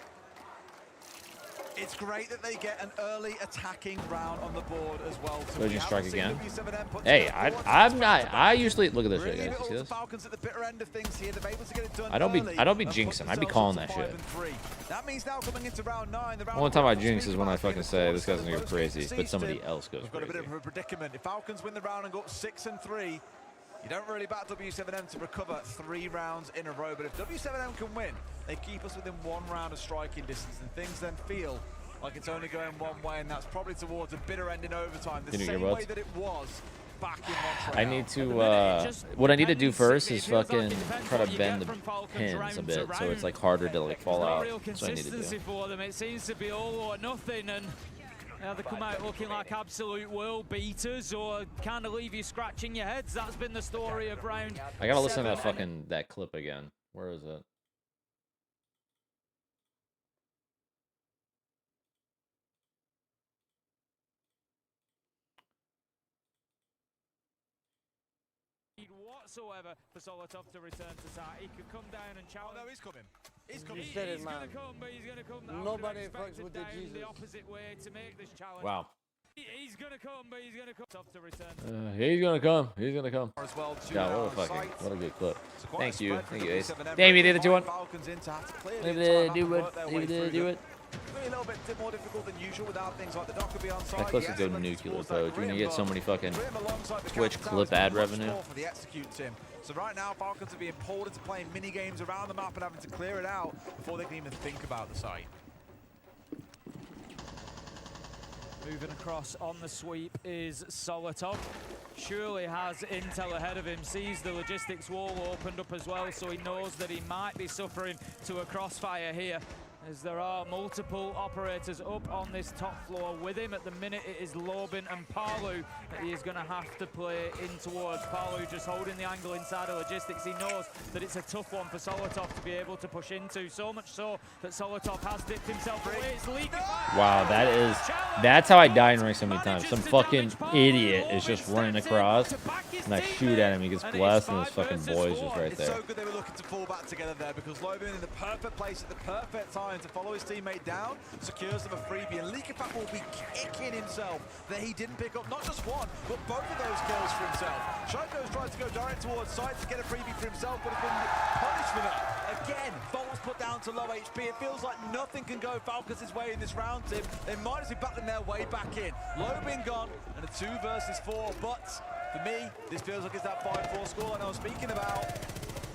It's great that they get an early attacking round on the board as well. So we strike again. Hey, I'm not. I usually look at this shit, guys. You see this? I don't be jinxing. I be calling that shit. That means now coming into round 9. The only time I jinx is when I fucking say this guy's gonna go crazy, but somebody else goes crazy. Got a bit of a predicament. If Falcons win the round and go 6-3, you don't really back W7M to recover 3 rounds in a row, but if W7M can win, they keep us within 1 round of striking distance, and things then feel like it's only going one way, and that's probably towards a bitter end in overtime, the same way that it was back in Montreal. I need to, what I need to do first is fucking try to bend the pins a bit, so it's like harder to like fall out. That's what I need to do. It seems to be all or nothing, and they come out looking like absolute world beaters or kind of leave you scratching your heads. That's been the story of round. I gotta listen to that clip again. Where is it? Whatsoever for Solotov to return to site. He could come down and challenge. Oh, no, he's coming. He's coming. He's going to come, but he's going to come. Nobody fucks with the Jesus. The opposite way to make this challenge. Wow. He's going to come, but he's going to come. Tough to return. He's going to come. He's going to come. As well, God, what a good clip. Thank you. Thank you, Ace. Damn, you did it, 2-1. Do it. A little bit more difficult than usual without things like the dock could be on site. That clip's a good nuclear poach. You're gonna get so many fucking Twitch clip ad revenue. For the execute, Tim. So right now, Falcons are being pulled into playing mini games around the map and having to clear it out before they can even think about the site. Moving across on the sweep is Solotov. Surely has intel ahead of him, sees the logistics wall opened up as well, so he knows that he might be suffering to a crossfire here, as there are multiple operators up on this top floor with him. At the minute, it is Lobin and Palu that he is going to have to play in towards. Palu just holding the angle inside of logistics. He knows that it's a tough one for Solotov to be able to push into, so much so that Solotov has dipped himself away. It's leaking. Wow, that's how I die in rank so many times. Some fucking idiot is just running across, and I shoot at him. He gets blessed, and his fucking boy's just right there. It's so good they were looking to fall back together there, because Lobin in the perfect place at the perfect time to follow his teammate down, secures them a freebie, and Leakefat will be kicking himself that he didn't pick up not just one, but both of those kills for himself. Shoko's tried to go direct towards side to get a freebie for himself, but has been punished for that. Again, Bolt's put down to low HP. It feels like nothing can go Falcons' way in this round, Tim. They might as well be battling their way back in. Lobin gone, and a 2 versus 4, but for me, this feels like it's that 5-4 score and I was speaking about.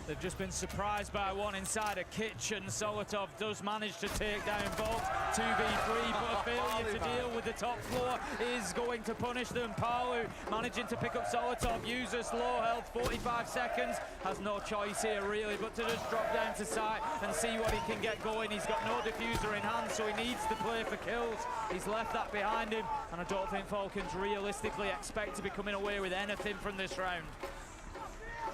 They've just been surprised by one inside a kitchen. Solotov does manage to take down Volt 2v3, but a failure to deal with the top floor is going to punish them. Palu managing to pick up Solotov, uses low health, 45 seconds, has no choice here really but to just drop down to site and see what he can get going. He's got no diffuser in hand, so he needs to play for kills. He's left that behind him, and I don't think Falcons realistically expect to be coming away with anything from this round.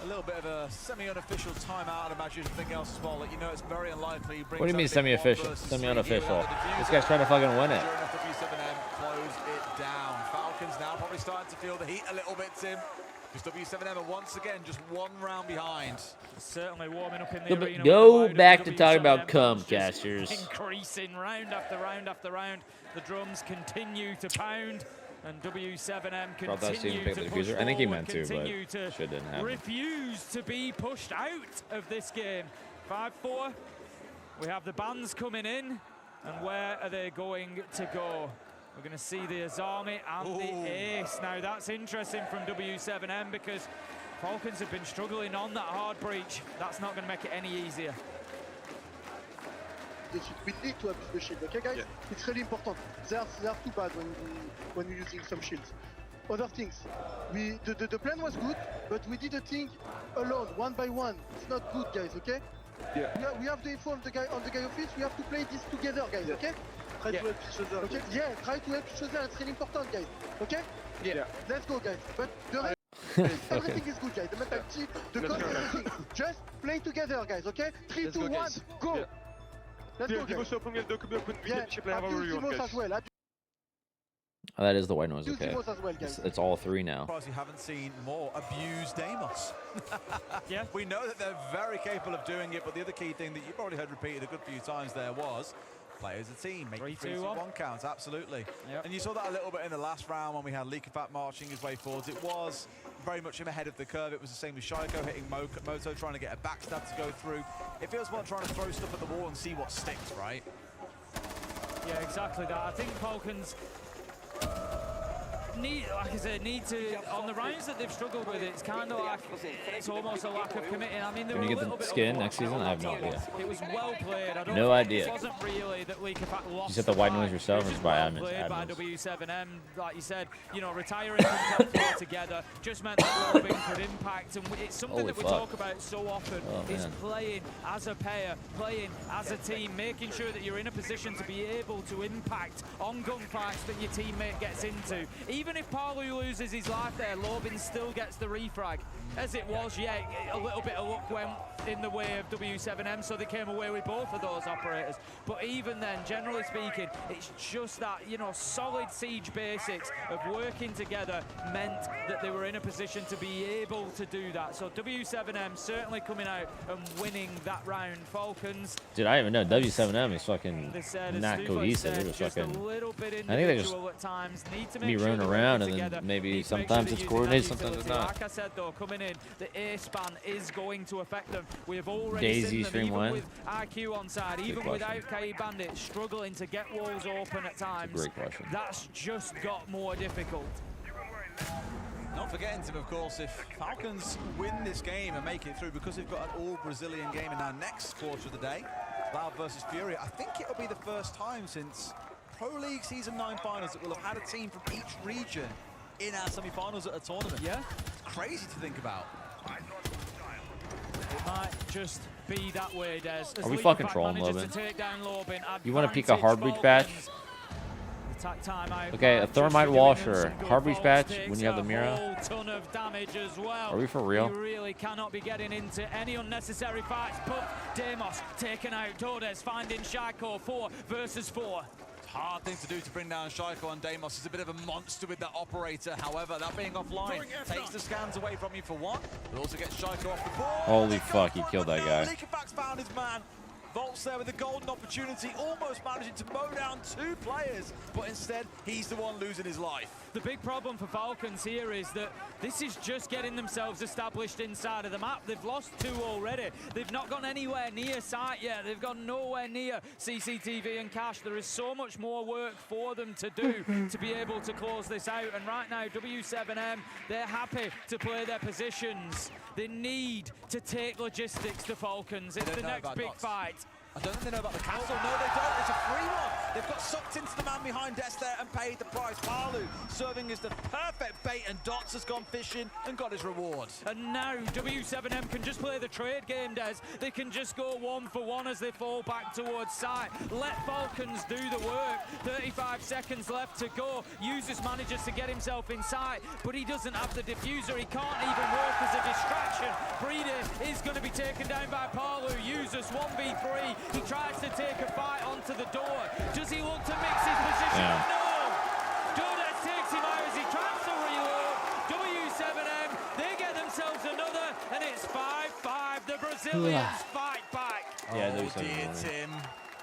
A little bit of a semi-unofficial timeout, I'd imagine something else as well. Like, you know, it's very unlikely he brings. What do you mean semi-official? Semi-unofficial. This guy's trying to fucking win it. W7M close it down. Falcons now probably starting to feel the heat a little bit, Tim. Because W7M are once again just 1 round behind. Certainly warming up in the arena. Go back to talking about cum, casters. Increasing round after round after round. The drums continue to pound. And W7M continue to push forward, I think he meant to, but shit didn't happen. Refuse to be pushed out of this game. 5-4. We have the bands coming in, and where are they going to go? We're going to see the Azami and the Ace. Now that's interesting from W7M, because Falcons have been struggling on that hard breach. That's not going to make it any easier. We need to abuse the shield, okay guys? Yeah. It's really important. They are too bad when you're using some shields. Other things, the plan was good, but we did a thing alone, 1 by 1. It's not good, guys, okay? Yeah. We have the info on the guy office, we have to play this together, guys, okay? Try to help each other. Okay? Yeah, try to help each other, it's really important, guys, okay? Yeah. Let's go, guys. But the rest, everything is good, guys. The mentality, the code, everything. Just play together, guys, okay? 3, 2, 1, go! Yeah. Let's go, guys. Oh, that is the white noise, okay. It's all 3 now. You haven't seen more abused Deimos. Yeah. We know that they're very capable of doing it, but the other key thing that you've already heard repeated a good few times there was play as a team, make 3-2-1 counts, absolutely. Yep. And you saw that a little bit in the last round when we had Leakefat marching his way forwards. It was very much him ahead of the curve. It was the same with Shaiko hitting Moto, trying to get a backstab to go through. It feels more trying to throw stuff at the wall and see what sticks, right? Yeah, exactly that. I think Falcons need, like I said, on the rounds that they've struggled with, it's kind of like, it's almost a lack of committing. I mean, when you get the skin next season, I have no idea. It was well played. I don't no idea. It wasn't really that Leakefat lost. You set the white noise yourself, or by admins? Played by W7M, like you said, you know, retiring from top floor together just meant that Lobin could impact, and it's something that we talk about so often, is playing as a pair, playing as a team, making sure that you're in a position to be able to impact on gunfights that your teammate gets into. Even if Palu loses his life there, Lobin still gets the refrag. As it was, yeah, a little bit of luck went in the way of W7M, so they came away with both of those operators. But even then, generally speaking, it's just that, you know, solid siege basics of working together meant that they were in a position to be able to do that. So W7M certainly coming out and winning that round. Falcons. Dude, I didn't even know W7M is fucking not cohesive. They're just fucking. I think they just be running around, and then maybe sometimes it's coordinated, sometimes it's not. Like I said though, coming in, the ace ban is going to affect them. We have already seen them, even with IQ on side, even without KE Bandit struggling to get walls open at times. Great question. That's just got more difficult. Not forgetting, Tim, of course, if Falcons win this game and make it through, because they've got an all-Brazilian game in our next quarter of the day, LOD versus FURIA, I think it'll be the first time since Pro League Season 9 finals that will have had a team from each region in our semi-finals at a tournament. Yeah. It's crazy to think about. It might just be that way, Des. Are we fucking trolling, Logan? You want to peek a hard breach batch? Okay, a thermite wall, sure. Hard breach batch when you have the Mira. Are we for real? You really cannot be getting into any unnecessary fights. But Deimos taken out. Tordes finding Shaiko 4 versus 4. Hard thing to do to bring down Shaiko, and Deimos is a bit of a monster with that operator. However, that being offline takes the scans away from you for one, but also gets Shaiko off the board. Holy fuck, he killed that guy. Liquefax found his man. Volt's there with a golden opportunity, almost managing to mow down 2 players, but instead, he's the one losing his life. The big problem for Falcons here is that this is just getting themselves established inside of the map. They've lost 2 already. They've not gone anywhere near site yet. They've gone nowhere near CCTV and cash. There is so much more work for them to do to be able to close this out. And right now, W7M, they're happy to play their positions. They need to take logistics to Falcons. It's the next big fight. I don't think they know about the castle. No, they don't. It's a free one. They've got sucked into the man behind Des there and paid the price. Palu serving as the perfect bait, and Dots has gone fishing and got his reward. And now W7M can just play the trade game, Des. They can just go 1 for 1 as they fall back towards site. Let Falcons do the work. 35 seconds left to go. Uses manages to get himself inside, but he doesn't have the diffuser. He can't even work as a distraction. Brede is going to be taken down by Palu. Uses 1v3. He tries to take a fight onto the door. Does he look to mix his position? Yeah. No! Dodas takes him out as he tries to reload. W7M, they get themselves another, and it's 5-5. The Brazilians fight back. Yeah, oh dear, Tim.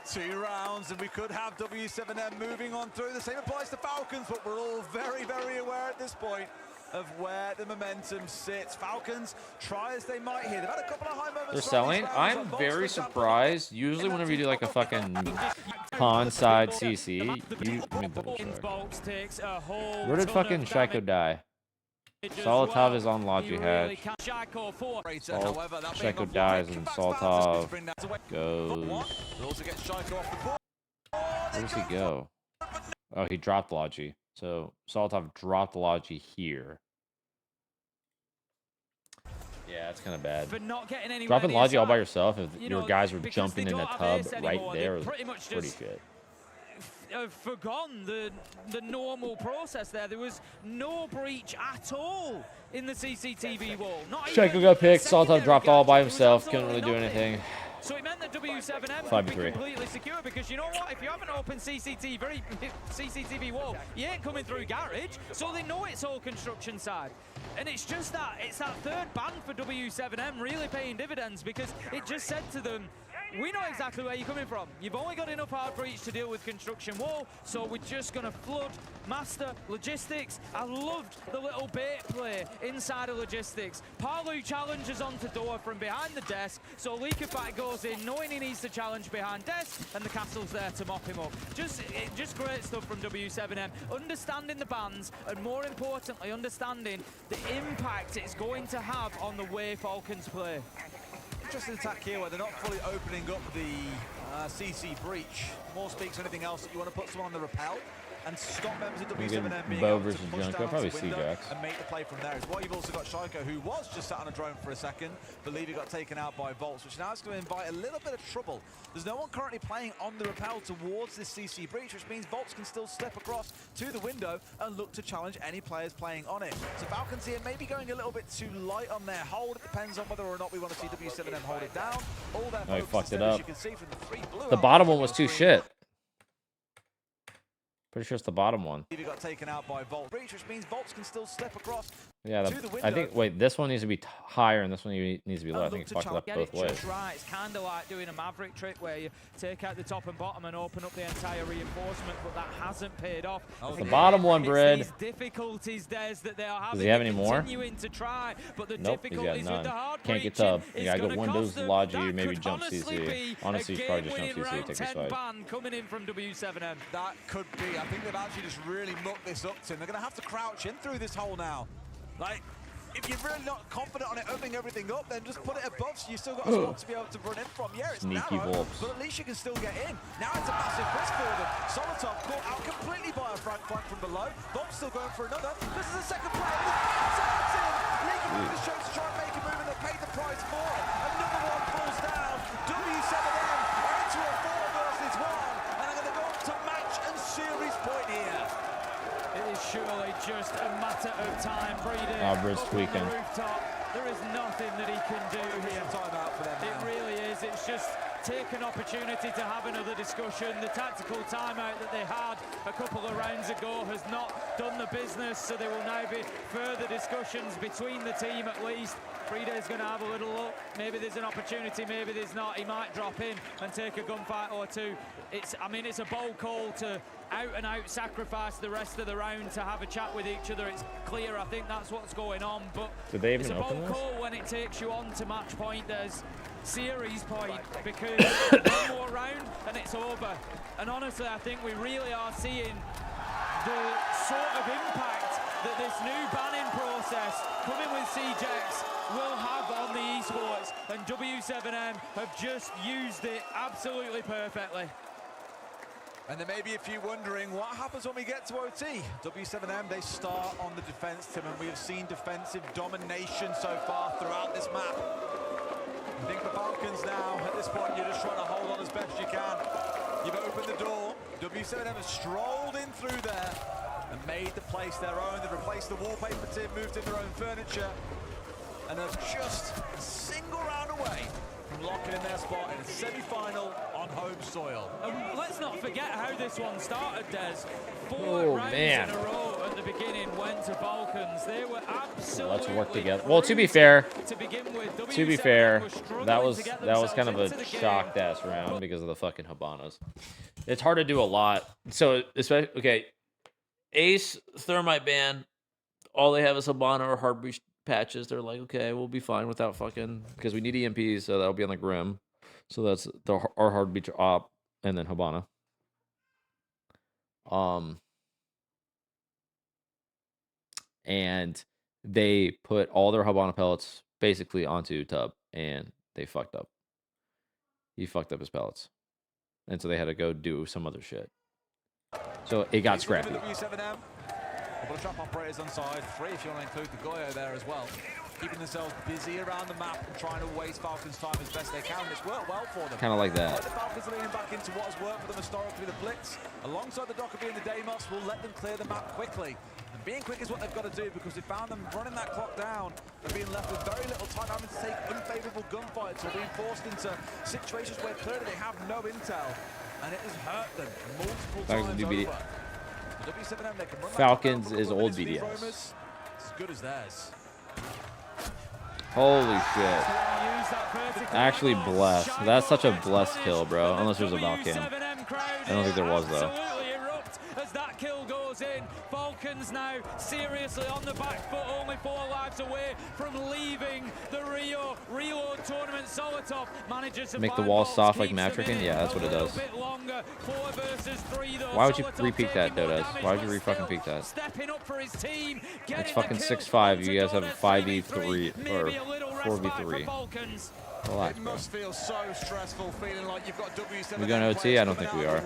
2 rounds, and we could have W7M moving on through. The same applies to Falcons, but we're all very, very aware at this point of where the momentum sits. Falcons, try as they might here. They've had a couple of high moments. They're selling. I'm very surprised. Usually whenever you do like a fucking con side CC, let me double check. Where did fucking Shaiko die? Solitav is on Logi Hatch. Shaiko dies and Solitav goes. Where does he go? Oh, he dropped Logi. So Solitav dropped Logi here. Yeah, that's kind of bad. Dropping Logi all by yourself, if your guys were jumping in a tub right there, was pretty shit. Forgone the normal process there. There was no breach at all in the CCTV wall. Shaiko got picked. Solitav dropped all by himself. Couldn't really do anything. So it meant that W7M would be completely secure, because you know what? If you have an open CCTV wall, you ain't coming through garage, so they know it's all construction side. And it's just that, it's that 3rd ban for W7M really paying dividends, because it just said to them, we know exactly where you're coming from. You've only got enough hard breach to deal with construction wall, so we're just going to flood master logistics. I loved the little bait play inside of logistics. Palu challenges onto door from behind the desk, so Liquefact goes in knowing he needs to challenge behind desk, and the castle's there to mop him up. Just great stuff from W7M. Understanding the bans, and more importantly, understanding the impact it's going to have on the way Falcons play. Interesting attack here where they're not fully opening up the CC breach. More speaks anything else that you want to put someone on the rappel and stop members of W7M being able to push down to the window and make the play from there. As well, you've also got Shaiko, who was just sat on a drone for a second. Believe he got taken out by Volts, which now is going to invite a little bit of trouble. There's no one currently playing on the rappel towards this CC breach, which means Volts can still step across to the window and look to challenge any players playing on it. So Falcons here maybe going a little bit too light on their hold. It depends on whether or not we want to see W7M hold it down. All their oh, he fucked it up. You can see from the 3 blue the bottom one was too shit. Pretty sure it's the bottom one. He got taken out by Volt breach, which means Volts can still step across. Yeah, I think. Wait, this one needs to be higher, and this one needs to be low. I think it's fucked up both ways. Right, it's kind of like doing a Maverick trick where you take out the top and bottom and open up the entire reinforcement, but that hasn't paid off. Oh, the bottom one, Bread. These difficulties that they are having. Does he have any more? Continuing to try, but the nope, he's got none. With the hard can't get tub. Yeah, I got Windows, Logi, maybe jump CC. Honestly, he's probably just jump CC. Take this fight. Coming in from W7M. That could be. I think they've actually just really mucked this up, Tim. They're going to have to crouch in through this hole now. Like, if you're really not confident on it opening everything up, then just put it above so you still got a spot to be able to run in from. Yeah, it's Sneaky narrow, Volps. but at least you can still get in. Now it's a massive risk for them. Solitov caught out completely by a flank from below. Bob's still going for another. This is the second player. Leaking through the show to try and make a move, and they paid the price for it. Another one falls down. W7M are into a 4 versus 1, and they're going to go up to match and series point here. It is surely just a matter of time. Breeding Britt's tweaking. There is nothing that he can do here. Timeout for them. It really is. It's just take an opportunity to have another discussion. The tactical timeout that they had a couple of rounds ago has not done the business, so there will now be further discussions between the team at least. Breed's going to have a little look. Maybe there's an opportunity, maybe there's not. He might drop in and take a gunfight or two. I mean, it's a bold call to out and out sacrifice the rest of the round to have a chat with each other. It's clear, I think that's what's going on, but did they even it's a open bold this? call when it takes you on to match point. There's series point because one more round and it's over. And honestly, I think we really are seeing the sort of impact that this new banning process coming with CJX will have on the esports, and W7M have just used it absolutely perfectly. And there may be a few wondering what happens when we get to OT. W7M, they start on the defense team, and we have seen defensive domination so far throughout this map. I think the Falcons now, at this point, you're just trying to hold on as best you can. You've opened the door. W7M has strolled in through there and made the place their own. They've replaced the wallpaper tin, moved in their own furniture, and have just a single round away from locking in their spot in a semi-final on home soil. And let's not forget how this one started, Des. 4 rounds in a row at the beginning went to Falcons. They were absolutely Let's work together. Well, to be fair, that was kind of a shocked ass round because of the fucking Habanas. It's hard to do a lot. So especially okay, Ace Thermite ban, all they have is Habana or Heartbeat patches. They're like, okay, we'll be fine without fucking, because we need EMPs, so that'll be on the Grim. So that's our Heartbeat op, and then Habana. And they put all their Habana pellets basically onto Tub, and they fucked up. He fucked up his pellets, and so they had to go do some other shit. So it got scrappy. Couple of trap operators on side, 3 if you want to include the Goyo there as well. Keeping themselves busy around the map and trying to waste Falcons' time as best they can. It's worked well for them. Kind of like that. The Falcons are leaning back into what has worked for them historically, the Blitz. Alongside the Dockerby and the Deimos will let them clear the map quickly. And being quick is what they've got to do, because we found them running that clock down and being left with very little time, having to take unfavourable gunfights or being forced into situations where clearly they have no intel. And it has hurt them multiple times over. Falcons is old BDS. As good as theirs. Holy shit. Actually blessed. That's such a blessed kill, bro. Unless there's a Valcam. I don't think there was, though. As that kill goes in, Falcons now seriously on the back foot, only 4 lives away from leaving the Rio Reload tournament. Solitov manages to make the wall soft like Matricking? Yeah, that's what it does. Why would you re-peek that, Dotas? Why would you re-fucking peek that? It's fucking 6-5. You guys have 5v3 or 4v3. Relax, bro. Must feel so stressful, feeling like you've got W7. We going OT? I don't think we are.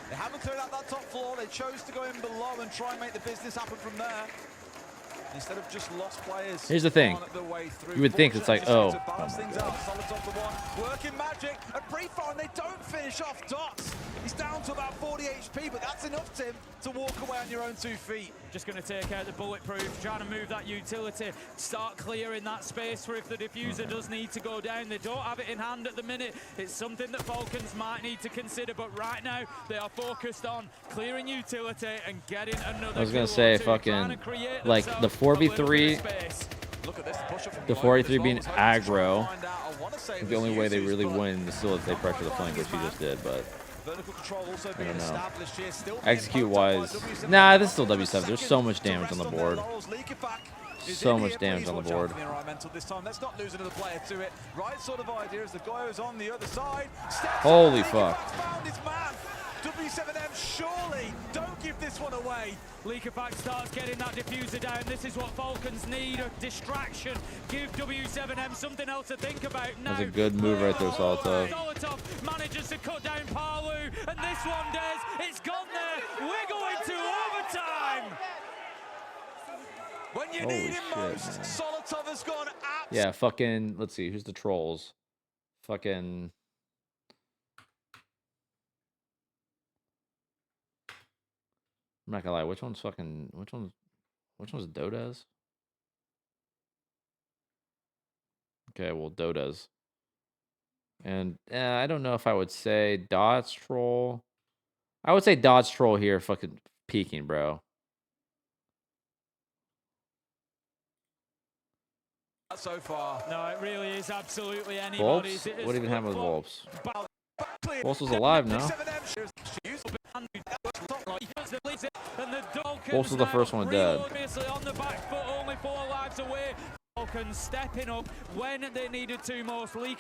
They haven't cleared out that top floor. They chose to go in below and try and make the business happen from there, instead of just lost players. Here's the thing. You would think it's like, oh. Working magic and pre-fire, and they don't finish off Dots. He's down to about 40 HP, but that's enough, Tim, to walk away on your own 2 feet. Just going to take out the bulletproof, trying to move that utility, start clearing that space for if the diffuser does need to go down. They don't have it in hand at the minute. It's something that Falcons might need to consider, but right now they are focused on clearing utility and getting another. I was going to say, fucking, like the 4v3, the 4v3 being aggro, the only way they really win is still if they pressure the flank, which he just did, but I don't know. Execute-wise, nah, this is still W7. There's so much damage on the board. So much damage on the board. Holy Holy fuck. W7M surely don't give this one away. LOD starts getting that diffuser down. This is what Falcons need, a distraction. Give W7M something else to think about now. That's a good move right there, Solotov. Solotov manages to cut down Palu, and this one, Des, it's gone there. We're going to overtime. When you need him most, Solotov has gone absolutely. Yeah, fucking, let's see, who's the trolls? Fucking... I'm not gonna lie, which one's Dotas? Okay, well, Dotas. And I don't know if I would say Dot's troll. I would say Dot's troll here fucking peeking, bro. So far. No, it really is absolutely anybody's. Volps? What even happened with Volps? Volps was alive now. Volps was the first one dead. On the back foot, only 4 lives away. Falcons stepping up when they needed to most. LOD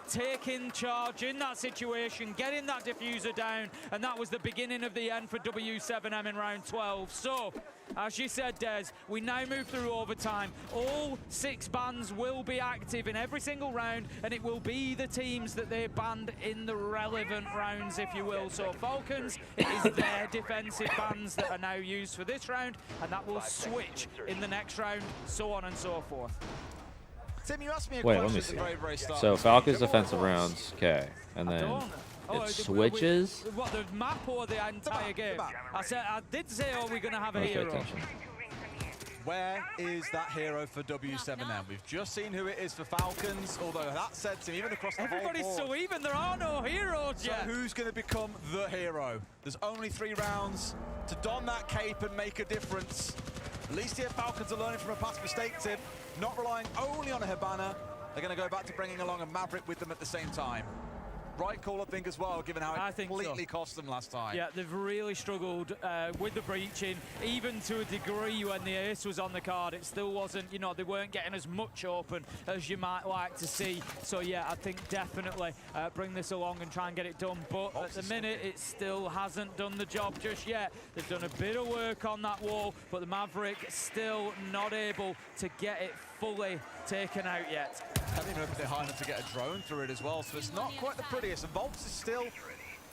taking charge in that situation, getting that diffuser down, and that was the beginning of the end for W7M in round 12. So, as you said, Des, we now move through overtime. All 6 bans will be active in every single round, and it will be the teams that they banned in the relevant rounds, if you will. So Falcons, it is their defensive bans that are now used for this round, and that will switch in the next round, so on and so forth. Tim, you asked me a Wait, question let me at the see. very, very start. So Falcons defensive rounds, okay, and then it switches. What, the map or the entire game? I did say, are we going to have a hero? Where is that hero for W7M? We've just seen who it is for Falcons, although that said to even across the Everybody's whole board. so even, there are no heroes yet. So who's going to become the hero? There's only 3 rounds to don that cape and make a difference. At least here Falcons are learning from a past mistake, Tim. Not relying only on a Hibana. They're going to go back to bringing along a Maverick with them at the same time. Right call, I think, as well, given how it completely cost them last time. Yeah, they've really struggled with the breaching, even to a degree when the ace was on the card. It still wasn't, you know, they weren't getting as much open as you might like to see. So, yeah, I think definitely bring this along and try and get it done. But at the minute, it still hasn't done the job just yet. They've done a bit of work on that wall, but the Maverick still not able to get it fully taken out yet. Can't even open behind them to get a drone through it as well, so it's not quite the prettiest. And Volps is still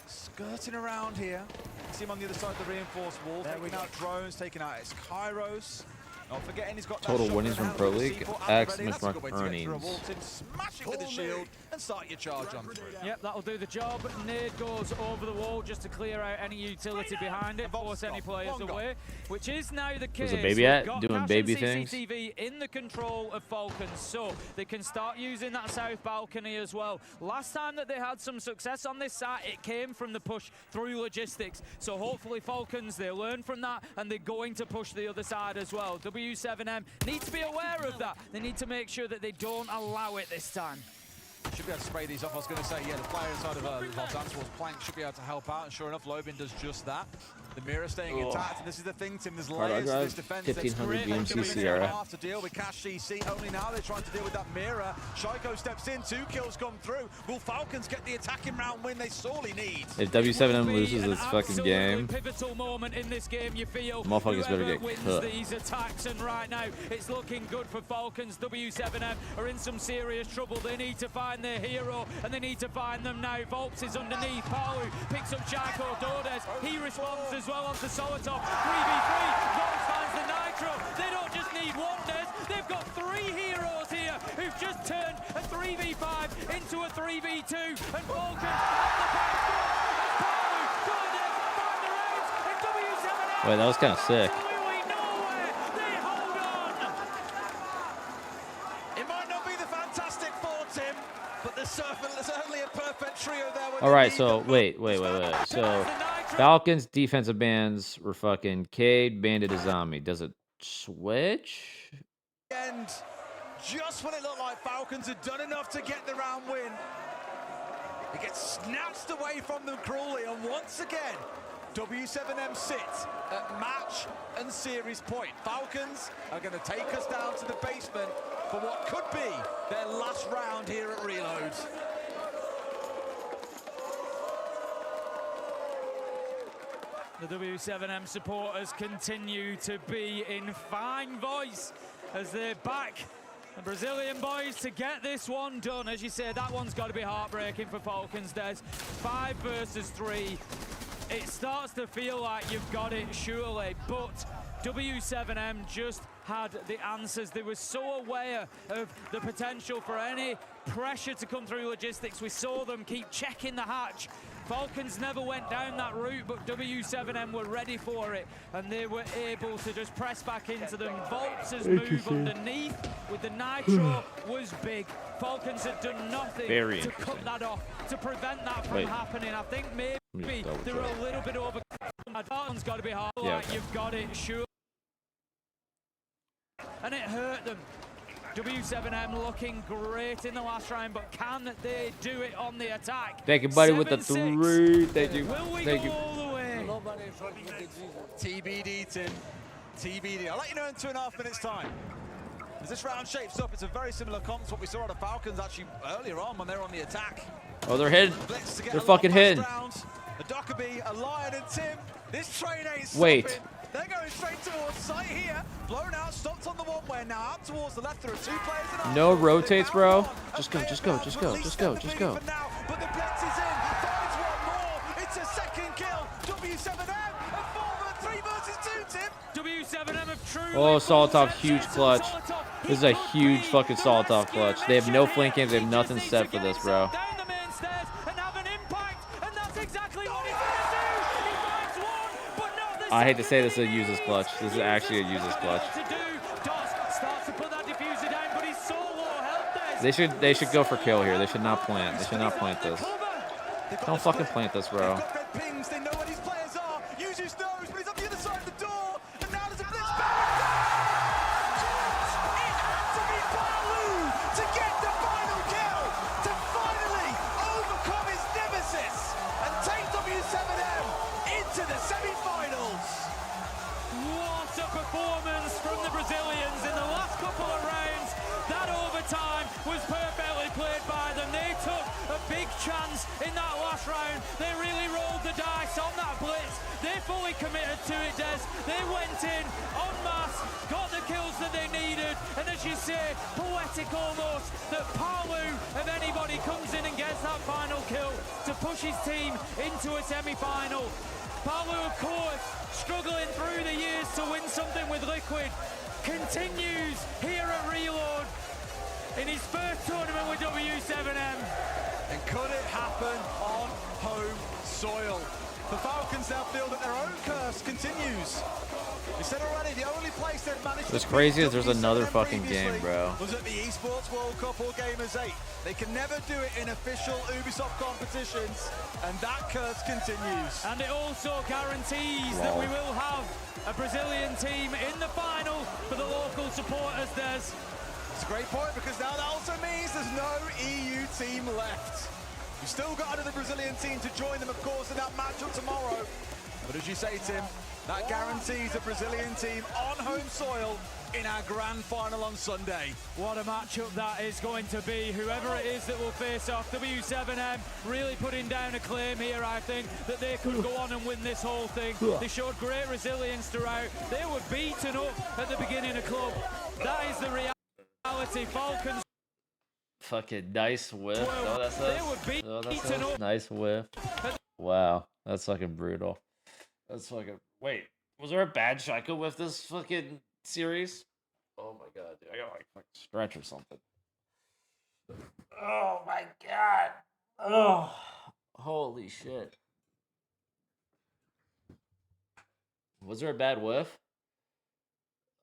skirting around here. See him on the other side of the reinforced wall, taking out drones, taking out his Kairos. Not forgetting he's got total winnings from Pro League, exclamation earnings. Smash it with the shield and start your charge on through. Yep, that'll do the job. Nade goes over the wall just to clear out any utility behind it, force any players away, which is now the case. Where's the baby at? Doing baby things? CCTV in the control of Falcons, so they can start using that south balcony as well. Last time that they had some success on this side, it came from the push through logistics. So hopefully Falcons, they learn from that, and they're going to push the other side as well. W7M need to be aware of that. They need to make sure that they don't allow it this time. Should be able to spray these off. I was going to say, yeah, the player inside of Los Angeles Plank should be able to help out, and sure enough, Lobin does just that. The mirror staying intact, and this is the thing, Tim, there's layers to this defense. 1500 BMCC era. Have to deal with Cash CC, only now they're trying to deal with that mirror. Shaiko steps in, 2 kills come through. Will Falcons get the attacking round win they sorely need? If W7M loses this fucking game, pivotal moment in this game, you feel motherfuckers better get cut. These attacks, and right now it's looking good for Falcons. W7M are in some serious trouble. They need to find their hero, and they need to find them now. Volps is underneath. Palu picks up Shaiko Dodes. He responds as well onto Solotov. 3v3. Volps finds the nitro. They don't just need one, Des. They've got 3 heroes here who've just turned a 3v5 into a 3v2. And Falcons on the back foot. And Palu, Dodes find the rounds. And W7M. Wait, that was kind of sick. They hold on. It might not be the Fantastic Four, Tim, but there's certainly a perfect trio there. All right, so wait. So Falcons defensive bans were fucking Cade, Bandit, Azami. Does it switch? And just when it looked like Falcons had done enough to get the round win, it gets snatched away from them cruelly, and once again, W7M sit at match and series point. Falcons are going to take us down to the basement for what could be their last round here at Reload. The W7M supporters continue to be in fine voice as they're back. The Brazilian boys to get this one done. As you say, that one's got to be heartbreaking for Falcons, Des. 5 versus 3. It starts to feel like you've got it, surely, but W7M just had the answers. They were so aware of the potential for any pressure to come through logistics. We saw them keep checking the hatch. Falcons never went down that route, but W7M were ready for it, and they were able to just press back into them. Volts' move underneath with the nitro was big. Falcons had done nothing to cut that off, to prevent that from happening. I think maybe they were a little bit over. Falcons got to be hard. Yeah, like you've got it, sure. And it hurt them. W7M looking great in the last round, but can they do it on the attack? Thank you, buddy, with the 3. Thank you. Thank you. All the way? TBD, Tim. TBD. I'll let you know in 2.5 minutes' time. As this round shapes up, it's a very similar comp to what we saw out of Falcons actually earlier on when they were on the attack. Oh, they're hitting. They're fucking hitting. The Dockerby, a Lion, and Tim. This train ain't stopping. Wait. They're going straight towards sight here. Blown out, stopped on the one-way now. Out towards the left, there are 2 players in. No rotates, bro. Just go, just go, just go, just go, just go. But the blitz is in. Finds one more. It's a second kill. W7M, a 4 3 versus 2, Tim. W7M have truly. Oh, Solotov, huge clutch. This is a huge fucking Solotov clutch. They have no flank games. They have nothing set for this, bro. I hate to say this is a user's clutch. This is actually a user's clutch. They should go for kill here. They should not plant. They should not plant this. Don't fucking plant this, bro. They know where these players are. Uses knows, but he's on the other side of the door. And now there's a blitz back. It had to be Beaulo to get the final kill, to finally overcome his nemesis and take W7M into the semi-finals. What a performance from the Brazilians in the last couple of rounds. That overtime was perfectly played by them. They took a big chance in that last round. They really rolled the dice on that blitz. They fully committed to it, Des. They went in en masse, got the kills that they needed, and as you say, poetic almost, that Beaulo, if anybody, comes in and gets that final kill to push his team into a semi-final. Beaulo, of course, struggling through the years to win something with Liquid, continues here at Reload in his first tournament with W7M. And could it happen on home soil? The Falcons now feel that their own curse continues. We said already, the only place they've managed What's crazy is there's another fucking game, bro. Was at the Esports World Cup or Gamers 8. They can never do it in official Ubisoft competitions, and that curse continues. And it also guarantees that we will have a Brazilian team in the final for the local supporters, Des. It's a great point, because now that also means there's no EU team left. You've still got another Brazilian team to join them, of course, in that matchup tomorrow. But as you say, Tim, that guarantees a Brazilian team on home soil in our grand final on Sunday. What a matchup that is going to be. Whoever it is that will face off, W7M really putting down a claim here, I think, that they could go on and win this whole thing. They showed great resilience throughout. They were beaten up at the beginning of club. That is the reality. Falcons. Fucking nice whiff. Oh, that's a nice whiff. Wow, that's fucking brutal. That's fucking. Wait, was there a bad Shaika with this fucking series? Oh my god, dude. I gotta like fucking stretch or something. Oh my god. Oh, holy shit. Was there a bad whiff?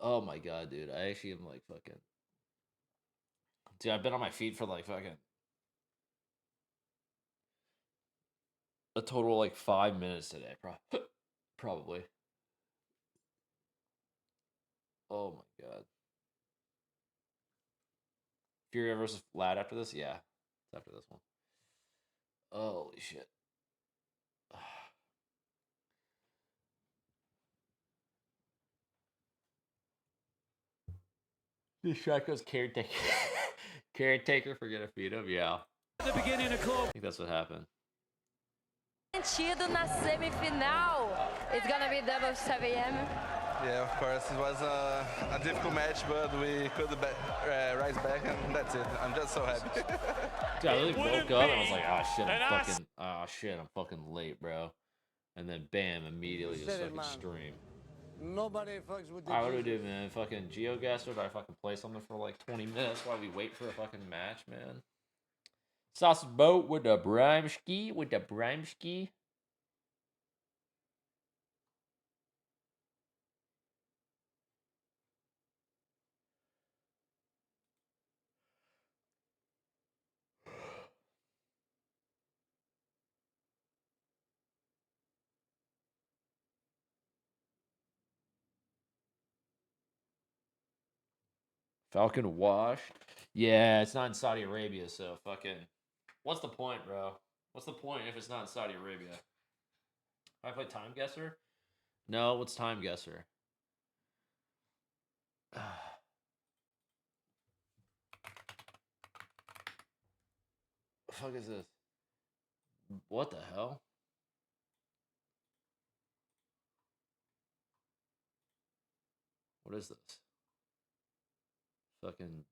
Oh my god, dude. I actually am like fucking. Dude, I've been on my feet for like fucking a total of like 5 minutes today, probably. Oh my god. Furia versus Lad after this? Yeah, it's after this one. Holy shit. The Shaco's caretaker. Caretaker for gonna feed him? Yeah. At the beginning of club. I think that's what happened. Sentido na semifinal. It's gonna be double 7 a.m. Yeah, of course. It was a difficult match, but we could rise back, and that's it. I'm just so happy. Dude, I really woke up and I was like, oh shit, I'm fucking late, bro. And then bam, immediately just fucking stream. Nobody fucks with the Alright, what do we do, man? Fucking GeoGuessr? Do I fucking play something for like 20 minutes while we wait for a fucking match, man? Sausage boat with the brimski, Falcon washed. Yeah, it's not in Saudi Arabia, so fucking. What's the point, bro? What's the point if it's not in Saudi Arabia? I play Time Guesser? No, what's Time Guesser? The fuck is this? What the hell? What is this? Fucking.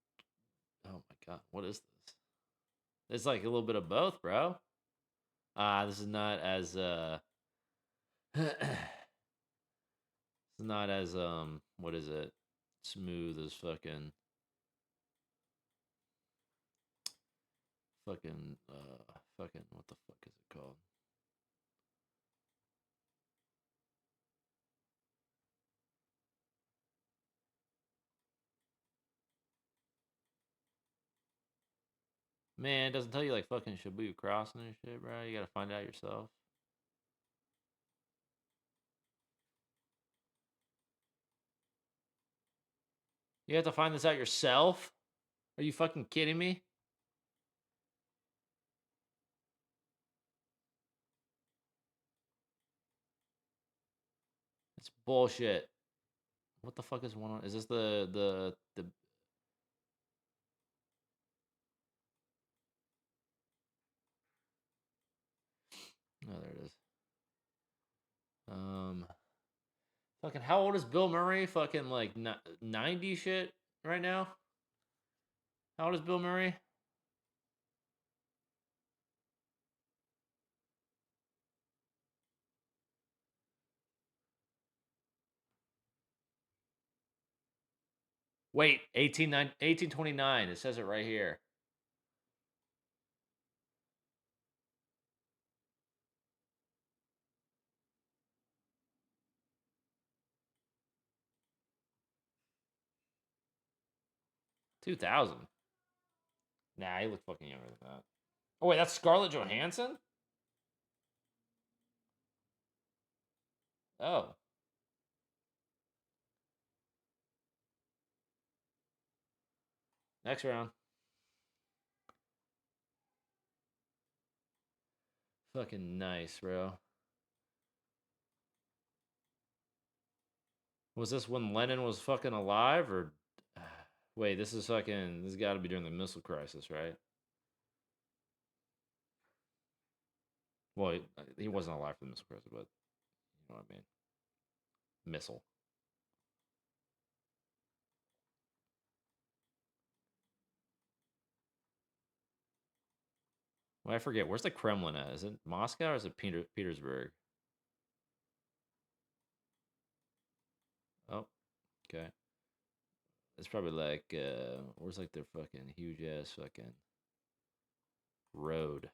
Oh my god, what is this? It's like a little bit of both, bro. This is not as this is not as what is it? Smooth as fucking what the fuck is it called? Man, it doesn't tell you like fucking Shibuya crossing and shit, bro. You gotta find out yourself. You have to find this out yourself? Are you fucking kidding me? It's bullshit. What the fuck is one on? Is this the Oh, there it is. Fucking how old is Bill Murray? Fucking like 90 shit right now? How old is Bill Murray? Wait, 1829. It says it right here. $2,000. Nah, he looked fucking younger than that. Oh wait, that's Scarlett Johansson? Oh. Next round. Fucking nice, bro. Was this when Lenin was fucking alive, or wait, this is fucking, this has got to be during the missile crisis, right? Well, he wasn't alive for the missile crisis, but you know what I mean. Missile. Well, I forget. Where's the Kremlin at? Is it Moscow or is it Petersburg? Oh, okay. It's probably like, where's like their fucking huge ass fucking road?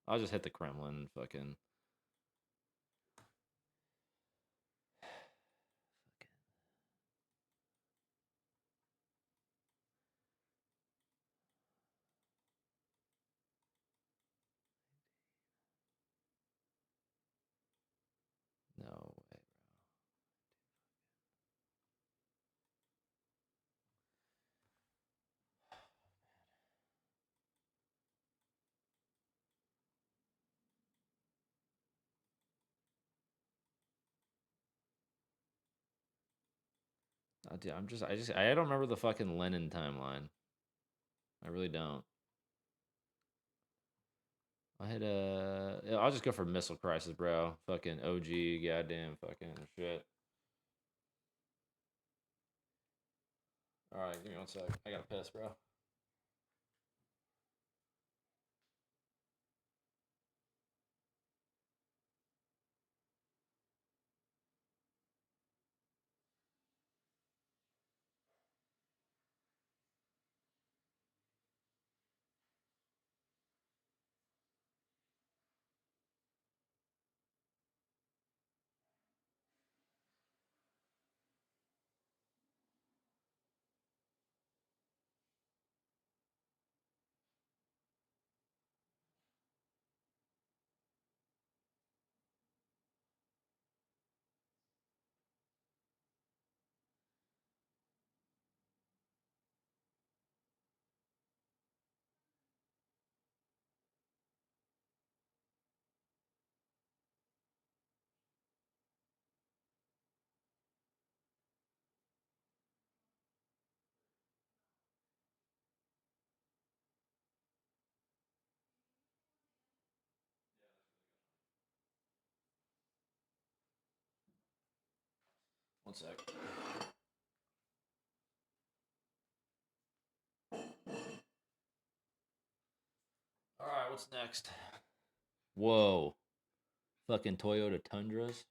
I'll just hit the Kremlin, fucking. No way, bro. Dude, I don't remember the fucking Lenin timeline. I really don't. I hit a. I'll just go for Missile Crisis, bro. Fucking OG, goddamn fucking shit. All right, give me 1 sec. I gotta piss, bro. One sec. All right, what's next? Whoa. Fucking Toyota Tundras.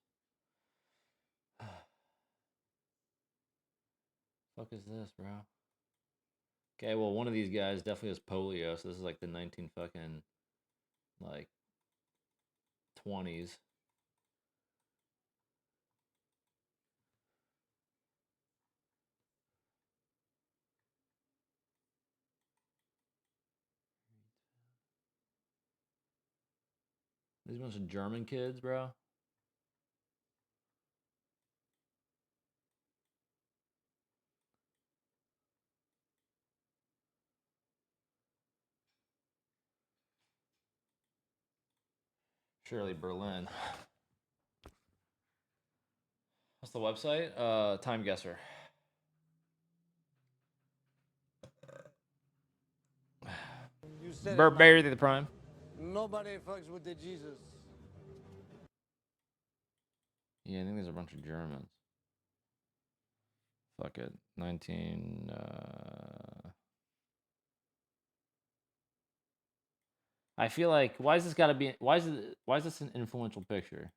Fuck is this, bro? Okay, well, one of these guys definitely has polio, so this is like the 19 fucking, like, 20s. These bunch of German kids, bro. Surely Berlin. What's the website? Time Guesser. You said Burberry the Prime. Nobody fucks with the Jesus. Yeah, I think there's a bunch of Germans. Fuck it. 19... I feel like, why is this gotta be... Why is this an influential picture?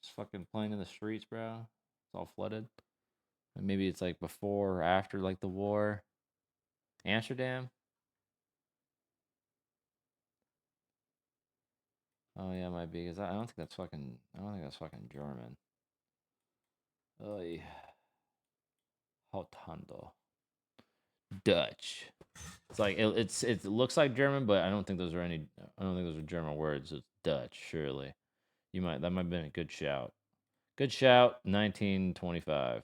Just fucking playing in the streets, bro. It's all flooded. And maybe it's like before or after, like, the war. Amsterdam? Oh, yeah, it might be, because I don't think that's fucking... I don't think that's fucking German. Oy. Hotando. Dutch. It's like it looks like German, but I don't think those are any. I don't think those are German words. It's Dutch, surely. That might have been a good shout. Good shout. 1925.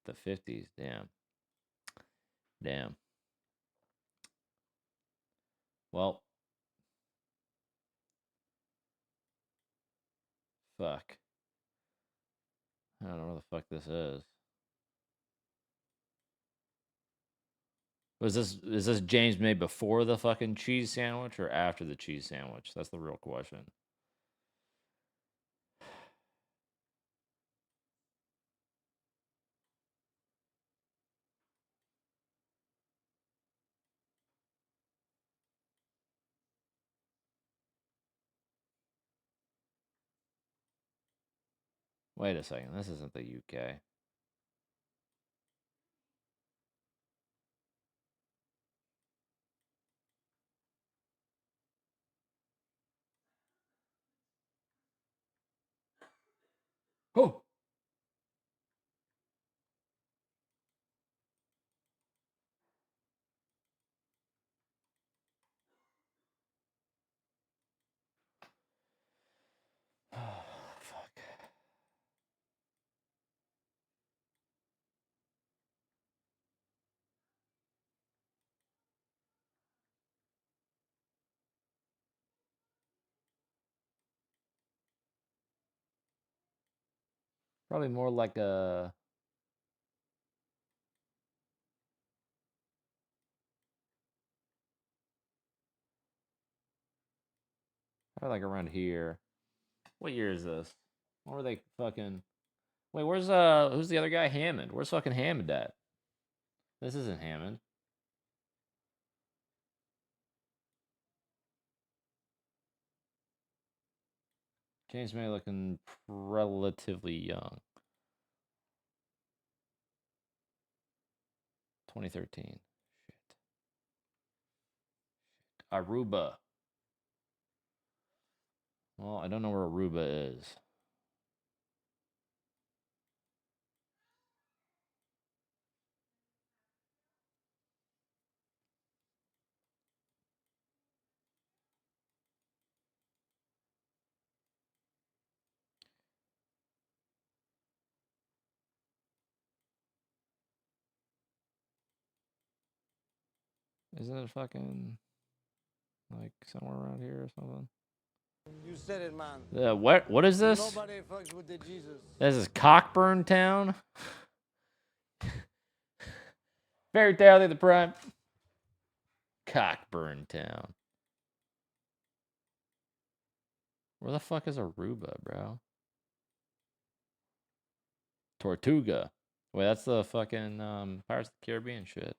The 50s. Damn. Well. Fuck. I don't know where the fuck this is. Is this James made before the fucking cheese sandwich or after the cheese sandwich? That's the real question. Wait a second. This isn't the UK. Oh. Fuck. Probably more like a... Probably like around here. What year is this? What were they fucking... Wait, where's who's the other guy? Hammond. Where's fucking Hammond at? This isn't Hammond. James May looking relatively young. 2013. Shit. Aruba. Well, I don't know where Aruba is. Isn't it fucking like somewhere around here or something? You said it, man. What is this? Nobody fucks with the Jesus. This is Cockburn Town. Fairy Tale of the Prime. Cockburn Town. Where the fuck is Aruba, bro? Tortuga. Wait, that's the fucking Pirates of the Caribbean shit.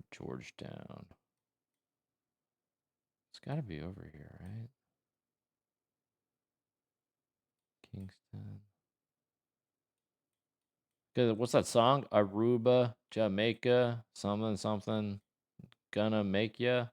Georgetown. It's gotta be over here, right? Kingston. What's that song? Aruba, Jamaica, something, something. Gonna make ya.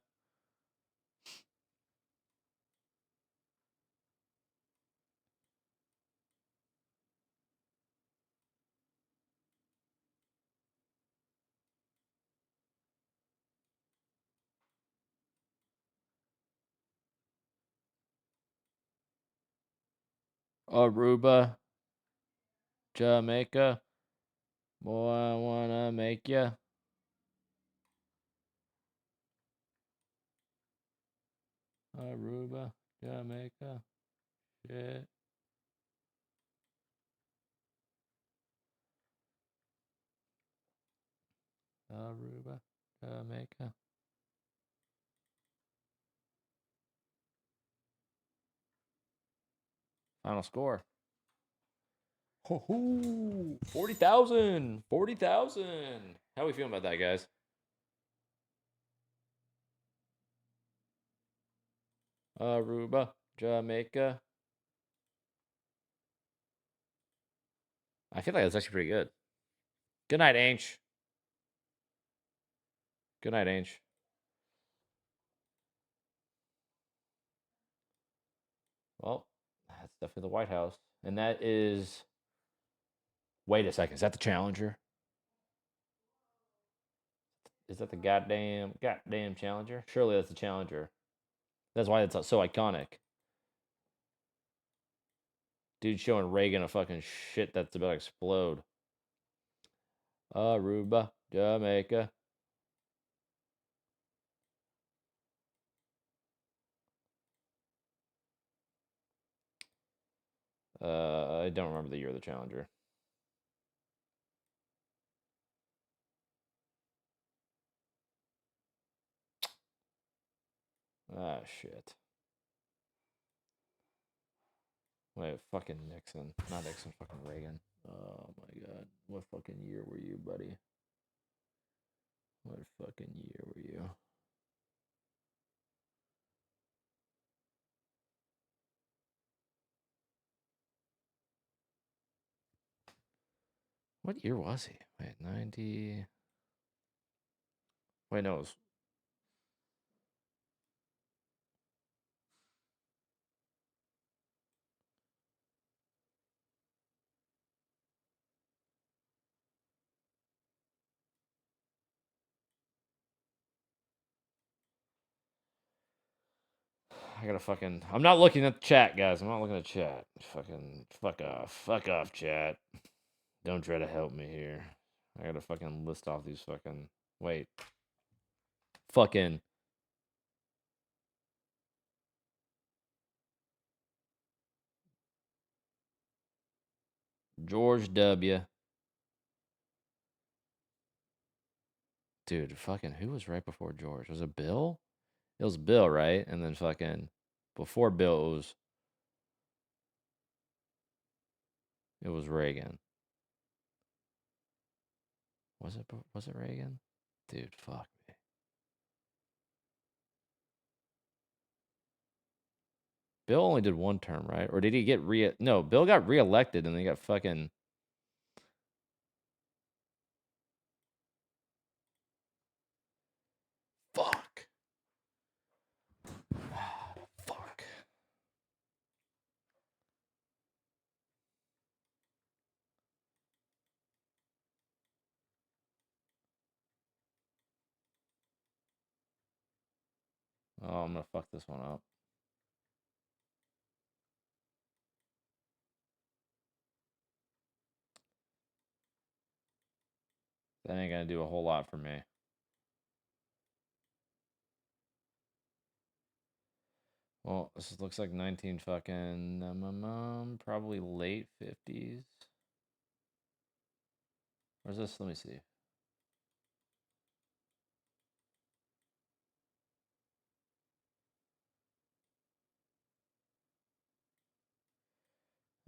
Aruba, Jamaica. Boy, I wanna make ya. Aruba, Jamaica. Shit. Aruba, Jamaica. Final score. Ho-ho! 40,000! 40,000! How are we feeling about that, guys? Aruba, Jamaica. I feel like that's actually pretty good. Good night, Ange. Good night, Ange. Well, that's definitely the White House. And that is... Wait a second. Is that the Challenger? Is that the goddamn Challenger? Surely that's the Challenger. That's why it's so iconic. Dude showing Reagan a fucking shit that's about to explode. Aruba, Jamaica. I don't remember the year of the Challenger. Ah, shit. Wait, fucking Nixon. Not Nixon, fucking Reagan. Oh my god. What fucking year were you, buddy? What fucking year were you? What year was he? Wait, 90... Wait, no, it was... I gotta fucking... I'm not looking at the chat, guys. I'm not looking at chat. Fucking... Fuck off. Fuck off, chat. Don't try to help me here. I gotta fucking list off these fucking... Wait. Fucking... George W. Dude, fucking, who was right before George? Was it Bill? It was Bill, right? And then fucking, before Bill, it was Reagan. Was it Reagan? Dude, fuck me. Bill only did one term, right? Or did he get No, Bill got reelected and they got fucking... Fuck. Fuck. Oh, I'm gonna fuck this one up. That ain't gonna do a whole lot for me. Well, this looks like 19 fucking probably late 50s. Where's this? Let me see.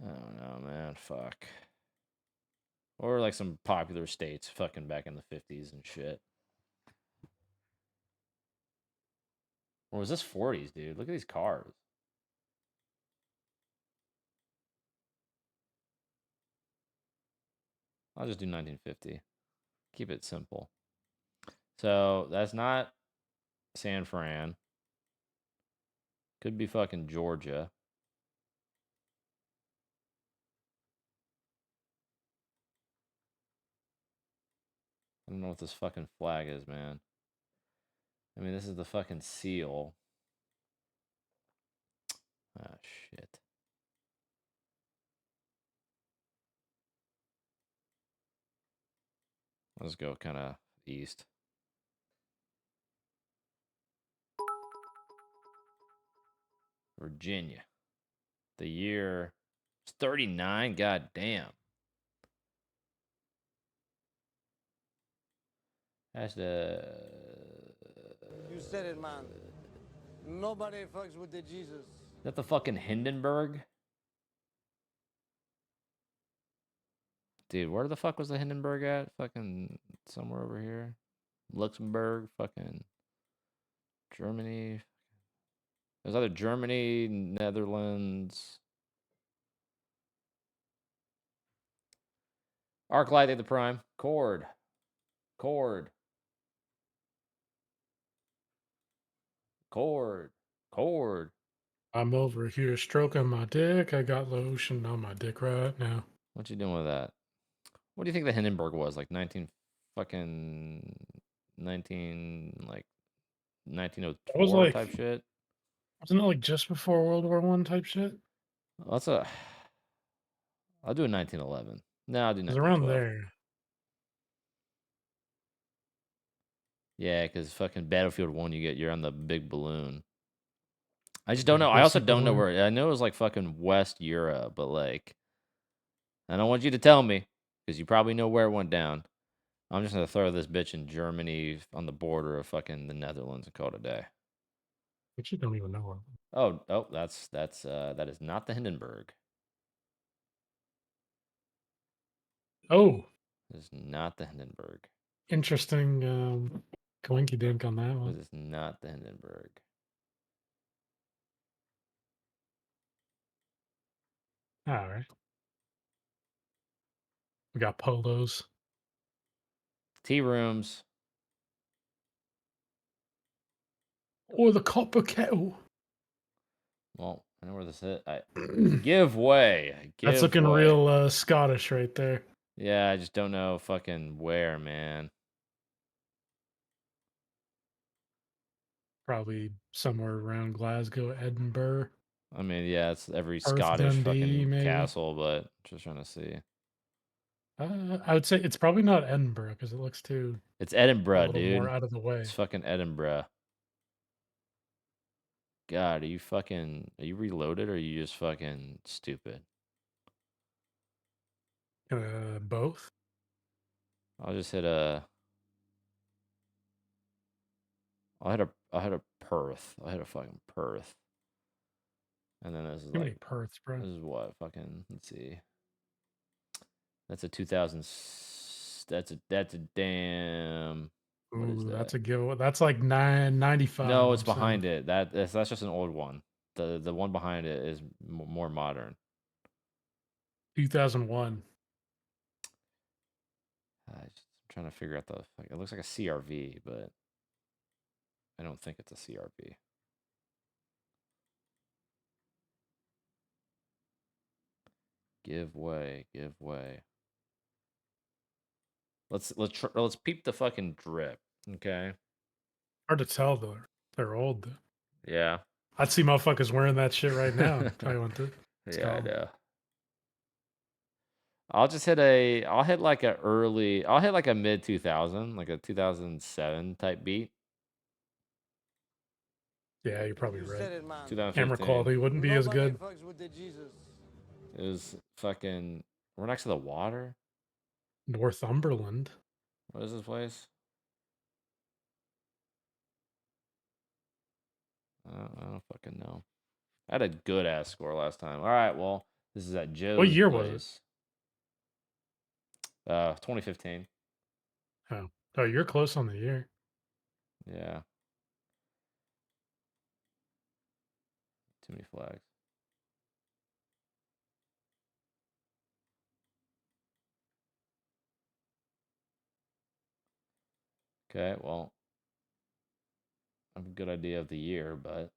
I don't know, man. Fuck. Or like some popular states fucking back in the 50s and shit. Or was this 40s, dude? Look at these cars. I'll just do 1950. Keep it simple. So that's not San Fran. Could be fucking Georgia. I don't know what this fucking flag is, man. I mean, this is the fucking seal. Ah, shit. Let's go kind of east. Virginia. The year is 39. God damn. That's the... You said it, man. Nobody fucks with the Jesus. Is that the fucking Hindenburg? Dude, where the fuck was the Hindenburg at? Fucking somewhere over here. Luxembourg, fucking Germany. There's either Germany, Netherlands. Arclight at the prime. Cord. Cord. Cord. Cord. I'm over here stroking my dick. I got lotion on my dick right now. What you doing with that? What do you think the Hindenburg was? Like 19 like 1904 was like, type shit? Wasn't it like just before World War I type shit? Well, that's a... I'll do a 1911. No, I'll do 1912. It was around there. Yeah, because fucking Battlefield 1, you're on the big balloon. I just don't know. I also don't know where. I know it was like fucking West Europe, but like, I don't want you to tell me because you probably know where it went down. I'm just gonna throw this bitch in Germany on the border of fucking the Netherlands and call it a day. But you don't even know where. Oh, that is not the Hindenburg. Oh, it's not the Hindenburg. Interesting coinky dink on that one. This is not the Hindenburg. All right. We got polos. Tea rooms. Or the copper kettle. Well, I know where this is. Give way. That's looking real Scottish right there. Yeah, I just don't know fucking where, man. Probably somewhere around Glasgow, Edinburgh. I mean, yeah, it's every Perth, Scottish Dundee, fucking maybe. castle, but just trying to see. I would say it's probably not Edinburgh because it looks too. It's Edinburgh, dude. More out of the way. It's fucking Edinburgh. God, are you reloaded or are you just fucking stupid? Both. I'll just hit a. I'll hit a Perth. I'll hit a fucking Perth. And then this is Too like many Perths, bro. This is what fucking. Let's see. That's a 2000. That's a damn. What is Ooh, that? that's a giveaway. That's like 995. No, it's behind it. That's just an old one. The one behind it is more modern. 2001. I'm trying to figure out the. It looks like a CRV, but I don't think it's a CRV. Give way, give way. Let's peep the fucking drip, okay? Hard to tell though. They're old though. Yeah. I'd see motherfuckers wearing that shit right now. Tell you what, Yeah, I know. I'll just hit a. I'll hit like a mid 2000, like a 2007 type beat. Yeah, you're probably right. 2015. Camera quality wouldn't be as good. It was fucking. We're next to the water. Northumberland. What is this place? I don't fucking know. I had a good ass score last time. All right, well, this is at Joe's. What year was it? 2015. Oh, you're close on the year. Yeah. Too many flags. Okay, well, I have a good idea of the year, but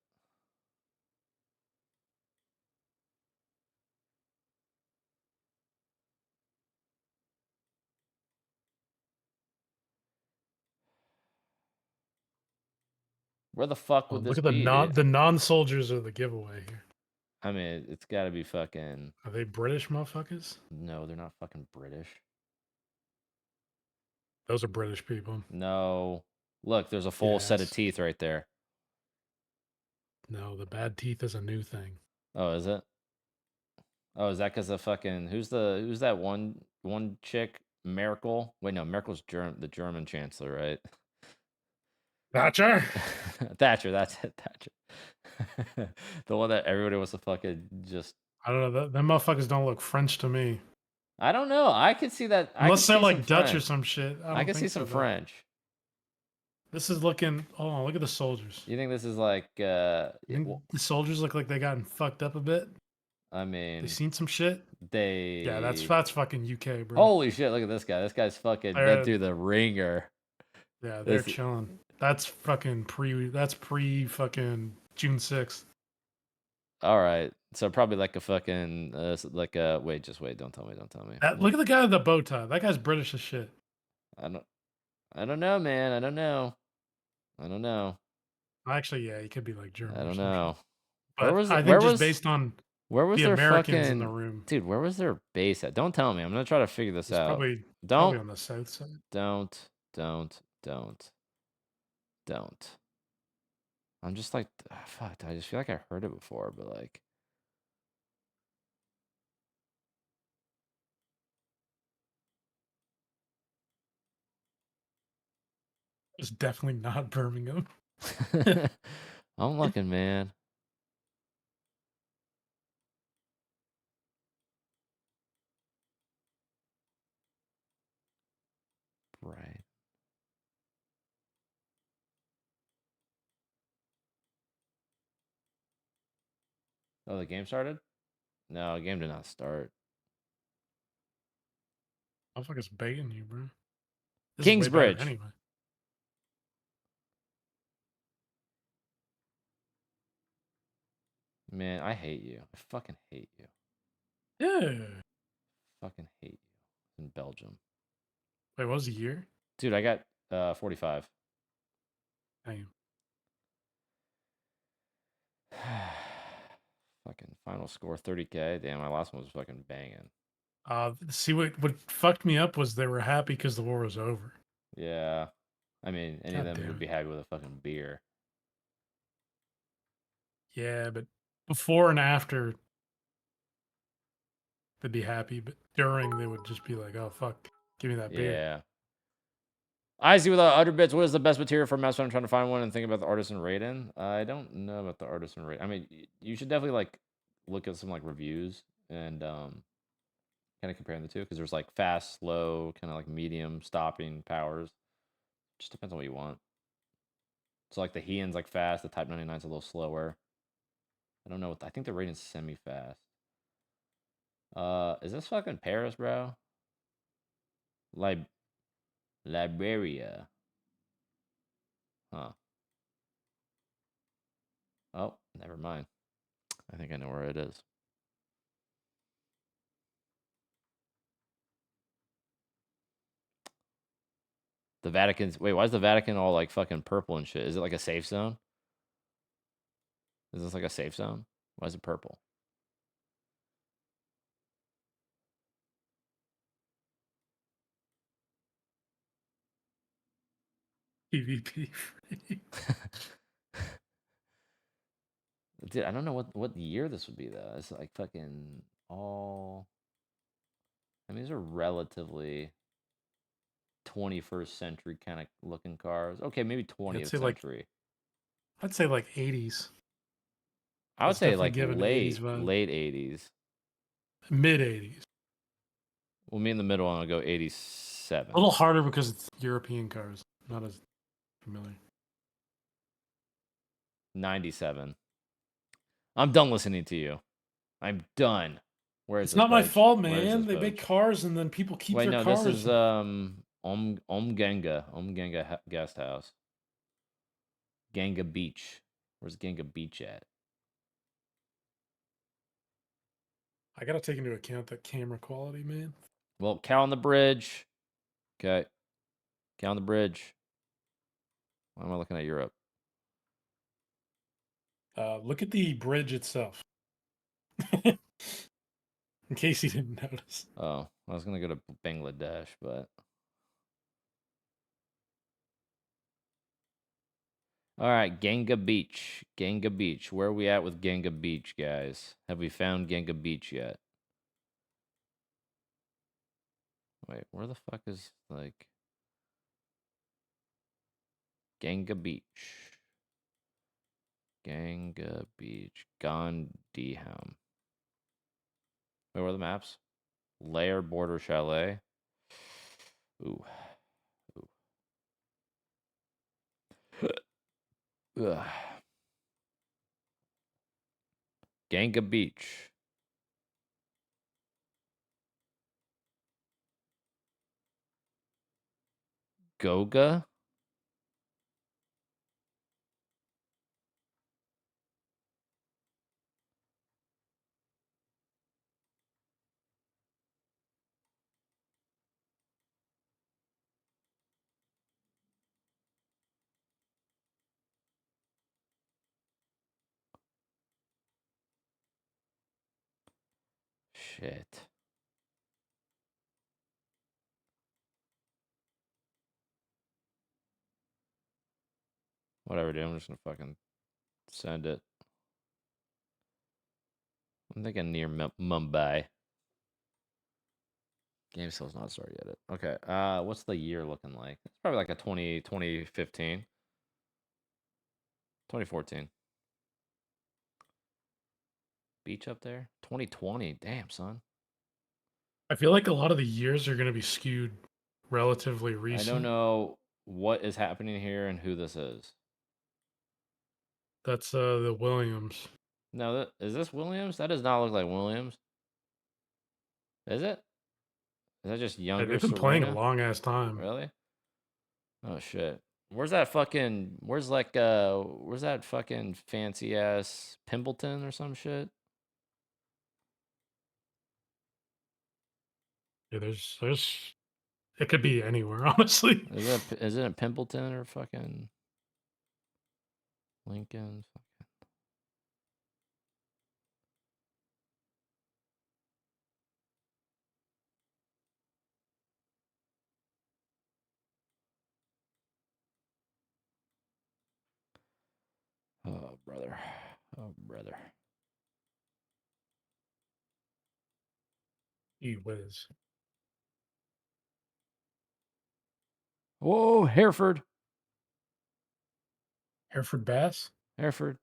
where the fuck would this look at be? the non-soldiers are the giveaway here. I mean, it's got to be fucking. Are they British motherfuckers? No, they're not fucking British. Those are British people. No. Look, there's a full set of teeth right there. No, the bad teeth is a new thing. Oh, is it? Oh, is that because of fucking who's that one chick? Merkel? Wait, no, Merkel's the German chancellor, right? Thatcher? Thatcher, that's it, Thatcher. The one that everybody wants to fucking just. I don't know. Them motherfuckers don't look French to me. I don't know. I could see that. Unless they're like Dutch or some shit. I can see some French. This is looking. Hold on, look at the soldiers. You think this is like? The soldiers look like they gotten fucked up a bit. I mean, they seen some shit. Yeah, that's fucking UK, bro. Holy shit! Look at this guy. This guy's fucking been through the ringer. Yeah, they're chilling. That's fucking That's pre fucking June 6th. All right, so probably like a fucking wait, just wait. Don't tell me. Look at the guy with the bow tie. That guy's British as shit. I don't know, man. I don't know. Actually, yeah, he could be like German. I don't know. But I think just based on where was the their Americans fucking, in the room. Dude, where was their base at? Don't tell me. I'm gonna try to figure this out. Probably don't on the south side. Don't. I'm just like, fuck. I just feel like I heard it before, but like. It's definitely not Birmingham. I'm looking, man. Right. Oh, the game started? No, the game did not start. Motherfucker's begging you, bro. Kingsbridge. Anyway. Man, I hate you. I fucking hate you. Yeah. Fucking hate you. In Belgium. Wait, what was the year? Dude, I got 45. Damn. Fucking final score 30K. Damn, my last one was fucking banging. See what fucked me up was they were happy because the war was over. Yeah. I mean, any of them would be happy with a fucking beer. Yeah, but before and after they'd be happy, but during they would just be like, "Oh fuck, give me that beer." Yeah. I see with 100 bits. What is the best material for mouse when I'm trying to find one and think about the artisan rating? I don't know about the artisan rate. I mean, you should definitely like look at some like reviews and kind of comparing the two because there's like fast, slow, kind of like medium, stopping powers. Just depends on what you want. So like the Heian's like fast, the Type 99's a little slower. I don't know. I think the rating's semi-fast. Is this fucking Paris, bro? Liberia. Huh. Oh, never mind. I think I know where it is. The Vatican's... Wait, why is the Vatican all like fucking purple and shit? Is it like a safe zone? Is this like a safe zone? Why is it purple? PvP free. Dude, I don't know what year this would be though. It's like fucking all... I mean, these are relatively 21st century kind of looking cars. Okay, maybe 20th century. I'd say like 80s. I would say like late 80s. Mid 80s. Well, me in the middle, I'm gonna go 87. A little harder because it's European cars, not as familiar. 97. I'm done listening to you. I'm done. Where is It's this not my page? fault, Where is man. this They page? make cars and then people keep Wait, their no, cars. this is Omganga guest house. Ganga Beach. Where's Ganga Beach at? I gotta take into account that camera quality, man. Well, Cal on the bridge. Okay. Cal on the bridge. Why am I looking at Europe? Look at the bridge itself. In case you didn't notice. Oh, I was gonna go to Bangladesh, but... Alright, Ganga Beach. Ganga Beach. Where are we at with Ganga Beach, guys? Have we found Ganga Beach yet? Wait, where the fuck is, like... Ganga Beach. Ganga Beach. Gandhiham. Wait, where are the maps? Lair Border Chalet. Ooh. Ugh. Ganga Beach. Goga? Shit. Whatever, dude. I'm just gonna fucking send it. I'm thinking near Mumbai. Game still's not started yet. Okay. What's the year looking like? It's probably like a 2015. 2014. Beach up there? 2020. Damn, son. I feel like a lot of the years are gonna be skewed relatively recent. I don't know what is happening here and who this is. That's the Williams. No, is this Williams? That does not look like Williams. Is it? Is that just younger? They've been playing a Serena? long ass time. Really? Oh shit. Where's that fucking? Where's that fucking fancy ass Pimbleton or some shit? Yeah, there's it could be anywhere, honestly. Is it Pimbleton or fucking Lincoln? Oh, brother. Oh, brother. E-whiz. Whoa, Hereford. Hereford Bass? Hereford.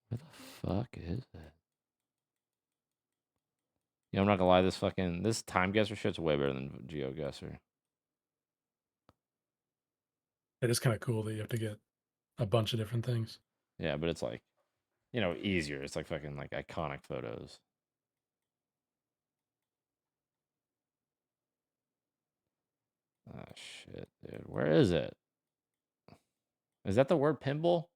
Where the fuck is that? Yeah, I'm not gonna lie, this time guesser shit's way better than GeoGuessr. It is kind of cool that you have to get a bunch of different things. Yeah, but it's like, you know, easier. It's like fucking like iconic photos. Oh shit, dude. Where is it? Is that the word pinball?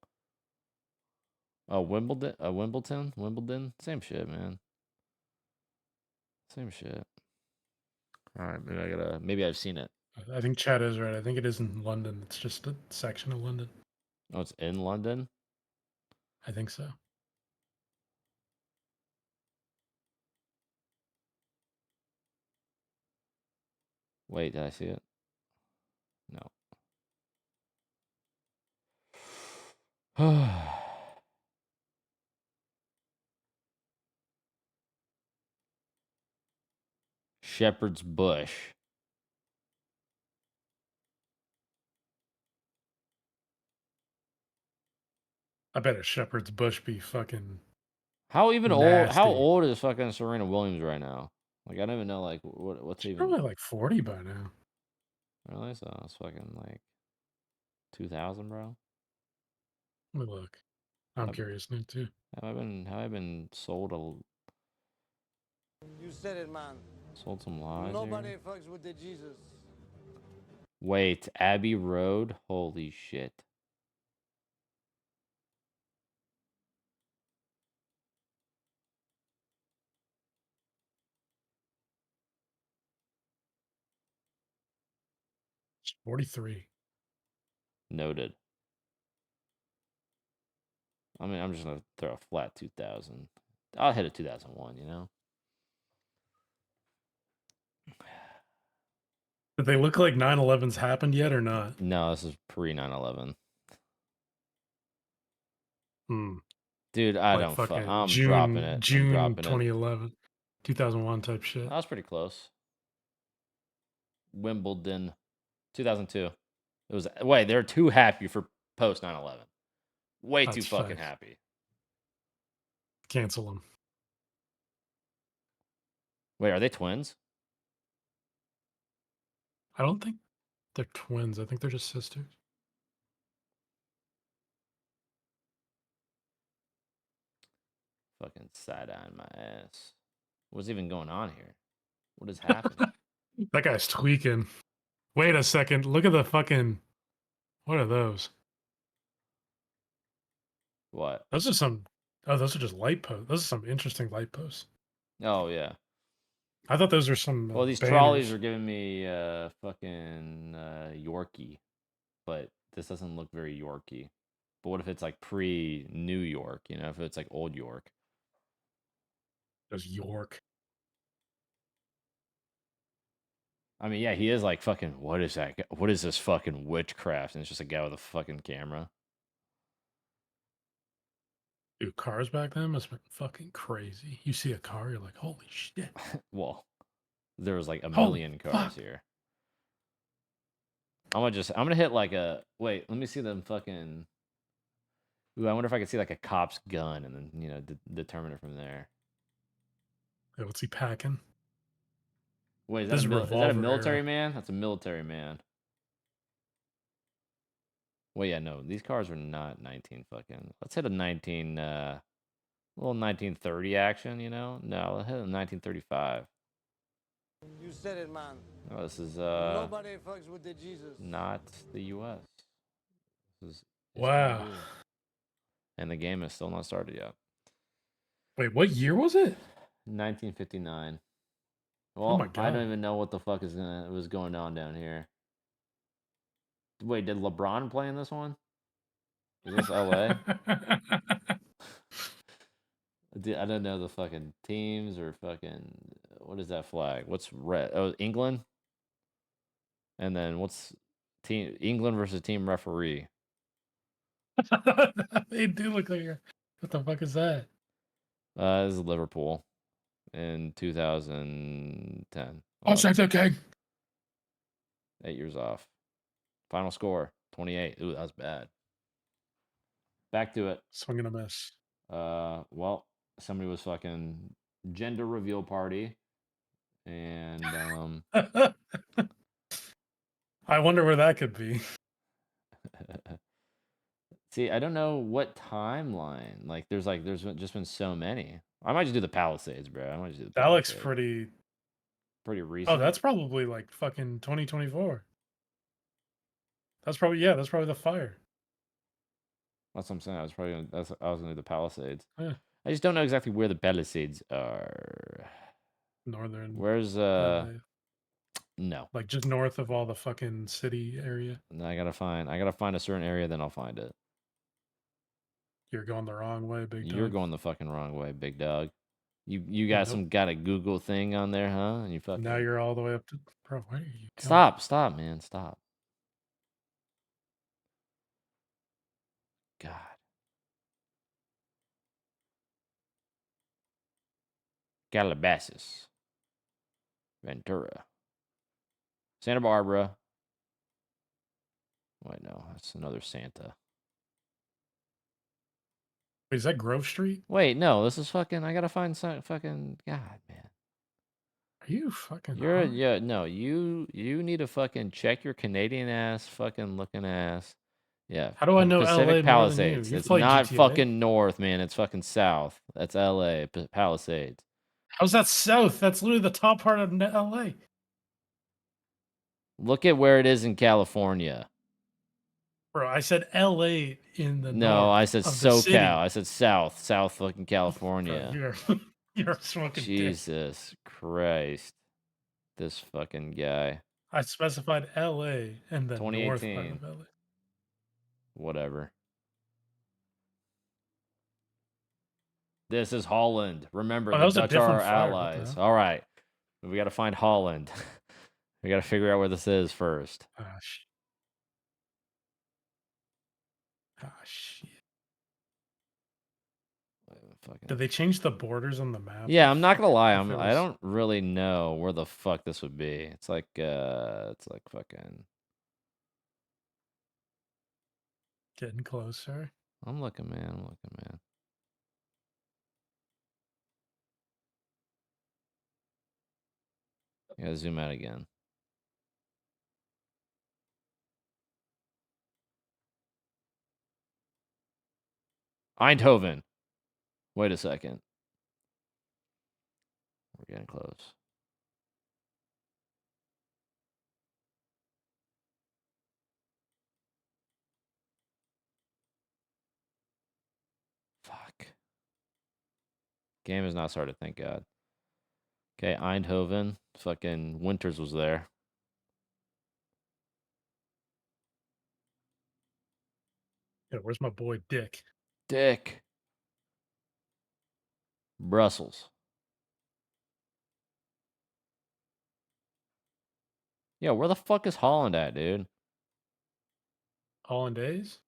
Oh, Wimbledon? Wimbledon? Same shit, man. Same shit. All right, maybe I've seen it. I think Chad is right. I think it is in London. It's just a section of London. Oh, it's in London? I think so. Wait, did I see it? No. Shepherd's Bush. I bet a Shepherd's Bush be fucking. How even nasty. old? How old is fucking Serena Williams right now? Like I don't even know. Like what's She's even? probably like 40 by now. Really? So it's fucking like 2000, bro. Let me look. I'm curious now too. Have I been sold You said it, man. sold some lies Nobody here? fucks with the Jesus. Wait, Abbey Road? Holy shit. It's 43. Noted. I mean, I'm just gonna throw a flat 2000. I'll hit a 2001, you know? Did they look like 9/11's happened yet or not? No, this is pre 9/11. Dude, I like don't fuck. I'm June, dropping it. June I'm dropping 2011, 2001 type shit. That was pretty close. Wimbledon, 2002. It was they're too happy for post 9/11. Way too fucking happy. Cancel them. Wait, are they twins? I don't think they're twins. I think they're just sisters. Fucking side-eyeing my ass. What's even going on here? What is happening? That guy's tweaking. Wait a second. Look at the fucking. What are those? What? Those are some. Oh, those are just light posts. Those are some interesting light posts. Oh yeah. I thought those were some. Well, these banners. trolleys are giving me fucking Yorkie, but this doesn't look very Yorkie. But what if it's like pre-New York? You know, if it's like old York. There's York. I mean, yeah, he is like fucking. What is that? What is this fucking witchcraft? And it's just a guy with a fucking camera. Dude, cars back then must have been fucking crazy. You see a car, you're like, holy shit. Well, there was like a million cars here. I'm gonna hit like a. Wait, let me see them fucking. Ooh, I wonder if I could see like a cop's gun and then, you know, determine it from there. Hey, what's he packing? Wait, is that a military man? That's a military man. Well, yeah, no, these cars are not 19 fucking. Let's hit a 19, little 1930 action, you know? No, let's hit a 1935. You said it, man. Oh, this is Nobody fucks with the Jesus. not the U.S. This is wow. And the game is still not started yet. Wait, what year was it? 1959. Well, oh my God. I don't even know what the fuck was going on down here. Wait, did LeBron play in this one? Is this LA? I don't know the fucking teams or fucking. What is that flag? What's red? Oh, England. And then what's Team England versus team referee. They do look like. What the fuck is that? This is Liverpool in 2010. Oh, check okay. 8 years off. Final score 28. Ooh, that was bad. Back to it. Swing and a miss. Well, somebody was fucking gender reveal party, and I wonder where that could be. see, I don't know what timeline. Like, there's just been so many. I might just do the Palisades, bro. I might just do the That looks Palisades. Pretty Oh, recent. that's probably like fucking 2024. That's probably the fire. That's what I'm saying. I was gonna do the Palisades. Yeah. I just don't know exactly where the Palisades are. Northern. Where's LA. No. Like just north of all the fucking city area. I gotta find a certain area, then I'll find it. You're going the wrong way, big dog. You're going the fucking wrong way, big dog. You got got a Google thing on there, huh? And you fucking Now you're all the way up to bro. Where are you going? Stop, man, stop. God. Calabasas. Ventura. Santa Barbara. Wait, no, that's another Santa. Wait, is that Grove Street? Wait, no, this is fucking. I gotta find some fucking. God, man. Are you fucking? No. You need to fucking check your Canadian ass, fucking looking ass. Yeah. How do I know Pacific LA more than you? Palisades. You've It's played not GTA. fucking north, man. It's fucking south. That's LA. Palisades. How's that south? That's literally the top part of LA. Look at where it is in California. Bro, I said LA in the No, north I said of the city. SoCal. I said south fucking California. Bro, you're smoking dick. Jesus Christ. This fucking guy. I specified LA and the north part 2018. of LA. Whatever. This is Holland. Remember, Oh, that the was a Dutch are our different fire. What the allies. hell? All right. We got to find Holland. We got to figure out where this is first. Shit. Fucking... Did they change the borders on the map? Yeah, I'm not gonna lie. If it I was- don't really know where the fuck this would be. It's like fucking. Getting closer. I'm looking, man. You gotta zoom out again. Eindhoven. Wait a second. We're getting close. Fuck. Game has not started, thank God. Okay, Eindhoven. Fucking Winters was there. Yeah, where's my boy Dick? Dick. Brussels. Yo, where the fuck is Holland at, dude? Hollandaise?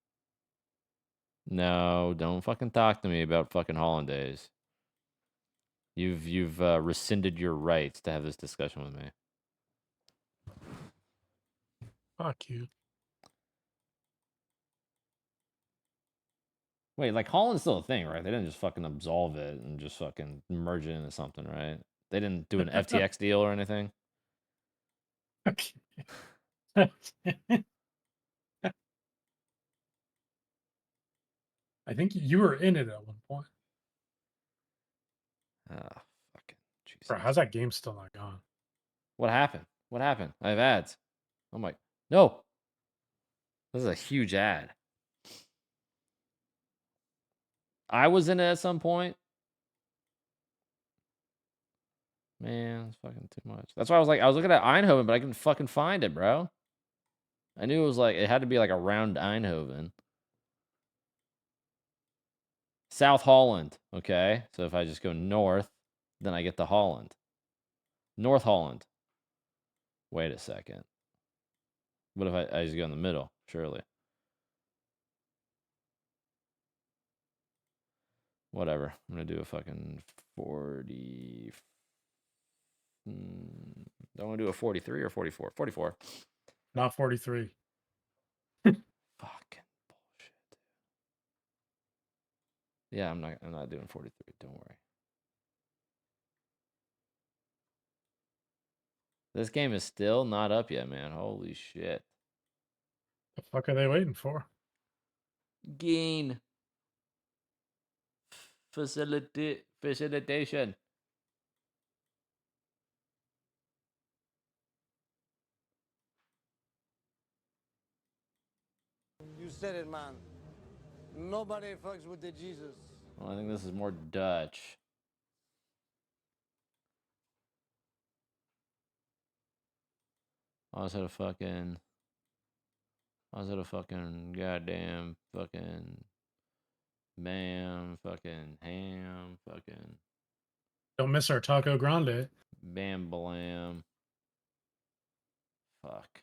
No, don't fucking talk to me about fucking Hollandaise. You've rescinded your rights to have this discussion with me. Fuck you. Wait, like Holland's still a thing, right? They didn't just fucking absolve it and just fucking merge it into something, right? They didn't do an FTX deal or anything? I think you were in it at one point. Ah, fucking Jesus. Bro, how's that game still not gone? What happened? What happened? I have ads. Oh my... No! This is a huge ad. I was in it at some point. Man, it's fucking too much. That's why I was looking at Eindhoven, but I couldn't fucking find it, bro. I knew it had to be like around Eindhoven. South Holland. Okay. So if I just go north, then I get to Holland. North Holland. Wait a second. What if I just go in the middle? Surely. Whatever. I'm gonna do a fucking 40. Don't want to do a 43 or 44. 44. Not 43. Fucking bullshit. Yeah, I'm not doing 43. Don't worry. This game is still not up yet, man. Holy shit. The fuck are they waiting for? Gain. Facilitation. You said it, man. Nobody fucks with the Jesus. Well, I think this is more Dutch. I was at a fucking goddamn fucking bam, fucking ham, fucking. Don't miss our Taco Grande. Bam blam. Fuck.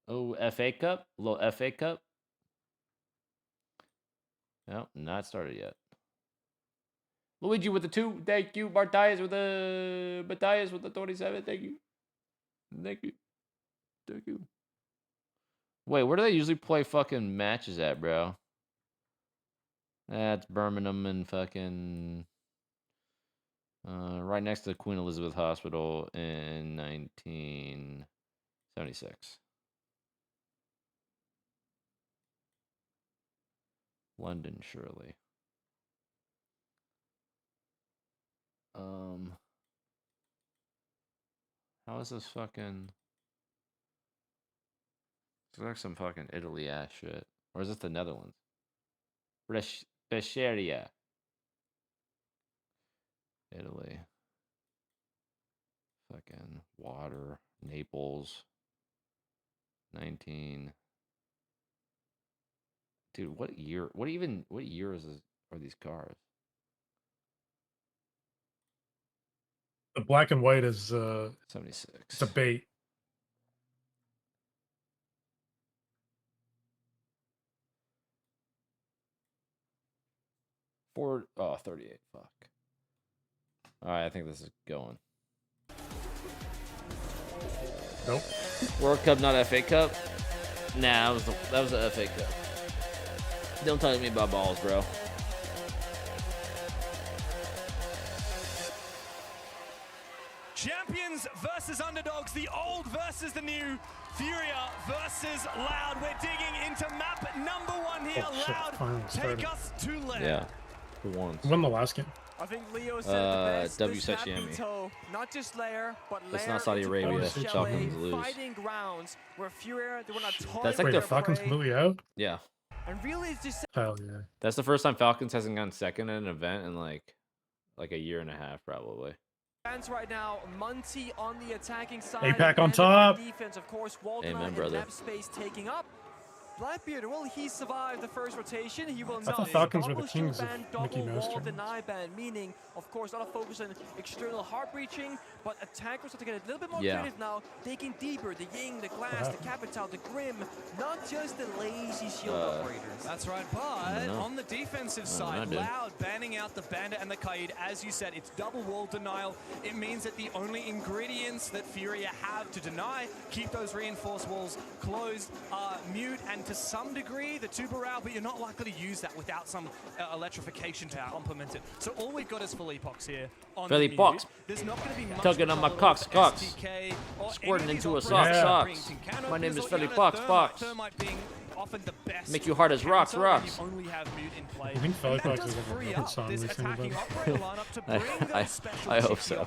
Oh, FA Cup? A little FA Cup? No, not started yet. Luigi with the 2. Thank you. Matthias with the 27. Thank you. Thank you. Thank you. Wait, where do they usually play fucking matches at, bro? That's Birmingham and fucking right next to Queen Elizabeth Hospital in 1976. London, surely. How is this fucking? It's like some fucking Italy ass shit. Or is this the Netherlands? Brescia. Italy. Fucking water. Naples. 19. Dude, what year? What year is this? Are these cars? The black and white is 76. It's a bait. Ford, 38. Fuck. All right, I think this is going. Nope. World Cup, not FA Cup. Nah, that was the FA Cup. Don't talk to me about balls, bro. Champions versus underdogs, the old versus the new, FURIA versus LOD. We're digging into map number 1 here. LOD, take us to Lair. Yeah, who won? Who won the last game? I think Leo said it the best. WCHM. Not just Lair, but Lair. That's not Saudi Arabia. Falcons lose. Fighting grounds where FURIA, they want to That's like the Falcons completely out? Yeah. And really, it's just. Hell yeah. That's the first time Falcons hasn't gone second in an event in like a year and a half, probably. Right now, Munty on the attacking side. APAC on top. Defense, of course. Amen, and brother. map space taking up. Blackbeard, will he survive the first rotation? He will I not. thought Falcons were the Double kings shield of ban, Mickey double Mouse wall terms. deny ban, meaning, of course, not a focus on external heart breaching, but attackers have to get a little bit more creative now, taking deeper, the Ying, the Glass, the Capital, the Grim, not just the lazy shield operators. That's right, but on the defensive side, LOD banning out the Bandit and the Kaid. As you said, it's double wall denial. It means that the only ingredients that FURIA have to deny, keep those reinforced walls closed, are mute, and to some degree, the Tubarao, but you're not likely to use that without some electrification to complement it. So all we've got is Philippox here on the mute. There's not going to be much tugging on my cocks. Squirting into a socks. My name is Philippox. Make you hard as rocks. I think Falcons is a good song recently. I hope so.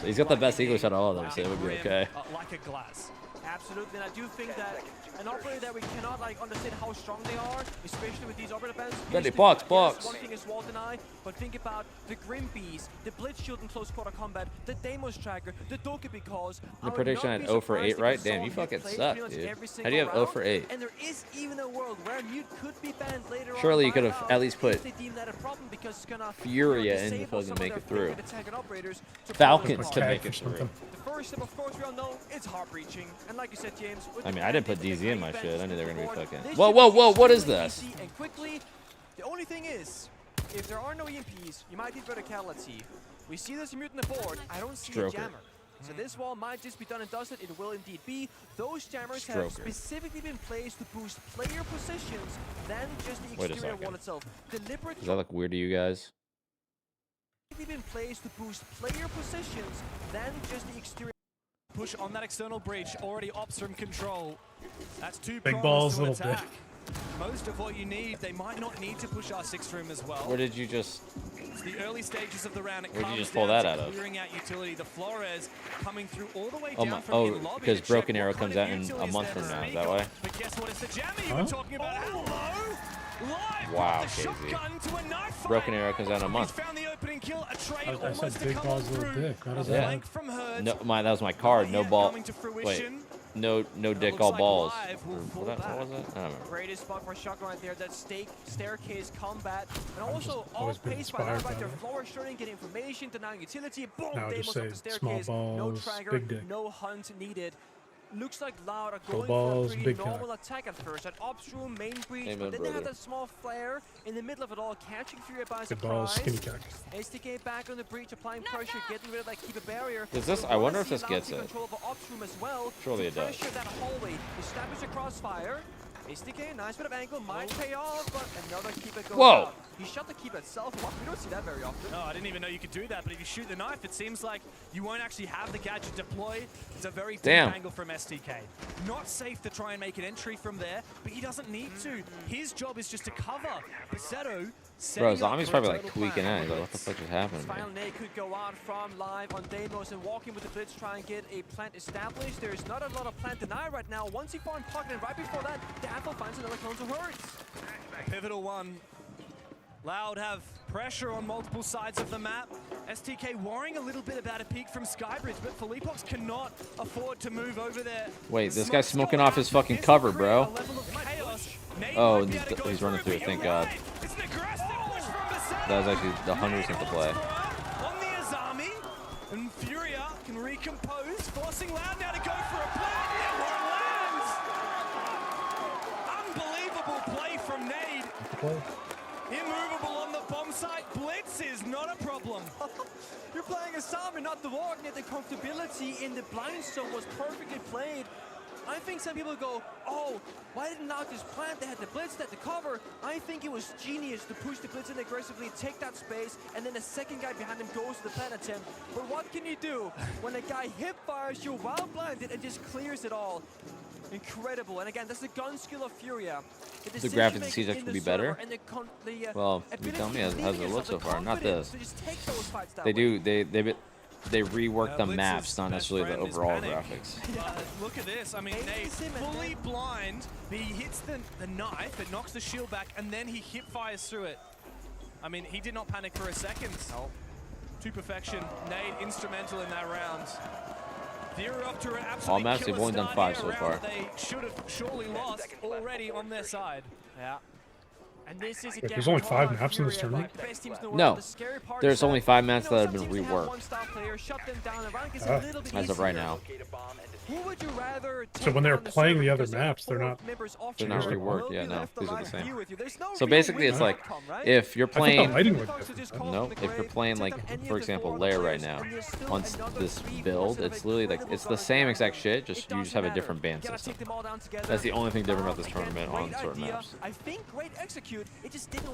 He's got the best English out of all of them, so it would be okay. Like a glass. Absolutely, and I do think that an operator that we cannot like understand how strong they are, especially with these operator bands. Box. One thing is Walt and I, but think about the Grim Bees, the Blitz Shield in close quarter combat, the Deimos Tracker, the Doki because the prediction had 0 for 8, right? Damn, you fucking suck, dude. How do you have 0 for 8? And there is even a world where Mute could be banned later Surely on you could have at least put FURIA in to disable fucking make it their through. favorite attack and operators to Falcons to make it through. The first step, of course, we all know it's heart breaching, and like you said, James. I mean, I didn't put DZ in my shit. I knew they were gonna be fucking. Whoa! What is this? And quickly, the only thing is, if there are no EMPs, you might need verticality. We see this Mute in the board. I don't see a jammer. So this wall might just be done and dusted. It will indeed be. Those jammers have specifically been placed to boost player positions than just the exterior wall itself. Deliberate. Does that look weird to you guys? Been placed to boost player positions than just the exterior. Push on that external breach. Already ops from control. That's two big balls, little dick. Most of what you need. They might not need to push R6 room as well. Where did you just? It's the early stages of the round. Where did you just pull that out of? Clearing out utility. The Flores coming through all the way down from in lobby. Because Broken Arrow comes out in a month from now. Is that why? But guess what? It's the jammer you were talking about. Hello. Wow, KZ. Broken Arrow comes out in a month. I said big balls, little dick. How does that? No, that was my card. No ball. Wait, no dick, all balls. What was it? I don't remember. Greatest spot for shotgun right there. That staircase combat, and also all pace by that right there. Floor shooting, getting information, denying utility. Boom! Deimos up the staircase. No trigger, no hunt needed. Looks like Loud are going for a pretty normal attack at first. At ops room, main breach, but then they have that small flare in the middle of it all, catching FURIA by surprise. STK back on the breach, applying pressure, getting rid of that keep a barrier. Does this? I wonder if this gets it. Control of the ops room as well. Surely it does. Pressure that hallway, establish a crossfire. STK, nice bit of angle, might pay off, but another keep it goes out. He shot the keep itself. We don't see that very often. No, I didn't even know you could do that, but if you shoot the knife, it seems like you won't actually have the gadget deployed. It's a very deep angle from STK. Not safe to try and make an entry from there, but he doesn't need to. His job is just to cover. Basetto. Bro, Zombie's probably like tweaking out. He's like, what the fuck is happening? Final nade could go out from live on Deimos and walking with the blitz, try and get a plant established. There's not a lot of plant deny right now. Once he found pocket, and right before that, Daffel finds another clone to hurt. Pivotal one. Loud have pressure on multiple sides of the map. STK worrying a little bit about a peek from Skybridge, but Philippox cannot afford to move over there. Wait, this guy's smoking off his fucking cover, bro. Oh, he's running through it, thank God. That was actually the 100% the play. On the Azami, and FURIA can recompose, forcing Loud now to go for a plant. It unbelievable play from Nade. Immovable on the bomb site. Blitz is not a problem. You're playing Azami, not the Warg, yet the comfortability in the blind zone was perfectly played. I think some people go, oh, why didn't Loud just plant? They had the blitz, they had the cover. I think it was genius to push the blitz in aggressively, take that space, and then the second guy behind him goes to the plant attempt. But what can you do when a guy hip fires you while blinded and just clears it all? Incredible. And again, that's the gun skill of FURIA. The graphics and CGI could be better. Well, you tell me how's it look so far. Not this. They rework the maps, not necessarily the overall graphics. Look at this. I mean, Nate fully blind. He hits the knife, it knocks the shield back, and then he hip fires through it. I mean, he did not panic for a second. To perfection. Nate instrumental in that round. All maps, they've only done 5 so far. They should have surely lost already on their side. Yeah. And this is There's only 5 maps in this tournament? No. There's only 5 maps that have been reworked. As of right now. So when they're playing the other maps, they're not reworked. Yeah, no, these are the same. So basically, it's like if you're playing, no, if you're playing like, for example, Lair right now on this build, it's literally like it's the same exact shit. Just you just have a different ban system. That's the only thing different about this tournament on certain maps. Did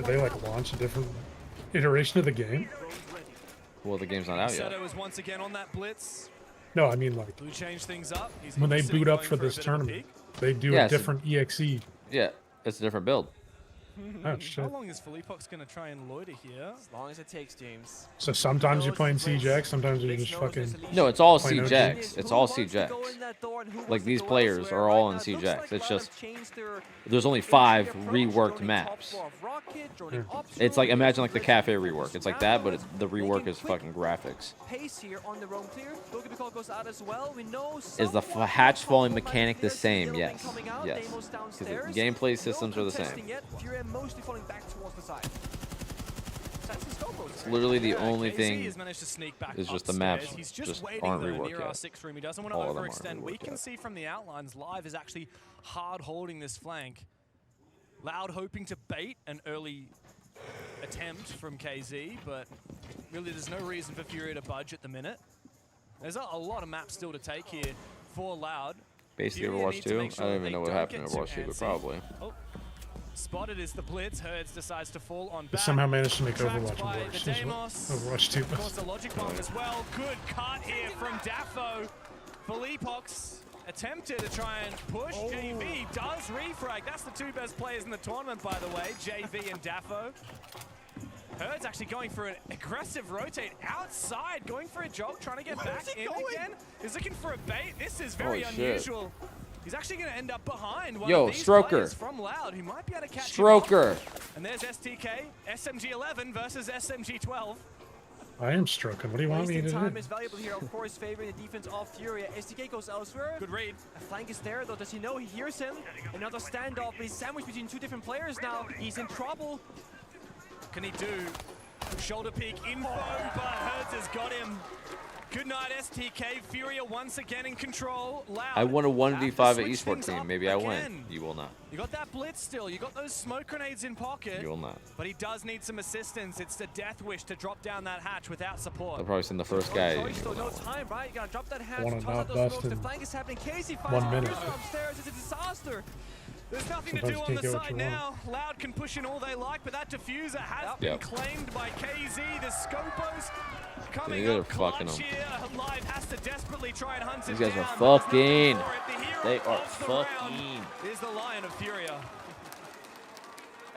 they like launch a different iteration of the game? Well, the game's not out yet. Basetto is once again on that blitz. No, I mean like when they boot up for this tournament, they do a different EXE. Yeah, it's a different build. Oh shit. How long is FALCONS going to try and loiter here? As long as it takes, James. So sometimes you're playing CJX, sometimes you're just fucking. No, it's all playing CJX. It's all CJX. Like these players are all in CJX. It's just there's only 5 reworked maps. It's like imagine like the cafe rework. It's like that, but the rework is fucking graphics. Is the hatch falling mechanic the same? Yes. Yes. The gameplay systems are the same. It's literally the only thing is just the maps just aren't reworked yet. All of them aren't We reworked can yet. see from the outlines, Live is actually hard holding this flank. Loud hoping to bait an early attempt from KZ, but really there's no reason for FURIA to budge at the minute. There's a lot of maps still to take here for Loud. Basically Overwatch 2? I don't even know what happened in Overwatch 2, but probably. Oh. Spotted is the blitz. Herds decides to fall on back. They somehow managed to make Overwatch worse. Overwatch 2. Of course, the logic bomb as well. Good cut here from Daffo. FALCONS attempted to try and push. JV does refrag. That's the 2 best players in the tournament, by the way. JV and Daffo. Herds actually going for an aggressive rotate outside, going for a jog, trying to get back in again. He's looking for a bait. This is very unusual. He's actually going to end up behind one of these players from Loud, who might be able to catch him off. And there's STK, SMG11 versus SMG12. I am stroking. What do you want me to do? Time is valuable here, of course, favoring the defense of FURIA. STK goes elsewhere. Good read. A flank is there, though. Does he know? He hears him. Another standoff. He's sandwiched between 2 different players now. He's in trouble. Can he do shoulder peek info? But Herds has got him. Good night, STK. FURIA once again in control. Loud. I won a 1v5 at esports team. Maybe I win. You will not. You got that blitz still. You got those smoke grenades in pocket. You will not. But he does need some assistance. It's the death wish to drop down that hatch without support. I'll probably send the first guy. No time, right? You gotta drop that hatch. One and not bust in 1 minute. Upstairs. It's a disaster. There's nothing to do on the side now. Loud can push in all they like, but that diffuser has been claimed by KZ. The Scopos coming up clutch here. Live has to desperately try and hunt it down. These guys are fucking. They are fucking. Is the Lion of FURIA.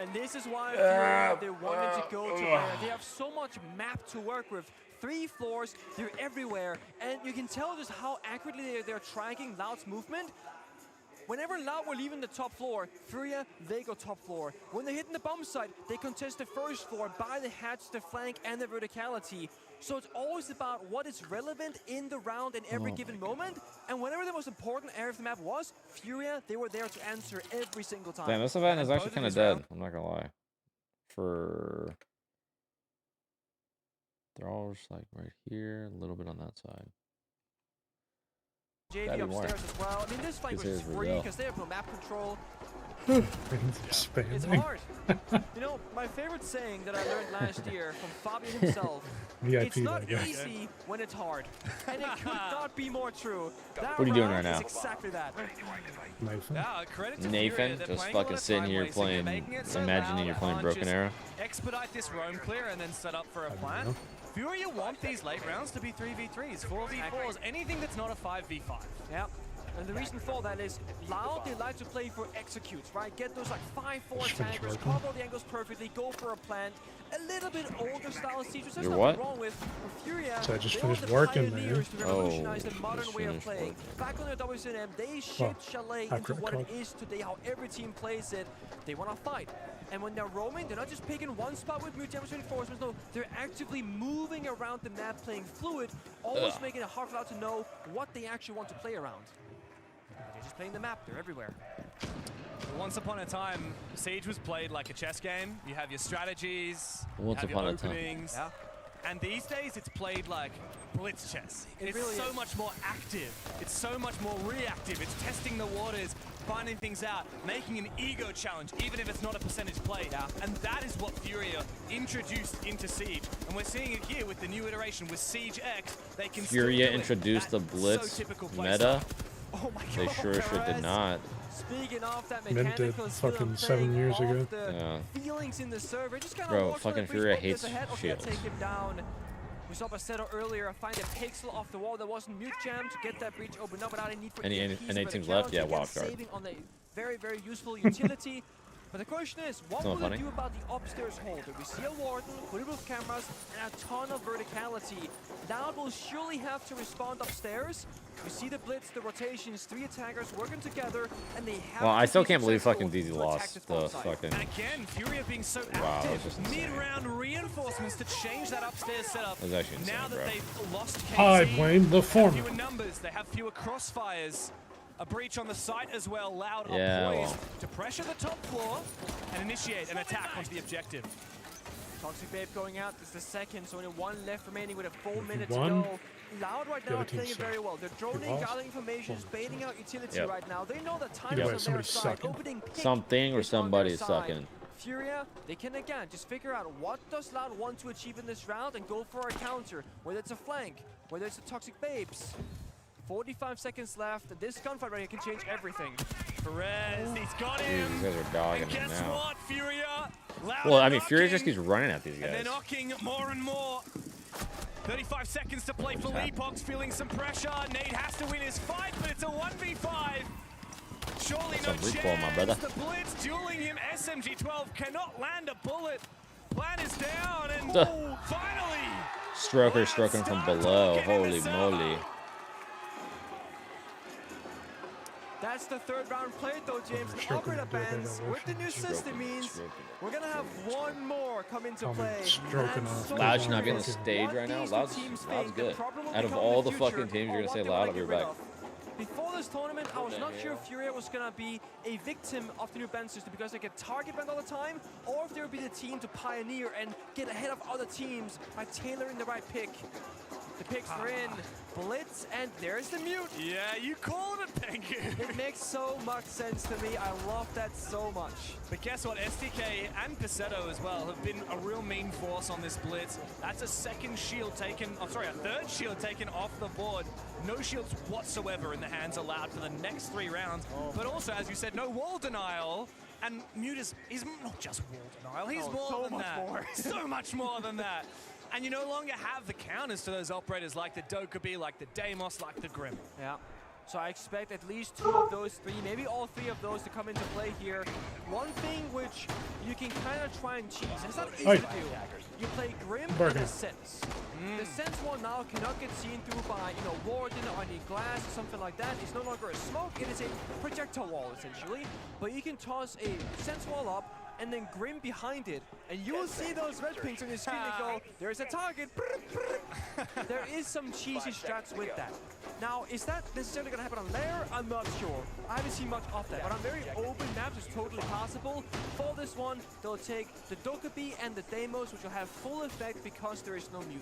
And this is why FURIA, they wanted to go to where they have so much map to work with. 3 floors, they're everywhere. And you can tell just how accurately they're tracking Loud's movement. Whenever Loud were leaving the top floor, FURIA, they go top floor. When they're hitting the bomb site, they contest the first floor by the hatch, the flank, and the verticality. So it's always about what is relevant in the round in every given moment. And whenever the most important area of the map was, FURIA, they were there to answer every single time. Damn, this event is actually kind of dead. I'm not gonna lie. They're all just like right here, a little bit on that side. JV upstairs as well. I mean, this fight was free because they have no map control. It's hard. You know, my favorite saying that I learned last year from Fabian himself, it's not easy when it's hard. And it could not be more true. That what are you doing right now? Exactly that. Nathan, just fucking sitting here playing, imagining you're playing Broken Arrow. Expedite this roam clear and then set up for a plan. FURIA want these late rounds to be 3v3s, 4v4s, anything that's not a 5v5. Yep. And the reason for that is Loud, they like to play for executes, right? Get those like 5-4 tankers, cover the angles perfectly, go for a plant. A little bit older style siege, which there's nothing wrong with. FURIA, so I just finished working, man. To revolutionize the modern way of playing. Back on their WCNM, they shaped Chalet into what it is today, how every team plays it. They want to fight. And when they're roaming, they're not just picking one spot with mutual reinforcements, no, they're actively moving around the map, playing fluid, always making it hard for Loud to know what they actually want to play around. They're just playing the map, they're everywhere. Once upon a time, Siege was played like a chess game. You have your strategies, Once you have upon your a time. openings. Yeah. And these days, it's played like blitz chess. It's really so is. much more active. It's so much more reactive. It's testing the waters, finding things out, making an ego challenge, even if it's not a percentage play. Yeah. And that is what FURIA introduced into Siege. And we're seeing it here with the new iteration with Siege X. They can FURIA introduced the blitz meta. Oh my God, they sure did not. Speaking of that Mint did fucking 7 years ago. Yeah. Feelings in the server, just kind Bro, fucking FURIA hates shields. Take him down. We saw Basetto earlier find a pixel off the wall that wasn't mute jammed to get that breach opened up without any need for any teams left? Yeah, wildcard. Saving on a very, very useful utility. But the question is, what will we do about the upstairs hold? We see a warden, fully with cameras, and a ton of verticality. Loud will surely have to respond upstairs. We see the blitz, the rotations, 3 attackers working together, and they have. Well, I still can't believe fucking DZ lost the fucking. And again, FURIA being so Wow, active. Mid-round reinforcements to change that upstairs setup. That's actually insane, now that bro. they've lost KC, I blame the former. fewer numbers, they have fewer crossfires. A breach on the site as well. Loud Yeah, poised to pressure the top floor and initiate an attack onto the objective. Toxic Babe going out. This is the second, so only 1 left remaining with a full minute to One. go. Loud right now are playing it very well. They're droning, gathering informations, baiting out utility right now. They know that time is on their side. Opening pick Something or somebody is sucking. FURIA, they can again just figure out what does Loud want to achieve in this round and go for a counter, whether it's a flank, whether it's the Toxic Babes. 45 seconds left. This gunfight right here can change everything. Perez, he's got him. These guys are dogging And him guess now. what, FURIA? Loud Well, I mean, knocking, FURIA just keeps running at these and they're guys. knocking more and more. 35 seconds to play for Leapox, feeling some pressure. Nate has to win his fight, but it's a 1v5. Surely no Some recoil, chance. my brother. The blitz dueling him. SMG-12 cannot land a bullet. Plan is down, and finally. Stroker stroking from below. Holy moly. That's the 3rd round played though, James. The operator bans with the new system means we're gonna have 1 more come into play. Loud should not be on the stage right now. Loud's good. Out of all the fucking teams, you're gonna say Loud, I'll be right back. Before this tournament, I was not sure if FURIA was gonna be a victim of the new ban system because they get target banned all the time, or if they would be the team to pioneer and get ahead of other teams by tailoring the right pick. The picks are in. Blitz, and there's the mute. Yeah, you called it, Pengu. It makes so much sense to me. I love that so much. But guess what? STK and Paceto as well have been a real mean force on this blitz. That's a 2nd shield taken, a 3rd shield taken off the board. No shields whatsoever in the hands of Loud for the next 3 rounds. But also, as you said, no wall denial. And Mute is not just wall denial. He's more than that. So much more than that. And you no longer have the counters to those operators like the Dokkaebi, like the Deimos, like the Grim. Yeah. So I expect at least 2 of those 3, maybe all 3 of those to come into play here. One thing which you can kind of try and cheese, and it's not easy to do. You play Grim and a Sens. The Sens wall now cannot get seen through by, Warden or any glass or something like that. It's no longer a smoke, it is a projectile wall essentially. But you can toss a Sens wall up and then Grim behind it, and you will see those red pings on your screen and go, there's a target. There is some cheesy strats with that. Now, is that necessarily going to happen on layer? I'm not sure. I haven't seen much of that, but I'm very open. Maps is totally possible. For this one, they'll take the Dokkaebi and the Deimos, which will have full effect because there is no mute.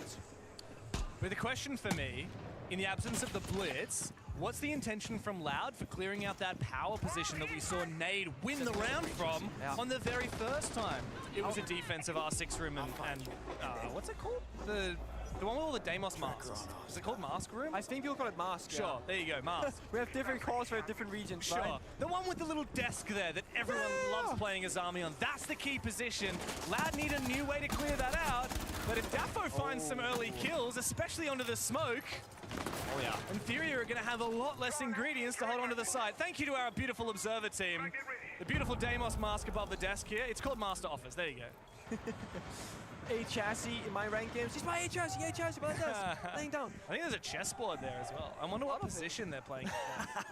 But the question for me, in the absence of the blitz, what's the intention from Loud for clearing out that power position that we saw Nade win the round from on the very first time? It was a defensive R6 room and what's it called? The one with all the Deimos masks. Is it called Mask Room? I think people call it Mask. Sure, there you go, Mask. We have different calls for different regions, Sure. right? The one with the little desk there that everyone loves playing as Army on. That's the key position. Loud need a new way to clear that out. But if Daffo finds some early kills, especially onto the smoke, and FURIA are going to have a lot less ingredients to hold onto the side. Thank you to our beautiful observer team. The beautiful Deimos mask above the desk here. It's called Master Office. There you go. A chassis in my ranked games. He's my A chassis, but that's laying down. I think there's a chessboard there as well. I wonder what position they're playing.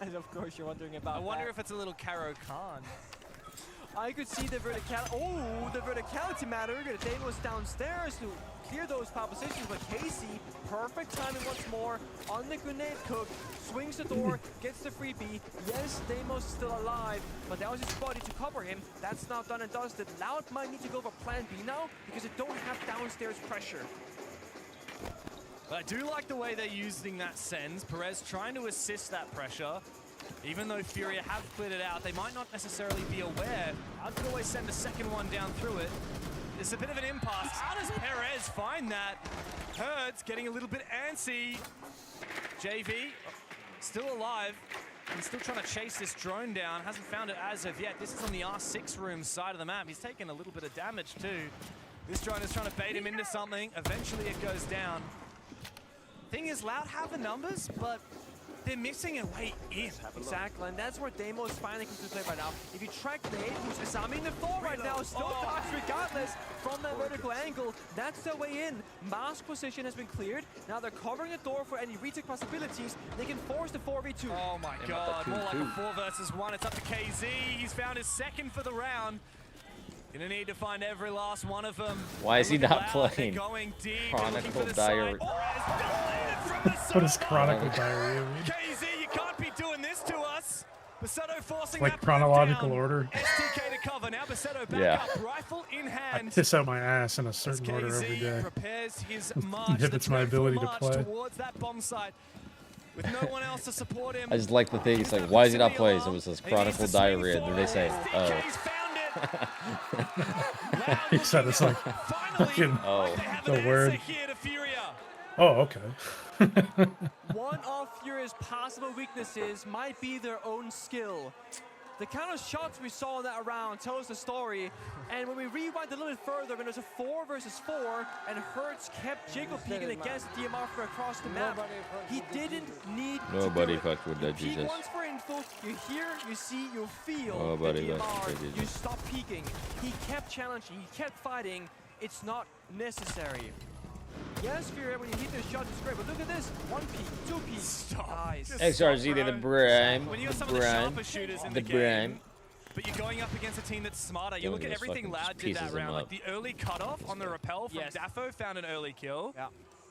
Of course, you're wondering about I wonder if it's a little Karo Khan. I could see the verticality. Oh, the verticality matter. The Deimos downstairs to clear those power positions, but Casey, perfect timing once more on the grenade cook, swings the door, gets the freebie. Yes, Deimos is still alive, but that was his body to cover him. That's now done and dusted. Loud might need to go for plan B now because they don't have downstairs pressure. But I do like the way they're using that Sens. Perez trying to assist that pressure. Even though FURIA have cleared it out, they might not necessarily be aware. I could always send a 2nd one down through it. It's a bit of an impasse. How does Perez find that? Hurts getting a little bit antsy. JV still alive and still trying to chase this drone down. Hasn't found it as of yet. This is on the R6 room side of the map. He's taken a little bit of damage too. This drone is trying to bait him into something. Eventually it goes down. Thing is, Loud have the numbers, but they're missing a way in. Exactly, and that's where Damo is finally coming to play right now. If you track Nate, who's examining the floor right now, still dodge regardless from that vertical angle. That's their way in. Mask position has been cleared. Now they're covering the door for any retake possibilities. They can force the 4v2. Oh my god, more like a 4 versus 1. It's up to KZ. He's found his second for the round. Gonna need to find every last one of them. Why is he not playing Chronicle Diarrhea? What is Chronicle Diarrhea mean? KZ, you can't be doing this to us. Basetto forcing Like chronological order. STK to cover. Now Basetto back up, rifle in I hand. piss out my ass in a certain order every day. Prepares his march, Inhibits my ability to march play. towards that bomb site. With no one else to support him. I just like the thing. He's like, why is he not playing? So it says Chronicle Diarrhea, and then they say, oh. He said it's like fucking the word. Oh, okay. One of Furia's possible weaknesses might be their own skill. The kind of shots we saw in that round tells the story, and when we rewind a little bit further, when there's a 4 versus 4, and Hertz kept jiggle peeking against DMR from across the map, he didn't need Nobody to do it. fucked with that, You peek Jesus. once for info, you hear, you see, you feel Nobody the fucked with DMR, that, you Jesus. stop peeking. He kept challenging, he kept fighting. It's not necessary. Yes, Furia, when you hit those shots, it's great, but look at this. 1 peek, 2 peeks. Nice. XRZ to the Brime. When you got some of The the Brime. sharper shooters in the The game, Brime. but you're going up against a team that's smarter. You Doing look at this everything fucking Loud just did that pieces them round. Like up. the early cutoff on the rappel from Daffo found an early kill. Yeah.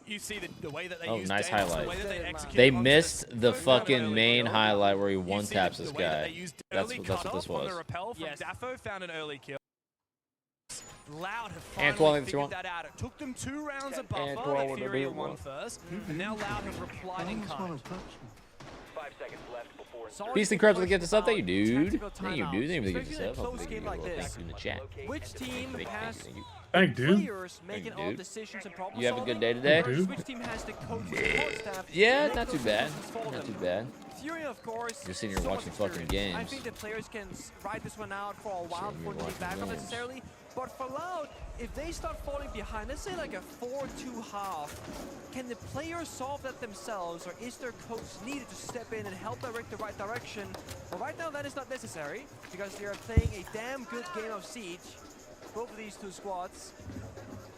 You see the way that they Oh, use nice Danos, highlight. the way that they execute They onto missed the first fucking early main kill. highlight where he You one see taps the this way that guy. they used That's early what this cutoff was. On the rappel from Daffo found an early kill. Loud have Antoine, finally if you want. figured that out. It took them 2 rounds of buffer. Antoine, what Furia do you won want? first, and now Loud have replied in kind. 5 seconds left before Peace and crabs to get this up. Thank you, dude. Tactical Thank you, timeouts. dude. Thank you for Especially getting in a this up. close game like this. Thank you in the chat. Which team has Thank you. Thank dude. players making all dude. decisions and problem You have a solving good day today? versus which team has the coach and support staff Yeah, make not too those bad. decisions for Not them. too bad. Furia, of course, You're sitting here so much watching fucking experience. I games. think the players can ride this one out for a while before they get back up games. necessarily. But for Loud, if they start falling behind, let's say like a 4-2 half, can the players solve that themselves, or is their coach needed to step in and help direct the right direction? But right now, that is not necessary, because they are playing a damn good game of Siege, both of these two squads.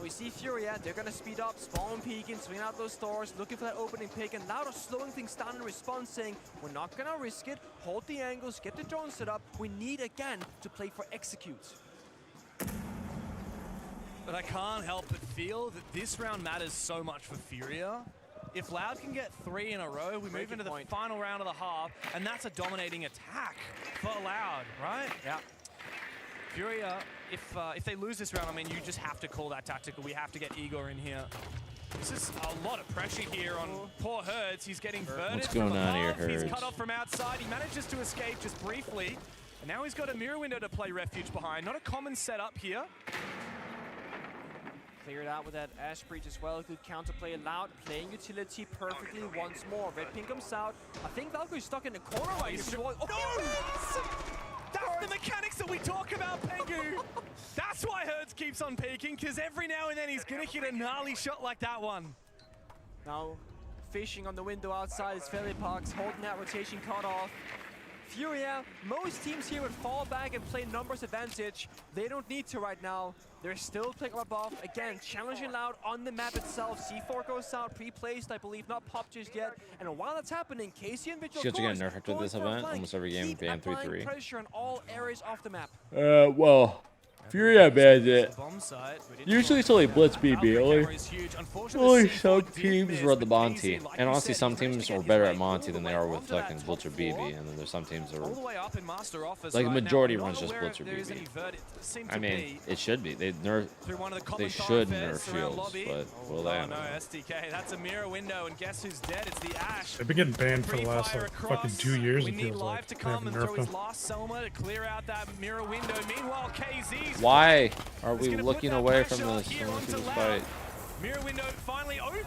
We see Furia, they're gonna speed up, spawn peeking, swing out those doors, looking for that opening pick, and Loud are slowing things down in response, saying, we're not gonna risk it, hold the angles, get the drone set up, we need again to play for execute. But I can't help but feel that this round matters so much for Furia. If Loud can get 3 in a row, we move into the final round of the half, and that's a dominating attack for Loud, right? Yeah. Furia, if they lose this round, I mean, you just have to call that tactical. We have to get Igor in here. This is a lot of pressure here on poor Hertz. He's getting verted. What's going from on here, above. He's Hertz? cut off from outside. He manages to escape just briefly. And now he's got a mirror window to play refuge behind. Not a common setup here. Cleared out with that Ash Breach as well. Good counterplay. Loud playing utility perfectly once more. Red Pink comes out. I think Valkyrie's stuck in the corner right here. That's the mechanics that we talk about, Pengu. That's why Hertz keeps on peeking, because every now and then he's going to hit a gnarly shot like that one. Now, fishing on the window outside is Felipax, holding that rotation cut off. Furia, most teams here would fall back and play numbers advantage. They don't need to right now. They're still playing up above. Again, challenging Loud on the map itself. C4 goes out, pre-placed, I believe, not popped just yet. And while that's happening, Casey and Vigil, Shields are getting nerfed after this event. Almost every game, ban 3-3. Pressure on all areas off the map. Well, Furia bans it. Usually it's only Blitz BB. Only some teams run the Monty. And honestly, some teams are better at Monty than they are with fucking Blitz or BB. And then there's some teams that are... Like the majority runs just Blitz or BB. I mean, it should be. They should nerf Shields, but will they? No, STK, that's a mirror window, and guess who's dead? It's the Ash. They've been getting banned for the last like, fucking 2 years. We It need feels Live like to they come haven't and throw nerfed his them. last Selma to clear out that mirror window. Meanwhile, KZ's Why are we looking away from this fight? Mirror window finally open,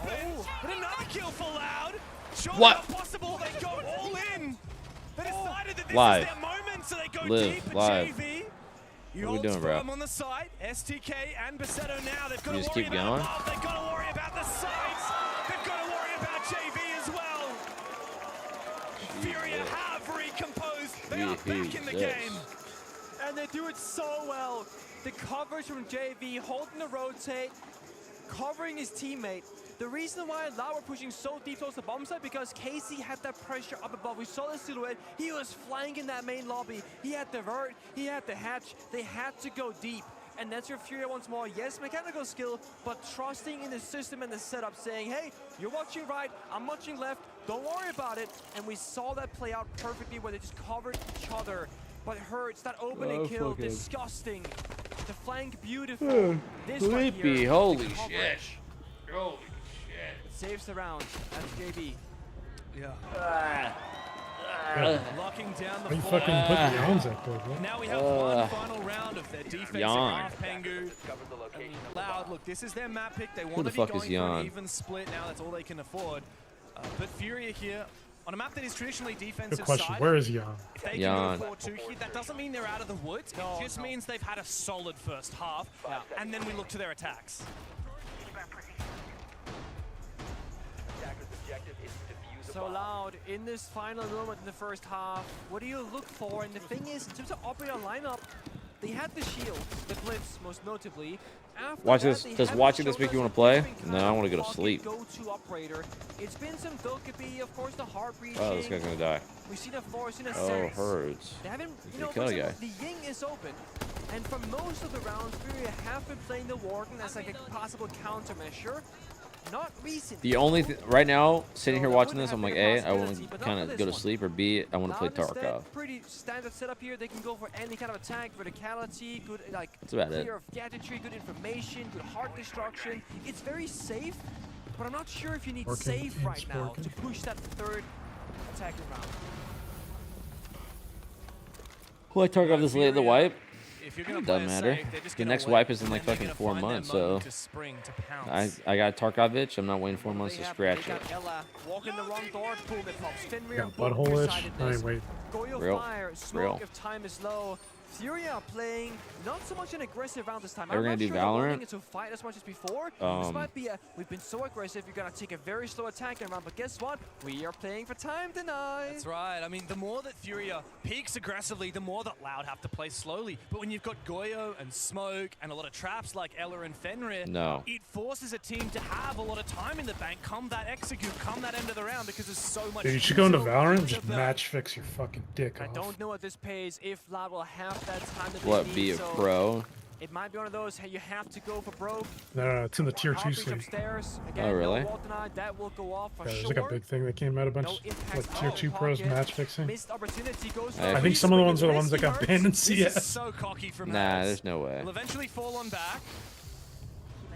but another kill for Loud. Surely What? not possible. They go all in. They decided that this Live. is their moment, so they go Live. deep at Live. JV. What are we doing, bro? On the side, STK and Basetto now. They've got You to just worry keep about going? above. They've got to worry about the sides. They've got to worry about JV as well. They are back in the game. And they do it so well. The coverage from JV, holding the rotate, covering his teammate. The reason why LOD were pushing so deep towards the bomb side because KC had that pressure up above. We saw the silhouette. He was flying in that main lobby. He had the vert, he had the hatch. They had to go deep. And that's where FURIA once more, yes, mechanical skill, but trusting in the system and the setup, saying, hey, you're watching right, I'm watching left, don't worry about it. And we saw that play out perfectly where they just covered each other. But hurts, that opening kill, disgusting. The flank, beautiful. This right here, holy shit. Holy shit. Saves the round. That's JB. Yeah. Locking down the Why you fucking put the arms up there, bro? Now we have one final round of their defensive half, Pengu. LOD, look, this is their map pick. They want to be going for an even split now. That's all they can afford. But FURIA here, on a map that is traditionally defensive Good question. side, Where is Jan? if they can go 4-2 here, that doesn't mean they're out of the woods. It just means they've had a solid first half, and then we look to their attacks. So LOD in this final moment in the first half. What do you look for? And the thing is, in terms of operator lineup, they had the shield, the blitz most notably. Watch this. Does watching this make you want to play? No, I want to go to sleep. Go-to operator. It's been some Dokkaebi, of course, the heart breathing. Oh, this guy's gonna die. We've seen a Force in a Oh, Sens. hurts. They haven't, you know, Kill a guy. the Ying is open. And for most of the rounds, FURIA have been playing the Warden as like a possible countermeasure. Not recent. The only right now, sitting here watching this, I'm like, A, I want to kind of go to sleep, or B, I want to play Tarkov. Pretty standard setup here. They can go for any kind of attack, verticality, good like That's about it. clear of gadgetry, good information, good heart destruction. It's very safe, but I'm not sure if you need safe right now to push that third attacking round. Well, I Tarkov this late in the wipe. If you're gonna It doesn't matter. The next wipe is in like fucking 4 months, so I got Tarkov itch. I'm not waiting 4 months to scratch it. Walking the wrong door, boom, it pops. Fenrir, butthole-ish. I ain't waiting. Goyo fire, smoke if time is low. FURIA playing not so much an aggressive round this time. We're gonna do Valorant. Into fight as much as before. This might be we've been so aggressive. You're gonna take a very slow attack round, but guess what? We are playing for time tonight. That's right. I mean, the more that FURIA peaks aggressively, the more that LOD have to play slowly. But when you've got Goyo and Smoke and a lot of traps like Ella and Fenrir, it forces a team to have a lot of time in the bank. Come that execute, come that end of the round, because there's so much. Dude, you should go into Valorant and just match fix your fucking dick off. I don't know at this pace if LOD will have that time that What, they be need, a so pro? It might be one of those, hey, you have to go for broke. No, it's in the tier 2 sleeve. Upstairs. Again, Oh, really? No that will go off for There's sure. like a big thing that came out a bunch, like tier 2 pros match fixing. Missed opportunity goes I think some of the ones are the ones that got banned in CS. So cocky from Nah, there's no way. Will eventually fall on back.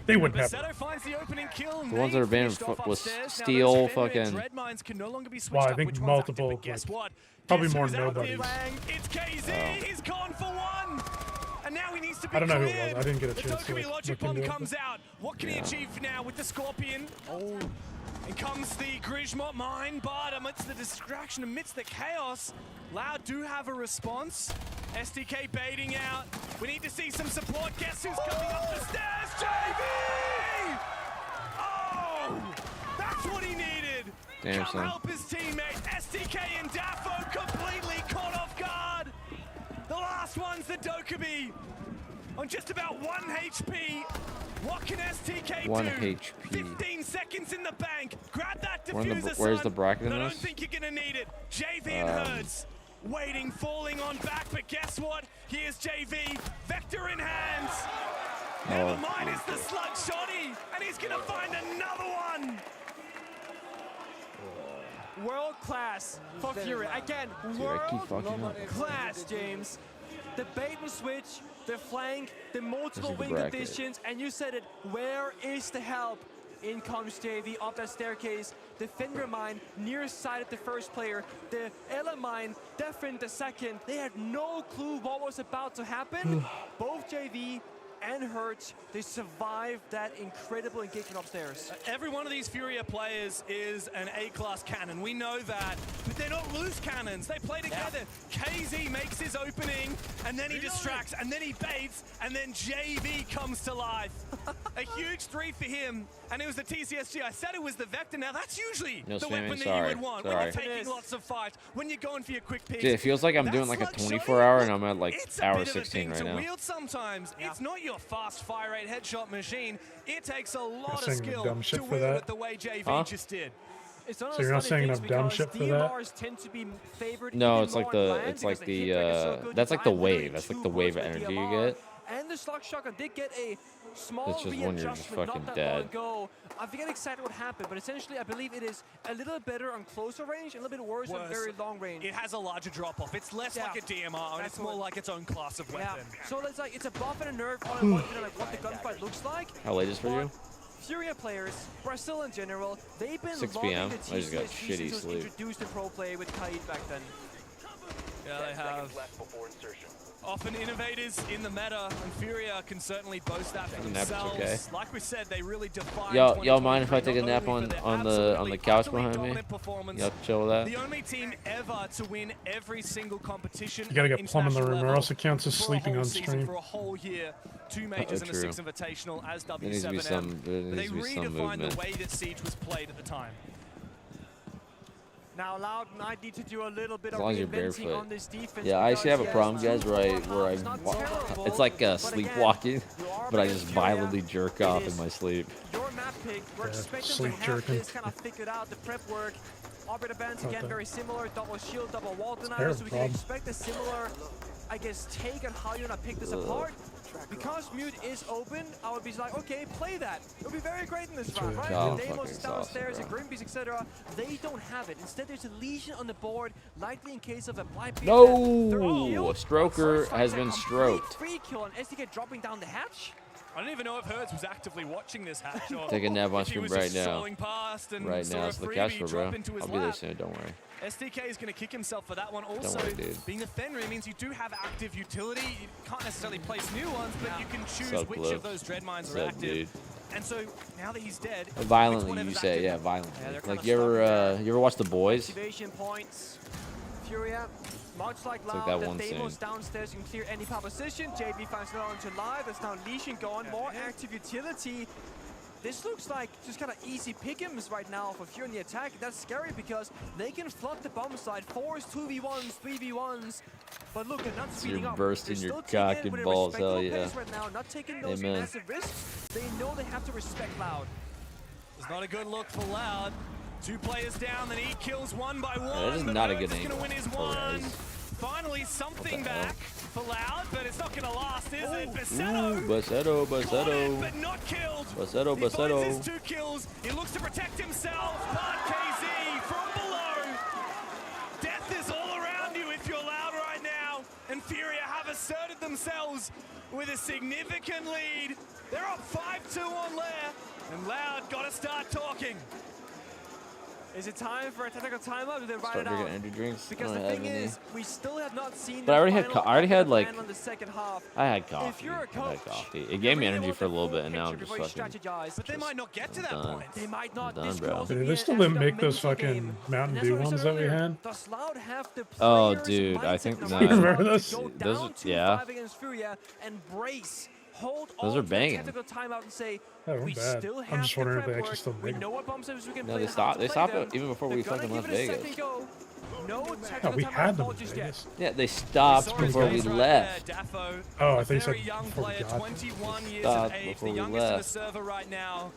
They wouldn't have. Basetto finds the opening kill. The ones that are banned was Steel, fucking. Well, I think multiple. Like, guess what? probably more nobodies. It's KZ. He's gone for one. And now he needs to be I don't know who cleared. it was. I didn't get a chance to The look Logic into Bomb it. comes out. What can he achieve now with the Scorpion? Oh. And comes the Grismot mine, but amidst the distraction, amidst the chaos, LOD do have a response. STK baiting out. We need to see some support. Guess who's coming up the stairs? JV! Oh! That's what he needed. Damn, Come son. help his teammate. STK and Daffo completely caught off guard. The last one's the Dokkaebi. On just about 1 HP. What can STK do? 1 HP. 15 seconds in the bank. Grab that diffuser, Where's the son. bracket in I don't this? think you're gonna need it. JV and Herds waiting, falling on back, but guess what? Here's JV, Vector in hands. Never mind, it's the slug shotty, and he's gonna find another one. World class for FURIA. Again, world class, James. The bait and switch, the flank, the multiple wing conditions, and you said it, where is the help? In comes JV up that staircase. The Fenrir mine, near side of the first player. The Ella mine, Defin the second. They had no clue what was about to happen. Both JV and Hertz, they survived that incredible engagement upstairs. Every one of these FURIA players is an A-class cannon. We know that, but they're not loose cannons. They play together. KZ makes his opening, and then he distracts, and then he baits, and then JV comes to life. A huge 3 for him. and it was the TCSG. I said it was the Vector. Now that's usually No the spamming, weapon that sorry. you would want when you're taking lots of fights, when you're going for your quick picks. Dude, it feels like I'm doing like a 24-hour and I'm at like hour 16 right now. Wield sometimes. It's not your fast fire rate headshot machine. It takes a lot of saying skill dumb shit to for wield that? it the way JV just did. So you're not saying enough dumb shit for that? No, it's like the that's like the wave. That's like the wave of energy you get. And the Slug Shotgun did get a small It's just when you're just fucking not that dead. long ago. I forget exactly what happened, but essentially I believe it is a little better on closer range and a little bit worse on very long range. It has a larger drop-off. It's less like a DMR, and it's more like its own class of weapon. So it's a buff and a nerf on what the gunfight looks like. How late is for you? FURIA players, Brazil in general, they've been 6 loving p.m. the I just got TCSG shitty since it was sleep. introduced to pro play with Kaid back then. Yeah, they have often innovators in the meta, and FURIA can certainly boast that for themselves. Okay. Like we said, they really define. Y'all mind if I take a nap on the couch behind me? Y'all chill with that? The only team ever to win every single competition. You gotta get Plum in the room, or else it counts as sleeping on stream. For a whole year, 2 majors and a 6 invitational as There needs to be W7M. some Redefined movement. the way that Siege was played at the time. Now Loud might need to do a little bit As of long as you're reinventing barefoot. on this defense. Yeah, I actually have a because problem, guys, where it's like sleepwalking, but I just violently jerk off in my sleep. Your map pick, we're expecting sleep to have jerking. this kind of figured out, the prep work. Operator bands again very similar, double shield, double wall denier, so we can expect a similar, I guess, take on how you're gonna pick this apart. Because mute is open, I would be like, okay, play that. It'll be very great in this round, right? The Demos downstairs, the Grimbees, etc. They don't have it. Instead, there's a Legion on the board, likely in case of a blind No! A Stroker has been stroked. Free kill on SDK dropping down the hatch. I don't even know if Hertz was actively watching this hatch. Or Take a nap on if he stream was right just now. strolling past and Right saw now, a it's the freebie cash for, bro. drop into his I'll be there lap. soon, don't worry. SDK is going to kick himself for that one. Also, worry, dude. being the Fenrir means you do have active utility. You can't necessarily place new ones, but you can choose Sup, which Blue? of those dread mines are Sup, active. dude? And so now that he's dead, Violently, you say, yeah, violently. Like you ever watch The Boys? Activation points. Furia, much like It's like Loud, that one the Demos scene. downstairs can clear any position. JB finds no into live. There's now Legion going. More active utility. This looks like just kind of easy pick'ems right now for Furia in the attack. That's scary because they can flood the bomb side, force 2v1s, 3v1s. But look, they're not speeding You're up. bursting They're your still taking cock it and with a balls, respectable hell yeah. pace right now, not taking those Amen. massive risks. They know they have to respect Loud. it's not a good look for Loud. 2 players down, then he kills one by one. that is but not a Hertz good is gonna angle win his for one. Rez. Finally, something back for Loud, but it's not gonna last, is it? Ooh, Basetto, Basetto. but not killed. Basetto, He finds Basetto. his 2 kills. He looks to protect himself, but KZ from below. Death is all around you if you're Loud right now. And Furia have asserted themselves with a significant lead. They're up 5-2 on Lair, and Loud gotta start talking. Is it time for a technical timeout? Do they ride Start it out? drinking energy drinks. Because I the don't have thing any. is, we still have not seen. But I already had like on the second half. I had If coffee. you're a I coach, had coffee. It gave me energy for a little bit, and now I'm just before you fucking. strategize. But they might not get to that done. point. They might not. I'm done, This bro. could also Dude, be they an still didn't extra make those mental fucking game. Mountain And that's Dew what we ones said that we earlier. had. Does Loud have the Oh, players' dude, I mindset think and nah. right Remember now those? to go Those- down 2-5 yeah. against Furia and brace. Hold Those on are to banging. the technical timeout and say, They weren't we bad. still I'm have just the wondering if prep they actually work. still We make know them. what bomb services we can No, play they and how stopped. to They play stopped them. it even before They're we gonna fucking give left it a Vegas. second go. No Yeah, technical we timeout had them in called just yet. Vegas. Yeah, they stopped Sorry, before we guys, right left. there, Daffo, Oh, I a think you said very young before we player, got there. 21 years Stopped of age, before the we youngest in the left. server right now.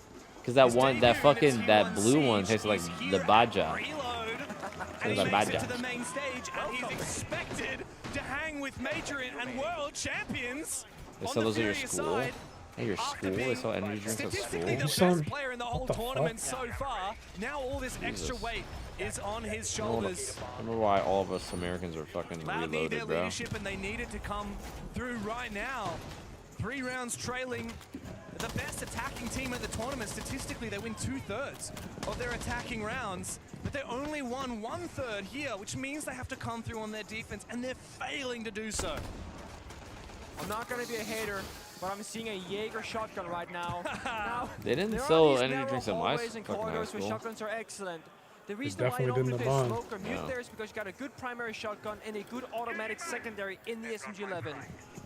Cause that His one, that debut in fucking, its that T1 blue one Siege, tastes like he's the here at Baja. Reload, Tastes and he like makes it Baja. to the main stage, and he's expected to hang with major and world champions. They on sell the those at your Furia school? side. At your school? They sell energy drinks at Statistically, the school? best player in the whole the tournament fuck? so far. Now all this extra Jesus. weight is on his I don't know- shoulders. I don't know why all of us Americans are fucking Loud need their reloaded, bro. leadership, and they need it to come through right now. 3 rounds trailing. The best attacking team at the tournament, statistically, they win 2/3 of their attacking rounds, but they only won 1/3 here, which means they have to come through on their defense, and they're failing to do so. I'm not gonna be a hater, but I'm seeing a Jaeger shotgun right now. They didn't there are sell these energy narrow drinks at my hallways and fucking high corridors where school. shotguns are excellent. The reason why you definitely don't didn't play abond. smoke or mute No. there is because you got a good primary shotgun and a good automatic secondary in the SMG-11.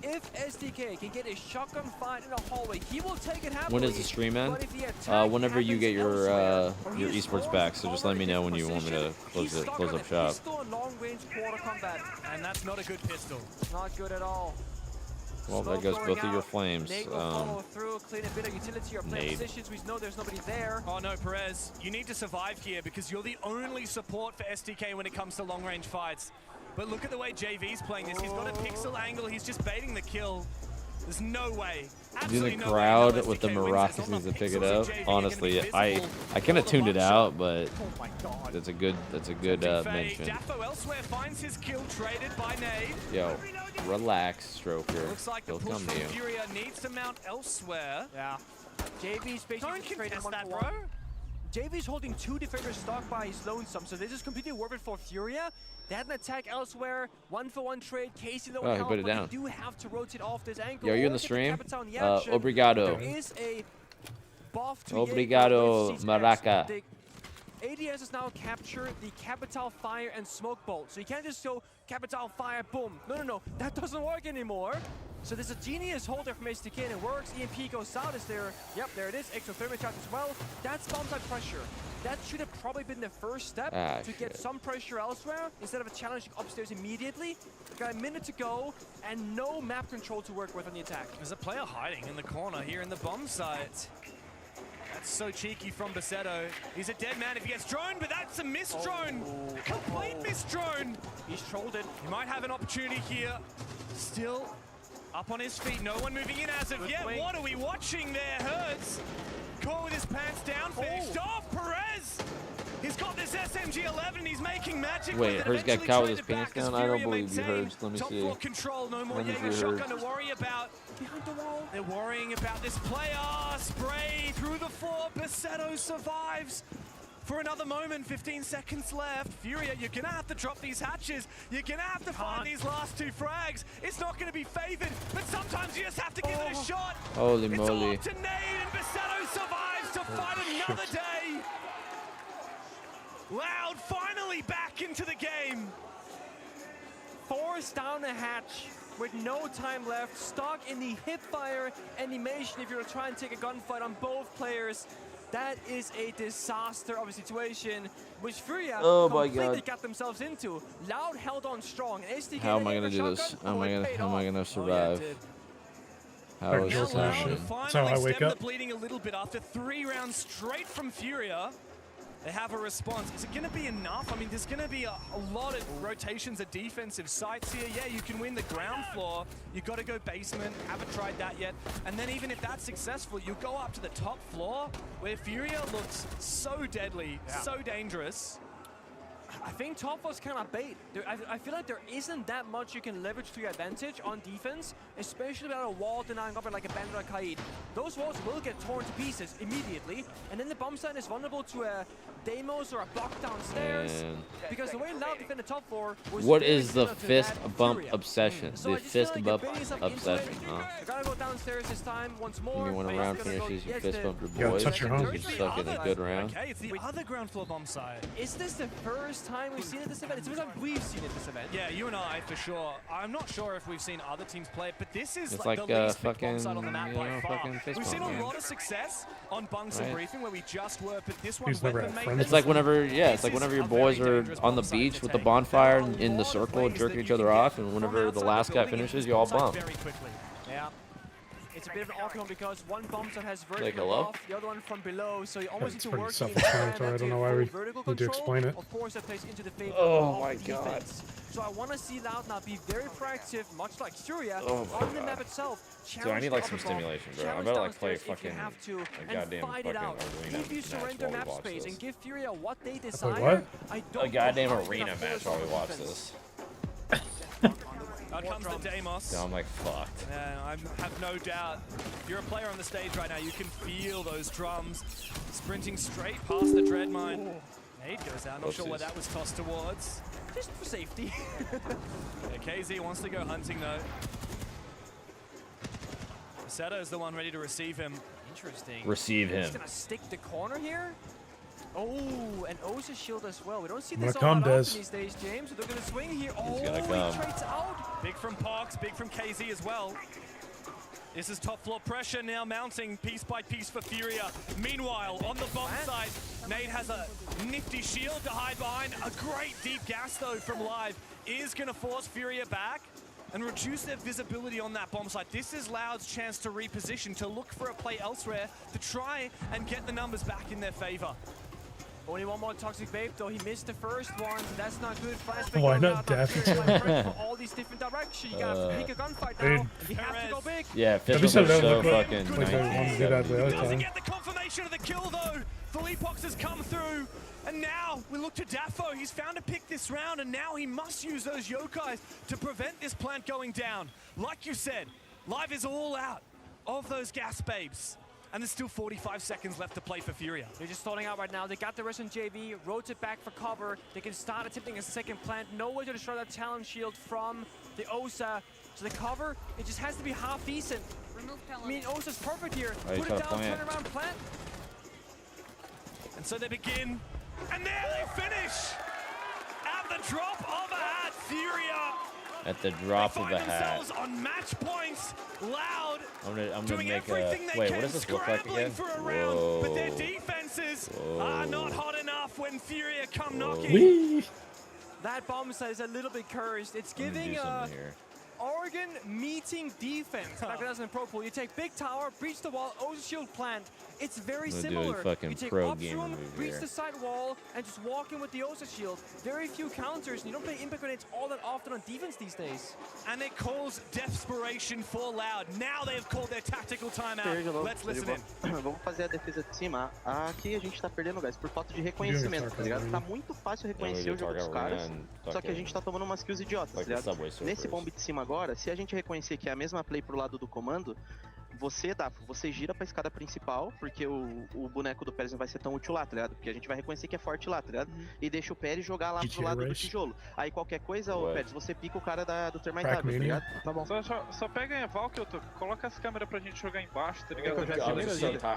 If SDK can get a shotgun fight in a hallway, he will take it happily. When does the stream end? But if the attack Whenever you get your elsewhere, esports back. So just let me know when you want me to close up shop. He's still in long-range quarter combat. And that's not a good pistol. Not good at all. Well, there goes both of your flames. Nate will follow through, clean a bit of utility or play Nate. positions. We know there's nobody there. Oh no, Perez, you need to survive here because you're the only support for SDK when it comes to long-range fights. But look at the way JV's playing this. He's got a pixel angle. He's just baiting the kill. There's no way. Do the crowd with the Moroccans to pick it up. Honestly, I kind of tuned it out, but that's a good mention. Daffo elsewhere finds his kill traded by Nade. Yo, relax, Stroker. Looks like the He'll push come from to you. Furia needs to mount elsewhere. Yeah. JV's basically Don't traded contest 1 that, for bro. 1. JV's holding 2 defenders stock by his lonesome, so this is completely worth it for Furia. They had an attack elsewhere, 1-for-1 trade. Casey low he health, put it but down. they do have to rotate off this angle. Yo, are you in or the get stream? Capitão in the action. Obrigado. There is a buff to Obrigado, Maraca. The ADS has now captured the Capital Fire and Smoke Bolt. So you can't just go Capital Fire, boom. No. That doesn't work anymore. So there's a genius holder from SDK and it works. EMP goes out. Is there? Yep, there it is. Exothermic charge as well. That's bomb side pressure. That should have probably been the first step to get some pressure elsewhere instead of challenging upstairs immediately. Got a minute to go and no map control to work with on the attack. There's a player hiding in the corner here in the bomb site. That's so cheeky from Basetto. He's a dead man if he gets droned, but that's a missed drone. Complete missed drone. He's trolled it. He might have an opportunity here. Still up on his feet. No one moving in as of yet. What are we watching there? Hurts. Caught with his pants down. Finished off. Perez. He's got this SMG-11 and he's making magic. Wait, with it. Hers got Eventually caught with his traded pants back as down? I don't Furia believe you, maintained Hers. Let me top see. floor control. No more Let me Jaeger see shotgun Hers. to worry about. Behind the wall. They're worrying about this player. Spray through the floor. Basetto survives. For another moment, 15 seconds left. Furia, you're gonna have to drop these hatches. You're gonna have to find these last 2 frags. It's not gonna be favored, but sometimes you just have to give it a shot. Holy It's moly. all up to Nade, and Basetto survives to fight another day. Loud finally back into the game. Force down a hatch with no time left. Stuck in the hipfire animation if you're gonna try and take a gunfight on both players. That is a disaster of a situation which Furia completely got themselves into. Loud held on strong. And SDK How am I gonna do this? How am I gonna survive? How is this happening? Finally stem the bleeding a little bit after 3 rounds straight from Furia. They have a response. Is it going to be enough? I mean, there's going to be a lot of rotations of defensive sites here. Yeah, you can win the ground floor. You've got to go basement. Haven't tried that yet. And then even if that's successful, you go up to the top floor where Furia looks so deadly, so dangerous. I think top was kind of bait. I feel like there isn't that much you can leverage to your advantage on defense, especially without a wall denying up like a Bandit or Kaid. Those walls will get torn to pieces immediately, and then the bomb site is vulnerable to a Deimos or a block downstairs. Because the way Loud defended top floor was What very is the similar to fist that bump Furia. obsession? So The I just feel fist like bump they're baiting yourself into obsession, it. huh? You gotta go downstairs this time once more. You mean when a but round he's gonna go- finishes, you yes, fist the- bump your Yeah, boys? touch your You home. get stuck in a good round. Okay, it's the other ground floor bomb site. Is this the first time we've seen it this event? It's the first time we've seen it this event. Yeah, you and I for sure. I'm not sure if we've seen other teams play it, but this is It's like like, the least picked fucking, bomb site on the map you by know, far. fucking fist We've seen bump, a man. lot of success on Bunks and Right. Briefing where we just were, but this one He's never weapon had mate. friends. It's like whenever, it's like whenever your boys are on the beach with the bonfire in the circle, jerking each other off, and whenever the last guy finishes, you all bump. Very quickly. Yeah. It's a bit of an awkward one because one bomb site has Like, vertical hello? off, the other one from below, so you almost It's need to pretty work self-explanatory. I don't know why we need to explain it. Of course, that plays into the favor Oh of my the God. defense. So I want to see Loud now be very proactive, much like Furia, Oh my on the God. map itself. Dude, I need like some stimulation, bro. I better like play If you fucking have to, a and goddamn fight it fucking out. arena If you match surrender while we map watch space this. and give Furia what they what? desire, I don't A goddamn know how arena they're gonna match pull while we this watch off this. Out comes the Deimos. So I'm like fucked. Yeah, I have no doubt. If you're a player on the stage right now, you can feel those drums sprinting straight past the dread mine. Nade goes out. Not sure what Oopsies. that was tossed towards. Just for safety. Yeah, KZ wants to go hunting though. Basetto is the one ready to receive him. Interesting. Receive He's him. gonna stick the corner here. Oh, and Osa shield as well. We don't see this all come, that often Des. these days, James. So they're going to swing here. He's Oh, gonna he come. trades out. Big from Parks, big from KZ as well. This is top floor pressure now mounting piece by piece for Furia. Meanwhile, on the bomb side, Nate has a nifty shield to hide behind. A great deep gas though from Live is going to force Furia back and reduce their visibility on that bomb site. This is Loud's chance to reposition, to look for a play elsewhere, to try and get the numbers back in their favor. Only one more Toxic Vape, though. He missed the first one, so that's not good. Why not Daffy? All these different directions. You gotta pick a gunfight now. Dude. You have to go big. Yeah, At least Fizzles I are so learned fucking like I wanted to do that the other Doesn't time. get the confirmation of the kill though. Philippox has come through. And now we look to Daffo. He's found a pick this round, and now he must use those yokais to prevent this plant going down. Like you said, Live is all out of those gas babes. And there's still 45 seconds left to play for Furia. They're just stalling out right now. They got the rest on JV, rotate back for cover. They can start attempting a second plant. No way to destroy that talent shield from the Osa. So the cover, it just has to be half decent. I mean, Osa's perfect here. Oh, Put it down, turn around, plant. And so they begin, and there they finish! At the drop of a hat, Furia At the drop of a hat. themselves on match points. Loud. I'm gonna doing make a. everything they Wait, can, what does this look like scrambling again? for a round, but their Whoa. defenses Whoa. are not hot enough when Furia come knocking. Whee! That bomb site is a little bit cursed. It's I'm gonna giving do something here. Oregon meeting defense. Like it does in Pro Pool. You take big tower, breach the wall, Osa shield plant. It's very I'm gonna do a similar. fucking You take pro up gamer room, move breach here. the side wall, and just walk in with the Osa shield. Very few counters, and you don't play impact grenades all that often on defense these days. And it calls desperation for Loud. Now they have called their tactical timeout. Let's listen in. Vamos fazer a defesa de cima. Aqui a gente tá perdendo gás por falta de reconhecimento, tá ligado? Tá muito fácil reconhecer o jogo dos caras, só que a gente tá tomando umas kills idiotas, tá ligado? Nesse bomb de cima agora, se a gente reconhecer que é a mesma play pro lado do comando, você gira pra escada principal, porque o boneco do Pérez não vai ser tão útil lá, tá ligado? Porque a gente vai reconhecer que é forte lá, tá ligado? E deixa o Pérez jogar lá pro lado do tijolo. Aí qualquer coisa, ô Pérez, você pica o cara do Termite W, tá ligado? Tá bom. Só pega a Valkyrie, coloca as câmeras pra gente jogar embaixo, tá ligado?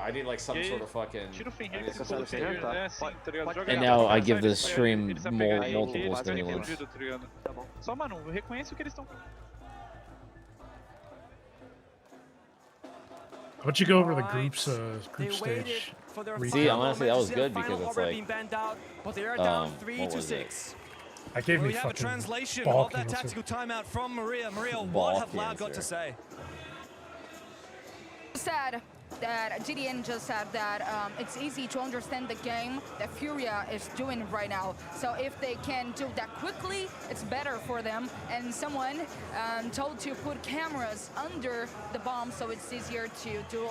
I need like some sort of fucking. Tira o Fenrir, que você Fenrir, né? Sim, tá ligado? Joga And lá, now I tá give ligado? this stream Eles vão pegar multiple eles vão ficar stimulants. fudido, tá ligado? Tá bom. Só, mano, reconhece o que eles estão. How about you go over the group stage? See, honestly, that was good because it's like, but they are down what 3 to was 6. I gave We me have a fucking translation ball of that cancer. tactical timeout from Maria. Maria, Ball what have Loud got to cancer. say? Said that GDN just said that it's easy to understand the game that Furia is doing right now. So if they can do that quickly, it's better for them. And someone told to put cameras under the bomb so it's easier to do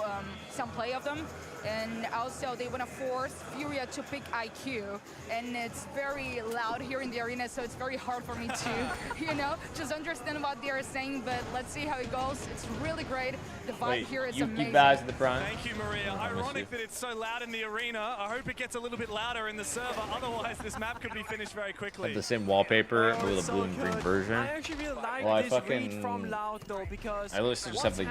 some play of them. And also they want to force Furia to pick IQ. And it's very loud here in the arena, so it's very hard for me to, just understand what they're saying. But let's see how it goes. It's really great. The vibe here is amazing. You guys in the front. Thank you, Maria. Ironic that it's so loud in the arena. I hope it gets a little bit louder in the server. Otherwise, this map could be finished very quickly. Have the same wallpaper with a blue and green version. I actually really like Well, this read from Loud though, because I literally just have the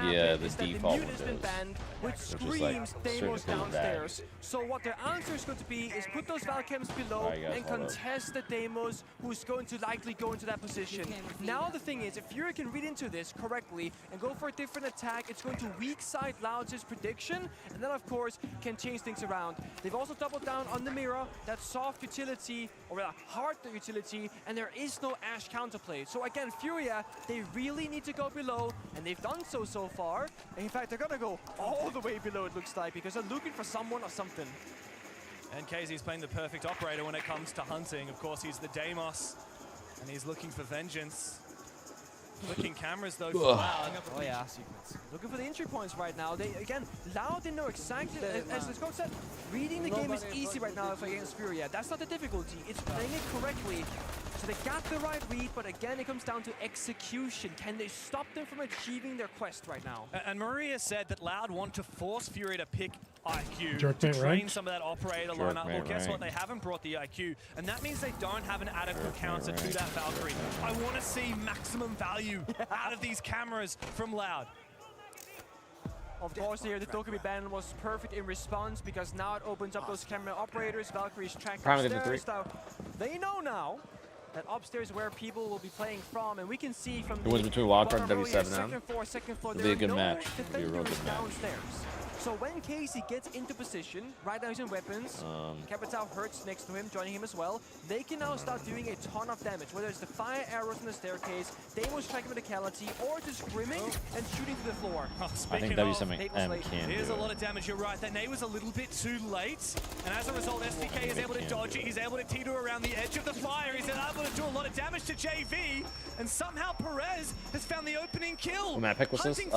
default mute has been windows, banned, which which is like screams Deimos certificated downstairs. So what their answer is going to be is put those Valcams below Alright, guys, and hold up. contest the Deimos, who's going to likely go into that position. Now the thing is, if Furia can read into this correctly and go for a different attack, it's going to weak side Loud's prediction, and then of course can change things around. They've also doubled down on the mirror, that soft utility, or rather hard utility, and there is no Ashe counterplay. So again, Furia, they really need to go below, and they've done so far. And in fact, they're gonna go all the way below, it looks like, because they're looking for someone or something. And KZ's playing the perfect operator when it comes to hunting. Of course, he's the Deimos, and he's looking for vengeance. Clicking cameras though for Loud. Oh yeah, looking for the entry points right now. They again, Loud didn't know exactly, as the coach said, reading the game is easy right now against Furia. That's not the difficulty, it's playing it correctly. So they got the right read, but again, it comes down to execution. Can they stop them from achieving their quest right now? And Maria said that Loud want to force Furia to pick IQ Jerk to mate train rank. some of that operator Jerk lineup. mate Well, guess what? rank. They haven't brought the IQ, and that means they don't have an adequate counter to that Valkyrie. I want to see maximum value out of these cameras from Loud. Of course, here the Dokkaebi ban was perfect in response because now it opens up those camera operators. Valkyrie's track upstairs. So they know now that upstairs where people will be playing from, and we can see from the between WILDCARD and W7 second floor, it'll be a good match. It'll be a real good match. Downstairs. So when Casey gets into position, right now he's in weapons, Capital hurts next to him, joining him as well, they can now start doing a ton of damage, whether it's the fire arrows in the staircase, Deimos striking medicality, or just scrimming and shooting to the floor. I think W7 can Here's do a lot of damage, you're right. That nade was a little bit too late, and as a result, SDK is able to dodge it. He's able to teeter around the edge of the fire. He's able to do a lot of damage to JV, and somehow Perez has found the opening kill. What map pick was this? This is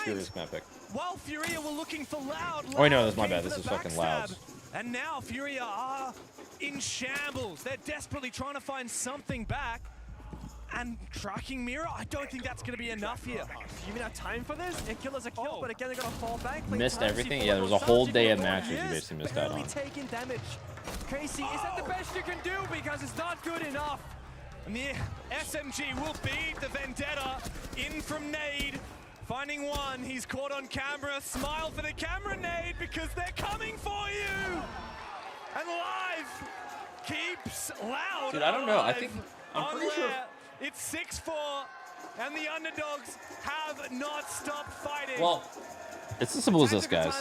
Furia's map pick. While Furia were looking for Loud. Oh, wait, no, that's my bad. This is fucking Loud. And now Furia are in shambles. They're desperately trying to find something back. And tracking mirror, I don't think that's going to be enough here. You even have time for this? A kill is a kill, but again, they're going to fall back. Missed everything? Yeah, there was a whole day of matches you basically missed out on. Taking damage. Casey, is that the best you can do? Because it's not good enough. And the SMG will beat the Vendetta in from nade. Finding one, he's caught on camera. Smile for the camera, nade, because they're coming for you. And Live keeps Loud. Dude, I don't know. I think I'm pretty sure. It's 6-4, and the underdogs have not stopped fighting. Well, it's as simple as this, guys.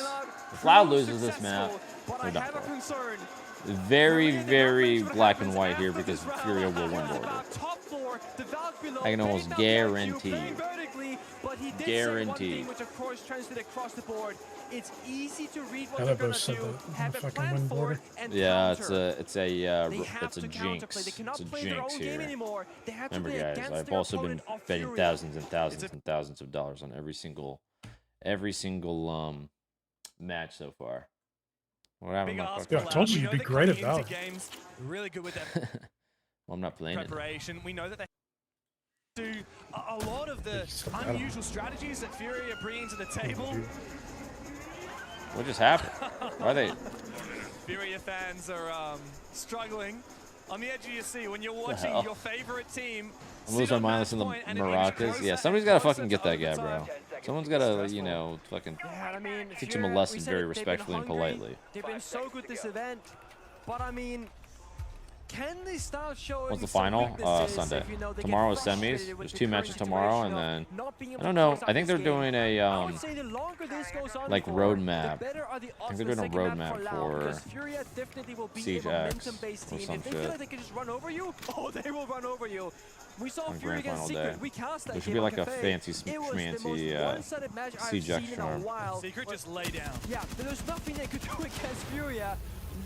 If Loud loses this map, we're done for. Very, very black and white here because Furia will win border. I can almost guarantee. Guaranteed. Which of course translated across the board. It's easy to read what they're they're both gonna said do. that Have a fucking plan win for border. it and Yeah, counter. it's a jinx. They cannot It's a play their jinx own game here. anymore. They have to Remember, play guys, against I've their also been opponent of betting Furia. thousands and thousands and thousands of dollars on every single match so far. What happened? Yeah, I told you you'd be great at that. Really good with that Well, I'm not playing it. preparation. We know that they do a lot of the unusual strategies that Furia are bringing to the table. What just happened? Why are they? Furia fans are struggling on the edge of your seat when you're watching your favorite team. I'm losing my mind listening to the maracas. Yeah, somebody's got to fucking get that guy, bro. Someone's got to, you know, fucking teach him a lesson very respectfully and politely. They've been so good this event, but I mean, can they start showing? What's the final? Sunday. Tomorrow is semis. There's 2 matches tomorrow, and then I don't know. I think they're doing a like roadmap. I think they're doing a roadmap for Siege X or some shit. They can just run over you. Oh, they will run over you. We saw On Furia grand against final day. Secret. We cast that There should game be like on a Cafe. fancy, It was the most schmancy one-sided match I've Siege seen X in a charm. while. Secret just lay down. Yeah, there's nothing they could do against Furia.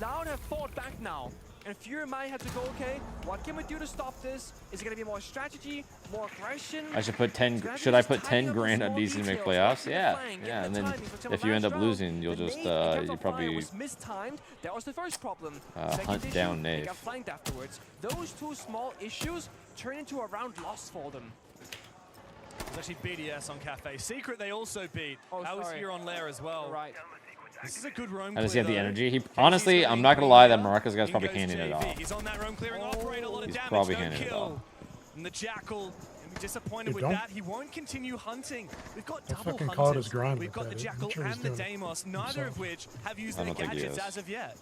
Loud have fought back now. And Furia might have to go, okay, what can we do to stop this? Is it going to be more strategy, more aggression? I should put 10. Should I put 10 grand on DC to make playoffs? Yeah, yeah. And then if you end up losing, you'll just you probably mistimed. That was the first problem. hunt down They Nave. got flanked afterwards. Those 2 small issues turn into a round loss for them. It was actually BDS on Cafe. Secret they also beat. Oh, I was sorry. here on Lair as well. Right. This is a good roam I just clear, have the though. energy. He honestly, I'm not gonna lie, that Maracas guy's probably handing it off. He's on that roam clearing operator, a lot of He's damage, probably no handing it kill. off. And the Jackal, I'm disappointed Dude, with don't- that. He won't continue hunting. We've got double fucking hunters. call it his grind We've with got that. the I'm Jackal sure he's and the doing it Deimos, neither of which have used I their don't think he gadgets is. as of yet.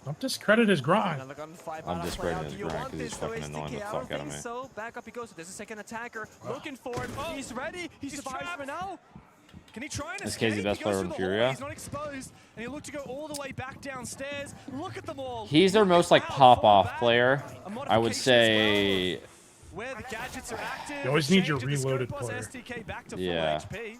Don't discredit his grind. I'm discrediting his grind because he's fucking annoying the fuck out of me. So back up he goes. There's a second attacker looking for him. He's ready. He survives trapped. for now. Can he try and Is escape? Casey the best He goes player through in the Furia? hallway, he's not exposed, and he looked to go all the way back downstairs. Look at them all. He's their most like pop-off player. I would say. Where the gadgets are active. You always need your change of the reloaded scope plus player. STK back to full Yeah. HP.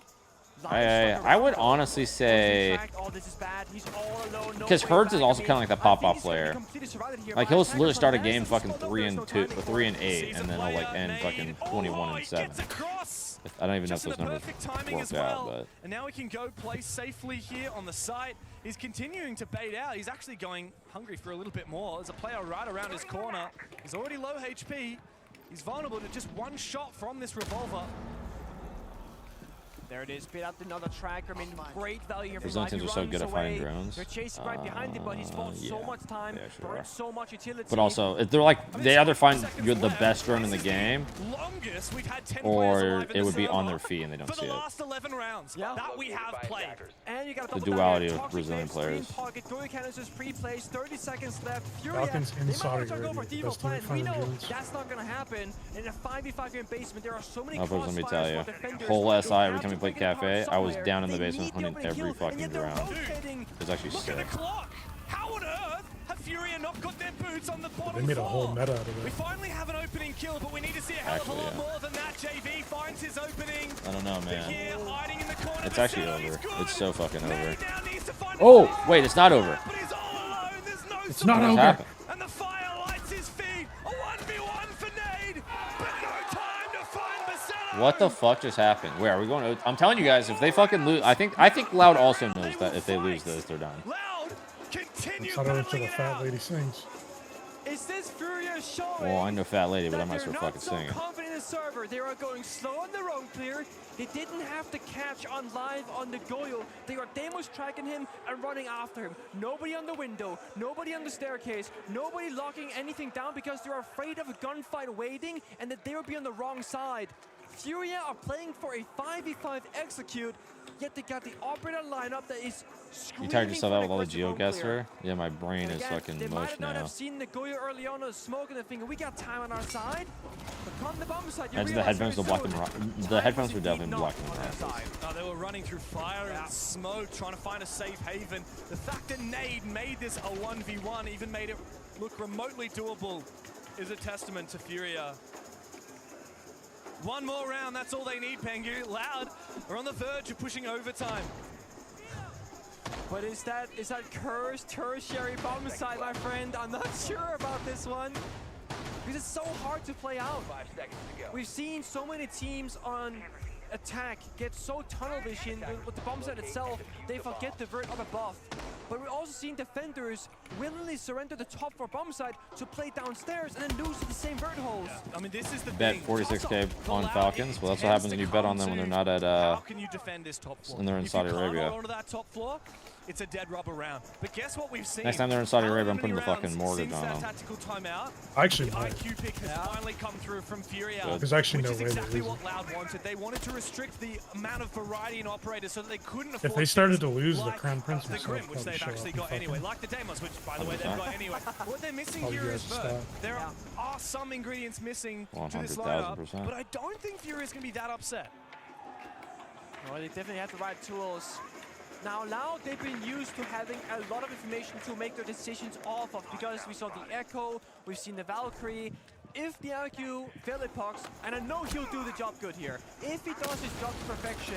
I would honestly say Oh, this is bad. He's all alone. No because way Hertz is back. also kind of like the pop-off player. Completely surrounded here Like by he'll attackers literally from start a Ness. game fucking 3-2 or 3-8, and then he'll like end fucking 21-7. I don't even know if Just in those the numbers perfect timing as work out, well. but And now he can go play safely here on the site. He's continuing to bait out. He's actually going hungry for a little bit more. There's a player right around his corner. He's already low HP. He's vulnerable to just one shot from this revolver. There it is, spit out another tracker. I mean, great value here. These teams are so good at fighting drones. They're chasing right behind him, but he's bought so much time, burnt so much utility. But also, they're like, they either find you're the best drone in the game, or it would be on their feet and they don't see it. That we have played. And you got the duality of Brazilian players. 30 seconds left. Falcons in Saudi Arabia. Best team We know drones. that's not going to happen. In a 5v5 game basement, there are so many Let me tell you, whole SI every time we played Cafe, I was down in the basement hunting every fucking round. It was actually sick. How on earth have FURIA not got their boots on the bottom? They made a whole meta out of We it. finally have an opening kill, but we need to see a hell of a lot more than that. JV finds his opening. I don't know, man. Hiding in the corner. It's actually over. It's so fucking over. Oh, wait, it's not over. It's not What over. happened? And the fire lights his feet. A 1v1 for Nade, but no time to find Basello. What the fuck just happened? Where are we going? I'm telling you guys, if they fucking lose, I think Loud also knows that if they lose this, they're done. It's not over until the fat lady sings. Is this FURIA showing? Well, I know Fat Lady, but I might as well fucking sing it. Confident in the server. They are going slow on their own clear. They didn't have to catch on live on the Goyo. They are demos tracking him and running after him. Nobody on the window, nobody on the staircase, nobody locking anything down because they're afraid of a gunfight waiting and that they will be on the wrong side. FURIA are playing for a 5v5 execute, yet they got the operator lineup that is You tired yourself out with all the geoguessr? Yeah, my brain is fucking they mush might not now. have seen the Goyo early on, smoking the finger. We got time on our side. But come the bomb side, you Imagine the headphones will block them. The headphones were definitely blocking them. They were running through fire and smoke, trying to find a safe haven. The fact that Nade made this a 1v1, even made it look remotely doable, is a testament to FURIA. One more round, that's all they need, Pengu. Loud, we're on the verge of pushing overtime. But is that cursed tertiary bomb side, my friend? I'm not sure about this one. Because it's so hard to play out. 5 seconds to go. We've seen so many teams on attack get so tunnel vision with the bomb site itself, they forget the vert up above. But we've also seen defenders willingly surrender the top for bomb site to play downstairs and then lose to the same vert holes. I mean, this is the Bet 46K on Falcons. Well, that's what happens when you bet on them when they're not at how can you defend this top floor? when they're in Saudi Arabia. Onto that top floor, it's a dead rubber round. But guess what we've seen? Next time they're in Saudi Arabia, I'm putting the fucking mortgage on them. Tactical timeout, Actually, the IQ pick has finally come through from FURIA. There's actually no which is way exactly they're what Loud wanted. They wanted to restrict the amount of variety in operators so that they couldn't afford If they started to lose, the like Crown Prince the would Grim, which probably they've show actually up got and anyway. fucking- Like the Demos, which by the way they've got anyway. What they're missing All you here guys is vert. stop. There are some ingredients missing to this lineup, 100,000%. but I don't think FURIA's going to be that upset. Well, they definitely have the right tools. Now, they've been used to having a lot of information to make their decisions off of, because we saw the Echo, we've seen the Valkyrie. If the IQ Philippox, and I know he'll do the job good here, if he does his job to perfection,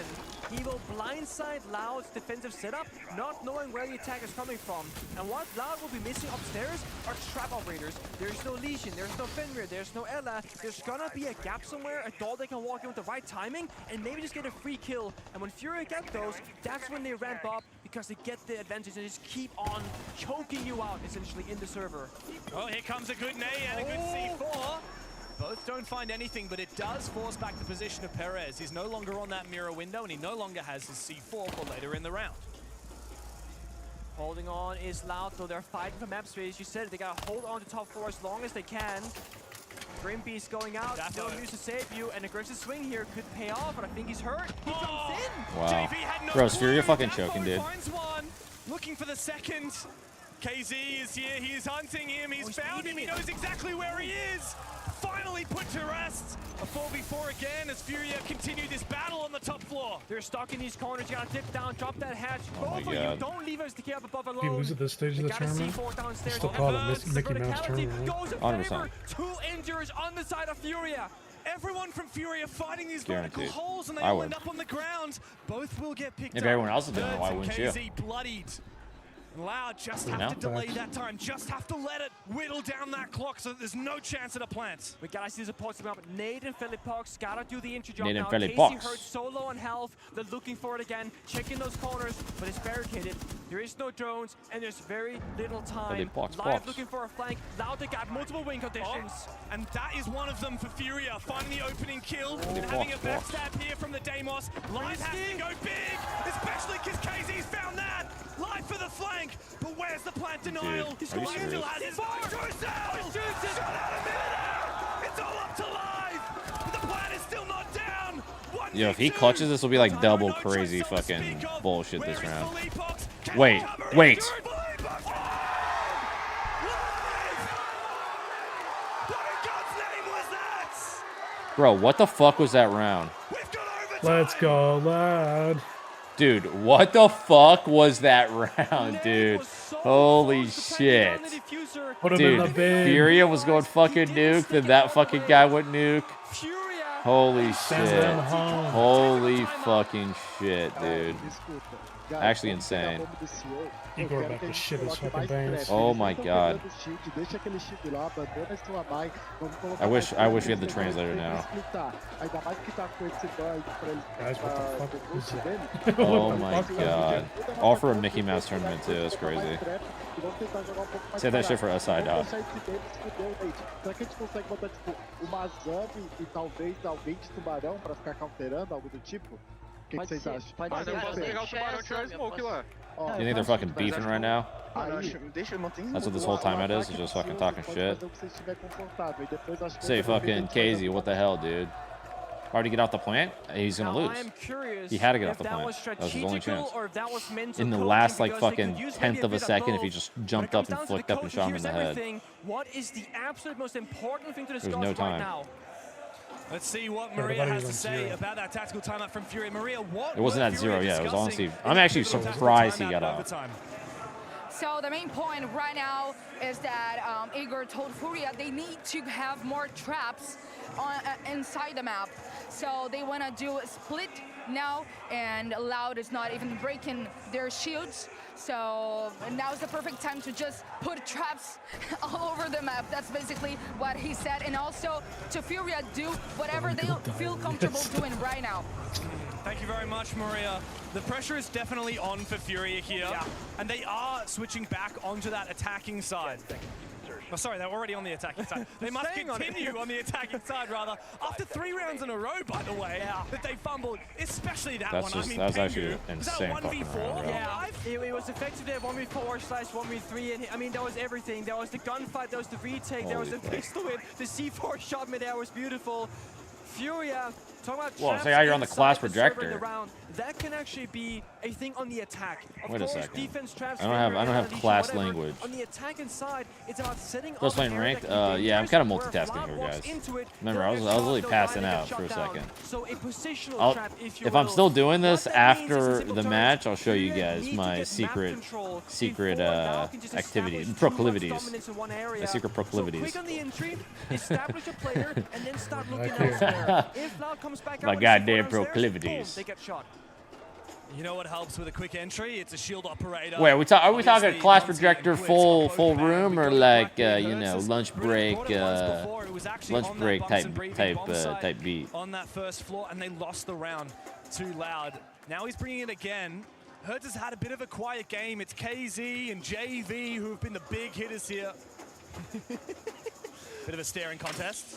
he will blindside Loud's defensive setup, not knowing where the attack is coming from. And what Loud will be missing upstairs are trap operators. There's no Legion, there's no Fenrir, there's no Ella. There's gonna be a gap somewhere, a door they can walk in with the right timing, and maybe just get a free kill. And when FURIA get those, that's when they ramp up, because they get the advantage and just keep on choking you out, essentially, in the server. Oh, here comes a good nade and a good C4. Both don't find anything, but it does force back the position of Perez. He's no longer on that mirror window, and he no longer has his C4 for later in the round. Holding on is Loud, though they're fighting for map space. You said it, they gotta hold on to top floor as long as they can. Grim Beast going out, no news to save you, and aggressive swing here could pay off, but I think he's hurt. He comes in! Wow. Bro, is FURIA fucking choking, dude? Finds one, looking for the second. KZ is here, he's hunting him, he's found him, he knows exactly where he is. Finally put to rest. A 4v4 again as FURIA continue this battle on the top floor. They're stuck in these corners, you gotta dip down, drop that hatch. Oh Both of you, don't leave us to get up above alone. If you lose at this stage of the tournament, you still call it Mickey Mouse tournament, right? 100%. Two injuries on the side of FURIA. Everyone from FURIA fighting these vertical Guaranteed. holes, and they I all would. end up on the ground. Both will get picked If up. everyone else is doing it, why Birds and wouldn't you? KZ bloodied. Loud just have to delay that time, just have to let it whittle down that clock so that there's no chance at a plant. We gotta see the support team up. Nate and FEARX gotta do the intro job Nate now. and Casey FEARX. hurt so low on health. They're looking for it again, checking those corners, but it's barricaded. There is no drones, and there's very little time. Live looking for a flank. Loud, they got multiple win conditions. And that is one of them for FURIA, finding the opening kill and having a backstab here from the Deimos. Live has to go big, especially because KZ's found that. Live for the flank, but where's the plant denial? Dude, are you serious? Still has his shot out of midair. It's all up to Live. The plant is still not down. Yo, if he clutches, this will be like double crazy fucking bullshit this round. Wait. Bro, what the fuck was that round? Let's go, Loud. Dude, what the fuck was that round, dude? Holy shit. Dude, FURIA was going fucking nuke, then that fucking guy went nuke. Holy shit. Holy fucking shit, dude. Actually insane. Igor back to shit his fucking pants. Oh my god. I wish we had the translator now. Guys, what the fuck is that? Oh my god. All for a Mickey Mouse tournament too, that's crazy. Say that shit for us, I dog. Será que a gente consegue botar, tipo, uma Zami e talvez alguém de tubarão pra ficar counterando, algo do tipo? O que vocês acham? Mas eu posso pegar o tubarão e tirar smoke lá. You think they're fucking beefing right now? That's what this whole time it is just fucking talking shit. Say fucking KZ, what the hell, dude? Already get off the plant? He's gonna lose. He had to get off the plant. That was his only chance. In the last like fucking 10th of a second, if he just jumped up and flicked up and shot him in the head. What is the absolute most important thing to discuss There's no time. right now? Let's see what Maria has to say about that tactical timeout from FURIA. Maria, what? It wasn't at 0 yet. It was honestly. I'm actually surprised he got out. So the main point right now is that Igor told FURIA they need to have more traps on, inside the map. So they want to do a split now, and Loud is not even breaking their shields. So now's the perfect time to just put traps all over the map. That's basically what he said. And also to FURIA, do whatever they feel comfortable doing right now. Thank you very much, Maria. The pressure is definitely on for FURIA here, and they are switching back onto that attacking side. Oh, sorry, they're already on the attacking side. They must continue on the attacking side, rather. After 3 rounds in a row, by the way, that they fumbled, especially that one. Just, I mean, that was Pengu, actually insane fucking round, bro. Yeah, it was effectively a 1v4/1v3, and I mean, there was everything. There was the gunfight, there was the retake, there was the pistol whip, the C4 shot mid-air was beautiful. FURIA, talking about well, say how you're on the class projector. That can actually be a thing on the attack. Wait a second. Defense traps, I don't have class language. On the attacking side, it's about setting up. Playing ranked? Yeah, I'm kind of multitasking here, guys. Remember, I was really passing out for a second. So a positional trap, if I'm still doing this after the match, I'll show you guys my secret activities, proclivities. My secret proclivities. Quick on the entry, establish a player, and then start looking elsewhere. If Loud comes back my goddamn proclivities. They get shot. You know what helps with a quick entry? It's a shield operator. Wait, are we talking class projector full room, or like you know, lunch break type beat? On that first floor, and they lost the round too Loud. Now he's bringing it again. Hertz has had a bit of a quiet game. It's KZ and JV who have been the big hitters here. Bit of a staring contest.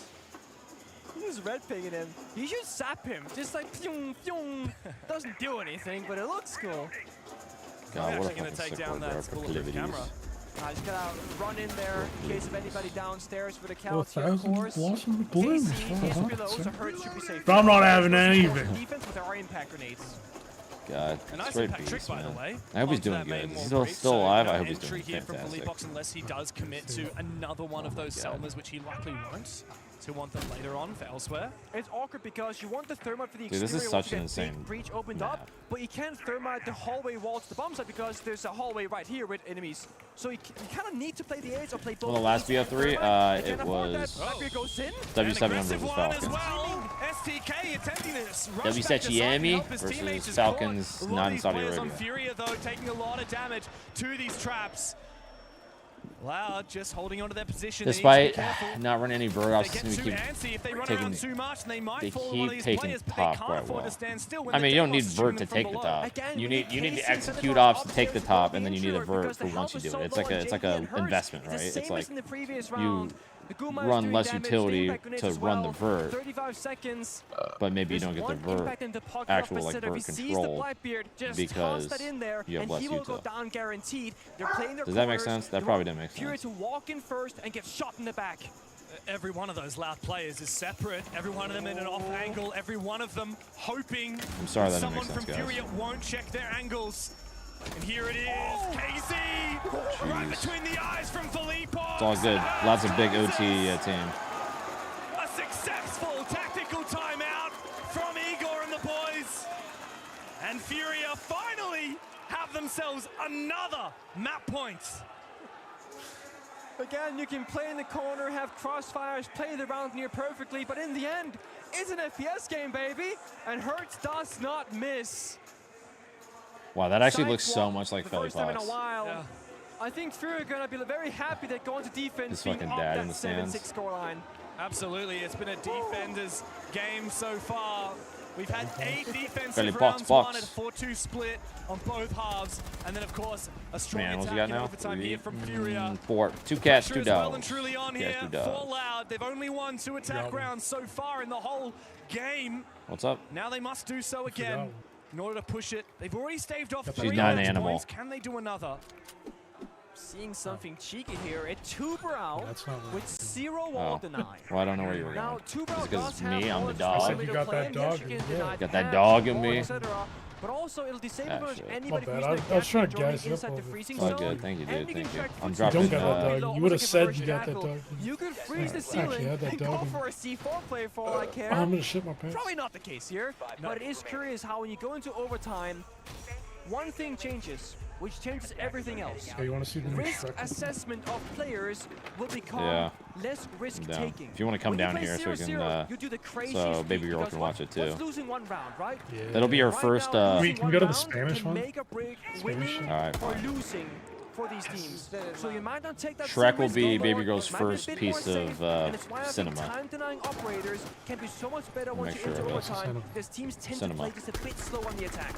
He's red pinging him. You should sap him. Just like pyong, pyong. Doesn't do anything, but it looks cool. God, what a fucking sick word, bro. Proclivities. Just gotta run in there in case of anybody downstairs for the count. Blossom blooms. But I'm not having any of it. Defense with our impact grenades. God, nice straight beast, man. I hope he's doing good. He's still alive. I hope he's doing fantastic. Unless he does commit to another one of those Selmas, which he likely won't. To want them later on for elsewhere. It's awkward because you want the thermite for the exterior. Dude, this is such an insane breach opened up, but you can't thermite the hallway wall to the bomb site because there's a hallway right here with enemies. So you kind of need to play the edge or play both. Well, the last BO3, it was W7 versus Falcons. STK attempting this WCHIAMI versus Falcons, not in Saudi Arabia. FURIA, though, taking a lot of damage to these traps. Loud just holding onto their position. Despite not running any vert offs, they keep taking top quite well. I mean, you don't need vert to take the top. You need to execute offs to take the top, and then you need a vert for once you do it. It's like a investment, right? It's like you run less utility to run the vert, but maybe you don't get the vert, actual like vert control, because you have less util. Does that make sense? That probably didn't make sense. FURIA to walk in first and get shot in the back. Every one of those Loud players is separate. Every one of them in an off angle. Every one of them hoping someone from FURIA won't check their angles. And here it is, KZ, right between the eyes from Filippo. It's all good. Lots of big OT team. A successful tactical timeout from Igor and the boys. And FURIA finally have themselves another map point. Again, you can play in the corner, have crossfires, play the round near perfectly, but in the end, it's an FPS game, baby, and Hertz does not miss. Wow, that actually looks so much like Felly Time in a while. Yeah. I think FURIA are going to be very happy that going to defense His being fucking up dad that in the stands. 7-6 scoreline. Absolutely, it's been a defender's game so far. We've had 8 defensive Felly rounds, box. won at 4-2 split on both halves, and then of course a strong attack in overtime here from FURIA. 4, 2 cats, 2 Pressure is well dogs. and truly on here for Loud. They've only won 2 attack rounds so far in the whole game. What's up? Now they must do so again in order to push it. They've already staved off 3 She's not an animal. points. Can they do another? Seeing something cheeky here, a 2-brow with 0 wall deny. Well, I don't know where you were going. Because it's me, I'm the I dog. said you got that dog. Yeah. Got that dog in me. But also, it'll disable anybody My who's bad. I was trying to guess it inside up the over. freezing Oh, zone. good. Thank you, dude. Thank you. I'm You dropping. don't got that dog. You would have said you got that dog. You could freeze the Actually, I ceiling had that and go dog. for a C4 play for all I care. I'm gonna shit my pants. Probably not the case here, but it is curious how when you go into overtime, one thing changes, which changes everything else. So you want to see the new Risk Shrek? assessment of players will become less risk-taking. If you want to come down here so we can, so Baby Girl can watch it too. Losing 1 round, right? Yeah. That'll be our first. Wait, can we go to the Spanish one? Winning All right, or fine. losing for these teams. So you might not take that Shrek will same be risk Baby overall, Girl's it might be a first bit piece more safe, of and it's why I think cinema. time-denying operators can be so much better once Make you sure enter it is. overtime, because teams tend to play just a bit slow on the attack.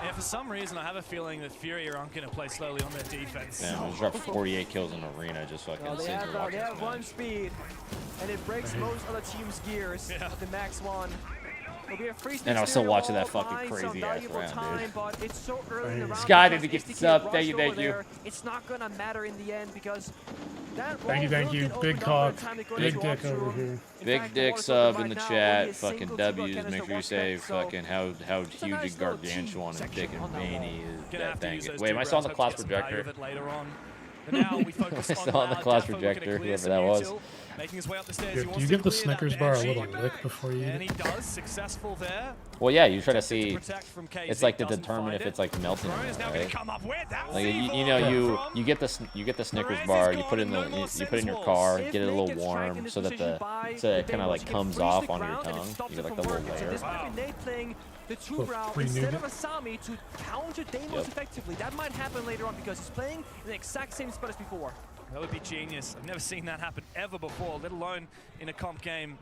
Yeah, for some reason, I have a feeling that FURIA aren't going to play slowly on their defense. Damn, we dropped 48 kills in Arena just fucking They sitting here watching have this one match. speed, and it breaks most other teams' gears at the max 1. And I was still watching that fucking crazy ass round, time, dude. but it's so early in the round Sky because did get if the they sub. get Thank you, rushed thank over you. there, it's not gonna matter in the end because that Thank you, wall thank will you. get Big opened cock. up by the time they go Big into dick option over room. here. Big dick sub in the chat. Fucking W's. Make sure you say fucking how huge and gargantuan and thick and veiny is that thing. Wait, am I still on the class projector? Now we focus I on still on the Loud, class Defo looking to projector, clear whoever some that was. util, making his way up the stairs. Dude, He do wants you to give the clear that Snickers bar a energy, little lick before you eat and he it? does, successful there. Well, yeah, you try to see. Protect from KZ, It's like to doesn't determine find if it. it's like melting, Throw is now gonna right? come up with that Like C4 you know from you get the Snickers Perez bar, is you put it in gone, the no more you put it in your Sens car, balls. get it a If little Nate gets tracked in warm this so that position by it the kind of like Baywatch, he comes can off freeze on the your ground and it tongue. stops You get it like the from little working. So layer. this might be Nate playing the 2-brow free instead nougat. of Asami to counter Deimos effectively. That might happen later on because he's playing in the exact same spot as before. That would be genius. I've never seen that happen ever before, let alone in a comp game.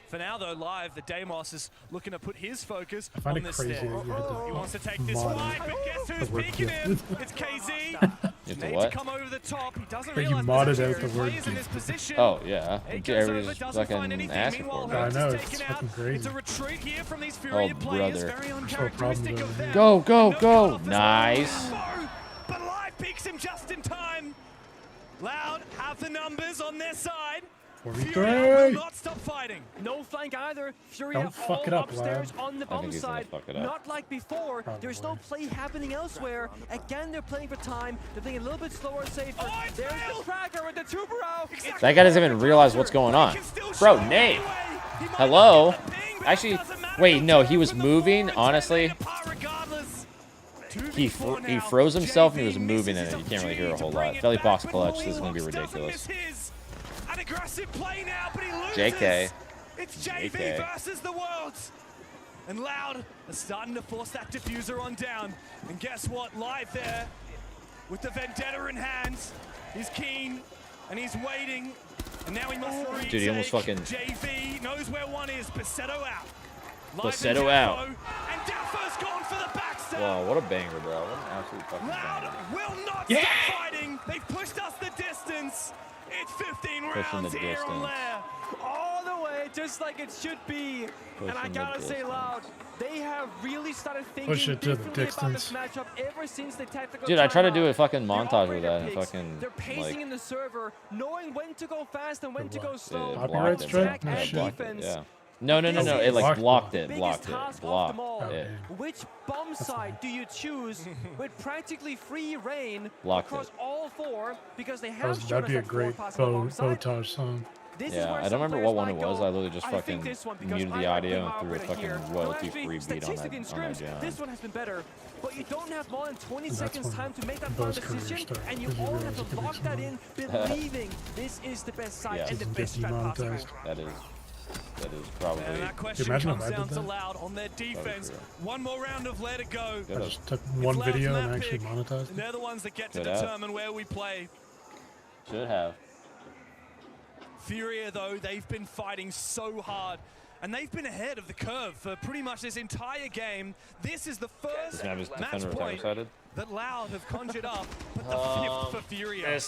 For now, though, live, the Deimos is looking to put his focus I find on it this crazy step. that you had to He wants to take this mod swipe, but guess who's the word peeking gift. him? It's KZ. You have Need to to what? come over the top. He doesn't But you realize modded there's out the two word players in this gift. position. Oh yeah, It goes over, everybody's doesn't find fucking anything. asking Meanwhile, for I Hertz know, is it's taken fucking out. crazy. It's a retreat here from these Oh FURIA players. brother. Very no uncharacteristic problem of there. them. Go go No go! cutoff as Nice. well. But Live peeks him just in time. Loud have the numbers on their side. FURIA will not stop fighting. No flank either. FURIA Don't fuck it all up, upstairs lad. on the I think bomb he's gonna side. fuck it up. Not like before. There's no play happening elsewhere. Again, they're playing for time. They're playing a little bit slower, safer. There's the cracker with the 2-brow. That guy doesn't even realize what's going on. Bro, Nate. Hello? Actually, wait, no, he was moving, honestly. He froze himself and he was moving in it. You can't really hear a whole lot. Felly box clutch. This is going to be ridiculous. An aggressive play now, but he loses. JK. It's JV versus the Worlds. And Loud are starting to force that diffuser on down. And guess what? Live there with the Vendetta in hands. He's keen and he's waiting. And now he must retake. Dude, he almost fucking... JV knows where one is. Bassetto out. Bassetto out. And Dafo's gone for the backstab. Wow, what a banger, bro. What an absolute fucking Loud banger. will not stop fighting. They've pushed us the distance. It's 15 rounds here on Lair. All the way, just like it should be. And I gotta say, Loud, they have really started thinking differently about this matchup ever since the tactical. Dude, I tried to do a fucking montage with that and fucking they're pacing like, in the server, knowing when to go fast and when to go slow. blocked it. Yeah. No. It like blocked it. Blocked it. Which bomb site do you choose with practically free reign Blocked across all four? Because they have shown That'd us be a that four great possible bomb sites. Botage song. Yeah, I don't remember what one it was. I literally just fucking muted the audio and threw a fucking royalty-free beat on that jam. This one has been better, but you don't have more than 20 seconds time to make that final decision, and you all have to lock that in, believing this is the best side and the best strat possible. That is probably. And that question comes down to Loud on their defense. One more round of Lair to go. I just took one video and actually monetized it. They're the ones that get to determine where we play. Should have. Furia, though, they've been fighting so hard. And they've been ahead of the curve for pretty much this entire game. This is the first match point that Loud have conjured up, but the fifth for Furia.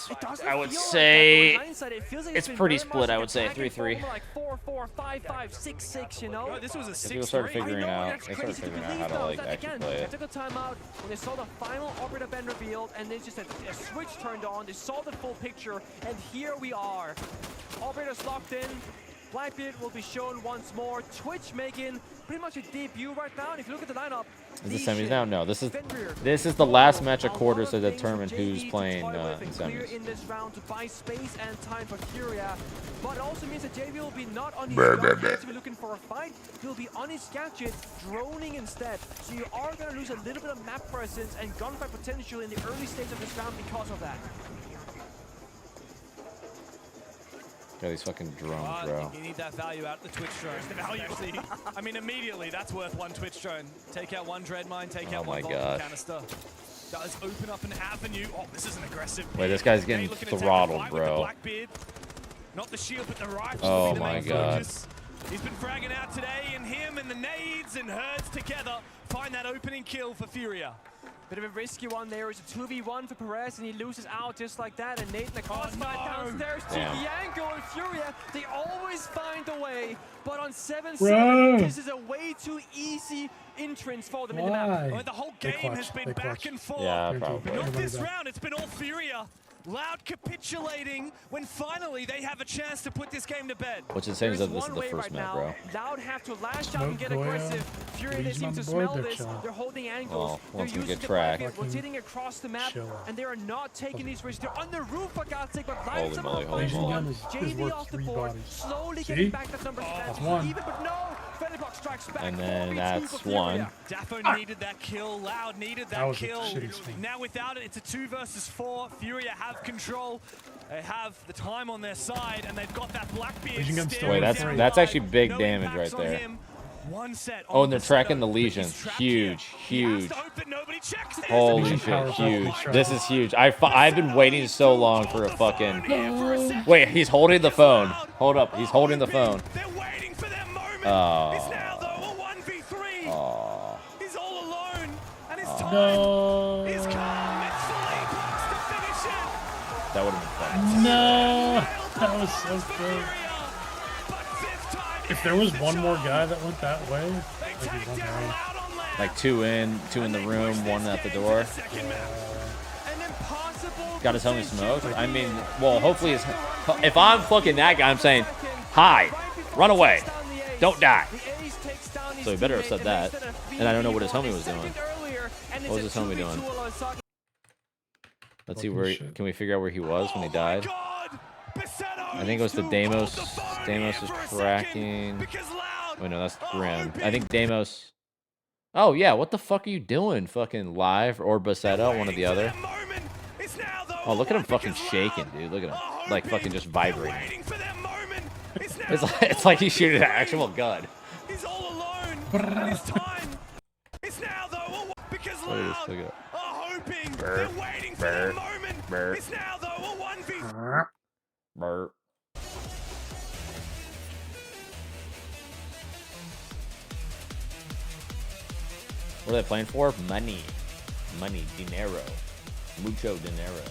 I would say it's pretty split. I would say 3-3. Like 4-4, 5-5, 6-6. You know, this was a 6-3. People started figuring out. They started figuring out how to like actually play it. They took a timeout when they saw the final operator been revealed, and then just a switch turned on. They saw the full picture, and here we are. Operators locked in. Blackbeard will be shown once more. Twitch making pretty much a debut right now. And if you look at the lineup, is the semis now? No, this is the last match of quarters to determine who's playing in semis. In this round to buy space and time for Furia, but it also means that JV will be not on his gadget to be looking for a fight. He'll be on his gadget droning instead. So you are going to lose a little bit of map presence and gunfight potential in the early stage of this round because of that. Got these fucking drones, bro. You need that value out of the Twitch drone. The value, see? I mean, immediately, that's worth one Twitch drone. Take out one Dread Mine, take out one Vulcan canister. Does open up an avenue. Oh, this is an aggressive. Wait, this guy's getting throttled, bro. Not the shield, but the rifle. Oh my god. He's been fragging out today, and him and the nades and herds together find that opening kill for Furia. Bit of a risky one there. It's a 2v1 for Perez, and he loses out just like that. And Nate in the crossfire downstairs to Yanko and Furia. They always find a way, but on 7-7, this is a way too easy entrance for them in the map. Well, the whole game has been back and forth. Yeah, probably. But not this round. It's been all Furia. Loud capitulating when finally they have a chance to put this game to bed. What's it saying is that this is the first map, bro. Loud have to lash out and get aggressive. Fury, they seem to smell this. They're holding angles. They're using the bracket, rotating across the map, and they are not taking these risks. They're on the roof, for God's sake, but Live somehow finds one. JV off the board, slowly getting back that number even, but no. Block strikes back. And then that's one. Dafo needed that kill. Loud needed that kill. Now without it, it's a 2 versus 4. Furia have control. They have the time on their side, and they've got that Blackbeard. Wait, that's actually big damage right there. Oh, and they're tracking the lesions. Huge. Holy shit, huge. This is huge. I've been waiting so long for a fucking... Wait, he's holding the phone. Hold up, he's holding the phone. Oh. It's now though a 1v3. Oh. He's all alone, and his time is come. It's Philippe to finish it. That would have been fun. No, that was so good. If there was one more guy that went that way, like two in the room, one at the door. Got his homie smoked. I mean, well, hopefully if I'm fucking that guy, I'm saying, hi, run away. Don't die. So he better have said that. And I don't know what his homie was doing. What was his homie doing? Let's see where can we figure out where he was when he died? I think it was the Deimos. Deimos is tracking. Wait, no, that's Grim. I think Deimos. Oh yeah, what the fuck are you doing? Fucking Live or Bassetto, one or the other. Oh, look at him fucking shaking, dude. Look at him. Like fucking just vibrating. It's like he's shooting an actual gun. He's all alone. And it's time. It's now though, because Loud are hoping. They're waiting for their moment. It's now though, a 1v. Burp. What are they playing for? Money. Money. Dinero. Mucho dinero.